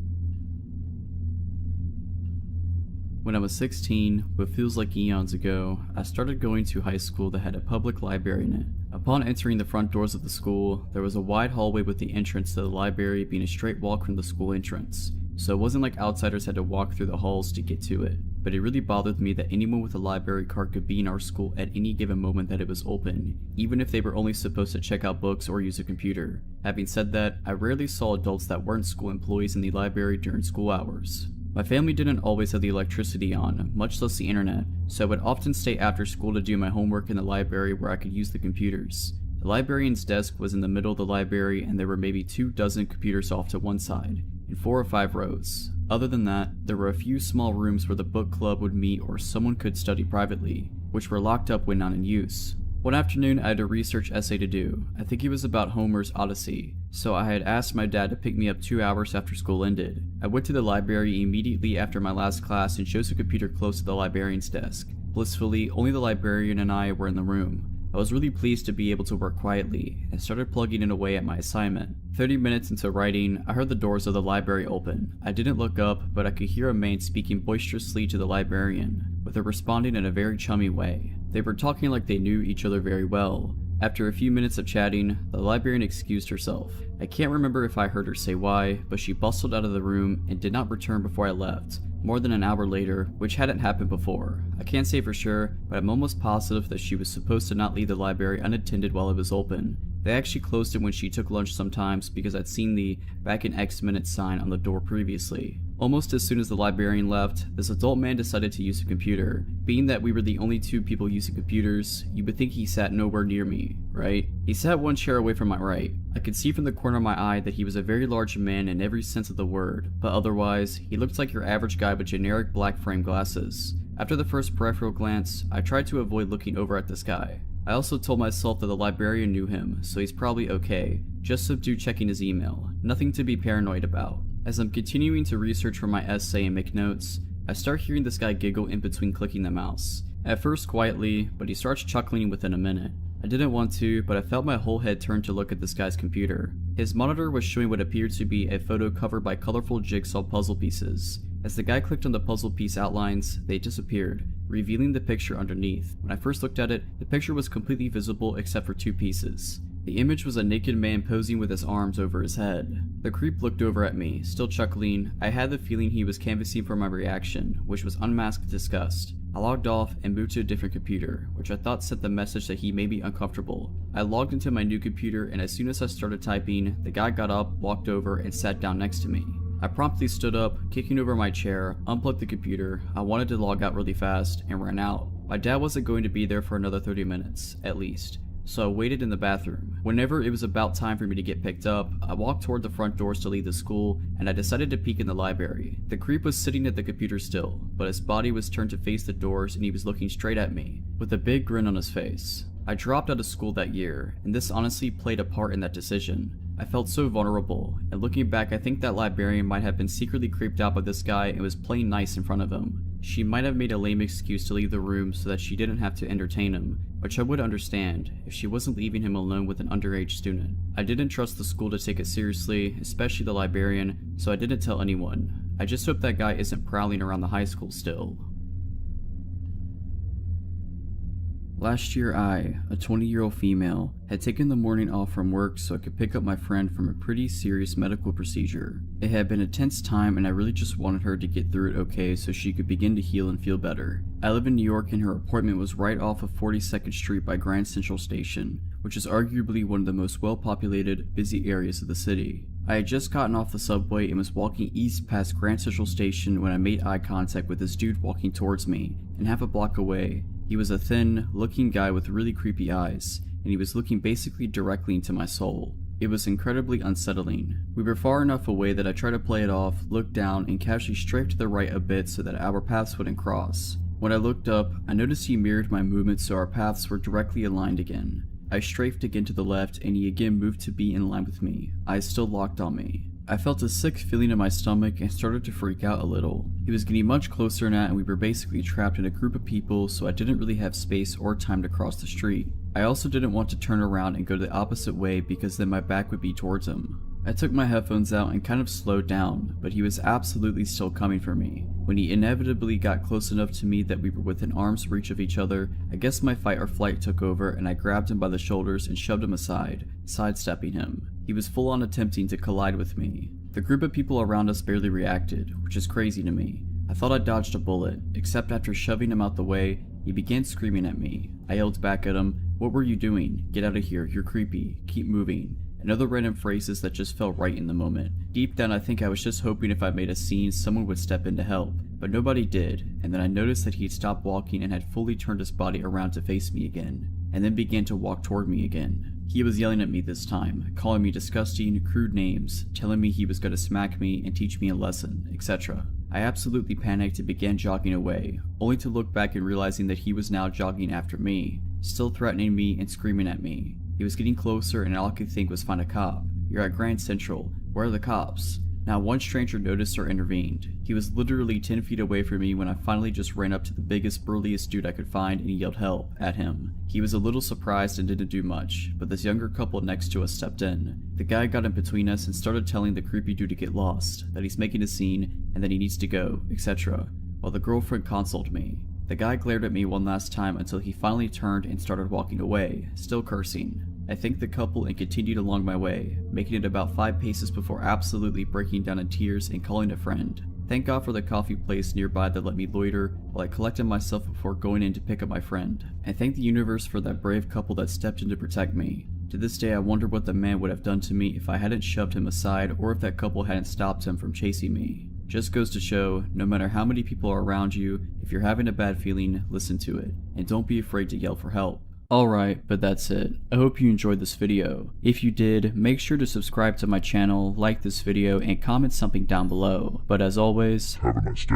When I was 16, what feels like eons ago, I started going to high school that had a public library in it. Upon entering the front doors of the school, there was a wide hallway with the entrance to the library being a straight walk from the school entrance. So it wasn't like outsiders had to walk through the halls to get to it, but it really bothered me that anyone with a library card could be in our school at any given moment that it was open, even if they were only supposed to check out books or use a computer. Having said that, I rarely saw adults that weren't school employees in the library during school hours. My family didn't always have the electricity on, much less the internet, so I would often stay after school to do my homework in the library where I could use the computers. The librarian's desk was in the middle of the library, and there were maybe 24 computers off to one side, in 4 or 5 rows. Other than that, there were a few small rooms where the book club would meet or someone could study privately, which were locked up when not in use. One afternoon I had a research essay to do. I think it was about Homer's Odyssey, so I had asked my dad to pick me up 2 hours after school ended. I went to the library immediately after my last class and chose a computer close to the librarian's desk. Blissfully, only the librarian and I were in the room. I was really pleased to be able to work quietly, and started plugging in away at my assignment. 30 minutes into writing, I heard the doors of the library open. I didn't look up, but I could hear a man speaking boisterously to the librarian, with her responding in a very chummy way. They were talking like they knew each other very well. After a few minutes of chatting, the librarian excused herself. I can't remember if I heard her say why, but she bustled out of the room and did not return before I left. More than an hour later, which hadn't happened before. I can't say for sure, but I'm almost positive that she was supposed to not leave the library unattended while it was open. They actually closed it when she took lunch sometimes because I'd seen the "back in X minutes" sign on the door previously. Almost as soon as the librarian left, this adult man decided to use a computer. Being that we were the only 2 people using computers, you would think he sat nowhere near me, right? He sat 1 chair away from my right. I could see from the corner of my eye that he was a very large man in every sense of the word, but otherwise, he looked like your average guy with generic black frame glasses. After the first peripheral glance, I tried to avoid looking over at this guy. I also told myself that the librarian knew him, so he's probably okay. Just subdue checking his email. Nothing to be paranoid about. As I'm continuing to research for my essay and make notes, I start hearing this guy giggle in between clicking the mouse. At first quietly, but he starts chuckling within a minute. I didn't want to, but I felt my whole head turn to look at this guy's computer. His monitor was showing what appeared to be a photo covered by colorful jigsaw puzzle pieces. As the guy clicked on the puzzle piece outlines, they disappeared, revealing the picture underneath. When I first looked at it, the picture was completely visible except for 2 pieces. The image was a naked man posing with his arms over his head. The creep looked over at me, still chuckling. I had the feeling he was canvassing for my reaction, which was unmasked disgust. I logged off and moved to a different computer, which I thought sent the message that he may be uncomfortable. I logged into my new computer, and as soon as I started typing, the guy got up, walked over, and sat down next to me. I promptly stood up, kicking over my chair, unplugged the computer. I wanted to log out really fast, and ran out. My dad wasn't going to be there for another 30 minutes, at least. So I waited in the bathroom. Whenever it was about time for me to get picked up, I walked toward the front doors to leave the school, and I decided to peek in the library. The creep was sitting at the computer still, but his body was turned to face the doors and he was looking straight at me, with a big grin on his face. I dropped out of school that year, and this honestly played a part in that decision. I felt so vulnerable, and looking back I think that librarian might have been secretly creeped out by this guy and was playing nice in front of him. She might have made a lame excuse to leave the room so that she didn't have to entertain him, which I would understand if she wasn't leaving him alone with an underage student. I didn't trust the school to take it seriously, especially the librarian, so I didn't tell anyone. I just hope that guy isn't prowling around the high school still. Last year I, a 20-year-old female, had taken the morning off from work so I could pick up my friend from a pretty serious medical procedure. It had been a tense time and I really just wanted her to get through it okay so she could begin to heal and feel better. I live in New York and her appointment was right off of 42nd Street by Grand Central Station, which is arguably one of the most well-populated, busy areas of the city. I had just gotten off the subway and was walking east past Grand Central Station when I made eye contact with this dude walking towards me, and half a block away. He was a thin, looking guy with really creepy eyes, and he was looking basically directly into my soul. It was incredibly unsettling. We were far enough away that I tried to play it off, looked down, and casually strafed to the right a bit so that our paths wouldn't cross. When I looked up, I noticed he mirrored my movements so our paths were directly aligned again. I strafed again to the left, and he again moved to be in line with me, eyes still locked on me. I felt a sick feeling in my stomach and started to freak out a little. He was getting much closer now and we were basically trapped in a group of people, so I didn't really have space or time to cross the street. I also didn't want to turn around and go the opposite way because then my back would be towards him. I took my headphones out and kind of slowed down, but he was absolutely still coming for me. When he inevitably got close enough to me that we were within arm's reach of each other, I guess my fight or flight took over and I grabbed him by the shoulders and shoved him aside, sidestepping him. He was full on attempting to collide with me. The group of people around us barely reacted, which is crazy to me. I thought I dodged a bullet, except after shoving him out the way, he began screaming at me. I yelled back at him, "What were you doing? Get out of here, you're creepy, keep moving," and other random phrases that just felt right in the moment. Deep down I think I was just hoping if I made a scene someone would step in to help, but nobody did, and then I noticed that he'd stopped walking and had fully turned his body around to face me again, and then began to walk toward me again. He was yelling at me this time, calling me disgusting, crude names, telling me he was going to smack me and teach me a lesson, etc. I absolutely panicked and began jogging away, only to look back and realizing that he was now jogging after me, still threatening me and screaming at me. He was getting closer and all I could think was find a cop. You're at Grand Central, where are the cops? Not one stranger noticed or intervened. He was literally 10 feet away from me when I finally just ran up to the biggest, burliest dude I could find and yelled help at him. He was a little surprised and didn't do much, but this younger couple next to us stepped in. The guy got in between us and started telling the creepy dude to get lost, that he's making a scene, and that he needs to go, etc., while the girlfriend consoled me. The guy glared at me one last time until he finally turned and started walking away, still cursing. I thanked the couple and continued along my way, making it about 5 paces before absolutely breaking down in tears and calling a friend. Thank God for the coffee place nearby that let me loiter while I collected myself before going in to pick up my friend. And thank the universe for that brave couple that stepped in to protect me. To this day I wonder what the man would have done to me if I hadn't shoved him aside or if that couple hadn't stopped him from chasing me. Just goes to show, no matter how many people are around you, if you're having a bad feeling, listen to it, and don't be afraid to yell for help. Alright, but that's it. I hope you enjoyed this video. If you did, make sure to subscribe to my channel, like this video, and comment something down below. But as always, Have a nice day.